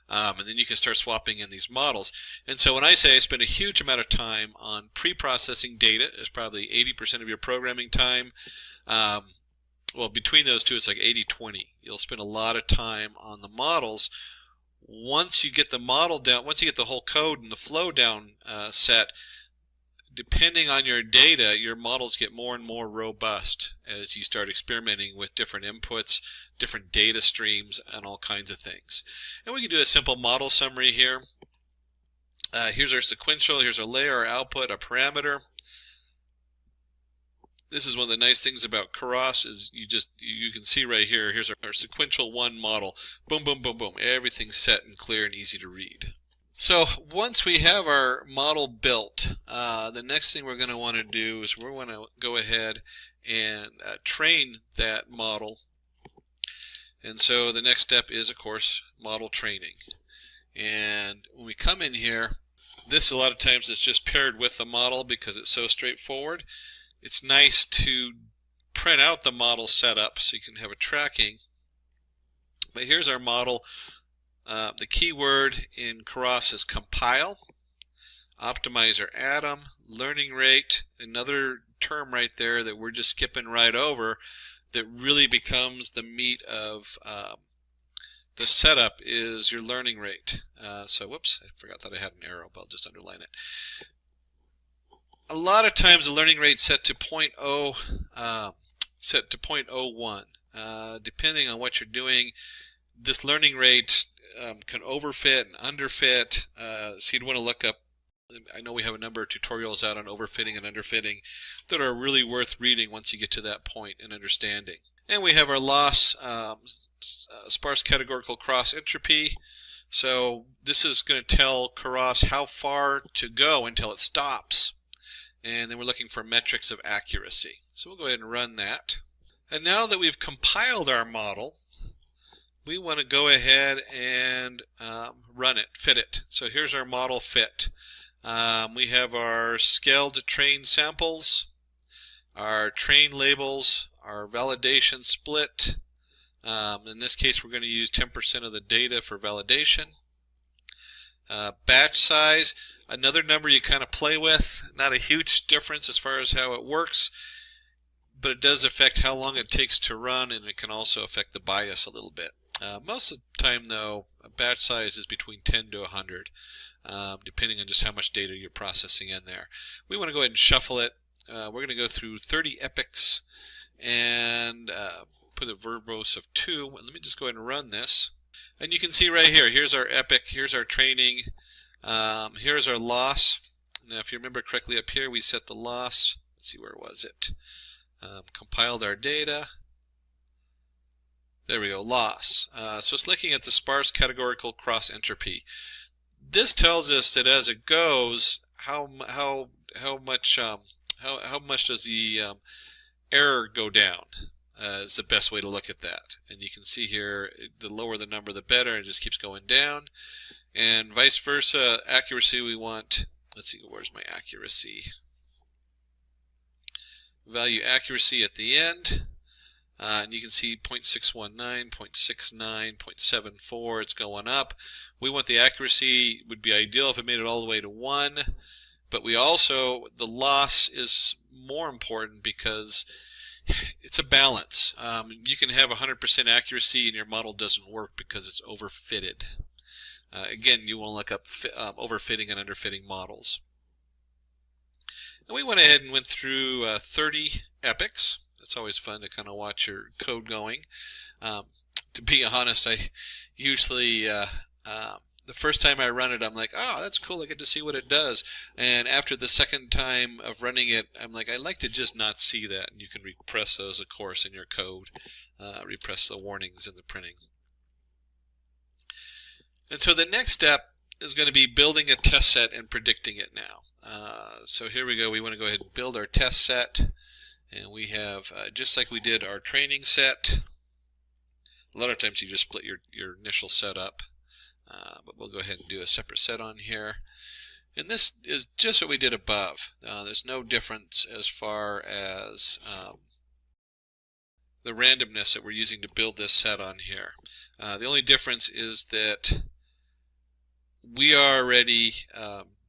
And then you can start swapping in these models. And so when I say I spend a huge amount of time on pre-processing data, it's probably 80% of your programming time. Well, between those two, it's like 80-20. You'll spend a lot of time on the models. Once you get the model down, once you get the whole code and the flow down set, depending on your data, your models get more and more robust as you start experimenting with different inputs, different data streams, and all kinds of things. And we can do a simple model summary here. Here's our sequential, here's our layer, our output, our parameter. This is one of the nice things about Keras is you can see right here, here's our sequential 1 model. Boom, boom, boom, boom. Everything's set and clear and easy to read. So once we have our model built, the next thing we're going to want to do is we're going to go ahead and train that model. And so the next step is, of course, model training. And when we come in here, this a lot of times is just paired with the model because it's so straightforward. It's nice to print out the model setup so you can have a tracking. But here's our model. The keyword in Keras is compile, optimizer atom, learning rate, another term right there that we're just skipping right over that really becomes the meat of the setup is your learning rate. So whoops, I forgot that I had an arrow, but I'll just underline it. A lot of times the learning rate set to 0.01. Depending on what you're doing, this learning rate can overfit and underfit. So you'd want to look up, I know we have a number of tutorials out on overfitting and underfitting that are really worth reading once you get to that point and understanding. And we have our loss, sparse categorical cross entropy. So this is going to tell Keras how far to go until it stops. And then we're looking for metrics of accuracy. So we'll go ahead and run that. And now that we've compiled our model, we want to go ahead and run it, fit it. So here's our model fit. We have our scale to train samples, our train labels, our validation split. In this case, we're going to use 10% of the data for validation. Batch size, another number you kind of play with. Not a huge difference as far as how it works, but it does affect how long it takes to run, and it can also affect the bias a little bit. Most of the time, though, a batch size is between 10 to 100, depending on just how much data you're processing in there. We want to go ahead and shuffle it. We're going to go through 30 epochs and put a verbose of 2. Let me just go ahead and run this. And you can see right here, here's our epoch, here's our training, here's our loss. Now, if you remember correctly up here, we set the loss. Let's see, where was it? Compiled our data. There we go, loss. So it's looking at the sparse categorical cross entropy. This tells us that as it goes, how much does the error go down? Is the best way to look at that. And you can see here, the lower the number, the better. It just keeps going down. And vice versa, accuracy we want, let's see, where's my accuracy? Value accuracy at the end. And you can see 0.619, 0.69, 0.74, it's going up. We want the accuracy, would be ideal if it made it all the way to 1. But we also, the loss is more important because it's a balance. You can have 100% accuracy and your model doesn't work because it's overfitted. Again, you want to look up overfitting and underfitting models. And we went ahead and went through 30 epochs. It's always fun to kind of watch your code going. To be honest, I usually the first time I run it, I'm like, oh, that's cool, I get to see what it does. And after the second time of running it, I'm like, I'd like to just not see that. And you can repress those, of course, in your code. Repress the warnings in the printing. And so the next step is going to be building a test set and predicting it now. So here we go. We want to go ahead and build our test set. And we have, just like we did our training set, a lot of times you just split your initial set up. But we'll go ahead and do a separate set on here. And this is just what we did above. There's no difference as far as the randomness that we're using to build this set on here. The only difference is that we already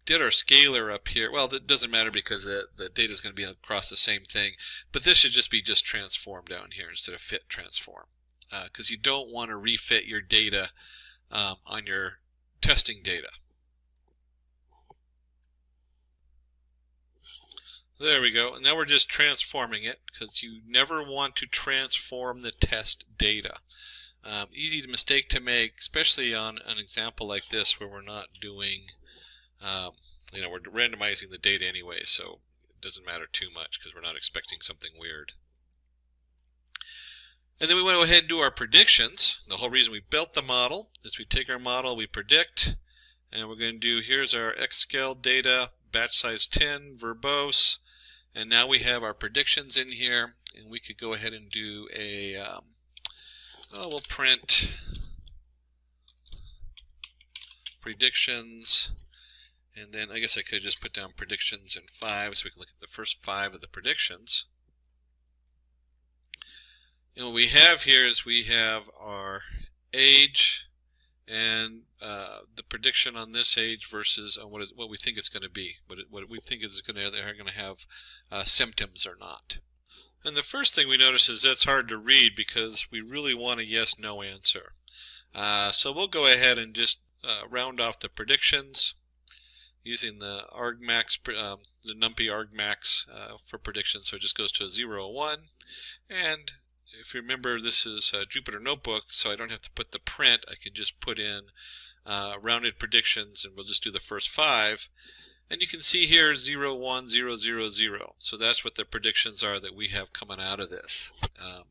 did our scalar up here. Well, that doesn't matter because the data is going to be across the same thing. But this should just be transform down here instead of fit transform. Because you don't want to refit your data on your testing data. There we go. And now we're just transforming it because you never want to transform the test data. Easy mistake to make, especially on an example like this where we're not doing, we're randomizing the data anyway, so it doesn't matter too much because we're not expecting something weird. And then we want to go ahead and do our predictions. The whole reason we built the model is we take our model, we predict, and we're going to do, here's our X-scale data, batch size 10, verbose, and now we have our predictions in here, and we could go ahead and do a, we'll print predictions, and then I guess I could just put down predictions in 5 so we can look at the first 5 of the predictions. And what we have here is we have our age and the prediction on this age versus what we think it's going to be, what we think is going to, they're going to have symptoms or not. And the first thing we notice is that's hard to read because we really want a yes/no answer. So we'll go ahead and just round off the predictions using the argmax, the numpy argmax for predictions. So it just goes to a 0, 1, and if you remember, this is Jupyter Notebook, so I don't have to put the print. I can just put in rounded predictions, and we'll just do the first 5. And you can see here 0, 1, 0, 0, 0. So that's what the predictions are that we have coming out of this,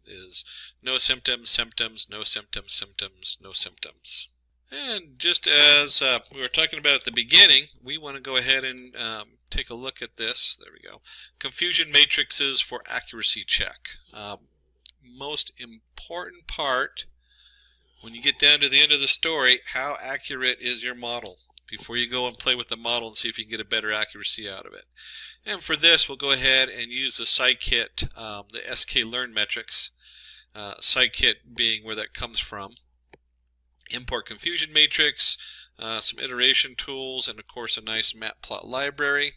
is no symptoms, symptoms, no symptoms, symptoms, no symptoms. And just as we were talking about at the beginning, we want to go ahead and take a look at this. There we go. Confusion matrices for accuracy check. Most important part when you get down to the end of the story, how accurate is your model before you go and play with the model and see if you can get a better accuracy out of it. And for this, we'll go ahead and use the scikit, the sklearn metrics, scikit being where that comes from. Import confusion matrix, some iteration tools, and of course a nice matplot library.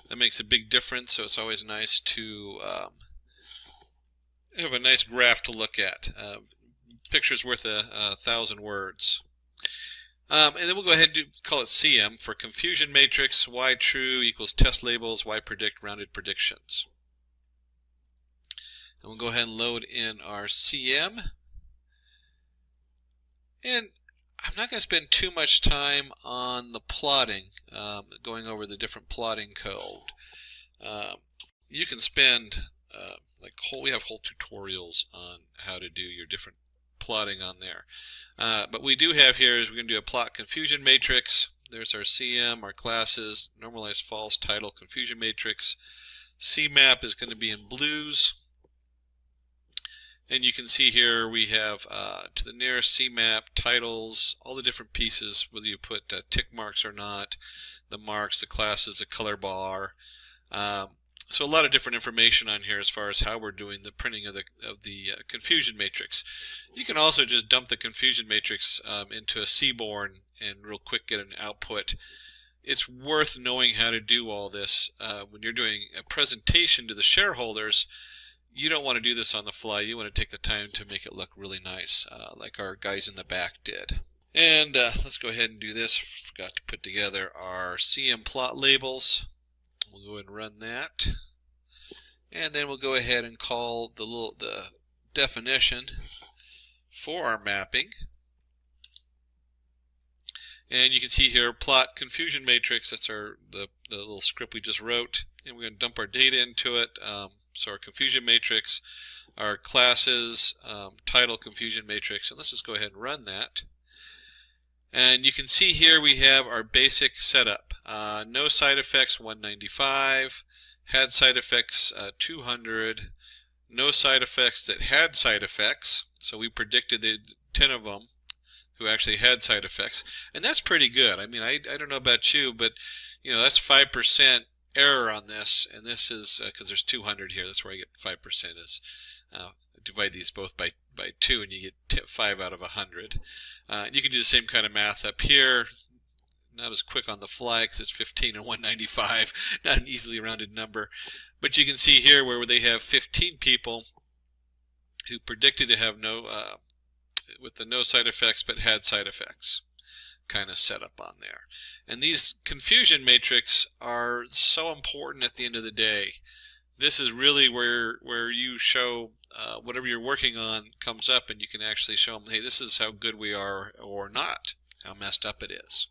That makes a big difference, so it's always nice to have a nice graph to look at. Picture's worth 1,000 words. And then we'll go ahead and call it CM for confusion matrix, y true equals test labels, y predict rounded predictions. And we'll go ahead and load in our CM. And I'm not going to spend too much time on the plotting, going over the different plotting code. You can spend we have whole tutorials on how to do your different plotting on there. But we do have here is we're going to do a plot confusion matrix. There's our CM, our classes, normalized false, title, confusion matrix. CMAP is going to be in blues. And you can see here we have to the nearest CMAP, titles, all the different pieces, whether you put tick marks or not, the marks, the classes, the color bar. So a lot of different information on here as far as how we're doing the printing of the confusion matrix. You can also just dump the confusion matrix into a Seaborn and real quick get an output. It's worth knowing how to do all this when you're doing a presentation to the shareholders. You don't want to do this on the fly. You want to take the time to make it look really nice, like our guys in the back did. And let's go ahead and do this. Forgot to put together our CM plot labels. We'll go ahead and run that. And then we'll go ahead and call the definition for our mapping. And you can see here, plot confusion matrix. That's the little script we just wrote. And we're going to dump our data into it. So our confusion matrix, our classes, title confusion matrix, and let's just go ahead and run that. And you can see here we have our basic setup. No side effects 195, had side effects 200, no side effects that had side effects. So we predicted the 10 of them who actually had side effects, and that's pretty good. I mean, I don't know about you, but you know, that's 5% error on this, and this is because there's 200 here. That's where I get 5% is divide these both by 2 and you get 5 out of 100. You can do the same kind of math up here. Not as quick on the fly because it's 15 and 195, not an easily rounded number. But you can see here where they have 15 people who predicted to have with the no side effects but had side effects kind of setup on there. And these confusion matrix are so important at the end of the day. This is really where you show whatever you're working on comes up, and you can actually show them, hey, this is how good we are or not, how messed up it is.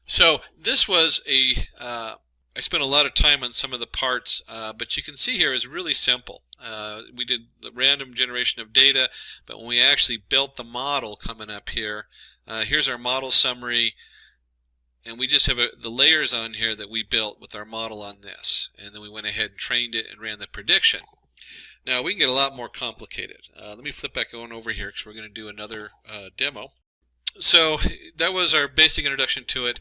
So this was I spent a lot of time on some of the parts, but you can see here is really simple. We did the random generation of data, but when we actually built the model coming up here, here's our model summary, and we just have the layers on here that we built with our model on this, and then we went ahead and trained it and ran the prediction. Now we can get a lot more complicated. Let me flip back on over here because we're going to do another demo. So that was our basic introduction to it.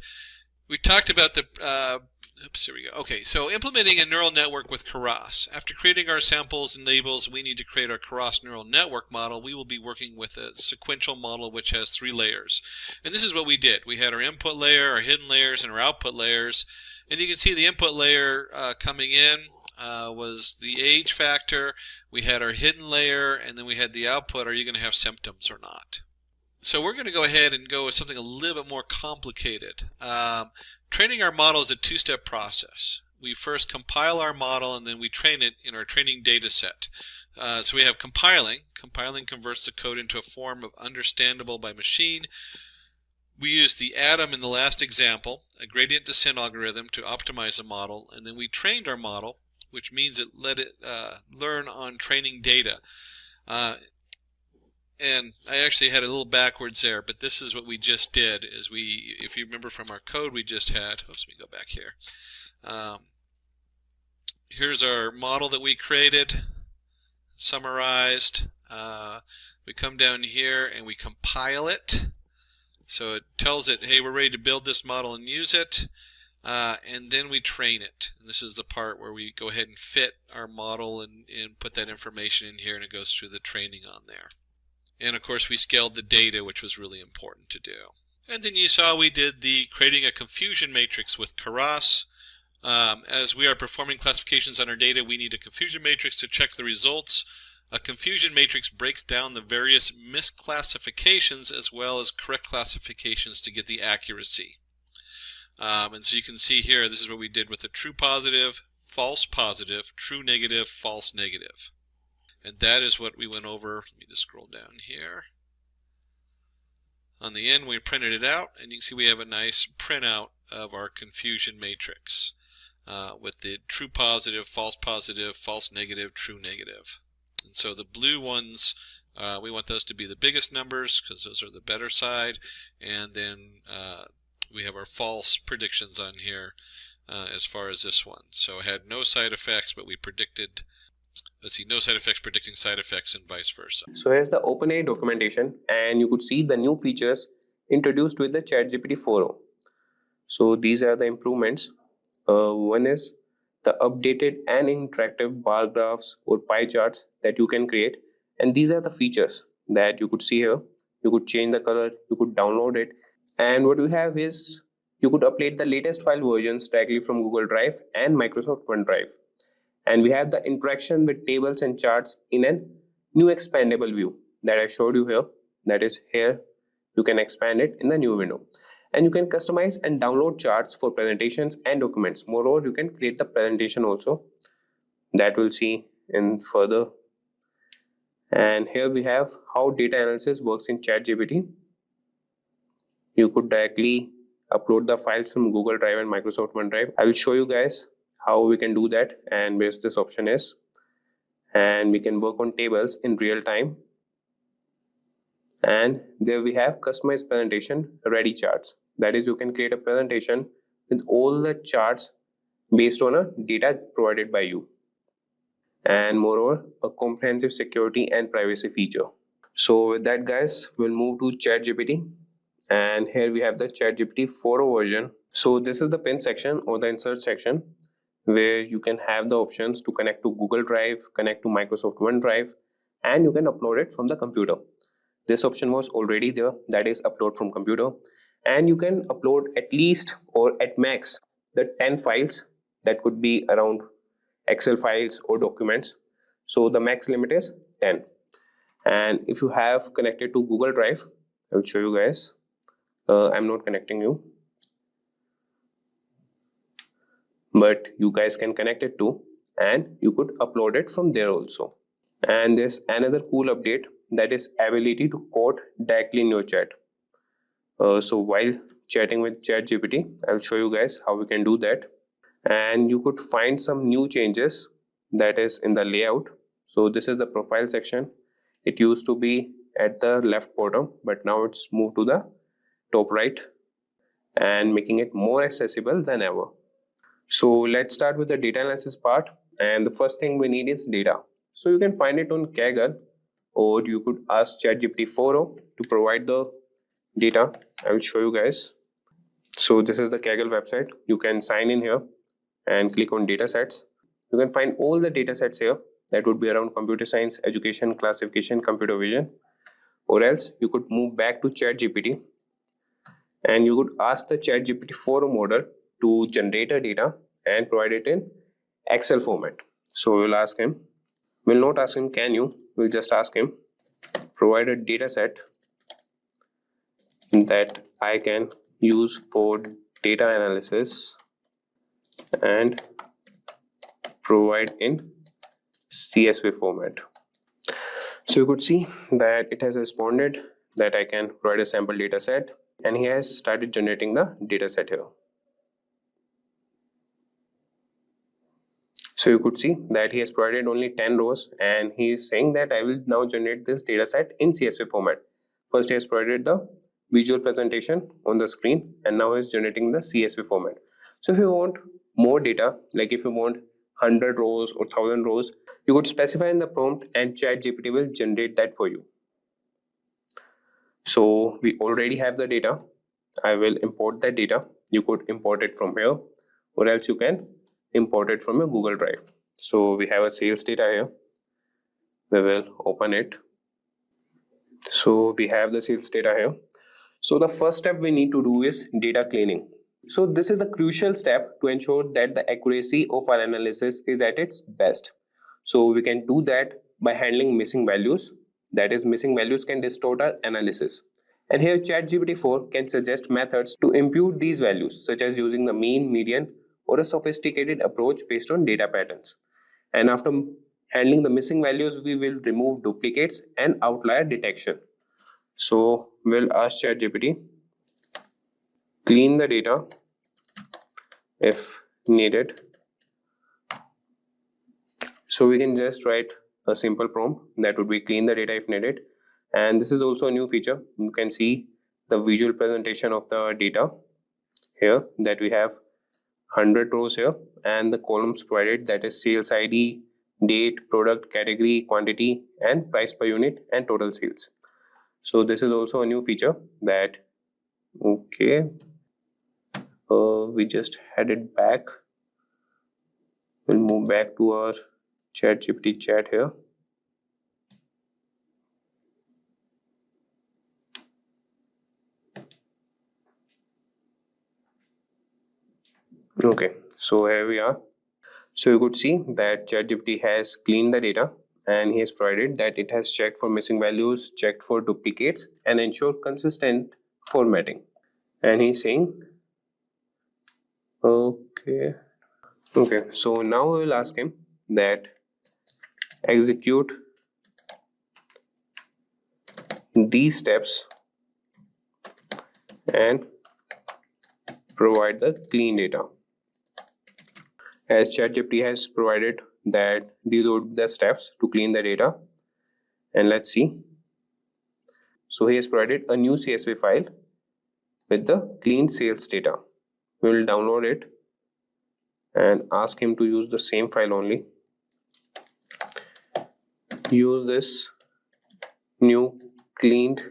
We talked about the oops, here we go. Okay, so implementing a neural network with Keras. After creating our samples and labels, we need to create our Keras neural network model. We will be working with a sequential model which has 3 layers. And this is what we did. We had our input layer, our hidden layers, and our output layers. And you can see the input layer coming in was the age factor. We had our hidden layer, and then we had the output. Are you going to have symptoms or not? So we're going to go ahead and go with something a little bit more complicated. Training our model is a 2-step process. We first compile our model, and then we train it in our training data set. So we have compiling. Compiling converts the code into a form of understandable by machine. We used the atom in the last example, a gradient descent algorithm, to optimize the model, and then we trained our model, which means it let it learn on training data. And I actually had a little backwards there, but this is what we just did. Is if you remember from our code we just had, oops, let me go back here. Here's our model that we created, summarized. We come down here and we compile it. So it tells it, hey, we're ready to build this model and use it. And then we train it. And this is the part where we go ahead and fit our model and put that information in here, and it goes through the training on there. And of course we scaled the data, which was really important to do. And then you saw we did the creating a confusion matrix with Keras. As we are performing classifications on our data, we need a confusion matrix to check the results. A confusion matrix breaks down the various misclassifications as well as correct classifications to get the accuracy. And so you can see here, this is what we did with the true positive, true negative, false negative. And that is what we went over. Let me just scroll down here. On the end, we printed it out, and you can see we have a nice printout of our confusion matrix with the true positive, false negative, true negative. And so the blue ones, we want those to be the biggest numbers because those are the better side. And then we have our false predictions on here as far as this one. So it had no side effects, but we predicted Let's see, no side effects predicting side effects and vice versa. So here's the OpenAI documentation, and you could see the new features introduced with the ChatGPT 4.0. So these are the improvements. One is the updated and interactive bar graphs or pie charts that you can create, and these are the features that you could see here. You could change the color, you could download it, and what we have is you could upload the latest file versions directly from Google Drive and Microsoft OneDrive. And we have the interaction with tables and charts in a new expandable view that I showed you here. That is here, you can expand it in the new window. And you can customize and download charts for presentations and documents. Moreover, you can create the presentation also. That we'll see in further. And here we have how data analysis works in ChatGPT. You could directly upload the files from Google Drive and Microsoft OneDrive. I will show you guys how we can do that and where this option is. And we can work on tables in real time. And there we have customized presentation ready charts. That is, you can create a presentation with all the charts based on a data provided by you. And moreover, a comprehensive security and privacy feature. So with that, guys, we'll move to ChatGPT. And here we have the ChatGPT 4.0 version. So this is the pin section or the insert section where you can have the options to connect to Google Drive, connect to Microsoft OneDrive, and you can upload it from the computer. This option was already there, that is upload from computer, and you can upload at least or at max the 10 files. That could be around Excel files or documents. So the max limit is 10. And if you have connected to Google Drive, I'll show you guys. I'm not connecting you, but you guys can connect it too, and you could upload it from there also. And there's another cool update, that is ability to quote directly in your chat. So while chatting with ChatGPT, I'll show you guys how we can do that. And you could find some new changes that is in the layout. So this is the profile section. It used to be at the left bottom, but now it's moved to the top right and making it more accessible than ever. So let's start with the data analysis part. And the first thing we need is data. So you can find it on Kaggle, or you could ask ChatGPT 4.0 to provide the data. I will show you guys. So this is the Kaggle website. You can sign in here and click on datasets. You can find all the datasets here. That would be around computer science, education, classification, computer vision. Or else you could move back to ChatGPT and you could ask the ChatGPT 4.0 model to generate a data and provide it in Excel format. So we'll ask him. We'll not ask him can you, we'll just ask him provide a data set that I can use for data analysis and provide in CSV format. So you could see that it has responded that I can provide a sample data set, and he has started generating the data set here. So you could see that he has provided only 10 rows, and he is saying that I will now generate this data set in CSV format. First he has provided the visual presentation on the screen, and now he is generating the CSV format. So if you want more data, like if you want 100 rows or 1000 rows, you could specify in the prompt and ChatGPT will generate that for you. So we already have the data. I will import that data. You could import it from here, or else you can import it from your Google Drive. So we have a sales data here. We will open it. So we have the sales data here. So the first step we need to do is data cleaning. So this is the crucial step to ensure that the accuracy of our analysis is at its best. So we can do that by handling missing values. That is, missing values can distort our analysis. And here ChatGPT 4 can suggest methods to impute these values, such as using the mean, median, or a sophisticated approach based on data patterns. And after handling the missing values, we will remove duplicates and outlier detection. So we'll ask ChatGPT, clean the data if needed. So we can just write a simple prompt that would be clean the data if needed. And this is also a new feature. You can see the visual presentation of the data here, that we have 100 rows here, and the columns provided, that is sales ID, date, product, category, quantity, and price per unit, and total sales. So this is also a new feature that, okay, we just had it back. We'll move back to our ChatGPT chat here. Okay, so here we are. So you could see that ChatGPT has cleaned the data and he has provided that it has checked for missing values, checked for duplicates, and ensured consistent formatting. And he's saying, okay, so now we will ask him that execute these steps and provide the clean data. As ChatGPT has provided that these are the steps to clean the data, and let's see. So he has provided a new CSV file with the clean sales data. We will download it and ask him to use the same file only. Use this new cleaned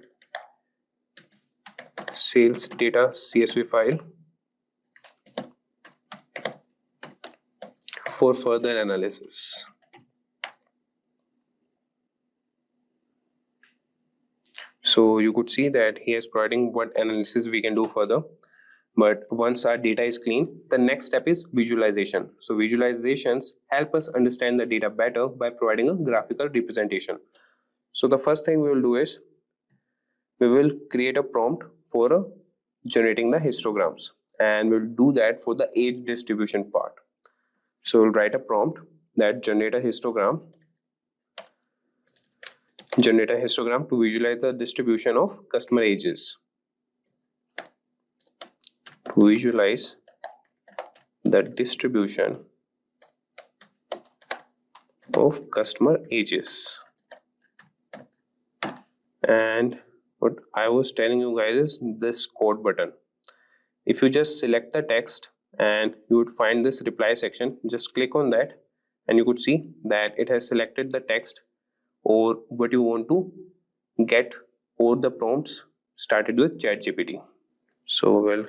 sales data CSV file for further analysis. So you could see that he is providing what analysis we can do further. But once our data is clean, the next step is visualization. So visualizations help us understand the data better by providing a graphical representation. So the first thing we will do is we will create a prompt for generating the histograms, and we'll do that for the age distribution part. So we'll write a prompt that generate a histogram to visualize the distribution of customer ages. To visualize the distribution of customer ages. And what I was telling you guys is this code button. If you just select the text and you would find this reply section, just click on that and you could see that it has selected the text or what you want to get or the prompts started with ChatGPT. So we'll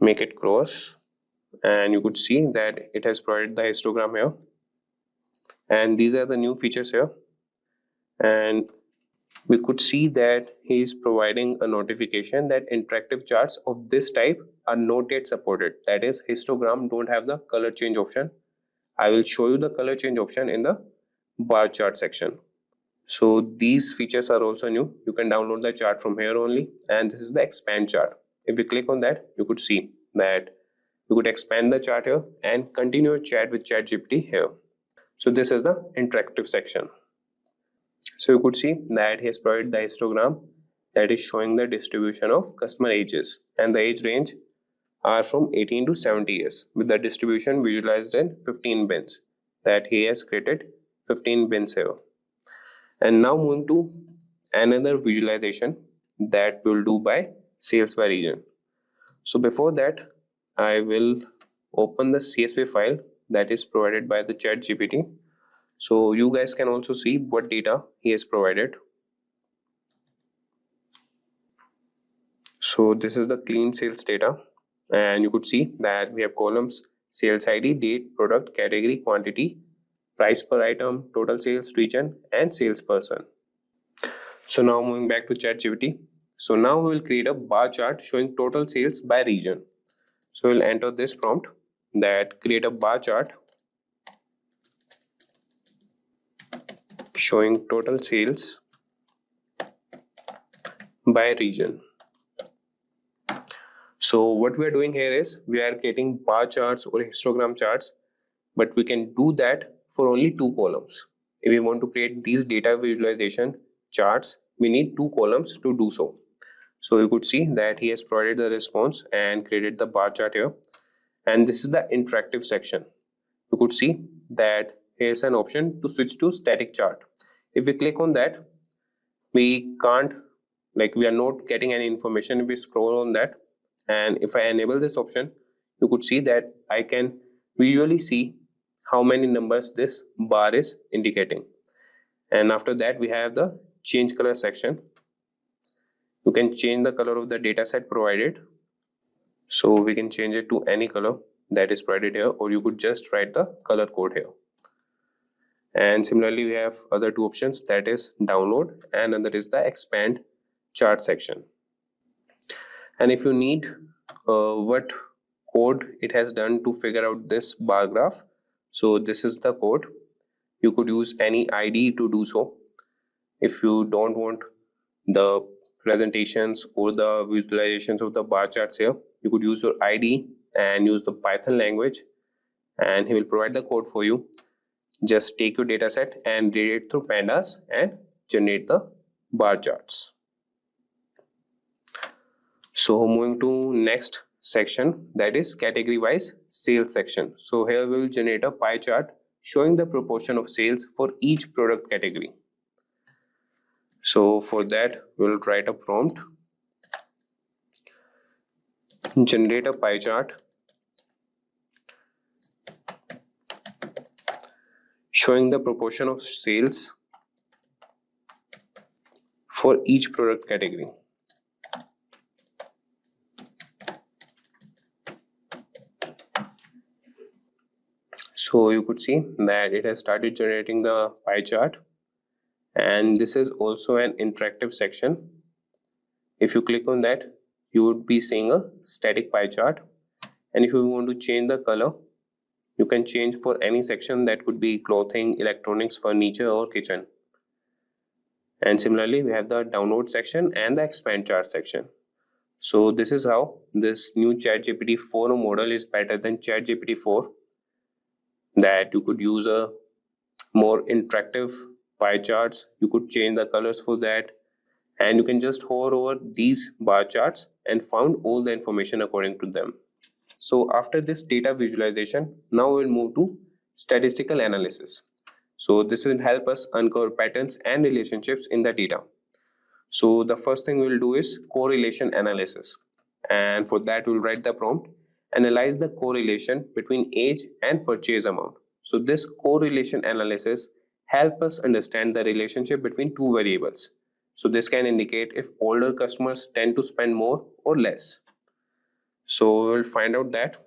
make it cross and you could see that it has provided the histogram here, and these are the new features here. And we could see that he is providing a notification that interactive charts of this type are not yet supported. That is, histogram don't have the color change option. I will show you the color change option in the bar chart section. So these features are also new. You can download the chart from here only, and this is the expand chart. If you click on that, you could see that you could expand the chart here and continue your chat with ChatGPT here. So this is the interactive section. So you could see that he has provided the histogram that is showing the distribution of customer ages, and the age range are from 18 to 70 years with the distribution visualized in 15 bins, that he has created 15 bins here. And now moving to another visualization that we'll do by sales by region. So before that, I will open the CSV file that is provided by the ChatGPT. So you guys can also see what data he has provided. So this is the clean sales data, and you could see that we have columns sales ID, date, product, category, quantity, price per item, total sales, region, and salesperson. So now moving back to ChatGPT. So now we will create a bar chart showing total sales by region. So we'll enter this prompt that create a bar chart showing total sales by region. So what we are doing here is we are creating bar charts or histogram charts, but we can do that for only 2 columns. If we want to create these data visualization charts, we need 2 columns to do so. So you could see that he has provided the response and created the bar chart here. And this is the interactive section. You could see that here's an option to switch to static chart. If we click on that, we can't, we are not getting any information if we scroll on that. And if I enable this option, you could see that I can visually see how many numbers this bar is indicating. And after that, we have the change color section. You can change the color of the dataset provided. So we can change it to any color that is provided here, or you could just write the color code here. And similarly, we have other two options, that is download and another is the expand chart section. And if you need what code it has done to figure out this bar graph, so this is the code. You could use any IDE to do so. If you don't want the presentations or the visualizations of the bar charts here, you could use your IDE and use the Python language, and he will provide the code for you. Just take your dataset and read it through pandas and generate the bar charts. So moving to next section, that is category wise sales section. So here we will generate a pie chart showing the proportion of sales for each product category. So for that, we'll write a prompt, generate a pie chart showing the proportion of sales for each product category. So you could see that it has started generating the pie chart, and this is also an interactive section. If you click on that, you would be seeing a static pie chart, and if you want to change the color, you can change for any section. That could be clothing, electronics, furniture, or kitchen. And similarly, we have the download section and the expand chart section. So this is how this new ChatGPT 4 model is better than ChatGPT 4, that you could use a more interactive pie charts. You could change the colors for that, and you can just hover over these bar charts and found all the information according to them. So after this data visualization, now we'll move to statistical analysis. So this will help us uncover patterns and relationships in the data. So the first thing we'll do is correlation analysis, and for that we'll write the prompt, analyze the correlation between age and purchase amount. So this correlation analysis help us understand the relationship between two variables. So this can indicate if older customers tend to spend more or less. So we'll find out that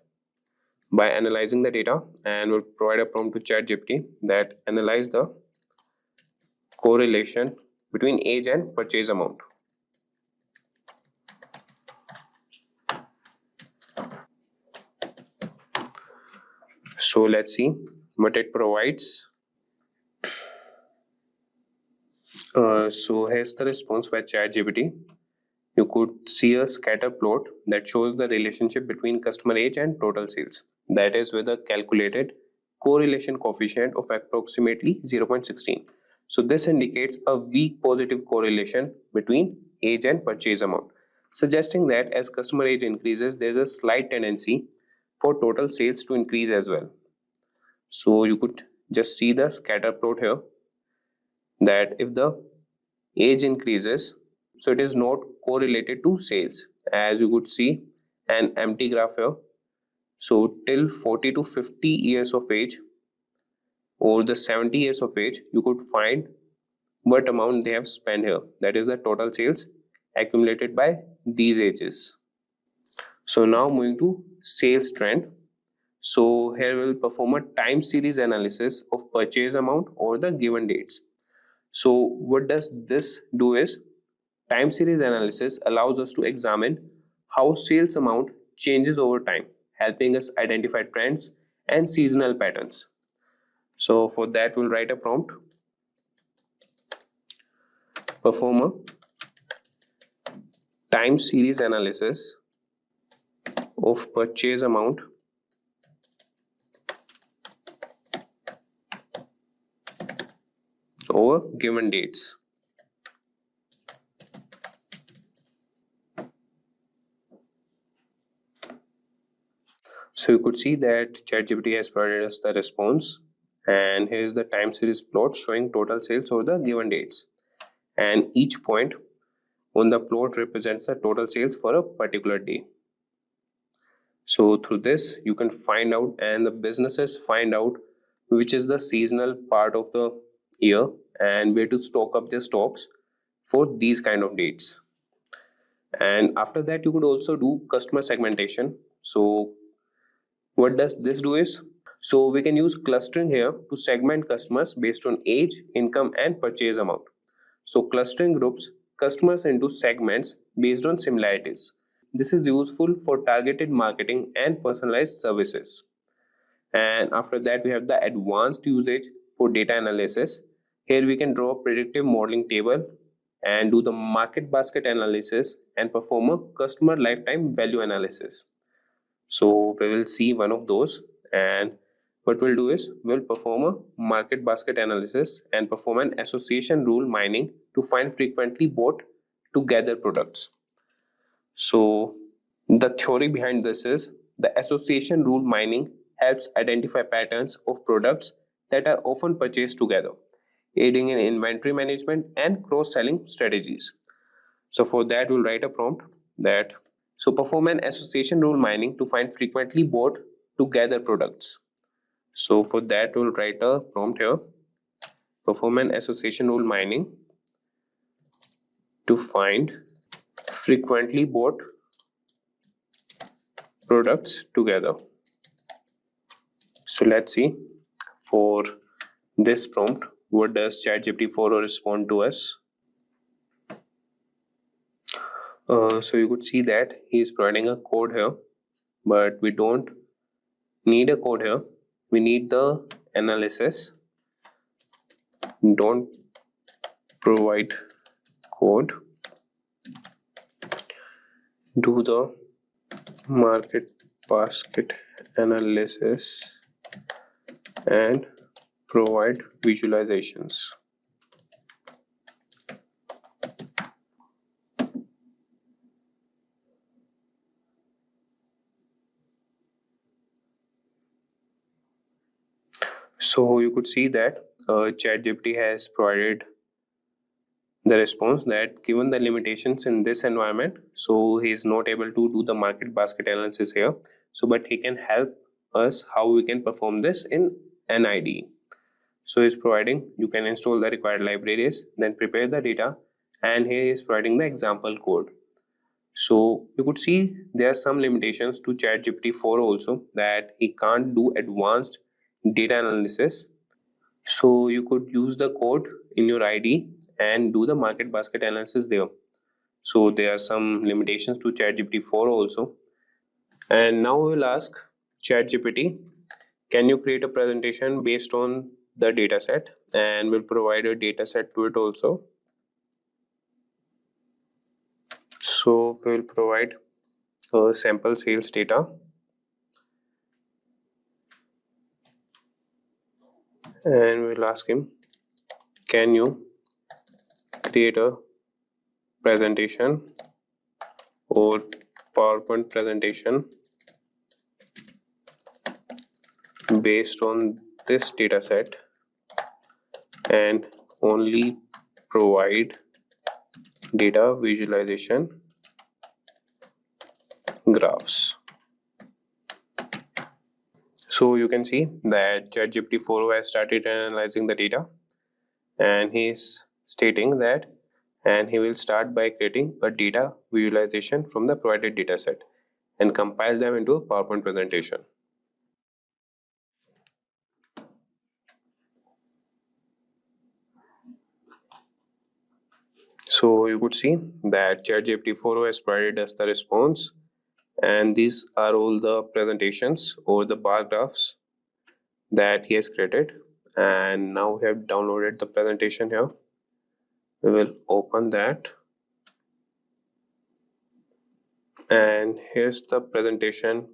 by analyzing the data, and we'll provide a prompt to ChatGPT that analyze the correlation between age and purchase amount. So let's see what it provides. So here's the response by ChatGPT. You could see a scatter plot that shows the relationship between customer age and total sales. That is with a calculated correlation coefficient of approximately 0.16. So this indicates a weak positive correlation between age and purchase amount, suggesting that as customer age increases, there's a slight tendency for total sales to increase as well. So you could just see the scatter plot here, that if the age increases, so it is not correlated to sales, as you could see an empty graph here. So till 40 to 50 years of age or the 70 years of age, you could find what amount they have spent here. That is the total sales accumulated by these ages. So now moving to sales trend. So here we will perform a time series analysis of purchase amount over the given dates. So what does this do is, time series analysis allows us to examine how sales amount changes over time, helping us identify trends and seasonal patterns. So for that, we'll write a prompt, perform a time series analysis of purchase amount over given dates. So you could see that ChatGPT has provided us the response, and here is the time series plot showing total sales over the given dates, and each point on the plot represents the total sales for a particular day. So through this, you can find out, and the businesses find out, which is the seasonal part of the year, and where to stock up their stocks for these kind of dates. And after that, you could also do customer segmentation. So what does this do is, so we can use clustering here to segment customers based on age, income, and purchase amount. So clustering groups customers into segments based on similarities. This is useful for targeted marketing and personalized services. And after that, we have the advanced usage for data analysis. Here we can draw a predictive modeling table and do the market basket analysis and perform a customer lifetime value analysis. So we will see one of those, and what we'll do is we'll perform a market basket analysis and perform an association rule mining to find frequently bought together products. So the theory behind this is the association rule mining helps identify patterns of products that are often purchased together, aiding in inventory management and cross-selling strategies. So for that, we'll write a prompt that, so perform an association rule mining to find frequently bought together products. So for that, we'll write a prompt here, perform an association rule mining to find frequently bought products together. So let's see for this prompt, what does ChatGPT 4 respond to us? So you could see that he is providing a code here, but we don't need a code here. We need the analysis. Don't provide code. Do the market basket analysis and provide visualizations. So you could see that ChatGPT has provided the response that given the limitations in this environment, so he is not able to do the market basket analysis here. So but he can help us how we can perform this in an IDE. So he's providing, you can install the required libraries, then prepare the data, and here he is providing the example code. So you could see there are some limitations to ChatGPT 4 also, that he can't do advanced data analysis. So you could use the code in your IDE and do the market basket analysis there. So there are some limitations to ChatGPT 4 also. And now we will ask ChatGPT, can you create a presentation based on the data set? And we'll provide a data set to it also. So we'll provide sample sales data. And we'll ask him, can you create a presentation or PowerPoint presentation based on this data set and only provide data visualization graphs. So you can see that ChatGPT 4 has started analyzing the data, and he is stating that, and he will start by creating a data visualization from the provided data set and compile them into a PowerPoint presentation. So you could see that ChatGPT 4 has provided us the response, and these are all the presentations or the bar graphs that he has created. And now we have downloaded the presentation here. We will open that, and here's the presentation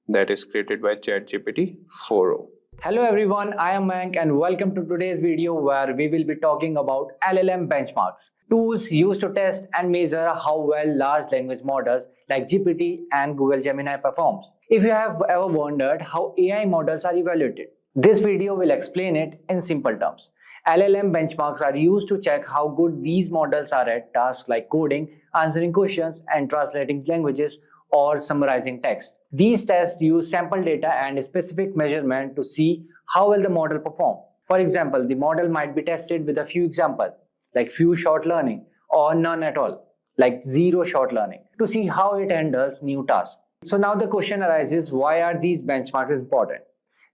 that is created by ChatGPT 4o. Hello everyone, I am Mayank and welcome to today's video where we will be talking about LLM benchmarks, tools used to test and measure how well large language models like GPT and Google Gemini performs. If you have ever wondered how AI models are evaluated, this video will explain it in simple terms. LLM benchmarks are used to check how good these models are at tasks like coding, answering questions, and translating languages or summarizing text. These tests use sample data and specific measurement to see how well the model performs. For example, the model might be tested with a few examples, like few short learning, or none at all, like zero short learning, to see how it handles new tasks. So now the question arises, why are these benchmarks important?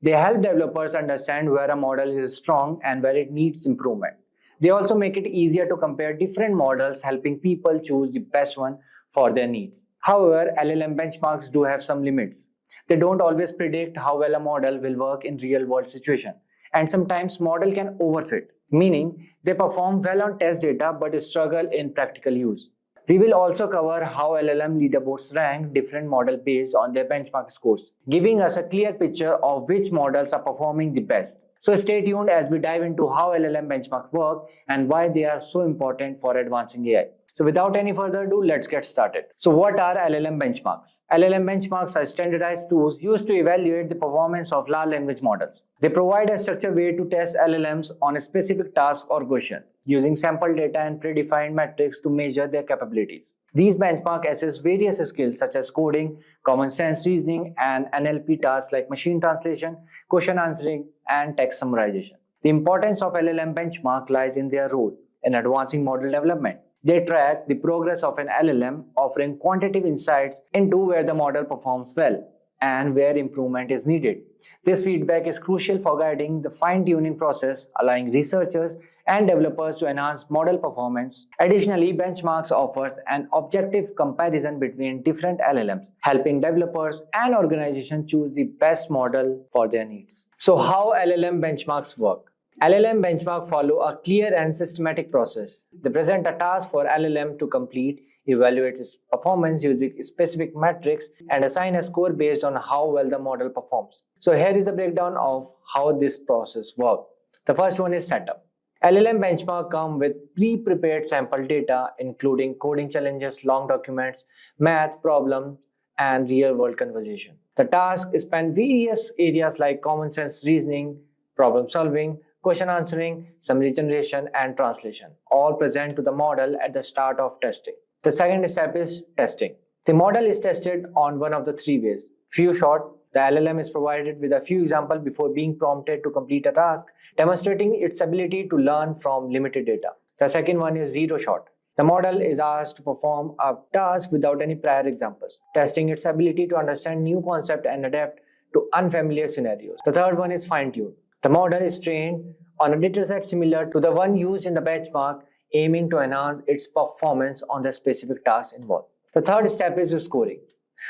They help developers understand where a model is strong and where it needs improvement. They also make it easier to compare different models, helping people choose the best one for their needs. However, LLM benchmarks do have some limits. They don't always predict how well a model will work in real-world situations, and sometimes model can overfit, meaning they perform well on test data but struggle in practical use. We will also cover how LLM leaderboards rank different models based on their benchmark scores, giving us a clear picture of which models are performing the best. So stay tuned as we dive into how LLM benchmarks work and why they are so important for advancing AI. So without any further ado, let's get started. So what are LLM benchmarks? LLM benchmarks are standardized tools used to evaluate the performance of large language models. They provide a structured way to test LLMs on a specific task or question, using sample data and predefined metrics to measure their capabilities. These benchmarks assess various skills such as coding, common sense reasoning, and NLP tasks like machine translation, question answering, and text summarization. The importance of LLM benchmark lies in their role in advancing model development. They track the progress of an LLM, offering quantitative insights into where the model performs well and where improvement is needed. This feedback is crucial for guiding the fine-tuning process, allowing researchers and developers to enhance model performance. Additionally, benchmarks offers an objective comparison between different LLMs, helping developers and organizations choose the best model for their needs. So how LLM benchmarks work? LLM benchmarks follow a clear and systematic process. They present a task for LLM to complete, evaluate its performance using specific metrics, and assign a score based on how well the model performs. So here is a breakdown of how this process works. The first one is setup. LLM benchmark come with pre-prepared sample data, including coding challenges, long documents, math problems, and real-world conversation. The task span various areas like common sense reasoning, problem solving, question answering, summary generation, and translation, all present to the model at the start of testing. The second step is testing. The model is tested on one of the three ways. Few shot, the LLM is provided with a few examples before being prompted to complete a task, demonstrating its ability to learn from limited data. The second one is zero shot. The model is asked to perform a task without any prior examples, testing its ability to understand new concepts and adapt to unfamiliar scenarios. The third one is fine-tune. The model is trained on a dataset similar to the one used in the benchmark, aiming to enhance its performance on the specific task involved. The third step is scoring.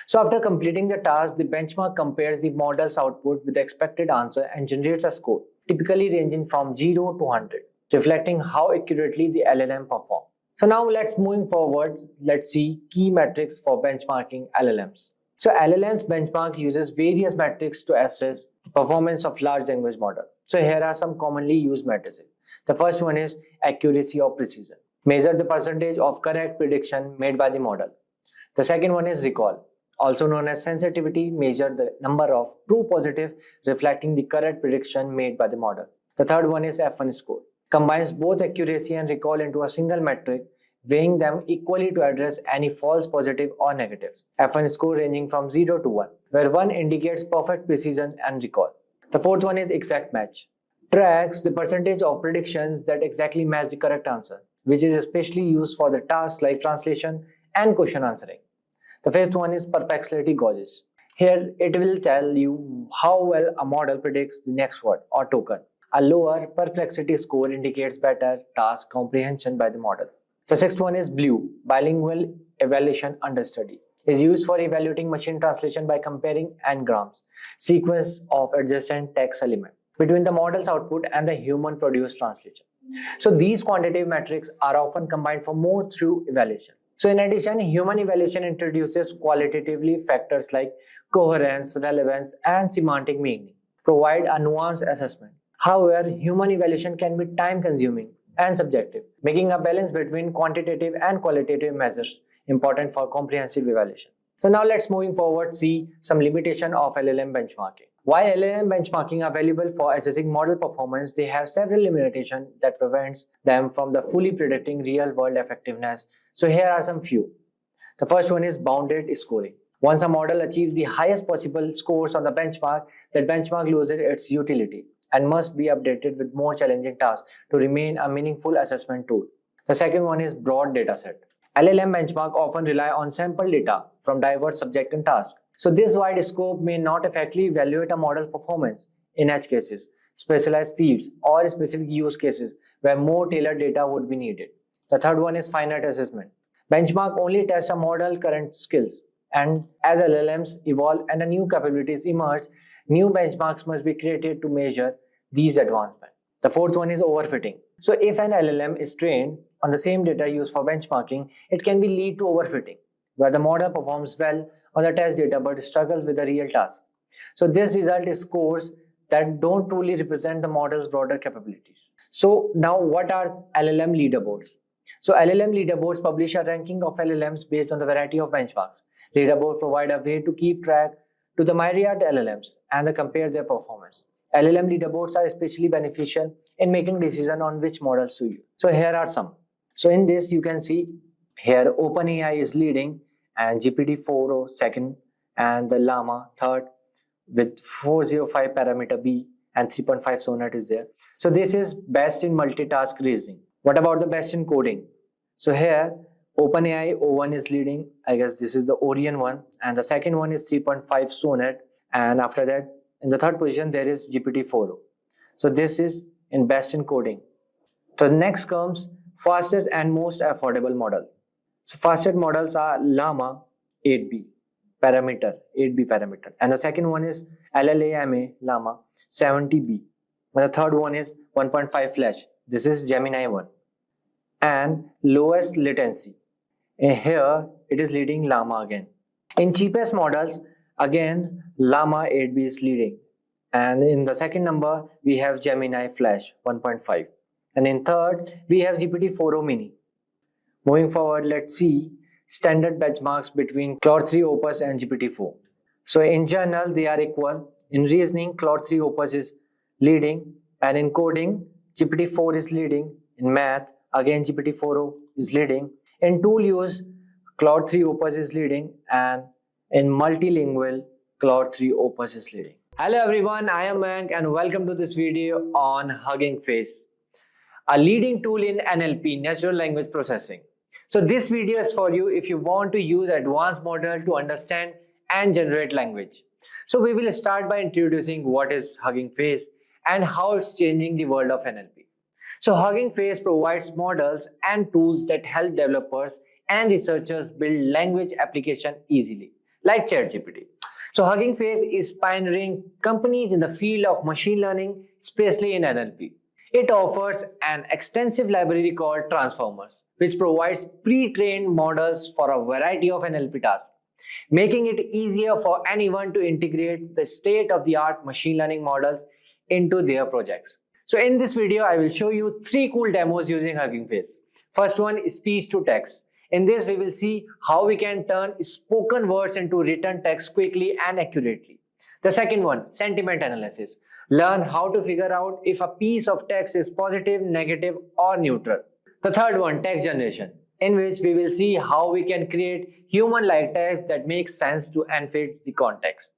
So after completing the task, the benchmark compares the model's output with the expected answer and generates a score, typically ranging from 0 to 100, reflecting how accurately the LLM performs. So now moving forward, let's see key metrics for benchmarking LLMs. So LLMs benchmark uses various metrics to assess the performance of large language model. So here are some commonly used metrics. The first one is accuracy or precision. Measure the percentage of correct prediction made by the model. The second one is recall, also known as sensitivity. Measure the number of true positive reflecting the correct prediction made by the model. The third one is F1 score. Combines both accuracy and recall into a single metric, weighing them equally to address any false positive or negatives. F1 score ranging from 0 to 1, where 1 indicates perfect precision and recall. The fourth one is exact match. Tracks the percentage of predictions that exactly match the correct answer, which is especially used for the tasks like translation and question answering. The fifth one is perplexity gauges. Here it will tell you how well a model predicts the next word or token. A lower perplexity score indicates better task comprehension by the model. The sixth one is BLUE, bilingual evaluation understudy. Is used for evaluating machine translation by comparing n-grams, sequence of adjacent text element, between the model's output and the human-produced translation. So these quantitative metrics are often combined for more through evaluation. So in addition, human evaluation introduces qualitatively factors like coherence, relevance, and semantic meaning, provide a nuanced assessment. However, human evaluation can be time-consuming and subjective, making a balance between quantitative and qualitative measures important for comprehensive evaluation. So now let's moving forward see some limitation of LLM benchmarking. While LLM benchmarking are valuable for assessing model performance, they have several limitations that prevents them from the fully predicting real-world effectiveness. So here are some few. The first one is bounded scoring. Once a model achieves the highest possible scores on the benchmark, that benchmark loses its utility and must be updated with more challenging tasks to remain a meaningful assessment tool. The second one is broad dataset. LLM benchmark often rely on sample data from diverse subjects and tasks. So this wide scope may not effectively evaluate a model's performance in edge cases, specialized fields, or specific use cases where more tailored data would be needed. The third one is finite assessment. Benchmark only tests a model's current skills, and as LLMs evolve and new capabilities emerge, new benchmarks must be created to measure these advancements. The fourth one is overfitting. So if an LLM is trained on the same data used for benchmarking, it can be lead to overfitting, where the model performs well on the test data but struggles with the real task. So this result is scores that don't truly represent the model's broader capabilities. So now what are LLM leaderboards? So LLM leaderboards publish a ranking of LLMs based on the variety of benchmarks. Leaderboards provide a way to keep track to the myriad LLMs and compare their performance. LLM leaderboards are especially beneficial in making decisions on which models to use. So here are some. So in this you can see here OpenAI is leading and GPT-4o second and the Llama third with 405 parameter B and 3.5 sonnet is there. So this is best in multitask reasoning. What about the best in coding? So here OpenAI O1 is leading. I guess this is the Orion one, and the second one is 3.5 sonnet, and after that in the third position there is GPT-4o. So this is in best in coding. So next comes fastest and most affordable models. So fastest models are Llama 8B parameter, and the second one is LLAMA Llama 70B. And the third one is 1.5 flash. This is Gemini 1. And lowest latency. Here it is leading Llama again. In cheapest models, again Llama 8B is leading. And in the second number, we have Gemini Flash 1.5. And in third, we have GPT-4o Mini. Moving forward, let's see standard benchmarks between Claude 3 Opus and GPT-4. So in general, they are equal. In reasoning, Claude 3 Opus is leading. And in coding, GPT-4 is leading. In math, again GPT-4o is leading. In tool use, Claude 3 Opus is leading. And in multilingual, Claude 3 Opus is leading. Hello everyone, I am Mayank and welcome to this video on Hugging Face, a leading tool in NLP, natural language processing. So this video is for you if you want to use advanced model to understand and generate language. So we will start by introducing what is Hugging Face and how it's changing the world of NLP. So Hugging Face provides models and tools that help developers and researchers build language application easily, like ChatGPT. So Hugging Face is pioneering companies in the field of machine learning, especially in NLP. It offers an extensive library called Transformers, which provides pre-trained models for a variety of NLP tasks, making it easier for anyone to integrate the state-of-the-art machine learning models into their projects. So in this video, I will show you 3 cool demos using Hugging Face. First one is speech to text. In this, we will see how we can turn spoken words into written text quickly and accurately. The second one, sentiment analysis. Learn how to figure out if a piece of text is positive, negative, or neutral. The third one, text generation, in which we will see how we can create human-like text that makes sense to and fits the context.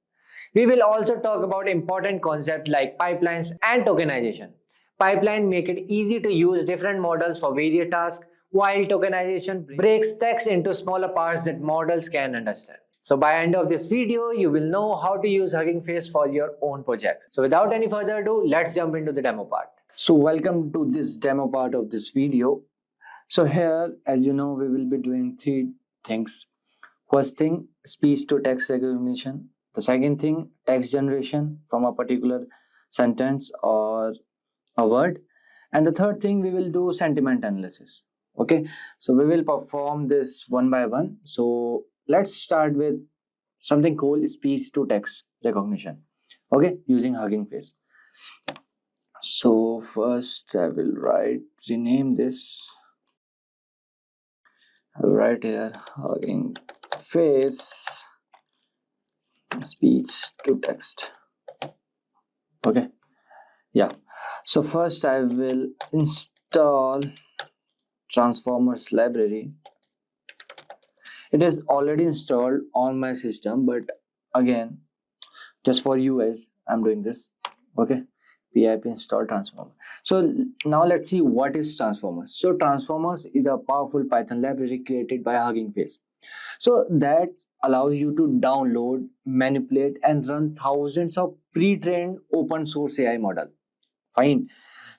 We will also talk about important concepts like pipelines and tokenization. Pipeline make it easy to use different models for various tasks, while tokenization breaks text into smaller parts that models can understand. So by end of this video, you will know how to use Hugging Face for your own project. So without any further ado, let's jump into the demo part. So welcome to this demo part of this video. So here, as you know, we will be doing 3 things. First thing, speech to text recognition. The second thing, text generation from a particular sentence or a word. And the third thing, we will do sentiment analysis. Okay, so we will perform this one by one. So let's start with something called speech to text recognition. Okay, using Hugging Face. So first I will rename this. I will write here Hugging Face speech to text. Okay, yeah. So first I will install Transformers library. It is already installed on my system, but again, just for you guys, I'm doing this. Okay, pip install transformer. So now let's see what is transformers. So transformers is a powerful Python library created by Hugging Face. So that allows you to download, manipulate, and run thousands of pre-trained open source AI model. Fine.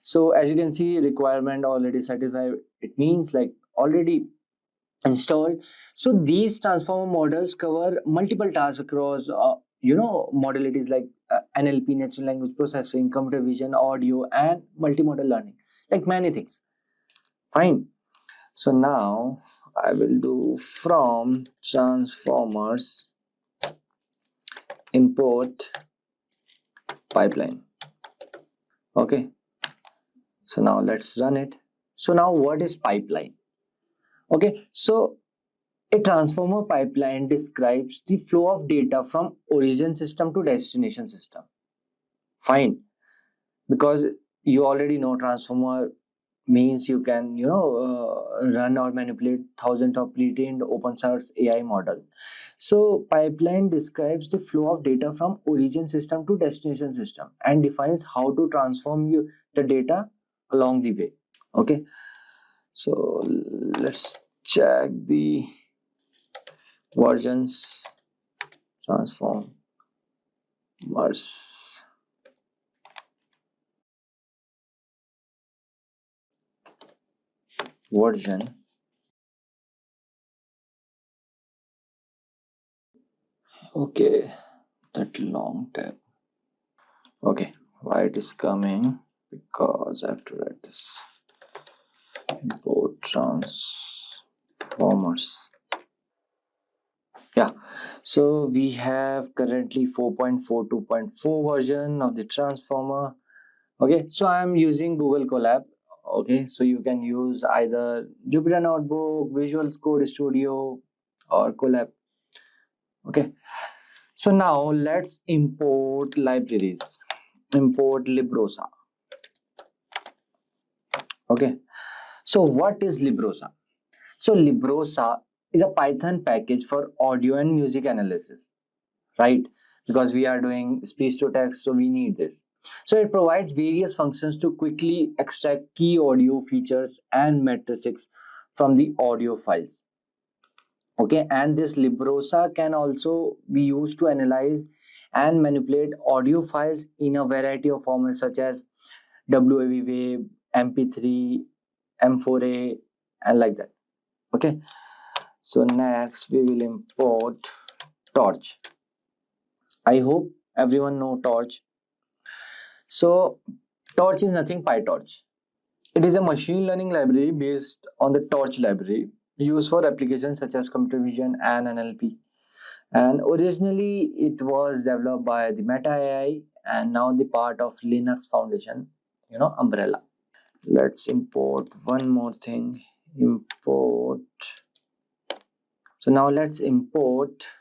So as you can see, requirement already satisfied. It means like already installed. So these transformer models cover multiple tasks across modalities like NLP, natural language processing, computer vision, audio, and multimodal learning, like many things. Fine. So now I will do from transformers import pipeline. Okay. So now let's run it. So now what is pipeline? Okay. So a transformer pipeline describes the flow of data from origin system to destination system. Fine. Because you already know transformer means you can run or manipulate thousands of pre-trained open source AI model. So pipeline describes the flow of data from origin system to destination system and defines how to transform the data along the way. Okay, so let's check the versions. Transformers version. Okay, that long tab. Okay, why it is coming? Because I have to write this. Import transformers. Yeah, so we have currently 4.42.4 version of the transformer. Okay, so I'm using Google Colab. Okay, so you can use either Jupyter Notebook, Visual Code Studio, or Colab. Okay, so now let's import libraries. Import Librosa. Okay, so what is Librosa? So Librosa is a Python package for audio and music analysis, right? Because we are doing speech to text, so we need this. So it provides various functions to quickly extract key audio features and matrices from the audio files. Okay, and this Librosa can also be used to analyze and manipulate audio files in a variety of formats such as WAV wave, MP3, M4A, and like that. Okay, so next we will import Torch. I hope everyone know Torch. So Torch is nothing PyTorch. It is a machine learning library based on the Torch library used for applications such as computer vision and NLP. And originally it was developed by the Meta AI and now the part of Linux Foundation, umbrella. Let's import one more thing. Import. So now let's import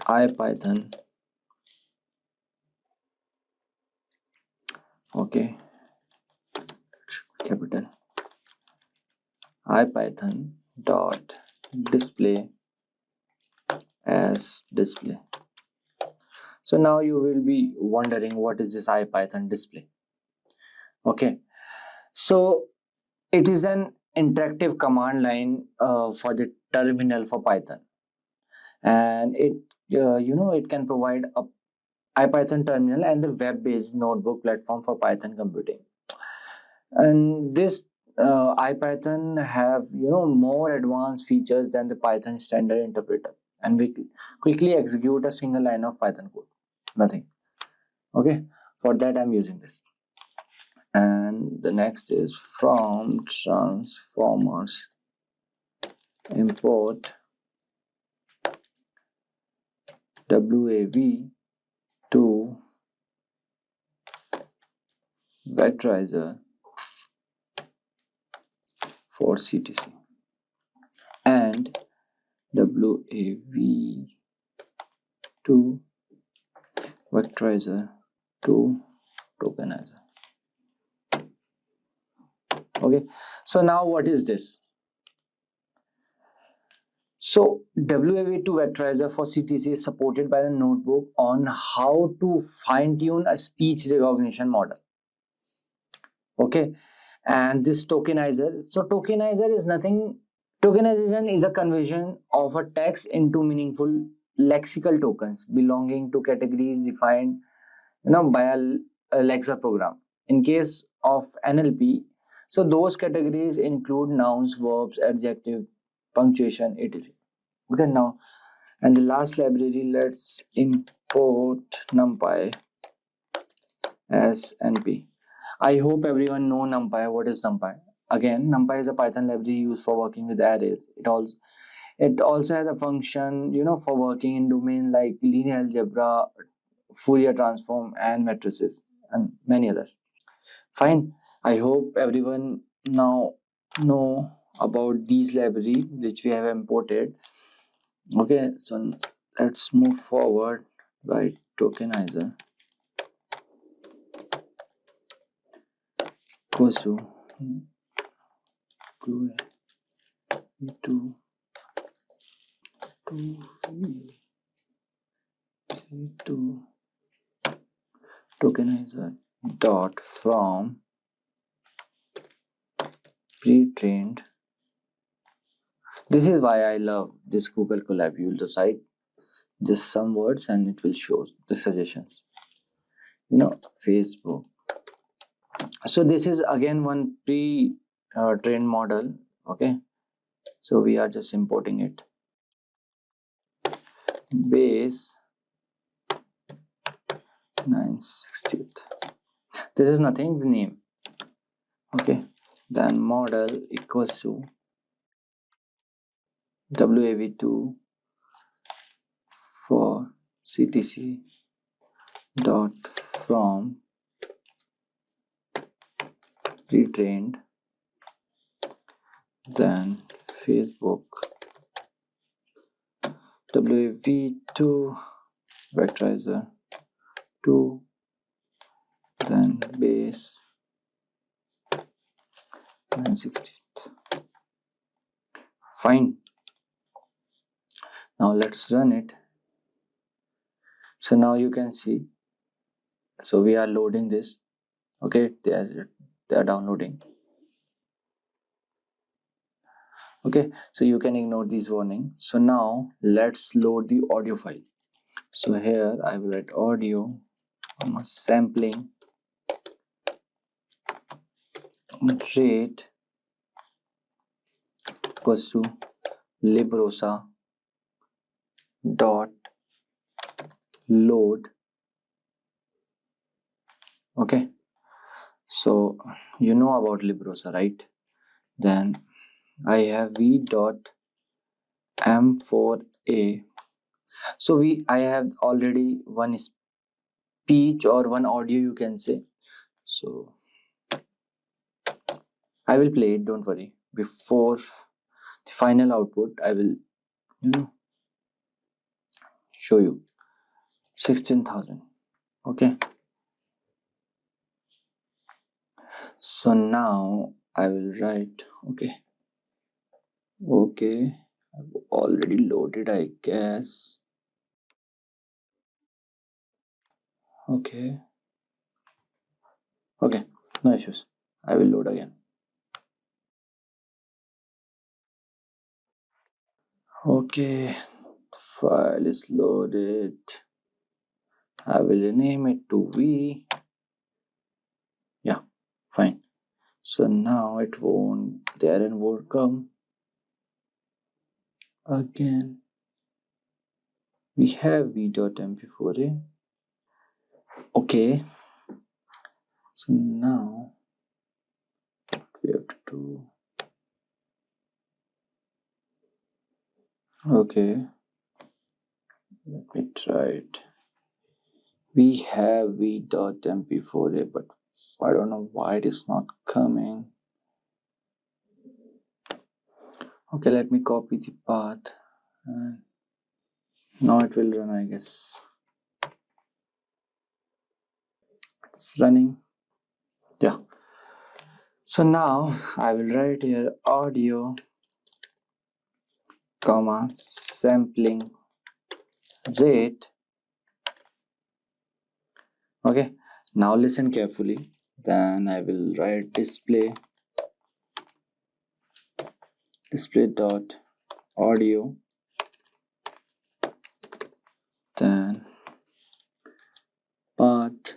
IPython. Okay, capital IPython dot display as display. So now you will be wondering what is this IPython display. Okay, so it is an interactive command line for the terminal for Python, and it it can provide a IPython terminal and the web-based notebook platform for Python computing. And this IPython have more advanced features than the Python standard interpreter, and we quickly execute a single line of Python code. Nothing. Okay, for that I'm using this. And the next is from transformers import WAV to vectorizer for CTC and WAV to vectorizer to tokenizer. Okay, so now what is this? So WAV2 vectorizer for CTC is supported by the notebook on how to fine-tune a speech recognition model. Okay, and this tokenizer. So tokenizer is nothing. Tokenization is a conversion of a text into meaningful lexical tokens belonging to categories defined, by a Alexa program. In case of NLP, so those categories include nouns, verbs, adjective, punctuation, etc. Okay, now, and the last library, let's import NumPy as NP. I hope everyone know NumPy. What is NumPy? Again, NumPy is a Python library used for working with arrays. It also has a function, for working in domains like linear algebra, Fourier transform, and matrices, and many others. Fine. I hope everyone now know about these library which we have imported. Okay, so let's move forward. Right, tokenizer equals to 2 2 tokenizer dot from pre-trained. This is why I love this Google Colab. You will decide just some words and it will show the suggestions. Facebook. So this is again one pre-trained model. Okay, so we are just importing it. Base 960th. This is nothing, the name. Okay, then model equals to WAV2 for CTC dot from pre-trained, then Facebook WAV2 vectorizer 2, then base 960th. Fine. Now let's run it. So now you can see. So we are loading this. Okay, they are downloading. Okay, so you can ignore this warning. So now let's load the audio file. So here I will write audio sampling rate equals to librosa dot load. Okay, so you know about librosa, right? Then I have v.m4a. So I have already one speech or one audio, you can say. So I will play it, don't worry. Before the final output, I will show you 16,000. Okay, so now I will write okay, I've already loaded, I guess. Okay, no issues. I will load again. Okay, the file is loaded. I will rename it to V. Yeah, fine. So now the error won't come again. We have v.mp4a. Okay, so now we have to do. Okay, let me try it. We have v.mp4a, but I don't know why it is not coming. Okay, let me copy the path. Now it will run, I guess. It's running. Yeah. So now I will write here audio comma sampling rate. Okay, now listen carefully. Then I will write display dot audio, then path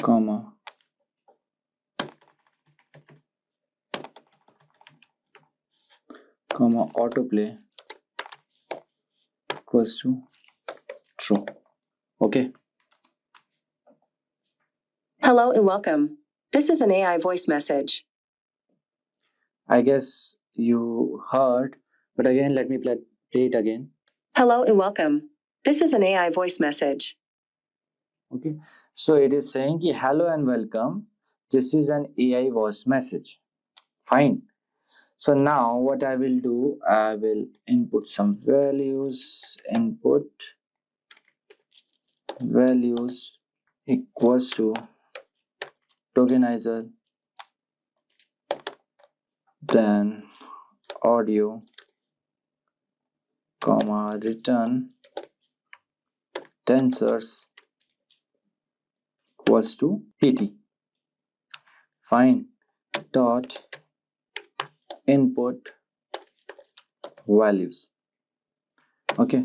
comma autoplay equals to true. Okay. Hello and welcome. This is an AI voice message. I guess you heard, but again, let me play it again. Hello and welcome. This is an AI voice message. Okay, so it is saying ki, hello and welcome. This is an AI voice message. Fine. So now what I will do, I will input some values. Input values equals to tokenizer, then audio comma return tensors equals to tt. Fine. Dot input values. Okay,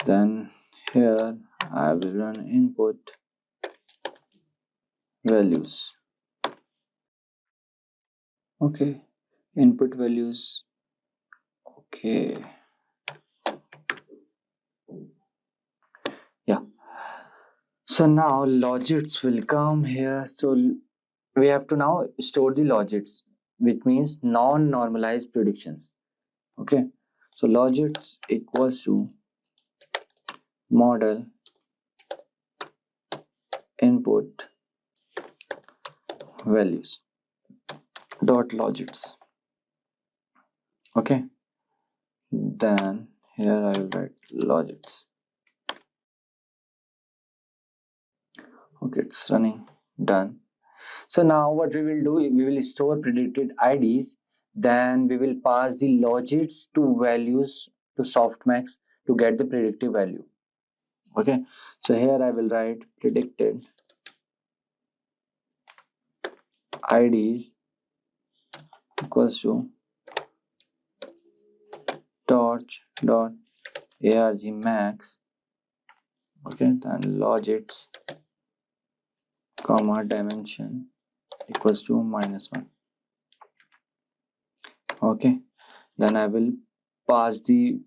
then here I will run input values. Okay, input values. Okay, yeah. So now logits will come here. So we have to now store the logits, which means non-normalized predictions. Okay, so logits equals to model input values dot logits. Okay, then here I will write logits. Okay, it's running. Done. So now what we will do, we will store predicted IDs, then we will pass the logits to values to softmax to get the predictive value. Okay, so here I will write predicted IDs equals to torch dot arg max. Okay, then logits comma dimension equals to -1. Okay, then I will pass the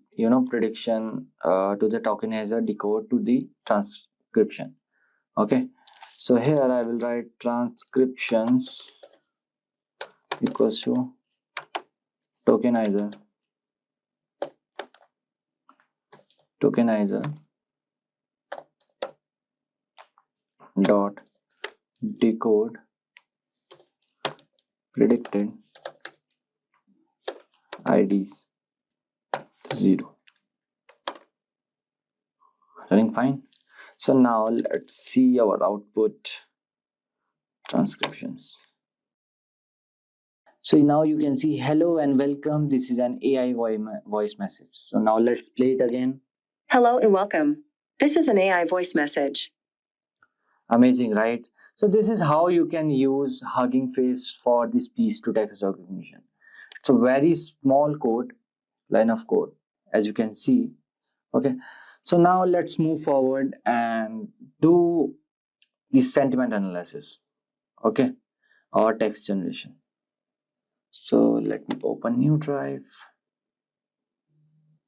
prediction to the tokenizer decode to the transcription. Okay, so here I will write transcriptions equals to tokenizer dot decode predicted IDs to 0. Running fine. So now let's see our output transcriptions. So now you can see hello and welcome. This is an AI voice message. So now let's play it again. Hello and welcome. This is an AI voice message. Amazing, right? So this is how you can use Hugging Face for the speech to text recognition. It's a very small code, line of code, as you can see. Okay, so now let's move forward and do the sentiment analysis, okay, or text generation. So let me open new drive.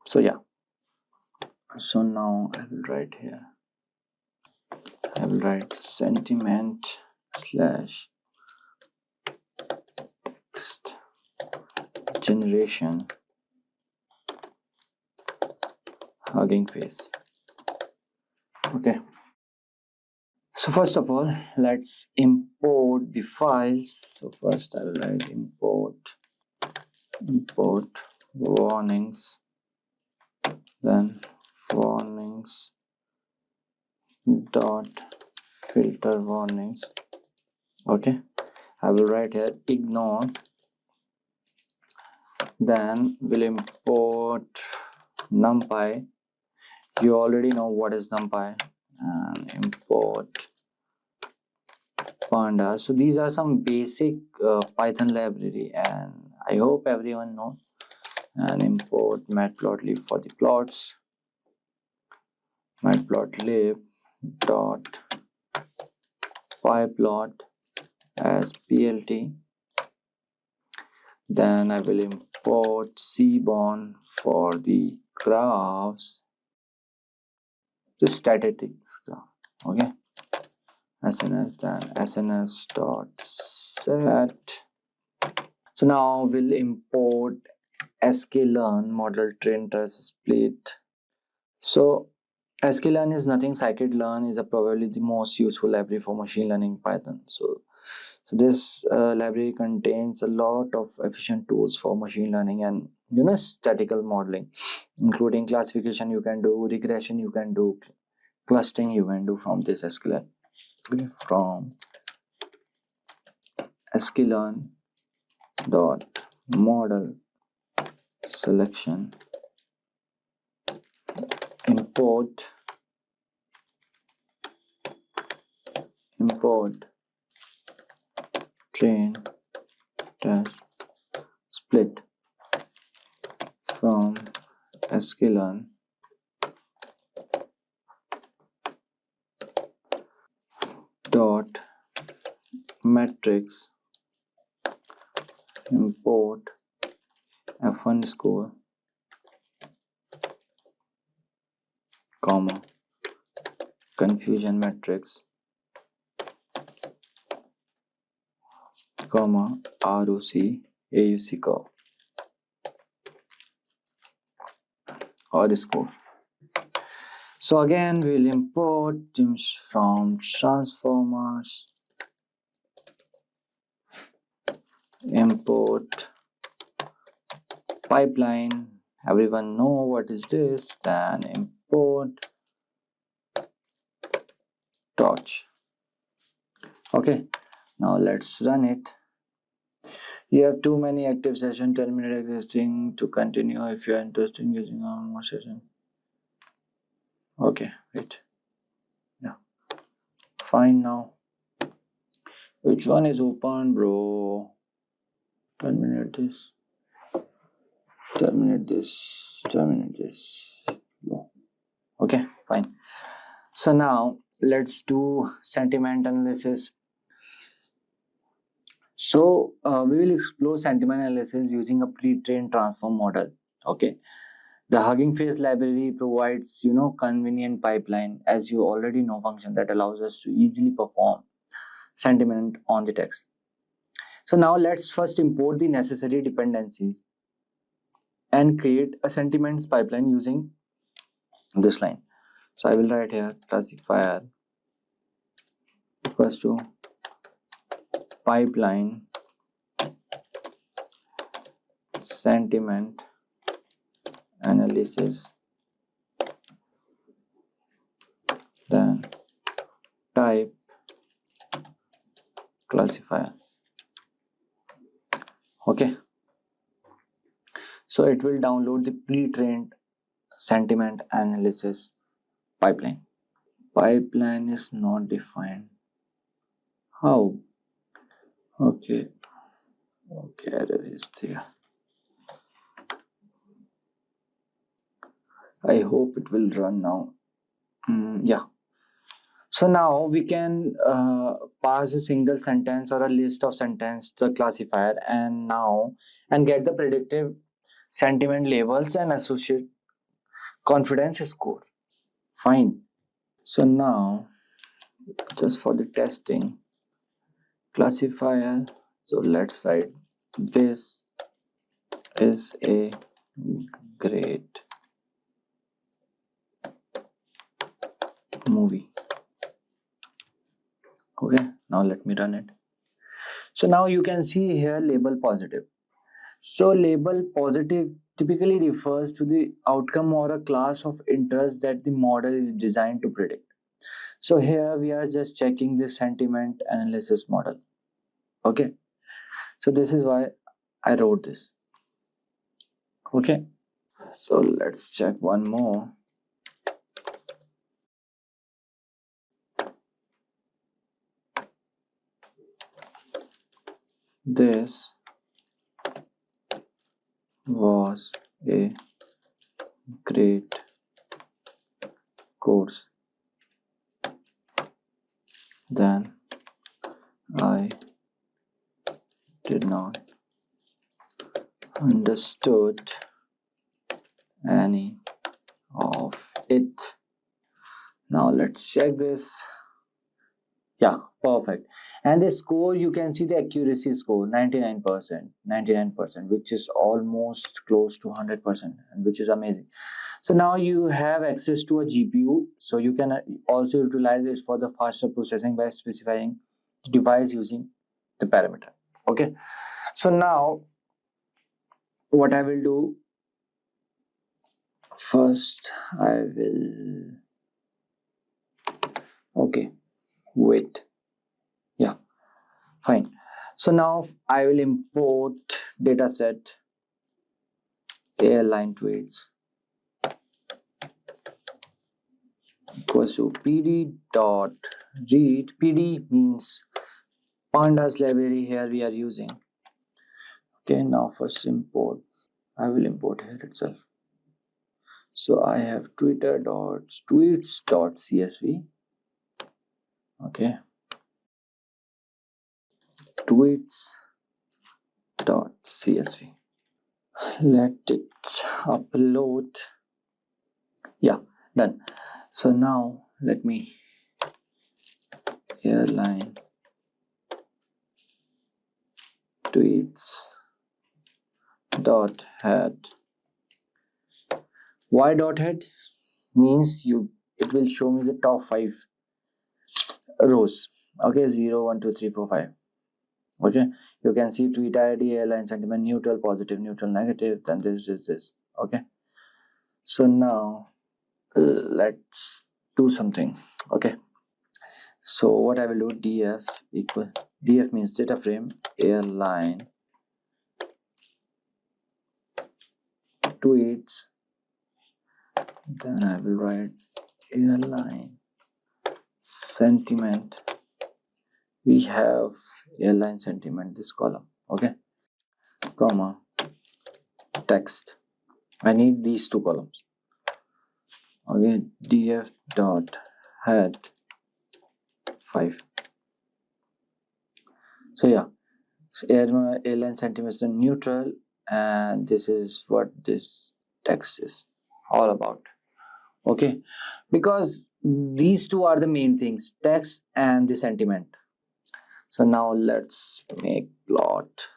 So yeah, so now I will write here, I will write sentiment slash text generation Hugging Face. Okay, so first of all, let's import the files. So first I will write import warnings, then warnings dot filter warnings. Okay, I will write here ignore, then we'll import NumPy. You already know what is NumPy, and import Panda. So these are some basic Python library, and I hope everyone knows. And import matplotlib for the plots, matplotlib dot pyplot as plt. Then I will import cbon for the graphs, the statistics graph. Okay, sns, then sns dot set. So now we'll import sklearn model train test split. So sklearn is nothing. Scikit-learn is probably the most useful library for machine learning Python. So this library contains a lot of efficient tools for machine learning and statistical modeling, including classification you can do, regression you can do, clustering you can do from this sklearn. Okay, from sklearn dot model selection, import train test split from sklearn dot matrix, import f1 score, comma, confusion matrix, comma, ROC AUC curve or score. So again we'll import teams from transformers, import pipeline. Everyone know what is this. Then import torch. Okay, now let's run it. You have too many active session, 10 minutes existing to continue if you are interested in using one more session. Okay, wait. Yeah, fine. Now which one is open, bro? 10 minutes this, 10 minutes this, 10 minutes this. No. Okay, fine. So now let's do sentiment analysis. So we will explore sentiment analysis using a pre-trained transform model. Okay, the Hugging Face library provides convenient pipeline, as you already know, function that allows us to easily perform sentiment on the text. So now let's first import the necessary dependencies and create a sentiments pipeline using this line. So I will write here classifier equals to pipeline sentiment analysis, then type classifier. Okay, so it will download the pre-trained sentiment analysis pipeline. Pipeline is not defined. How? Okay, error is there. I hope it will run now. Yeah. So now we can pass a single sentence or a list of sentence to the classifier and get the predictive sentiment labels and associate confidence score. Fine. So now just for the testing classifier, so let's write this is a great movie. Okay, now let me run it. So now you can see here label positive. So label positive typically refers to the outcome or a class of interest that the model is designed to predict. So here we are just checking the sentiment analysis model. Okay, so this is why I wrote this. Okay, So let's check one more. This was a great course. Then I did not understood any of it. Now let's check this. Yeah, perfect. And the score, you can see the accuracy score 99%, which is almost close to 100%, and which is amazing. So now you have access to a GPU, so you can also utilize it for the faster processing by specifying the device using the parameter. Okay, so now what I will do, first I will, okay, wait, yeah, fine. So now I will import dataset airline tweets equals to pd dot read. PD means pandas library here we are using. Okay, now first import, I will import here itself. So I have tweets.csv. Okay, tweets.csv. Let it upload. Yeah, done. So now let me airline tweets dot head. Why dot head? Means it will show me the top 5 rows. Okay, 0 1 2 3 4 5. Okay, you can see tweet ID, airline sentiment, neutral, positive, neutral, negative, then this is this. Okay, so now let's do something. Okay, so what I will do, df means data frame airline tweets, then I will write airline sentiment. We have airline sentiment, this column. Okay, comma text. I need these 2 columns. Okay, df dot head 5. So yeah, so airline sentiment is neutral, and this is what this text is all about. Okay, because these 2 are the main things, text and the sentiment. So now let's make plot,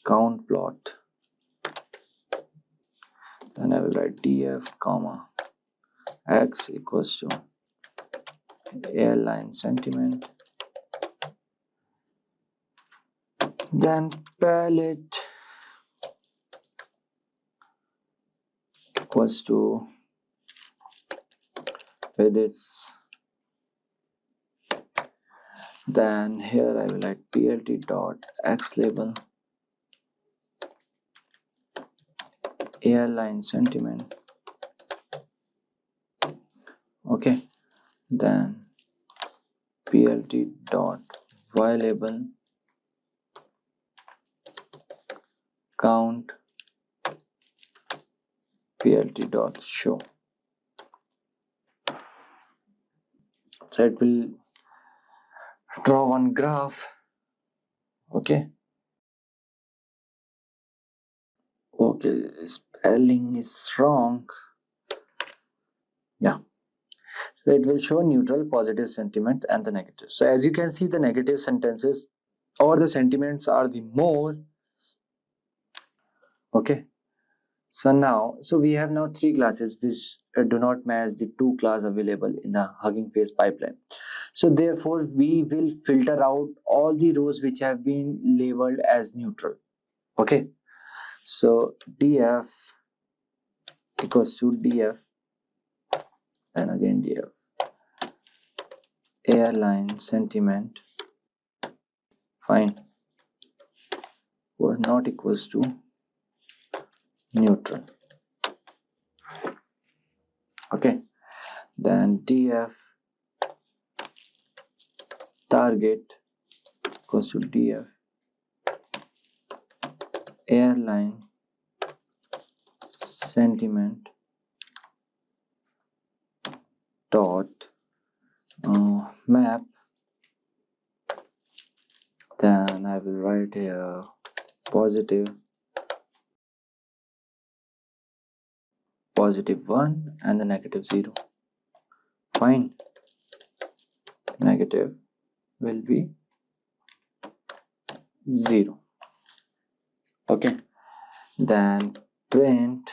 count plot. Then I will write df comma x equals to airline sentiment, then palette equals to with its, then here I will write plt dot x label airline sentiment. Okay, then plt dot y label count plt dot show. So it will draw one graph. Okay, spelling is wrong. Yeah, so it will show neutral, positive sentiment and the negative. So as you can see, the negative sentences or the sentiments are the more. Okay, so we have now 3 classes which do not match the 2 class available in the Hugging Face pipeline. So therefore we will filter out all the rows which have been labeled as neutral. Okay, so df equals to df, and again df airline sentiment, fine, was not equals to neutral. Okay, then df target equals to df airline sentiment dot map. Then I will write here positive 1 and the negative 0. Fine, negative will be 0. Okay, then print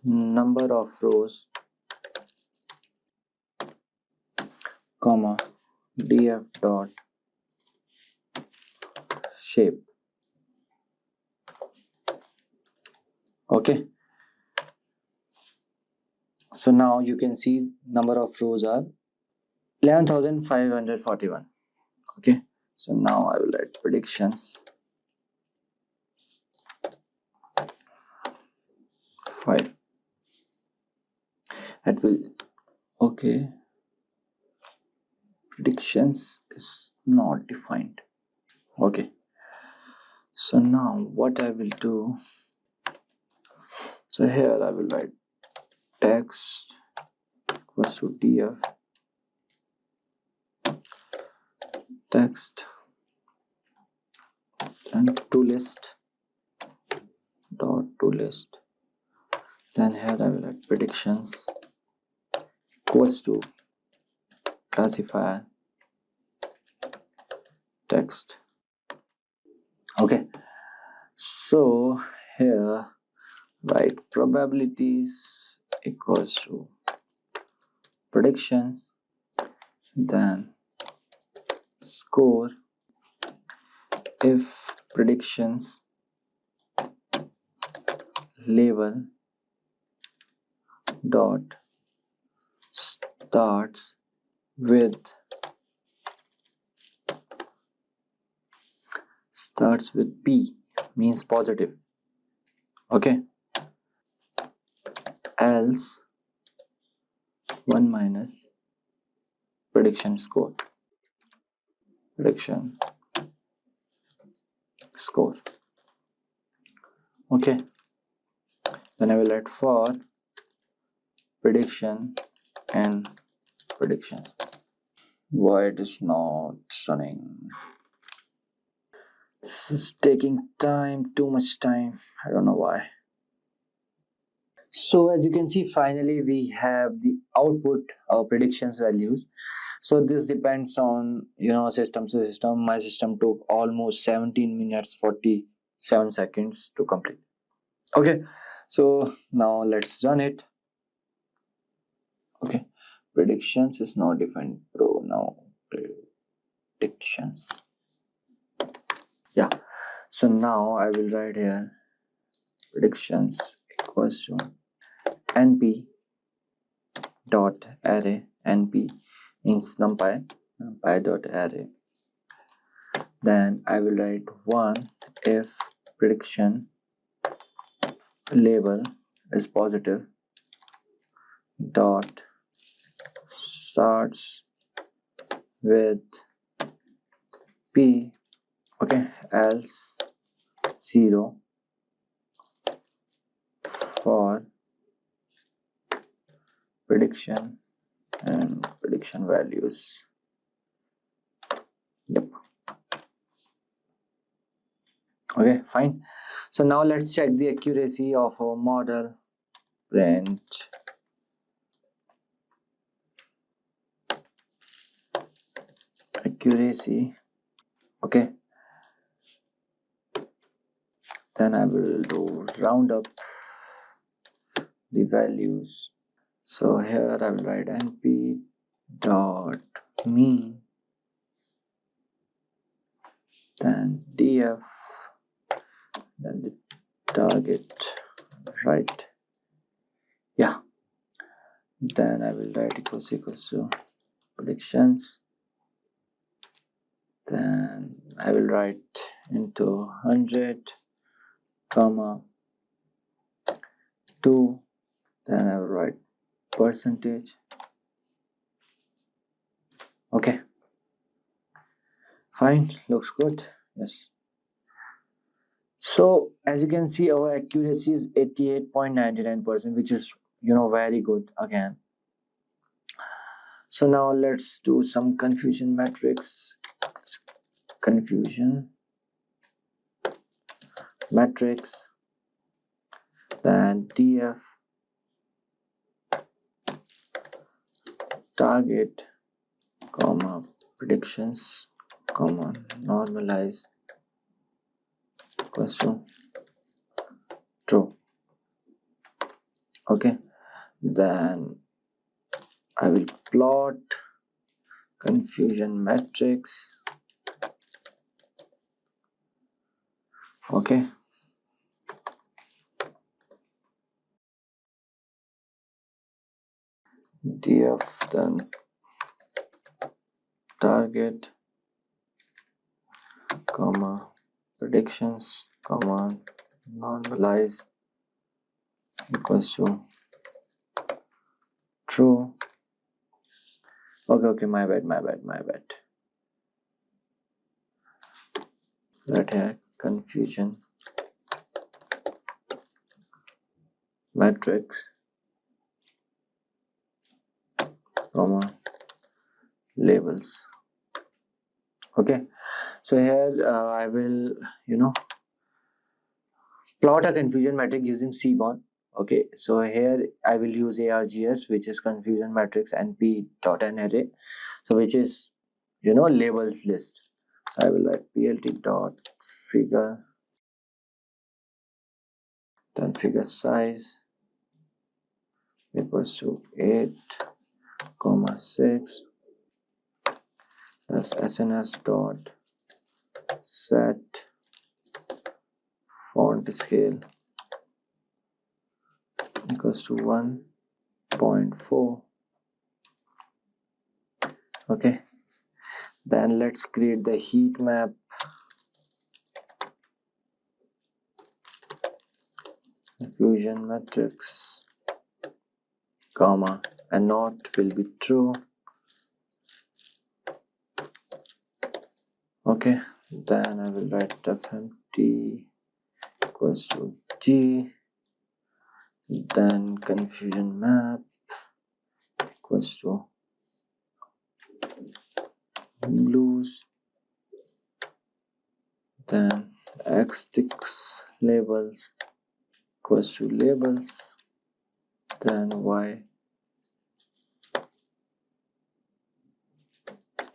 number of rows comma df dot shape. Okay, so now you can see number of rows are 11,541. Okay, so now I will write predictions 5. It will, okay, predictions is not defined. Okay, so now what I will do, so here I will write text equals to df text and to list dot to list. Then here I will write predictions equals to classifier text. Okay, so here write probabilities equals to prediction, then score if predictions label dot starts with P means positive. Okay, else 1 minus prediction score. Okay, then I will add for prediction and prediction. Why it is not running? This is taking time, too much time. I don't know why. So as you can see, finally we have the output of predictions values. So this depends on system to system. My system took almost 17 minutes 47 seconds to complete. Okay, so now let's run it. Okay, predictions is not defined, bro. Now predictions. Yeah, so now I will write here predictions equals to np dot array. Np means numpy dot array. Then I will write 1 if prediction label is positive dot starts with P. Okay, else 0 for prediction and prediction values. Yep. Okay, fine. So now let's check the accuracy of our model. Print accuracy. Okay, then I will do round up the values. So here I will write np dot mean, then df, then the target, right? Yeah, then I will write equals to predictions, then I will write into 100 comma 2, then I will write percentage. Okay, fine, looks good. Yes. So as you can see, our accuracy is 88.99%, which is very good again. So now let's do some confusion matrix. Confusion matrix, then df target comma predictions comma normalize equals to true. Okay, then I will plot confusion matrix. Okay, df then target comma predictions comma normalize equals to true. Okay, my bad. Right here, confusion matrix comma labels. Okay, so here I will plot a confusion matrix using Seaborn. Okay, so here I will use ARGS, which is confusion matrix np.nArray, so which is labels list. So I will write plt dot figure, then figure size equals to 8,6. That's SNS dot set font scale equals to 1.4. Okay, then let's create the heat map. Confusion matrix comma and not will be true. Okay, then I will write fmt equals to g, then confusion map equals to blues, then x6 labels equals to labels, then y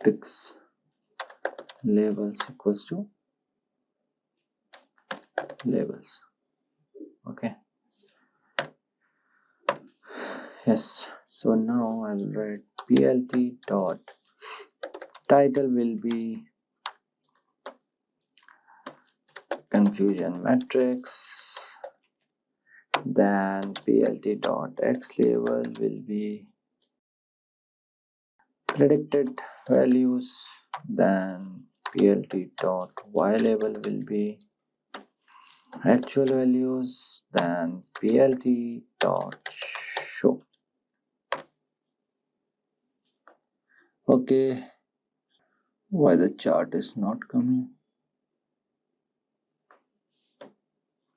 six labels equals to labels. Okay, yes, so now I will write plt dot title will be confusion matrix, then plt dot x label will be predicted values, then plt dot y label will be actual values, then plt dot show. Okay, why the chart is not coming?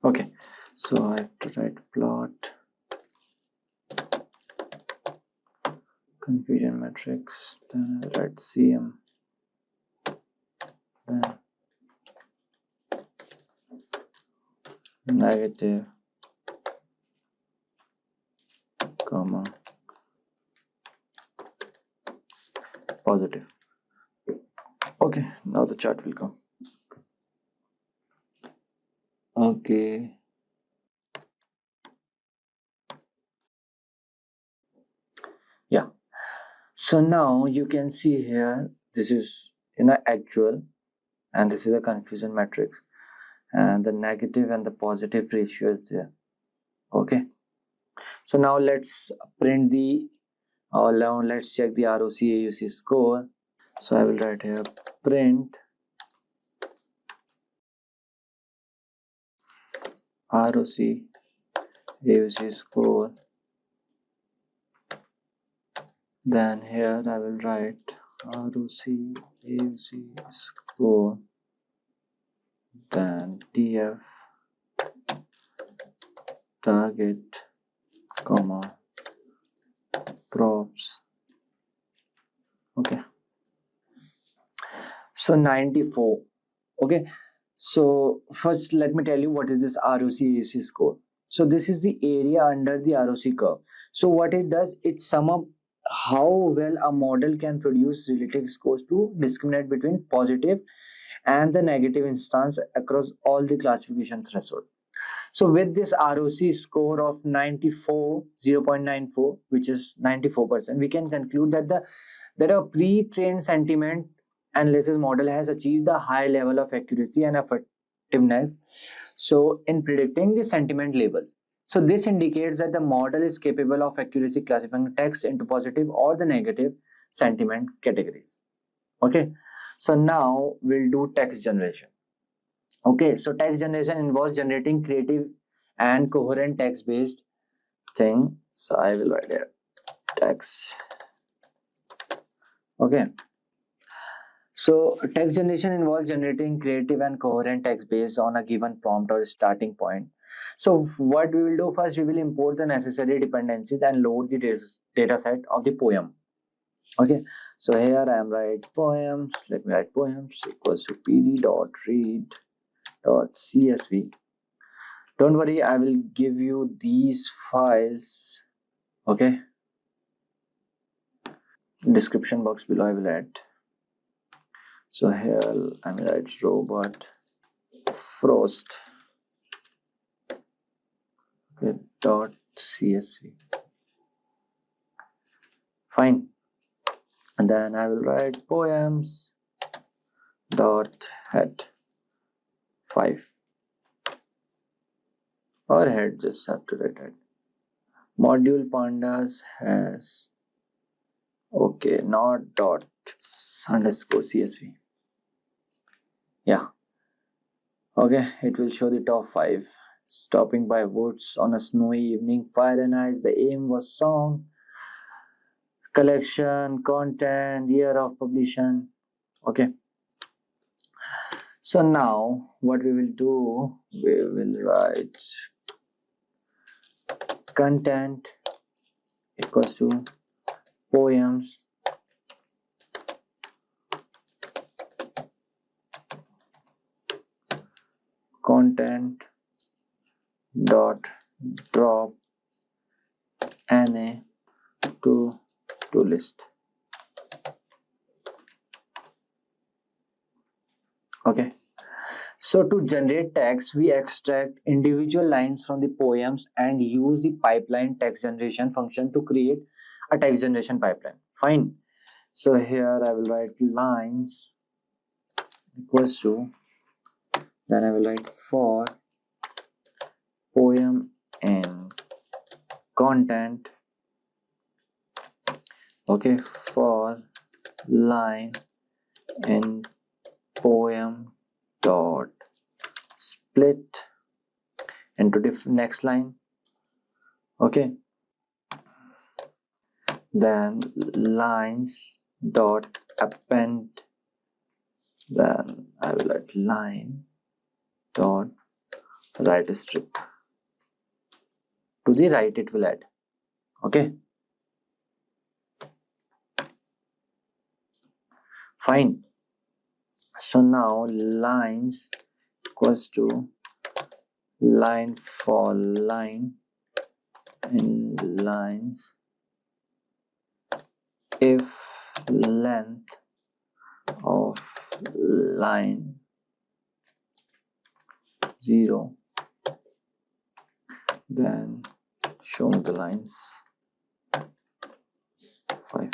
Okay, so I have to write plot confusion matrix, then I write cm, then negative comma positive. Okay, now the chart will come. Okay, yeah, so now you can see here this is actual, and this is a confusion matrix, and the negative and the positive ratio is there. Okay, so now let's print the now let's check the ROC AUC score. So I will write here print ROC AUC score. Then here I will write ROC AUC score, then TF target, comma, props. Okay, so 94. Okay, so first let me tell you what is this ROC AUC score. So this is the area under the ROC curve. So what it does, it sum up how well a model can produce relative scores to discriminate between positive and the negative instance across all the classification threshold. So with this ROC score of 94, 0.94, which is 94%, we can conclude that a pre-trained sentiment analysis model has achieved a high level of accuracy and effectiveness. So in predicting the sentiment labels. So this indicates that the model is capable of accuracy classifying text into positive or the negative sentiment categories. Okay, so now we'll do text generation. Okay, so text generation involves generating creative and coherent text-based thing. So I will write here text. Okay, so text generation involves generating creative and coherent text based on a given prompt or starting point. So what we will do first, we will import the necessary dependencies and load the data set of the poem. Okay, so here I am write poems. Let me write poems equals to pd.read.csv. Don't worry, I will give you these files. Okay, description box below I will add. So here I will write robot frost with .csv. Fine, and then I will write poems dot head 5, or head, just have to write head. Module pandas has, okay, not dot underscore csv. Yeah, okay, it will show the top 5. Stopping by woods on a snowy evening, fire and ice. The aim was song, collection, content, year of publication. Okay, so now what we will do, we will write content equals to poems content dot drop na to list. Okay, so to generate text, we extract individual lines from the poems and use the pipeline text generation function to create a text generation pipeline. Fine, so here I will write lines equals to, then I will write for poem and content. Okay, for line in poem dot split into the next line. Okay, then lines dot append, then I will add line dot right strip. To the right it will add. Okay, fine, so now lines equals to line for line in lines if length of line 0, then show me the lines 5.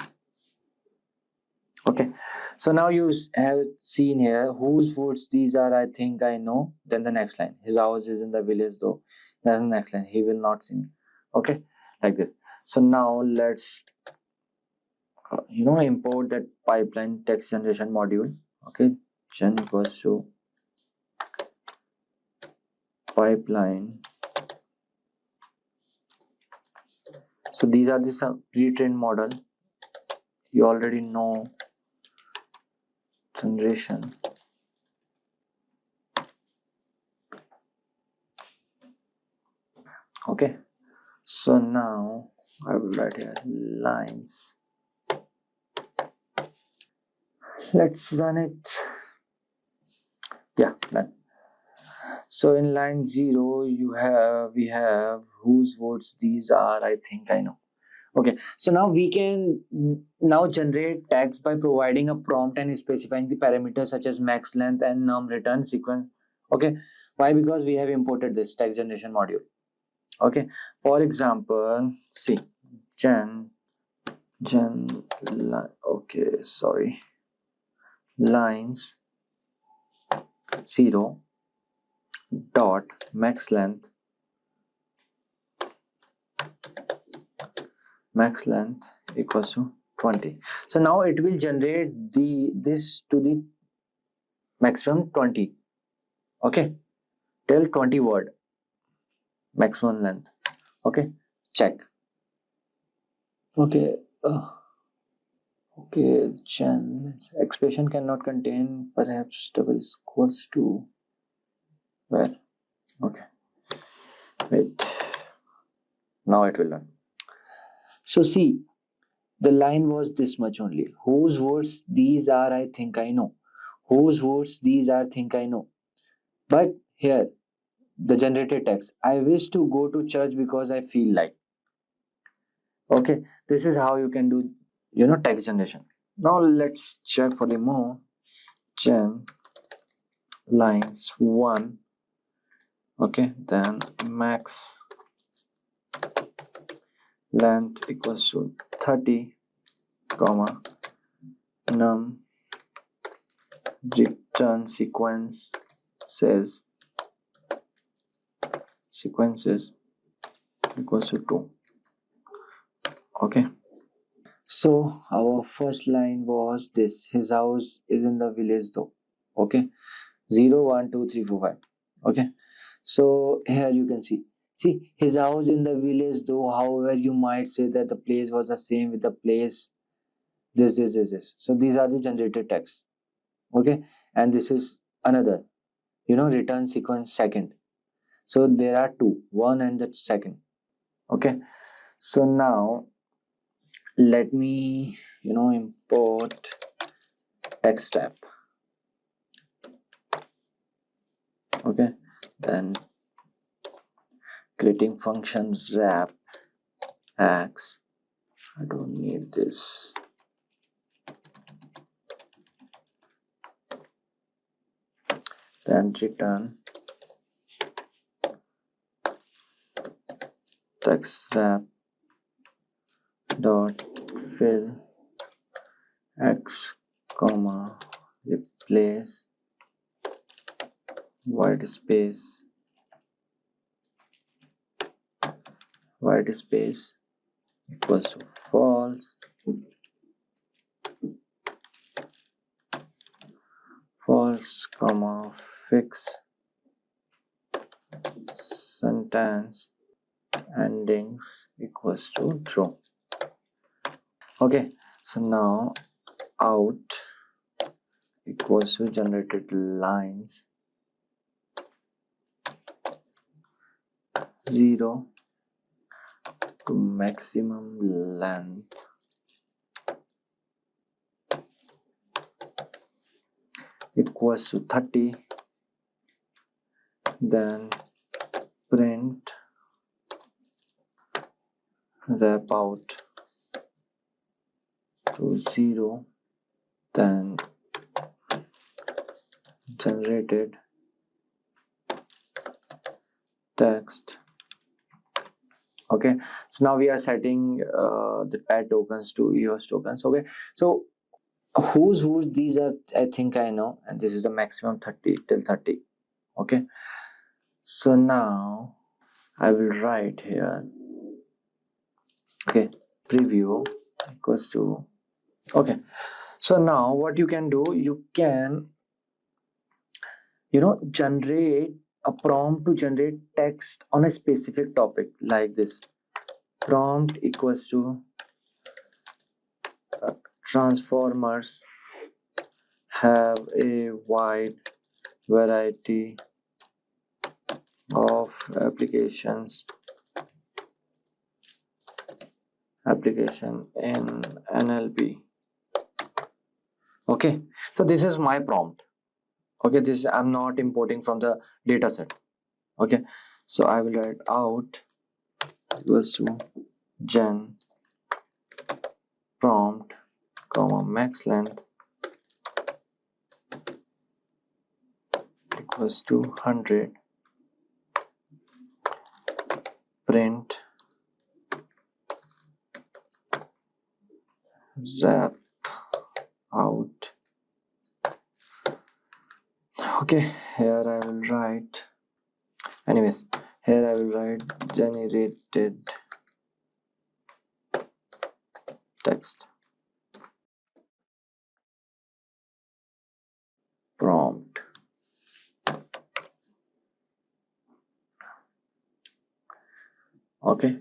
Okay, so now you have seen here whose woods these are. I think I know. Then the next line, his house is in the village though. That's the next line, he will not sing. Okay, like this. So now let's import that pipeline text generation module. Okay, gen equals to pipeline So these are the some pre-trained model. You already know generation. Okay, so now I will write here lines. Let's run it. Yeah, done. So in line 0 we have whose votes these are. I think I know. Okay, so now we can now generate text by providing a prompt and specifying the parameters such as max length and num return sequence. Okay, why? Because we have imported this text generation module. Okay, for example, see lines 0 dot max length equals to 20. So now it will generate this to the maximum 20. Okay, till 20 word maximum length. Okay, check. Okay, okay, expression cannot contain perhaps double equals to where? Okay, wait, now it will learn. So see, the line was this much only. Whose words these are, I think I know. Whose words these are, think I know. But here, the generated text, I wish to go to church because I feel like. Okay, this is how you can do, text generation. Now let's check for the more. Gen lines 1. Okay, then max length equals to 30, comma, num return sequences equals to 2. Okay, so our first line was this: his house is in the village though. Okay, 0 1 2 3 4 5. Okay, so here you can see his house in the village though. However, you might say that the place was the same with the place this. So these are the generated text. Okay, and this is another return sequence second. So there are two, one and the second. Okay, so now let me import text tab. Okay, then creating function wrap x. I don't need this. Then return text wrap dot fill x comma replace white space equals to false comma fix sentence endings equals to true. Okay, so now out equals to generated lines 0 to maximum length equals to 30, then print the out to 0, then generated text. Okay, so now we are setting the pad tokens to EOS tokens. Okay, so whose these are, I think I know, and this is the maximum 30 till 30. Okay, so now I will write here. Okay, preview equals to. Okay, so now what you can do, you can generate a prompt to generate text on a specific topic like this. prompt equals to transformers have a wide variety of application in NLP. Okay, so this is my prompt. Okay, this I'm not importing from the data set. Okay, so I will write out equals to gen prompt comma max length equals to 100, print wrap out. Okay, here I will write, anyways, here I will write generated text prompt. Okay,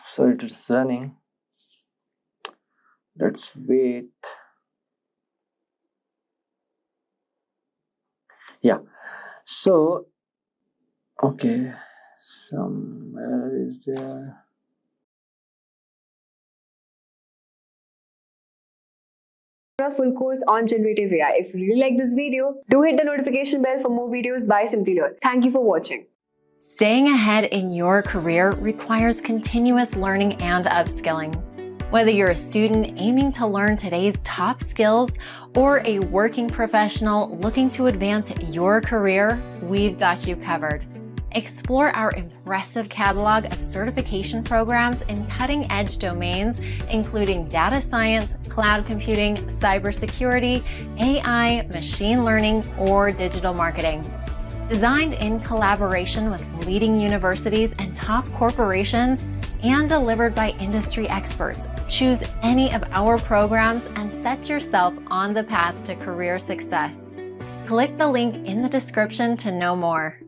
so it is running. Let's wait. Yeah, so okay, some error is there. A full course on generative AI. If you really like this video, do hit the notification bell for more videos by Simplilearn. Thank you for watching. Staying ahead in your career requires continuous learning and upskilling. Whether you're a student aiming to learn today's top skills or a working professional looking to advance your career, we've got you covered. Explore our impressive catalog of certification programs in cutting-edge domains, including data science, cloud computing, cybersecurity, AI, machine learning, or digital marketing. Designed in collaboration with leading universities and top corporations, and delivered by industry experts, choose any of our programs and set yourself on the path to career success. Click the link in the description to know more.